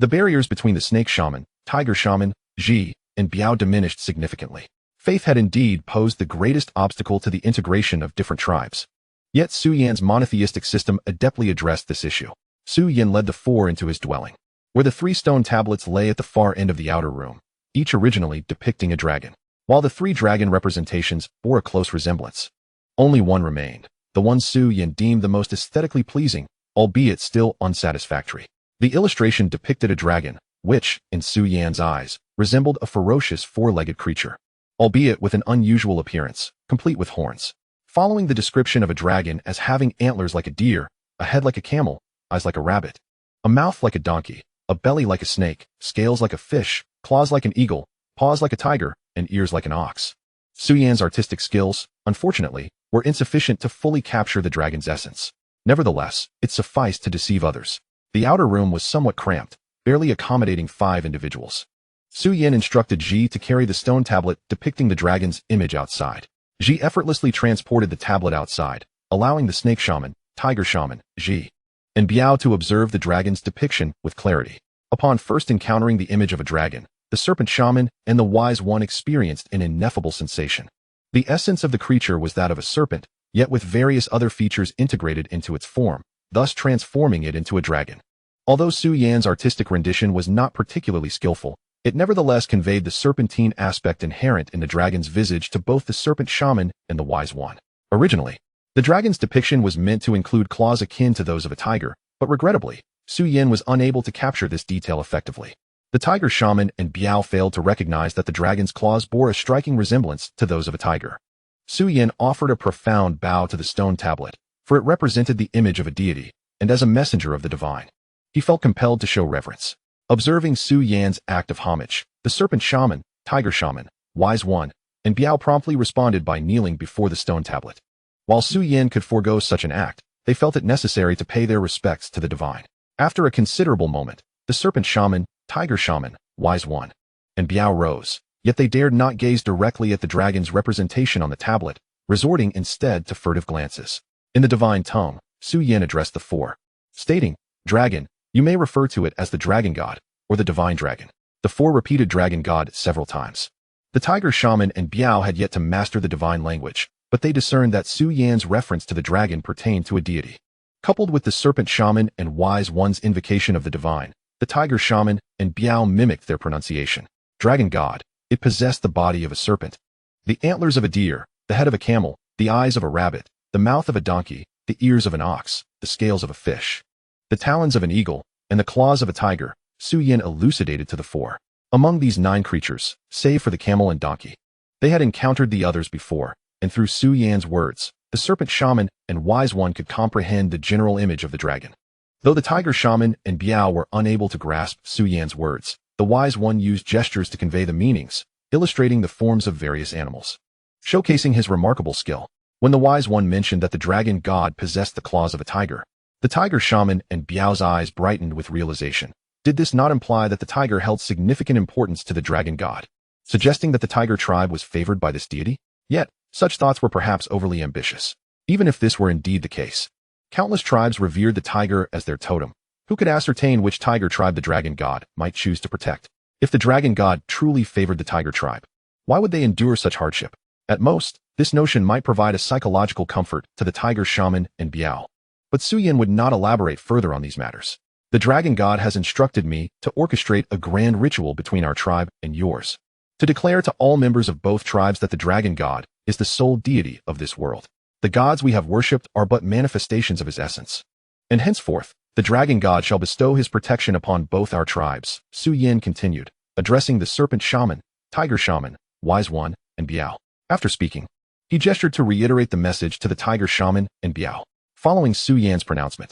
The barriers between the snake shaman, tiger shaman, Ji, and Biao diminished significantly. Faith had indeed posed the greatest obstacle to the integration of different tribes. Yet Su Yan's monotheistic system adeptly addressed this issue. Su Yan led the four into his dwelling, where the 3 stone tablets lay at the far end of the outer room, each originally depicting a dragon. While the 3 dragon representations bore a close resemblance, only one remained, the one Su Yan deemed the most aesthetically pleasing, albeit still unsatisfactory. The illustration depicted a dragon, which, in Su Yan's eyes, resembled a ferocious 4-legged creature, albeit with an unusual appearance, complete with horns. Following the description of a dragon as having antlers like a deer, a head like a camel, eyes like a rabbit, a mouth like a donkey, a belly like a snake, scales like a fish, claws like an eagle, paws like a tiger, and ears like an ox. Su Yan's artistic skills, unfortunately, were insufficient to fully capture the dragon's essence. Nevertheless, it sufficed to deceive others. The outer room was somewhat cramped, barely accommodating 5 individuals. Su Yan instructed Ji to carry the stone tablet depicting the dragon's image outside. Ji effortlessly transported the tablet outside, allowing the snake shaman, tiger shaman, Ji, and Biao to observe the dragon's depiction with clarity. Upon first encountering the image of a dragon, the serpent shaman and the wise one experienced an ineffable sensation. The essence of the creature was that of a serpent, yet with various other features integrated into its form, thus transforming it into a dragon. Although Su Yan's artistic rendition was not particularly skillful, it nevertheless conveyed the serpentine aspect inherent in the dragon's visage to both the serpent shaman and the wise one. Originally, the dragon's depiction was meant to include claws akin to those of a tiger, but regrettably, Su Yan was unable to capture this detail effectively. The tiger shaman and Biao failed to recognize that the dragon's claws bore a striking resemblance to those of a tiger. Su Yan offered a profound bow to the stone tablet, for it represented the image of a deity, and as a messenger of the divine, he felt compelled to show reverence. Observing Su Yan's act of homage, the serpent shaman, tiger shaman, wise one, and Biao promptly responded by kneeling before the stone tablet. While Su Yan could forego such an act, they felt it necessary to pay their respects to the divine. After a considerable moment, the serpent shaman, tiger shaman, wise one, and Biao rose, yet they dared not gaze directly at the dragon's representation on the tablet, resorting instead to furtive glances. In the divine tongue, Su Yan addressed the four, stating, "Dragon, you may refer to it as the dragon god, or the divine dragon." The four repeated dragon god several times. The tiger shaman and Biao had yet to master the divine language, but they discerned that Su Yan's reference to the dragon pertained to a deity. Coupled with the serpent shaman and wise one's invocation of the divine, the tiger shaman and Biao mimicked their pronunciation. Dragon god, it possessed the body of a serpent, the antlers of a deer, the head of a camel, the eyes of a rabbit, the mouth of a donkey, the ears of an ox, the scales of a fish, the talons of an eagle, and the claws of a tiger, Su Yan elucidated to the four. Among these 9 creatures, save for the camel and donkey, they had encountered the others before, and through Su Yan's words, the serpent shaman and wise one could comprehend the general image of the dragon. Though the tiger shaman and Biao were unable to grasp Su Yan's words, the wise one used gestures to convey the meanings, illustrating the forms of various animals, showcasing his remarkable skill. When the wise one mentioned that the dragon god possessed the claws of a tiger, the tiger shaman and Biao's eyes brightened with realization. Did this not imply that the tiger held significant importance to the dragon god, suggesting that the tiger tribe was favored by this deity? Yet, such thoughts were perhaps overly ambitious. Even if this were indeed the case, countless tribes revered the tiger as their totem. Who could ascertain which tiger tribe the dragon god might choose to protect? If the dragon god truly favored the tiger tribe, why would they endure such hardship? At most, this notion might provide a psychological comfort to the tiger shaman and Biao. But Su Yan would not elaborate further on these matters. The dragon god has instructed me to orchestrate a grand ritual between our tribe and yours, to declare to all members of both tribes that the dragon god is the sole deity of this world. The gods we have worshipped are but manifestations of his essence. And henceforth, the dragon god shall bestow his protection upon both our tribes, Su Yan continued, addressing the serpent shaman, tiger shaman, wise one, and Biao. After speaking, he gestured to reiterate the message to the tiger shaman and Biao. Following Su Yan's pronouncement,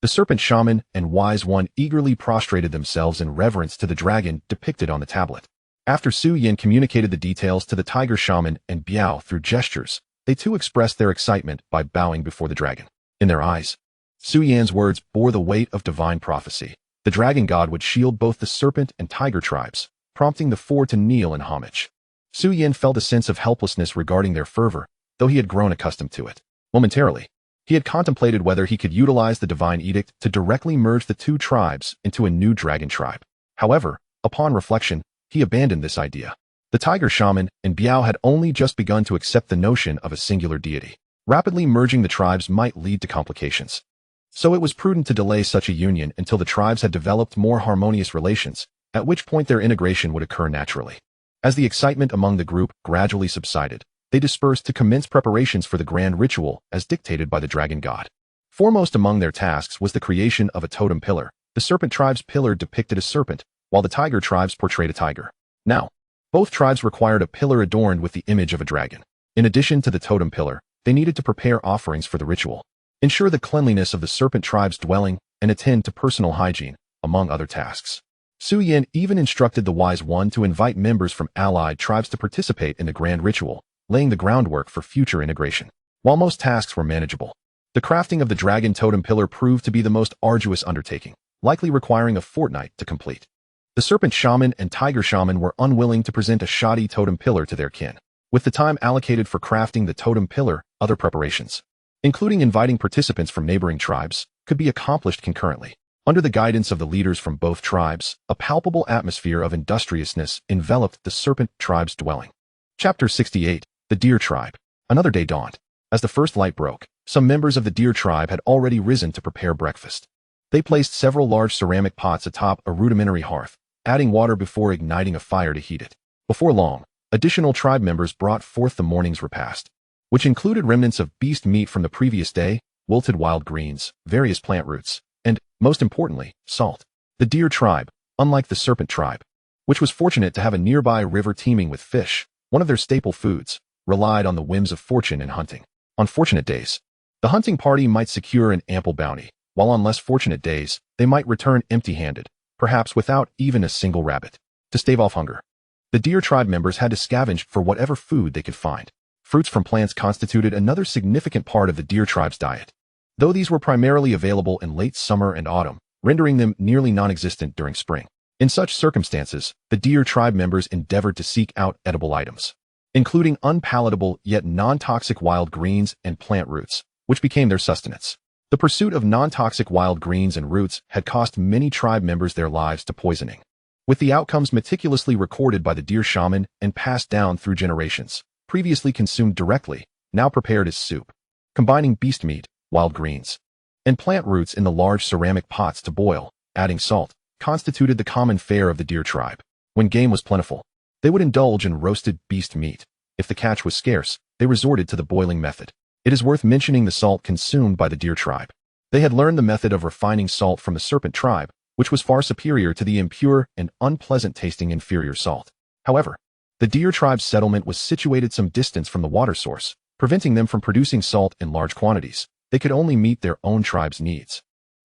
the serpent shaman and wise one eagerly prostrated themselves in reverence to the dragon depicted on the tablet. After Su Yan communicated the details to the tiger shaman and Biao through gestures, they too expressed their excitement by bowing before the dragon. In their eyes, Su Yan's words bore the weight of divine prophecy. The dragon god would shield both the serpent and tiger tribes, prompting the four to kneel in homage. Su Yan felt a sense of helplessness regarding their fervor, though he had grown accustomed to it. Momentarily, he had contemplated whether he could utilize the divine edict to directly merge the 2 tribes into a new dragon tribe. However, upon reflection, he abandoned this idea. The tiger shaman and Biao had only just begun to accept the notion of a singular deity. Rapidly merging the tribes might lead to complications. So it was prudent to delay such a union until the tribes had developed more harmonious relations, at which point their integration would occur naturally. As the excitement among the group gradually subsided, they dispersed to commence preparations for the grand ritual as dictated by the dragon god. Foremost among their tasks was the creation of a totem pillar. The serpent tribe's pillar depicted a serpent, while the tiger tribes portrayed a tiger. Now, both tribes required a pillar adorned with the image of a dragon. In addition to the totem pillar, they needed to prepare offerings for the ritual, ensure the cleanliness of the serpent tribe's dwelling, and attend to personal hygiene, among other tasks. Su Yin even instructed the Wise One to invite members from allied tribes to participate in the grand ritual, laying the groundwork for future integration. While most tasks were manageable, the crafting of the dragon totem pillar proved to be the most arduous undertaking, likely requiring a fortnight to complete. The serpent shaman and tiger shaman were unwilling to present a shoddy totem pillar to their kin. With the time allocated for crafting the totem pillar, other preparations, including inviting participants from neighboring tribes, could be accomplished concurrently. Under the guidance of the leaders from both tribes, a palpable atmosphere of industriousness enveloped the serpent tribe's dwelling. Chapter 68. The Deer Tribe. Another day dawned. As the first light broke, some members of the deer tribe had already risen to prepare breakfast. They placed several large ceramic pots atop a rudimentary hearth, adding water before igniting a fire to heat it. Before long, additional tribe members brought forth the morning's repast, which included remnants of beast meat from the previous day, wilted wild greens, various plant roots, and, most importantly, salt. The deer tribe, unlike the serpent tribe, which was fortunate to have a nearby river teeming with fish, one of their staple foods, relied on the whims of fortune in hunting. On fortunate days, the hunting party might secure an ample bounty, while on less fortunate days, they might return empty-handed, perhaps without even a single rabbit. To stave off hunger, the deer tribe members had to scavenge for whatever food they could find. Fruits from plants constituted another significant part of the deer tribe's diet, though these were primarily available in late summer and autumn, rendering them nearly non-existent during spring. In such circumstances, the deer tribe members endeavored to seek out edible items, including unpalatable yet non-toxic wild greens and plant roots, which became their sustenance. The pursuit of non-toxic wild greens and roots had cost many tribe members their lives to poisoning, with the outcomes meticulously recorded by the deer shaman and passed down through generations. Previously consumed directly, now prepared as soup, combining beast meat, wild greens, and plant roots in the large ceramic pots to boil, adding salt, constituted the common fare of the deer tribe. When game was plentiful, they would indulge in roasted beast meat. If the catch was scarce, they resorted to the boiling method. It is worth mentioning the salt consumed by the deer tribe. They had learned the method of refining salt from the serpent tribe, which was far superior to the impure and unpleasant-tasting inferior salt. However, the deer tribe's settlement was situated some distance from the water source, preventing them from producing salt in large quantities. They could only meet their own tribe's needs,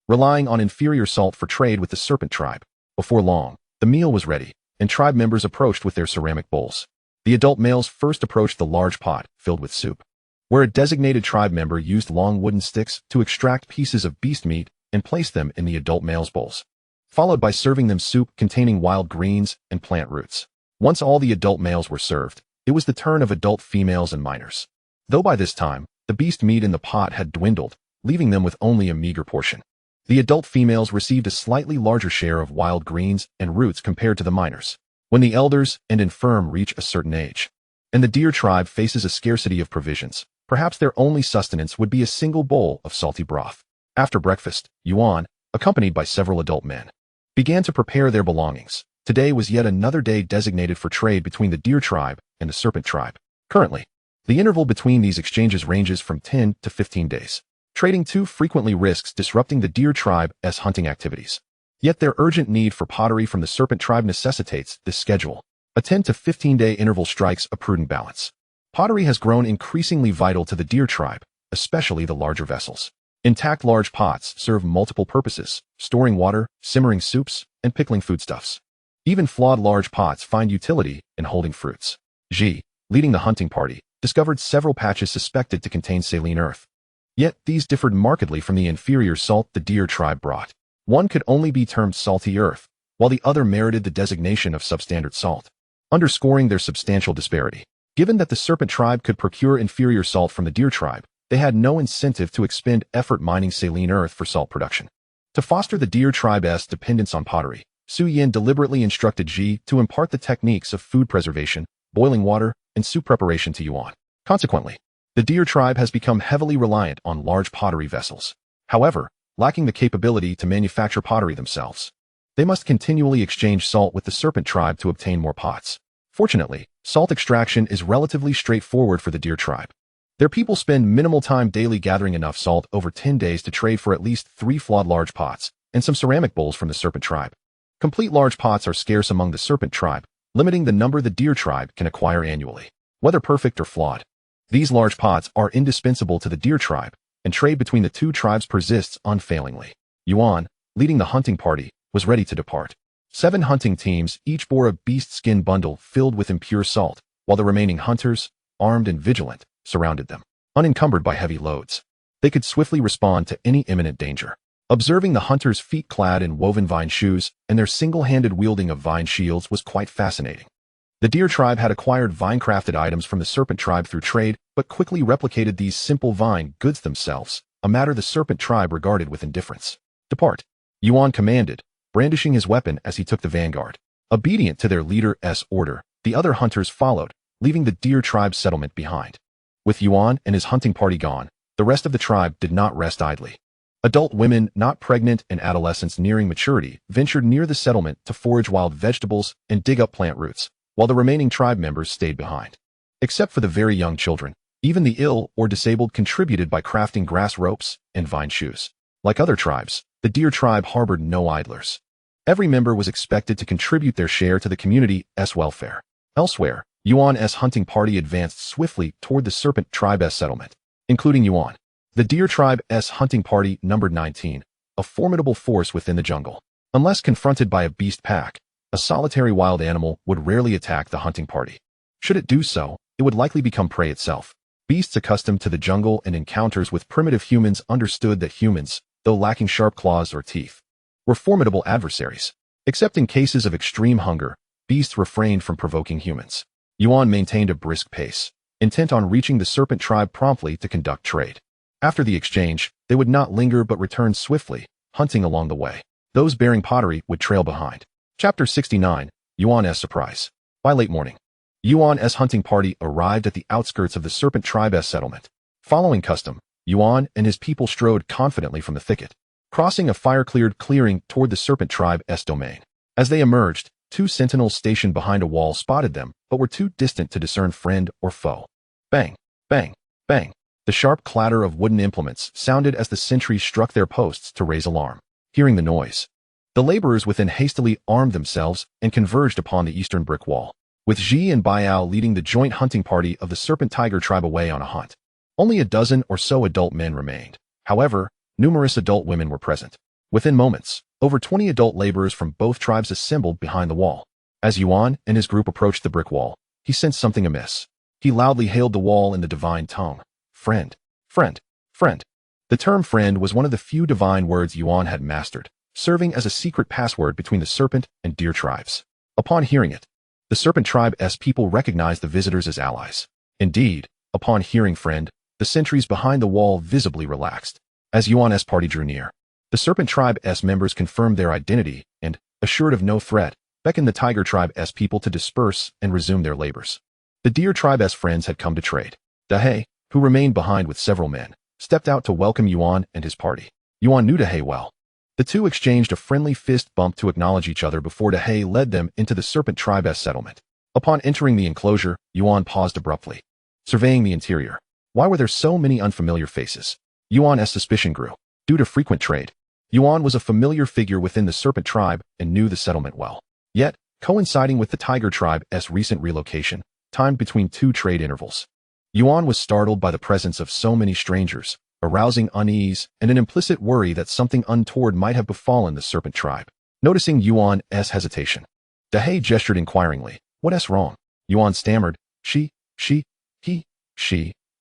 relying on inferior salt for trade with the serpent tribe. Before long, the meal was ready, and tribe members approached with their ceramic bowls. The adult males first approached the large pot, filled with soup, where a designated tribe member used long wooden sticks to extract pieces of beast meat and place them in the adult males' bowls, followed by serving them soup containing wild greens and plant roots. Once all the adult males were served, it was the turn of adult females and minors. Though by this time, the beast meat in the pot had dwindled, leaving them with only a meager portion. The adult females received a slightly larger share of wild greens and roots compared to the minors. When the elders and infirm reach a certain age, and the deer tribe faces a scarcity of provisions, perhaps their only sustenance would be a single bowl of salty broth. After breakfast, Yuan, accompanied by several adult men, began to prepare their belongings. Today was yet another day designated for trade between the deer tribe and the serpent tribe. Currently, the interval between these exchanges ranges from 10 to 15 days. Trading too frequently risks disrupting the deer tribe's hunting activities. Yet their urgent need for pottery from the serpent tribe necessitates this schedule. A 10 to 15-day interval strikes a prudent balance. Pottery has grown increasingly vital to the deer tribe, especially the larger vessels. Intact large pots serve multiple purposes, storing water, simmering soups, and pickling foodstuffs. Even flawed large pots find utility in holding fruits. Ji, leading the hunting party, discovered several patches suspected to contain saline earth. Yet these differed markedly from the inferior salt the deer tribe brought. One could only be termed salty earth, while the other merited the designation of substandard salt, underscoring their substantial disparity. Given that the serpent tribe could procure inferior salt from the deer tribe, they had no incentive to expend effort mining saline earth for salt production. To foster the deer tribe's dependence on pottery, Su Yin deliberately instructed Ji to impart the techniques of food preservation, boiling water, and soup preparation to Yuan. Consequently, the deer tribe has become heavily reliant on large pottery vessels. However, lacking the capability to manufacture pottery themselves, they must continually exchange salt with the serpent tribe to obtain more pots. Fortunately, salt extraction is relatively straightforward for the deer tribe. Their people spend minimal time daily gathering enough salt over 10 days to trade for at least 3 flawed large pots and some ceramic bowls from the serpent tribe. Complete large pots are scarce among the serpent tribe, limiting the number the deer tribe can acquire annually. Whether perfect or flawed, these large pots are indispensable to the deer tribe, and trade between the two tribes persists unfailingly. Yuan, leading the hunting party, was ready to depart. 7 hunting teams each bore a beast skin bundle filled with impure salt, while the remaining hunters, armed and vigilant, surrounded them. Unencumbered by heavy loads, they could swiftly respond to any imminent danger. Observing the hunters' feet clad in woven vine shoes and their single-handed wielding of vine shields was quite fascinating. The deer tribe had acquired vine-crafted items from the serpent tribe through trade, but quickly replicated these simple vine goods themselves, a matter the serpent tribe regarded with indifference. Depart, Yuan commanded, brandishing his weapon as he took the vanguard. Obedient to their leader's order, the other hunters followed, leaving the deer tribe's settlement behind. With Yuan and his hunting party gone, the rest of the tribe did not rest idly. Adult women, not pregnant, and adolescents nearing maturity ventured near the settlement to forage wild vegetables and dig up plant roots, while the remaining tribe members stayed behind. Except for the very young children, even the ill or disabled contributed by crafting grass ropes and vine shoes. Like other tribes, the deer tribe harbored no idlers. Every member was expected to contribute their share to the community's welfare. Elsewhere, Yuan's hunting party advanced swiftly toward the serpent tribe's settlement, including Yuan. The deer tribe's hunting party numbered 19, a formidable force within the jungle. Unless confronted by a beast pack, a solitary wild animal would rarely attack the hunting party. Should it do so, it would likely become prey itself. Beasts accustomed to the jungle and encounters with primitive humans understood that humans, though lacking sharp claws or teeth, were formidable adversaries. Except in cases of extreme hunger, beasts refrained from provoking humans. Yuan maintained a brisk pace, intent on reaching the serpent tribe promptly to conduct trade. After the exchange, they would not linger but return swiftly, hunting along the way. Those bearing pottery would trail behind. Chapter 69, Yuan's Surprise. By late morning, Yuan's hunting party arrived at the outskirts of the serpent tribe's settlement. Following custom, Yuan and his people strode confidently from the thicket, crossing a fire-cleared clearing toward the serpent tribe's domain. As they emerged, 2 sentinels stationed behind a wall spotted them, but were too distant to discern friend or foe. Bang, bang, bang. The sharp clatter of wooden implements sounded as the sentries struck their posts to raise alarm. Hearing the noise, the laborers within hastily armed themselves and converged upon the eastern brick wall, with Ji and Baiao leading the joint hunting party of the serpent tiger tribe away on a hunt. Only a dozen or so adult men remained. However, numerous adult women were present. Within moments, over 20 adult laborers from both tribes assembled behind the wall. As Yuan and his group approached the brick wall, he sensed something amiss. He loudly hailed the wall in the divine tongue. Friend, friend, friend. The term friend was one of the few divine words Yuan had mastered, serving as a secret password between the serpent and deer tribes. Upon hearing it, the serpent tribe's people recognized the visitors as allies. Indeed, upon hearing friend, the sentries behind the wall visibly relaxed. As Yuan's party drew near, the serpent tribe's members confirmed their identity and, assured of no threat, beckoned the tiger tribe's people to disperse and resume their labors. The deer tribe's friends had come to trade. Dahei, who remained behind with several men, stepped out to welcome Yuan and his party. Yuan knew Dahei well. The two exchanged a friendly fist bump to acknowledge each other before Dahei led them into the serpent tribe's settlement. Upon entering the enclosure, Yuan paused abruptly, surveying the interior. Why were there so many unfamiliar faces? Yuan's suspicion grew. Due to frequent trade, Yuan was a familiar figure within the serpent tribe and knew the settlement well. Yet, coinciding with the tiger tribe's recent relocation, timed between 2 trade intervals, Yuan was startled by the presence of so many strangers, arousing unease and an implicit worry that something untoward might have befallen the serpent tribe. Noticing Yuan's hesitation, Dahei gestured inquiringly. What's wrong? Yuan stammered. She,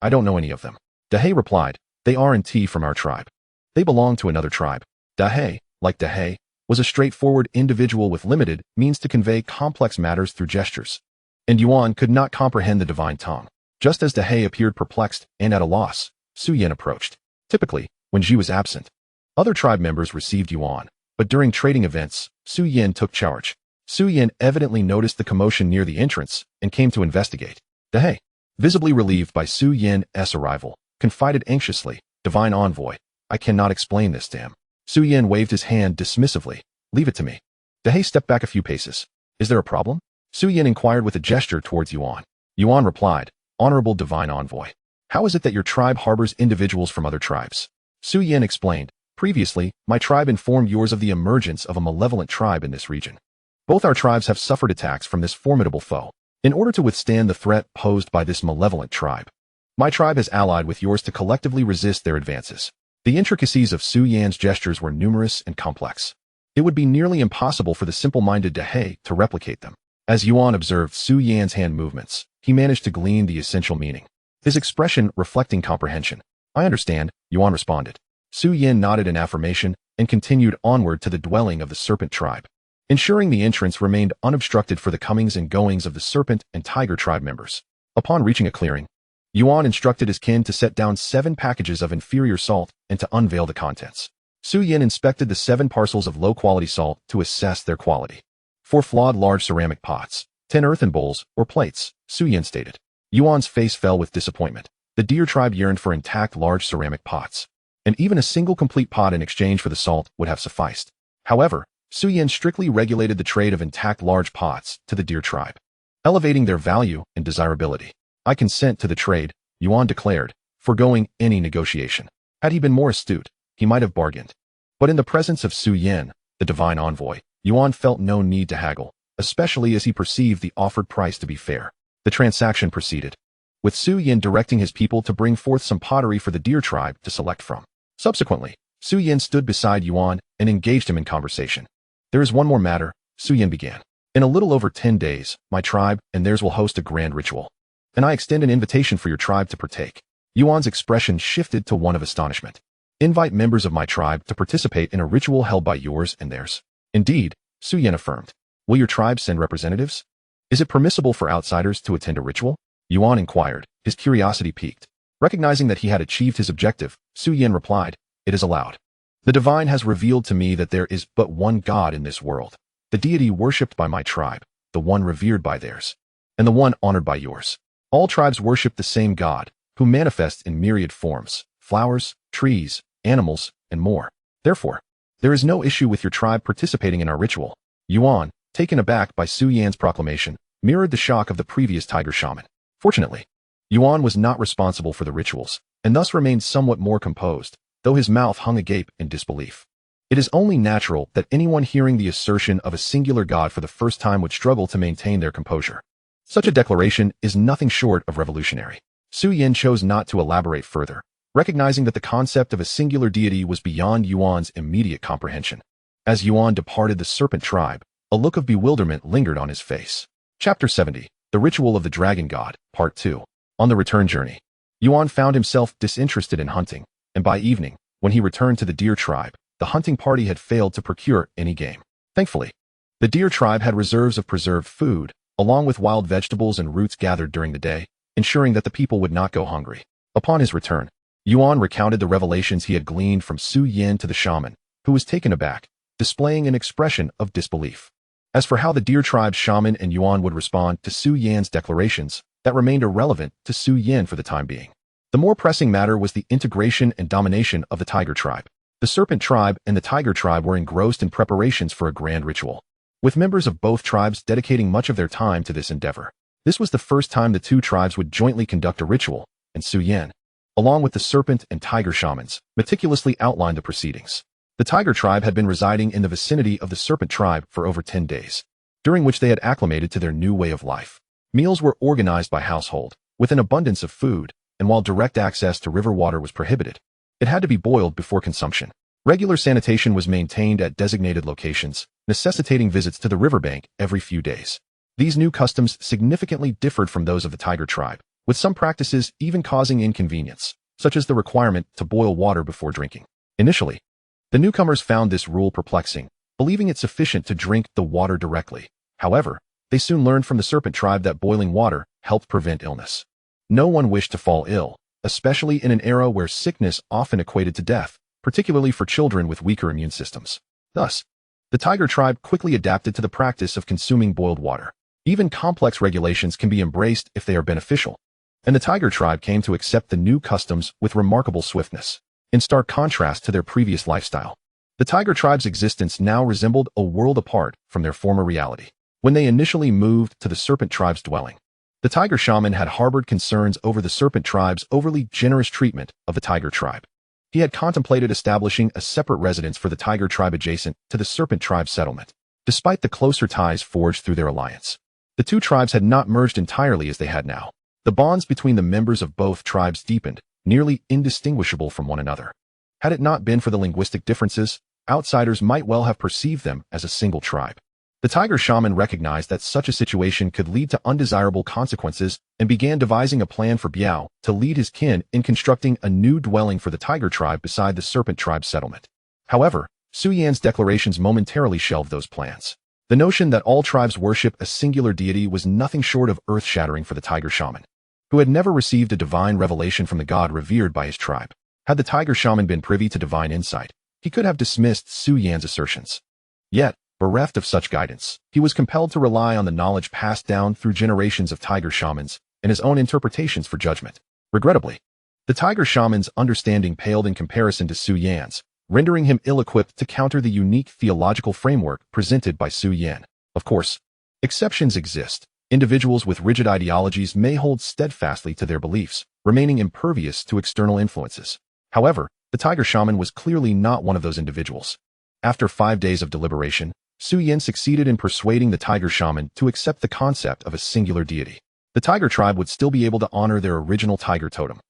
I don't know any of them. Dahei replied. They are from our tribe. They belong to another tribe. Dahei, like Dahei, was a straightforward individual with limited means to convey complex matters through gestures. And Yuan could not comprehend the divine tongue. Just as Dahei appeared perplexed and at a loss, Su Yin approached. Typically, when Ji was absent, other tribe members received Yuan, But during trading events, Su Yin took charge. Su Yin evidently noticed the commotion near the entrance and came to investigate. Dehei, visibly relieved by Su Yin's arrival, confided anxiously, "Divine Envoy, I cannot explain this to him." Su Yin waved his hand dismissively. "Leave it to me." Dehei stepped back a few paces. "Is there a problem?" Su Yin inquired with a gesture towards Yuan. Yuan replied, "Honorable Divine Envoy, how is it that your tribe harbors individuals from other tribes?" Su Yin explained, "Previously, my tribe informed yours of the emergence of a malevolent tribe in this region. Both our tribes have suffered attacks from this formidable foe. In order to withstand the threat posed by this malevolent tribe, my tribe has allied with yours to collectively resist their advances." The intricacies of Su Yan's gestures were numerous and complex. It would be nearly impossible for the simple-minded Dehei to replicate them. As Yuan observed Su Yan's hand movements, he managed to glean the essential meaning, his expression reflecting comprehension. "I understand," Yuan responded. Su Yin nodded in affirmation and continued onward to the dwelling of the serpent tribe, ensuring the entrance remained unobstructed for the comings and goings of the serpent and tiger tribe members. Upon reaching a clearing, Yuan instructed his kin to set down 7 packages of inferior salt and to unveil the contents. Su Yin inspected the 7 parcels of low-quality salt to assess their quality. 4 flawed large ceramic pots, 10 earthen bowls or plates, Su Yin stated. Yuan's face fell with disappointment. The deer tribe yearned for intact large ceramic pots, and even a single complete pot in exchange for the salt would have sufficed. However, Su Yin strictly regulated the trade of intact large pots to the deer tribe, elevating their value and desirability. "I consent to the trade," Yuan declared, foregoing any negotiation. Had he been more astute, he might have bargained. But in the presence of Su Yin, the divine envoy, Yuan felt no need to haggle, especially as he perceived the offered price to be fair. The transaction proceeded, with Su Yin directing his people to bring forth some pottery for the deer tribe to select from. Subsequently, Su Yin stood beside Yuan and engaged him in conversation. "There is one more matter," Su Yin began. "In a little over 10 days, my tribe and theirs will host a grand ritual, and I extend an invitation for your tribe to partake." Yuan's expression shifted to one of astonishment. "Invite members of my tribe to participate in a ritual held by yours and theirs?" "Indeed," Su Yin affirmed. "Will your tribe send representatives? Is it permissible for outsiders to attend a ritual?" Yuan inquired, his curiosity piqued. Recognizing that he had achieved his objective, Su Yin replied, "It is allowed. The divine has revealed to me that there is but one God in this world, the deity worshipped by my tribe, the one revered by theirs, and the one honored by yours. All tribes worship the same God, who manifests in myriad forms, flowers, trees, animals, and more. Therefore, there is no issue with your tribe participating in our ritual." Yuan, taken aback by Su Yan's proclamation, mirrored the shock of the previous tiger shaman. Fortunately, Yuan was not responsible for the rituals, and thus remained somewhat more composed, though his mouth hung agape in disbelief. It is only natural that anyone hearing the assertion of a singular god for the first time would struggle to maintain their composure. Such a declaration is nothing short of revolutionary. Su Yin chose not to elaborate further, recognizing that the concept of a singular deity was beyond Yuan's immediate comprehension. As Yuan departed the serpent tribe, a look of bewilderment lingered on his face. Chapter 70, The Ritual of the Dragon God, Part 2. On the return journey, Yuan found himself disinterested in hunting, and by evening, when he returned to the deer tribe, the hunting party had failed to procure any game. Thankfully, the deer tribe had reserves of preserved food, along with wild vegetables and roots gathered during the day, ensuring that the people would not go hungry. Upon his return, Yuan recounted the revelations he had gleaned from Su Yin to the shaman, who was taken aback, displaying an expression of disbelief. As for how the deer tribe's shaman and Yuan would respond to Su Yan's declarations, that remained irrelevant to Su Yin for the time being. The more pressing matter was the integration and domination of the tiger tribe. The serpent tribe and the tiger tribe were engrossed in preparations for a grand ritual, with members of both tribes dedicating much of their time to this endeavor. This was the first time the two tribes would jointly conduct a ritual, and Su Yin, along with the serpent and tiger shamans, meticulously outlined the proceedings. The tiger tribe had been residing in the vicinity of the serpent tribe for over 10 days, during which they had acclimated to their new way of life. Meals were organized by household, with an abundance of food, and while direct access to river water was prohibited, it had to be boiled before consumption. Regular sanitation was maintained at designated locations, necessitating visits to the riverbank every few days. These new customs significantly differed from those of the tiger tribe, with some practices even causing inconvenience, such as the requirement to boil water before drinking. Initially, the newcomers found this rule perplexing, believing it sufficient to drink the water directly. However, they soon learned from the serpent tribe that boiling water helped prevent illness. No one wished to fall ill, especially in an era where sickness often equated to death, particularly for children with weaker immune systems. Thus, the tiger tribe quickly adapted to the practice of consuming boiled water. Even complex regulations can be embraced if they are beneficial, and the tiger tribe came to accept the new customs with remarkable swiftness. In stark contrast to their previous lifestyle, the tiger tribe's existence now resembled a world apart from their former reality. When they initially moved to the serpent tribe's dwelling, the tiger shaman had harbored concerns over the serpent tribe's overly generous treatment of the tiger tribe. He had contemplated establishing a separate residence for the tiger tribe adjacent to the serpent tribe settlement. Despite the closer ties forged through their alliance, the two tribes had not merged entirely as they had now. The bonds between the members of both tribes deepened, nearly indistinguishable from one another. Had it not been for the linguistic differences, outsiders might well have perceived them as a single tribe. The tiger shaman recognized that such a situation could lead to undesirable consequences and began devising a plan for Biao to lead his kin in constructing a new dwelling for the tiger tribe beside the serpent tribe settlement. However, Su Yan's declarations momentarily shelved those plans. The notion that all tribes worship a singular deity was nothing short of earth-shattering for the tiger shaman, who had never received a divine revelation from the god revered by his tribe. Had the tiger shaman been privy to divine insight, he could have dismissed Su Yan's assertions. Yet, bereft of such guidance, he was compelled to rely on the knowledge passed down through generations of tiger shamans and his own interpretations for judgment. Regrettably, the tiger shaman's understanding paled in comparison to Su Yan's, rendering him ill-equipped to counter the unique theological framework presented by Su Yan. Of course, exceptions exist. Individuals with rigid ideologies may hold steadfastly to their beliefs, remaining impervious to external influences. However, the tiger shaman was clearly not one of those individuals. After 5 days of deliberation, Su Yan succeeded in persuading the tiger shaman to accept the concept of a singular deity. The tiger tribe would still be able to honor their original tiger totem,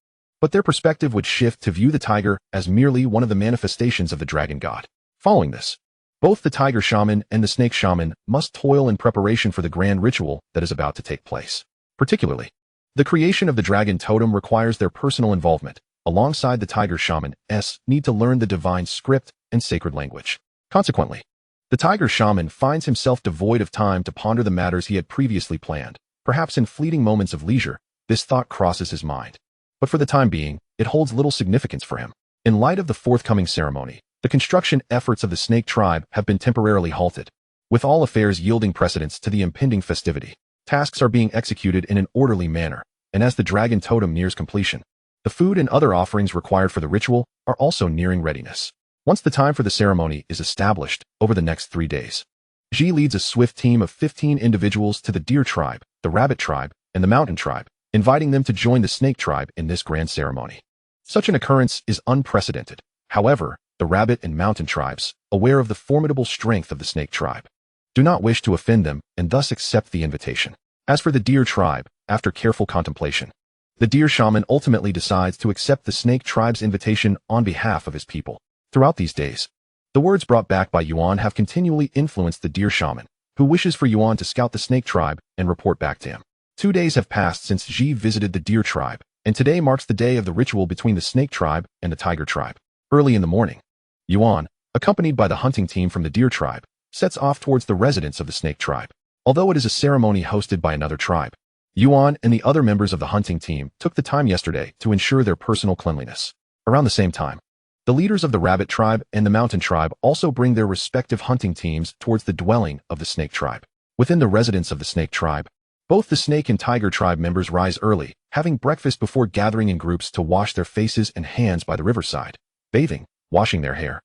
but their perspective would shift to view the tiger as merely one of the manifestations of the dragon god. Following this, both the tiger shaman and the snake shaman must toil in preparation for the grand ritual that is about to take place. Particularly, the creation of the dragon totem requires their personal involvement, alongside the tiger shaman's need to learn the divine script and sacred language. Consequently, the tiger shaman finds himself devoid of time to ponder the matters he had previously planned. Perhaps in fleeting moments of leisure, this thought crosses his mind. But for the time being, it holds little significance for him. In light of the forthcoming ceremony, the construction efforts of the snake tribe have been temporarily halted. With all affairs yielding precedence to the impending festivity, tasks are being executed in an orderly manner, and as the dragon totem nears completion, the food and other offerings required for the ritual are also nearing readiness. Once the time for the ceremony is established over the next 3 days, Ji leads a swift team of 15 individuals to the deer tribe, the rabbit tribe, and the mountain tribe, inviting them to join the snake tribe in this grand ceremony. Such an occurrence is unprecedented. However, the rabbit and mountain tribes, aware of the formidable strength of the snake tribe, do not wish to offend them and thus accept the invitation. As for the deer tribe, after careful contemplation, the deer shaman ultimately decides to accept the snake tribe's invitation on behalf of his people. Throughout these days, the words brought back by Yuan have continually influenced the deer shaman, who wishes for Yuan to scout the snake tribe and report back to him. 2 days have passed since Ji visited the deer tribe, and today marks the day of the ritual between the snake tribe and the tiger tribe. Early in the morning, Yuan, accompanied by the hunting team from the deer tribe, sets off towards the residence of the snake tribe. Although it is a ceremony hosted by another tribe, Yuan and the other members of the hunting team took the time yesterday to ensure their personal cleanliness. Around the same time, the leaders of the rabbit tribe and the mountain tribe also bring their respective hunting teams towards the dwelling of the snake tribe. Within the residence of the snake tribe, both the snake and tiger tribe members rise early, having breakfast before gathering in groups to wash their faces and hands by the riverside, bathing, washing their hair,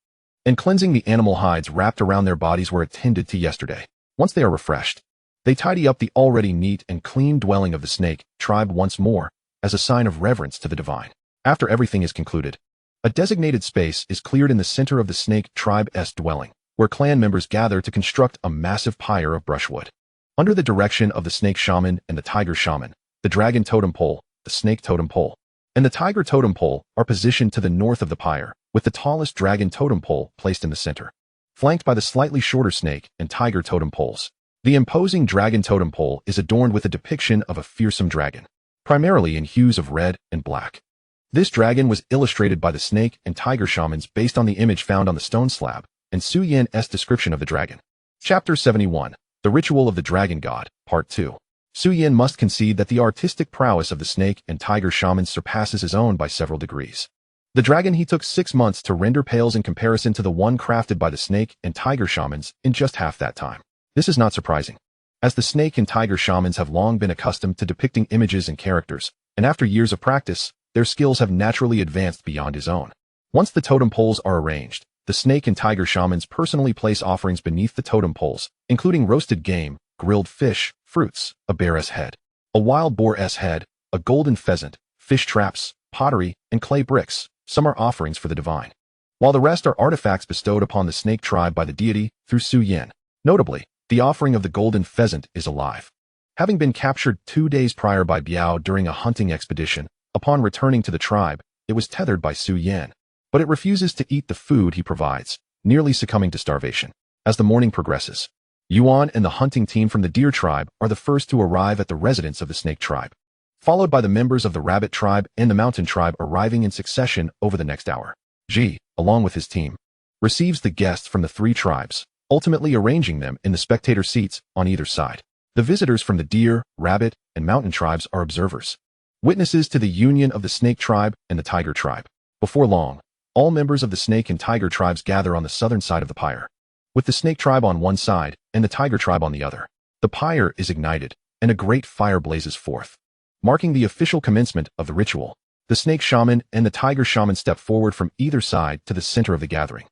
and cleansing the animal hides wrapped around their bodies were attended to yesterday. Once they are refreshed, they tidy up the already neat and clean dwelling of the snake tribe once more, as a sign of reverence to the divine. After everything is concluded, a designated space is cleared in the center of the snake tribe's dwelling, where clan members gather to construct a massive pyre of brushwood. Under the direction of the snake shaman and the tiger shaman, the dragon totem pole, the snake totem pole, and the tiger totem pole are positioned to the north of the pyre, with the tallest dragon totem pole placed in the center, flanked by the slightly shorter snake and tiger totem poles. The imposing dragon totem pole is adorned with a depiction of a fearsome dragon, primarily in hues of red and black. This dragon was illustrated by the snake and tiger shamans based on the image found on the stone slab and Su Yan's description of the dragon. Chapter 71. The Ritual of the Dragon God, Part 2. Su Yan must concede that the artistic prowess of the snake and tiger shamans surpasses his own by several degrees. The dragon he took 6 months to render pales in comparison to the one crafted by the snake and tiger shamans in just half that time. This is not surprising, as the snake and tiger shamans have long been accustomed to depicting images and characters, and after years of practice, their skills have naturally advanced beyond his own. Once the totem poles are arranged, the snake and tiger shamans personally place offerings beneath the totem poles, including roasted game, grilled fish, fruits, a bear's head, a wild boar's head, a golden pheasant, fish traps, pottery, and clay bricks. Some are offerings for the divine, while the rest are artifacts bestowed upon the snake tribe by the deity through Su Yin. Notably, the offering of the golden pheasant is alive. Having been captured 2 days prior by Biao during a hunting expedition, upon returning to the tribe, it was tethered by Su Yin. But it refuses to eat the food he provides, nearly succumbing to starvation. As the morning progresses, Yuan and the hunting team from the deer tribe are the first to arrive at the residence of the snake tribe, followed by the members of the rabbit tribe and the mountain tribe arriving in succession over the next hour. Ji, along with his team, receives the guests from the 3 tribes, ultimately arranging them in the spectator seats on either side. The visitors from the deer, rabbit, and mountain tribes are observers, witnesses to the union of the snake tribe and the tiger tribe. Before long, all members of the snake and tiger tribes gather on the southern side of the pyre, with the snake tribe on one side and the tiger tribe on the other. The pyre is ignited, and a great fire blazes forth, marking the official commencement of the ritual. The snake shaman and the tiger shaman step forward from either side to the center of the gathering,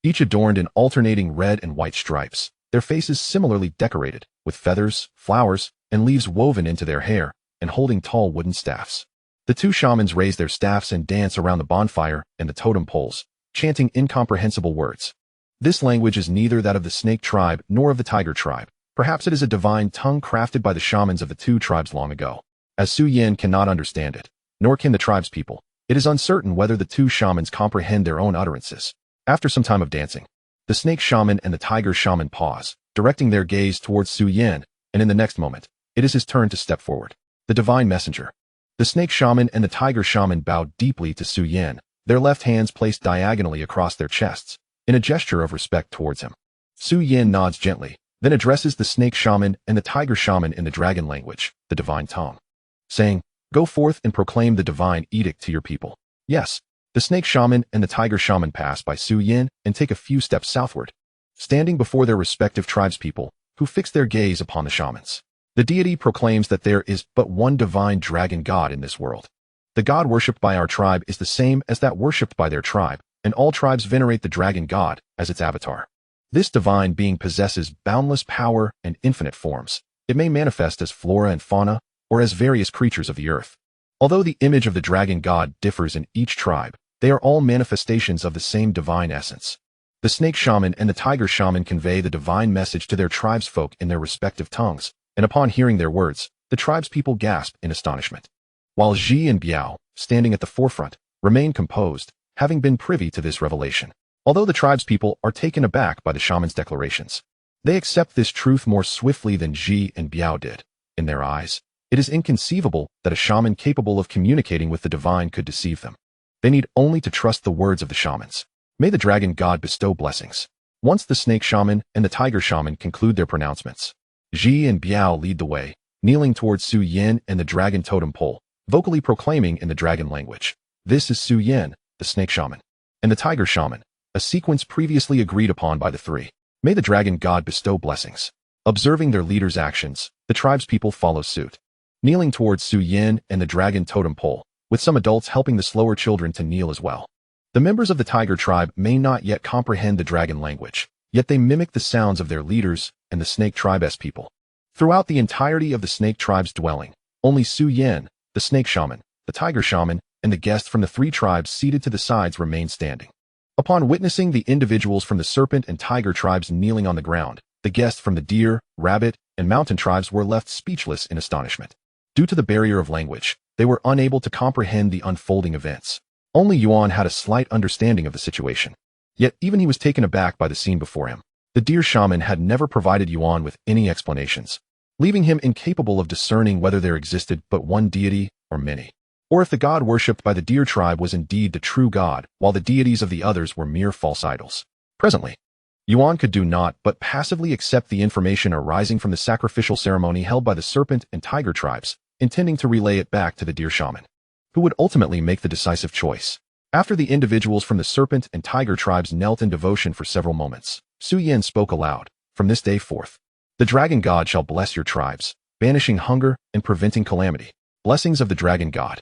each adorned in alternating red and white stripes, their faces similarly decorated, with feathers, flowers, and leaves woven into their hair, and holding tall wooden staffs. The 2 shamans raise their staffs and dance around the bonfire and the totem poles, chanting incomprehensible words. This language is neither that of the snake tribe nor of the tiger tribe. Perhaps it is a divine tongue crafted by the shamans of the 2 tribes long ago. As Su Yin cannot understand it, nor can the tribe's people, it is uncertain whether the 2 shamans comprehend their own utterances. After some time of dancing, the snake shaman and the tiger shaman pause, directing their gaze towards Su Yin, and in the next moment, it is his turn to step forward. The divine messenger. The snake shaman and the tiger shaman bow deeply to Su Yin, their left hands placed diagonally across their chests, in a gesture of respect towards him. Su Yin nods gently, then addresses the snake shaman and the tiger shaman in the dragon language, the divine tongue, saying, "Go forth and proclaim the divine edict to your people." Yes, the snake shaman and the tiger shaman pass by Su Yin and take a few steps southward, standing before their respective tribespeople, who fix their gaze upon the shamans. The deity proclaims that there is but one divine dragon god in this world. The god worshipped by our tribe is the same as that worshipped by their tribe, and all tribes venerate the dragon god as its avatar. This divine being possesses boundless power and infinite forms. It may manifest as flora and fauna, or as various creatures of the earth. Although the image of the dragon god differs in each tribe, they are all manifestations of the same divine essence. The snake shaman and the tiger shaman convey the divine message to their tribesfolk in their respective tongues, and upon hearing their words, the tribespeople gasp in astonishment. While Ji and Biao, standing at the forefront, remain composed, having been privy to this revelation. Although the tribespeople are taken aback by the shaman's declarations, they accept this truth more swiftly than Ji and Biao did. In their eyes, it is inconceivable that a shaman capable of communicating with the divine could deceive them. They need only to trust the words of the shamans. May the dragon god bestow blessings. Once the snake shaman and the tiger shaman conclude their pronouncements, Ji and Biao lead the way, kneeling towards Su Yin and the dragon totem pole, vocally proclaiming in the dragon language, "This is Su Yin, the snake shaman, and the tiger shaman," a sequence previously agreed upon by the 3. May the dragon god bestow blessings. Observing their leader's actions, the tribespeople follow suit, kneeling towards Su Yin and the dragon totem pole, with some adults helping the slower children to kneel as well. The members of the tiger tribe may not yet comprehend the dragon language, yet they mimic the sounds of their leaders and the snake tribe's people. Throughout the entirety of the snake tribe's dwelling, only Su Yin, the snake shaman, the tiger shaman, and the guests from the 3 tribes seated to the sides remain standing. Upon witnessing the individuals from the serpent and tiger tribes kneeling on the ground, the guests from the deer, rabbit, and mountain tribes were left speechless in astonishment. Due to the barrier of language, they were unable to comprehend the unfolding events. Only Yuan had a slight understanding of the situation. Yet even he was taken aback by the scene before him. The deer shaman had never provided Yuan with any explanations, leaving him incapable of discerning whether there existed but one deity or many, or if the god worshipped by the deer tribe was indeed the true god, while the deities of the others were mere false idols. Presently, Yuan could do naught but passively accept the information arising from the sacrificial ceremony held by the serpent and tiger tribes, intending to relay it back to the deer shaman, who would ultimately make the decisive choice. After the individuals from the serpent and tiger tribes knelt in devotion for several moments, Su Yin spoke aloud. From this day forth, the dragon god shall bless your tribes, banishing hunger and preventing calamity. Blessings of the dragon god.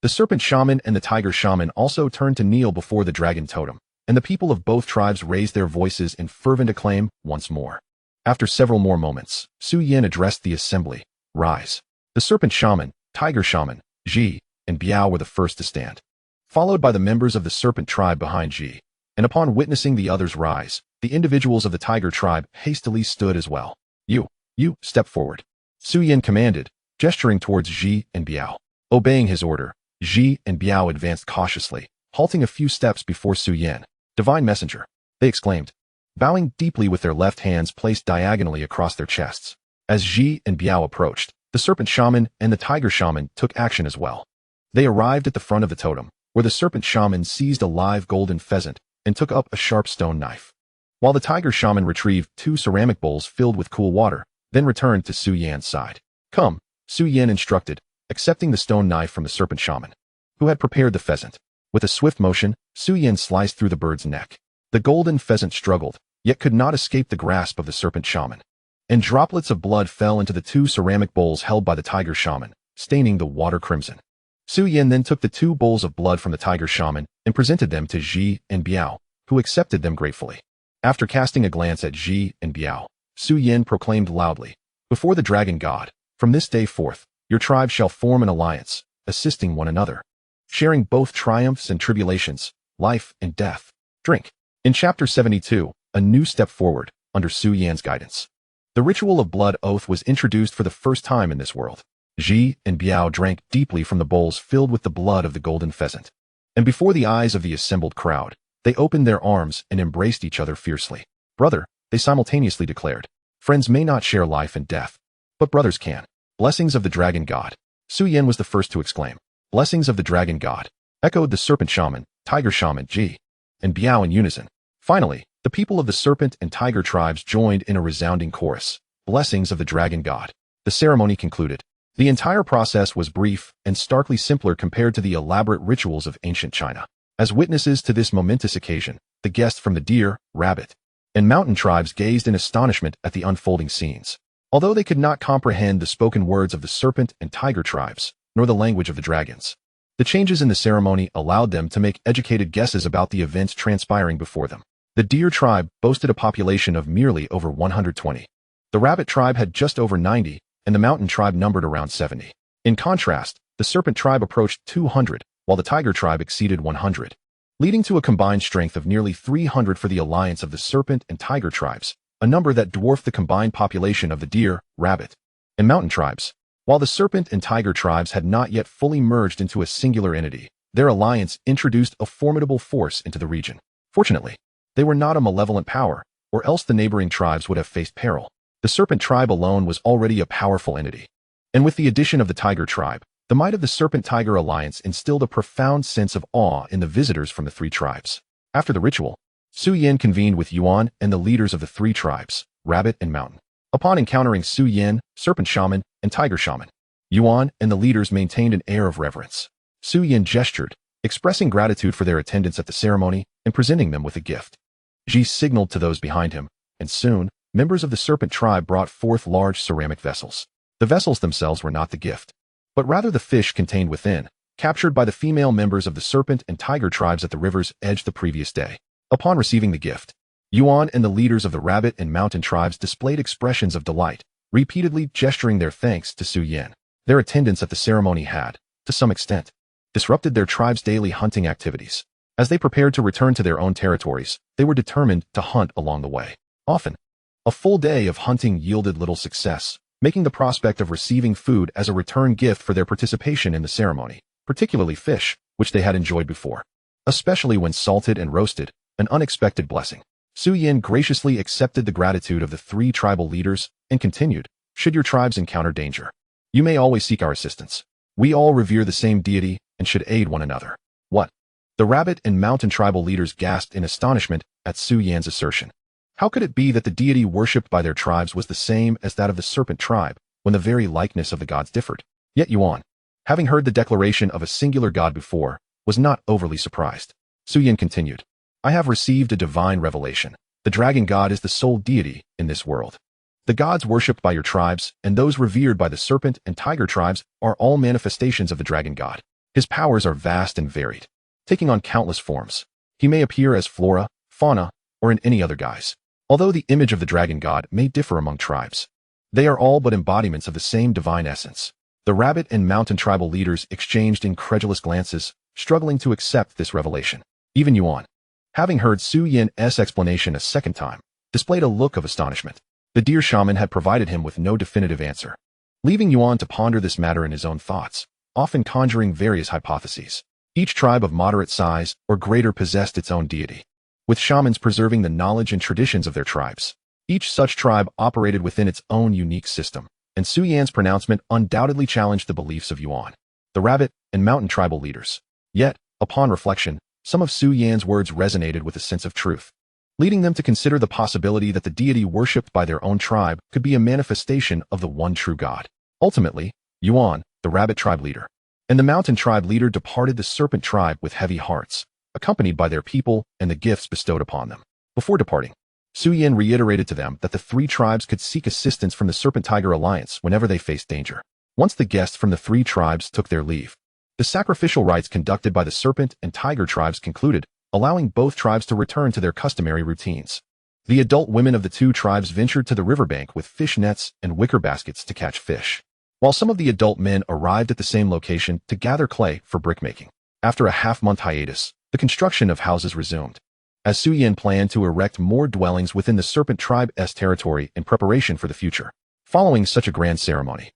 The serpent shaman and the tiger shaman also turned to kneel before the dragon totem, and the people of both tribes raised their voices in fervent acclaim once more. After several more moments, Su Yin addressed the assembly. Rise. The serpent shaman, tiger shaman, Ji, and Biao were the first to stand, followed by the members of the serpent tribe behind Ji. And upon witnessing the others rise, the individuals of the tiger tribe hastily stood as well. You, step forward. Su Yin commanded, gesturing towards Ji and Biao. Obeying his order, Ji and Biao advanced cautiously, halting a few steps before Su Yin. Divine messenger, they exclaimed, bowing deeply with their left hands placed diagonally across their chests. As Ji and Biao approached, the serpent shaman and the tiger shaman took action as well. They arrived at the front of the totem, where the serpent shaman seized a live golden pheasant and took up a sharp stone knife, while the tiger shaman retrieved 2 ceramic bowls filled with cool water, then returned to Su Yin's side. Come, Su Yin instructed, accepting the stone knife from the serpent shaman, who had prepared the pheasant. With a swift motion, Su Yin sliced through the bird's neck. The golden pheasant struggled, yet could not escape the grasp of the serpent shaman, and droplets of blood fell into the 2 ceramic bowls held by the tiger shaman, staining the water crimson. Su Yin then took the 2 bowls of blood from the tiger shaman and presented them to Ji and Biao, who accepted them gratefully. After casting a glance at Ji and Biao, Su Yin proclaimed loudly, before the dragon god, from this day forth, your tribes shall form an alliance, assisting one another, sharing both triumphs and tribulations, life and death. Drink. In Chapter 72, a new step forward, under Su Yin's guidance. The ritual of blood oath was introduced for the first time in this world. Ji and Biao drank deeply from the bowls filled with the blood of the golden pheasant. And before the eyes of the assembled crowd, they opened their arms and embraced each other fiercely. Brother, they simultaneously declared. Friends may not share life and death, but brothers can. Blessings of the dragon god. Su Yin was the first to exclaim. Blessings of the dragon god, echoed the serpent shaman, tiger shaman, Ji, and Biao in unison. Finally, the people of the serpent and tiger tribes joined in a resounding chorus. Blessings of the dragon god. The ceremony concluded. The entire process was brief and starkly simpler compared to the elaborate rituals of ancient China. As witnesses to this momentous occasion, the guests from the deer, rabbit, and mountain tribes gazed in astonishment at the unfolding scenes. Although they could not comprehend the spoken words of the serpent and tiger tribes, nor the language of the dragons, the changes in the ceremony allowed them to make educated guesses about the events transpiring before them. The deer tribe boasted a population of merely over 120. The rabbit tribe had just over 90, and the mountain tribe numbered around 70. In contrast, the serpent tribe approached 200, while the tiger tribe exceeded 100, leading to a combined strength of nearly 300 for the alliance of the serpent and tiger tribes, a number that dwarfed the combined population of the deer, rabbit, and mountain tribes. While the serpent and tiger tribes had not yet fully merged into a singular entity, their alliance introduced a formidable force into the region. Fortunately, they were not a malevolent power, or else the neighboring tribes would have faced peril. The serpent tribe alone was already a powerful entity, and with the addition of the tiger tribe, the might of the serpent-tiger alliance instilled a profound sense of awe in the visitors from the 3 tribes. After the ritual, Su Yin convened with Yuan and the leaders of the 3 tribes, rabbit and mountain. Upon encountering Su Yin, serpent shaman, and tiger shaman, Yuan and the leaders maintained an air of reverence. Su Yin gestured, expressing gratitude for their attendance at the ceremony and presenting them with a gift. Ji signaled to those behind him, and soon, members of the serpent tribe brought forth large ceramic vessels. The vessels themselves were not the gift, but rather the fish contained within, captured by the female members of the serpent and tiger tribes at the river's edge the previous day. Upon receiving the gift, Yuan and the leaders of the rabbit and mountain tribes displayed expressions of delight, repeatedly gesturing their thanks to Su Yin. Their attendance at the ceremony had, to some extent, disrupted their tribe's daily hunting activities. As they prepared to return to their own territories, they were determined to hunt along the way. Often, a full day of hunting yielded little success, making the prospect of receiving food as a return gift for their participation in the ceremony, particularly fish, which they had enjoyed before, especially when salted and roasted, an unexpected blessing. Su Yin graciously accepted the gratitude of the 3 tribal leaders and continued, should your tribes encounter danger, you may always seek our assistance. We all revere the same deity and should aid one another. What? The rabbit and mountain tribal leaders gasped in astonishment at Su Yin's assertion. How could it be that the deity worshipped by their tribes was the same as that of the serpent tribe, when the very likeness of the gods differed? Yet Yuan, having heard the declaration of a singular god before, was not overly surprised. Suyin continued, I have received a divine revelation. The dragon god is the sole deity in this world. The gods worshipped by your tribes and those revered by the serpent and tiger tribes are all manifestations of the dragon god. His powers are vast and varied, taking on countless forms. He may appear as flora, fauna, or in any other guise. Although the image of the dragon god may differ among tribes, they are all but embodiments of the same divine essence. The rabbit and mountain tribal leaders exchanged incredulous glances, struggling to accept this revelation. Even Yuan, having heard Su Yin's explanation a second time, displayed a look of astonishment. The deer shaman had provided him with no definitive answer, leaving Yuan to ponder this matter in his own thoughts, often conjuring various hypotheses. Each tribe of moderate size or greater possessed its own deity, with shamans preserving the knowledge and traditions of their tribes. Each such tribe operated within its own unique system, and Su Yan's pronouncement undoubtedly challenged the beliefs of Yuan, the rabbit, and mountain tribal leaders. Yet, upon reflection, some of Su Yan's words resonated with a sense of truth, leading them to consider the possibility that the deity worshipped by their own tribe could be a manifestation of the one true God. Ultimately, Yuan, the rabbit tribe leader, and the mountain tribe leader departed the serpent tribe with heavy hearts, accompanied by their people and the gifts bestowed upon them. Before departing, Su Yin reiterated to them that the three tribes could seek assistance from the Serpent-Tiger Alliance whenever they faced danger. Once the guests from the three tribes took their leave, the sacrificial rites conducted by the serpent and tiger tribes concluded, allowing both tribes to return to their customary routines. The adult women of the two tribes ventured to the riverbank with fish nets and wicker baskets to catch fish, while some of the adult men arrived at the same location to gather clay for brickmaking. After a half-month hiatus, the construction of houses resumed, as Su Yin planned to erect more dwellings within the Serpent Tribe's territory in preparation for the future. Following such a grand ceremony,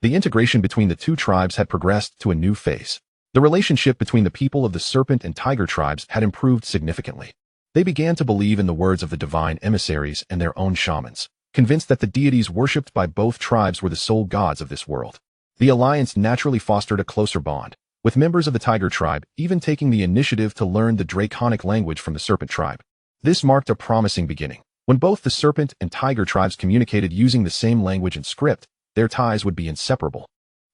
the integration between the two tribes had progressed to a new phase. The relationship between the people of the Serpent and Tiger tribes had improved significantly. They began to believe in the words of the divine emissaries and their own shamans, convinced that the deities worshipped by both tribes were the sole gods of this world. The alliance naturally fostered a closer bond, with members of the Tiger tribe even taking the initiative to learn the draconic language from the Serpent tribe. This marked a promising beginning. When both the Serpent and Tiger tribes communicated using the same language and script, their ties would be inseparable,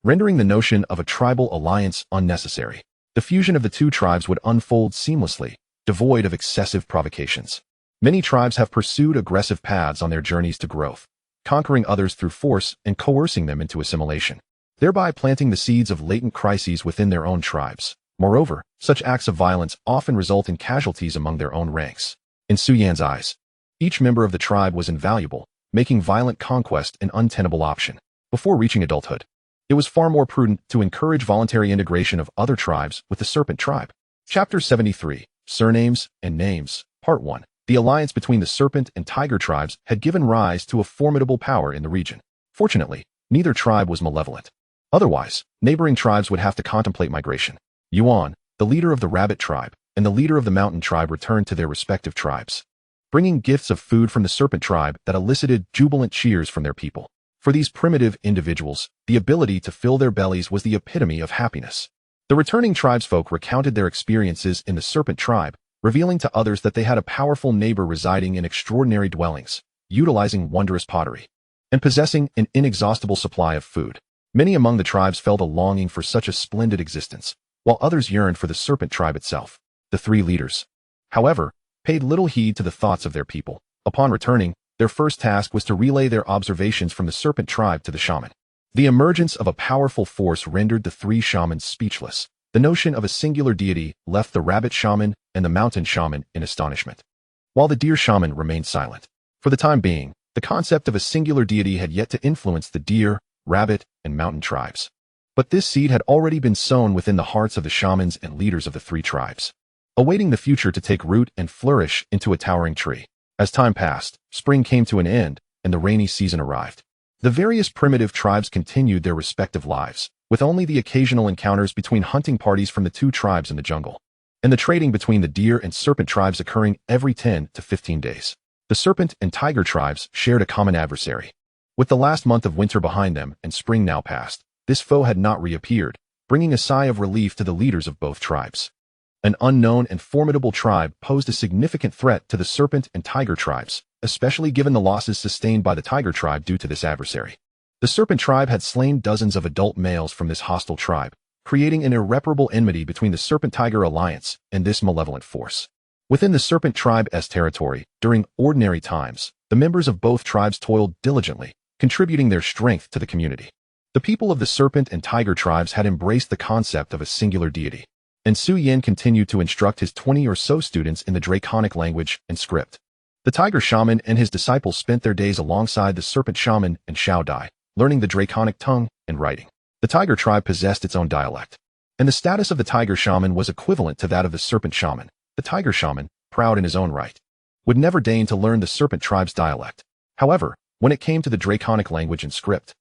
rendering the notion of a tribal alliance unnecessary. The fusion of the two tribes would unfold seamlessly, devoid of excessive provocations. Many tribes have pursued aggressive paths on their journeys to growth, conquering others through force and coercing them into assimilation, thereby planting the seeds of latent crises within their own tribes. Moreover, such acts of violence often result in casualties among their own ranks. In Su Yan's eyes, each member of the tribe was invaluable, making violent conquest an untenable option. Before reaching adulthood, it was far more prudent to encourage voluntary integration of other tribes with the Serpent tribe. Chapter 73, Surnames and Names, Part 1. The alliance between the Serpent and Tiger tribes had given rise to a formidable power in the region. Fortunately, neither tribe was malevolent. Otherwise, neighboring tribes would have to contemplate migration. Yuan, the leader of the Rabbit tribe, and the leader of the Mountain tribe returned to their respective tribes, bringing gifts of food from the Serpent tribe that elicited jubilant cheers from their people. For these primitive individuals, the ability to fill their bellies was the epitome of happiness. The returning tribesfolk recounted their experiences in the Serpent tribe, revealing to others that they had a powerful neighbor residing in extraordinary dwellings, utilizing wondrous pottery, and possessing an inexhaustible supply of food. Many among the tribes felt a longing for such a splendid existence, while others yearned for the Serpent tribe itself. The three leaders, however, paid little heed to the thoughts of their people. Upon returning, their first task was to relay their observations from the Serpent tribe to the shaman. The emergence of a powerful force rendered the three shamans speechless. The notion of a singular deity left the Rabbit shaman and the Mountain shaman in astonishment, while the Deer shaman remained silent. For the time being, the concept of a singular deity had yet to influence the Deer, Rabbit, and Mountain tribes. But this seed had already been sown within the hearts of the shamans and leaders of the three tribes, awaiting the future to take root and flourish into a towering tree. As time passed, spring came to an end, and the rainy season arrived. The various primitive tribes continued their respective lives, with only the occasional encounters between hunting parties from the two tribes in the jungle, and the trading between the Deer and Serpent tribes occurring every 10 to 15 days. The Serpent and Tiger tribes shared a common adversary. With the last month of winter behind them and spring now past, this foe had not reappeared, bringing a sigh of relief to the leaders of both tribes. An unknown and formidable tribe posed a significant threat to the Serpent and Tiger tribes, especially given the losses sustained by the Tiger tribe due to this adversary. The Serpent tribe had slain dozens of adult males from this hostile tribe, creating an irreparable enmity between the Serpent-Tiger Alliance and this malevolent force. Within the Serpent Tribe's territory, during ordinary times, the members of both tribes toiled diligently, contributing their strength to the community. The people of the Serpent and Tiger tribes had embraced the concept of a singular deity, and Su Yin continued to instruct his 20 or so students in the Draconic language and script. The Tiger Shaman and his disciples spent their days alongside the Serpent Shaman and Shao Dai, learning the Draconic tongue and writing. The Tiger tribe possessed its own dialect, and the status of the Tiger Shaman was equivalent to that of the Serpent Shaman. The Tiger Shaman, proud in his own right, would never deign to learn the Serpent tribe's dialect. However, when it came to the Draconic language and script,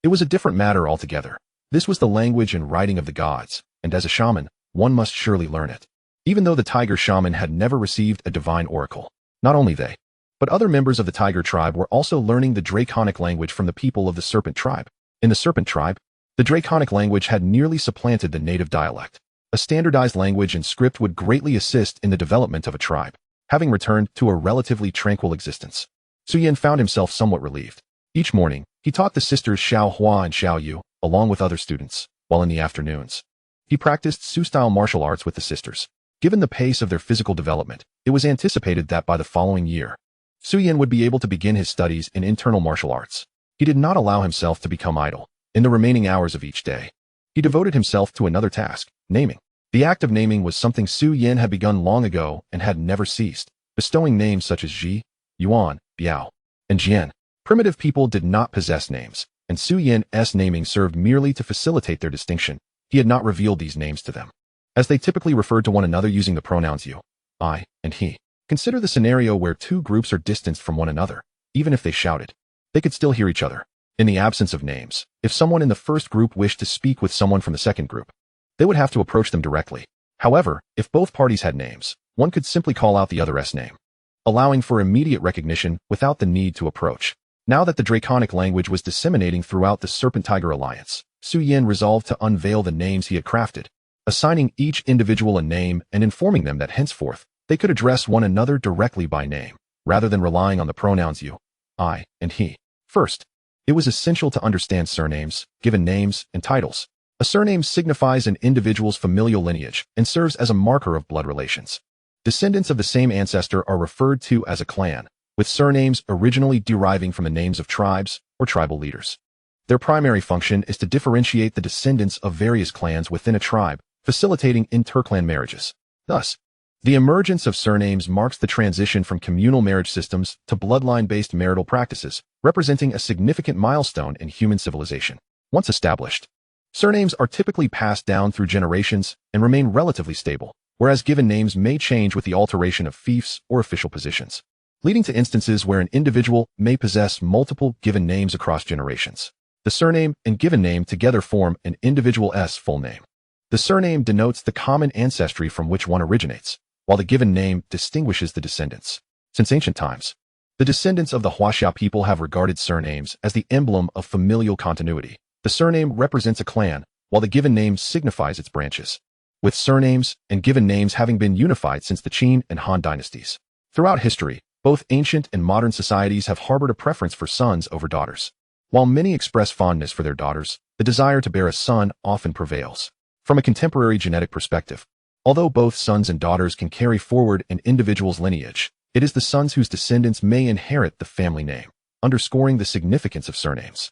it was a different matter altogether. This was the language and writing of the gods, and as a shaman, one must surely learn it. Even though the Tiger Shaman had never received a divine oracle, not only they, but other members of the Tiger tribe were also learning the Draconic language from the people of the Serpent tribe. In the Serpent tribe, the Draconic language had nearly supplanted the native dialect. A standardized language and script would greatly assist in the development of a tribe. Having returned to a relatively tranquil existence, Su Yin found himself somewhat relieved. Each morning, he taught the sisters Xiao Hua and Xiao Yu, along with other students, while in the afternoons, he practiced Su-style martial arts with the sisters. Given the pace of their physical development, it was anticipated that by the following year, Su Yin would be able to begin his studies in internal martial arts. He did not allow himself to become idle. In the remaining hours of each day, he devoted himself to another task, naming. The act of naming was something Su Yin had begun long ago and had never ceased, bestowing names such as Ji, Yuan, Biao, and Jian. Primitive people did not possess names, and Su Yin's naming served merely to facilitate their distinction. He had not revealed these names to them, as they typically referred to one another using the pronouns you, I, and he. Consider the scenario where two groups are distanced from one another. Even if they shouted, they could still hear each other. In the absence of names, if someone in the first group wished to speak with someone from the second group, they would have to approach them directly. However, if both parties had names, one could simply call out the other's name, allowing for immediate recognition without the need to approach. Now that the Draconic language was disseminating throughout the Serpent-Tiger Alliance, Su Yin resolved to unveil the names he had crafted, assigning each individual a name and informing them that henceforth, they could address one another directly by name, rather than relying on the pronouns you, I, and he. First, it was essential to understand surnames, given names, and titles. A surname signifies an individual's familial lineage and serves as a marker of blood relations. Descendants of the same ancestor are referred to as a clan, with surnames originally deriving from the names of tribes or tribal leaders. Their primary function is to differentiate the descendants of various clans within a tribe, facilitating interclan marriages. Thus, the emergence of surnames marks the transition from communal marriage systems to bloodline-based marital practices, representing a significant milestone in human civilization. Once established, surnames are typically passed down through generations and remain relatively stable, whereas given names may change with the alteration of fiefs or official positions, leading to instances where an individual may possess multiple given names across generations. The surname and given name together form an individual's full name. The surname denotes the common ancestry from which one originates, while the given name distinguishes the descendants. Since ancient times, the descendants of the Huaxia people have regarded surnames as the emblem of familial continuity. The surname represents a clan, while the given name signifies its branches, with surnames and given names having been unified since the Qin and Han dynasties. Throughout history, both ancient and modern societies have harbored a preference for sons over daughters. While many express fondness for their daughters, the desire to bear a son often prevails. From a contemporary genetic perspective, although both sons and daughters can carry forward an individual's lineage, it is the sons whose descendants may inherit the family name, underscoring the significance of surnames.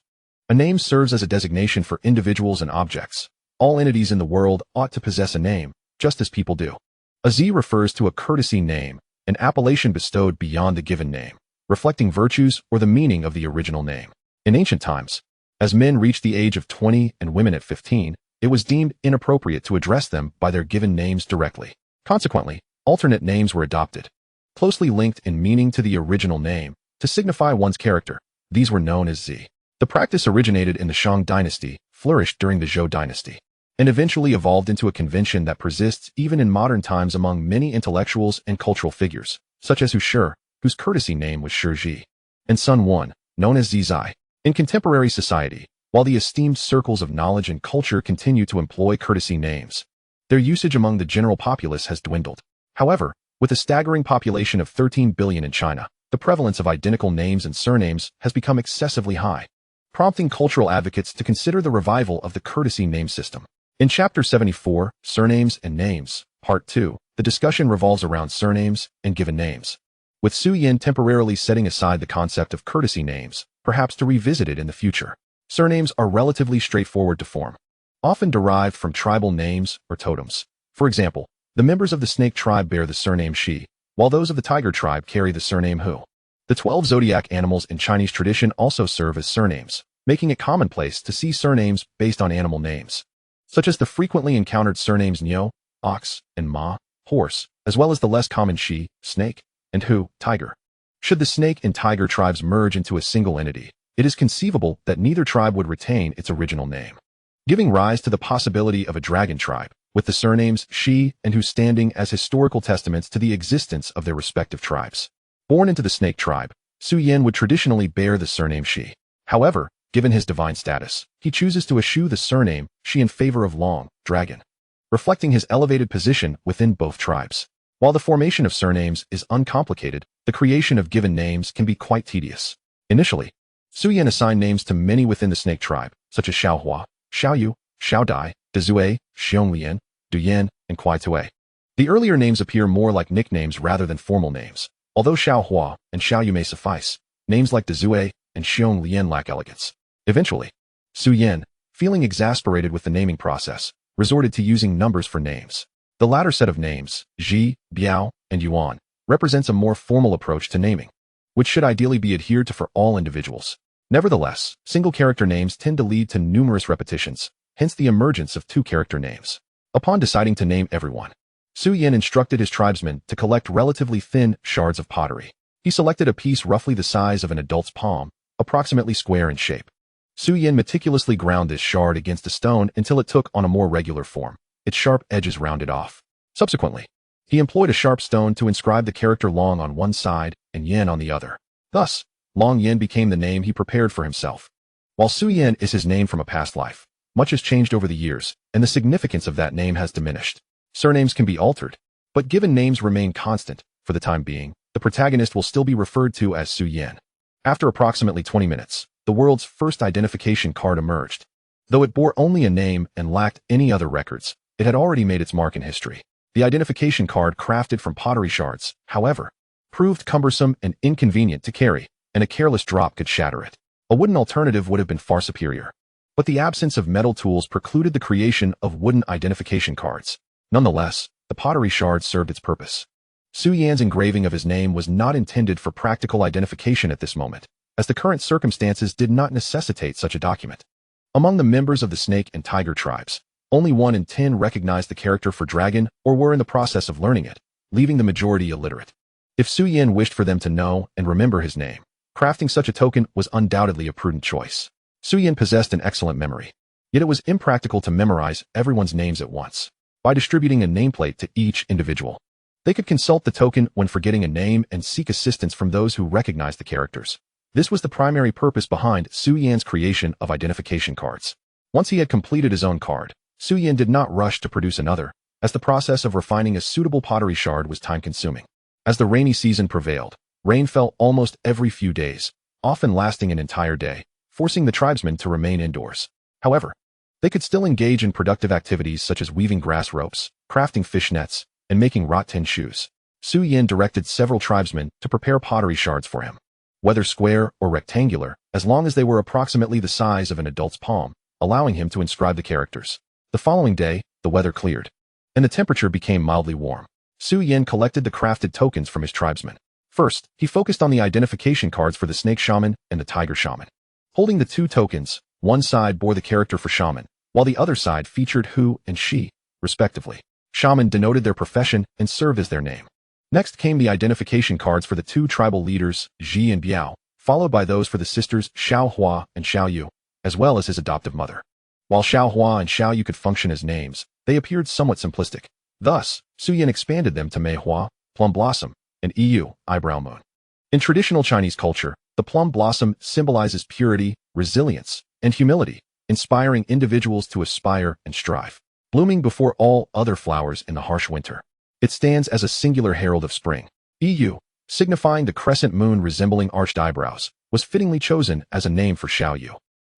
A name serves as a designation for individuals and objects. All entities in the world ought to possess a name, just as people do. A Z refers to a courtesy name, an appellation bestowed beyond the given name, reflecting virtues or the meaning of the original name. In ancient times, as men reached the age of 20 and women at 15, it was deemed inappropriate to address them by their given names directly. Consequently, alternate names were adopted, closely linked in meaning to the original name, to signify one's character. These were known as Z. The practice originated in the Shang dynasty, flourished during the Zhou dynasty, and eventually evolved into a convention that persists even in modern times among many intellectuals and cultural figures, such as Hu Shi, whose courtesy name was Shi Ji, and Sun Wan, known as Zizai. In contemporary society, while the esteemed circles of knowledge and culture continue to employ courtesy names, their usage among the general populace has dwindled. However, with a staggering population of 13 billion in China, the prevalence of identical names and surnames has become excessively high, prompting cultural advocates to consider the revival of the courtesy name system. In Chapter 74, Surnames and Names, Part 2, the discussion revolves around surnames and given names, with Su Yin temporarily setting aside the concept of courtesy names, perhaps to revisit it in the future. Surnames are relatively straightforward to form, often derived from tribal names or totems. For example, the members of the snake tribe bear the surname Shi, while those of the tiger tribe carry the surname Hu. The 12 zodiac animals in Chinese tradition also serve as surnames, making it commonplace to see surnames based on animal names, such as the frequently encountered surnames Niu, ox, and Ma, horse, as well as the less common Shi, snake, and Hu, tiger. Should the snake and tiger tribes merge into a single entity, it is conceivable that neither tribe would retain its original name, giving rise to the possibility of a dragon tribe, with the surnames Shi and Hu standing as historical testaments to the existence of their respective tribes. Born into the snake tribe, Su Yin would traditionally bear the surname Shi. However, given his divine status, he chooses to eschew the surname Shi in favor of Long, dragon, reflecting his elevated position within both tribes. While the formation of surnames is uncomplicated, the creation of given names can be quite tedious. Initially, Su Yin assigned names to many within the snake tribe, such as Xiaohua, Xiaoyu, Xiaodai, Dezue, Xionglian, Duyan, and Kuai Tue. The earlier names appear more like nicknames rather than formal names. Although Xiaohua and Xiaoyu may suffice, names like Dezue and Xionglian lack elegance. Eventually, Su Yin, feeling exasperated with the naming process, resorted to using numbers for names. The latter set of names, Ji, Biao, and Yuan, represents a more formal approach to naming, which should ideally be adhered to for all individuals. Nevertheless, single-character names tend to lead to numerous repetitions, hence the emergence of two-character names. Upon deciding to name everyone, Su Yin instructed his tribesmen to collect relatively thin shards of pottery. He selected a piece roughly the size of an adult's palm, approximately square in shape. Su Yin meticulously ground this shard against a stone until it took on a more regular form, its sharp edges rounded off. Subsequently, he employed a sharp stone to inscribe the character Long on one side and Yin on the other. Thus, Long Yin became the name he prepared for himself. While Su Yin is his name from a past life, much has changed over the years, and the significance of that name has diminished. Surnames can be altered, but given names remain constant. For the time being, the protagonist will still be referred to as Su Yin. After approximately 20 minutes, the world's first identification card emerged. Though it bore only a name and lacked any other records, it had already made its mark in history. The identification card, crafted from pottery shards, however, proved cumbersome and inconvenient to carry, and a careless drop could shatter it. A wooden alternative would have been far superior. But the absence of metal tools precluded the creation of wooden identification cards. Nonetheless, the pottery shard served its purpose. Su Yan's engraving of his name was not intended for practical identification at this moment, as the current circumstances did not necessitate such a document. Among the members of the snake and tiger tribes, only 1 in 10 recognized the character for dragon or were in the process of learning it, leaving the majority illiterate. If Su Yan wished for them to know and remember his name, crafting such a token was undoubtedly a prudent choice. Su Yan possessed an excellent memory, yet it was impractical to memorize everyone's names at once. By distributing a nameplate to each individual, they could consult the token when forgetting a name and seek assistance from those who recognized the characters. This was the primary purpose behind Su Yan's creation of identification cards. Once he had completed his own card, Su Yan did not rush to produce another, as the process of refining a suitable pottery shard was time-consuming. As the rainy season prevailed, rain fell almost every few days, often lasting an entire day, forcing the tribesmen to remain indoors. However, they could still engage in productive activities such as weaving grass ropes, crafting fish nets, and making wrought tin shoes. Su Yin directed several tribesmen to prepare pottery shards for him, whether square or rectangular, as long as they were approximately the size of an adult's palm, allowing him to inscribe the characters. The following day, the weather cleared, and the temperature became mildly warm. Su Yin collected the crafted tokens from his tribesmen. First, he focused on the identification cards for the snake shaman and the tiger shaman. Holding the two tokens, one side bore the character for shaman, while the other side featured Hu and Shi, respectively. Shaman denoted their profession and served as their name. Next came the identification cards for the two tribal leaders, Ji and Biao, followed by those for the sisters Xiaohua and Xiaoyu, as well as his adoptive mother. While Xiaohua and Xiaoyu could function as names, they appeared somewhat simplistic. Thus, Su Yin expanded them to Manhwa, plum blossom, and Yu, eyebrow moon. In traditional Chinese culture, the plum blossom symbolizes purity, resilience, and humility, inspiring individuals to aspire and strive. Blooming before all other flowers in the harsh winter, it stands as a singular herald of spring. Yu, signifying the crescent moon resembling arched eyebrows, was fittingly chosen as a name for Xiaoyu,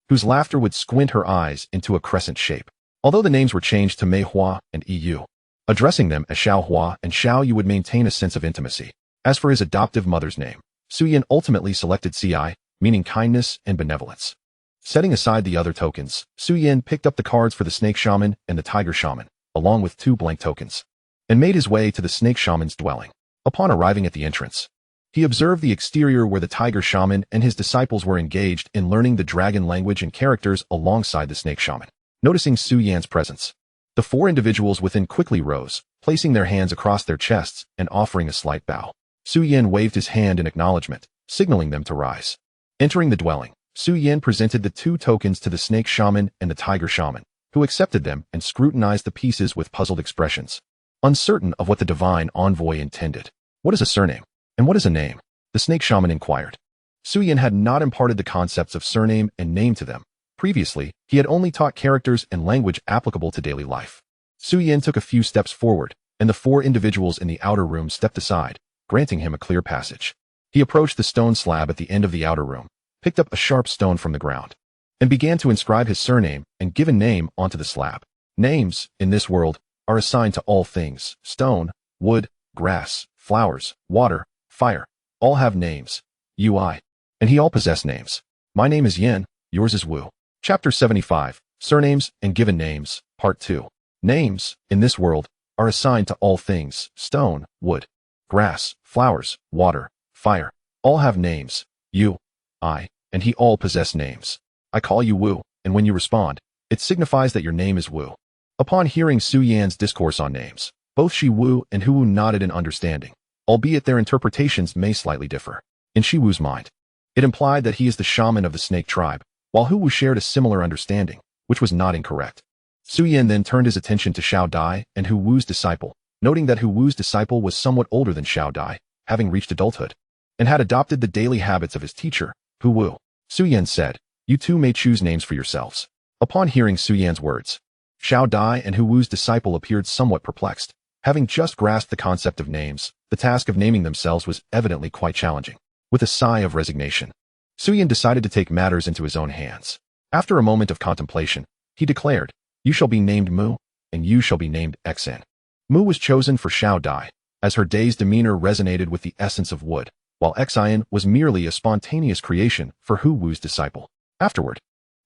whose laughter would squint her eyes into a crescent shape. although the names were changed to Manhwa and EU. Addressing them as Xiaohua and Xiaoyu would maintain a sense of intimacy. As for his adoptive mother's name, Suyin ultimately selected Ci, meaning kindness and benevolence. Setting aside the other tokens, Suyin picked up the cards for the Snake Shaman and the Tiger Shaman, along with 2 blank tokens, and made his way to the Snake Shaman's dwelling. Upon arriving at the entrance, he observed the exterior where the Tiger Shaman and his disciples were engaged in learning the dragon language and characters alongside the Snake Shaman. Noticing Suyan's presence, the 4 individuals within quickly rose, placing their hands across their chests and offering a slight bow. Suyin waved his hand in acknowledgement, signaling them to rise. Entering the dwelling, Suyin presented the 2 tokens to the Snake Shaman and the Tiger Shaman, who accepted them and scrutinized the pieces with puzzled expressions, uncertain of what the divine envoy intended. What is a surname? And what is a name? The Snake Shaman inquired. Suyin had not imparted the concepts of surname and name to them. Previously, he had only taught characters and language applicable to daily life. Suyin took a few steps forward, and the 4 individuals in the outer room stepped aside, granting him a clear passage. He approached the stone slab at the end of the outer room, picked up a sharp stone from the ground, and began to inscribe his surname and given name onto the slab. Names, in this world, are assigned to all things: stone, wood, grass, flowers, water, fire. All have names. UI. And he all possess names. My name is Yin, yours is Wu. Chapter 75, Surnames and Given Names, Part 2. Names, in this world, are assigned to all things: stone, wood, grass, flowers, water, fire. All have names. You, I, and he all possess names. I call you Wu, and when you respond, it signifies that your name is Wu. Upon hearing Suyan's discourse on names, both Shi Wu and Hu Wu nodded in understanding, albeit their interpretations may slightly differ. In Shi Wu's mind, it implied that he is the shaman of the snake tribe, while Hu Wu shared a similar understanding, which was not incorrect. Suyin then turned his attention to Xiao Dai and Hu Wu's disciple, noting that Hu Wu's disciple was somewhat older than Xiao Dai, having reached adulthood, and had adopted the daily habits of his teacher, Hu Wu. Suyin said, "You 2 may choose names for yourselves." Upon hearing Suyan's words, Xiao Dai and Hu Wu's disciple appeared somewhat perplexed. Having just grasped the concept of names, the task of naming themselves was evidently quite challenging. With a sigh of resignation, Suyin decided to take matters into his own hands. After a moment of contemplation, he declared, "You shall be named Mu, and you shall be named Xn." Mu was chosen for Xiao Dai, as her day's demeanor resonated with the essence of wood, while Xin was merely a spontaneous creation for Hu Wu's disciple. Afterward,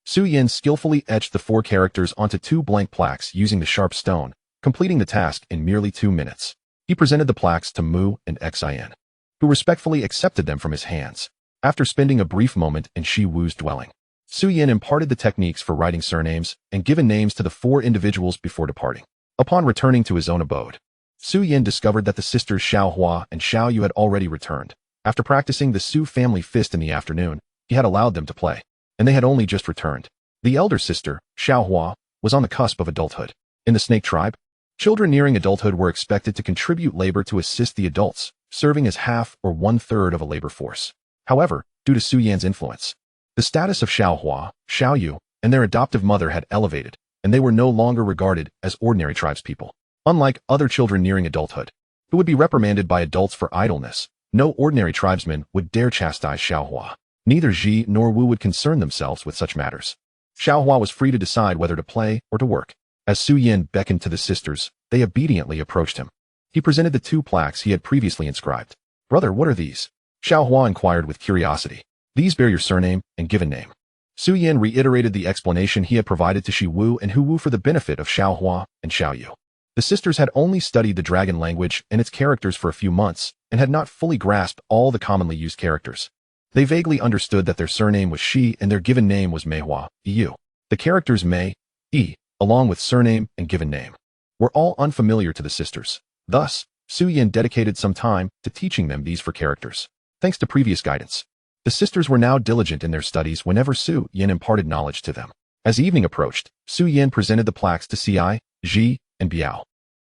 Suyin skillfully etched the 4 characters onto 2 blank plaques using the sharp stone, completing the task in merely 2 minutes. He presented the plaques to Mu and Xin, who respectfully accepted them from his hands. After spending a brief moment in Shi Wu's dwelling, Suyin imparted the techniques for writing surnames and given names to the 4 individuals before departing. Upon returning to his own abode, Suyin discovered that the sisters Xiaohua and Xiaoyu had already returned. After practicing the Su family fist in the afternoon, he had allowed them to play, and they had only just returned. The elder sister, Xiaohua, was on the cusp of adulthood. In the snake tribe, children nearing adulthood were expected to contribute labor to assist the adults, serving as half or 1/3 of a labor force. However, due to Suyan's influence, the status of Xiaohua, Xiaoyu, and their adoptive mother had elevated, and they were no longer regarded as ordinary tribespeople. Unlike other children nearing adulthood, who would be reprimanded by adults for idleness, no ordinary tribesman would dare chastise Xiaohua. Neither Ji nor Wu would concern themselves with such matters. Xiaohua was free to decide whether to play or to work. As Suyin beckoned to the sisters, they obediently approached him. He presented the 2 plaques he had previously inscribed. "Brother, what are these?" Xiaohua inquired with curiosity. "These bear your surname and given name." Suyin reiterated the explanation he had provided to Shi Wu and Hu Wu for the benefit of Xiaohua and Xiaoyu. The sisters had only studied the dragon language and its characters for a few months and had not fully grasped all the commonly used characters. They vaguely understood that their surname was Shi and their given name was Manhwa, EU. The characters Mei, E, along with surname and given name, were all unfamiliar to the sisters. Thus, Suyin dedicated some time to teaching them these 4 characters. Thanks to previous guidance, the sisters were now diligent in their studies whenever Suyin imparted knowledge to them. As evening approached, Suyin presented the plaques to Ci, Ji, and Biao.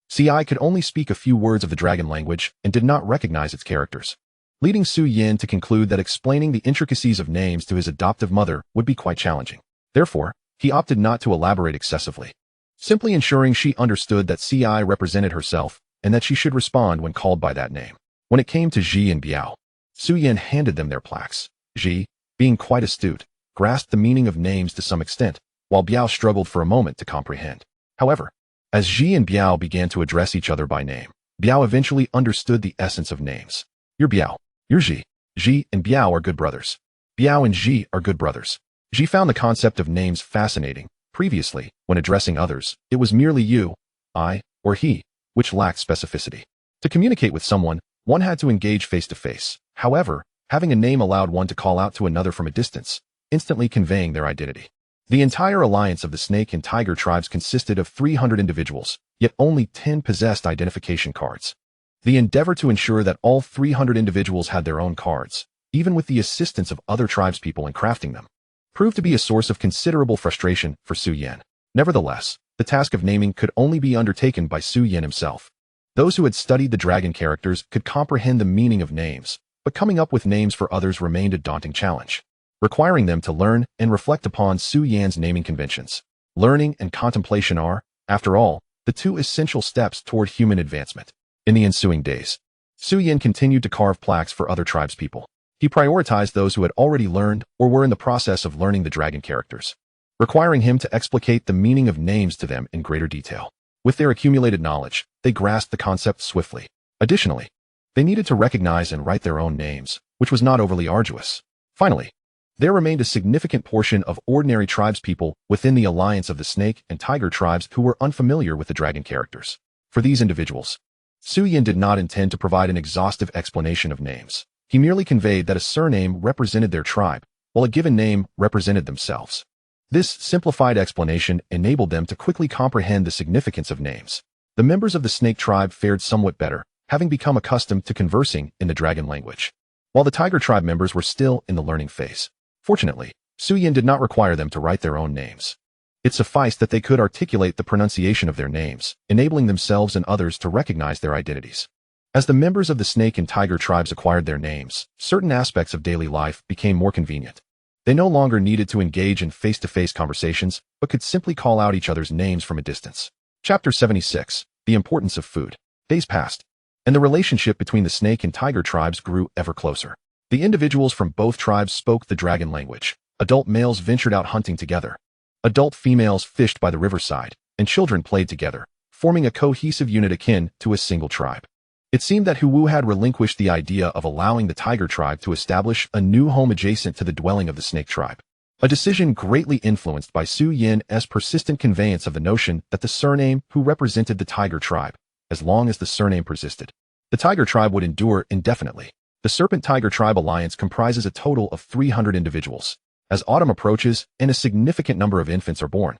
Ci could only speak a few words of the dragon language and did not recognize its characters, leading Suyin to conclude that explaining the intricacies of names to his adoptive mother would be quite challenging. Therefore, he opted not to elaborate excessively, simply ensuring she understood that Ci represented herself and that she should respond when called by that name. When it came to Ji and Biao, Suyin handed them their plaques. Ji, being quite astute, grasped the meaning of names to some extent, while Biao struggled for a moment to comprehend. However, as Ji and Biao began to address each other by name, Biao eventually understood the essence of names. You're Biao. You're Ji. Ji and Biao are good brothers. Biao and Ji are good brothers. Ji found the concept of names fascinating. Previously, when addressing others, it was merely you, I, or he, which lacked specificity. To communicate with someone, one had to engage face-to-face. However, having a name allowed one to call out to another from a distance, instantly conveying their identity. The entire alliance of the snake and tiger tribes consisted of 300 individuals, yet only 10 possessed identification cards. The endeavor to ensure that all 300 individuals had their own cards, even with the assistance of other tribespeople in crafting them, proved to be a source of considerable frustration for Su Yan. Nevertheless, the task of naming could only be undertaken by Su Yan himself. Those who had studied the dragon characters could comprehend the meaning of names, but coming up with names for others remained a daunting challenge, requiring them to learn and reflect upon Su Yan's naming conventions. Learning and contemplation are, after all, the two essential steps toward human advancement. In the ensuing days, Su Yan continued to carve plaques for other tribespeople. He prioritized those who had already learned or were in the process of learning the dragon characters, requiring him to explicate the meaning of names to them in greater detail. With their accumulated knowledge, they grasped the concept swiftly. Additionally, they needed to recognize and write their own names, which was not overly arduous. Finally, there remained a significant portion of ordinary tribespeople within the alliance of the snake and tiger tribes who were unfamiliar with the dragon characters. For these individuals, Su Yan did not intend to provide an exhaustive explanation of names. He merely conveyed that a surname represented their tribe, while a given name represented themselves. This simplified explanation enabled them to quickly comprehend the significance of names. The members of the snake tribe fared somewhat better, having become accustomed to conversing in the dragon language, while the tiger tribe members were still in the learning phase. Fortunately, Su Yan did not require them to write their own names. It sufficed that they could articulate the pronunciation of their names, enabling themselves and others to recognize their identities. As the members of the snake and tiger tribes acquired their names, certain aspects of daily life became more convenient. They no longer needed to engage in face-to-face conversations, but could simply call out each other's names from a distance. Chapter 76. The Importance of Food. Days passed, and the relationship between the snake and tiger tribes grew ever closer. The individuals from both tribes spoke the dragon language. Adult males ventured out hunting together. Adult females fished by the riverside, and children played together, forming a cohesive unit akin to a single tribe. It seemed that Huwu had relinquished the idea of allowing the tiger tribe to establish a new home adjacent to the dwelling of the snake tribe, a decision greatly influenced by Su Yan's persistent conveyance of the notion that the surname who represented the tiger tribe, as long as the surname persisted, the tiger tribe would endure indefinitely. The Serpent-Tiger Tribe Alliance comprises a total of 300 individuals. As autumn approaches and a significant number of infants are born,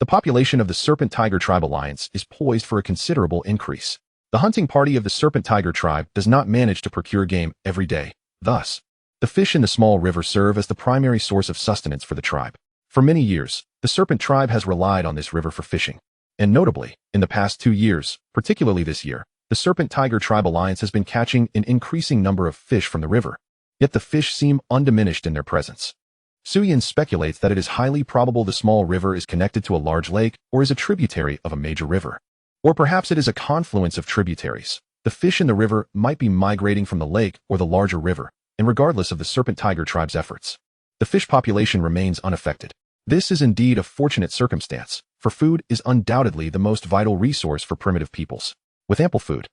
the population of the Serpent-Tiger Tribe Alliance is poised for a considerable increase. The hunting party of the Serpent-Tiger Tribe does not manage to procure game every day. Thus, the fish in the small river serve as the primary source of sustenance for the tribe. For many years, the Serpent Tribe has relied on this river for fishing. And notably, in the past 2 years, particularly this year, the Serpent-Tiger Tribe Alliance has been catching an increasing number of fish from the river, yet the fish seem undiminished in their presence. Su Yan speculates that it is highly probable the small river is connected to a large lake or is a tributary of a major river. Or perhaps it is a confluence of tributaries. The fish in the river might be migrating from the lake or the larger river, and regardless of the Serpent-Tiger Tribe's efforts, the fish population remains unaffected. This is indeed a fortunate circumstance, for food is undoubtedly the most vital resource for primitive peoples. With ample food,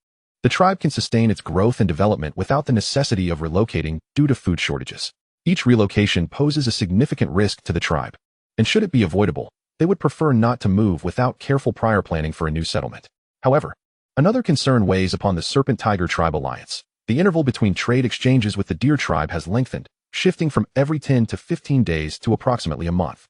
the tribe can sustain its growth and development without the necessity of relocating due to food shortages. Each relocation poses a significant risk to the tribe, and should it be avoidable, they would prefer not to move without careful prior planning for a new settlement. However, another concern weighs upon the Serpent-Tiger Tribe Alliance. The interval between trade exchanges with the deer tribe has lengthened, shifting from every 10 to 15 days to approximately a month.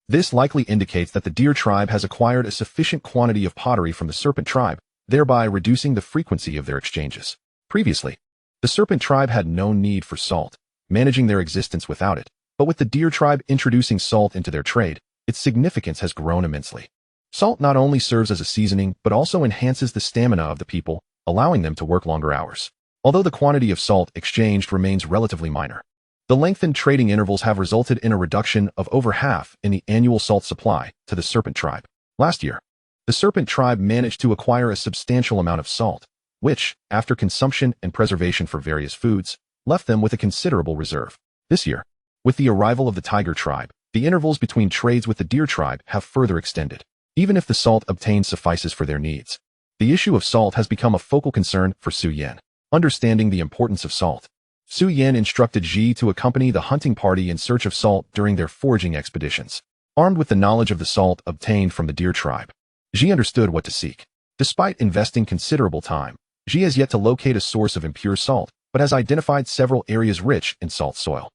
This likely indicates that the deer tribe has acquired a sufficient quantity of pottery from the serpent tribe, thereby reducing the frequency of their exchanges. Previously, the serpent tribe had no need for salt, managing their existence without it, but with the deer tribe introducing salt into their trade, its significance has grown immensely. Salt not only serves as a seasoning but also enhances the stamina of the people, allowing them to work longer hours. Although the quantity of salt exchanged remains relatively minor, the lengthened trading intervals have resulted in a reduction of over half in the annual salt supply to the serpent tribe. Last year, the serpent tribe managed to acquire a substantial amount of salt, which, after consumption and preservation for various foods, left them with a considerable reserve. This year, with the arrival of the tiger tribe, the intervals between trades with the deer tribe have further extended. even if the salt obtained suffices for their needs. The issue of salt has become a focal concern for Su Yan. Understanding the importance of salt, Su Yan instructed Ji to accompany the hunting party in search of salt during their foraging expeditions. Armed with the knowledge of the salt obtained from the deer tribe, Ji understood what to seek. Despite investing considerable time, Ji has yet to locate a source of impure salt, but has identified several areas rich in salt soil.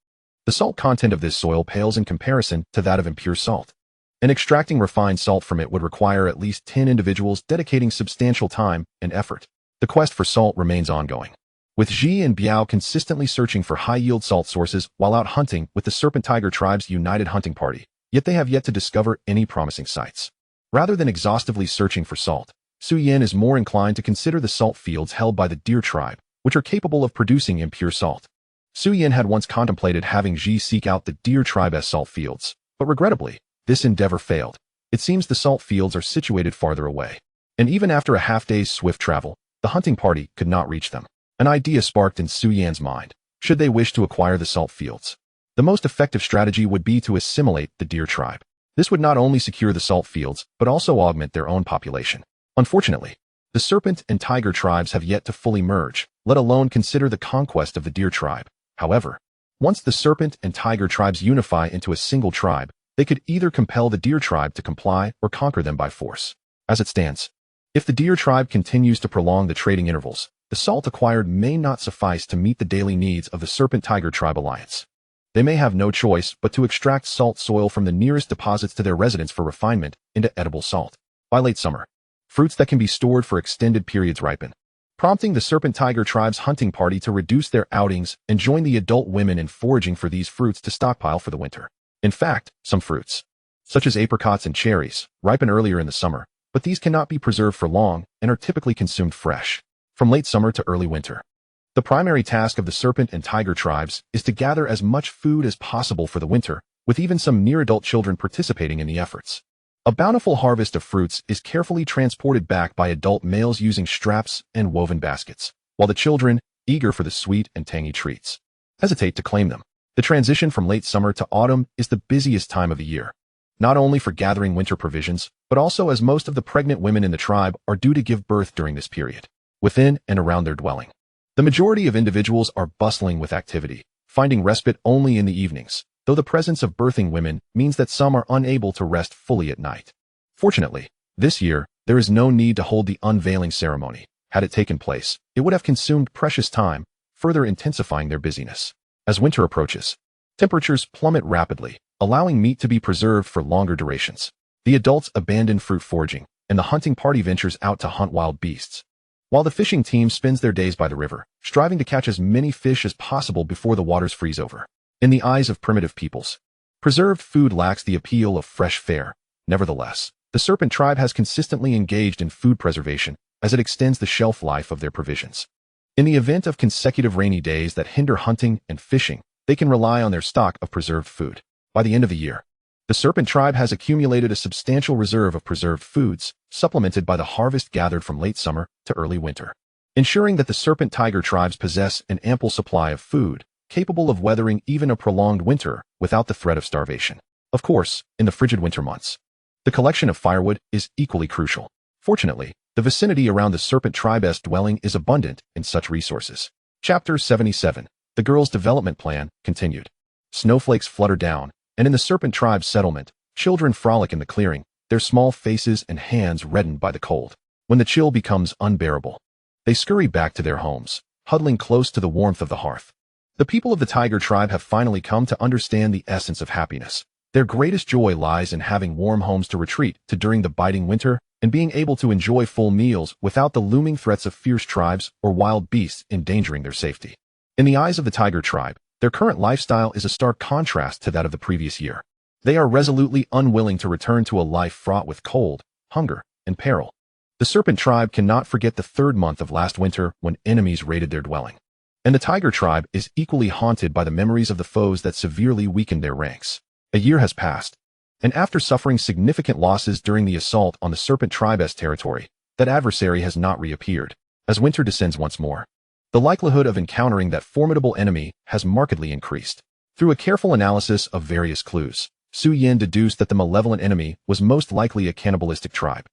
The salt content of this soil pales in comparison to that of impure salt, and extracting refined salt from it would require at least 10 individuals dedicating substantial time and effort. The quest for salt remains ongoing, with Ji and Biao consistently searching for high-yield salt sources while out hunting with the Serpent Tiger Tribe's united hunting party, yet they have yet to discover any promising sites. Rather than exhaustively searching for salt, Su Yan is more inclined to consider the salt fields held by the deer tribe, which are capable of producing impure salt. Su Yan had once contemplated having Ji seek out the deer tribe's salt fields, but regrettably, this endeavor failed. It seems the salt fields are situated farther away, and even after a half-day's swift travel, the hunting party could not reach them. An idea sparked in Su Yan's mind. Should they wish to acquire the salt fields, the most effective strategy would be to assimilate the deer tribe. This would not only secure the salt fields, but also augment their own population. Unfortunately, the serpent and tiger tribes have yet to fully merge, let alone consider the conquest of the deer tribe. However, once the serpent and tiger tribes unify into a single tribe, they could either compel the deer tribe to comply or conquer them by force. As it stands, if the deer tribe continues to prolong the trading intervals, the salt acquired may not suffice to meet the daily needs of the serpent-tiger tribe alliance. They may have no choice but to extract salt soil from the nearest deposits to their residence for refinement into edible salt. By late summer, fruits that can be stored for extended periods ripen, prompting the serpent-tiger tribe's hunting party to reduce their outings and join the adult women in foraging for these fruits to stockpile for the winter. In fact, some fruits, such as apricots and cherries, ripen earlier in the summer, but these cannot be preserved for long and are typically consumed fresh. From late summer to early winter, the primary task of the serpent and tiger tribes is to gather as much food as possible for the winter, with even some near-adult children participating in the efforts. A bountiful harvest of fruits is carefully transported back by adult males using straps and woven baskets, while the children, eager for the sweet and tangy treats, hesitate to claim them. The transition from late summer to autumn is the busiest time of the year, not only for gathering winter provisions, but also as most of the pregnant women in the tribe are due to give birth during this period, within and around their dwelling. The majority of individuals are bustling with activity, finding respite only in the evenings, though the presence of birthing women means that some are unable to rest fully at night. Fortunately, this year, there is no need to hold the unveiling ceremony. Had it taken place, it would have consumed precious time, further intensifying their busyness. As winter approaches, temperatures plummet rapidly, allowing meat to be preserved for longer durations. The adults abandon fruit foraging, and the hunting party ventures out to hunt wild beasts, while the fishing team spends their days by the river, striving to catch as many fish as possible before the waters freeze over. In the eyes of primitive peoples, preserved food lacks the appeal of fresh fare. Nevertheless, the serpent tribe has consistently engaged in food preservation as it extends the shelf life of their provisions. In the event of consecutive rainy days that hinder hunting and fishing, they can rely on their stock of preserved food. By the end of the year, the serpent tribe has accumulated a substantial reserve of preserved foods, supplemented by the harvest gathered from late summer to early winter, ensuring that the serpent tiger tribes possess an ample supply of food, capable of weathering even a prolonged winter without the threat of starvation. Of course, in the frigid winter months, the collection of firewood is equally crucial. Fortunately, the vicinity around the serpent tribe's dwelling is abundant in such resources. Chapter 77. The girls' development plan continued. Snowflakes flutter down, and in the serpent tribe's settlement, children frolic in the clearing, their small faces and hands reddened by the cold. When the chill becomes unbearable, they scurry back to their homes, huddling close to the warmth of the hearth. The people of the tiger tribe have finally come to understand the essence of happiness. Their greatest joy lies in having warm homes to retreat to during the biting winter and being able to enjoy full meals without the looming threats of fierce tribes or wild beasts endangering their safety. In the eyes of the tiger tribe, their current lifestyle is a stark contrast to that of the previous year. They are resolutely unwilling to return to a life fraught with cold, hunger, and peril. The serpent tribe cannot forget the third month of last winter when enemies raided their dwelling. And the tiger tribe is equally haunted by the memories of the foes that severely weakened their ranks. A year has passed, and after suffering significant losses during the assault on the serpent tribe's territory, that adversary has not reappeared. As winter descends once more, the likelihood of encountering that formidable enemy has markedly increased. Through a careful analysis of various clues, Su Yin deduced that the malevolent enemy was most likely a cannibalistic tribe.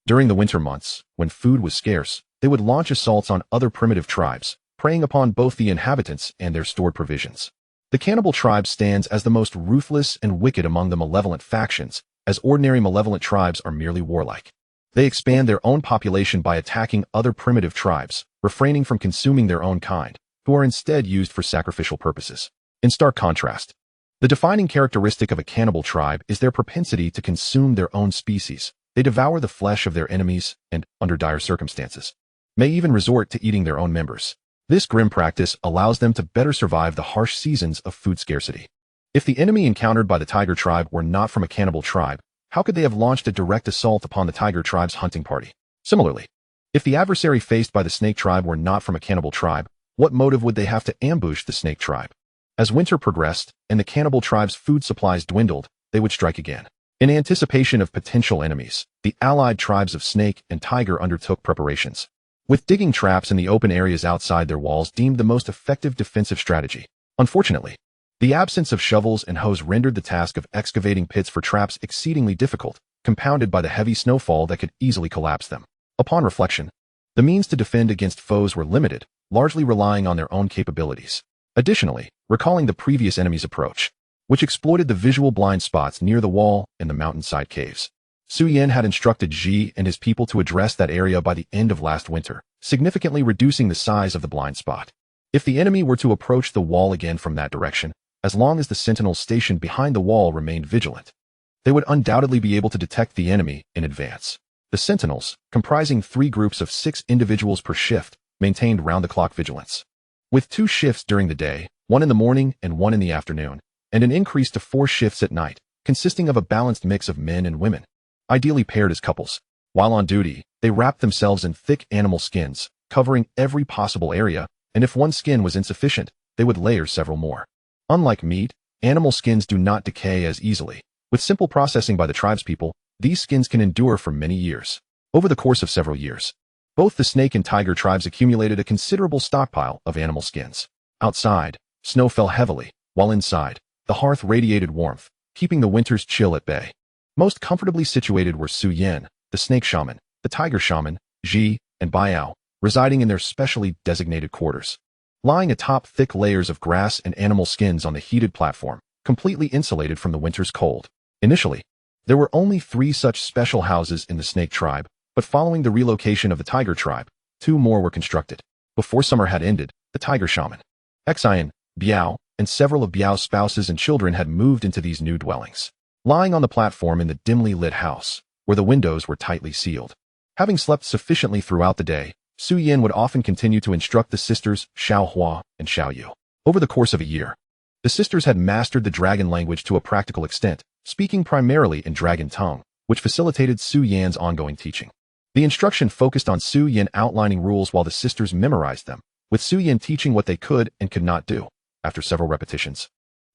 During the winter months, when food was scarce, they would launch assaults on other primitive tribes, preying upon both the inhabitants and their stored provisions. The cannibal tribe stands as the most ruthless and wicked among the malevolent factions, as ordinary malevolent tribes are merely warlike. They expand their own population by attacking other primitive tribes, refraining from consuming their own kind, who are instead used for sacrificial purposes. In stark contrast, the defining characteristic of a cannibal tribe is their propensity to consume their own species. They devour the flesh of their enemies and, under dire circumstances, may even resort to eating their own members. This grim practice allows them to better survive the harsh seasons of food scarcity. If the enemy encountered by the tiger tribe were not from a cannibal tribe, how could they have launched a direct assault upon the tiger tribe's hunting party? Similarly, if the adversary faced by the snake tribe were not from a cannibal tribe, what motive would they have to ambush the snake tribe? As winter progressed and the cannibal tribe's food supplies dwindled, they would strike again. In anticipation of potential enemies, the allied tribes of snake and tiger undertook preparations, with digging traps in the open areas outside their walls deemed the most effective defensive strategy. Unfortunately, the absence of shovels and hoes rendered the task of excavating pits for traps exceedingly difficult, compounded by the heavy snowfall that could easily collapse them. Upon reflection, the means to defend against foes were limited, largely relying on their own capabilities. Additionally, recalling the previous enemy's approach, which exploited the visual blind spots near the wall and the mountainside caves, Su Yin had instructed Ji and his people to address that area by the end of last winter, significantly reducing the size of the blind spot. If the enemy were to approach the wall again from that direction, as long as the sentinels stationed behind the wall remained vigilant, they would undoubtedly be able to detect the enemy in advance. The sentinels, comprising 3 groups of 6 individuals per shift, maintained round-the-clock vigilance. With 2 shifts during the day, 1 in the morning and 1 in the afternoon, and an increase to 4 shifts at night, consisting of a balanced mix of men and women, ideally paired as couples. While on duty, they wrapped themselves in thick animal skins, covering every possible area, and if one skin was insufficient, they would layer several more. Unlike meat, animal skins do not decay as easily. With simple processing by the tribespeople, these skins can endure for many years. Over the course of several years, both the snake and tiger tribes accumulated a considerable stockpile of animal skins. Outside, snow fell heavily, while inside, the hearth radiated warmth, keeping the winter's chill at bay. Most comfortably situated were Su Yin, the snake shaman, the tiger shaman, Ji, and Biao, residing in their specially designated quarters. Lying atop thick layers of grass and animal skins on the heated platform, completely insulated from the winter's cold. Initially, there were only 3 such special houses in the snake tribe, but following the relocation of the tiger tribe, 2 more were constructed. Before summer had ended, the tiger shaman, Xian, Biao, and several of Biao's spouses and children had moved into these new dwellings. Lying on the platform in the dimly lit house, where the windows were tightly sealed. Having slept sufficiently throughout the day, Su Yin would often continue to instruct the sisters Xiao Hua and Xiao Yu. Over the course of a year, the sisters had mastered the dragon language to a practical extent, speaking primarily in dragon tongue, which facilitated Su Yan's ongoing teaching. The instruction focused on Su Yin outlining rules while the sisters memorized them, with Su Yin teaching what they could and could not do. After several repetitions,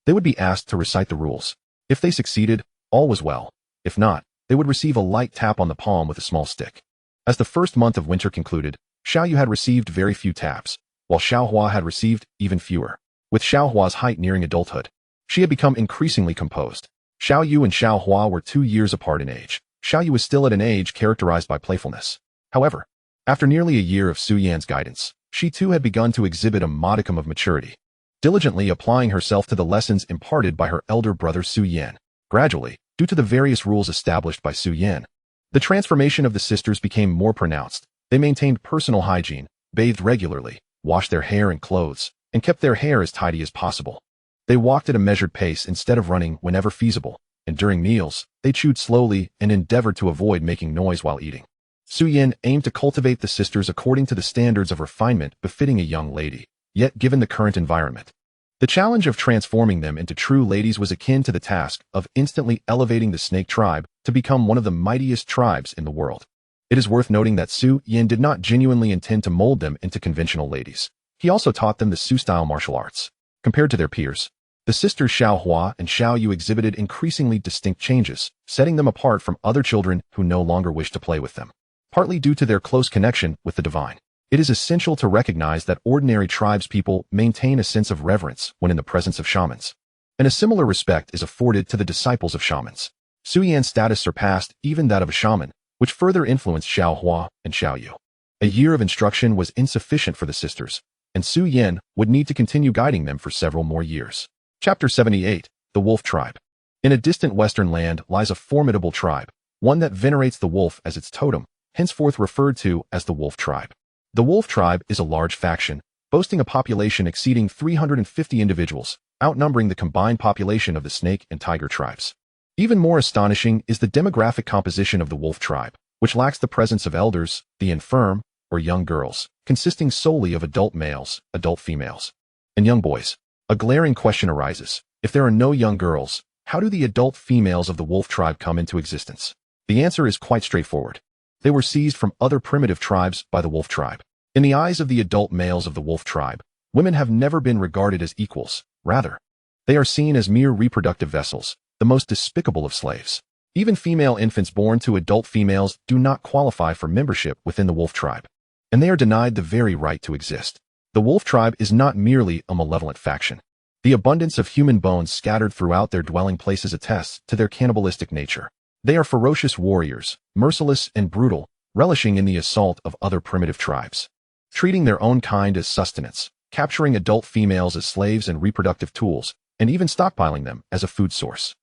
they would be asked to recite the rules. If they succeeded, all was well. If not, they would receive a light tap on the palm with a small stick. As the first month of winter concluded, Xiao Yu had received very few taps, while Xiao Hua had received even fewer. With Xiao Hua's height nearing adulthood, she had become increasingly composed. Xiao Yu and Xiao Hua were 2 years apart in age. Xiao Yu was still at an age characterized by playfulness. However, after nearly a year of Su Yan's guidance, she too had begun to exhibit a modicum of maturity, diligently applying herself to the lessons imparted by her elder brother Su Yan. Gradually, due to the various rules established by Su Yan, the transformation of the sisters became more pronounced. They maintained personal hygiene, bathed regularly, washed their hair and clothes, and kept their hair as tidy as possible. They walked at a measured pace instead of running whenever feasible, and during meals, they chewed slowly and endeavored to avoid making noise while eating. Su Yin aimed to cultivate the sisters according to the standards of refinement befitting a young lady, yet given the current environment, the challenge of transforming them into true ladies was akin to the task of instantly elevating the snake tribe to become one of the mightiest tribes in the world. It is worth noting that Su Yin did not genuinely intend to mold them into conventional ladies. He also taught them the Su-style martial arts. Compared to their peers, the sisters Xiao Hua and Xiao Yu exhibited increasingly distinct changes, setting them apart from other children who no longer wished to play with them. Partly due to their close connection with the divine, it is essential to recognize that ordinary tribespeople maintain a sense of reverence when in the presence of shamans. and a similar respect is afforded to the disciples of shamans. Su Yan's status surpassed even that of a shaman, which further influenced Xiao Hua and Xiao Yu. A year of instruction was insufficient for the sisters, and Su Yan would need to continue guiding them for several more years. Chapter 78, The Wolf Tribe. In a distant western land lies a formidable tribe, one that venerates the wolf as its totem, henceforth referred to as the Wolf Tribe. The Wolf Tribe is a large faction, boasting a population exceeding 350 individuals, outnumbering the combined population of the snake and tiger tribes. Even more astonishing is the demographic composition of the Wolf Tribe, which lacks the presence of elders, the infirm, or young girls, consisting solely of adult males, adult females, and young boys. A glaring question arises: if there are no young girls, how do the adult females of the Wolf Tribe come into existence? The answer is quite straightforward. They were seized from other primitive tribes by the Wolf Tribe. In the eyes of the adult males of the Wolf Tribe, women have never been regarded as equals. Rather, they are seen as mere reproductive vessels, the most despicable of slaves. Even female infants born to adult females do not qualify for membership within the Wolf Tribe, and they are denied the very right to exist. The Wolf Tribe is not merely a malevolent faction. The abundance of human bones scattered throughout their dwelling places attests to their cannibalistic nature. They are ferocious warriors, merciless and brutal, relishing in the assault of other primitive tribes, treating their own kind as sustenance, capturing adult females as slaves and reproductive tools, and even stockpiling them as a food source.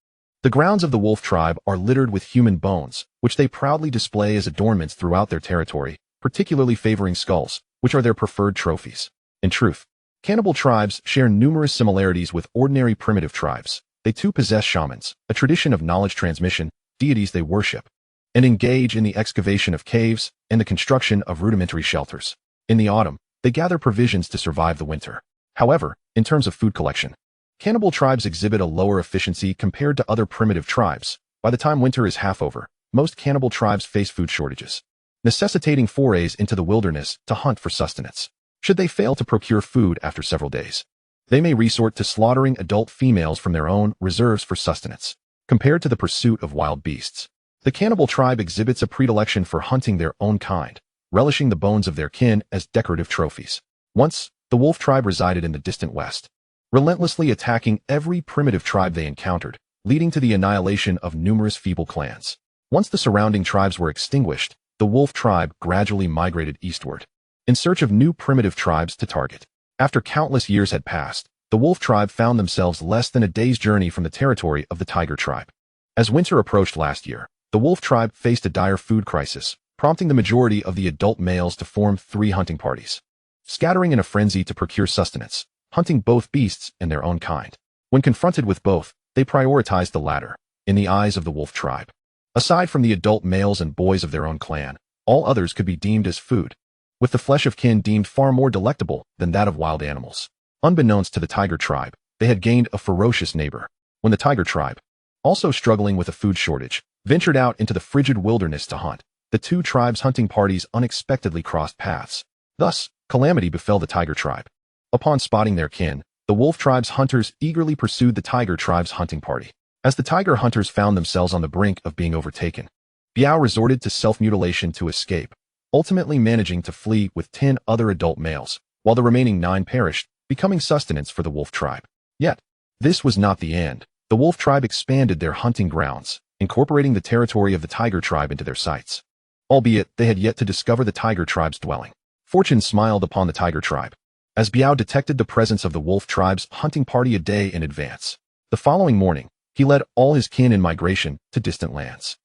The grounds of the Wolf Tribe are littered with human bones, which they proudly display as adornments throughout their territory, particularly favoring skulls, which are their preferred trophies. In truth, cannibal tribes share numerous similarities with ordinary primitive tribes. They too possess shamans, a tradition of knowledge transmission, deities they worship, and engage in the excavation of caves and the construction of rudimentary shelters. In the autumn, they gather provisions to survive the winter. However, in terms of food collection, cannibal tribes exhibit a lower efficiency compared to other primitive tribes. By the time winter is half over, most cannibal tribes face food shortages, necessitating forays into the wilderness to hunt for sustenance. Should they fail to procure food after several days, they may resort to slaughtering adult females from their own reserves for sustenance. Compared to the pursuit of wild beasts, the cannibal tribe exhibits a predilection for hunting their own kind, relishing the bones of their kin as decorative trophies. Once, the Wolf Tribe resided in the distant west, relentlessly attacking every primitive tribe they encountered, leading to the annihilation of numerous feeble clans. Once the surrounding tribes were extinguished, the Wolf Tribe gradually migrated eastward, in search of new primitive tribes to target. After countless years had passed, the Wolf Tribe found themselves less than a day's journey from the territory of the Tiger Tribe. As winter approached last year, the Wolf Tribe faced a dire food crisis, prompting the majority of the adult males to form 3 hunting parties, scattering in a frenzy to procure sustenance, hunting both beasts and their own kind. When confronted with both, they prioritized the latter. In the eyes of the Wolf Tribe, aside from the adult males and boys of their own clan, all others could be deemed as food, with the flesh of kin deemed far more delectable than that of wild animals. Unbeknownst to the Tiger Tribe, they had gained a ferocious neighbor. When the Tiger Tribe, also struggling with a food shortage, ventured out into the frigid wilderness to hunt, the 2 tribes' hunting parties unexpectedly crossed paths. Thus, calamity befell the Tiger Tribe. Upon spotting their kin, the Wolf Tribe's hunters eagerly pursued the Tiger Tribe's hunting party. As the Tiger hunters found themselves on the brink of being overtaken, Biao resorted to self-mutilation to escape, ultimately managing to flee with 10 other adult males, while the remaining 9 perished, becoming sustenance for the Wolf Tribe. Yet, this was not the end. The Wolf Tribe expanded their hunting grounds, incorporating the territory of the Tiger Tribe into their sights. Albeit, they had yet to discover the Tiger Tribe's dwelling. Fortune smiled upon the Tiger Tribe, as Biao detected the presence of the Wolf Tribe's hunting party a day in advance. The following morning, he led all his kin in migration to distant lands.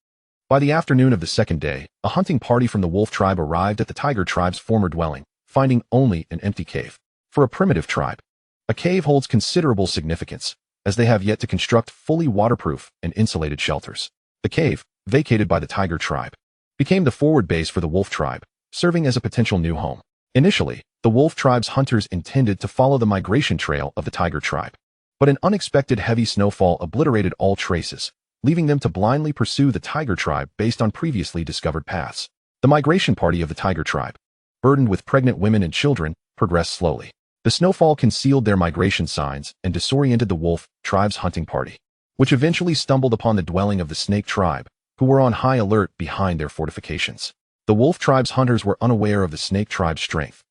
By the afternoon of the second day, a hunting party from the Wolf Tribe arrived at the Tiger Tribe's former dwelling, finding only an empty cave. For a primitive tribe, a cave holds considerable significance, as they have yet to construct fully waterproof and insulated shelters. The cave, vacated by the Tiger Tribe, became the forward base for the Wolf Tribe, serving as a potential new home. Initially, the Wolf Tribe's hunters intended to follow the migration trail of the Tiger Tribe, but an unexpected heavy snowfall obliterated all traces, leaving them to blindly pursue the Tiger Tribe based on previously discovered paths. The migration party of the Tiger Tribe, burdened with pregnant women and children, progressed slowly. The snowfall concealed their migration signs and disoriented the Wolf Tribe's hunting party, which eventually stumbled upon the dwelling of the Snake Tribe, who were on high alert behind their fortifications. The Wolf Tribe's hunters were unaware of the Snake Tribe's strength,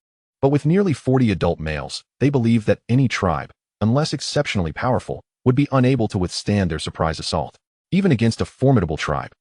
but with nearly 40 adult males, they believed that any tribe, unless exceptionally powerful, would be unable to withstand their surprise assault. Even against a formidable tribe,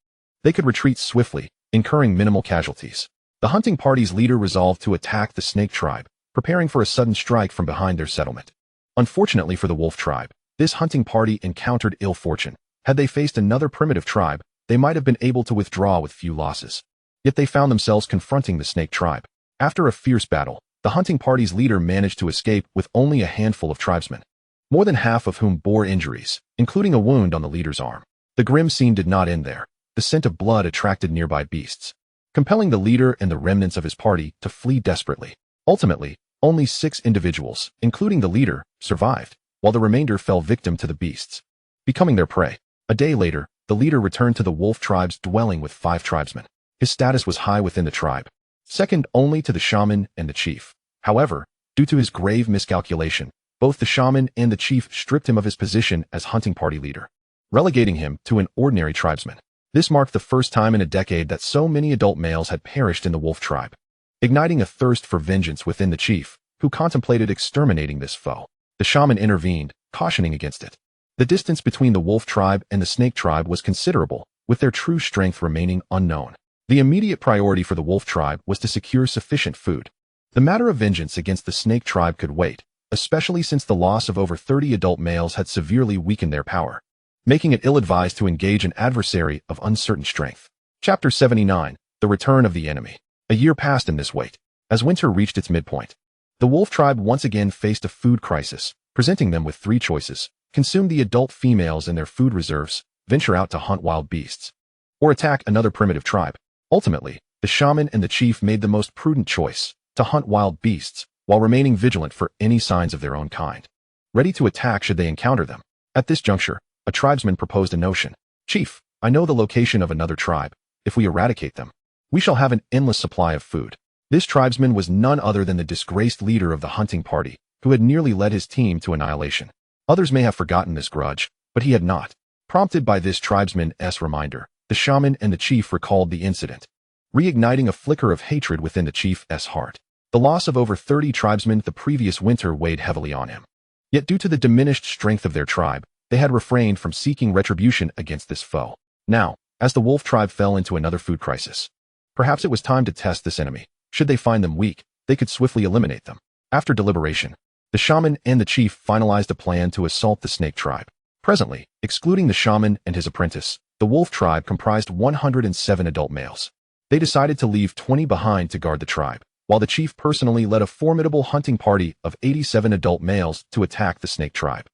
they could retreat swiftly, incurring minimal casualties. The hunting party's leader resolved to attack the snake tribe, preparing for a sudden strike from behind their settlement. Unfortunately for the wolf tribe, this hunting party encountered ill fortune. Had they faced another primitive tribe, they might have been able to withdraw with few losses. Yet they found themselves confronting the snake tribe. After a fierce battle, the hunting party's leader managed to escape with only a handful of tribesmen, more than half of whom bore injuries, including a wound on the leader's arm. The grim scene did not end there. The scent of blood attracted nearby beasts, compelling the leader and the remnants of his party to flee desperately. Ultimately, only 6 individuals, including the leader, survived, while the remainder fell victim to the beasts, becoming their prey. A day later, the leader returned to the wolf tribe's dwelling with 5 tribesmen. His status was high within the tribe, second only to the shaman and the chief. However, due to his grave miscalculation, both the shaman and the chief stripped him of his position as hunting party leader, relegating him to an ordinary tribesman. This marked the first time in a decade that so many adult males had perished in the wolf tribe, igniting a thirst for vengeance within the chief, who contemplated exterminating this foe. The shaman intervened, cautioning against it. The distance between the wolf tribe and the snake tribe was considerable, with their true strength remaining unknown. The immediate priority for the wolf tribe was to secure sufficient food. The matter of vengeance against the snake tribe could wait, especially since the loss of over 30 adult males had severely weakened their power, making it ill-advised to engage an adversary of uncertain strength. Chapter 79, The Return of the Enemy. A year passed in this wait. As winter reached its midpoint, the wolf tribe once again faced a food crisis, presenting them with 3 choices: consume the adult females and their food reserves, venture out to hunt wild beasts, or attack another primitive tribe. Ultimately, the shaman and the chief made the most prudent choice, to hunt wild beasts, while remaining vigilant for any signs of their own kind, ready to attack should they encounter them. At this juncture, a tribesman proposed a notion. "Chief, I know the location of another tribe. If we eradicate them, we shall have an endless supply of food." This tribesman was none other than the disgraced leader of the hunting party, who had nearly led his team to annihilation. Others may have forgotten this grudge, but he had not. Prompted by this tribesman's reminder, the shaman and the chief recalled the incident, reigniting a flicker of hatred within the chief's heart. The loss of over 30 tribesmen the previous winter weighed heavily on him. Yet due to the diminished strength of their tribe, they had refrained from seeking retribution against this foe. Now, as the wolf tribe fell into another food crisis, perhaps it was time to test this enemy. Should they find them weak, they could swiftly eliminate them. After deliberation, the shaman and the chief finalized a plan to assault the snake tribe. Presently, excluding the shaman and his apprentice, the wolf tribe comprised 107 adult males. They decided to leave 20 behind to guard the tribe, while the chief personally led a formidable hunting party of 87 adult males to attack the snake tribe.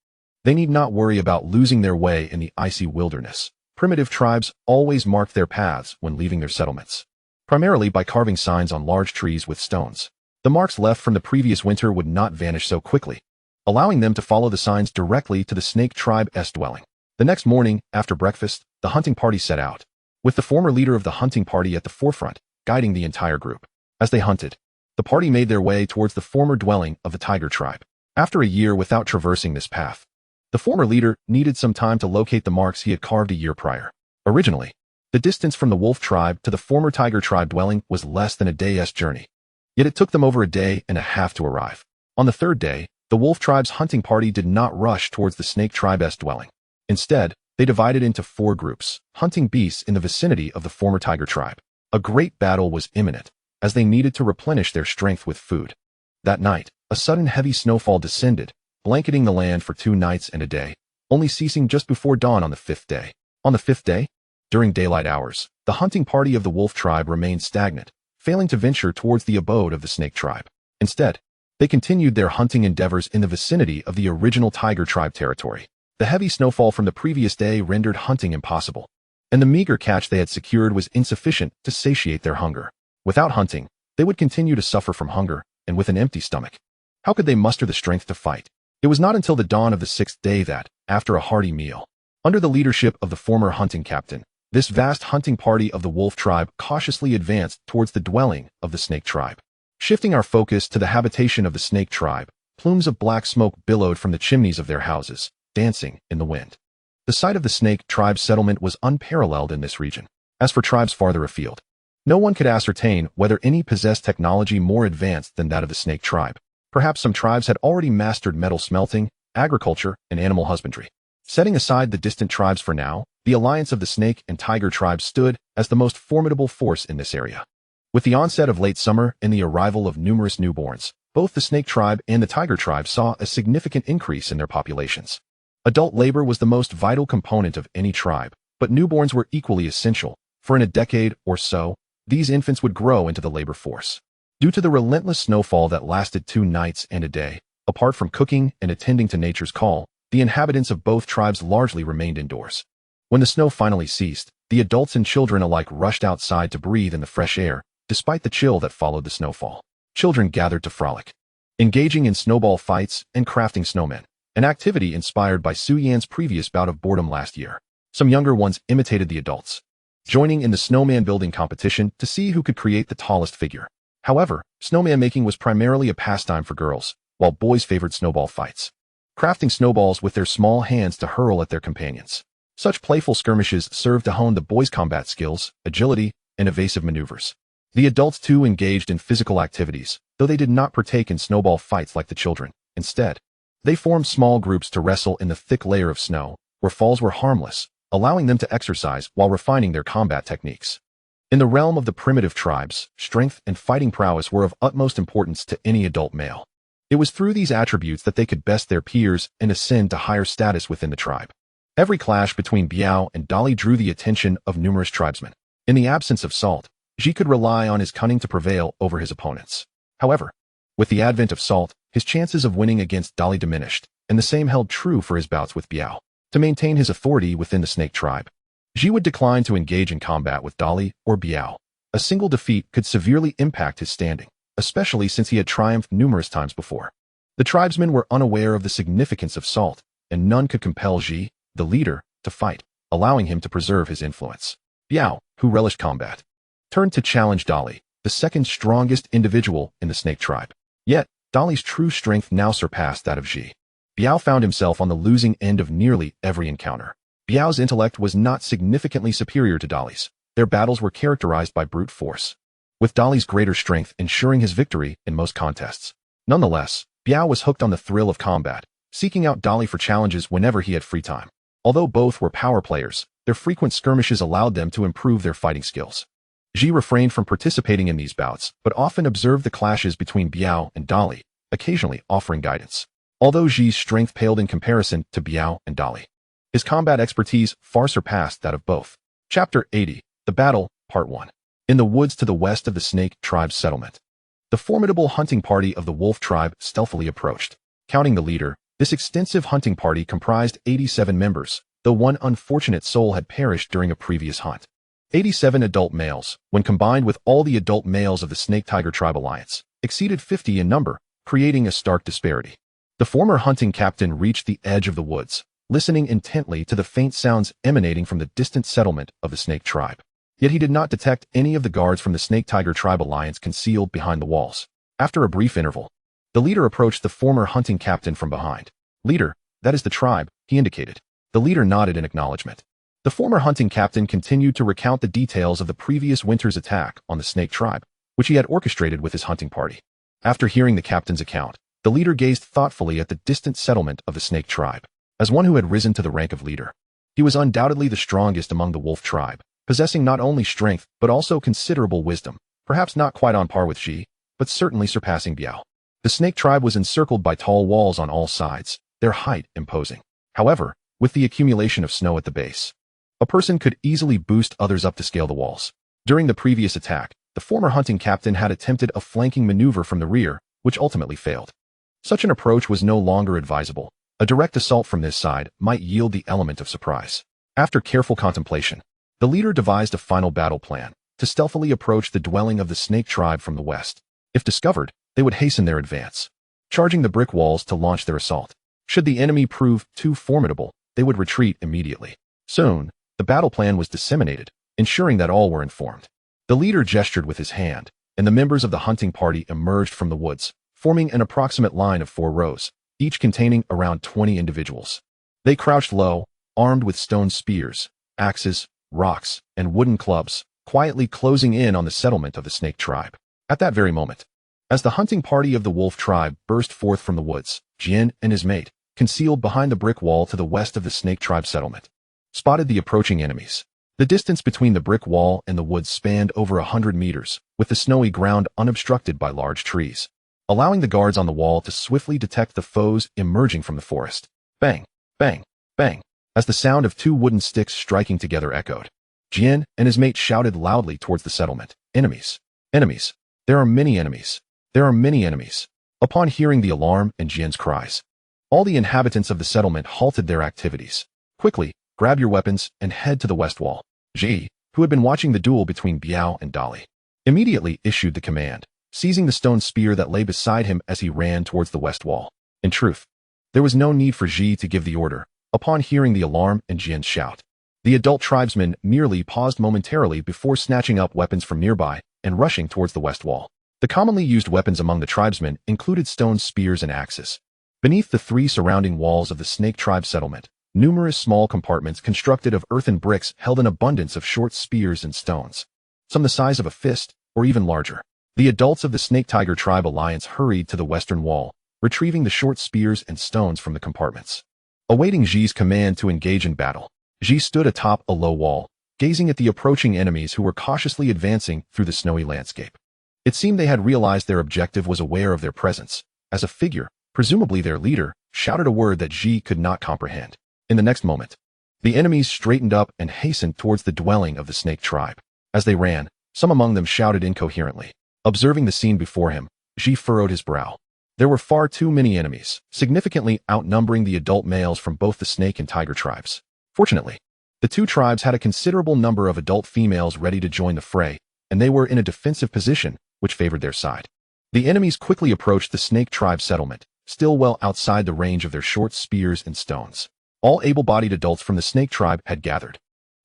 They need not worry about losing their way in the icy wilderness. Primitive tribes always marked their paths when leaving their settlements, primarily by carving signs on large trees with stones. The marks left from the previous winter would not vanish so quickly, allowing them to follow the signs directly to the snake tribe's dwelling. The next morning, after breakfast, the hunting party set out, with the former leader of the hunting party at the forefront, guiding the entire group. As they hunted, the party made their way towards the former dwelling of the tiger tribe. After a year without traversing this path, the former leader needed some time to locate the marks he had carved a year prior. Originally, the distance from the wolf tribe to the former tiger tribe dwelling was less than a day's journey. Yet it took them over a day and a half to arrive. On the 3rd day, the wolf tribe's hunting party did not rush towards the snake tribe's dwelling. Instead, they divided into 4 groups, hunting beasts in the vicinity of the former tiger tribe. A great battle was imminent, as they needed to replenish their strength with food. That night, a sudden heavy snowfall descended, blanketing the land for 2 nights and a day, only ceasing just before dawn on the 5th day. On the 5th day, during daylight hours, the hunting party of the wolf tribe remained stagnant, failing to venture towards the abode of the snake tribe. Instead, they continued their hunting endeavors in the vicinity of the original tiger tribe territory. The heavy snowfall from the previous day rendered hunting impossible, and the meager catch they had secured was insufficient to satiate their hunger. Without hunting, they would continue to suffer from hunger, and with an empty stomach, how could they muster the strength to fight? It was not until the dawn of the 6th day that, after a hearty meal, under the leadership of the former hunting captain, this vast hunting party of the wolf tribe cautiously advanced towards the dwelling of the snake tribe. Shifting our focus to the habitation of the snake tribe, plumes of black smoke billowed from the chimneys of their houses, dancing in the wind. The site of the snake tribe settlement was unparalleled in this region. As for tribes farther afield, no one could ascertain whether any possessed technology more advanced than that of the snake tribe. Perhaps some tribes had already mastered metal smelting, agriculture, and animal husbandry. Setting aside the distant tribes for now, the alliance of the snake and tiger tribes stood as the most formidable force in this area. With the onset of late summer and the arrival of numerous newborns, both the snake tribe and the tiger tribe saw a significant increase in their populations. Adult labor was the most vital component of any tribe, but newborns were equally essential, for in a decade or so, these infants would grow into the labor force. Due to the relentless snowfall that lasted 2 nights and a day, apart from cooking and attending to nature's call, the inhabitants of both tribes largely remained indoors. When the snow finally ceased, the adults and children alike rushed outside to breathe in the fresh air, despite the chill that followed the snowfall. Children gathered to frolic, engaging in snowball fights and crafting snowmen, an activity inspired by Su Yan's previous bout of boredom last year. Some younger ones imitated the adults, joining in the snowman building competition to see who could create the tallest figure. However, snowman making was primarily a pastime for girls, while boys favored snowball fights, crafting snowballs with their small hands to hurl at their companions. Such playful skirmishes served to hone the boys' combat skills, agility, and evasive maneuvers. The adults too engaged in physical activities, though they did not partake in snowball fights like the children. Instead, they formed small groups to wrestle in the thick layer of snow, where falls were harmless, allowing them to exercise while refining their combat techniques. In the realm of the primitive tribes, strength and fighting prowess were of utmost importance to any adult male. It was through these attributes that they could best their peers and ascend to higher status within the tribe. Every clash between Biao and Dali drew the attention of numerous tribesmen. In the absence of Salt, Ji could rely on his cunning to prevail over his opponents. However, with the advent of Salt, his chances of winning against Dali diminished, and the same held true for his bouts with Biao. To maintain his authority within the snake tribe, Ji would decline to engage in combat with Dali or Biao. A single defeat could severely impact his standing, especially since he had triumphed numerous times before. The tribesmen were unaware of the significance of Salt, and none could compel Ji, the leader, to fight, allowing him to preserve his influence. Biao, who relished combat, turned to challenge Dali, the second strongest individual in the snake tribe. Yet, Dali's true strength now surpassed that of Ji. Biao found himself on the losing end of nearly every encounter. Biao's intellect was not significantly superior to Dali's. Their battles were characterized by brute force, with Dali's greater strength ensuring his victory in most contests. Nonetheless, Biao was hooked on the thrill of combat, seeking out Dali for challenges whenever he had free time. Although both were power players, their frequent skirmishes allowed them to improve their fighting skills. Ji refrained from participating in these bouts, but often observed the clashes between Biao and Dali, occasionally offering guidance. Although Ji's strength paled in comparison to Biao and Dali, his combat expertise far surpassed that of both. Chapter 80, The Battle, Part 1. In the woods to the west of the Snake Tribe's settlement, the formidable hunting party of the Wolf Tribe stealthily approached. Counting the leader, this extensive hunting party comprised 87 members, though one unfortunate soul had perished during a previous hunt. 87 adult males, when combined with all the adult males of the Snake-Tiger Tribe Alliance, exceeded 50 in number, creating a stark disparity. The former hunting captain reached the edge of the woods, listening intently to the faint sounds emanating from the distant settlement of the Snake Tribe. Yet he did not detect any of the guards from the Snake-Tiger Tribe Alliance concealed behind the walls. After a brief interval, the leader approached the former hunting captain from behind. "Leader, that is the tribe," he indicated. The leader nodded in acknowledgement. The former hunting captain continued to recount the details of the previous winter's attack on the Snake Tribe, which he had orchestrated with his hunting party. After hearing the captain's account, the leader gazed thoughtfully at the distant settlement of the Snake Tribe. As one who had risen to the rank of leader, he was undoubtedly the strongest among the Wolf Tribe, possessing not only strength but also considerable wisdom, perhaps not quite on par with Ji, but certainly surpassing Biao. The Snake Tribe was encircled by tall walls on all sides, their height imposing. However, with the accumulation of snow at the base, a person could easily boost others up to scale the walls. During the previous attack, the former hunting captain had attempted a flanking maneuver from the rear, which ultimately failed. Such an approach was no longer advisable. A direct assault from this side might yield the element of surprise. After careful contemplation, the leader devised a final battle plan to stealthily approach the dwelling of the Snake Tribe from the west. If discovered, they would hasten their advance, charging the brick walls to launch their assault. Should the enemy prove too formidable, they would retreat immediately. Soon, the battle plan was disseminated, ensuring that all were informed. The leader gestured with his hand, and the members of the hunting party emerged from the woods, forming an approximate line of 4 rows, each containing around 20 individuals. They crouched low, armed with stone spears, axes, rocks, and wooden clubs, quietly closing in on the settlement of the Snake Tribe. At that very moment, as the hunting party of the Wolf Tribe burst forth from the woods, Jian and his mate, concealed behind the brick wall to the west of the Snake Tribe settlement, spotted the approaching enemies. The distance between the brick wall and the woods spanned over 100 meters, with the snowy ground unobstructed by large trees, allowing the guards on the wall to swiftly detect the foes emerging from the forest. Bang, bang, bang, as the sound of two wooden sticks striking together echoed. Jian and his mate shouted loudly towards the settlement. Enemies! Enemies! There are many enemies! There are many enemies! Upon hearing the alarm and Jian's cries, all the inhabitants of the settlement halted their activities. Quickly, grab your weapons and head to the west wall. Ji, who had been watching the duel between Biao and Dali, immediately issued the command, seizing the stone spear that lay beside him as he ran towards the west wall. In truth, there was no need for Ji to give the order. Upon hearing the alarm and Jian's shout, the adult tribesmen merely paused momentarily before snatching up weapons from nearby and rushing towards the west wall. The commonly used weapons among the tribesmen included stone spears and axes. Beneath the three surrounding walls of the Snake Tribe settlement, numerous small compartments constructed of earthen bricks held an abundance of short spears and stones, some the size of a fist or even larger. The adults of the Snake Tiger Tribe Alliance hurried to the western wall, retrieving the short spears and stones from the compartments. Awaiting Ji's command to engage in battle, Ji stood atop a low wall, gazing at the approaching enemies who were cautiously advancing through the snowy landscape. It seemed they had realized their objective was aware of their presence, as a figure, presumably their leader, shouted a word that Ji could not comprehend. In the next moment, the enemies straightened up and hastened towards the dwelling of the Snake Tribe. As they ran, some among them shouted incoherently. Observing the scene before him, Ji furrowed his brow. There were far too many enemies, significantly outnumbering the adult males from both the Snake and Tiger tribes. Fortunately, the two tribes had a considerable number of adult females ready to join the fray, and they were in a defensive position, which favored their side. The enemies quickly approached the Snake Tribe settlement, still well outside the range of their short spears and stones. All able-bodied adults from the Snake Tribe had gathered,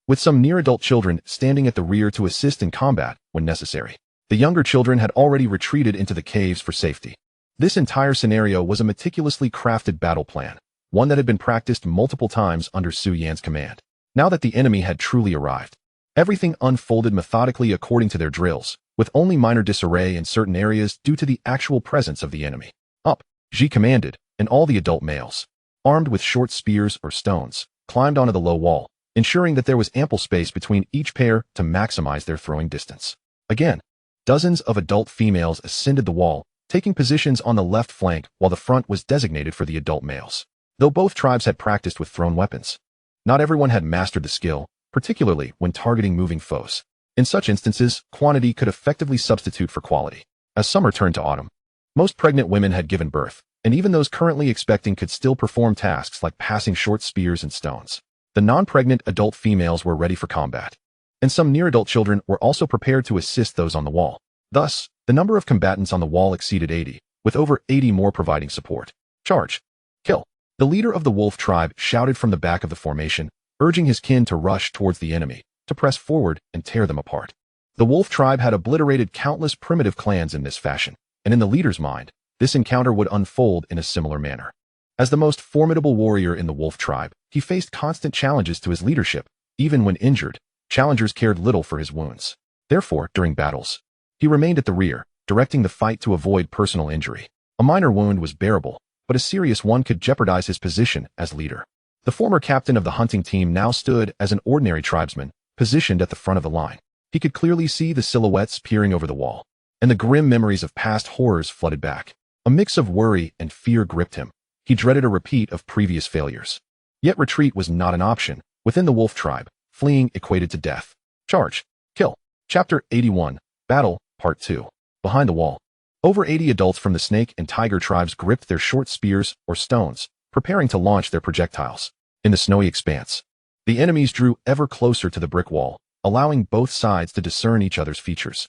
with some near-adult children standing at the rear to assist in combat when necessary. The younger children had already retreated into the caves for safety. This entire scenario was a meticulously crafted battle plan, one that had been practiced multiple times under Su Yan's command. Now that the enemy had truly arrived, everything unfolded methodically according to their drills, with only minor disarray in certain areas due to the actual presence of the enemy. Up, Ji commanded, and all the adult males, armed with short spears or stones, climbed onto the low wall, ensuring that there was ample space between each pair to maximize their throwing distance. Again, dozens of adult females ascended the wall, taking positions on the left flank while the front was designated for the adult males. Though both tribes had practiced with thrown weapons, not everyone had mastered the skill, particularly when targeting moving foes. In such instances, quantity could effectively substitute for quality. As summer turned to autumn, most pregnant women had given birth, and even those currently expecting could still perform tasks like passing short spears and stones. The non-pregnant adult females were ready for combat, and some near-adult children were also prepared to assist those on the wall. Thus, the number of combatants on the wall exceeded 80, with over 80 more providing support. Charge! Kill! The leader of the wolf tribe shouted from the back of the formation, urging his kin to rush towards the enemy, to press forward and tear them apart. The wolf tribe had obliterated countless primitive clans in this fashion, and in the leader's mind, this encounter would unfold in a similar manner. As the most formidable warrior in the wolf tribe, he faced constant challenges to his leadership. Even when injured, challengers cared little for his wounds. Therefore, during battles, he remained at the rear, directing the fight to avoid personal injury. A minor wound was bearable, but a serious one could jeopardize his position as leader. The former captain of the hunting team now stood as an ordinary tribesman, positioned at the front of the line. He could clearly see the silhouettes peering over the wall, and the grim memories of past horrors flooded back. A mix of worry and fear gripped him. He dreaded a repeat of previous failures. Yet retreat was not an option. Within the wolf tribe, fleeing equated to death. Charge! Kill! Chapter 81, Battle, Part 2. Behind the wall, over 80 adults from the snake and tiger tribes gripped their short spears or stones, preparing to launch their projectiles. In the snowy expanse, the enemies drew ever closer to the brick wall, allowing both sides to discern each other's features.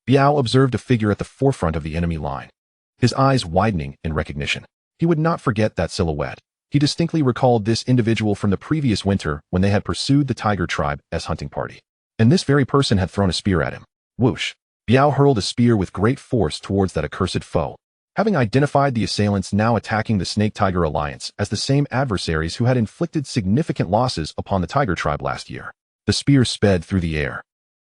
Biao observed a figure at the forefront of the enemy line, his eyes widening in recognition. He would not forget that silhouette. He distinctly recalled this individual from the previous winter when they had pursued the tiger tribe as hunting party. And this very person had thrown a spear at him. Whoosh! Biao hurled a spear with great force towards that accursed foe. Having identified the assailants now attacking the Snake-Tiger Alliance as the same adversaries who had inflicted significant losses upon the tiger tribe last year, the spear sped through the air.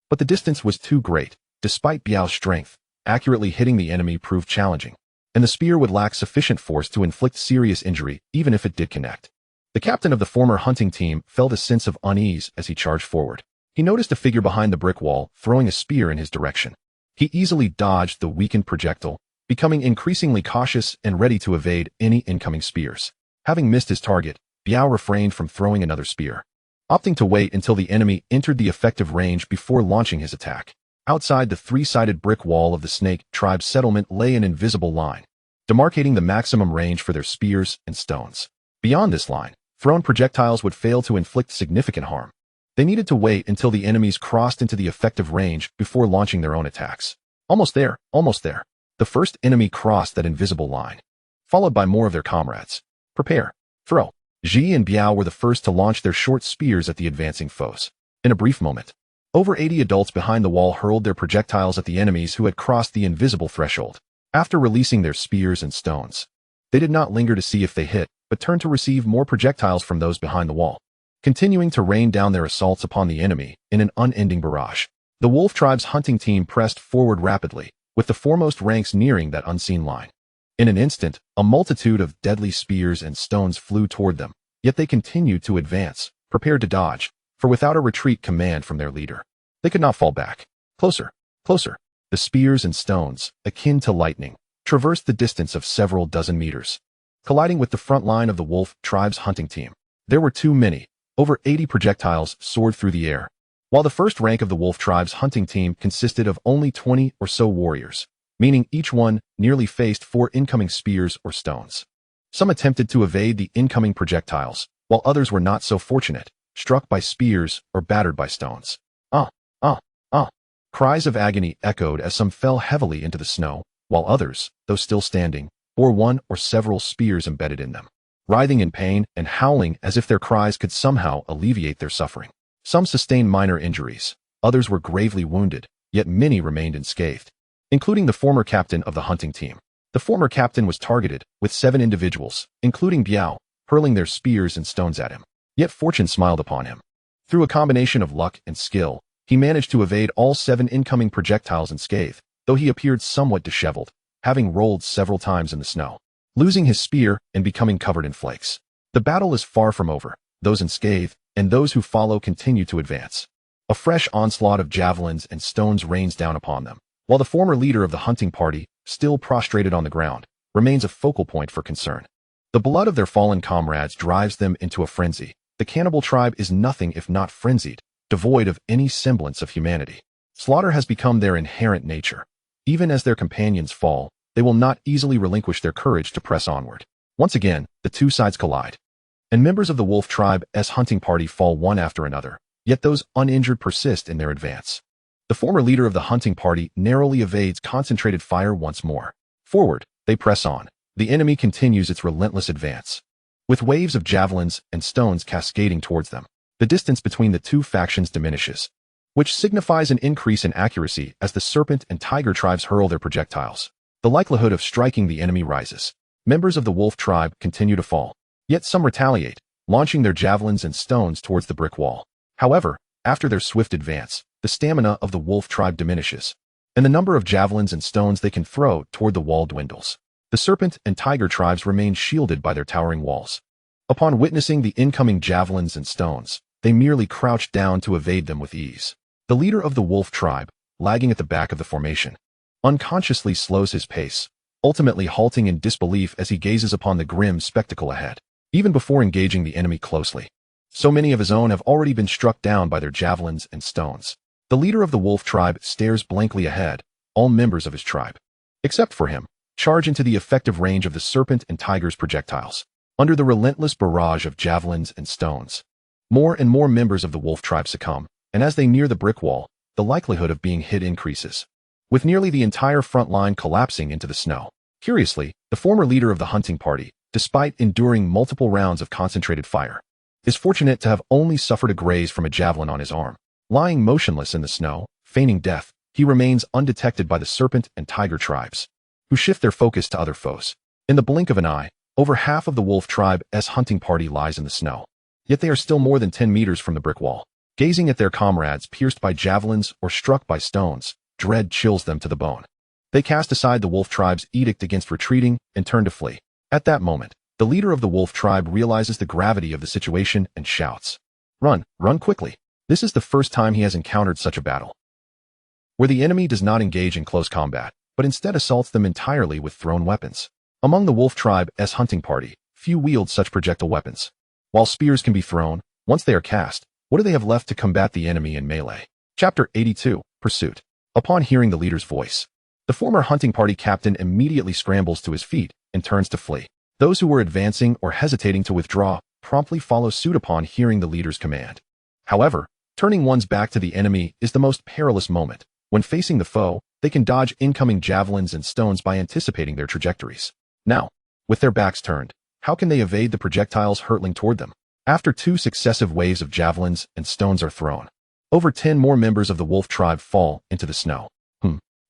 But the distance was too great. Despite Biao's strength, accurately hitting the enemy proved challenging. and the spear would lack sufficient force to inflict serious injury even if it did connect. The captain of the former hunting team felt a sense of unease as he charged forward. He noticed a figure behind the brick wall throwing a spear in his direction. He easily dodged the weakened projectile, becoming increasingly cautious and ready to evade any incoming spears. Having missed his target, Biao refrained from throwing another spear, opting to wait until the enemy entered the effective range before launching his attack. Outside the three-sided brick wall of the Snake tribe's settlement lay an invisible line, demarcating the maximum range for their spears and stones. Beyond this line, thrown projectiles would fail to inflict significant harm. They needed to wait until the enemies crossed into the effective range before launching their own attacks. Almost there, almost there. The first enemy crossed that invisible line, followed by more of their comrades. Prepare. Throw. Ji and Biao were the first to launch their short spears at the advancing foes. In a brief moment, over 80 adults behind the wall hurled their projectiles at the enemies who had crossed the invisible threshold. After releasing their spears and stones, they did not linger to see if they hit, but turned to receive more projectiles from those behind the wall, continuing to rain down their assaults upon the enemy in an unending barrage. The Wolf Tribe's hunting team pressed forward rapidly, with the foremost ranks nearing that unseen line. In an instant, a multitude of deadly spears and stones flew toward them, yet they continued to advance, prepared to dodge, for without a retreat command from their leader, they could not fall back. Closer, closer. The spears and stones, akin to lightning, traversed the distance of several dozen meters, colliding with the front line of the Wolf Tribe's hunting team. There were too many. Over 80 projectiles soared through the air, while the first rank of the Wolf Tribe's hunting team consisted of only 20 or so warriors, meaning each one nearly faced 4 incoming spears or stones. Some attempted to evade the incoming projectiles, while others were not so fortunate, struck by spears or battered by stones. Cries of agony echoed as some fell heavily into the snow, while others, though still standing, bore one or several spears embedded in them, writhing in pain and howling as if their cries could somehow alleviate their suffering. Some sustained minor injuries, others were gravely wounded, yet many remained unscathed, including the former captain of the hunting team. The former captain was targeted, with 7 individuals, including Biao, hurling their spears and stones at him. Yet fortune smiled upon him. Through a combination of luck and skill, he managed to evade all 7 incoming projectiles unscathed, though he appeared somewhat disheveled, having rolled several times in the snow, losing his spear and becoming covered in flakes. The battle is far from over. Those unscathed, and those who follow continue to advance. A fresh onslaught of javelins and stones rains down upon them, while the former leader of the hunting party, still prostrated on the ground, remains a focal point for concern. The blood of their fallen comrades drives them into a frenzy. The cannibal tribe is nothing if not frenzied, devoid of any semblance of humanity. Slaughter has become their inherent nature. Even as their companions fall, they will not easily relinquish their courage to press onward. Once again, the two sides collide, and members of the Wolf Tribe's hunting party fall one after another, yet those uninjured persist in their advance. The former leader of the hunting party narrowly evades concentrated fire once more. Forward, they press on. The enemy continues its relentless advance, with waves of javelins and stones cascading towards them. The distance between the two factions diminishes, which signifies an increase in accuracy as the Serpent and Tiger tribes hurl their projectiles. The likelihood of striking the enemy rises. Members of the Wolf Tribe continue to fall, yet some retaliate, launching their javelins and stones towards the brick wall. However, after their swift advance, the stamina of the Wolf Tribe diminishes, and the number of javelins and stones they can throw toward the wall dwindles. The Serpent and Tiger tribes remain shielded by their towering walls. Upon witnessing the incoming javelins and stones, they merely crouch down to evade them with ease. The leader of the Wolf Tribe, lagging at the back of the formation, unconsciously slows his pace, ultimately halting in disbelief as he gazes upon the grim spectacle ahead. Even before engaging the enemy closely, so many of his own have already been struck down by their javelins and stones. The leader of the Wolf Tribe stares blankly ahead. All members of his tribe, except for him, charge into the effective range of the Serpent and Tiger's projectiles. Under the relentless barrage of javelins and stones, more and more members of the Wolf Tribe succumb, and as they near the brick wall, the likelihood of being hit increases, with nearly the entire front line collapsing into the snow. Curiously, the former leader of the hunting party, despite enduring multiple rounds of concentrated fire, is fortunate to have only suffered a graze from a javelin on his arm. Lying motionless in the snow, feigning death, he remains undetected by the Serpent and Tiger tribes, who shift their focus to other foes. In the blink of an eye, over half of the Wolf Tribe's hunting party lies in the snow, yet they are still more than 10 meters from the brick wall. Gazing at their comrades pierced by javelins or struck by stones, dread chills them to the bone. They cast aside the wolf tribe's edict against retreating and turn to flee. At that moment, the leader of the wolf tribe realizes the gravity of the situation and shouts, "Run, run quickly." This is the first time he has encountered such a battle, where the enemy does not engage in close combat, but instead assaults them entirely with thrown weapons. Among the wolf tribe's hunting party, few wield such projectile weapons. While spears can be thrown, once they are cast, what do they have left to combat the enemy in melee? Chapter 82, Pursuit. Upon hearing the leader's voice, the former hunting party captain immediately scrambles to his feet and turns to flee. Those who were advancing or hesitating to withdraw promptly follow suit upon hearing the leader's command. However, turning one's back to the enemy is the most perilous moment. When facing the foe, they can dodge incoming javelins and stones by anticipating their trajectories. Now, with their backs turned, how can they evade the projectiles hurtling toward them? After 2 successive waves of javelins and stones are thrown, over 10 more members of the wolf tribe fall into the snow.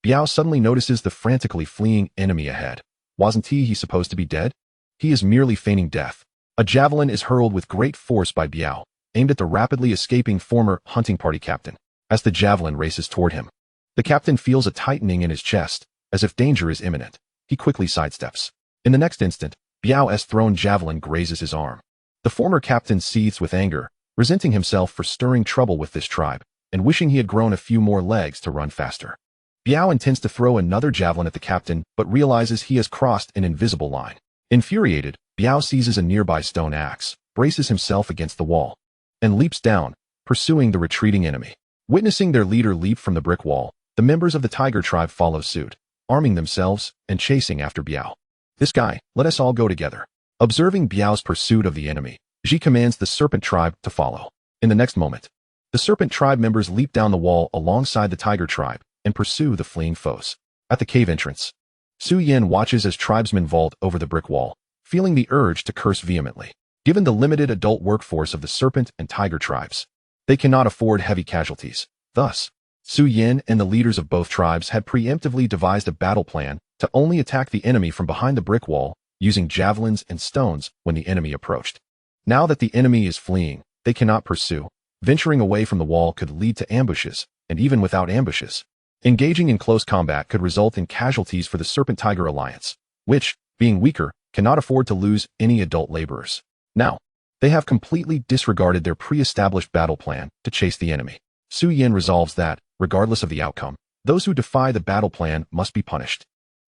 Biao suddenly notices the frantically fleeing enemy ahead. Wasn't he supposed to be dead? He is merely feigning death. A javelin is hurled with great force by Biao, aimed at the rapidly escaping former hunting party captain. As the javelin races toward him, the captain feels a tightening in his chest, as if danger is imminent. He quickly sidesteps. In the next instant, Biao's thrown javelin grazes his arm. The former captain seethes with anger, resenting himself for stirring trouble with this tribe, and wishing he had grown a few more legs to run faster. Biao intends to throw another javelin at the captain, but realizes he has crossed an invisible line. Infuriated, Biao seizes a nearby stone axe, braces himself against the wall, and leaps down, pursuing the retreating enemy. Witnessing their leader leap from the brick wall, the members of the tiger tribe follow suit, arming themselves and chasing after Biao. "This guy, let us all go together." Observing Biao's pursuit of the enemy, Ji commands the serpent tribe to follow. In the next moment, the serpent tribe members leap down the wall alongside the tiger tribe and pursue the fleeing foes. At the cave entrance, Su Yin watches as tribesmen vault over the brick wall, feeling the urge to curse vehemently. Given the limited adult workforce of the serpent and tiger tribes, they cannot afford heavy casualties. Thus, Su Yin and the leaders of both tribes had preemptively devised a battle plan to only attack the enemy from behind the brick wall, using javelins and stones when the enemy approached. Now that the enemy is fleeing, they cannot pursue. Venturing away from the wall could lead to ambushes, and even without ambushes, engaging in close combat could result in casualties for the Serpent-Tiger Alliance, which, being weaker, cannot afford to lose any adult laborers. Now, they have completely disregarded their pre-established battle plan to chase the enemy. Su Yin resolves that, regardless of the outcome, those who defy the battle plan must be punished.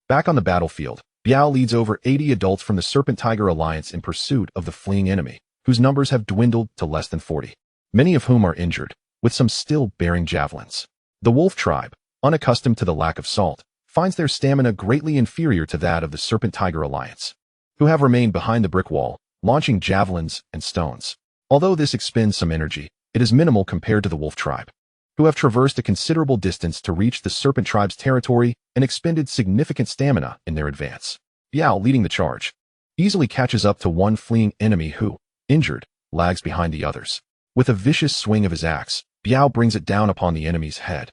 Back on the battlefield, Biao leads over 80 adults from the Serpent-Tiger Alliance in pursuit of the fleeing enemy, whose numbers have dwindled to less than 40, many of whom are injured, with some still bearing javelins. The wolf tribe, unaccustomed to the lack of salt, finds their stamina greatly inferior to that of the Serpent-Tiger Alliance, who have remained behind the brick wall, launching javelins and stones. Although this expends some energy, it is minimal compared to the wolf tribe, who have traversed a considerable distance to reach the serpent tribe's territory and expended significant stamina in their advance. Biao, leading the charge, easily catches up to one fleeing enemy who, injured, lags behind the others. With a vicious swing of his axe, Biao brings it down upon the enemy's head,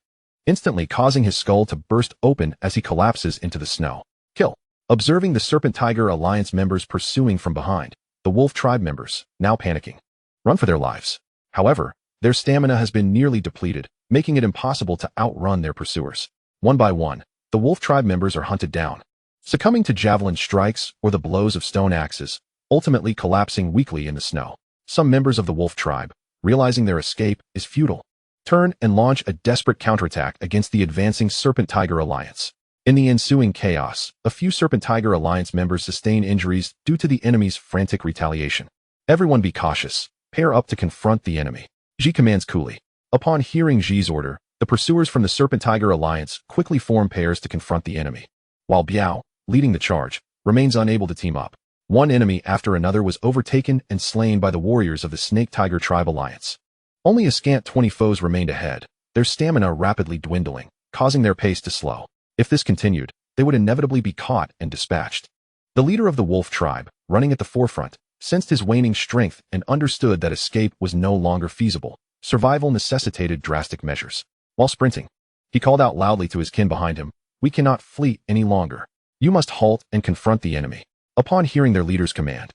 instantly causing his skull to burst open as he collapses into the snow. Kill. Observing the Serpent-Tiger Alliance members pursuing from behind, the wolf tribe members, now panicking, run for their lives. However, their stamina has been nearly depleted, making it impossible to outrun their pursuers. One by one, the wolf tribe members are hunted down, succumbing to javelin strikes or the blows of stone axes, ultimately collapsing weakly in the snow. Some members of the wolf tribe, realizing their escape is futile, turn and launch a desperate counterattack against the advancing Serpent-Tiger Alliance. In the ensuing chaos, a few Serpent-Tiger Alliance members sustain injuries due to the enemy's frantic retaliation. Everyone be cautious. Pair up to confront the enemy. Ji commands coolly. Upon hearing Ji's order, the pursuers from the Serpent-Tiger Alliance quickly form pairs to confront the enemy, while Biao, leading the charge, remains unable to team up. One enemy after another was overtaken and slain by the warriors of the Snake-Tiger Tribe Alliance. Only a scant 20 foes remained ahead, their stamina rapidly dwindling, causing their pace to slow. If this continued, they would inevitably be caught and dispatched. The leader of the wolf tribe, running at the forefront, sensed his waning strength and understood that escape was no longer feasible. Survival necessitated drastic measures. While sprinting, he called out loudly to his kin behind him, "We cannot flee any longer. You must halt and confront the enemy." Upon hearing their leader's command,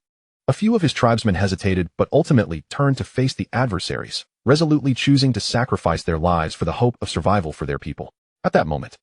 a few of his tribesmen hesitated but ultimately turned to face the adversaries, resolutely choosing to sacrifice their lives for the hope of survival for their people. At that moment,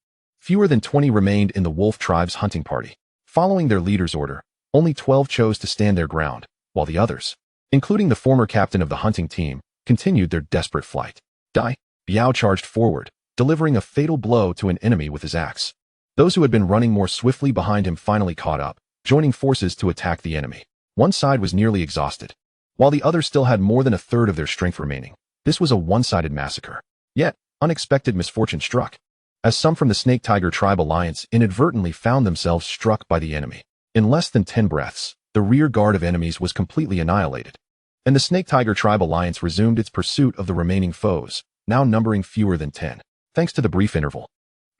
Fewer than 20 remained in the wolf tribe's hunting party. Following their leader's order, only 12 chose to stand their ground, while the others, including the former captain of the hunting team, continued their desperate flight. Die! Biao charged forward, delivering a fatal blow to an enemy with his axe. Those who had been running more swiftly behind him finally caught up, joining forces to attack the enemy. One side was nearly exhausted, while the other still had more than a third of their strength remaining. This was a one-sided massacre. Yet, unexpected misfortune struck, as some from the Snake-Tiger Tribe Alliance inadvertently found themselves struck by the enemy. In less than 10 breaths, the rear guard of enemies was completely annihilated, and the Snake-Tiger Tribe Alliance resumed its pursuit of the remaining foes, now numbering fewer than 10. Thanks to the brief interval,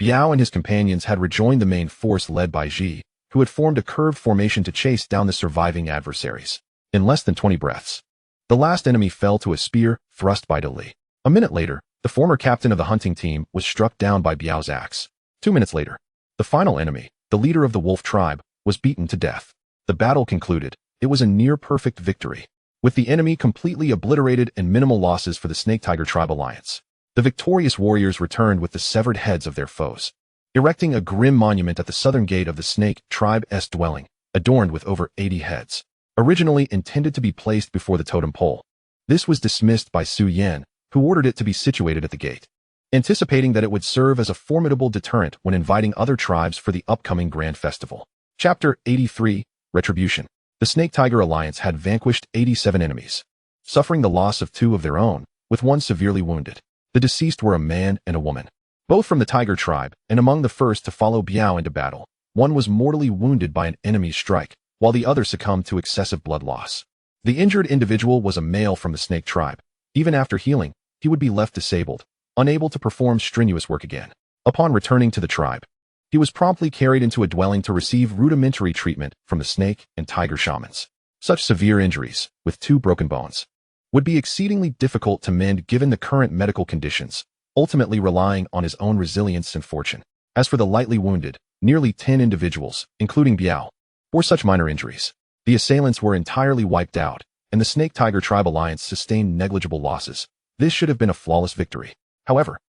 Biao and his companions had rejoined the main force led by Ji, who had formed a curved formation to chase down the surviving adversaries. In less than 20 breaths, the last enemy fell to a spear thrust by Li. A minute later, the former captain of the hunting team was struck down by Biao's axe. 2 minutes later, the final enemy, the leader of the wolf tribe, was beaten to death. The battle concluded. It was a near-perfect victory, with the enemy completely obliterated and minimal losses for the Snake-Tiger Tribe Alliance. The victorious warriors returned with the severed heads of their foes, erecting a grim monument at the southern gate of the Snake Tribe's dwelling, adorned with over 80 heads, originally intended to be placed before the totem pole. This was dismissed by Su Yan, who ordered it to be situated at the gate, anticipating that it would serve as a formidable deterrent when inviting other tribes for the upcoming grand festival. Chapter 83, Retribution. The Snake-Tiger Alliance had vanquished 87 enemies, suffering the loss of 2 of their own, with 1 severely wounded. The deceased were a man and a woman, both from the Tiger Tribe, and among the first to follow Biao into battle. One was mortally wounded by an enemy's strike, while the other succumbed to excessive blood loss. The injured individual was a male from the Snake Tribe. Even after healing, he would be left disabled, unable to perform strenuous work again. Upon returning to the tribe, he was promptly carried into a dwelling to receive rudimentary treatment from the snake and tiger shamans. Such severe injuries, with 2 broken bones, would be exceedingly difficult to mend given the current medical conditions, ultimately relying on his own resilience and fortune. As for the lightly wounded, nearly 10 individuals, including Biao, bore such minor injuries. The assailants were entirely wiped out, and the Snake-Tiger Tribe Alliance sustained negligible losses. This should have been a flawless victory. However,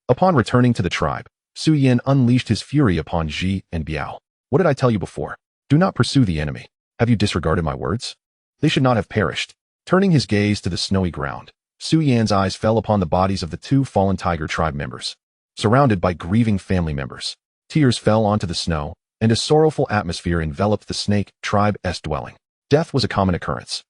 upon returning to the tribe, Su Yan unleashed his fury upon Ji and Biao. What did I tell you before? Do not pursue the enemy. Have you disregarded my words? They should not have perished. Turning his gaze to the snowy ground, Su Yan's eyes fell upon the bodies of the 2 fallen Tiger Tribe members, surrounded by grieving family members. Tears fell onto the snow, and a sorrowful atmosphere enveloped the Snake Tribe's dwelling. Death was a common occurrence.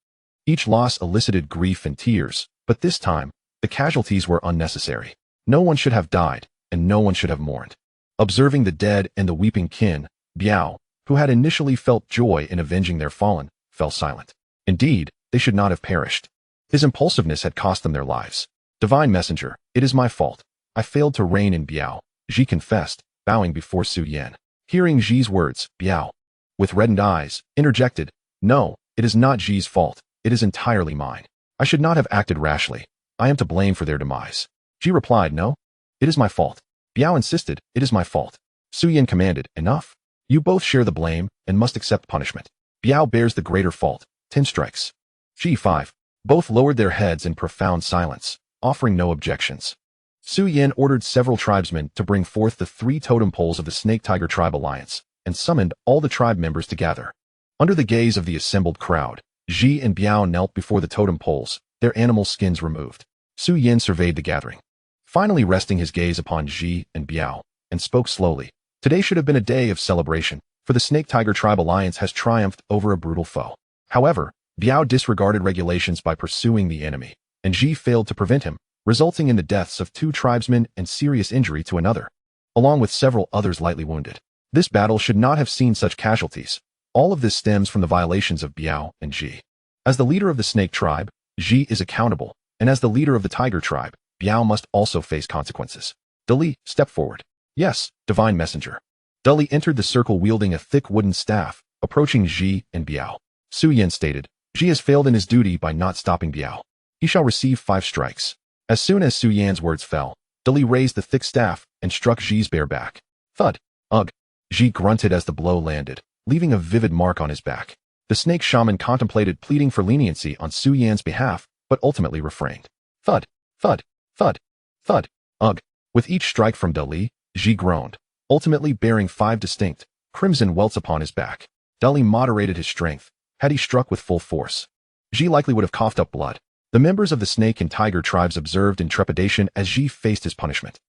Each loss elicited grief and tears, but this time, the casualties were unnecessary. No one should have died, and no one should have mourned. Observing the dead and the weeping kin, Biao, who had initially felt joy in avenging their fallen, fell silent. Indeed, they should not have perished. His impulsiveness had cost them their lives. Divine Messenger, it is my fault. I failed to reign in Biao, Ji confessed, bowing before Su Yan. Hearing Ji's words, Biao, with reddened eyes, interjected, No, it is not Ji's fault. It is entirely mine. I should not have acted rashly. I am to blame for their demise. Ji replied, No, it is my fault. Biao insisted, It is my fault. Su Yan commanded, Enough. You both share the blame and must accept punishment. Biao bears the greater fault. 10 strikes. Ji 5. Both lowered their heads in profound silence, offering no objections. Su Yan ordered several tribesmen to bring forth the 3 totem poles of the Snake-Tiger Tribe Alliance and summoned all the tribe members to gather. Under the gaze of the assembled crowd, Ji and Biao knelt before the totem poles, their animal skins removed. Su Yan surveyed the gathering, finally resting his gaze upon Ji and Biao, and spoke slowly. Today should have been a day of celebration, for the Snake-Tiger Tribe Alliance has triumphed over a brutal foe. However, Biao disregarded regulations by pursuing the enemy, and Ji failed to prevent him, resulting in the deaths of 2 tribesmen and serious injury to another, along with several others lightly wounded. This battle should not have seen such casualties. All of this stems from the violations of Biao and Ji. As the leader of the Snake Tribe, Ji is accountable, and as the leader of the Tiger Tribe, Biao must also face consequences. Li, step forward. Yes, Divine Messenger. Li entered the circle wielding a thick wooden staff, approaching Ji and Biao. Su Yan stated, Ji has failed in his duty by not stopping Biao. He shall receive 5 strikes. As soon as Su Yan's words fell, Li raised the thick staff and struck Ji's bare back. Thud. Ugh. Ji grunted as the blow landed, leaving a vivid mark on his back. The snake shaman contemplated pleading for leniency on Su Yan's behalf, but ultimately refrained. Thud. Thud. Thud. Thud. Ugh. With each strike from Li, Ji groaned, ultimately bearing 5 distinct, crimson welts upon his back. Dully moderated his strength. Had he struck with full force, Ji likely would have coughed up blood. The members of the snake and tiger tribes observed in trepidation as Ji faced his punishment.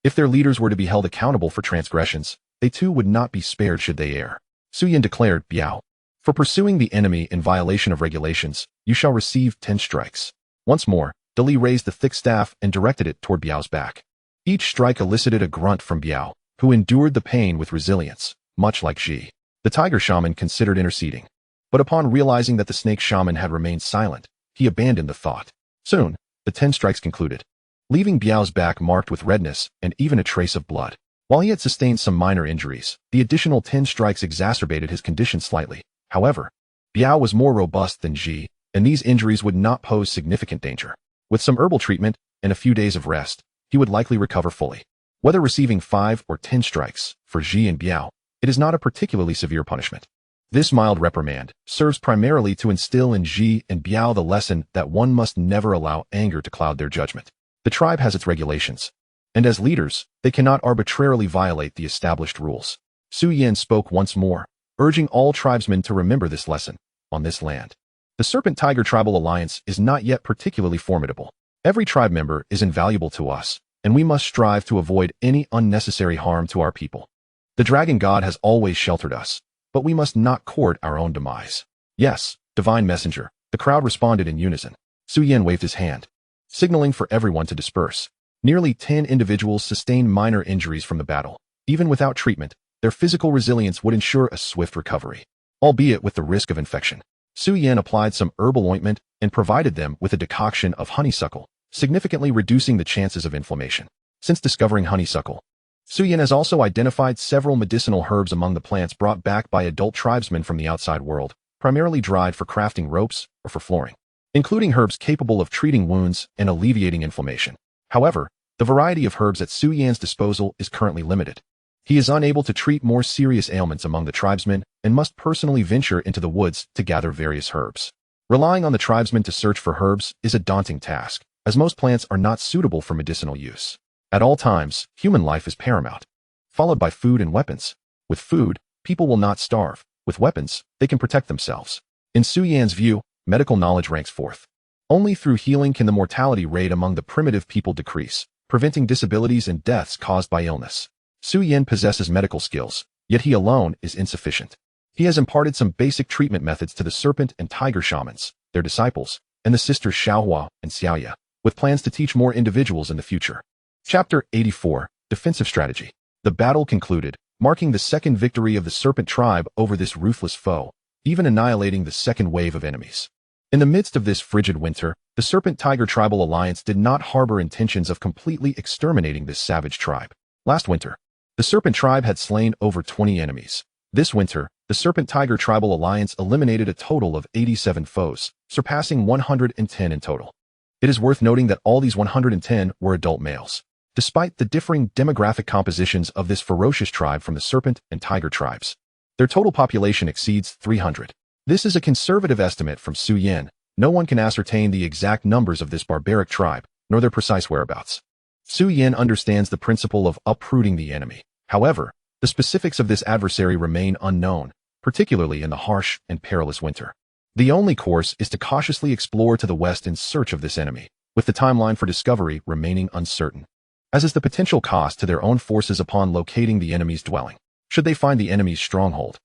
If their leaders were to be held accountable for transgressions, they too would not be spared should they err. Su Yan declared, Biao. For pursuing the enemy in violation of regulations, you shall receive 10 strikes. Once more, Dali raised the thick staff and directed it toward Biao's back. Each strike elicited a grunt from Biao, who endured the pain with resilience, much like Ji. The tiger shaman considered interceding. But upon realizing that the snake shaman had remained silent, he abandoned the thought. Soon, the 10 strikes concluded, leaving Biao's back marked with redness and even a trace of blood. While he had sustained some minor injuries, the additional 10 strikes exacerbated his condition slightly. However, Biao was more robust than Ji, and these injuries would not pose significant danger. With some herbal treatment and a few days of rest, he would likely recover fully. Whether receiving 5 or 10 strikes, for Ji and Biao, it is not a particularly severe punishment. This mild reprimand serves primarily to instill in Ji and Biao the lesson that one must never allow anger to cloud their judgment. The tribe has its regulations, and as leaders, they cannot arbitrarily violate the established rules. Su Yan spoke once more, urging all tribesmen to remember this lesson. On this land, the Serpent-Tiger Tribal Alliance is not yet particularly formidable. Every tribe member is invaluable to us, and we must strive to avoid any unnecessary harm to our people. The Dragon God has always sheltered us, but we must not court our own demise. Yes, Divine Messenger, the crowd responded in unison. Su Yan waved his hand, signaling for everyone to disperse. Nearly 10 individuals sustained minor injuries from the battle. Even without treatment, their physical resilience would ensure a swift recovery, albeit with the risk of infection. Su Yan applied some herbal ointment and provided them with a decoction of honeysuckle, significantly reducing the chances of inflammation. Since discovering honeysuckle, Su Yan has also identified several medicinal herbs among the plants brought back by adult tribesmen from the outside world, primarily dried for crafting ropes or for flooring, including herbs capable of treating wounds and alleviating inflammation. However, the variety of herbs at Su Yan's disposal is currently limited. He is unable to treat more serious ailments among the tribesmen and must personally venture into the woods to gather various herbs. Relying on the tribesmen to search for herbs is a daunting task, as most plants are not suitable for medicinal use. At all times, human life is paramount, followed by food and weapons. With food, people will not starve. With weapons, they can protect themselves. In Su Yan's view, medical knowledge ranks fourth. Only through healing can the mortality rate among the primitive people decrease, preventing disabilities and deaths caused by illness. Su Yan possesses medical skills, yet he alone is insufficient. He has imparted some basic treatment methods to the serpent and tiger shamans, their disciples, and the sisters Xiaohua and Xiaoya, with plans to teach more individuals in the future. Chapter 84, Defensive Strategy. The battle concluded, marking the second victory of the serpent tribe over this ruthless foe, even annihilating the second wave of enemies. In the midst of this frigid winter, the Serpent-Tiger Tribal Alliance did not harbor intentions of completely exterminating this savage tribe. Last winter, the Serpent Tribe had slain over 20 enemies. This winter, the Serpent-Tiger Tribal Alliance eliminated a total of 87 foes, surpassing 110 in total. It is worth noting that all these 110 were adult males. Despite the differing demographic compositions of this ferocious tribe from the serpent and tiger tribes, their total population exceeds 300. This is a conservative estimate from Su Yan. No one can ascertain the exact numbers of this barbaric tribe, nor their precise whereabouts. Su Yan understands the principle of uprooting the enemy. However, the specifics of this adversary remain unknown, particularly in the harsh and perilous winter. The only course is to cautiously explore to the west in search of this enemy, with the timeline for discovery remaining uncertain, as is the potential cost to their own forces upon locating the enemy's dwelling. Should they find the enemy's stronghold,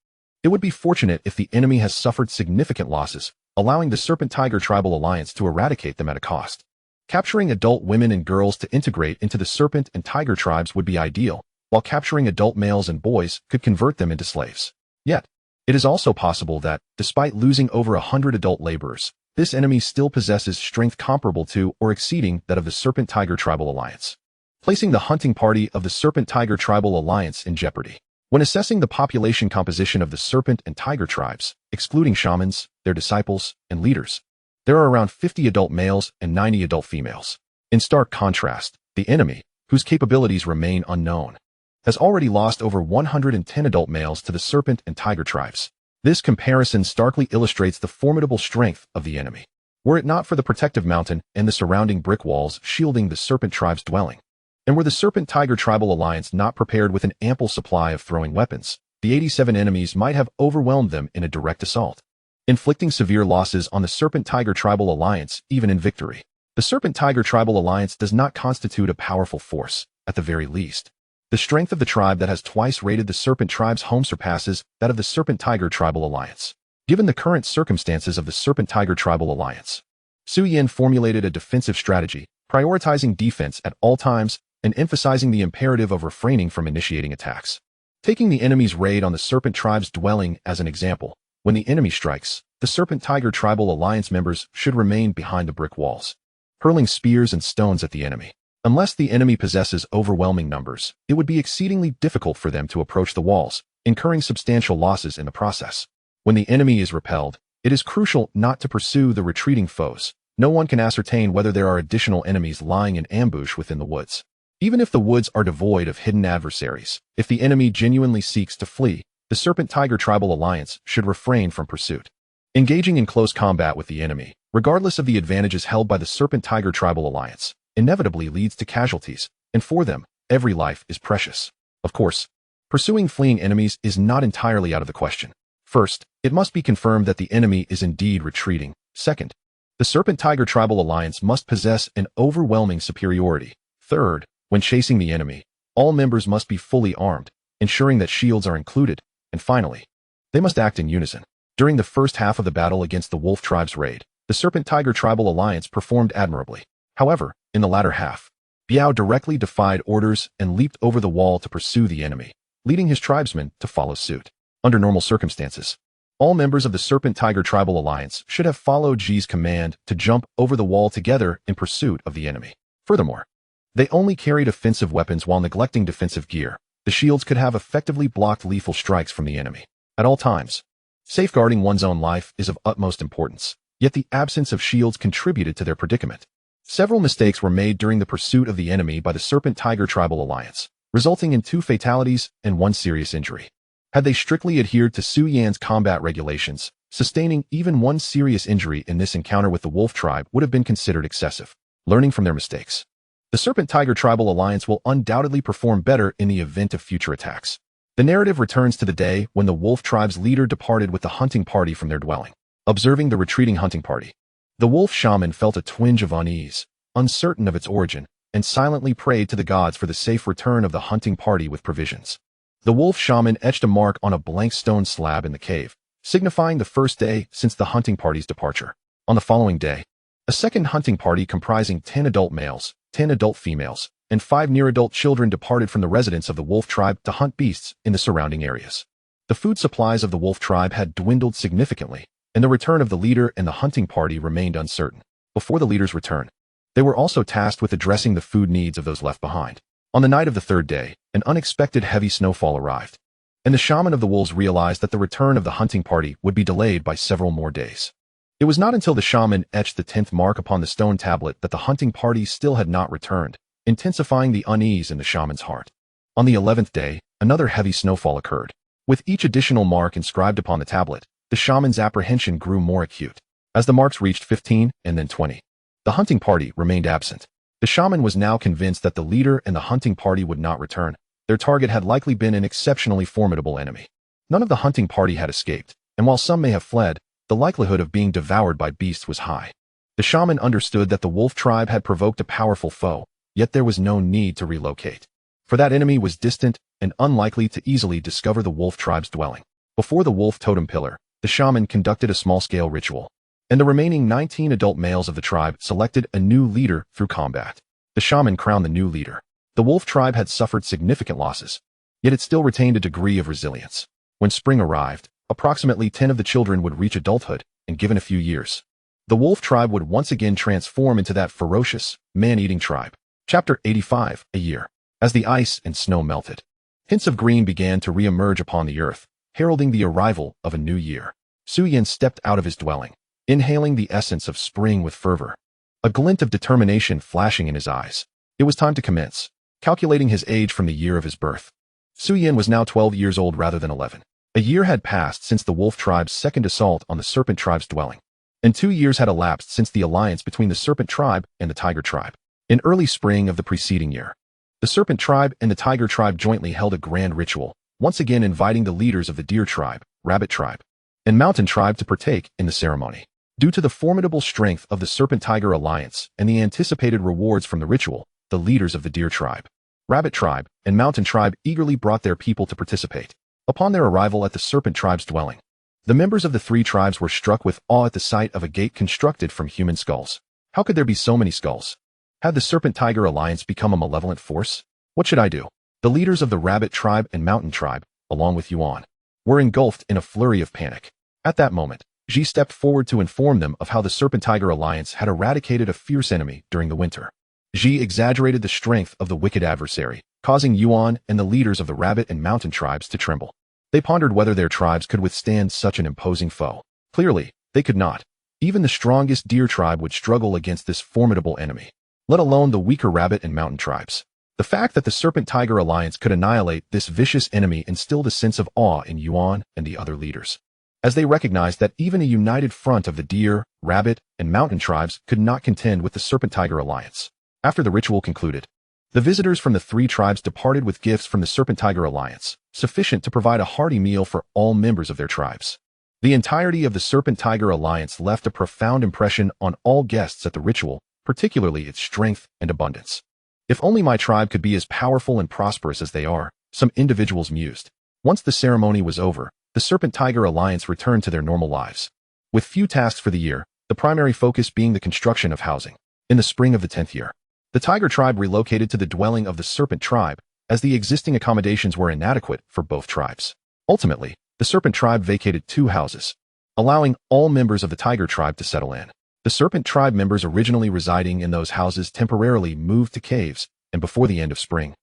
it would be fortunate if the enemy has suffered significant losses, allowing the Serpent-Tiger Tribal Alliance to eradicate them at a cost. Capturing adult women and girls to integrate into the serpent and tiger tribes would be ideal, while capturing adult males and boys could convert them into slaves. Yet, it is also possible that, despite losing over 100 adult laborers, this enemy still possesses strength comparable to or exceeding that of the Serpent-Tiger Tribal Alliance, placing the hunting party of the Serpent-Tiger Tribal Alliance in jeopardy. When assessing the population composition of the serpent and tiger tribes, excluding shamans, their disciples, and leaders, there are around 50 adult males and 90 adult females. In stark contrast, the enemy, whose capabilities remain unknown, has already lost over 110 adult males to the serpent and tiger tribes. This comparison starkly illustrates the formidable strength of the enemy. Were it not for the protective mountain and the surrounding brick walls shielding the serpent tribe's dwelling, And were the Serpent-Tiger Tribal Alliance not prepared with an ample supply of throwing weapons, the 87 enemies might have overwhelmed them in a direct assault, inflicting severe losses on the Serpent-Tiger Tribal Alliance even in victory. The Serpent-Tiger Tribal Alliance does not constitute a powerful force, at the very least. The strength of the tribe that has twice raided the Serpent Tribe's home surpasses that of the Serpent-Tiger Tribal Alliance. Given the current circumstances of the Serpent-Tiger Tribal Alliance, Su Yan formulated a defensive strategy, prioritizing defense at all times and emphasizing the imperative of refraining from initiating attacks. Taking the enemy's raid on the Serpent Tribe's dwelling as an example, when the enemy strikes, the Serpent-Tiger Tribal Alliance members should remain behind the brick walls, hurling spears and stones at the enemy. Unless the enemy possesses overwhelming numbers, it would be exceedingly difficult for them to approach the walls, incurring substantial losses in the process. When the enemy is repelled, it is crucial not to pursue the retreating foes. No one can ascertain whether there are additional enemies lying in ambush within the woods. Even if the woods are devoid of hidden adversaries, if the enemy genuinely seeks to flee, the Serpent-Tiger Tribal Alliance should refrain from pursuit. Engaging in close combat with the enemy, regardless of the advantages held by the Serpent-Tiger Tribal Alliance, inevitably leads to casualties, and for them, every life is precious. Of course, pursuing fleeing enemies is not entirely out of the question. First, it must be confirmed that the enemy is indeed retreating. Second, the Serpent-Tiger Tribal Alliance must possess an overwhelming superiority. Third, when chasing the enemy, all members must be fully armed, ensuring that shields are included. And finally, they must act in unison. During the first half of the battle against the Wolf Tribe's raid, the Serpent-Tiger Tribal Alliance performed admirably. However, in the latter half, Biao directly defied orders and leaped over the wall to pursue the enemy, leading his tribesmen to follow suit. Under normal circumstances, all members of the Serpent-Tiger Tribal Alliance should have followed Ji's command to jump over the wall together in pursuit of the enemy. Furthermore, they only carried offensive weapons while neglecting defensive gear. The shields could have effectively blocked lethal strikes from the enemy. At all times, safeguarding one's own life is of utmost importance, yet the absence of shields contributed to their predicament. Several mistakes were made during the pursuit of the enemy by the Serpent-Tiger Tribal Alliance, resulting in 2 fatalities and 1 serious injury. Had they strictly adhered to Su Yan's combat regulations, sustaining even 1 serious injury in this encounter with the Wolf Tribe would have been considered excessive. Learning from their mistakes, the Serpent-Tiger Tribal Alliance will undoubtedly perform better in the event of future attacks. The narrative returns to the day when the Wolf Tribe's leader departed with the hunting party from their dwelling. Observing the retreating hunting party, the wolf shaman felt a twinge of unease, uncertain of its origin, and silently prayed to the gods for the safe return of the hunting party with provisions. The wolf shaman etched a mark on a blank stone slab in the cave, signifying the first day since the hunting party's departure. On the following day, a second hunting party comprising 10 adult males, 10 adult females, and 5 near-adult children departed from the residence of the wolf tribe to hunt beasts in the surrounding areas. The food supplies of the wolf tribe had dwindled significantly, and the return of the leader and the hunting party remained uncertain. Before the leader's return, they were also tasked with addressing the food needs of those left behind. On the night of the 3rd day, an unexpected heavy snowfall arrived, and the shaman of the wolves realized that the return of the hunting party would be delayed by several more days. It was not until the shaman etched the 10th mark upon the stone tablet that the hunting party still had not returned, intensifying the unease in the shaman's heart. On the 11th day, another heavy snowfall occurred. With each additional mark inscribed upon the tablet, the shaman's apprehension grew more acute. As the marks reached 15 and then 20, the hunting party remained absent. The shaman was now convinced that the leader and the hunting party would not return. Their target had likely been an exceptionally formidable enemy. None of the hunting party had escaped, and while some may have fled, the likelihood of being devoured by beasts was high. The shaman understood that the wolf tribe had provoked a powerful foe, yet there was no need to relocate, for that enemy was distant and unlikely to easily discover the wolf tribe's dwelling. Before the wolf totem pillar, the shaman conducted a small-scale ritual, and the remaining 19 adult males of the tribe selected a new leader through combat. The shaman crowned the new leader. The wolf tribe had suffered significant losses, yet it still retained a degree of resilience. When spring arrived, approximately 10 of the children would reach adulthood, and given a few years, the wolf tribe would once again transform into that ferocious, man-eating tribe. Chapter 85, A Year. As the ice and snow melted, hints of green began to re-emerge upon the earth, heralding the arrival of a new year. Su Yan stepped out of his dwelling, inhaling the essence of spring with fervor, a glint of determination flashing in his eyes. It was time to commence. Calculating his age from the year of his birth, Su Yan was now 12 years old rather than 11. A year had passed since the wolf tribe's second assault on the serpent tribe's dwelling, and 2 years had elapsed since the alliance between the serpent tribe and the tiger tribe. In early spring of the preceding year, The serpent tribe and the tiger tribe jointly held a grand ritual, once again inviting the leaders of the deer tribe, rabbit tribe, and mountain tribe to partake in the ceremony. Due to the formidable strength of the serpent-tiger alliance and the anticipated rewards from the ritual, the leaders of the deer tribe, rabbit tribe, and mountain tribe eagerly brought their people to participate. Upon their arrival at the serpent tribe's dwelling, the members of the three tribes were struck with awe at the sight of a gate constructed from human skulls. How could there be so many skulls? Had the serpent-tiger alliance become a malevolent force? What should I do? The leaders of the rabbit tribe and mountain tribe, along with Yuan, were engulfed in a flurry of panic. At that moment, Ji stepped forward to inform them of how the serpent-tiger alliance had eradicated a fierce enemy during the winter. Ji exaggerated the strength of the wicked adversary, causing Yuan and the leaders of the rabbit and mountain tribes to tremble. They pondered whether their tribes could withstand such an imposing foe. Clearly, they could not. Even the strongest deer tribe would struggle against this formidable enemy, let alone the weaker rabbit and mountain tribes. The fact that the serpent-tiger alliance could annihilate this vicious enemy instilled a sense of awe in Yuan and the other leaders, as they recognized that even a united front of the deer, rabbit, and mountain tribes could not contend with the serpent-tiger alliance. After the ritual concluded, the visitors from the three tribes departed with gifts from the serpent-tiger alliance, sufficient to provide a hearty meal for all members of their tribes. The entirety of the serpent-tiger alliance left a profound impression on all guests at the ritual, particularly its strength and abundance. If only my tribe could be as powerful and prosperous as they are, some individuals mused. Once the ceremony was over, the serpent-tiger alliance returned to their normal lives, with few tasks for the year, the primary focus being the construction of housing. In the spring of the 10th year, the tiger tribe relocated to the dwelling of the serpent tribe, as the existing accommodations were inadequate for both tribes. Ultimately, the serpent tribe vacated 2 houses, allowing all members of the tiger tribe to settle in. The serpent tribe members originally residing in those houses temporarily moved to caves, and before the end of spring,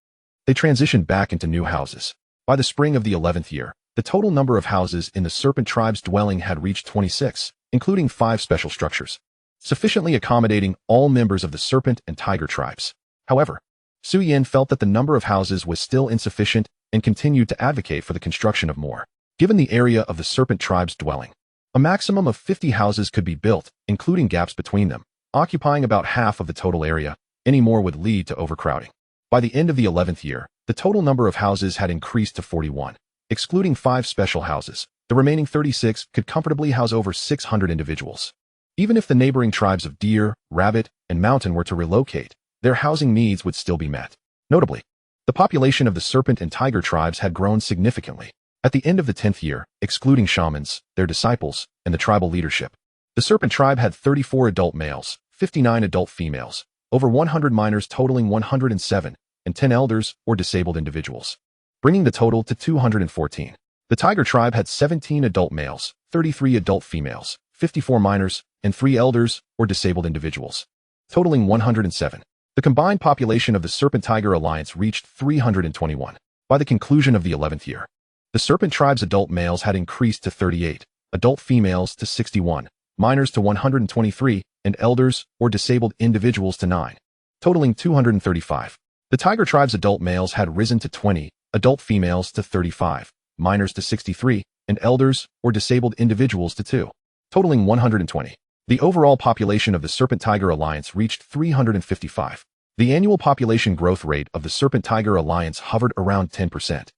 they transitioned back into new houses. By the spring of the 11th year, the total number of houses in the serpent tribe's dwelling had reached 26, including 5 special structures, sufficiently accommodating all members of the serpent and tiger tribes. However, Su Yin felt that the number of houses was still insufficient and continued to advocate for the construction of more. Given the area of the serpent tribe's dwelling, a maximum of 50 houses could be built, including gaps between them, occupying about half of the total area. Any more would lead to overcrowding. By the end of the 11th year, the total number of houses had increased to 41. Excluding 5 special houses, the remaining 36 could comfortably house over 600 individuals. Even if the neighboring tribes of deer, rabbit, and mountain were to relocate, their housing needs would still be met. Notably, the population of the serpent and tiger tribes had grown significantly. At the end of the 10th year, excluding shamans, their disciples, and the tribal leadership, the serpent tribe had 34 adult males, 59 adult females, over 100 minors totaling 107, and 10 elders or disabled individuals, bringing the total to 214. The tiger tribe had 17 adult males, 33 adult females, 54 minors, and 3 elders or disabled individuals, totaling 107. The combined population of the Serpent-Tiger Alliance reached 321. By the conclusion of the 11th year, the Serpent Tribe's adult males had increased to 38, adult females to 61, minors to 123, and elders or disabled individuals to 9, totaling 235. The Tiger Tribe's adult males had risen to 20, adult females to 35, minors to 63, and elders or disabled individuals to 2, totaling 120. The overall population of the Serpent-Tiger Alliance reached 355. The annual population growth rate of the Serpent-Tiger Alliance hovered around 10%,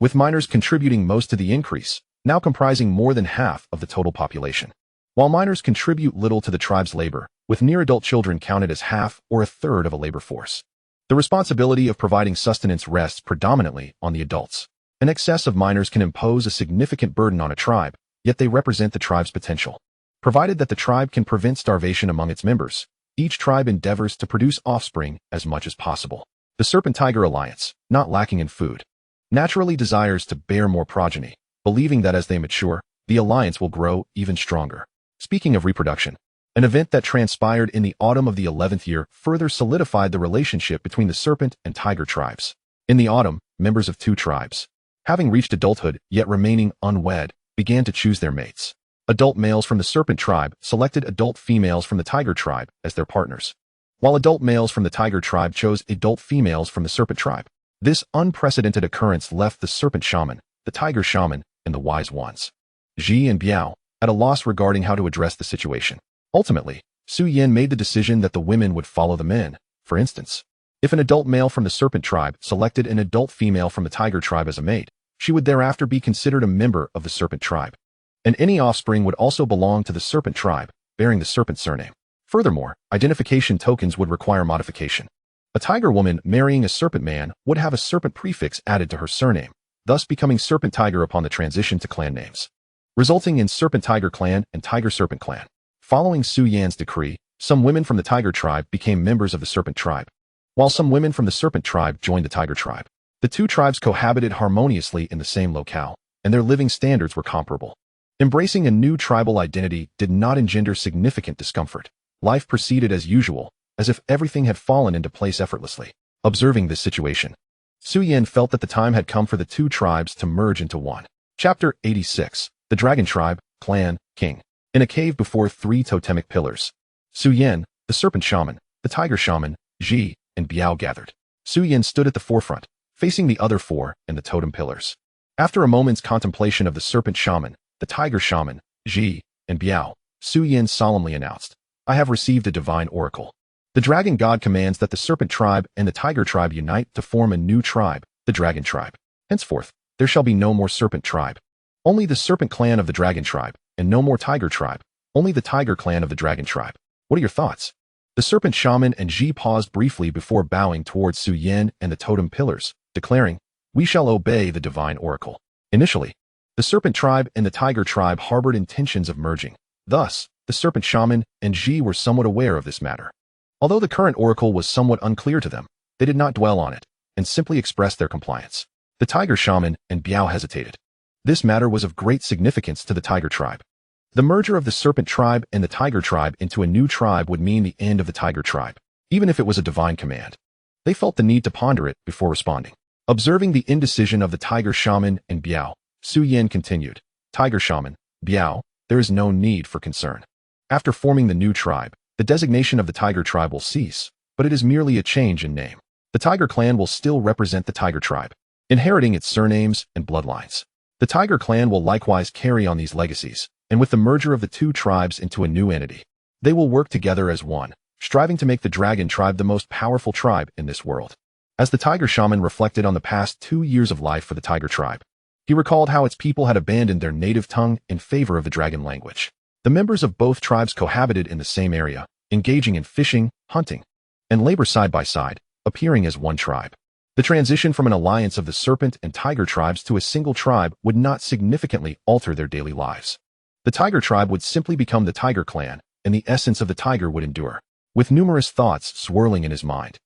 with minors contributing most to the increase, now comprising more than half of the total population. While minors contribute little to the tribe's labor, with near-adult children counted as half or a third of a labor force, the responsibility of providing sustenance rests predominantly on the adults. An excess of minors can impose a significant burden on a tribe, yet they represent the tribe's potential. Provided that the tribe can prevent starvation among its members, each tribe endeavors to produce offspring as much as possible. The Serpent-Tiger Alliance, not lacking in food, naturally desires to bear more progeny, believing that as they mature, the alliance will grow even stronger. Speaking of reproduction, an event that transpired in the autumn of the 11th year further solidified the relationship between the Serpent and Tiger tribes. In the autumn, members of 2 tribes, having reached adulthood yet remaining unwed, began to choose their mates. Adult males from the Serpent tribe selected adult females from the Tiger tribe as their partners, while adult males from the Tiger tribe chose adult females from the Serpent tribe. This unprecedented occurrence left the Serpent shaman, the Tiger shaman, and the wise ones, Ji and Biao, at a loss regarding how to address the situation. Ultimately, Su Yin made the decision that the women would follow the men. For instance, If an adult male from the serpent tribe selected an adult female from the tiger tribe as a mate, she would thereafter be considered a member of the serpent tribe. And any offspring would also belong to the serpent tribe, bearing the serpent surname. Furthermore, identification tokens would require modification. A tiger woman marrying a serpent man would have a serpent prefix added to her surname, thus becoming serpent tiger upon the transition to clan names, resulting in serpent tiger clan and tiger serpent clan. Following Su Yan's decree, some women from the tiger tribe became members of the serpent tribe, while some women from the serpent tribe joined the tiger tribe. The two tribes cohabited harmoniously in the same locale, and their living standards were comparable. Embracing a new tribal identity did not engender significant discomfort. Life proceeded as usual, as if everything had fallen into place effortlessly. Observing this situation, Su Yan felt that the time had come for the two tribes to merge into one. Chapter 86. The Dragon Tribe, Clan, King. In a cave before three totemic pillars, Su Yan, the serpent shaman, the tiger shaman, Ji, and Biao gathered. Su Yan stood at the forefront, facing the other four and the totem pillars. After a moment's contemplation of the serpent shaman, the tiger shaman, Ji, and Biao, Su Yan solemnly announced, "I have received a divine oracle. The dragon god commands that the serpent tribe and the tiger tribe unite to form a new tribe, the dragon tribe. Henceforth, there shall be no more serpent tribe. Only the serpent clan of the dragon tribe, and no more tiger tribe, only the tiger clan of the dragon tribe. What are your thoughts?" The serpent shaman and Ji paused briefly before bowing towards Su Yan and the totem pillars, declaring, "We shall obey the divine oracle." Initially, the serpent tribe and the tiger tribe harbored intentions of merging. Thus, the serpent shaman and Ji were somewhat aware of this matter. Although the current oracle was somewhat unclear to them, they did not dwell on it, and simply expressed their compliance. The tiger shaman and Biao hesitated. This matter was of great significance to the tiger tribe. The merger of the serpent tribe and the tiger tribe into a new tribe would mean the end of the tiger tribe, even if it was a divine command. They felt the need to ponder it before responding. Observing the indecision of the tiger shaman and Biao, Su Yan continued, "Tiger shaman, Biao, there is no need for concern. After forming the new tribe, the designation of the tiger tribe will cease, but it is merely a change in name. The tiger clan will still represent the tiger tribe, inheriting its surnames and bloodlines. The tiger clan will likewise carry on these legacies, and with the merger of the two tribes into a new entity, they will work together as one, striving to make the dragon tribe the most powerful tribe in this world." As the tiger shaman reflected on the past 2 years of life for the tiger tribe, he recalled how its people had abandoned their native tongue in favor of the dragon language. The members of both tribes cohabited in the same area, engaging in fishing, hunting, and labor side by side, appearing as one tribe. The transition from an alliance of the serpent and tiger tribes to a single tribe would not significantly alter their daily lives. The tiger tribe would simply become the tiger clan, and the essence of the tiger would endure. With numerous thoughts swirling in his mind,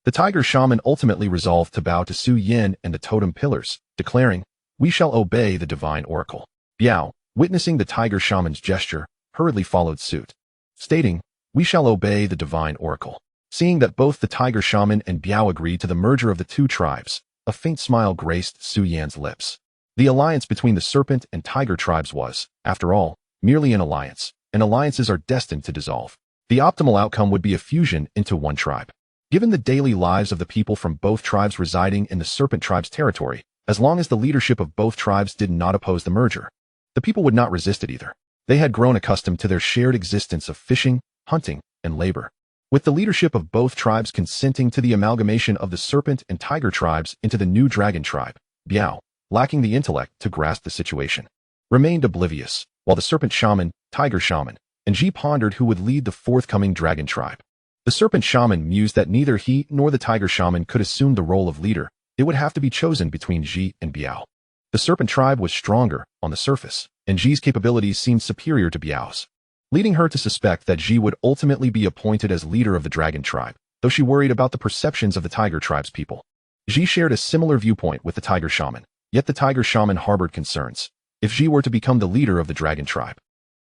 the tiger shaman ultimately resolved to bow to Su Yan and the totem pillars, declaring, "We shall obey the divine oracle." Biao, witnessing the tiger shaman's gesture, hurriedly followed suit, stating, "We shall obey the divine oracle." Seeing that both the tiger shaman and Biao agreed to the merger of the two tribes, a faint smile graced Su Yan's lips. The alliance between the serpent and tiger tribes was, after all, merely an alliance, and alliances are destined to dissolve. The optimal outcome would be a fusion into one tribe. Given the daily lives of the people from both tribes residing in the serpent tribe's territory, as long as the leadership of both tribes did not oppose the merger, the people would not resist it either. They had grown accustomed to their shared existence of fishing, hunting, and labor. With the leadership of both tribes consenting to the amalgamation of the serpent and tiger tribes into the new dragon tribe, Biao, lacking the intellect to grasp the situation, remained oblivious, while the serpent shaman, tiger shaman, and Ji pondered who would lead the forthcoming dragon tribe. The serpent shaman mused that neither he nor the tiger shaman could assume the role of leader. It would have to be chosen between Ji and Biao. The serpent tribe was stronger on the surface, and Ji's capabilities seemed superior to Biao's, leading her to suspect that Ji would ultimately be appointed as leader of the dragon tribe, though she worried about the perceptions of the tiger tribe's people. Ji shared a similar viewpoint with the tiger shaman, yet the tiger shaman harbored concerns. If Ji were to become the leader of the dragon tribe,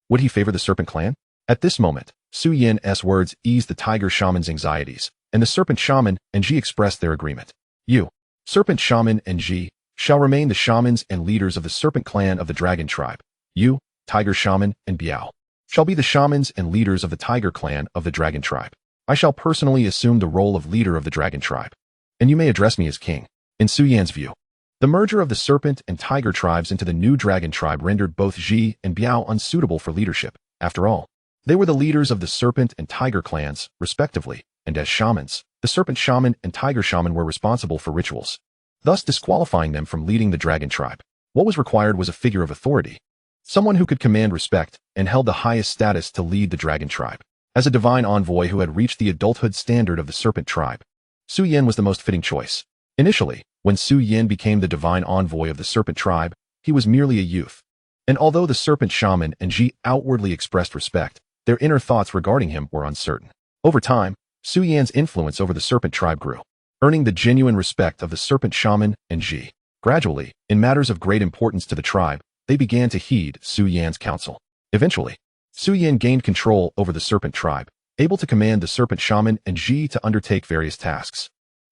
would he favor the serpent clan? At this moment, Su Yan's words eased the tiger shaman's anxieties, and the serpent shaman and Ji expressed their agreement. "You, serpent shaman and Ji, shall remain the shamans and leaders of the serpent clan of the dragon tribe. You, tiger shaman and Biao, shall be the shamans and leaders of the tiger clan of the dragon tribe. I shall personally assume the role of leader of the dragon tribe, and you may address me as king." In Su Yan's view, the merger of the serpent and tiger tribes into the new dragon tribe rendered both Ji and Biao unsuitable for leadership. After all, they were the leaders of the serpent and tiger clans, respectively, and as shamans, The serpent shaman and tiger shaman were responsible for rituals, thus disqualifying them from leading the dragon tribe. What was required was a figure of authority, someone who could command respect and held the highest status to lead the dragon tribe. As a divine envoy who had reached the adulthood standard of the serpent tribe, Su Yin was the most fitting choice. Initially, when Su Yin became the divine envoy of the serpent tribe, he was merely a youth. And although the serpent shaman and Ji outwardly expressed respect, their inner thoughts regarding him were uncertain. Over time, Su Yan's influence over the serpent tribe grew, earning the genuine respect of the serpent shaman and Ji. Gradually, in matters of great importance to the tribe, they began to heed Su Yan's counsel. Eventually, Su Yan gained control over the serpent tribe, able to command the serpent shaman and Ji to undertake various tasks.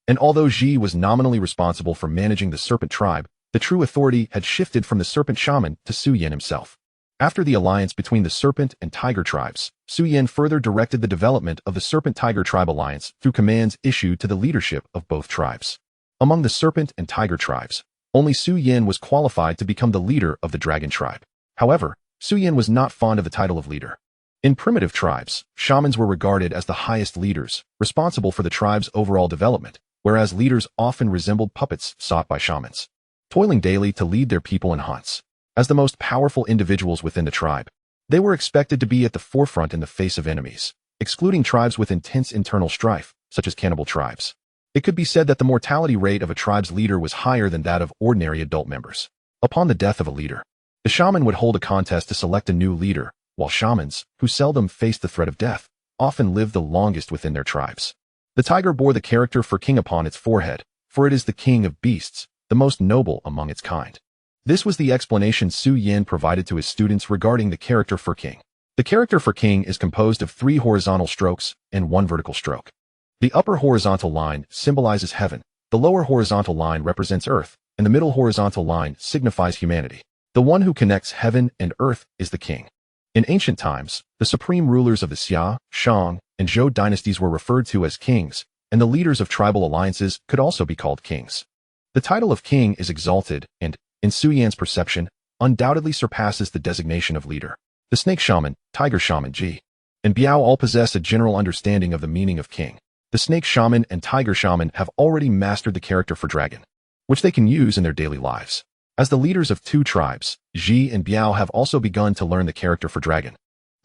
And although Ji was nominally responsible for managing the serpent tribe, the true authority had shifted from the serpent shaman to Su Yan himself. After the alliance between the serpent and tiger tribes, Su Yan further directed the development of the serpent-tiger tribe alliance through commands issued to the leadership of both tribes. Among the serpent and tiger tribes, only Su Yan was qualified to become the leader of the dragon tribe. However, Su Yan was not fond of the title of leader. In primitive tribes, shamans were regarded as the highest leaders, responsible for the tribe's overall development, whereas leaders often resembled puppets sought by shamans, toiling daily to lead their people in hunts. As the most powerful individuals within the tribe, they were expected to be at the forefront in the face of enemies, excluding tribes with intense internal strife, such as cannibal tribes. It could be said that the mortality rate of a tribe's leader was higher than that of ordinary adult members. Upon the death of a leader, the shaman would hold a contest to select a new leader, while shamans, who seldom faced the threat of death, often lived the longest within their tribes. The tiger bore the character for king upon its forehead, for it is the king of beasts, the most noble among its kind. This was the explanation Su Yan provided to his students regarding the character for king. The character for king is composed of 3 horizontal strokes and 1 vertical stroke. The upper horizontal line symbolizes heaven, the lower horizontal line represents earth, and the middle horizontal line signifies humanity. The one who connects heaven and earth is the king. In ancient times, the supreme rulers of the Xia, Shang, and Zhou dynasties were referred to as kings, and the leaders of tribal alliances could also be called kings. The title of king is exalted and, in Su Yan's perception, undoubtedly surpasses the designation of leader. The snake shaman, tiger shaman Ji, and Biao all possess a general understanding of the meaning of king. The snake shaman and tiger shaman have already mastered the character for dragon, which they can use in their daily lives. As the leaders of 2 tribes, Ji and Biao have also begun to learn the character for dragon,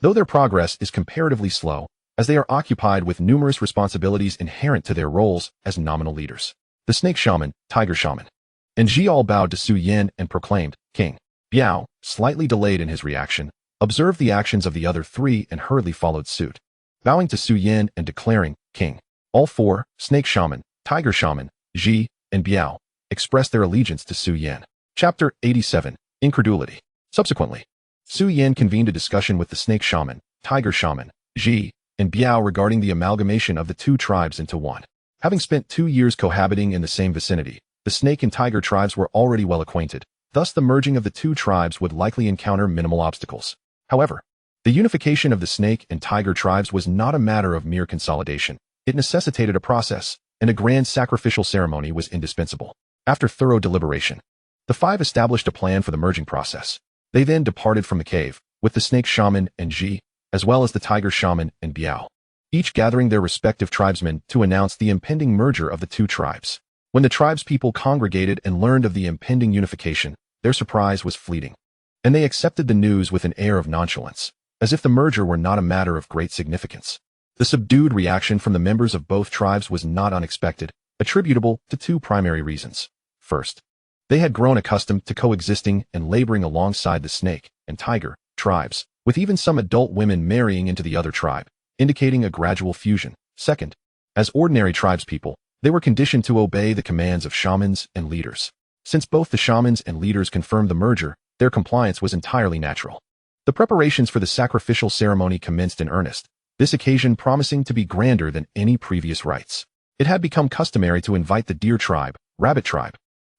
though their progress is comparatively slow, as they are occupied with numerous responsibilities inherent to their roles as nominal leaders. The snake shaman, tiger shaman, and Ji all bowed to Su Yan and proclaimed, King. Biao, slightly delayed in his reaction, observed the actions of the other 3 and hurriedly followed suit, bowing to Su Yan and declaring, King. All 4, snake shaman, tiger shaman, Ji, and Biao, expressed their allegiance to Su Yan. Chapter 87, Incredulity. Subsequently, Su Yan convened a discussion with the snake shaman, tiger shaman, Ji, and Biao regarding the amalgamation of the 2 tribes into one. Having spent 2 years cohabiting in the same vicinity, the snake and tiger tribes were already well acquainted, thus the merging of the 2 tribes would likely encounter minimal obstacles. However, the unification of the snake and tiger tribes was not a matter of mere consolidation. It necessitated a process, and a grand sacrificial ceremony was indispensable. After thorough deliberation, the 5 established a plan for the merging process. They then departed from the cave, with the snake shaman and Ji, as well as the tiger shaman and Biao, each gathering their respective tribesmen to announce the impending merger of the 2 tribes. When the tribespeople congregated and learned of the impending unification, their surprise was fleeting, and they accepted the news with an air of nonchalance, as if the merger were not a matter of great significance. The subdued reaction from the members of both tribes was not unexpected, attributable to 2 primary reasons. First, they had grown accustomed to coexisting and laboring alongside the snake and tiger tribes, with even some adult women marrying into the other tribe, indicating a gradual fusion. Second, as ordinary tribespeople, they were conditioned to obey the commands of shamans and leaders. Since both the shamans and leaders confirmed the merger, their compliance was entirely natural. The preparations for the sacrificial ceremony commenced in earnest, this occasion promising to be grander than any previous rites. It had become customary to invite the deer tribe, rabbit tribe,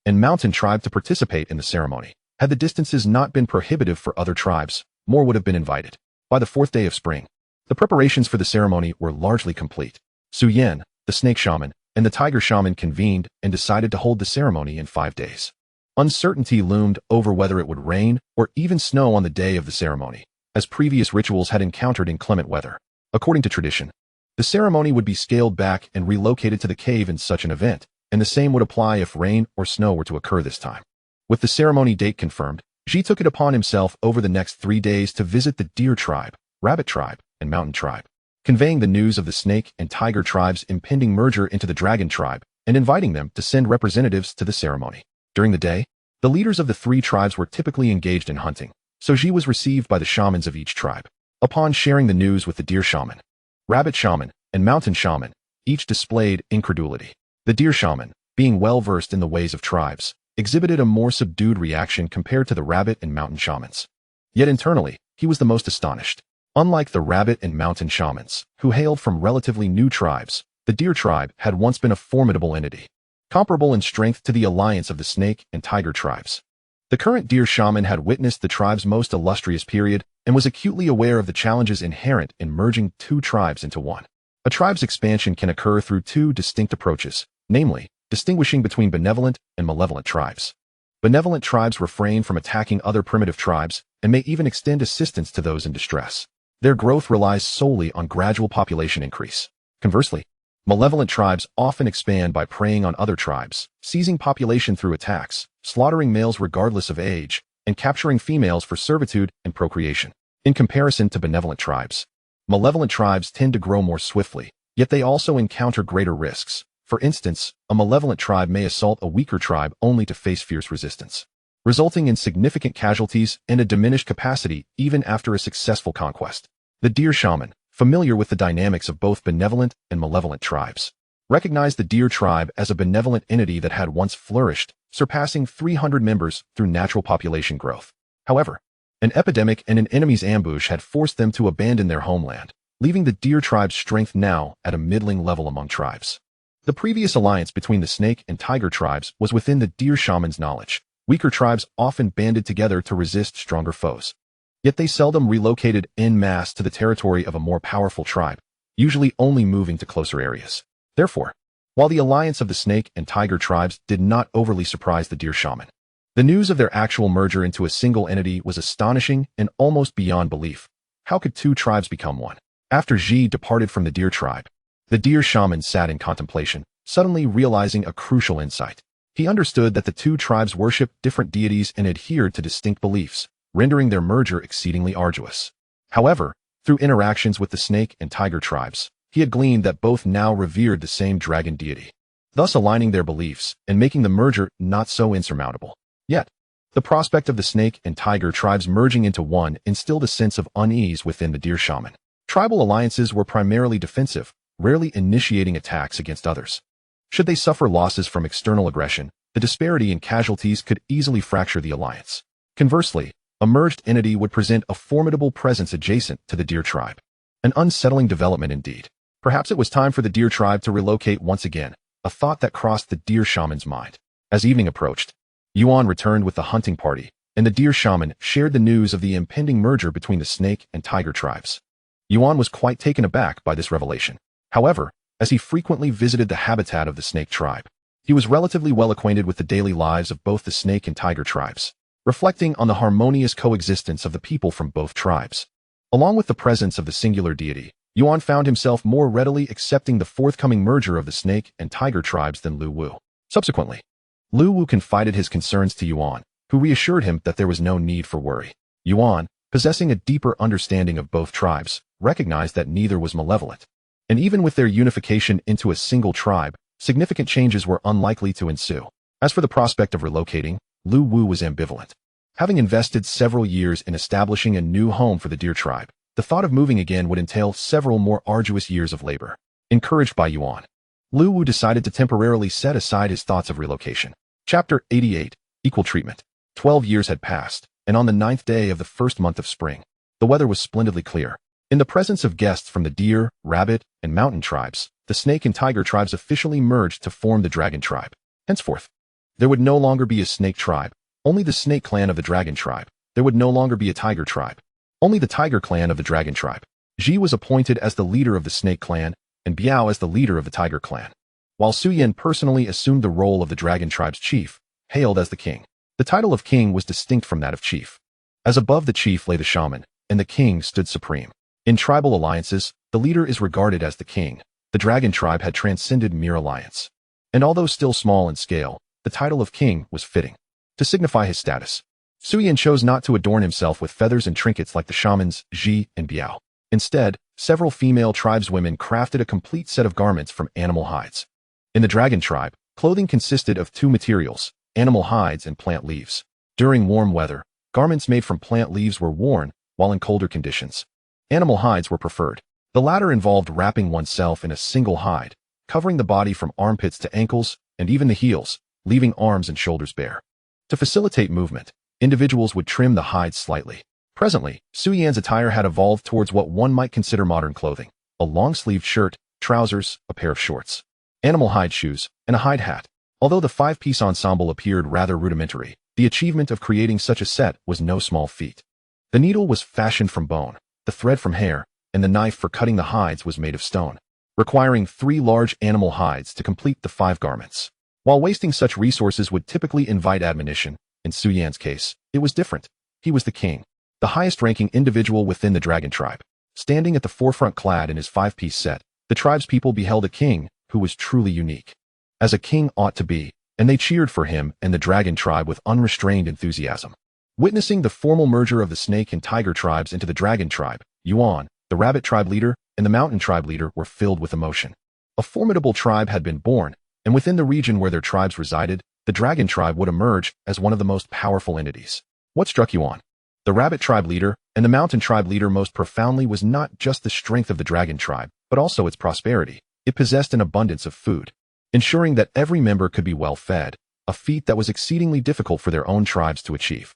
and mountain tribe to participate in the ceremony. Had the distances not been prohibitive for other tribes, more would have been invited. By the 4th day of spring, the preparations for the ceremony were largely complete. Su Yan, the snake shaman, and the tiger shaman convened and decided to hold the ceremony in 5 days. Uncertainty loomed over whether it would rain or even snow on the day of the ceremony, as previous rituals had encountered inclement weather. According to tradition, The ceremony would be scaled back and relocated to the cave in such an event, and the same would apply if rain or snow were to occur this time. With the ceremony date confirmed, Ji took it upon himself over the next 3 days to visit the Deer Tribe, Rabbit Tribe, and Mountain Tribe, conveying the news of the Snake and Tiger Tribe's impending merger into the Dragon Tribe and inviting them to send representatives to the ceremony. During the day, the leaders of the 3 tribes were typically engaged in hunting, so Ji was received by the shamans of each tribe. Upon sharing the news with the Deer Shaman, Rabbit Shaman, and Mountain Shaman, each displayed incredulity. The Deer Shaman, being well-versed in the ways of tribes, exhibited a more subdued reaction compared to the Rabbit and Mountain Shamans. Yet internally, he was the most astonished. Unlike the Rabbit and Mountain Shamans, who hailed from relatively new tribes, the Deer Tribe had once been a formidable entity, comparable in strength to the alliance of the Snake and Tiger Tribes. The current Deer Shaman had witnessed the tribe's most illustrious period and was acutely aware of the challenges inherent in merging 2 tribes into one. A tribe's expansion can occur through 2 distinct approaches, namely, distinguishing between benevolent and malevolent tribes. Benevolent tribes refrain from attacking other primitive tribes and may even extend assistance to those in distress. Their growth relies solely on gradual population increase. Conversely, malevolent tribes often expand by preying on other tribes, seizing population through attacks, slaughtering males regardless of age, and capturing females for servitude and procreation. In comparison to benevolent tribes, malevolent tribes tend to grow more swiftly, yet they also encounter greater risks. For instance, a malevolent tribe may assault a weaker tribe only to face fierce resistance, resulting in significant casualties and a diminished capacity even after a successful conquest. The Deer Shaman, familiar with the dynamics of both benevolent and malevolent tribes, recognized the Deer Tribe as a benevolent entity that had once flourished, surpassing 300 members through natural population growth. However, an epidemic and an enemy's ambush had forced them to abandon their homeland, leaving the Deer Tribe's strength now at a middling level among tribes. The previous alliance between the Snake and Tiger Tribes was within the Deer Shaman's knowledge. Weaker tribes often banded together to resist stronger foes. Yet they seldom relocated en masse to the territory of a more powerful tribe, usually only moving to closer areas. Therefore, while the alliance of the Snake and Tiger Tribes did not overly surprise the Deer Shaman, the news of their actual merger into a single entity was astonishing and almost beyond belief. How could 2 tribes become one? After Ji departed from the Deer Tribe, the Deer Shaman sat in contemplation, suddenly realizing a crucial insight. He understood that the 2 tribes worshipped different deities and adhered to distinct beliefs, rendering their merger exceedingly arduous. However, through interactions with the Snake and Tiger Tribes, he had gleaned that both now revered the same dragon deity, thus aligning their beliefs and making the merger not so insurmountable. Yet, the prospect of the Snake and Tiger Tribes merging into one instilled a sense of unease within the Deer Shaman. Tribal alliances were primarily defensive, rarely initiating attacks against others. Should they suffer losses from external aggression, the disparity in casualties could easily fracture the alliance. Conversely, a merged entity would present a formidable presence adjacent to the Deer Tribe. An unsettling development indeed. Perhaps it was time for the Deer Tribe to relocate once again, a thought that crossed the Deer Shaman's mind. As evening approached, Yuan returned with the hunting party, and the Deer Shaman shared the news of the impending merger between the Snake and Tiger Tribes. Yuan was quite taken aback by this revelation. However, as he frequently visited the habitat of the Snake Tribe, he was relatively well acquainted with the daily lives of both the Snake and Tiger Tribes, reflecting on the harmonious coexistence of the people from both tribes. Along with the presence of the singular deity, Yuan found himself more readily accepting the forthcoming merger of the Snake and Tiger Tribes than Lu Wu. Subsequently, Lu Wu confided his concerns to Yuan, who reassured him that there was no need for worry. Yuan, possessing a deeper understanding of both tribes, recognized that neither was malevolent. And even with their unification into a single tribe, significant changes were unlikely to ensue. As for the prospect of relocating, Lu Wu was ambivalent. Having invested several years in establishing a new home for the Deer Tribe, the thought of moving again would entail several more arduous years of labor. Encouraged by Yuan, Lu Wu decided to temporarily set aside his thoughts of relocation. Chapter 88, Equal Treatment. 12 years had passed, and on the 9th day of the first month of spring, the weather was splendidly clear. In the presence of guests from the Deer, Rabbit, and Mountain Tribes, the Snake and Tiger Tribes officially merged to form the Dragon Tribe. Henceforth, there would no longer be a Snake Tribe, only the Snake Clan of the Dragon Tribe. There would no longer be a Tiger Tribe, only the Tiger Clan of the Dragon Tribe. Ji was appointed as the leader of the Snake Clan, and Biao as the leader of the Tiger Clan, while Su Yan personally assumed the role of the Dragon Tribe's chief, hailed as the king. The title of king was distinct from that of chief, as above the chief lay the shaman, and the king stood supreme. In tribal alliances, the leader is regarded as the king. The dragon tribe had transcended mere alliance. And although still small in scale, the title of king was fitting. To signify his status, Suyin chose not to adorn himself with feathers and trinkets like the shamans Ji and Biao. Instead, several female tribeswomen crafted a complete set of garments from animal hides. In the dragon tribe, clothing consisted of two materials, animal hides and plant leaves. During warm weather, garments made from plant leaves were worn, while in colder conditions, animal hides were preferred. The latter involved wrapping oneself in a single hide, covering the body from armpits to ankles and even the heels, leaving arms and shoulders bare. To facilitate movement, individuals would trim the hides slightly. Presently, Suyan's attire had evolved towards what one might consider modern clothing: a long-sleeved shirt, trousers, a pair of shorts, animal hide shoes, and a hide hat. Although the five-piece ensemble appeared rather rudimentary, the achievement of creating such a set was no small feat. The needle was fashioned from bone, the thread from hair, and the knife for cutting the hides was made of stone, requiring 3 large animal hides to complete the 5 garments. While wasting such resources would typically invite admonition, in Suyan's case, it was different. He was the king, the highest-ranking individual within the dragon tribe. Standing at the forefront clad in his 5-piece set, the tribe's people beheld a king who was truly unique, as a king ought to be, and they cheered for him and the dragon tribe with unrestrained enthusiasm. Witnessing the formal merger of the snake and tiger tribes into the dragon tribe, Yuan, the rabbit tribe leader, and the mountain tribe leader were filled with emotion. A formidable tribe had been born, and within the region where their tribes resided, the dragon tribe would emerge as one of the most powerful entities. What struck Yuan, the rabbit tribe leader, and the mountain tribe leader most profoundly was not just the strength of the dragon tribe, but also its prosperity. It possessed an abundance of food, ensuring that every member could be well fed, a feat that was exceedingly difficult for their own tribes to achieve.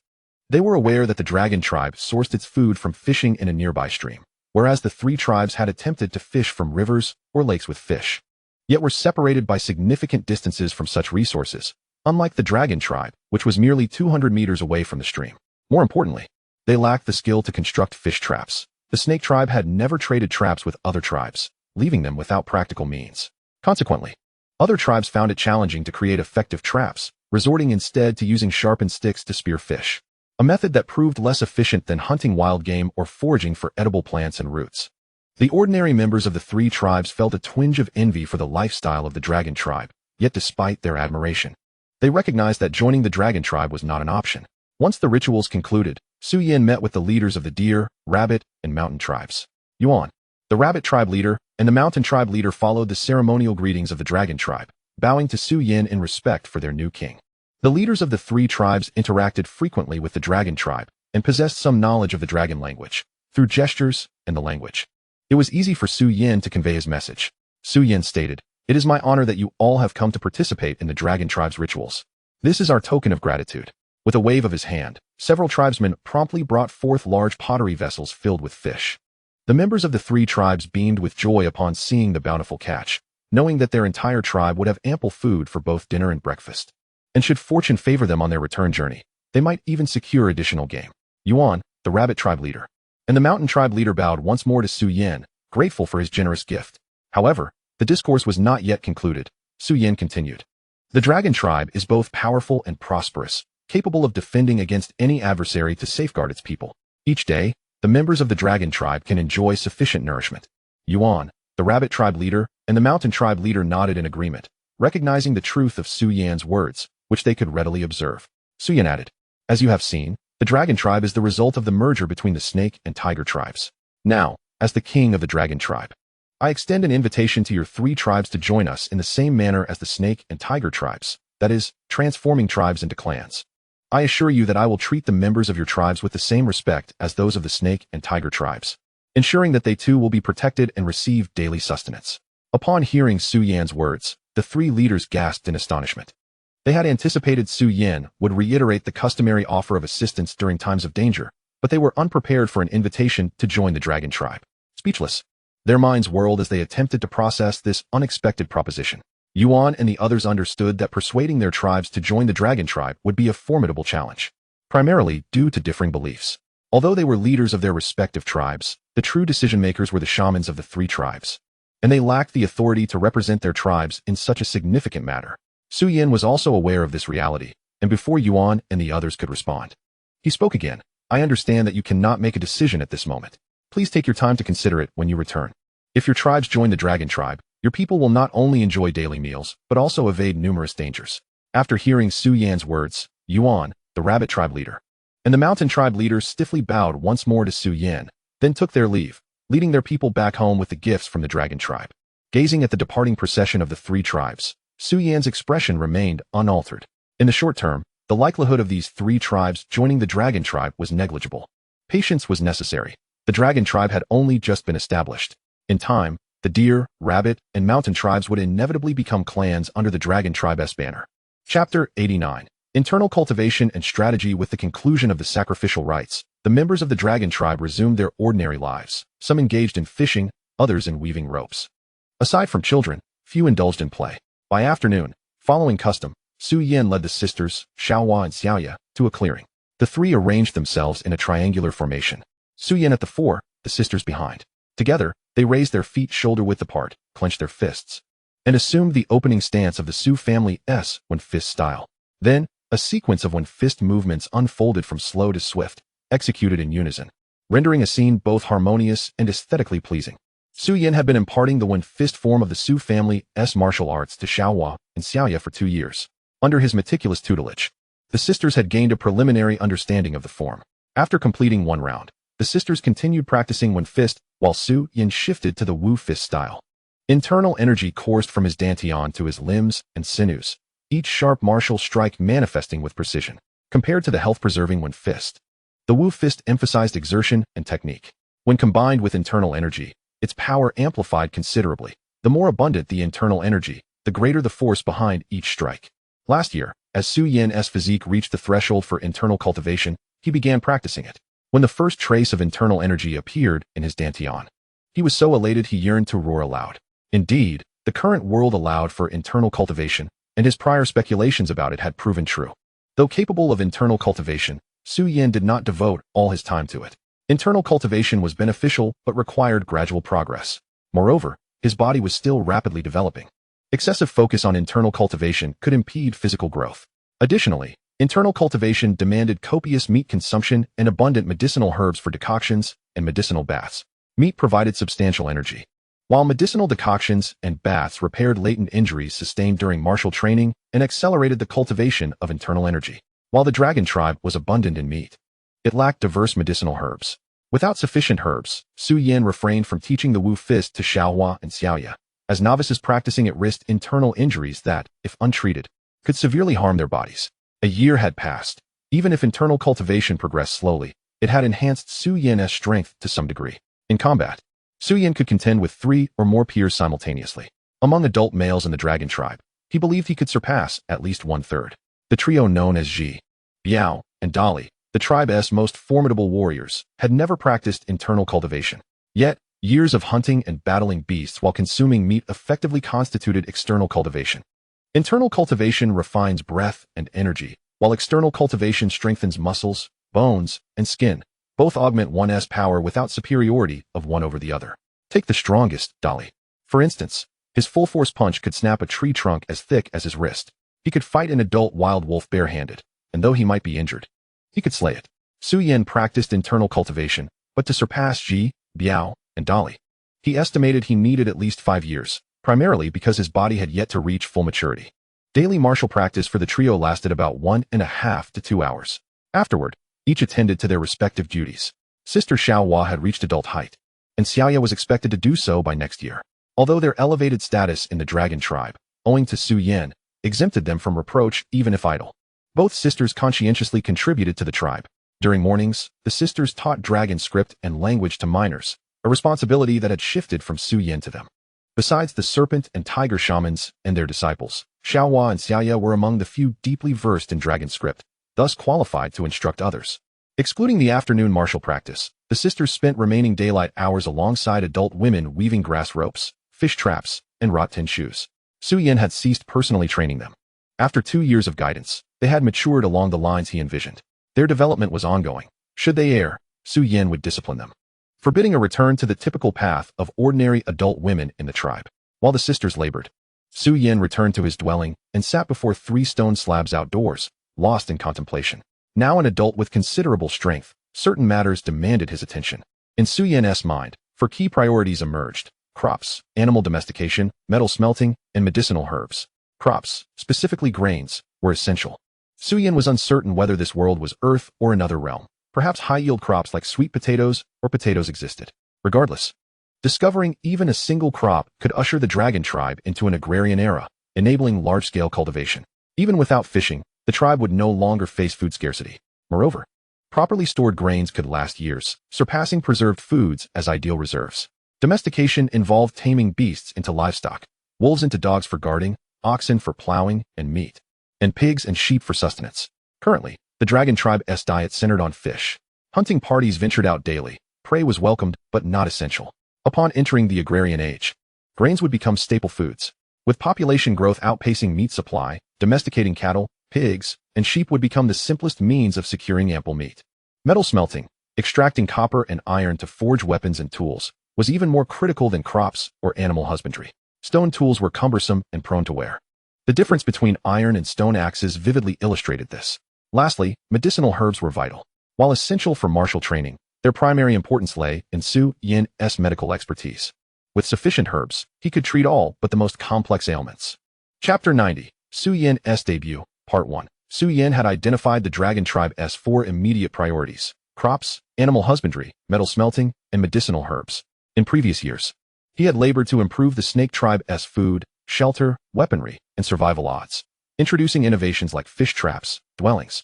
They were aware that the dragon tribe sourced its food from fishing in a nearby stream, whereas the 3 tribes had attempted to fish from rivers or lakes with fish, yet were separated by significant distances from such resources, unlike the dragon tribe, which was merely 200 meters away from the stream. More importantly, they lacked the skill to construct fish traps. The snake tribe had never traded traps with other tribes, leaving them without practical means. Consequently, other tribes found it challenging to create effective traps, resorting instead to using sharpened sticks to spear fish, a method that proved less efficient than hunting wild game or foraging for edible plants and roots. The ordinary members of the 3 tribes felt a twinge of envy for the lifestyle of the dragon tribe, yet despite their admiration, they recognized that joining the dragon tribe was not an option. Once the rituals concluded, Suyin met with the leaders of the deer, rabbit, and mountain tribes. Yuan, the rabbit tribe leader, and the mountain tribe leader followed the ceremonial greetings of the dragon tribe, bowing to Suyin in respect for their new king. The leaders of the 3 tribes interacted frequently with the dragon tribe and possessed some knowledge of the dragon language, through gestures and the language. It was easy for Suyin to convey his message. Suyin stated, "It is my honor that you all have come to participate in the dragon tribe's rituals. This is our token of gratitude." With a wave of his hand, several tribesmen promptly brought forth large pottery vessels filled with fish. The members of the 3 tribes beamed with joy upon seeing the bountiful catch, knowing that their entire tribe would have ample food for both dinner and breakfast. And should fortune favor them on their return journey, they might even secure additional game. Yuan, the rabbit tribe leader, and the mountain tribe leader bowed once more to Suyin, grateful for his generous gift. However, the discourse was not yet concluded. Suyin continued, "The dragon tribe is both powerful and prosperous, capable of defending against any adversary to safeguard its people. Each day, the members of the dragon tribe can enjoy sufficient nourishment." Yuan, the rabbit tribe leader, and the mountain tribe leader nodded in agreement, recognizing the truth of Suyan's words, which they could readily observe. Suyin added, "As you have seen, the dragon tribe is the result of the merger between the snake and tiger tribes. Now, as the king of the dragon tribe, I extend an invitation to your 3 tribes to join us in the same manner as the snake and tiger tribes, that is, transforming tribes into clans. I assure you that I will treat the members of your tribes with the same respect as those of the snake and tiger tribes, ensuring that they too will be protected and receive daily sustenance." Upon hearing Suyan's words, the 3 leaders gasped in astonishment. They had anticipated Suyin would reiterate the customary offer of assistance during times of danger, but they were unprepared for an invitation to join the dragon tribe. Speechless, their minds whirled as they attempted to process this unexpected proposition. Yuan and the others understood that persuading their tribes to join the dragon tribe would be a formidable challenge, primarily due to differing beliefs. Although they were leaders of their respective tribes, the true decision-makers were the shamans of the 3 tribes, and they lacked the authority to represent their tribes in such a significant matter. Suyin was also aware of this reality, and before Yuan and the others could respond, he spoke again. "I understand that you cannot make a decision at this moment. Please take your time to consider it when you return." If your tribes join the dragon tribe, your people will not only enjoy daily meals, but also evade numerous dangers. After hearing Su Yan's words, Yuan, the rabbit tribe leader, and the mountain tribe leaders stiffly bowed once more to Su Yan, then took their leave, leading their people back home with the gifts from the dragon tribe. Gazing at the departing procession of the three tribes, Su Yan's expression remained unaltered. In the short term, the likelihood of these three tribes joining the dragon tribe was negligible. Patience was necessary. The dragon tribe had only just been established. In time, the deer, rabbit, and mountain tribes would inevitably become clans under the dragon tribe's banner. Chapter 89. Internal cultivation and strategy. With the conclusion of the sacrificial rites, the members of the dragon tribe resumed their ordinary lives, some engaged in fishing, others in weaving ropes. Aside from children, few indulged in play. By afternoon, following custom, Su Yan led the sisters, Xiaohua and Xiaoya, to a clearing. The three arranged themselves in a triangular formation. Su Yan at the fore, the sisters behind. Together, they raised their feet shoulder-width apart, clenched their fists, and assumed the opening stance of the Su family's one-fist style. Then, a sequence of one-fist movements unfolded from slow to swift, executed in unison, rendering a scene both harmonious and aesthetically pleasing. Su Yan had been imparting the one-fist form of the Su family's martial arts to Xiaohua and Xiaoya for 2 years. Under his meticulous tutelage, the sisters had gained a preliminary understanding of the form. After completing one round, the sisters continued practicing one-fist, while Su Yan shifted to the wu-fist style. Internal energy coursed from his dantian to his limbs and sinews, each sharp martial strike manifesting with precision. Compared to the health-preserving one-fist, the wu-fist emphasized exertion and technique. When combined with internal energy, its power amplified considerably. The more abundant the internal energy, the greater the force behind each strike. Last year, as Su Yan's physique reached the threshold for internal cultivation, he began practicing it. When the first trace of internal energy appeared in his dantian, he was so elated he yearned to roar aloud. Indeed, the current world allowed for internal cultivation, and his prior speculations about it had proven true. Though capable of internal cultivation, Su Yan did not devote all his time to it. Internal cultivation was beneficial but required gradual progress. Moreover, his body was still rapidly developing. Excessive focus on internal cultivation could impede physical growth. Additionally, internal cultivation demanded copious meat consumption and abundant medicinal herbs for decoctions and medicinal baths. Meat provided substantial energy, while medicinal decoctions and baths repaired latent injuries sustained during martial training and accelerated the cultivation of internal energy. While the dragon tribe was abundant in meat, it lacked diverse medicinal herbs. Without sufficient herbs, Su Yan refrained from teaching the wu-fist to Xiaohua and Xiaoya, as novices practicing it risked internal injuries that, if untreated, could severely harm their bodies. A year had passed. Even if internal cultivation progressed slowly, it had enhanced Su Yan's strength to some degree. In combat, Su Yan could contend with 3 or more peers simultaneously. Among adult males in the dragon tribe, he believed he could surpass at least 1/3. The trio known as Ji, Biao, and Dali, the tribe's most formidable warriors, had never practiced internal cultivation. Yet, years of hunting and battling beasts while consuming meat effectively constituted external cultivation. Internal cultivation refines breath and energy, while external cultivation strengthens muscles, bones, and skin. Both augment one's power without superiority of one over the other. Take the strongest, Dali. For instance, his full-force punch could snap a tree trunk as thick as his wrist. He could fight an adult wild wolf barehanded, and though he might be injured, he could slay it. Su Yan practiced internal cultivation, but to surpass Ji, Biao, and Dali, he estimated he needed at least 5 years, primarily because his body had yet to reach full maturity. Daily martial practice for the trio lasted about 1.5 to 2 hours. Afterward, each attended to their respective duties. Sister Xiaohua had reached adult height, and Xiaoya was expected to do so by next year. Although their elevated status in the dragon tribe, owing to Su Yan, exempted them from reproach even if idle, both sisters conscientiously contributed to the tribe. During mornings, the sisters taught dragon script and language to minors, a responsibility that had shifted from Su Yan to them. Besides the serpent and tiger shamans and their disciples, Xiaohua and Xiaoya were among the few deeply versed in dragon script, thus qualified to instruct others. Excluding the afternoon martial practice, the sisters spent remaining daylight hours alongside adult women weaving grass ropes, fish traps, and wrought tin shoes. Su Yan had ceased personally training them. After 2 years of guidance, they had matured along the lines he envisioned. Their development was ongoing. Should they err, Su Yan would discipline them, forbidding a return to the typical path of ordinary adult women in the tribe. While the sisters labored, Su Yan returned to his dwelling and sat before 3 stone slabs outdoors, lost in contemplation. Now an adult with considerable strength, certain matters demanded his attention. In Su Yan's mind, 4 key priorities emerged: crops, animal domestication, metal smelting, and medicinal herbs. Crops, specifically grains, were essential. Suyin was uncertain whether this world was Earth or another realm. Perhaps high-yield crops like sweet potatoes or potatoes existed. Regardless, discovering even a single crop could usher the dragon tribe into an agrarian era, enabling large-scale cultivation. Even without fishing, the tribe would no longer face food scarcity. Moreover, properly stored grains could last years, surpassing preserved foods as ideal reserves. Domestication involved taming beasts into livestock, wolves into dogs for guarding, oxen for plowing and meat, and pigs and sheep for sustenance. Currently, the dragon tribe's diet centered on fish. Hunting parties ventured out daily. Prey was welcomed, but not essential. Upon entering the agrarian age, grains would become staple foods. With population growth outpacing meat supply, domesticating cattle, pigs, and sheep would become the simplest means of securing ample meat. Metal smelting, extracting copper and iron to forge weapons and tools, was even more critical than crops or animal husbandry. Stone tools were cumbersome and prone to wear. The difference between iron and stone axes vividly illustrated this. Lastly, medicinal herbs were vital. While essential for martial training, their primary importance lay in Su Yin's medical expertise. With sufficient herbs, he could treat all but the most complex ailments. Chapter 90, Su Yin's Debut, Part 1. Su Yin had identified the dragon tribe's 4 immediate priorities: crops, animal husbandry, metal smelting, and medicinal herbs. In previous years, he had labored to improve the snake tribe's food, shelter, weaponry, and survival odds, introducing innovations like fish traps, dwellings,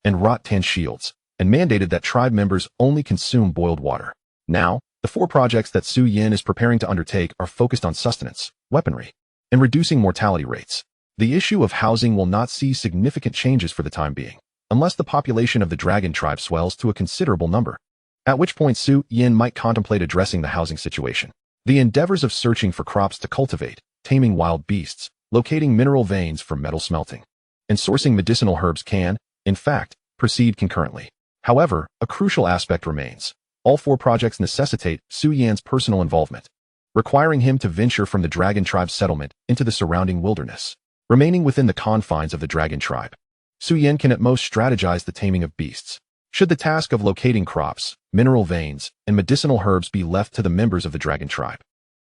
and wrought-tan shields, and mandated that tribe members only consume boiled water. Now, the 4 projects that Su Yin is preparing to undertake are focused on sustenance, weaponry, and reducing mortality rates. The issue of housing will not see significant changes for the time being, unless the population of the dragon tribe swells to a considerable number, at which point Su Yin might contemplate addressing the housing situation. The endeavors of searching for crops to cultivate, taming wild beasts, locating mineral veins for metal smelting, and sourcing medicinal herbs can, in fact, proceed concurrently. However, a crucial aspect remains. All 4 projects necessitate Su Yin's personal involvement, requiring him to venture from the dragon tribe's settlement into the surrounding wilderness. Remaining within the confines of the dragon tribe, Su Yin can at most strategize the taming of beasts. Should the task of locating crops, mineral veins, and medicinal herbs be left to the members of the dragon tribe,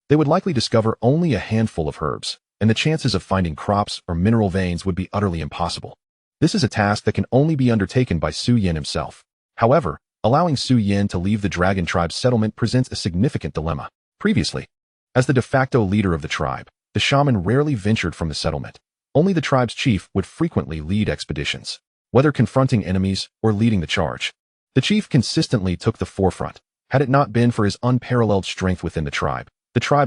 they would likely discover only a handful of herbs, and the chances of finding crops or mineral veins would be utterly impossible. This is a task that can only be undertaken by Su Yin himself. However, allowing Su Yin to leave the dragon tribe's settlement presents a significant dilemma. Previously, as the de facto leader of the tribe, the shaman rarely ventured from the settlement. Only the tribe's chief would frequently lead expeditions, whether confronting enemies or leading the charge. The chief consistently took the forefront. Had it not been for his unparalleled strength within the tribe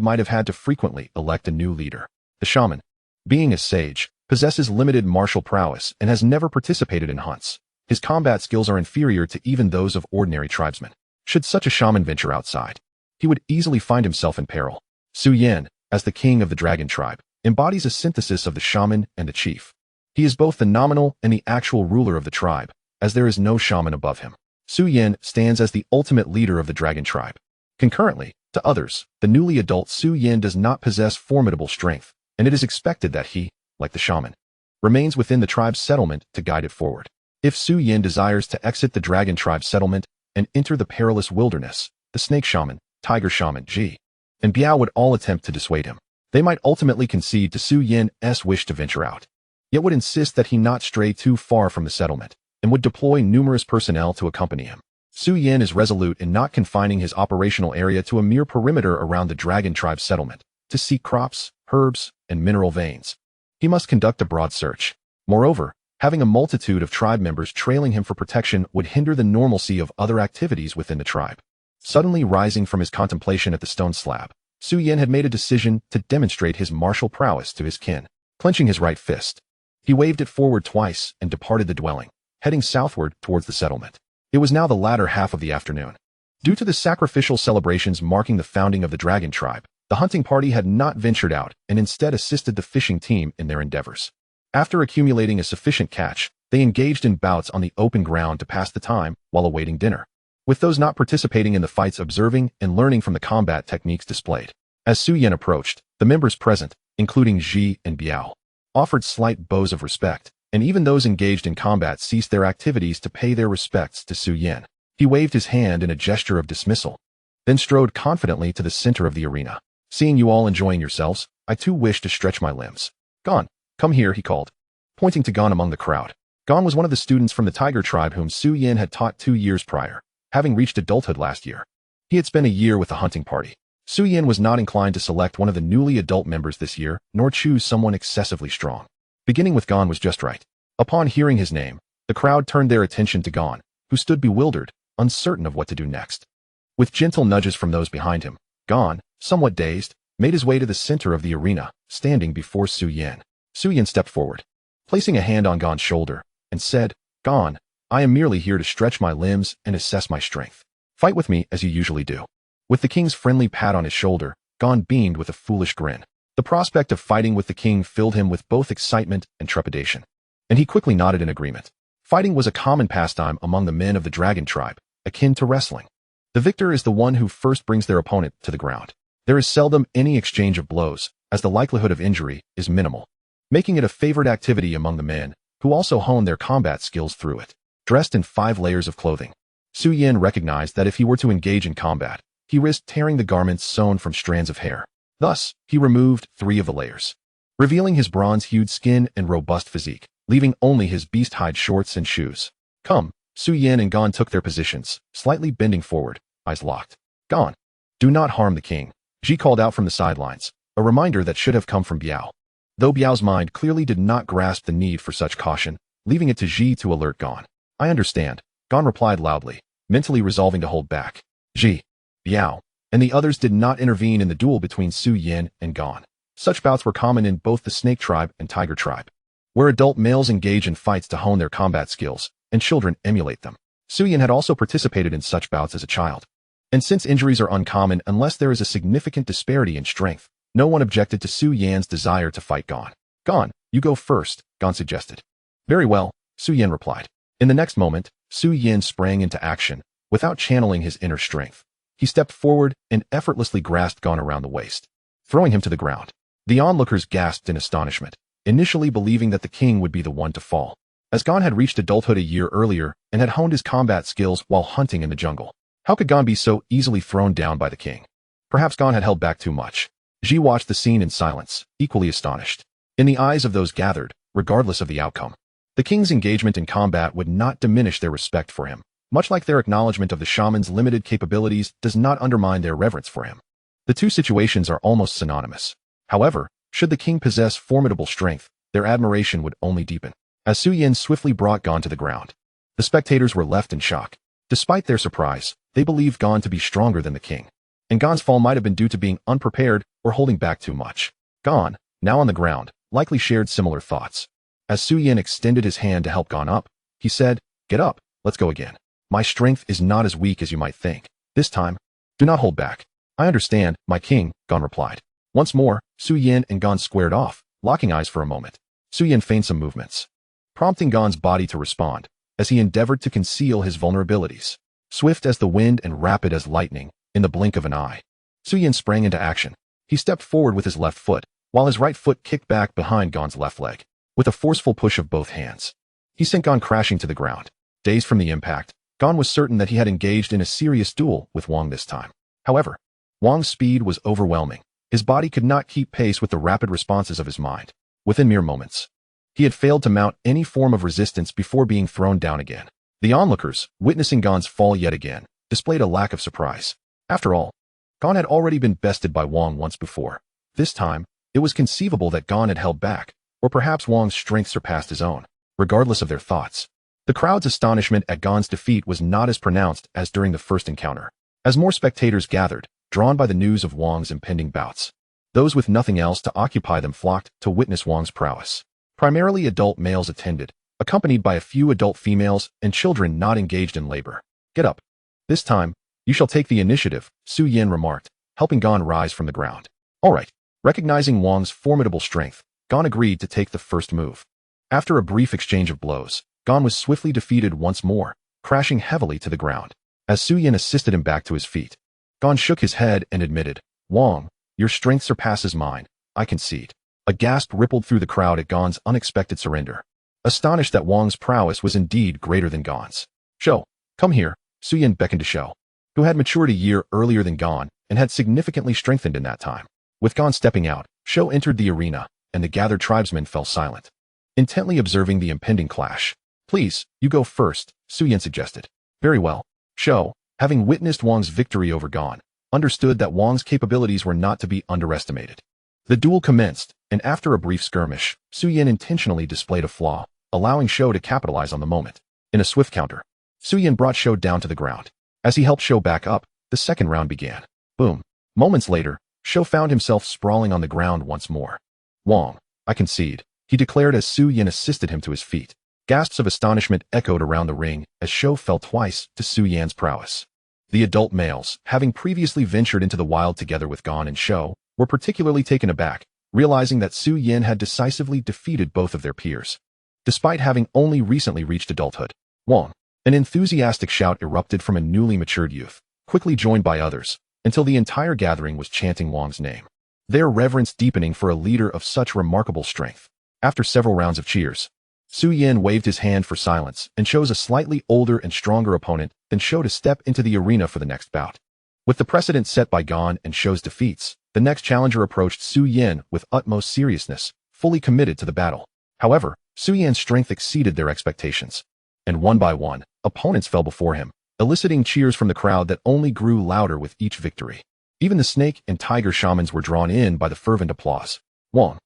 might have had to frequently elect a new leader. The shaman, being a sage, possesses limited martial prowess and has never participated in hunts. His combat skills are inferior to even those of ordinary tribesmen. Should such a shaman venture outside, he would easily find himself in peril. Su Yin, as the king of the dragon tribe, embodies a synthesis of the shaman and the chief. He is both the nominal and the actual ruler of the tribe, as there is no shaman above him. Su Yin stands as the ultimate leader of the dragon tribe. Concurrently, to others, the newly adult Su Yin does not possess formidable strength, and it is expected that he, like the shaman, remains within the tribe's settlement to guide it forward. If Su Yin desires to exit the dragon tribe settlement and enter the perilous wilderness, the snake shaman, tiger shaman, Ji, and Biao would all attempt to dissuade him. They might ultimately concede to Su Yin's wish to venture out, yet would insist that he not stray too far from the settlement, and would deploy numerous personnel to accompany him. Su Yin is resolute in not confining his operational area to a mere perimeter around the dragon tribe settlement to seek crops, herbs, and mineral veins. He must conduct a broad search. Moreover, having a multitude of tribe members trailing him for protection would hinder the normalcy of other activities within the tribe. Suddenly rising from his contemplation at the stone slab, Su Yin had made a decision to demonstrate his martial prowess to his kin. Clenching his right fist, he waved it forward twice and departed the dwelling, heading southward towards the settlement. It was now the latter half of the afternoon. Due to the sacrificial celebrations marking the founding of the dragon tribe, the hunting party had not ventured out and instead assisted the fishing team in their endeavors. After accumulating a sufficient catch, they engaged in bouts on the open ground to pass the time while awaiting dinner, with those not participating in the fights observing and learning from the combat techniques displayed. As Su Yin approached, the members present, including Ji and Biao, offered slight bows of respect, and even those engaged in combat ceased their activities to pay their respects to Su Yin. He waved his hand in a gesture of dismissal, then strode confidently to the center of the arena. Seeing you all enjoying yourselves, I too wish to stretch my limbs. Gon, come here, he called, pointing to Gon among the crowd. Gon was one of the students from the tiger tribe whom Su Yin had taught 2 years prior, having reached adulthood last year. He had spent a year with the hunting party. Su Yin was not inclined to select one of the newly adult members this year, nor choose someone excessively strong. Beginning with Gon was just right. Upon hearing his name, the crowd turned their attention to Gon, who stood bewildered, uncertain of what to do next. With gentle nudges from those behind him, Gon, somewhat dazed, made his way to the center of the arena, standing before Su Yin. Su Yin stepped forward, placing a hand on Gon's shoulder, and said, Gon, I am merely here to stretch my limbs and assess my strength. Fight with me as you usually do. With the king's friendly pat on his shoulder, Gon beamed with a foolish grin. The prospect of fighting with the king filled him with both excitement and trepidation, and he quickly nodded in agreement. Fighting was a common pastime among the men of the dragon tribe, akin to wrestling. The victor is the one who first brings their opponent to the ground. There is seldom any exchange of blows, as the likelihood of injury is minimal, making it a favored activity among the men, who also hone their combat skills through it. Dressed in 5 layers of clothing, Su Yin recognized that if he were to engage in combat, he risked tearing the garments sewn from strands of hair. Thus, he removed 3 of the layers, revealing his bronze-hued skin and robust physique, leaving only his beast-hide shorts and shoes. Come, Su Yin and Gon took their positions, slightly bending forward, eyes locked. Gon, do not harm the king, Ji called out from the sidelines, a reminder that should have come from Biao. Though Biao's mind clearly did not grasp the need for such caution, leaving it to Ji to alert Gon. I understand, Gon replied loudly, mentally resolving to hold back. Ji, Biao, and the others did not intervene in the duel between Su Yin and Gon. Such bouts were common in both the snake tribe and tiger tribe, where adult males engage in fights to hone their combat skills, and children emulate them. Su Yin had also participated in such bouts as a child. And since injuries are uncommon unless there is a significant disparity in strength, no one objected to Su Yan's desire to fight Gon. Gon, you go first, Gon suggested. Very well, Su Yin replied. In the next moment, Su Yin sprang into action, without channeling his inner strength. He stepped forward and effortlessly grasped Gon around the waist, throwing him to the ground. The onlookers gasped in astonishment, initially believing that the king would be the one to fall, as Gon had reached adulthood a year earlier and had honed his combat skills while hunting in the jungle. How could Gon be so easily thrown down by the king? Perhaps Gon had held back too much. Ji watched the scene in silence, equally astonished. In the eyes of those gathered, regardless of the outcome, the king's engagement in combat would not diminish their respect for him, much like their acknowledgement of the shaman's limited capabilities does not undermine their reverence for him. The two situations are almost synonymous. However, should the king possess formidable strength, their admiration would only deepen. As Su Yin swiftly brought Gon to the ground, the spectators were left in shock. Despite their surprise, they believed Gon to be stronger than the king, and Gon's fall might have been due to being unprepared or holding back too much. Gon, now on the ground, likely shared similar thoughts. As Su Yin extended his hand to help Gon up, he said, Get up, let's go again. My strength is not as weak as you might think. This time, do not hold back. I understand, my king, Gon replied. Once more, Su Yin and Gon squared off, locking eyes for a moment. Su Yin feigned some movements, prompting Gon's body to respond, as he endeavored to conceal his vulnerabilities. Swift as the wind and rapid as lightning, in the blink of an eye, Su Yin sprang into action. He stepped forward with his left foot, while his right foot kicked back behind Gon's left leg. With a forceful push of both hands, he sent Gon crashing to the ground. Dazed from the impact, Gon was certain that he had engaged in a serious duel with Wang this time. However, Wang's speed was overwhelming. His body could not keep pace with the rapid responses of his mind. Within mere moments, he had failed to mount any form of resistance before being thrown down again. The onlookers, witnessing Gon's fall yet again, displayed a lack of surprise. After all, Gon had already been bested by Wang once before. This time, it was conceivable that Gon had held back, or perhaps Wang's strength surpassed his own. Regardless of their thoughts, the crowd's astonishment at Gon's defeat was not as pronounced as during the first encounter. As more spectators gathered, drawn by the news of Wang's impending bouts, those with nothing else to occupy them flocked to witness Wang's prowess. Primarily adult males attended, accompanied by a few adult females and children not engaged in labor. Get up. This time, you shall take the initiative, Su Yin remarked, helping Gon rise from the ground. All right. Recognizing Wang's formidable strength, Gon agreed to take the first move. After a brief exchange of blows, Gon was swiftly defeated once more, crashing heavily to the ground. As Su Yin assisted him back to his feet, Gon shook his head and admitted, Wang, your strength surpasses mine, I concede. A gasp rippled through the crowd at Gon's unexpected surrender, astonished that Wang's prowess was indeed greater than Gon's. Shou, come here, Su Yin beckoned to Shou, who had matured a year earlier than Gon and had significantly strengthened in that time. With Gon stepping out, Shou entered the arena, and the gathered tribesmen fell silent, intently observing the impending clash. Please, you go first, Su Yan suggested. Very well. Shou, having witnessed Wang's victory over Gon, understood that Wang's capabilities were not to be underestimated. The duel commenced, and after a brief skirmish, Su Yan intentionally displayed a flaw, allowing Shou to capitalize on the moment. In a swift counter, Su Yan brought Shou down to the ground. As he helped Shou back up, the second round began. Boom. Moments later, Shou found himself sprawling on the ground once more. Wang, I concede, he declared as Su Yan assisted him to his feet. Gasps of astonishment echoed around the ring as Shou fell twice to Su Yan's prowess. The adult males, having previously ventured into the wild together with Gon and Shou, were particularly taken aback, realizing that Su Yan had decisively defeated both of their peers. Despite having only recently reached adulthood, Wang, an enthusiastic shout erupted from a newly matured youth, quickly joined by others, until the entire gathering was chanting Wang's name, their reverence deepening for a leader of such remarkable strength. After several rounds of cheers, Su Yan waved his hand for silence and chose a slightly older and stronger opponent than Shou to step into the arena for the next bout. With the precedent set by Gon and Shou's defeats, the next challenger approached Su Yan with utmost seriousness, fully committed to the battle. However, Su Yan's strength exceeded their expectations, and one by one, opponents fell before him, eliciting cheers from the crowd that only grew louder with each victory. Even the snake and tiger shamans were drawn in by the fervent applause. Wang.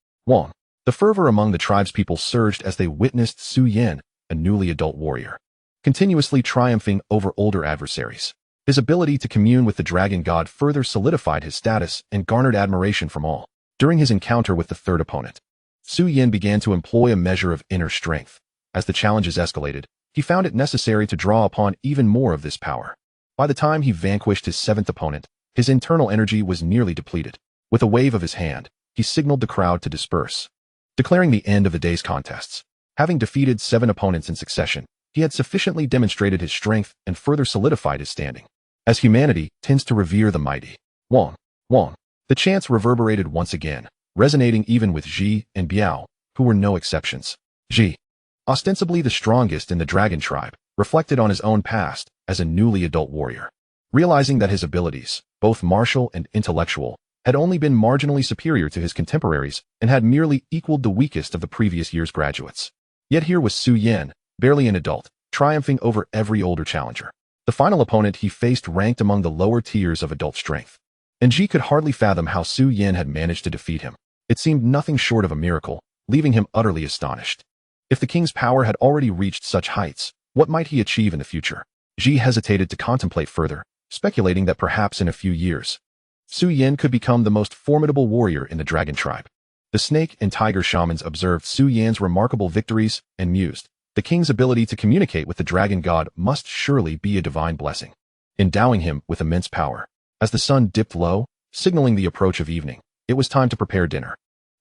The fervor among the tribespeople surged as they witnessed Su Yan, a newly adult warrior, continuously triumphing over older adversaries. His ability to commune with the dragon god further solidified his status and garnered admiration from all. During his encounter with the third opponent, Su Yan began to employ a measure of inner strength. As the challenges escalated, he found it necessary to draw upon even more of this power. By the time he vanquished his seventh opponent, his internal energy was nearly depleted. With a wave of his hand, he signaled the crowd to disperse, declaring the end of the day's contests. Having defeated 7 opponents in succession, he had sufficiently demonstrated his strength and further solidified his standing. As humanity tends to revere the mighty, Wang. The chants reverberated once again, resonating even with Ji and Biao, who were no exceptions. Ji, ostensibly the strongest in the dragon tribe, reflected on his own past as a newly adult warrior. Realizing that his abilities, both martial and intellectual, had only been marginally superior to his contemporaries and had merely equaled the weakest of the previous year's graduates. Yet here was Su Yan, barely an adult, triumphing over every older challenger. The final opponent he faced ranked among the lower tiers of adult strength, and Ji could hardly fathom how Su Yan had managed to defeat him. It seemed nothing short of a miracle, leaving him utterly astonished. If the king's power had already reached such heights, what might he achieve in the future? Ji hesitated to contemplate further, speculating that perhaps in a few years, Su Yan could become the most formidable warrior in the dragon tribe. The snake and tiger shamans observed Su Yan's remarkable victories and mused, the king's ability to communicate with the dragon god must surely be a divine blessing, endowing him with immense power. As the sun dipped low, signaling the approach of evening, it was time to prepare dinner.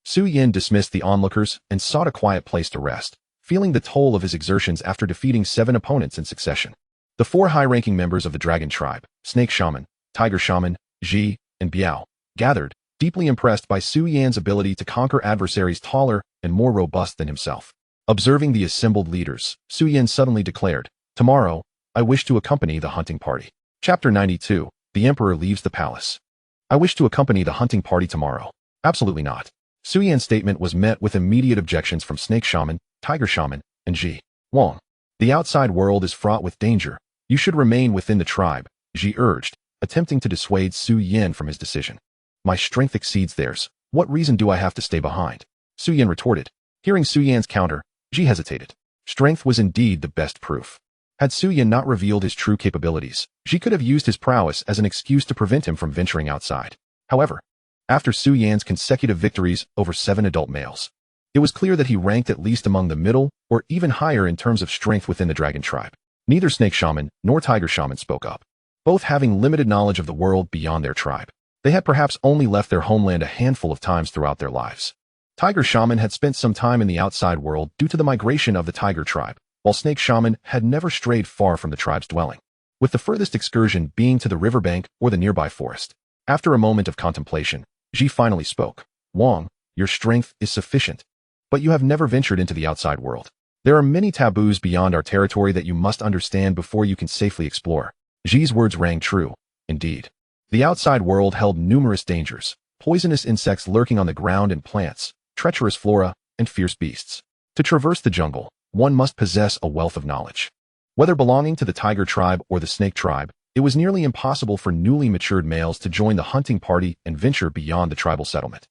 Su Yan dismissed the onlookers and sought a quiet place to rest, feeling the toll of his exertions after defeating 7 opponents in succession. The 4 high-ranking members of the dragon tribe, snake shaman, tiger shaman, Ji, and Biao, gathered, deeply impressed by Su Yan's ability to conquer adversaries taller and more robust than himself. Observing the assembled leaders, Su Yan suddenly declared, "Tomorrow, I wish to accompany the hunting party." Chapter 92, The Emperor Leaves the Palace. I wish to accompany the hunting party tomorrow. Absolutely not. Su Yan's statement was met with immediate objections from Snake Shaman, Tiger Shaman, and Ji. Wang. The outside world is fraught with danger. You should remain within the tribe, Ji urged, attempting to dissuade Su Yan from his decision. My strength exceeds theirs. What reason do I have to stay behind? Su Yan retorted. Hearing Su Yan's counter, Ji hesitated. Strength was indeed the best proof. Had Su Yan not revealed his true capabilities, Ji could have used his prowess as an excuse to prevent him from venturing outside. However, after Su Yan's consecutive victories over 7 adult males, it was clear that he ranked at least among the middle or even higher in terms of strength within the dragon tribe. Neither Snake Shaman nor Tiger Shaman spoke up, both having limited knowledge of the world beyond their tribe. They had perhaps only left their homeland a handful of times throughout their lives. Tiger Shaman had spent some time in the outside world due to the migration of the Tiger tribe, while Snake Shaman had never strayed far from the tribe's dwelling, with the furthest excursion being to the riverbank or the nearby forest. After a moment of contemplation, Ji finally spoke. Wang, your strength is sufficient, but you have never ventured into the outside world. There are many taboos beyond our territory that you must understand before you can safely explore. Ji's words rang true, indeed. The outside world held numerous dangers, poisonous insects lurking on the ground and plants, treacherous flora, and fierce beasts. To traverse the jungle, one must possess a wealth of knowledge. Whether belonging to the tiger tribe or the snake tribe, it was nearly impossible for newly matured males to join the hunting party and venture beyond the tribal settlement.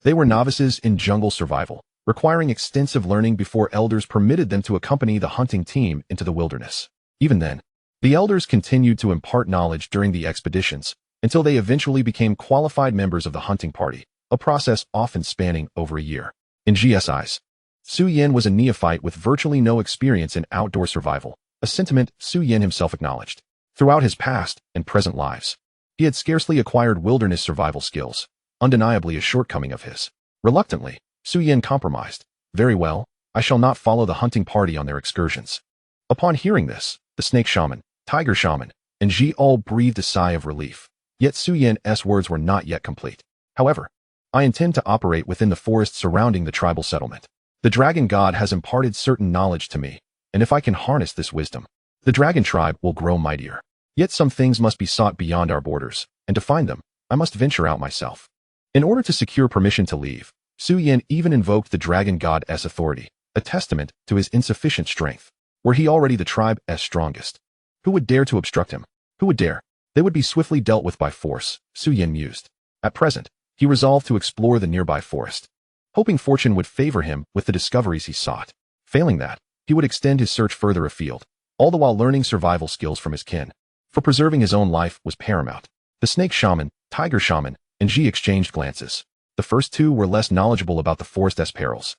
They were novices in jungle survival, requiring extensive learning before elders permitted them to accompany the hunting team into the wilderness. Even then, the elders continued to impart knowledge during the expeditions until they eventually became qualified members of the hunting party, a process often spanning over a year. In Ji's eyes, Su Yin was a neophyte with virtually no experience in outdoor survival, a sentiment Su Yin himself acknowledged. Throughout his past and present lives, he had scarcely acquired wilderness survival skills, undeniably a shortcoming of his. Reluctantly, Su Yin compromised. Very well, I shall not follow the hunting party on their excursions. Upon hearing this, the snake shaman, tiger shaman, and Ji all breathed a sigh of relief. Yet Su Yin's words were not yet complete. However, I intend to operate within the forest surrounding the tribal settlement. The dragon god has imparted certain knowledge to me, and if I can harness this wisdom, the dragon tribe will grow mightier. Yet some things must be sought beyond our borders, and to find them, I must venture out myself. In order to secure permission to leave, Su Yin even invoked the dragon god's authority, a testament to his insufficient strength. Were he already the tribe's strongest? Who would dare to obstruct him? Who would dare? They would be swiftly dealt with by force, Su Yin mused. At present, he resolved to explore the nearby forest, hoping fortune would favor him with the discoveries he sought. Failing that, he would extend his search further afield, all the while learning survival skills from his kin. For preserving his own life was paramount. The snake shaman, tiger shaman, and Ji exchanged glances. The first two were less knowledgeable about the forest's perils.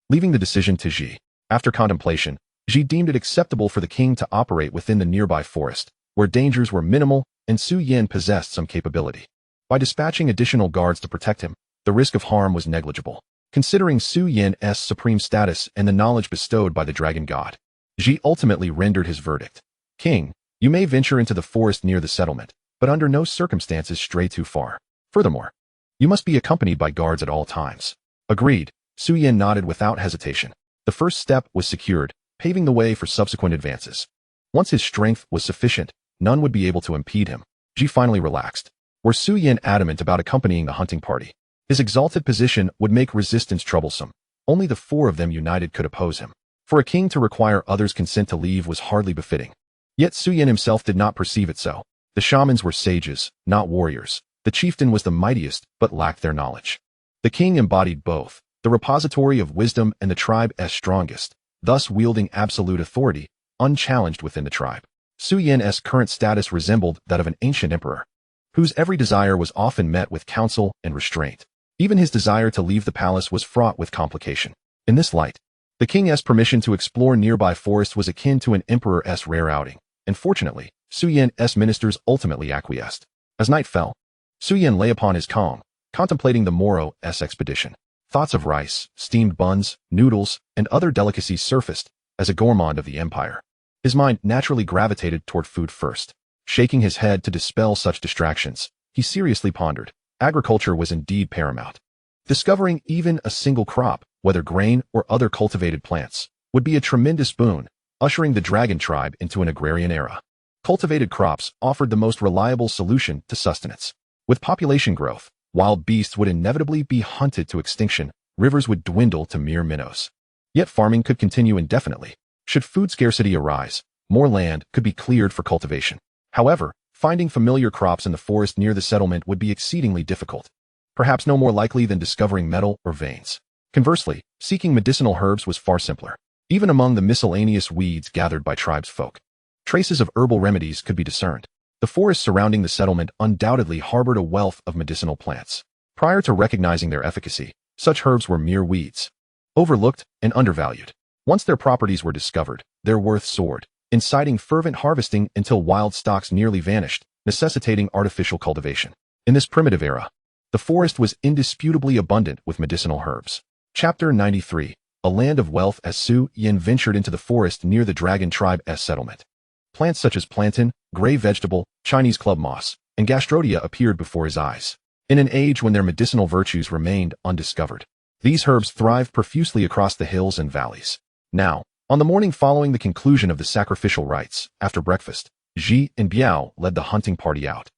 Leaving the decision to Ji. After contemplation, Ji deemed it acceptable for the king to operate within the nearby forest, where dangers were minimal and Su Yin possessed some capability. By dispatching additional guards to protect him, the risk of harm was negligible. Considering Su Yin's supreme status and the knowledge bestowed by the dragon god, Ji ultimately rendered his verdict. King, you may venture into the forest near the settlement, but under no circumstances stray too far. Furthermore, you must be accompanied by guards at all times. Agreed, Su Yin nodded without hesitation. The first step was secured, paving the way for subsequent advances. Once his strength was sufficient, none would be able to impede him. Ji finally relaxed. Were Su Yin adamant about accompanying the hunting party, his exalted position would make resistance troublesome. Only the four of them united could oppose him. For a king to require others' consent to leave was hardly befitting. Yet Su Yin himself did not perceive it so. The shamans were sages, not warriors. The chieftain was the mightiest, but lacked their knowledge. The king embodied both, the repository of wisdom and the tribe's strongest, thus wielding absolute authority, unchallenged within the tribe. Su Yin's current status resembled that of an ancient emperor, whose every desire was often met with counsel and restraint. Even his desire to leave the palace was fraught with complication. In this light, the king's permission to explore nearby forest was akin to an emperor's rare outing, and fortunately, Su Yin's ministers ultimately acquiesced. As night fell, Su Yin lay upon his kong, contemplating the morrow's expedition. Thoughts of rice, steamed buns, noodles, and other delicacies surfaced. As a gourmand of the empire, his mind naturally gravitated toward food first. Shaking his head to dispel such distractions, he seriously pondered. Agriculture was indeed paramount. Discovering even a single crop, whether grain or other cultivated plants, would be a tremendous boon, ushering the dragon tribe into an agrarian era. Cultivated crops offered the most reliable solution to sustenance. With population growth, wild beasts would inevitably be hunted to extinction, rivers would dwindle to mere minnows. Yet farming could continue indefinitely. Should food scarcity arise, more land could be cleared for cultivation. However, finding familiar crops in the forest near the settlement would be exceedingly difficult, perhaps no more likely than discovering metal or veins. Conversely, seeking medicinal herbs was far simpler. Even among the miscellaneous weeds gathered by tribesfolk, traces of herbal remedies could be discerned. The forest surrounding the settlement undoubtedly harbored a wealth of medicinal plants. Prior to recognizing their efficacy, such herbs were mere weeds, overlooked and undervalued. Once their properties were discovered, their worth soared, inciting fervent harvesting until wild stocks nearly vanished, necessitating artificial cultivation. In this primitive era, the forest was indisputably abundant with medicinal herbs. Chapter 93. A land of wealth. As Su Yin ventured into the forest near the dragon tribe's settlement, plants such as plantain, gray vegetable, Chinese club moss, and gastrodia appeared before his eyes. In an age when their medicinal virtues remained undiscovered, these herbs thrived profusely across the hills and valleys. Now, on the morning following the conclusion of the sacrificial rites, after breakfast, Ji and Biao led the hunting party out.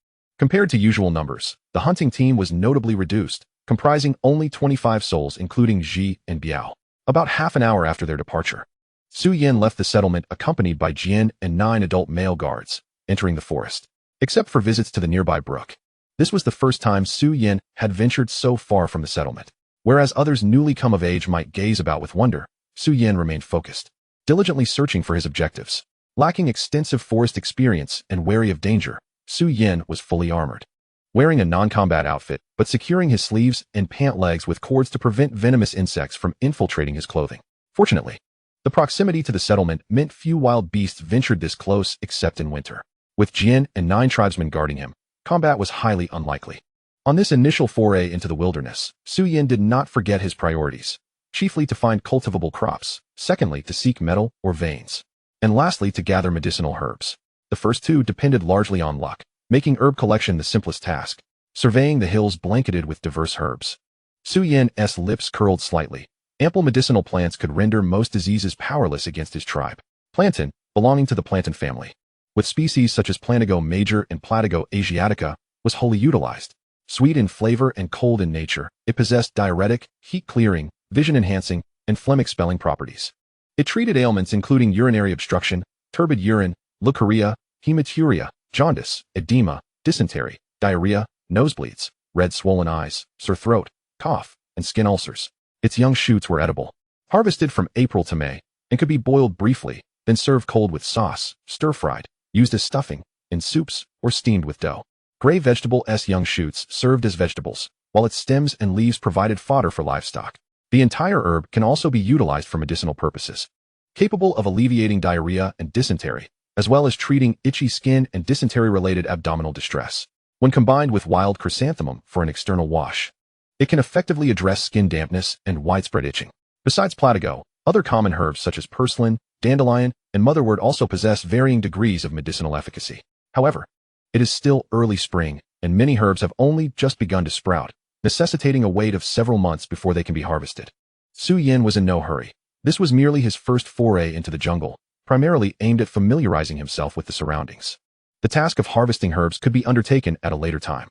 Compared to usual numbers, the hunting team was notably reduced, comprising only 25 souls including Ji and Biao. About half an hour after their departure, Su Yin left the settlement accompanied by Jian and 9 adult male guards, entering the forest. Except for visits to the nearby brook. This was the first time Su Yin had ventured so far from the settlement. Whereas others newly come of age might gaze about with wonder, Su Yin remained focused, diligently searching for his objectives. Lacking extensive forest experience and wary of danger, Su Yin was fully armored. Wearing a non-combat outfit, but securing his sleeves and pant legs with cords to prevent venomous insects from infiltrating his clothing. Fortunately, the proximity to the settlement meant few wild beasts ventured this close except in winter. With Jian and 9 tribesmen guarding him, combat was highly unlikely. On this initial foray into the wilderness, Su Yin did not forget his priorities, chiefly to find cultivable crops, secondly to seek metal or veins, and lastly to gather medicinal herbs. The first two depended largely on luck, making herb collection the simplest task, surveying the hills blanketed with diverse herbs. Su Yin's lips curled slightly. Ample medicinal plants could render most diseases powerless against his tribe. Plantain, belonging to the plantain family, with species such as Plantago major and Platago asiatica, was wholly utilized. Sweet in flavor and cold in nature, it possessed diuretic, heat-clearing, vision-enhancing, and phlegm-expelling properties. It treated ailments including urinary obstruction, turbid urine, leukorrhea, hematuria, jaundice, edema, dysentery, diarrhea, nosebleeds, red swollen eyes, sore throat, cough, and skin ulcers. Its young shoots were edible, harvested from April to May, and could be boiled briefly, then served cold with sauce, stir-fried, used as stuffing, in soups, or steamed with dough. Gray vegetable's young shoots served as vegetables, while its stems and leaves provided fodder for livestock. The entire herb can also be utilized for medicinal purposes, capable of alleviating diarrhea and dysentery, as well as treating itchy skin and dysentery-related abdominal distress. When combined with wild chrysanthemum for an external wash, it can effectively address skin dampness and widespread itching. Besides Platago, other common herbs such as purslane, dandelion, and motherwort also possess varying degrees of medicinal efficacy. However, it is still early spring, and many herbs have only just begun to sprout, necessitating a wait of several months before they can be harvested. Su Yin was in no hurry. This was merely his first foray into the jungle, primarily aimed at familiarizing himself with the surroundings. The task of harvesting herbs could be undertaken at a later time.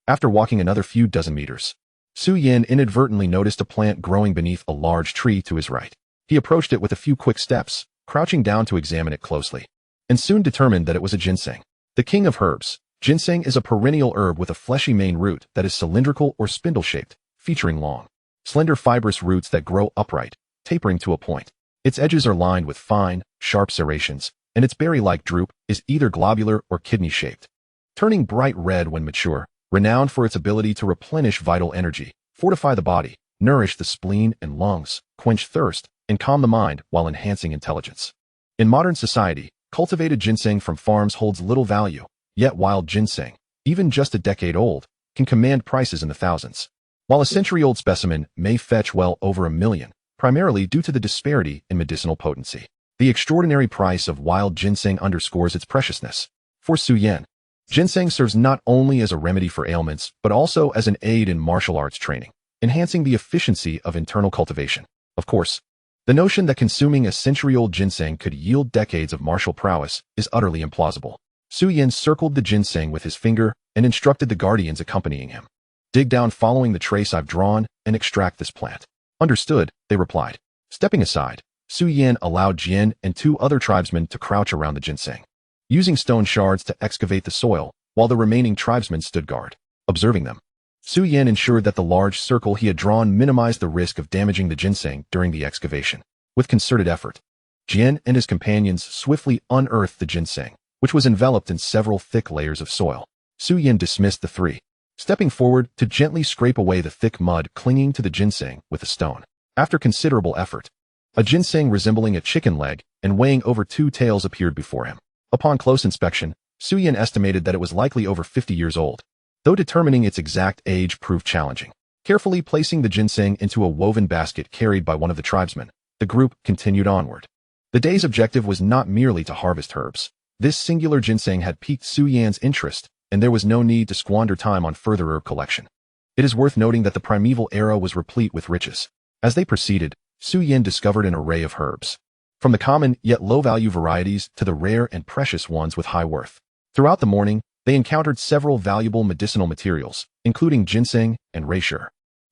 After walking another few dozen meters, Su Yin inadvertently noticed a plant growing beneath a large tree to his right. He approached it with a few quick steps, crouching down to examine it closely, and soon determined that it was a ginseng. The king of herbs, ginseng is a perennial herb with a fleshy main root that is cylindrical or spindle-shaped, featuring long, slender fibrous roots that grow upright, tapering to a point. Its edges are lined with fine, sharp serrations, and its berry-like drupe is either globular or kidney-shaped, turning bright red when mature, renowned for its ability to replenish vital energy, fortify the body, nourish the spleen and lungs, quench thirst, and calm the mind while enhancing intelligence. In modern society, cultivated ginseng from farms holds little value, yet wild ginseng, even just a decade old, can command prices in the thousands. While a century-old specimen may fetch well over $1 million, primarily due to the disparity in medicinal potency. The extraordinary price of wild ginseng underscores its preciousness. For Su Yin, ginseng serves not only as a remedy for ailments, but also as an aid in martial arts training, enhancing the efficiency of internal cultivation. Of course, the notion that consuming a century-old ginseng could yield decades of martial prowess is utterly implausible. Su Yin circled the ginseng with his finger and instructed the guardians accompanying him. Dig down following the trace I've drawn and extract this plant. Understood, they replied. Stepping aside, Su Yin allowed Jian and 2 other tribesmen to crouch around the ginseng, using stone shards to excavate the soil, while the remaining tribesmen stood guard, observing them. Su Yin ensured that the large circle he had drawn minimized the risk of damaging the ginseng during the excavation. With concerted effort, Jian and his companions swiftly unearthed the ginseng, which was enveloped in several thick layers of soil. Su Yin dismissed the 3, stepping forward to gently scrape away the thick mud clinging to the ginseng with a stone. After considerable effort, a ginseng resembling a chicken leg and weighing over 2 taels appeared before him. Upon close inspection, Su Yin estimated that it was likely over 50 years old, though determining its exact age proved challenging. Carefully placing the ginseng into a woven basket carried by one of the tribesmen, the group continued onward. The day's objective was not merely to harvest herbs. This singular ginseng had piqued Su Yin's interest, and there was no need to squander time on further herb collection. It is worth noting that the primeval era was replete with riches. As they proceeded, Su Yin discovered an array of herbs, from the common yet low-value varieties to the rare and precious ones with high worth. Throughout the morning, They encountered several valuable medicinal materials, including ginseng and reishi.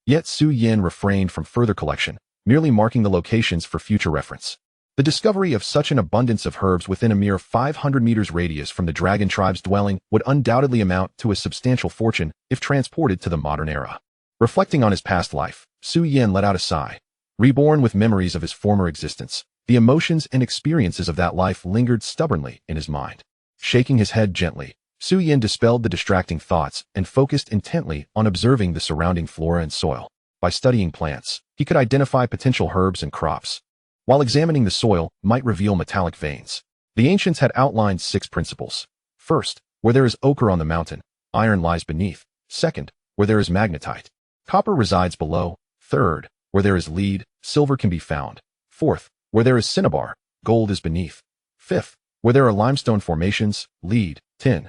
Yet Su Yin refrained from further collection, merely marking the locations for future reference. The discovery of such an abundance of herbs within a mere 500 meters radius from the dragon tribe's dwelling would undoubtedly amount to a substantial fortune if transported to the modern era. Reflecting on his past life, Su Yin let out a sigh. Reborn with memories of his former existence, the emotions and experiences of that life lingered stubbornly in his mind. Shaking his head gently, Su Yin dispelled the distracting thoughts and focused intently on observing the surrounding flora and soil. By studying plants, he could identify potential herbs and crops, while examining the soil might reveal metallic veins. The ancients had outlined 6 principles. First, where there is ochre on the mountain, iron lies beneath. Second, where there is magnetite, copper resides below. Third, where there is lead, silver can be found. Fourth, where there is cinnabar, gold is beneath. Fifth, where there are limestone formations, lead, tin,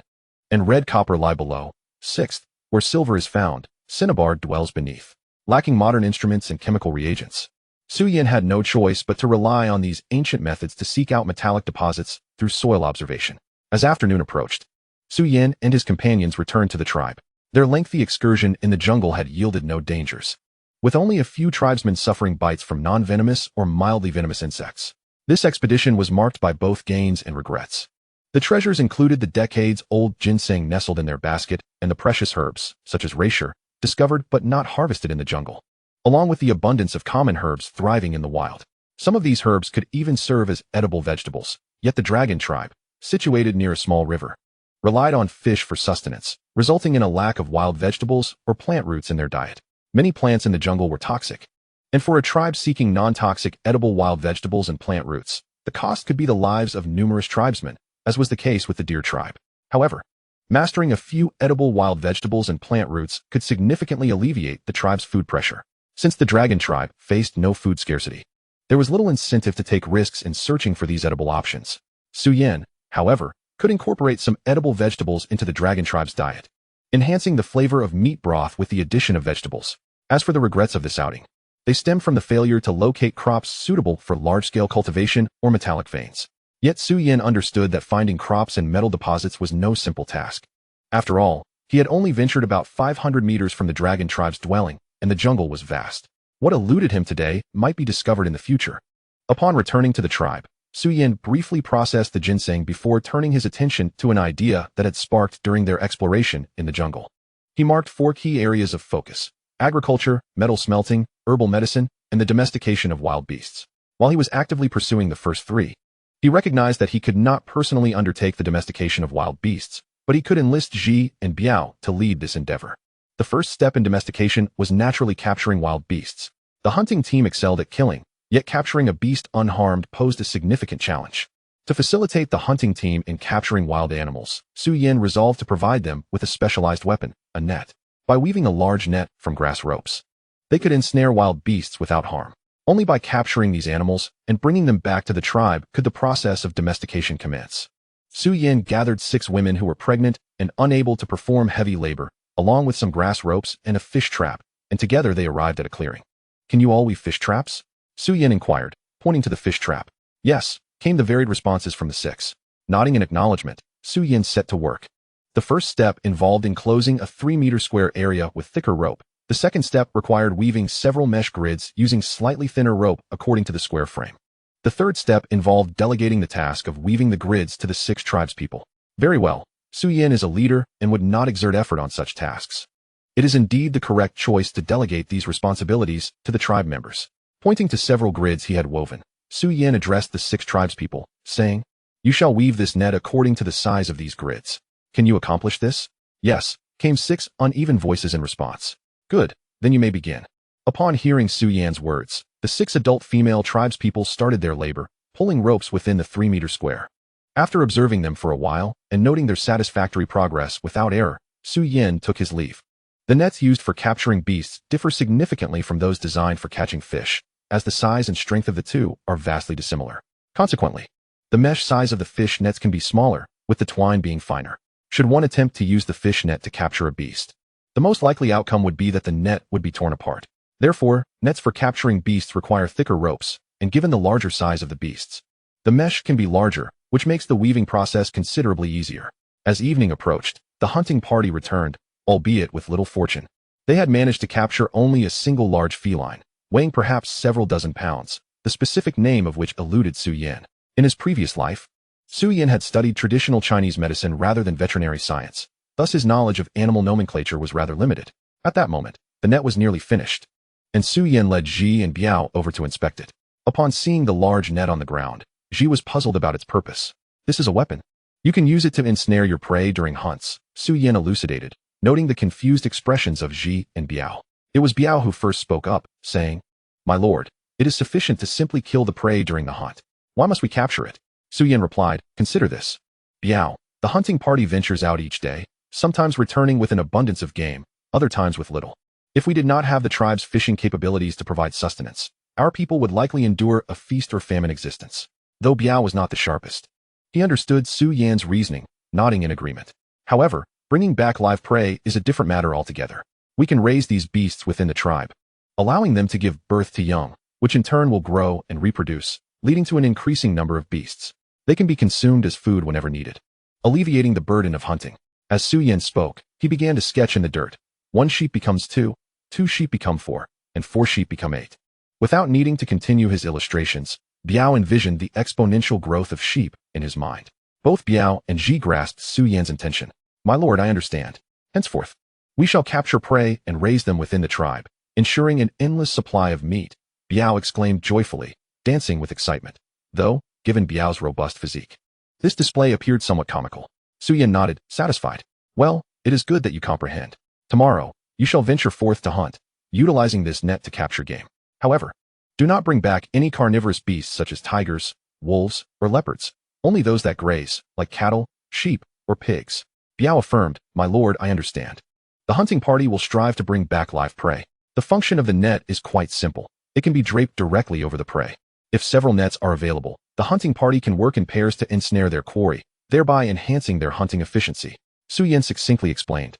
and red copper lie below. Sixth, where silver is found, cinnabar dwells beneath. Lacking modern instruments and chemical reagents, Su Yin had no choice but to rely on these ancient methods to seek out metallic deposits through soil observation. As afternoon approached, Su Yin and his companions returned to the tribe. Their lengthy excursion in the jungle had yielded no dangers, with only a few tribesmen suffering bites from non-venomous or mildly venomous insects. This expedition was marked by both gains and regrets. The treasures included the decades-old ginseng nestled in their basket and the precious herbs, such as reishi, discovered but not harvested in the jungle, along with the abundance of common herbs thriving in the wild. Some of these herbs could even serve as edible vegetables, yet the dragon tribe, situated near a small river, relied on fish for sustenance, resulting in a lack of wild vegetables or plant roots in their diet. Many plants in the jungle were toxic, and for a tribe seeking non-toxic edible wild vegetables and plant roots, the cost could be the lives of numerous tribesmen, as was the case with the deer tribe. However, mastering a few edible wild vegetables and plant roots could significantly alleviate the tribe's food pressure. Since the dragon tribe faced no food scarcity, there was little incentive to take risks in searching for these edible options. Su Yin, however, could incorporate some edible vegetables into the dragon tribe's diet, enhancing the flavor of meat broth with the addition of vegetables. As for the regrets of this outing, they stem from the failure to locate crops suitable for large-scale cultivation or metallic veins. Yet Su Yin understood that finding crops and metal deposits was no simple task. After all, he had only ventured about 500 meters from the dragon tribe's dwelling, and the jungle was vast. What eluded him today might be discovered in the future. Upon returning to the tribe, Su Yin briefly processed the ginseng before turning his attention to an idea that had sparked during their exploration in the jungle. He marked 4 key areas of focus: agriculture, metal smelting, herbal medicine, and the domestication of wild beasts. While he was actively pursuing the first 3, he recognized that he could not personally undertake the domestication of wild beasts, but he could enlist Ji and Biao to lead this endeavor. The first step in domestication was naturally capturing wild beasts. The hunting team excelled at killing, yet capturing a beast unharmed posed a significant challenge. To facilitate the hunting team in capturing wild animals, Su Yin resolved to provide them with a specialized weapon, a net. By weaving a large net from grass ropes, they could ensnare wild beasts without harm. Only by capturing these animals and bringing them back to the tribe could the process of domestication commence. Su Yin gathered 6 women who were pregnant and unable to perform heavy labor, along with some grass ropes and a fish trap, and together they arrived at a clearing. "Can you all weave fish traps?" Su Yin inquired, pointing to the fish trap. "Yes," came the varied responses from the 6. Nodding in acknowledgement, Su Yin set to work. The first step involved enclosing a 3-meter square area with thicker rope. The second step required weaving several mesh grids using slightly thinner rope according to the square frame. The third step involved delegating the task of weaving the grids to the 6 tribespeople. Very well, Su Yin is a leader and would not exert effort on such tasks. It is indeed the correct choice to delegate these responsibilities to the tribe members. Pointing to several grids he had woven, Su Yin addressed the 6 tribespeople, saying, "You shall weave this net according to the size of these grids. Can you accomplish this?" "Yes," came 6 uneven voices in response. "Good, then you may begin." Upon hearing Su Yin's words, the 6 adult female tribespeople started their labor, pulling ropes within the 3-meter square. After observing them for a while and noting their satisfactory progress without error, Su Yin took his leave. The nets used for capturing beasts differ significantly from those designed for catching fish, as the size and strength of the two are vastly dissimilar. Consequently, the mesh size of the fish nets can be smaller, with the twine being finer. Should one attempt to use the fish net to capture a beast, the most likely outcome would be that the net would be torn apart. Therefore, nets for capturing beasts require thicker ropes, and given the larger size of the beasts, the mesh can be larger, which makes the weaving process considerably easier. As evening approached, The hunting party returned, albeit with little fortune. They had managed to capture only a single large feline, weighing perhaps several dozen pounds, the specific name of which eluded Su Yan. In his previous life, Su Yan had studied traditional Chinese medicine rather than veterinary science, thus his knowledge of animal nomenclature was rather limited. At that moment, the net was nearly finished, and Su Yan led Ji and Biao over to inspect it. Upon seeing the large net on the ground, Ji was puzzled about its purpose. This is a weapon. You can use it to ensnare your prey during hunts, Su Yan elucidated, noting the confused expressions of Ji and Biao. It was Biao who first spoke up, saying, "My lord, it is sufficient to simply kill the prey during the hunt. Why must we capture it?" Su Yan replied, "Consider this. Biao, the hunting party ventures out each day, sometimes returning with an abundance of game, other times with little. If we did not have the tribe's fishing capabilities to provide sustenance, our people would likely endure a feast or famine existence." Though Biao was not the sharpest, he understood Su Yan's reasoning, nodding in agreement. However, bringing back live prey is a different matter altogether. We can raise these beasts within the tribe, allowing them to give birth to young, which in turn will grow and reproduce, leading to an increasing number of beasts. They can be consumed as food whenever needed, alleviating the burden of hunting. As Su Yan spoke, he began to sketch in the dirt. 1 sheep becomes 2, 2 sheep become 4, and 4 sheep become 8. Without needing to continue his illustrations, Biao envisioned the exponential growth of sheep in his mind. Both Biao and Ji grasped Su Yan's intention. "My lord, I understand. Henceforth, we shall capture prey and raise them within the tribe, ensuring an endless supply of meat," Biao exclaimed joyfully, dancing with excitement. Though, given Biao's robust physique, this display appeared somewhat comical. Su Yan nodded, satisfied. "Well, it is good that you comprehend. Tomorrow, you shall venture forth to hunt, utilizing this net to capture game. However, do not bring back any carnivorous beasts such as tigers, wolves, or leopards, only those that graze, like cattle, sheep, or pigs." Biao affirmed, "My lord, I understand. The hunting party will strive to bring back live prey. The function of the net is quite simple. It can be draped directly over the prey. If several nets are available, the hunting party can work in pairs to ensnare their quarry, thereby enhancing their hunting efficiency," Su Yan succinctly explained.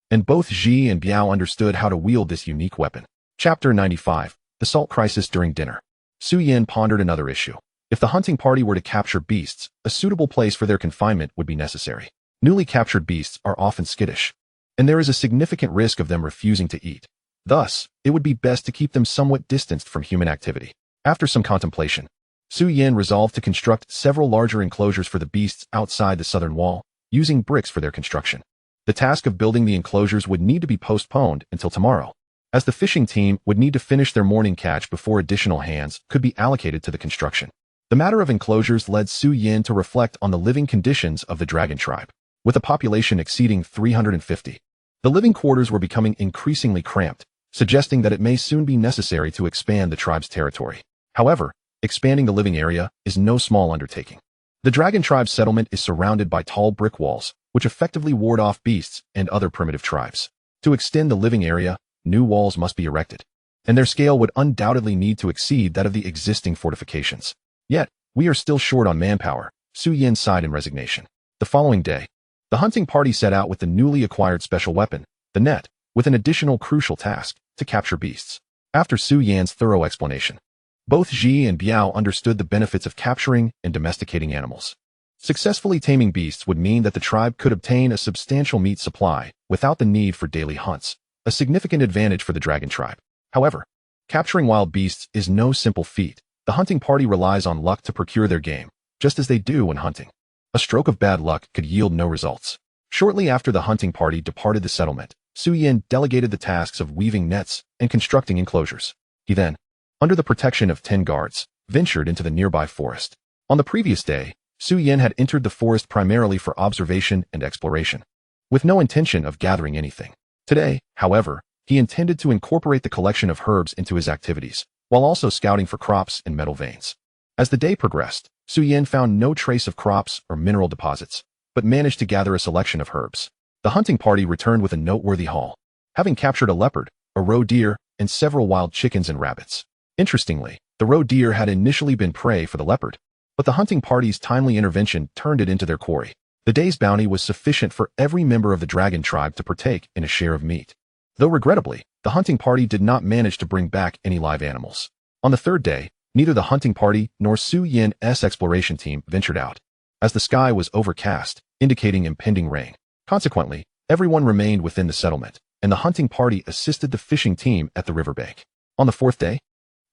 And both Ji and Biao understood how to wield this unique weapon. Chapter 95. The Salt Crisis During Dinner. Su Yan pondered another issue. If the hunting party were to capture beasts, a suitable place for their confinement would be necessary. Newly captured beasts are often skittish, and there is a significant risk of them refusing to eat. Thus, it would be best to keep them somewhat distanced from human activity. After some contemplation, Su Yan resolved to construct several larger enclosures for the beasts outside the southern wall, using bricks for their construction. The task of building the enclosures would need to be postponed until tomorrow, as the fishing team would need to finish their morning catch before additional hands could be allocated to the construction. The matter of enclosures led Su Yan to reflect on the living conditions of the dragon tribe. With a population exceeding 350, the living quarters were becoming increasingly cramped, suggesting that it may soon be necessary to expand the tribe's territory. However, expanding the living area is no small undertaking. The dragon tribe's settlement is surrounded by tall brick walls, which effectively ward off beasts and other primitive tribes. To extend the living area, new walls must be erected, and their scale would undoubtedly need to exceed that of the existing fortifications. Yet, we are still short on manpower, Su Yan sighed in resignation. The following day, the hunting party set out with the newly acquired special weapon, the net, with an additional crucial task, to capture beasts. After Su Yan's thorough explanation, both Ji and Biao understood the benefits of capturing and domesticating animals. Successfully taming beasts would mean that the tribe could obtain a substantial meat supply without the need for daily hunts, a significant advantage for the dragon tribe. However, capturing wild beasts is no simple feat. The hunting party relies on luck to procure their game, just as they do when hunting. A stroke of bad luck could yield no results. Shortly after the hunting party departed the settlement, Su Yan delegated the tasks of weaving nets and constructing enclosures. He then, under the protection of 10 guards, ventured into the nearby forest. On the previous day, Su Yan had entered the forest primarily for observation and exploration, with no intention of gathering anything. Today, however, he intended to incorporate the collection of herbs into his activities, while also scouting for crops and metal veins. As the day progressed, Su Yan found no trace of crops or mineral deposits, but managed to gather a selection of herbs. The hunting party returned with a noteworthy haul, having captured a leopard, a roe deer, and several wild chickens and rabbits. Interestingly, the roe deer had initially been prey for the leopard, but the hunting party's timely intervention turned it into their quarry. The day's bounty was sufficient for every member of the dragon tribe to partake in a share of meat. Though regrettably, the hunting party did not manage to bring back any live animals. On the third day, neither the hunting party nor Su Yan's exploration team ventured out, as the sky was overcast, indicating impending rain. Consequently, Everyone remained within the settlement, and the hunting party assisted the fishing team at the riverbank. On the fourth day,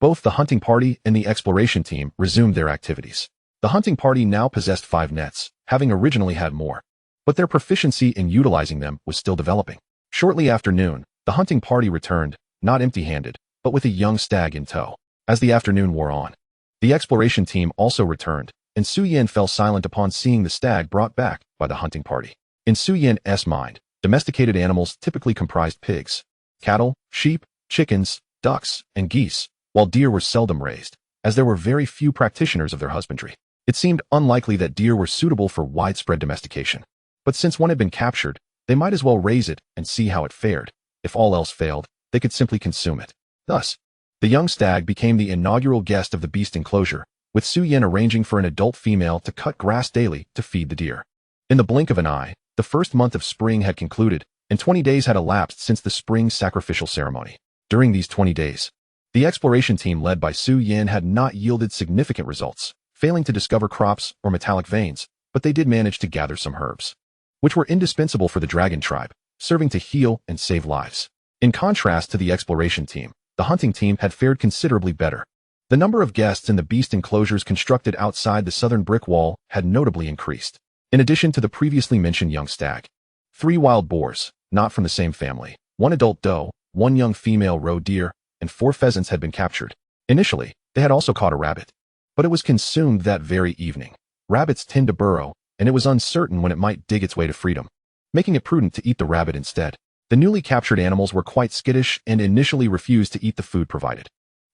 both the hunting party and the exploration team resumed their activities. The hunting party now possessed 5 nets, having originally had more, but their proficiency in utilizing them was still developing. Shortly after noon, the hunting party returned, not empty-handed, but with a young stag in tow. As the afternoon wore on, the exploration team also returned, and Su Yin fell silent upon seeing the stag brought back by the hunting party. In Su Yin's mind, domesticated animals typically comprised pigs, cattle, sheep, chickens, ducks, and geese, while deer were seldom raised, as there were very few practitioners of their husbandry. It seemed unlikely that deer were suitable for widespread domestication. But since one had been captured, they might as well raise it and see how it fared. If all else failed, they could simply consume it. Thus, the young stag became the inaugural guest of the beast enclosure, with Su Yin arranging for an adult female to cut grass daily to feed the deer. In the blink of an eye, the first month of spring had concluded, and 20 days had elapsed since the spring sacrificial ceremony. During these 20 days, the exploration team led by Su Yin had not yielded significant results, failing to discover crops or metallic veins, but they did manage to gather some herbs, which were indispensable for the dragon tribe, serving to heal and save lives. In contrast to the exploration team, the hunting team had fared considerably better. The number of guests in the beast enclosures constructed outside the southern brick wall had notably increased. In addition to the previously mentioned young stag, 3 wild boars, not from the same family, 1 adult doe, 1 young female roe deer, and 4 pheasants had been captured. Initially, they had also caught a rabbit, but it was consumed that very evening. Rabbits tend to burrow, and it was uncertain when it might dig its way to freedom, making it prudent to eat the rabbit instead. The newly captured animals were quite skittish and initially refused to eat the food provided.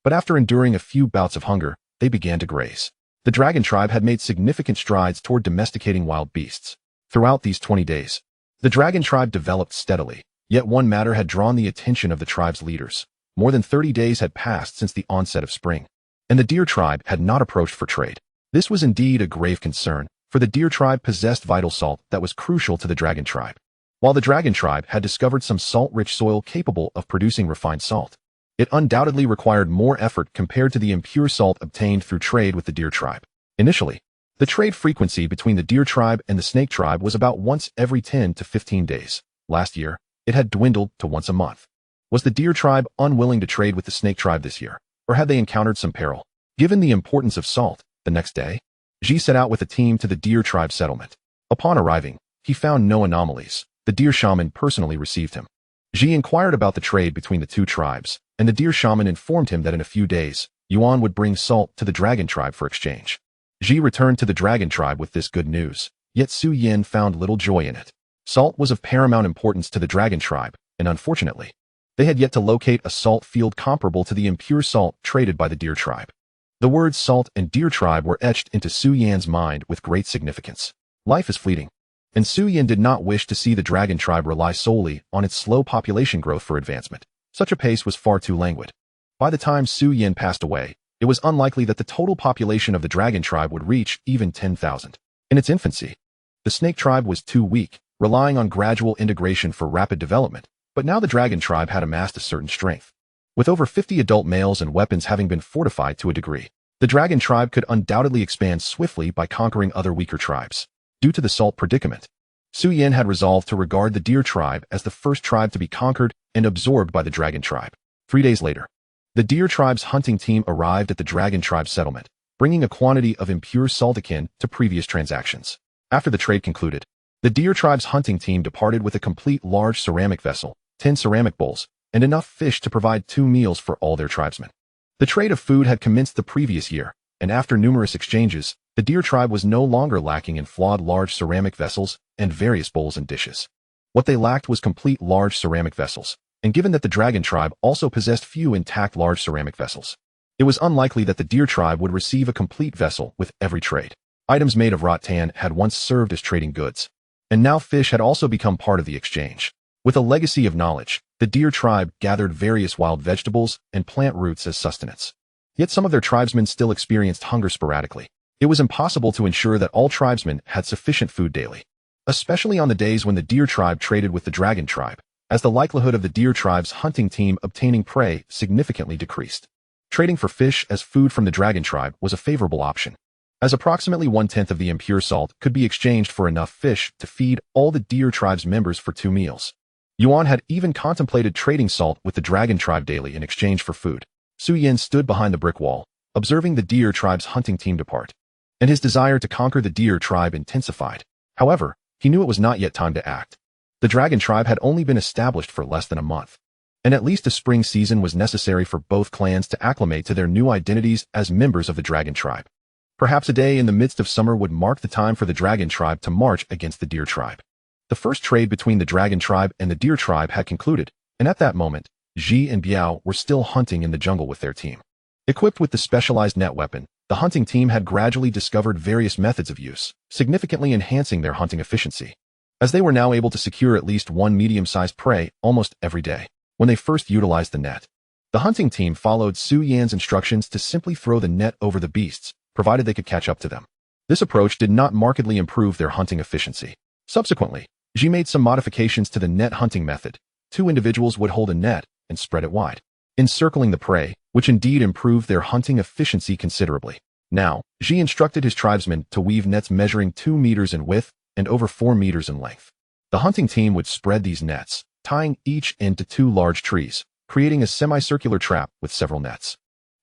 But after enduring a few bouts of hunger, they began to graze. The dragon tribe had made significant strides toward domesticating wild beasts. Throughout these 20 days, the dragon tribe developed steadily, yet one matter had drawn the attention of the tribe's leaders. More than 30 days had passed since the onset of spring, and the deer tribe had not approached for trade. This was indeed a grave concern, for the deer tribe possessed vital salt that was crucial to the dragon tribe. While the dragon tribe had discovered some salt-rich soil capable of producing refined salt, it undoubtedly required more effort compared to the impure salt obtained through trade with the deer tribe. Initially, the trade frequency between the deer tribe and the snake tribe was about once every 10 to 15 days. Last year, it had dwindled to once a month. Was the deer tribe unwilling to trade with the snake tribe this year, or had they encountered some peril? Given the importance of salt, the next day, Ji set out with a team to the deer tribe settlement. Upon arriving, he found no anomalies. The deer shaman personally received him. Ji inquired about the trade between the 2 tribes, and the deer shaman informed him that in a few days, Yuan would bring salt to the dragon tribe for exchange. Ji returned to the dragon tribe with this good news, yet Su Yin found little joy in it. Salt was of paramount importance to the dragon tribe, and unfortunately, they had yet to locate a salt field comparable to the impure salt traded by the deer tribe. The words salt and deer tribe were etched into Su Yin's mind with great significance. Life is fleeting, and Su Yin did not wish to see the dragon tribe rely solely on its slow population growth for advancement. Such a pace was far too languid. By the time Su Yin passed away, it was unlikely that the total population of the dragon tribe would reach even 10,000. In its infancy, the snake tribe was too weak, relying on gradual integration for rapid development, but now the dragon tribe had amassed a certain strength. With over 50 adult males and weapons having been fortified to a degree, the dragon tribe could undoubtedly expand swiftly by conquering other weaker tribes. Due to the salt predicament, Su Yin had resolved to regard the deer tribe as the first tribe to be conquered and absorbed by the dragon tribe. 3 days later, the deer tribe's hunting team arrived at the dragon tribe settlement, bringing a quantity of impure salt akin to previous transactions. After the trade concluded, the deer tribe's hunting team departed with a complete large ceramic vessel, 10 ceramic bowls, and enough fish to provide 2 meals for all their tribesmen. The trade of food had commenced the previous year, and after numerous exchanges, the deer tribe was no longer lacking in flawed large ceramic vessels and various bowls and dishes. What they lacked was complete large ceramic vessels, and given that the dragon tribe also possessed few intact large ceramic vessels, it was unlikely that the deer tribe would receive a complete vessel with every trade. Items made of rattan had once served as trading goods, and now fish had also become part of the exchange. With a legacy of knowledge, the deer tribe gathered various wild vegetables and plant roots as sustenance. Yet some of their tribesmen still experienced hunger sporadically. It was impossible to ensure that all tribesmen had sufficient food daily, especially on the days when the deer tribe traded with the dragon tribe, as the likelihood of the deer tribe's hunting team obtaining prey significantly decreased. Trading for fish as food from the dragon tribe was a favorable option. as approximately 1/10 of the impure salt could be exchanged for enough fish to feed all the deer tribe's members for 2 meals. Yuan had even contemplated trading salt with the dragon tribe daily in exchange for food. Su Yin stood behind the brick wall, observing the deer tribe's hunting team depart, and his desire to conquer the deer tribe intensified. However, he knew it was not yet time to act. The dragon tribe had only been established for less than a month, and at least a spring season was necessary for both clans to acclimate to their new identities as members of the dragon tribe. Perhaps a day in the midst of summer would mark the time for the dragon tribe to march against the deer tribe. The first trade between the dragon tribe and the deer tribe had concluded, and at that moment, Ji and Biao were still hunting in the jungle with their team. Equipped with the specialized net weapon, the hunting team had gradually discovered various methods of use, significantly enhancing their hunting efficiency, as they were now able to secure at least one medium-sized prey almost every day. When they first utilized the net, the hunting team followed Su Yan's instructions to simply throw the net over the beasts, provided they could catch up to them. This approach did not markedly improve their hunting efficiency. Subsequently, Ji made some modifications to the net hunting method. 2 individuals would hold a net and spread it wide, encircling the prey, which indeed improved their hunting efficiency considerably. Now, Ji instructed his tribesmen to weave nets measuring 2 meters in width and over 4 meters in length. The hunting team would spread these nets, tying each into 2 large trees, creating a semicircular trap with several nets,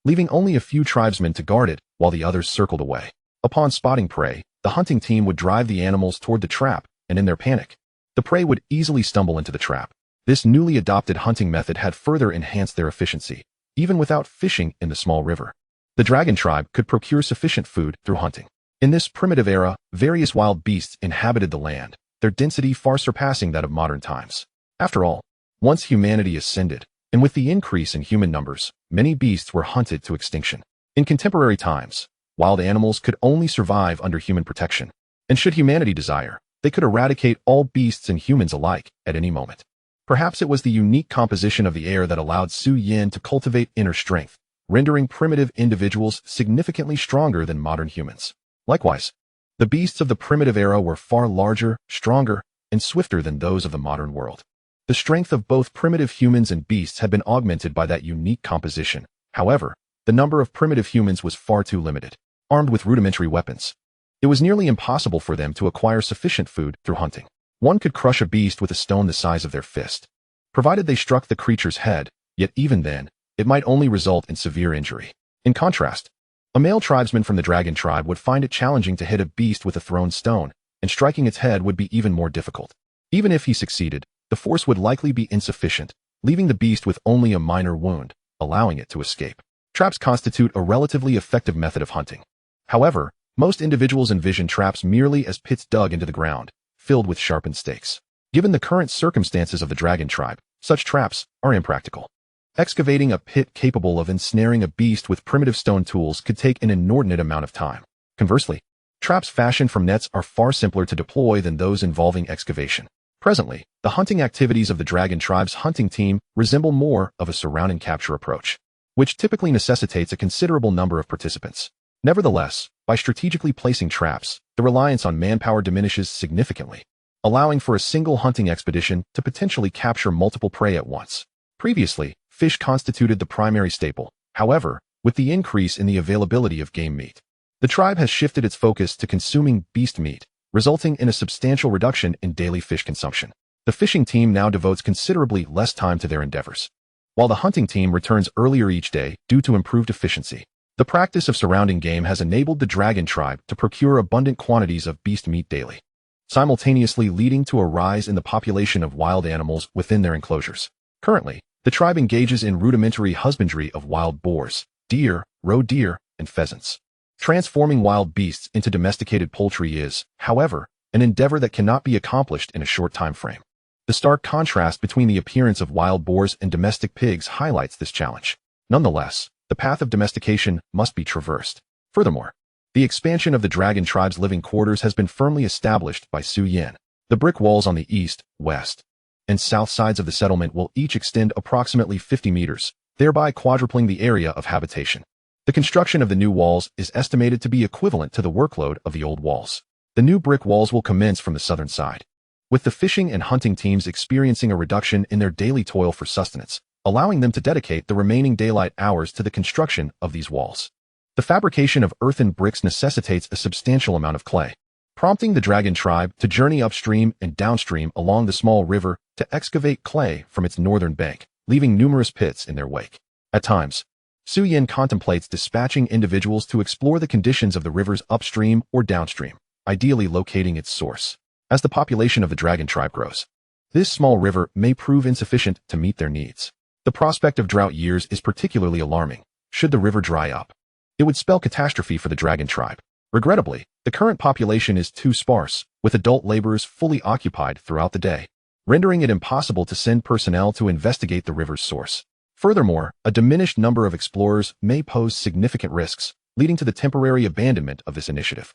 leaving only a few tribesmen to guard it while the others circled away. Upon spotting prey, the hunting team would drive the animals toward the trap, and in their panic, the prey would easily stumble into the trap. This newly adopted hunting method had further enhanced their efficiency, even without fishing in the small river. The dragon tribe could procure sufficient food through hunting. In this primitive era, various wild beasts inhabited the land, their density far surpassing that of modern times. After all, once humanity ascended, and with the increase in human numbers, many beasts were hunted to extinction. In contemporary times, wild animals could only survive under human protection, and should humanity desire, they could eradicate all beasts and humans alike at any moment. Perhaps it was the unique composition of the air that allowed Su Yin to cultivate inner strength, rendering primitive individuals significantly stronger than modern humans. Likewise, the beasts of the primitive era were far larger, stronger, and swifter than those of the modern world. The strength of both primitive humans and beasts had been augmented by that unique composition. However, the number of primitive humans was far too limited. Armed with rudimentary weapons, it was nearly impossible for them to acquire sufficient food through hunting. One could crush a beast with a stone the size of their fist, provided they struck the creature's head, yet even then, it might only result in severe injury. In contrast, a male tribesman from the dragon tribe would find it challenging to hit a beast with a thrown stone, and striking its head would be even more difficult. Even if he succeeded, the force would likely be insufficient, leaving the beast with only a minor wound, allowing it to escape. Traps constitute a relatively effective method of hunting. However, most individuals envision traps merely as pits dug into the ground, filled with sharpened stakes. Given the current circumstances of the dragon tribe, such traps are impractical. Excavating a pit capable of ensnaring a beast with primitive stone tools could take an inordinate amount of time. Conversely, traps fashioned from nets are far simpler to deploy than those involving excavation. Presently, the hunting activities of the dragon tribe's hunting team resemble more of a surround and capture approach, which typically necessitates a considerable number of participants. Nevertheless, by strategically placing traps, the reliance on manpower diminishes significantly, allowing for a single hunting expedition to potentially capture multiple prey at once. Previously, fish constituted the primary staple. However, with the increase in the availability of game meat, the tribe has shifted its focus to consuming beast meat, resulting in a substantial reduction in daily fish consumption. The fishing team now devotes considerably less time to their endeavors, while the hunting team returns earlier each day due to improved efficiency. The practice of surrounding game has enabled the dragon tribe to procure abundant quantities of beast meat daily, simultaneously leading to a rise in the population of wild animals within their enclosures. Currently, the tribe engages in rudimentary husbandry of wild boars, deer, roe deer, and pheasants. Transforming wild beasts into domesticated poultry is, however, an endeavor that cannot be accomplished in a short time frame. The stark contrast between the appearance of wild boars and domestic pigs highlights this challenge. Nonetheless, the path of domestication must be traversed. Furthermore, the expansion of the dragon tribe's living quarters has been firmly established by Su Yin. The brick walls on the east, west, and south sides of the settlement will each extend approximately 50 meters, thereby quadrupling the area of habitation. The construction of the new walls is estimated to be equivalent to the workload of the old walls. The new brick walls will commence from the southern side, with the fishing and hunting teams experiencing a reduction in their daily toil for sustenance, allowing them to dedicate the remaining daylight hours to the construction of these walls. The fabrication of earthen bricks necessitates a substantial amount of clay, prompting the dragon tribe to journey upstream and downstream along the small river to excavate clay from its northern bank, leaving numerous pits in their wake. At times, Su Yin contemplates dispatching individuals to explore the conditions of the rivers upstream or downstream, ideally locating its source. As the population of the dragon tribe grows, this small river may prove insufficient to meet their needs. The prospect of drought years is particularly alarming. Should the river dry up, it would spell catastrophe for the dragon tribe. Regrettably, the current population is too sparse, with adult laborers fully occupied throughout the day, rendering it impossible to send personnel to investigate the river's source. Furthermore, a diminished number of explorers may pose significant risks, leading to the temporary abandonment of this initiative.